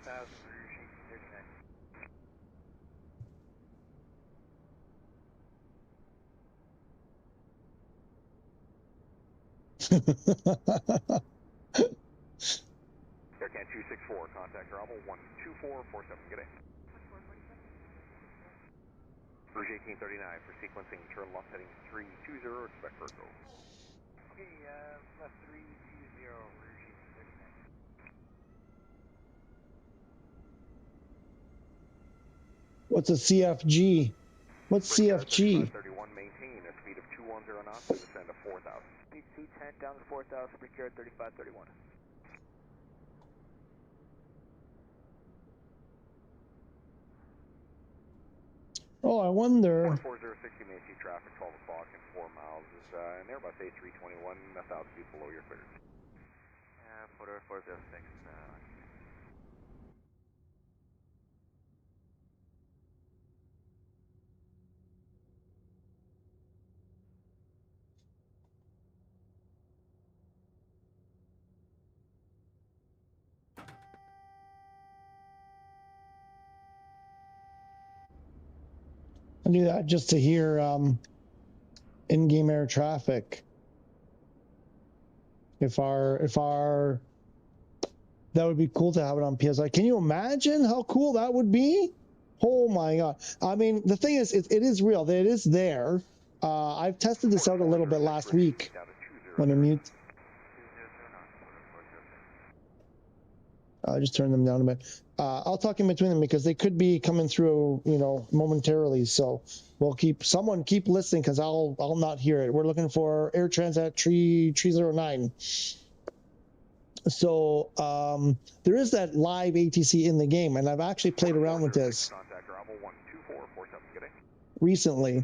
Aircan 264, contact arrival 12447, good day. Rouge 1839 for sequencing, turn left heading 320, expect vertical. Okay, left 320, Rouge 1839. What's a CFG? What's CFG? 31, maintain a speed of 210 knots and descend to 4,000. Speed C10 down to 4,000, secure 3531. Oh, I wonder. 4060 may see traffic 12 o'clock and 4 miles is an Airbus A321, 1,000 feet below your clearance. Quarter 406. I do that just to hear in-game air traffic. If our that would be cool to have it on PS5. Can you imagine how cool that would be? Oh my god! I mean, the thing is, it is real. It is there. I've tested this out a little bit last week. When I mute. I'll just turn them down a bit. I'll talk in between them because they could be coming through, you know, momentarily. So we'll someone keep listening because I'll not hear it. We're looking for Air Transat 309. So there is that live ATC in the game, and I've actually played around with this recently.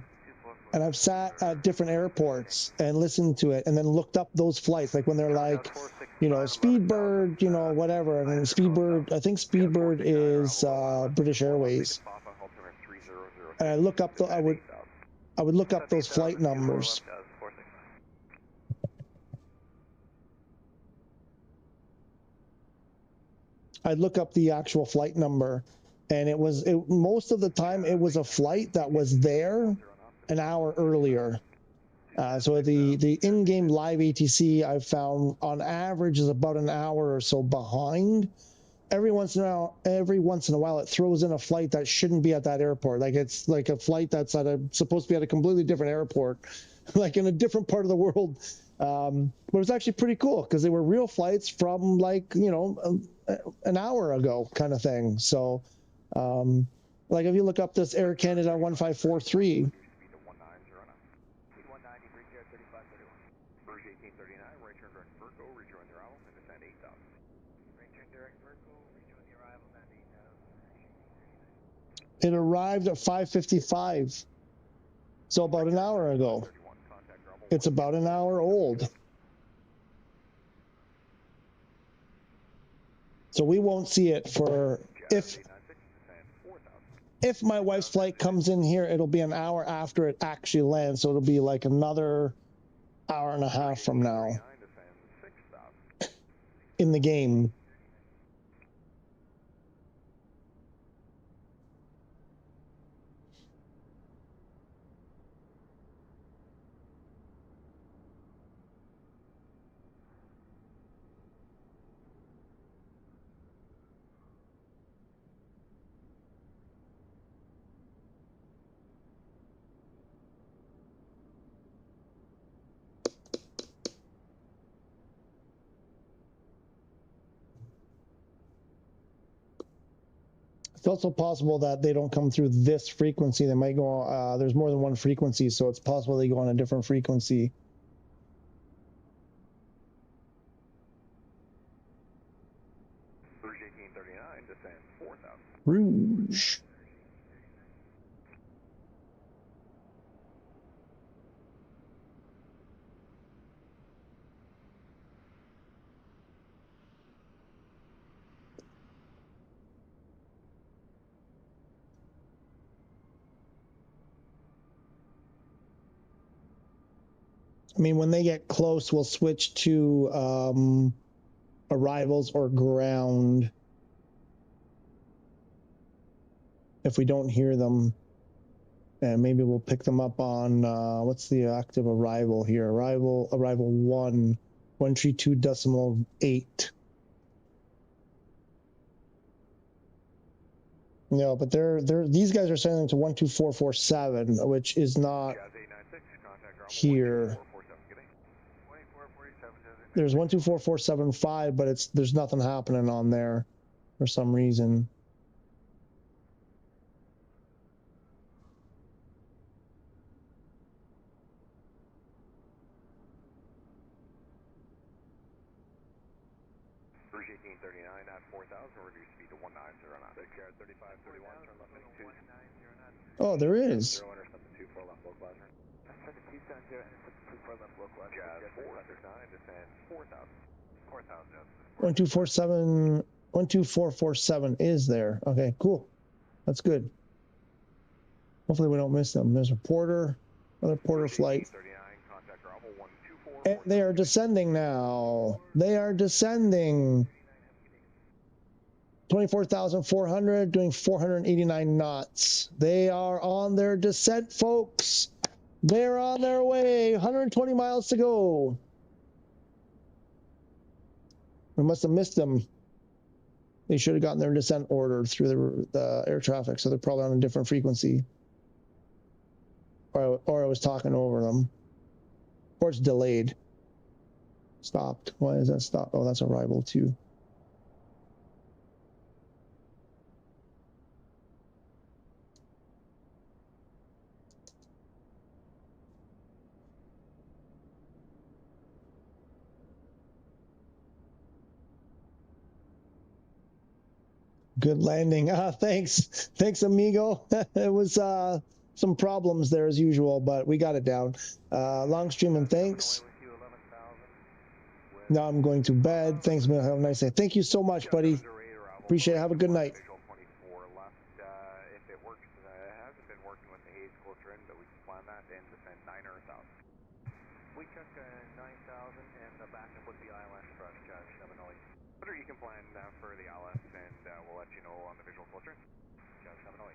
And I've sat at different airports and listened to it, and then looked up those flights, like when they're like, you know, Speedbird, you know, whatever. And then Speedbird, I think Speedbird is British Airways. And I look up I would look up those flight numbers. I'd look up the actual flight number, and most of the time it was a flight that was there an hour earlier. So the in-game live ATC I've found on average is about an hour or so behind. Every once in a while it throws in a flight that shouldn't be at that airport. Like it's like a flight that's supposed to be at a completely different airport, like in a different part of the world. But it was actually pretty cool because they were real flights from, like, you know, an hour ago kind of thing. So like if you look up this Air Canada 1543, It arrived at 5:55. So about an hour ago. It's about an hour old. So we won't see it for if my wife's flight comes in here, it'll be an hour after it actually lands. So it'll be like another hour and a half from now in the game. It's also possible that they don't come through this frequency. They might go, there's more than one frequency, so it's possible they go on a different frequency. Rouge. I mean, when they get close, we'll switch to arrivals or ground if we don't hear them. And maybe we'll pick them up on, what's the active arrival here? Arrival 132.8. No, but these guys are sending to 12447, which is not here. There's 124475, but there's nothing happening on there for some reason. Oh, there is. 12447 is there. Okay, cool. That's good. Hopefully we don't miss them. There's a Porter, another Porter flight. And they are descending now. They are descending. 24,400, doing 489 knots. They are on their descent, folks. They're on their way. 120 miles to go. We must have missed them. They should have gotten their descent order through the air traffic, so they're probably on a different frequency. Or I was talking over them. Or it's delayed. Stopped. Why is that stopped? Oh, that's arrival too. Good landing. Thanks. Thanks, amigo. It was some problems there as usual, but we got it down. Long stream and thanks. Now I'm going to bed. Thanks, man. Have a nice day. Thank you so much, buddy. Appreciate it. Have a good night. We took 9,000 and the backup would be ILS for us, Jazz 708. You can plan for the ILS and we'll let you know on the visual filter. Jazz 708.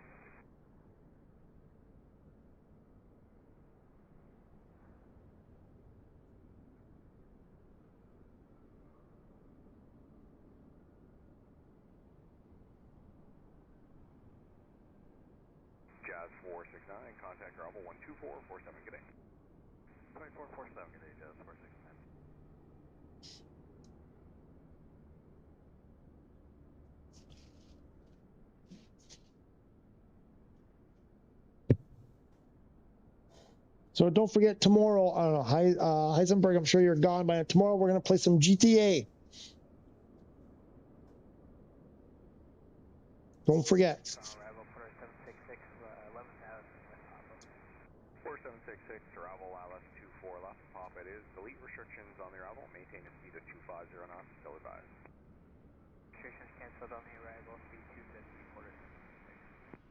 Jazz 469, contact arrival 12447, good day. 2447, good day, Jazz 469. So don't forget tomorrow, I don't know, Heisenberg, I'm sure you're gone by tomorrow. We're going to play some GTA. Don't forget. knots, still advised. Restrictions canceled on the arrival, speed 250, quarter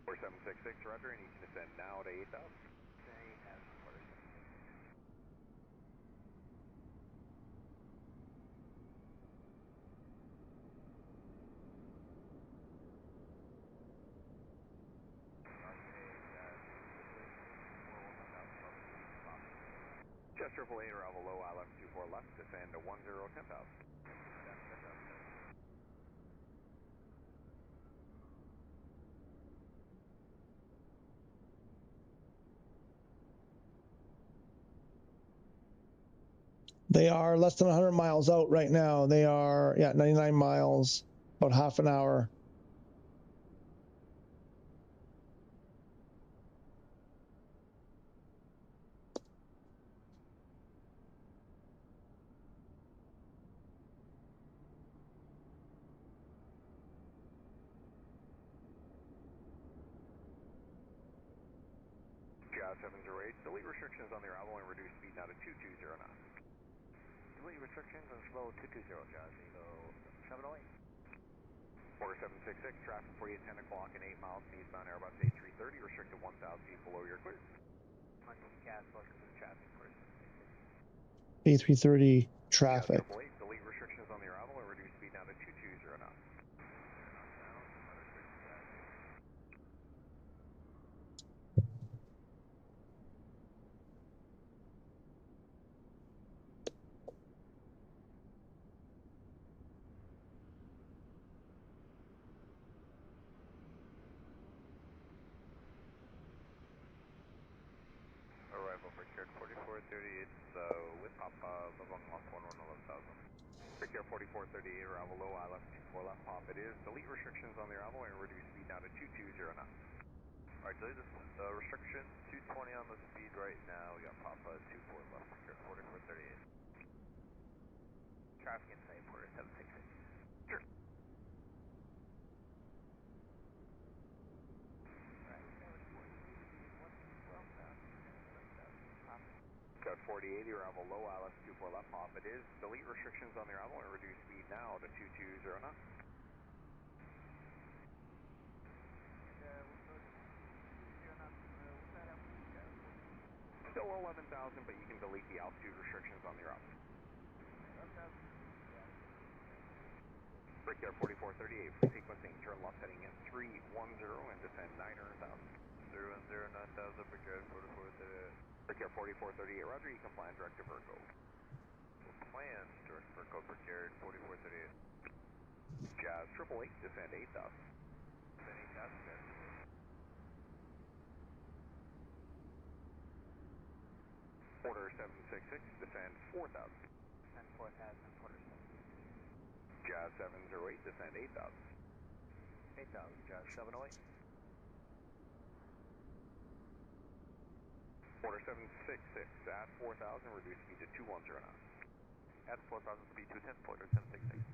4766, roger, and you can descend now to 8,000. 8,000, quarter 766. Just AAA, arrival low, ILS 24 left, descend to 10,10,000. They are less than 100 miles out right now. They are, 99 miles, about half an hour. Jazz 708, delete restrictions on the arrival and reduce speed now to 220 knots. Delete restrictions and slow 220, Jazz, Eagle 708. Order 766, traffic for you at 10 o'clock and 8 miles, eastbound Airbus A330, restricted 1,000 feet below your clear. Hunting gas, welcome to the traffic, quarter 766. A330 traffic. Jazz 888, delete restrictions on the arrival and reduce speed now to 220 knots. Arrival for Care 4438, with Papa, Lavong off 11,000. For Care 4438, arrival low, ILS 24 left, pop it is. Delete restrictions on the arrival and reduce speed now to 220 knots. Alright, delete this restriction, 220 on the speed right now. We got Papa 24 left for Care 4438. Traffic inside, quarter 766. Sure. Got 4080, arrival low, ILS 24 left, pop it is. Delete restrictions on the arrival and reduce speed now to 220 knots. Still 11,000, but you can delete the altitude restrictions on the arrival. Brickyard 4438 for sequencing, turn left heading at 310 and descend 900,000. 310, 9,000, Brickyard 4438. Brickyard 4438, roger, you can plan direct to Virgo. Plan direct to Virgo, Brickyard 4438. Jazz 888, descend 8,000. Descend 8,000, Jazz. Order 766, descend 4,000. Descend 4,000, quarter 766. Jazz 708, descend 8,000. 8,000, Jazz 708. Order 766, at 4,000, reduce speed to 210 knots. At 4,000, speed 210, quarter 766.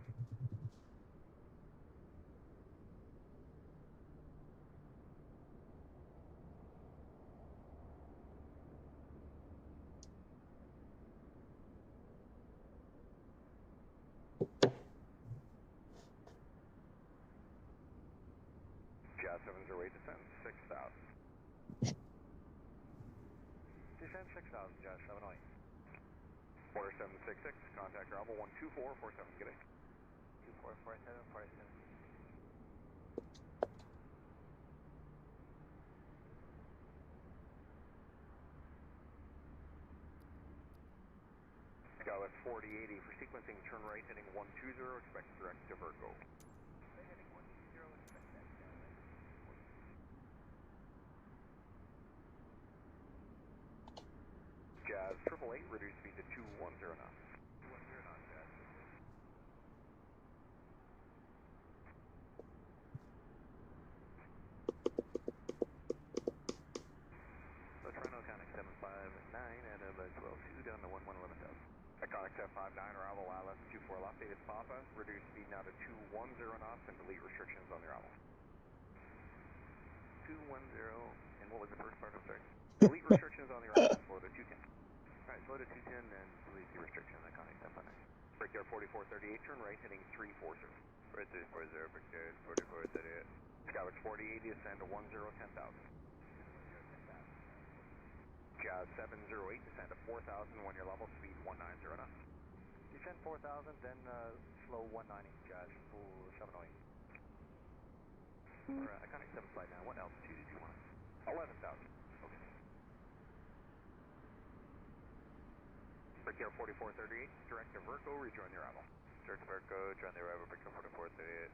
Jazz 708, descend 6,000. Descend 6,000, Jazz 708. Order 766, contact arrival 12447, good day. 2447, quarter 766. Skylift 4080 for sequencing, turn right heading 120, expect direct to Virgo. Heading 120, expect that, Jazz 888, reduce speed to 210 knots. 210 knots, Jazz. Let's run Iconic 759 out of 12-2 down to 11,000. Iconic 759, arrival ILS 24 left, 8 is Papa, reduce speed now to 210 knots and delete restrictions on the arrival. 210, and what was the first part of it? Delete restrictions on the arrival, slow to 210. Alright, slow to 210 and delete the restriction, Iconic 759. Brickyard 4438, turn right, heading 340. Right 340, Brickyard 4438. Skywards 4080, descend to 1010,000. Jazz 708, descend to 4,000, 1 year level, speed 190 knots. Descend 4,000, then slow 190, Jazz, full 708. Or, Iconic 759, what altitude did you want? 11,000. Okay. Brickyard 4438, direct to Verco, rejoin the arrival. Direct to Verco, join the arrival, Brickyard 4438.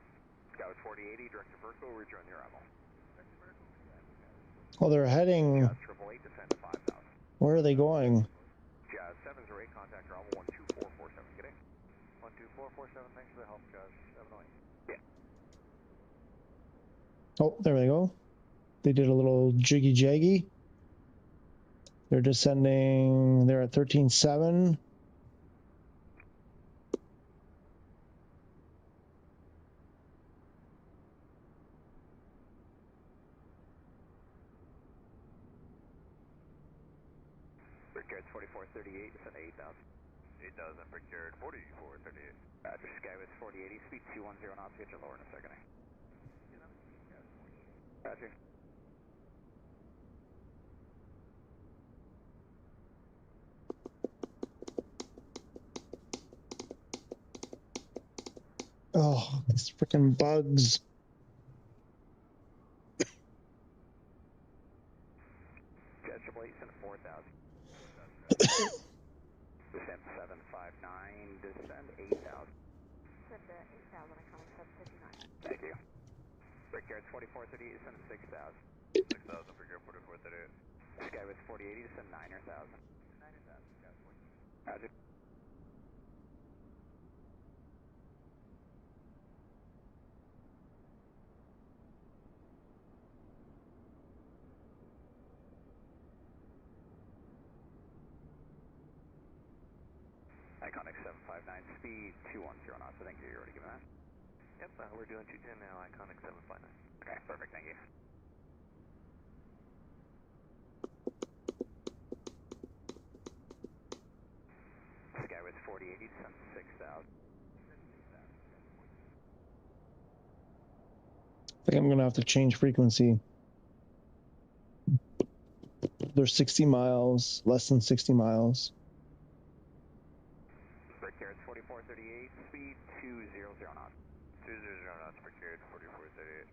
Skywards 4080, direct to Verco, rejoin the arrival. Oh, they're heading. Jazz 888, descend to 5,000. Where are they going? Jazz 708, contact arrival 12447. Good day. 12447, thanks for the help, Jazz, 708. Yeah. Oh, there they go. They did a little jiggy jaggy. They're descending. They're at 13.7. Brickyard 4438, descend to 8,000. 8,000, Brickyard 4438. Roger, Skywest 4080, speed 210 knots, get you lower in a second. Roger. Oh, these freaking bugs. Jazz 888, descend to 4,000. Descend 759, descend 8,000. Descend to 8,000, Iconic 759. Thank you. Brickyard 4438, descend to 6,000. 6,000, Brickyard 4438. Skywest 4080, descend 9,000. 9,000, Jazz, Roger. Iconic 759, speed 210 knots. I think you're already given that. Yep, we're doing 210 now, Iconic 759. Okay, perfect, thank you. Skywest 4080, descend to 6,000. I think I'm gonna have to change frequency. They're 60 miles, less than 60 miles. Brickyard 4438, speed 200 knots. 200 knots, Brickyard 4438.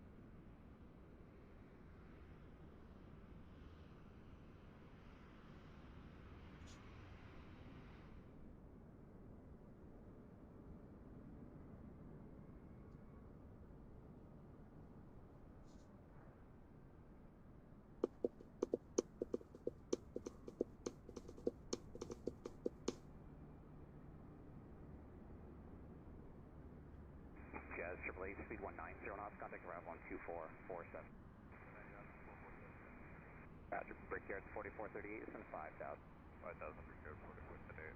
Jazz 888, speed 190 knots, contact arrival 12447. Roger, Brickyard 4438, descend 5,000. 5,000, Brickyard 4438.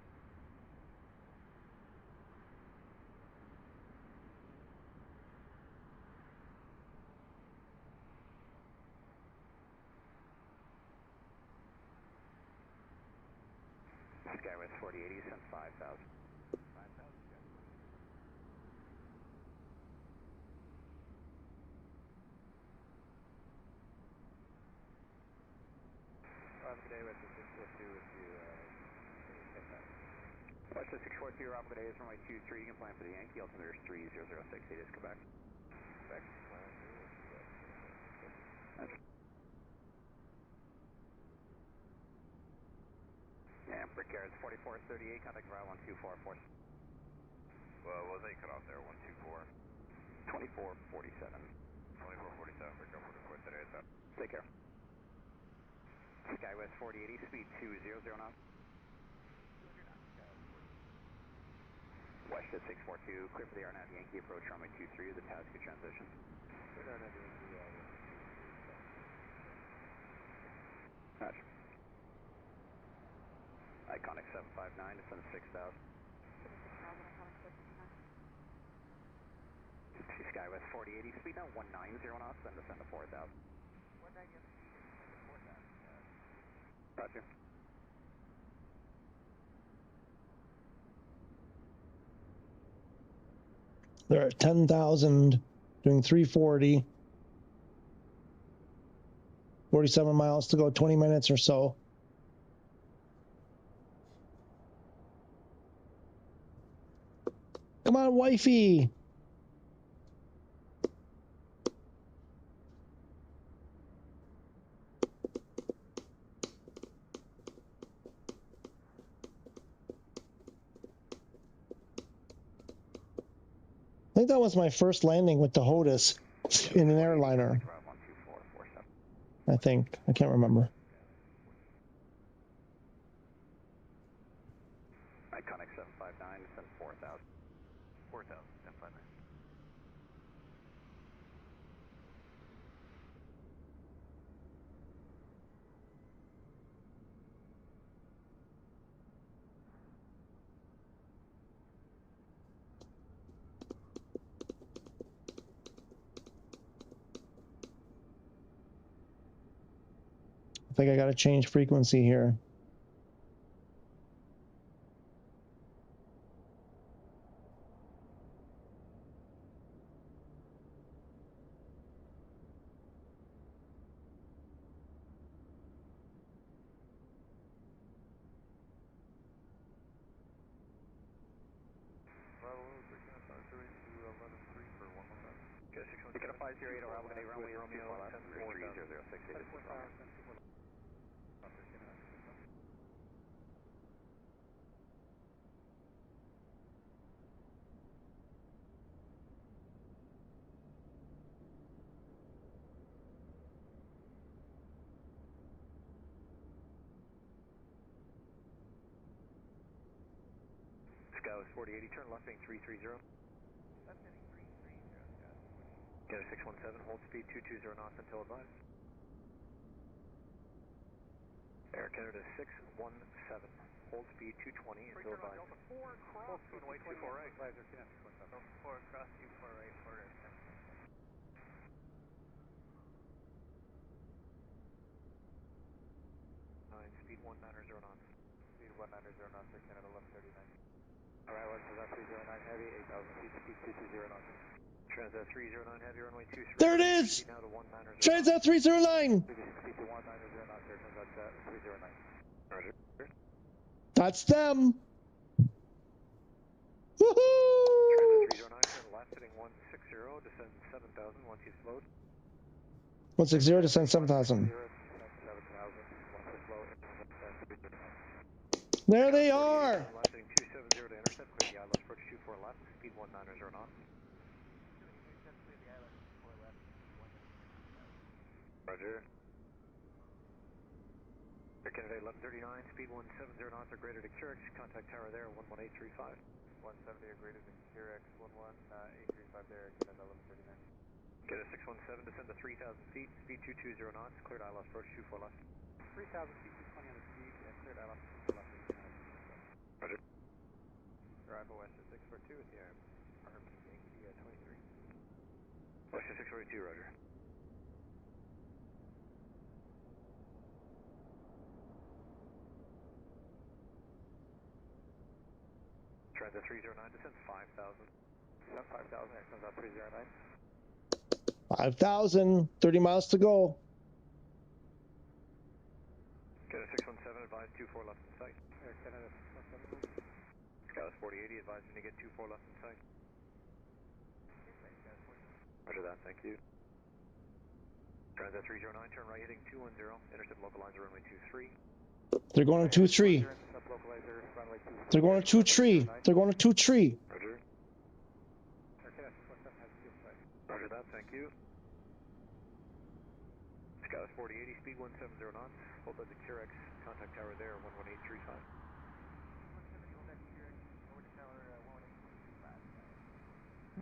Skywest 4080, descend 5,000. 5,000, Jazz. Good day, West 642 with you, take that. West 642, Rob, good day, is runway 23, you can plan for the Yankee, altimeter is 3006, it is Quebec. Back to plan 2. Yeah, Brickyard 4438, contact arrival 12447. Well, what was that you cut off there? 124. 2447. 2447, Brickyard 4438. Take care. Skywest 4080, speed 200 knots. West 642, clear for the RNAV Yankee approach runway 23 of the Tasca transition. Roger. Iconic 759, descend to 6,000. 6,000, Iconic 759. Skywest 4080, speed now 190 knots, then descend to 4,000. 190, 4,000. Roger. They're at 10,000, doing 340. 47 miles to go, 20 minutes or so. Come on, wifey. I think that was my first landing with the HOTUS in an airliner. I think. I can't remember. Iconic 759, send 4,000. 4,000, 759. I think I got to change frequency here. Get a 508 or Alpha runway Romeo 103006. Scout 4080, turn left being 330. Get a 617, hold speed 220 knots until advised. Air Canada 617, hold speed 220 until advised. Delta 4, cross runway 24 right. Advisor, connect 617. Delta 4, cross 24 right, order. Speed 190 knots. Speed 190 knots, Air Canada 1139. Alright, West Transat 309 Heavy, 8,000 feet, speed 220 knots. Transat 309 Heavy, runway 23. There it is! Transat 309! Speed to 190 knots, Air Transat 309. Roger. That's them! Woohoo! Transat 309, turn left heading 160, descend 7,000 once you've slowed. 160, descend 7,000. There they are! Left heading 270 to intercept, clear the ILS approach 24 left, speed 190 knots. Roger. Air Canada 1139, speed 170 knots or greater to QRX, contact tower there 11835. 170 or greater to QRX 11835 there, Canada 1139. Get a 617, descend to 3,000 feet, speed 220 knots, cleared ILS approach 24 left. 3,000 feet, 220 on the speed, cleared ILS 24 left. Roger. Arrival West 642 with the RP 23. West 642, roger. Transat 309, descend 5,000. Descend 5,000, here comes out 309. 5,000, 30 miles to go. Get a 617, advise 24 left in sight. Air Canada 617. Scout 4080, advise when you get 24 left in sight. Roger that, thank you. Transat 309, turn right heading 210, intercept localizer runway 23. They're going to 2-3. They're going to 2-3. They're going to 2-3. Roger. Roger that, thank you. Scout 4080, speed 170 knots. Hold at the QRX, contact tower there, 11835.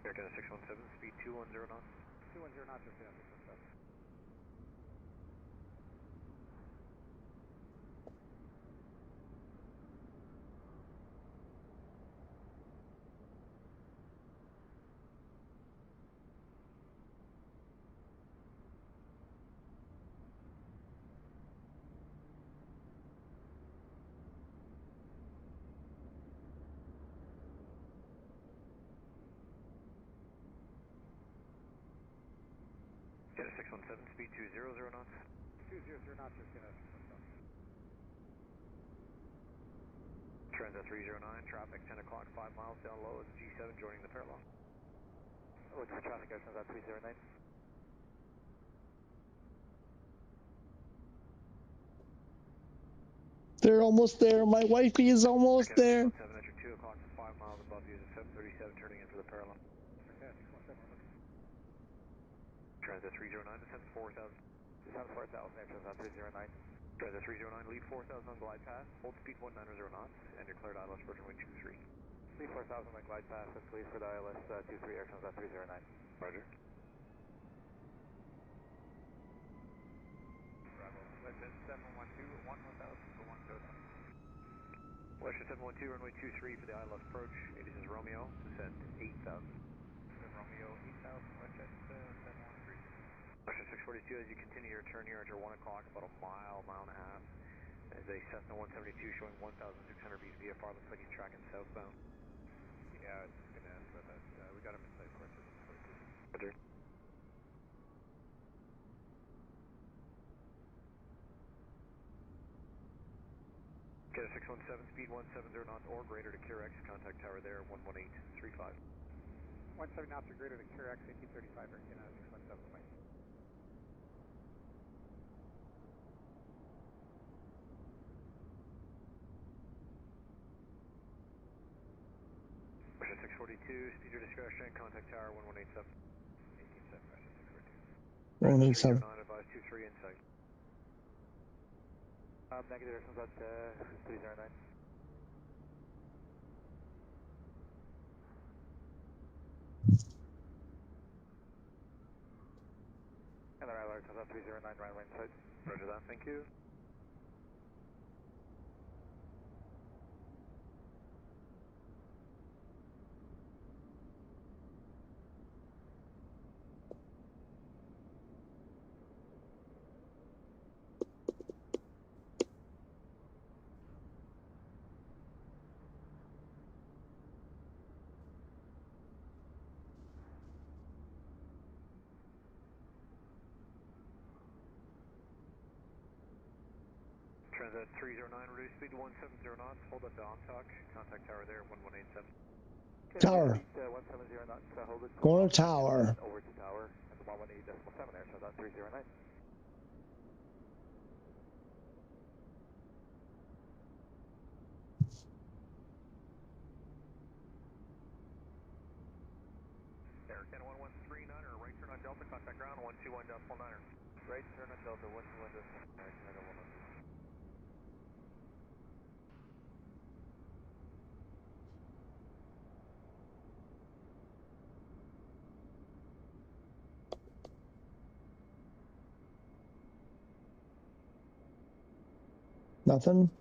Air Canada 617, speed 210 knots. 210 knots, Air Canada 617. 617, speed 200 knots. 200 knots, you're Canada 617. Transat 309, traffic 10 o'clock, 5 miles down low is G7 joining the parallel. Looking for traffic, Air Transat 309. They're almost there. My wifey is almost there. 617 at your 2 o'clock, 5 miles above you is a 737 turning in for the parallel. Okay, 617, we're looking. Transat 309, descend 4,000. Descend 4,000, Air Transat 309. Transat 309, lead 4,000 on glide path, hold speed 190 knots, and you're cleared ILS for runway 23. Lead 4,000 on glide path, and clear for the ILS 23, Air Transat 309. Roger. Bravo, Western 712, 1000 for 1 go down. Western 712, runway 23 for the ILS approach. This is Romeo, descend 8,000. Romeo 8000, Western 713. Western 642, as you continue your turn here after 1 o'clock, about a mile, mile and a half. There's a Cessna 172 showing 1,600 feet VFR, looks like he's tracking southbound. Yeah, it's going to ask about that. We got him inside Western 642. Roger. Get a 617, speed 170 knots or greater to QRX, contact tower there, 11835. 17 knots or greater to QRX 1835, Air Canada 617, flight. Western 642, speed your discretion, contact tower 1187. 187, Western 642. 187. 309, advise 23 inside. Negative, Air Transat 309. And the Air Transat 309, runway inside. Roger that, thank you. Transat 309, reduce speed 170 knots, hold up to ONTAC, contact tower there, 1187. Tower. 170 knots, hold it. Go to tower. Over to tower, and the 118.7 there, so that's 309. Air Canada 1139er, right turn on Delta, contact ground, 121.9er. Right turn on Delta, 121.9er, Canada 112. Nothing.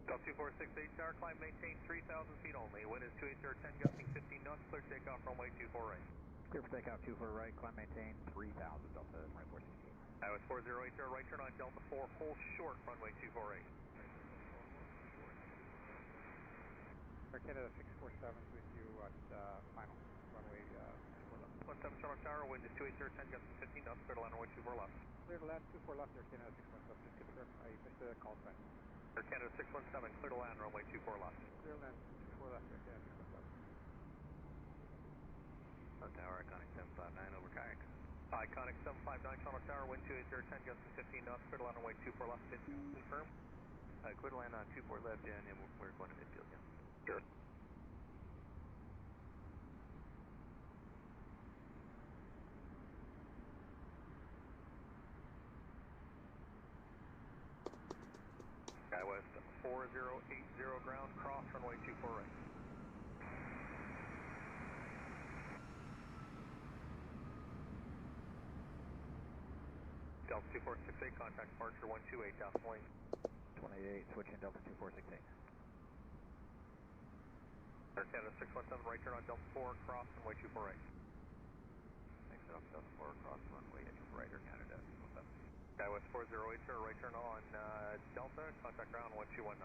Delta 2468 tower, climb maintain 3,000 feet only. Wind is 280, 10 gusting 15 knots, clear takeoff runway 24 right. Clear for takeoff 24 right, climb maintain 3000, Delta 2468. I was 408, right turn on Delta 4, hold short, runway 24 right. Air Canada 647 with you at final, runway 24 left. 17 Charlotte Tower, wind is 280, 10 gusting 15 knots, clear to land runway 24 left. Clear to land 24 left, Air Canada 617, just confirm, I missed the call sign. Air Canada 617, clear to land runway 24 left. Clear to land 24 left, Air Canada 617. Tower, Iconic 759 over kayak. Iconic 759 Charlotte Tower, wind 280, 10 gusting 15 knots, clear to land runway 24 left, confirm. Clear to land on 24 left, and we're going to midfield, yeah. Sure. West 4080 ground, cross runway 24 right. Delta 2468, contact departure 128, down lane. 28, switching Delta 2468. Air Canada 617, right turn on Delta 4, cross runway 24 right. Thanks, Delta 4, cross runway 24 right, Air Canada 617. West 408, right turn on Delta, contact ground 1219.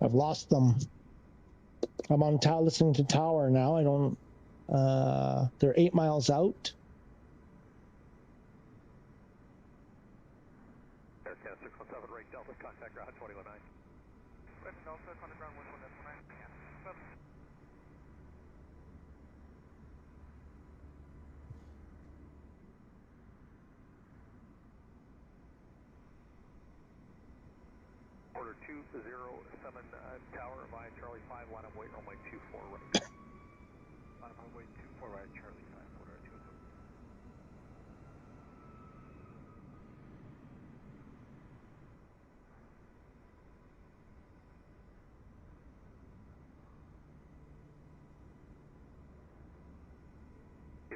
I've lost them. I'm on listening to tower now. I don't. They're 8 miles out. Air Canada 617, right Delta, contact ground 219. Right Delta, contact ground 119. Order 207 tower via Charlie 5, line up weight runway 24 right. Line up runway 24 right, Charlie 5, order 207.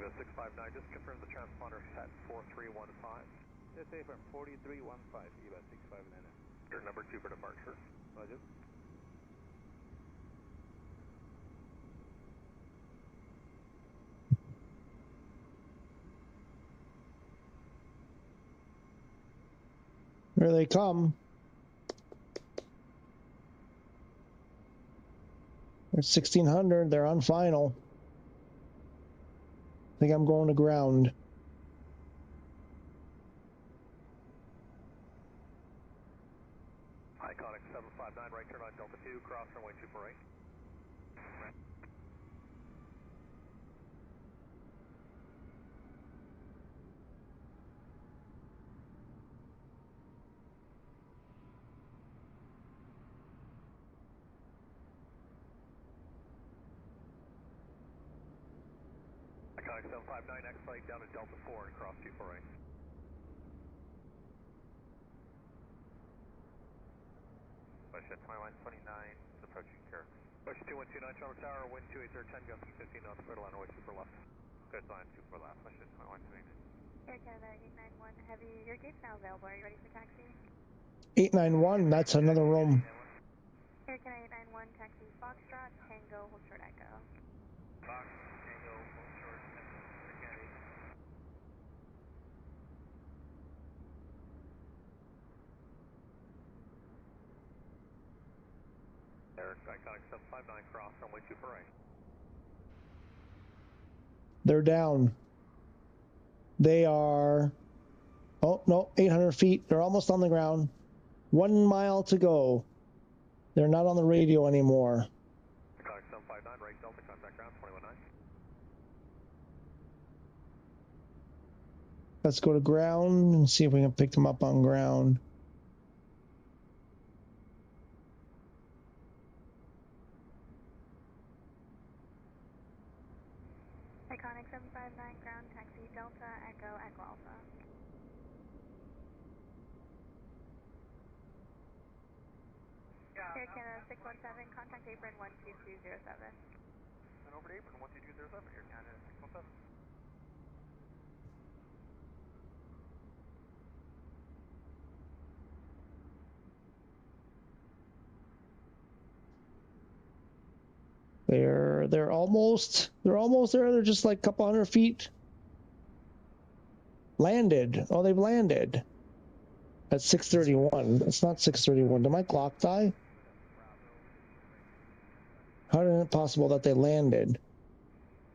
Eva 659, just confirm the transponder set 4315. Just say from 4315, Eva 659. Your number 2 for departure. Roger. Here they come. They're 1600. They're on final. I think I'm going to ground. Iconic 759, right turn on Delta 2, cross runway 248. Iconic 759, next flight down to Delta 4 and cross 248. Question 2129, approaching Kirk. Question 2129, Charlie Tower, wind 28010, gust 15 knots, clear line away, super left. Clear line, super left, question 2129. Air Canada 891 Heavy, your gate's now available. Are you ready for taxi? 891, that's another room. Air Canada 891, taxi Foxtrot, Tango, hold short echo. Fox, Tango, hold short, echo, Air Canada 891. Eric, Iconic 759, cross runway 248. They're down. They are, oh no, 800 feet. They're almost on the ground. 1 mile to go. They're not on the radio anymore. Iconic 759, right Delta, contact ground 219. Let's go to ground and see if we can pick them up on ground. Iconic 759, ground taxi Delta, Echo, Echo Alpha. Air Canada 617, contact apron 12207. And over to apron 12207, Air Canada 617. They're almost there. They're just like a couple hundred feet. Landed. Oh, they've landed. At 631. It's not 631. Did my clock die? How is it possible that they landed?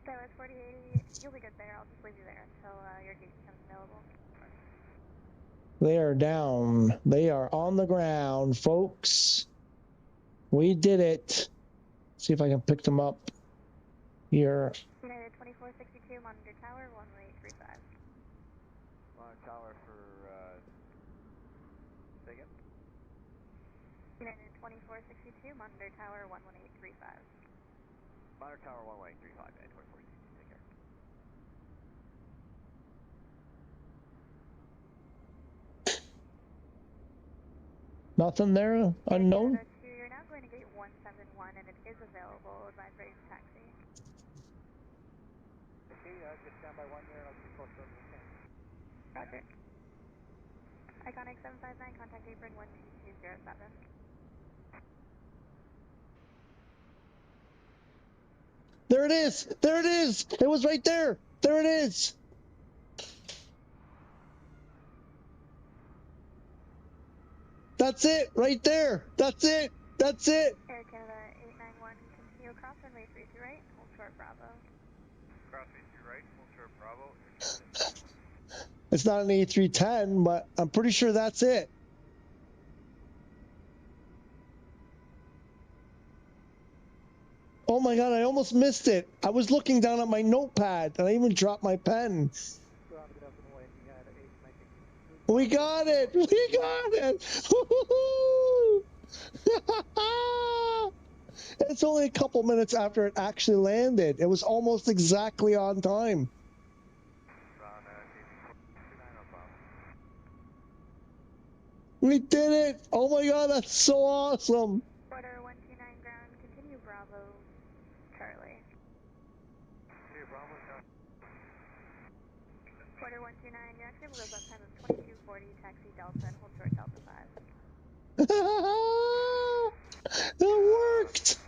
So it's 4080. You'll be good there. I'll just leave you there until your gate becomes available. They are down. They are on the ground, folks. We did it. See if I can pick them up here. United 2462, monitor tower 11835. Monitor tower for, say again? United 2462, monitor tower 11835. Monitor tower 11835, and 2462, take care. Nothing there? Unknown? You're now going to gate 171, and it is available. Advise ready to taxi. Okay, just stand by 1 there, I'll keep posted on the weekend. Roger. Iconic 759, contact apron 12207. There it is! There it is! It was right there! There it is! That's it! Right there! That's it! That's it. Air Canada 891, continue across runway 33 right, hold short Bravo. Cross 33 right, hold short Bravo. Air Canada 891. It's not an A310, but I'm pretty sure that's it. Oh my God, I almost missed it. I was looking down at my notepad and I even dropped my pen. We got it! We got it! Woo-hoo-hoo! It's only a couple minutes after it actually landed. It was almost exactly on time. We did it! Oh my God, that's so awesome! Order 129 ground, continue Bravo, Charlie. Order 129, you're actually able to go up time of 2240, taxi Delta and hold short Delta 5. That worked!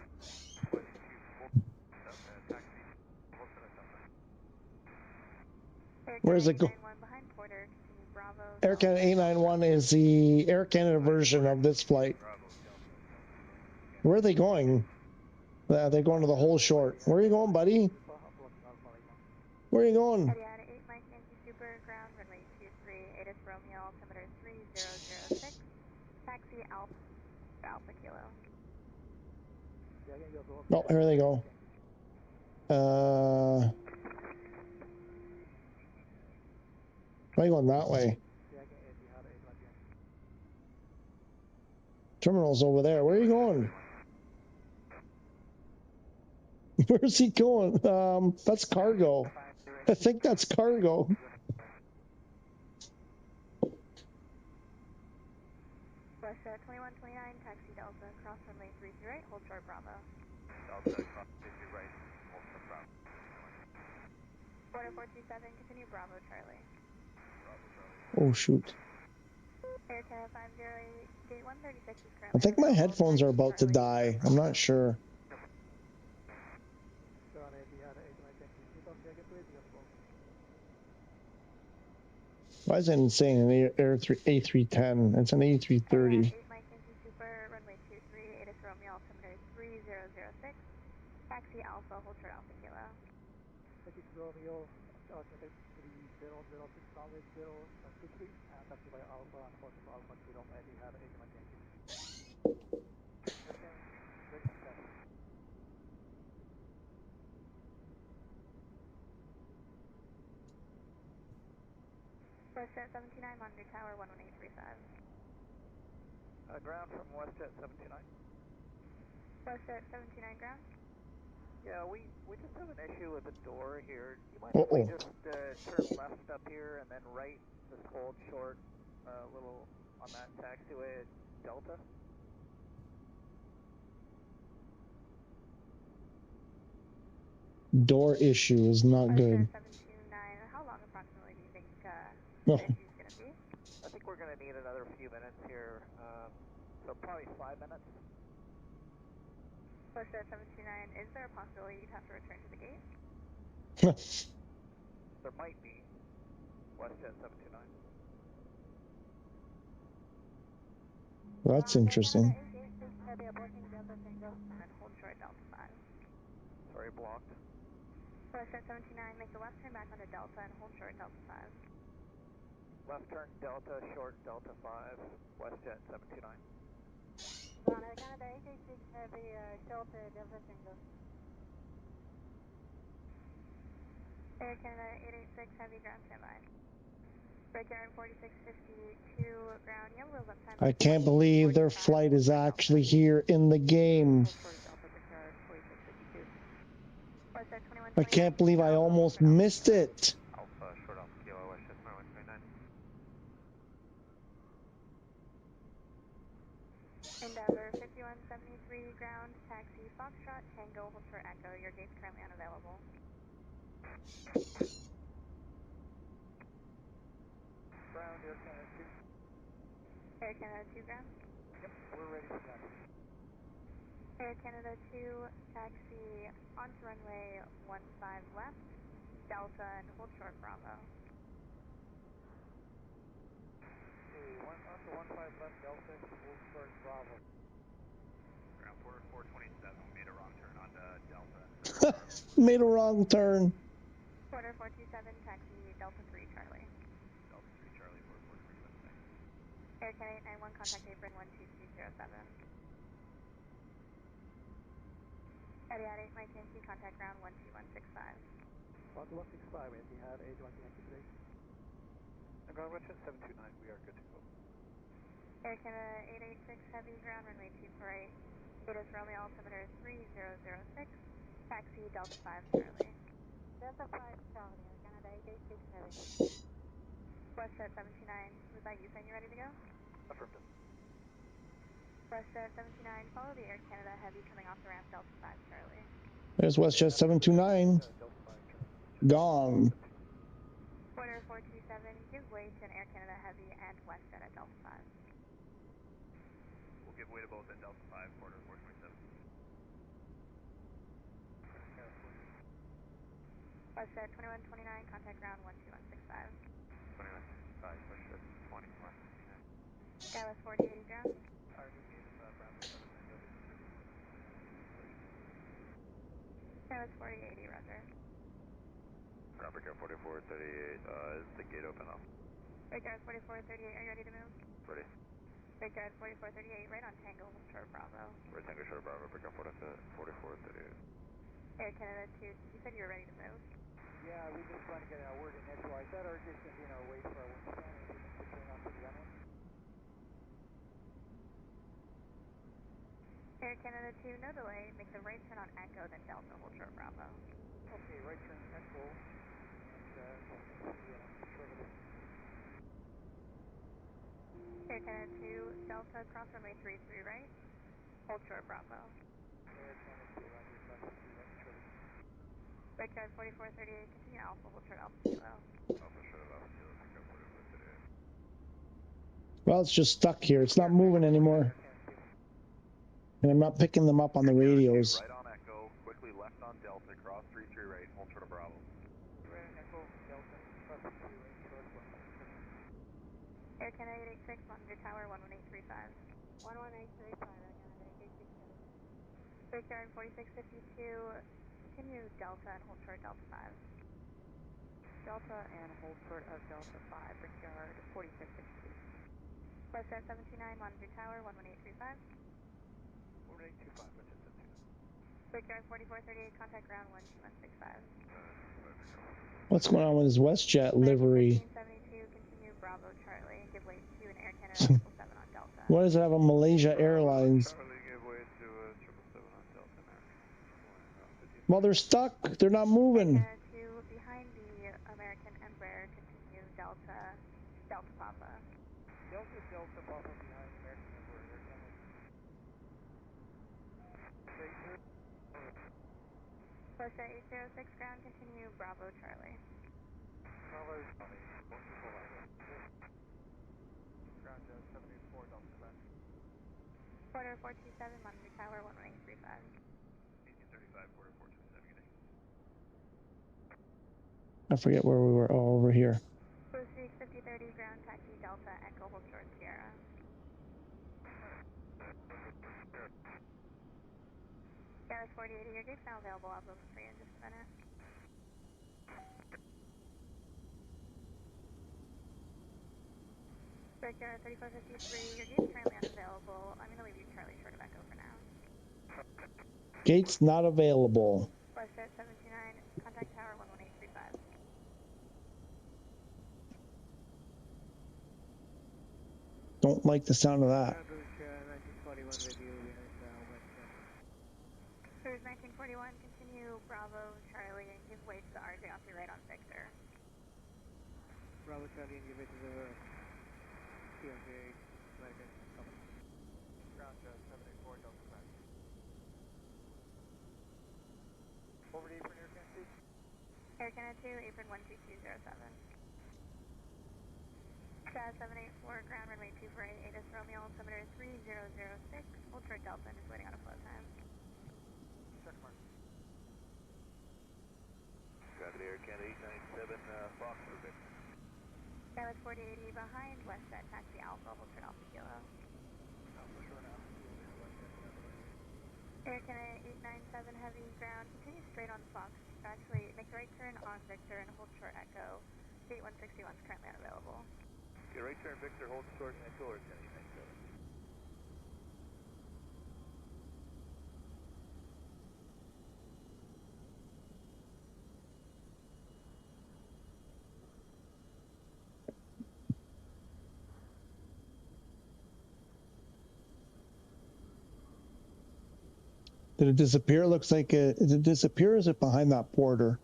Where's it go? Behind Porter, continue Bravo. Air Canada 891 is the Air Canada version of this flight. Where are they going? They're going to the whole short. Where are you going, buddy? Where are you going? Adiada 8 Mike Yankee Super, ground runway 23, ATIS Romeo, altimeter 3006, taxi Alpha Kilo. Oh, here they go. Why are you going that way? Terminal's over there. Where are you going? Where's he going? That's cargo. I think that's cargo. Russia 2129, taxi Delta, cross runway 33 right, hold short Bravo. Delta, cross 33 right, hold short Bravo. Order 427, continue Bravo, Charlie. Oh, shoot. Air Canada 508, gate 136 is currently I think my headphones are about to die. I'm not sure. Why is it saying an A310? It's an A330. 8 Mike Yankee Super, runway 23, ATIS Romeo, altimeter 3006, taxi Alpha, hold short Alpha Kilo. ATIS Romeo, altimeter 3006, runway 023, taxi by Alpha, and hold short Alpha Kilo, Adiada 8 Mike Yankee. WestJet 79, monitor tower 11835. Ground from WestJet 79. WestJet 79 ground. Yeah, we just have an issue with the door here. Do you mind if we just turn left up here and then right, just hold short a little on that taxiway at Delta? Door issue is not good. 729, how long approximately do you think No. the issue is going to be? I think we're going to need another few minutes here, so probably 5 minutes. WestJet 729, is there a possibility you'd have to return to the gate? There might be. WestJet 729. That's interesting. Heavy approaching Delta Tango, and then hold short Delta 5. Sorry, blocked. WestJet 729, make the left turn back onto Delta and hold short Delta 5. Left turn Delta, short Delta 5, WestJet 729. Air Canada 886 Heavy, short Delta Tango. Air Canada 886 Heavy, ground standby. Breakout 4652 ground, yellow wheels up time. I can't believe their flight is actually here in the game. I can't believe I almost missed it. Alpha, short Alpha Kilo, WestJet 2129. Endeavour 5173 ground, taxi Foxtrot, Tango, hold short Echo. Your gate's currently unavailable. Ground, Air Canada 2. Air Canada 2 ground. Yep, we're ready for that. Air Canada 2, taxi onto runway 15 left, Delta, and hold short Bravo. Okay, onto 15 left, Delta, hold short Bravo. Made a wrong turn. Quarter 427, taxi Delta 3 Charlie. Delta 3 Charlie, 4437, thanks. Air Canada 891, contact apron 12207. Etihad 8 Mike Yankee, contact ground 12165. 12165, Etihad 8 Mike Yankee, please. And ground Westjet 729, we are good to go. Air Canada 886, heavy ground runway 248. Data Romeo altimeter 3006, taxi Delta 5 Charlie. Delta 5 Charlie, Air Canada 886 heavy. WestJet 729, was that you saying you're ready to go? Affirmative. WestJet 729, follow the Air Canada heavy coming off the ramp Delta 5 Charlie. There's WestJet 729. Delta 5 Charlie. Gone. Quarter 427, give way to an Air Canada heavy and WestJet at Delta 5. We'll give way to both at Delta 5, quarter 427. WestJet 2129, contact ground 12165. 2165, Westjet 2129. Dallas 4080 ground. Dallas 4080, roger. Ground Breaker 4438, is the gate open now? Big Dallas 4438, are you ready to move? Ready. Big Dallas 4438, right on Tango, short Bravo. Right, Tango Short Bravo, Breaker 4438. Air Canada 2, you said you were ready to move? Yeah, we just want to get our word in edgewise. That or just, wait for our wingspan and we can turn off the runway. Air Canada 2, no delay. Make the right turn on Echo, then Delta, hold short Bravo. Okay, right turn Echo. And, short of it. Air Canada 2, Delta, cross runway 33 right. Hold short Bravo. Air Canada 2, roger, cross 3 right, short of it. Breakyard 4438, continue Alpha, hold short Alpha Kilo. Alpha short of Alpha Kilo, Breaker 4438. Well, it's just stuck here. It's not moving anymore. And I'm not picking them up on the radios. Right on Echo, quickly left on Delta, cross 33 right, hold short of Bravo. Right on Echo, Delta, cross 3 right, short of Bravo. Air Canada 886, monitor tower 11835. 11835, Air Canada 886 heavy. Breakyard 4652, continue Delta and hold short Delta 5. Delta and hold short of Delta 5, Brickyard 4652. WestJet 729, monitor tower 11835. 1825, Westjet 729. Brickyard 4438, contact ground 12165. What's going on with his WestJet livery? 1572, continue Bravo Charlie and give way to an Air Canada 777 on Delta. Why does it have a Malaysia Airlines? Charlie give way to 777 on Delta now. Well, they're stuck. They're not moving. Air Canada 2, behind the American Embraer, continue Delta, Delta Papa. Delta, Delta, Papa behind American Embraer, Air Canada. WestJet 806, ground, continue Bravo Charlie. Bravo Charlie, 124 Ground 784, Delta back. Quarter 427, monitor tower 11835. 1835, quarter 427, good day. I forget where we were. Oh, over here. Blue Streak 5030, ground, taxi Delta, Echo, hold short Sierra. Dallas 4080, your gate's now available. I'll open for you in just a minute. Brickyard 3453, your gate's currently unavailable. I'm going to leave you Charlie short of Echo for now. Gate's not available. WestJet 729, contact tower 11835. Don't like the sound of that. Cruise 1941, continue Bravo Charlie and give way to the RJ off your right on Victor. Bravo Charlie and give it to the CRJ American company. Ground 784, Delta back. Over to apron, Air Canada 2. Air Canada 2, apron 12207. SAS 784, ground runway 248, ATIS Romeo, altimeter 3006, hold short Delta and just waiting on a flow time. Check mark. Gravity Air Canada 897, Fox for Victor. Dallas 4080, behind WestJet, taxi Alpha, hold short Alpha Kilo. Alpha short Alpha Kilo, Westjet. Air Canada 897, heavy ground, continue straight on Fox. Actually, make the right turn on Victor and hold short Echo. Gate 161 is currently unavailable. Okay, right turn Victor, hold short Echo or anything. Did it disappear? Looks like it. Did it disappear? Or is it behind that porter?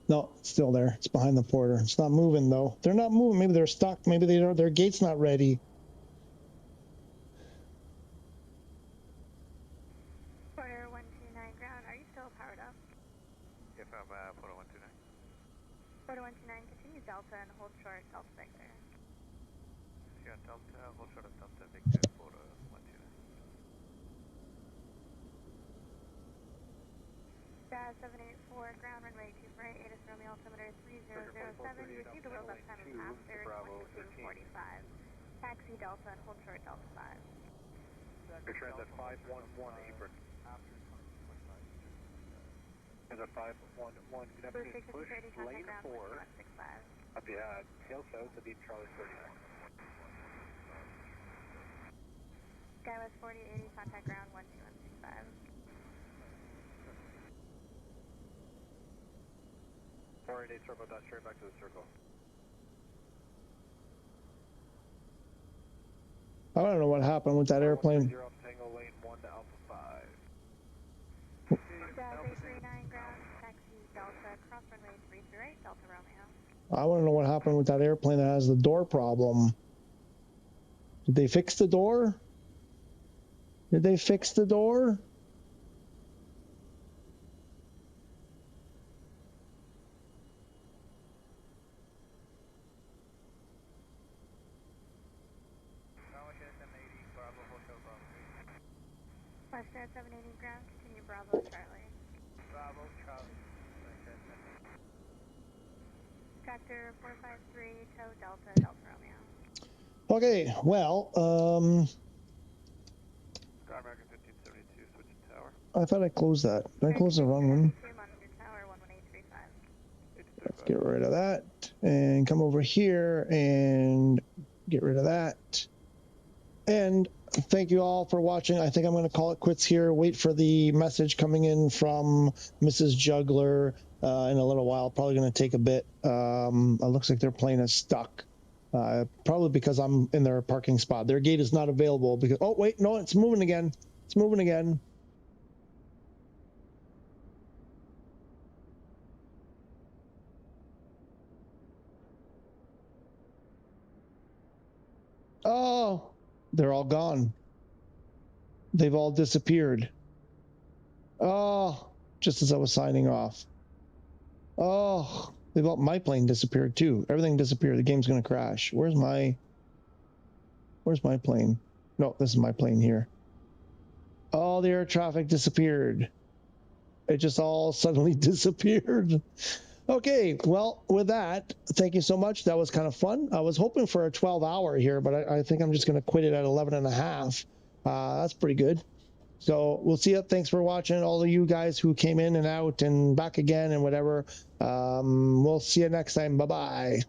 No, it's still there. It's behind the porter. It's not moving though. They're not moving. Maybe they're stuck. Maybe they don't. Their gate's not ready. Porter 129 ground. Are you still powered up? If I'm Porter 129. Porter 129, continue Delta and hold short Delta Victor. Yeah, Delta, hold short of Delta Victor, Porter 129. Jazz 784, ground runway 2 right, ATIS Romeo altimeter 3007. You received a wheel left time of after 2245. Taxi Delta and hold short Delta 5. Air Transat 511 apron. Transat 511, good afternoon, push lane 4. Copy, tail south to beat Charlie 39. Skywest 4080, contact ground 12165. 488 circle dot straight back to the circle. I don't know what happened with that airplane. Tango lane 1 to Alpha 5. Jazz 839 ground, taxi Delta, cross runway 338, Delta Romeo. I want to know what happened with that airplane that has the door problem. Did they fix the door? Did they fix the door? Western 780 ground, continue Bravo Charlie. Bravo Charlie. Tractor 453, tow Delta, Delta Romeo. Okay, well, Sky American 1572, switching tower. I thought I closed that. Did I close the wrong one? Monitor tower 11835. Let's get rid of that and come over here and get rid of that. And thank you all for watching. I think I'm going to call it quits here. Wait for the message coming in from Mrs. Juggler in a little while. Probably going to take a bit. It looks like their plane is stuck. Probably because I'm in their parking spot. Their gate is not available because, oh, wait, no, it's moving again. It's moving again. Oh, they're all gone. They've all disappeared. Oh, just as I was signing off. Oh, my plane disappeared too. Everything disappeared. The game's going to crash. Where's my plane? No, this is my plane here. All the air traffic disappeared. It just all suddenly disappeared. Okay, well, with that, thank you so much. That was kind of fun. I was hoping for a 12-hour here, but I think I'm just going to quit it at 11 and a half. That's pretty good. So we'll see you. Thanks for watching, all of you guys who came in and out and back again and whatever. We'll see you next time. Bye-bye.